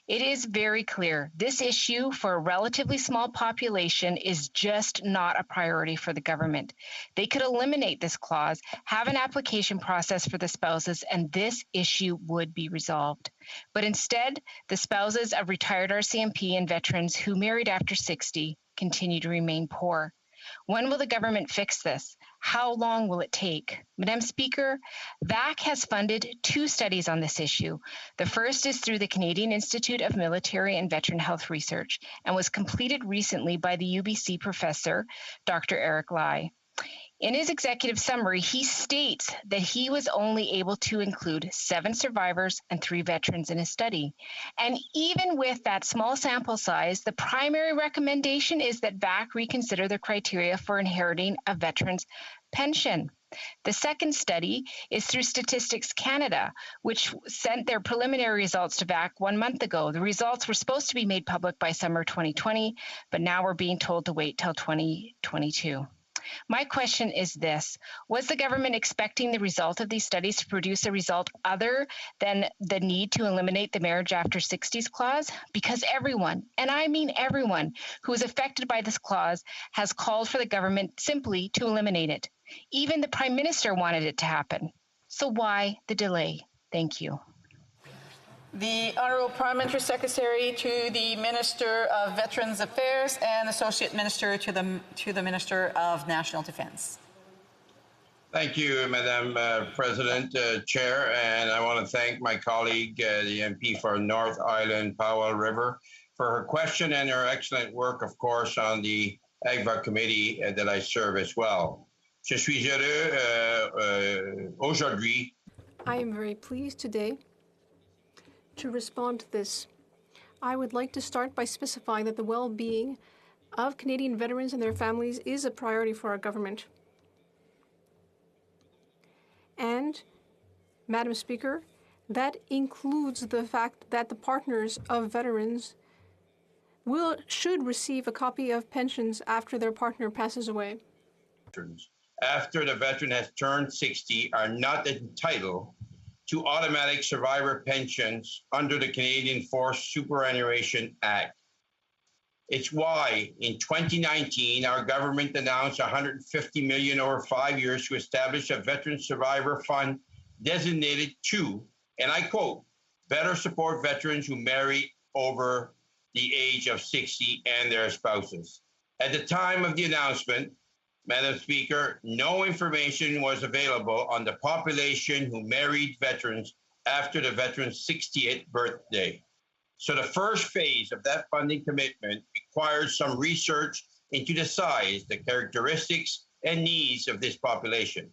It is very clear this issue for a relatively small population is just not a priority for the government. They could eliminate this clause, have an application process for the spouses, and this issue would be resolved. But instead, the spouses of retired RCMP and veterans who married after 60 continue to remain poor. When will the government fix this? How long will it take? Madam Speaker, VAC has funded 2 studies on this issue. The first is through the Canadian Institute of Military and Veteran Health Research and was completed recently by the UBC professor, Dr. Eric Lai. In his executive summary, he states that he was only able to include 7 survivors and 3 veterans in his study. And even with that small sample size, the primary recommendation is that VAC reconsider the criteria for inheriting a veteran's pension. The second study is through Statistics Canada, which sent their preliminary results to VAC 1 month ago. The results were supposed to be made public by summer 2020, but now we're being told to wait till 2022. My question is this: was the government expecting the result of these studies to produce a result other than the need to eliminate the marriage after 60s clause? Because everyone, and I mean everyone, who is affected by this clause has called for the government simply to eliminate it. Even the Prime Minister wanted it to happen. So why the delay? Thank you. The Honourable Parliamentary Secretary to the Minister of Veterans Affairs and Associate Minister to the Minister of National Defence. Thank you, Madam President, Chair, and I want to thank my colleague, the MP for North Island Powell River, for her question and her excellent work, of course, on the AGVA committee that I serve as well. Je suis heureux aujourd'hui. I am very pleased today to respond to this. I would like to start by specifying that the well-being of Canadian veterans and their families is a priority for our government. And, Madam Speaker, that includes the fact that the partners of veterans should receive a copy of pensions after their partner passes away. After the veteran has turned 60 are not entitled to automatic survivor pensions under the Canadian Forced Superannuation Act. It's why in 2019, our government announced $150 million over 5 years to establish a Veteran Survivor Fund designated to, and I quote, better support veterans who marry over the age of 60 and their spouses. At the time of the announcement, Madam Speaker, no information was available on the population who married veterans after the veteran's 60th birthday. So the first phase of that funding commitment requires some research into the size, the characteristics, and needs of this population.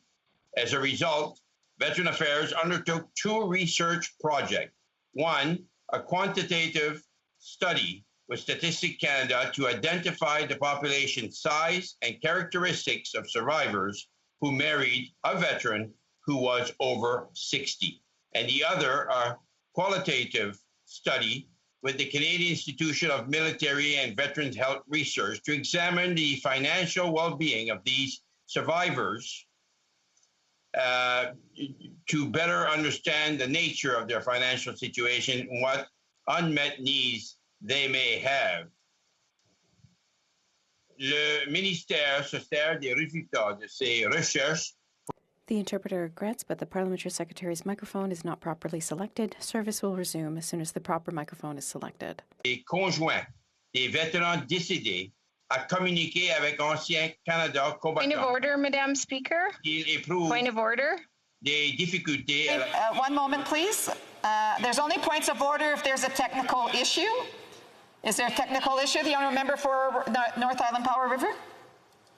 As a result, Veteran Affairs undertook 2 research projects. One, a quantitative study with Statistics Canada to identify the population size and characteristics of survivors who married a veteran who was over 60. And the other are qualitative study with the Canadian Institute of Military and Veterans Health Research to examine the financial well-being of these survivors to better understand the nature of their financial situation and what unmet needs they may have. Le ministère se sert des résultats de ces recherches. The interpreter regrets, but the parliamentary secretary's microphone is not properly selected. Service will resume as soon as the proper microphone is selected. Les conjoints des vétérans décédés à communiquer avec Ancien Canada combattants. Point of order, Madam Speaker. Ils éprouvent Point of order. Des difficultés. One moment, please. There's only points of order if there's a technical issue. Is there a technical issue? The honourable member for North Island Power River?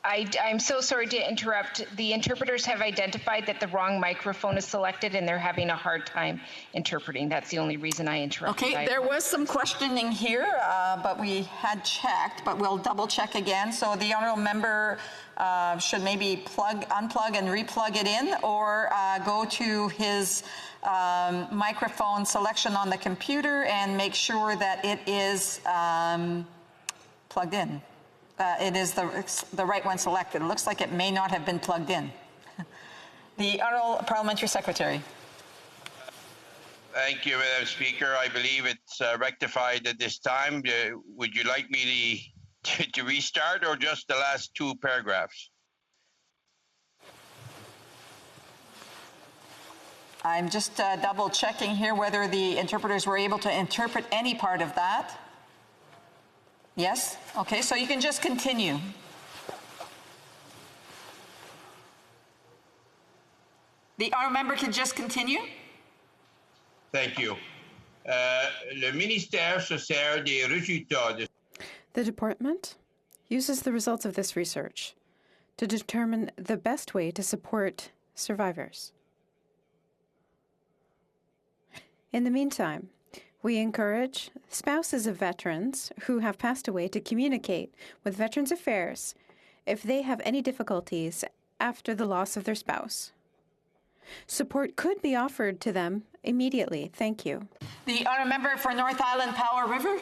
I'm so sorry to interrupt. The interpreters have identified that the wrong microphone is selected and they're having a hard time interpreting. That's the only reason I interrupted. Okay, there was some questioning here, but we had checked, but we'll double check again. So the honourable member should maybe unplug and replug it in, or go to his microphone selection on the computer and make sure that it is plugged in. It is the right one selected. It looks like it may not have been plugged in. The Honourable Parliamentary Secretary. Thank you, Madam Speaker. I believe it's rectified at this time. Would you like me to restart or just the last two paragraphs? I'm just double checking here whether the interpreters were able to interpret any part of that. Yes? Okay, so you can just continue. The honourable member can just continue. Thank you. Le ministère se sert des résultats de... The department uses the results of this research to determine the best way to support survivors. In the meantime, we encourage spouses of veterans who have passed away to communicate with Veterans Affairs if they have any difficulties after the loss of their spouse. Support could be offered to them immediately. Thank you. The honourable member for North Island Power River.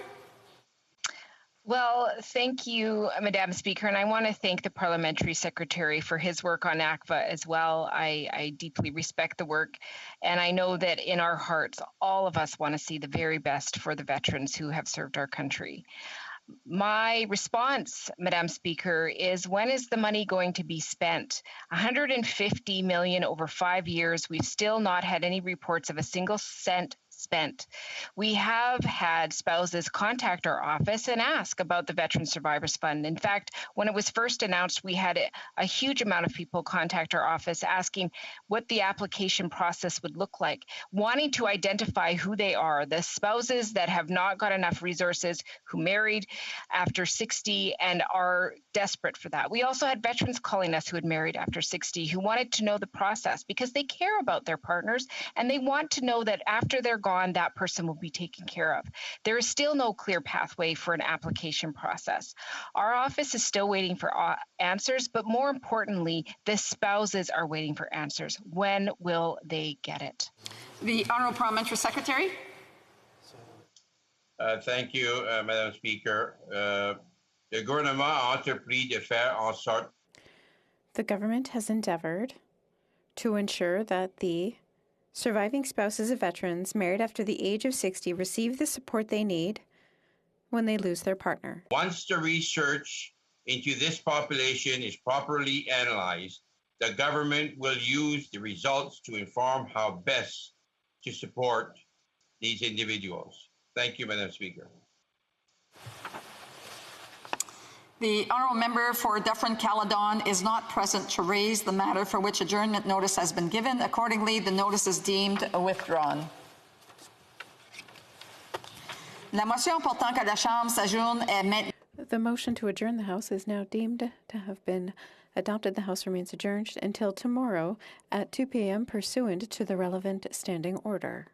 Well, thank you, Madam Speaker, and I want to thank the Parliamentary Secretary for his work on ACVA as well. I deeply respect the work, and I know that in our hearts, all of us want to see the very best for the veterans who have served our country. My response, Madam Speaker, is when is the money going to be spent? $150 million over 5 years. We've still not had any reports of a single cent spent. We have had spouses contact our office and ask about the Veteran Survivors Fund. In fact, when it was first announced, we had a huge amount of people contact our office asking what the application process would look like, wanting to identify who they are, the spouses that have not got enough resources, who married after 60 and are desperate for that. We also had veterans calling us who had married after 60 who wanted to know the process because they care about their partners and they want to know that after they're gone, that person will be taken care of. There is still no clear pathway for an application process. Our office is still waiting for answers, but more importantly, the spouses are waiting for answers. When will they get it? The Honourable Parliamentary Secretary. Thank you, Madam Speaker. Le gouvernement a entrepris de faire en sorte. The government has endeavored to ensure that the surviving spouses of veterans married after the age of 60 receive the support they need when they lose their partner. Once the research into this population is properly analyzed, the government will use the results to inform how best to support these individuals. Thank you, Madam Speaker. The honourable member for Dufferin-Caledon is not present to raise the matter for which adjournment notice has been given. Accordingly, the notice is deemed withdrawn. La motion portant que la Chambre s'adjourne est maintenant. The motion to adjourn the House is now deemed to have been adopted. The House remains adjourned until tomorrow at 2 p.m. pursuant to the relevant standing order.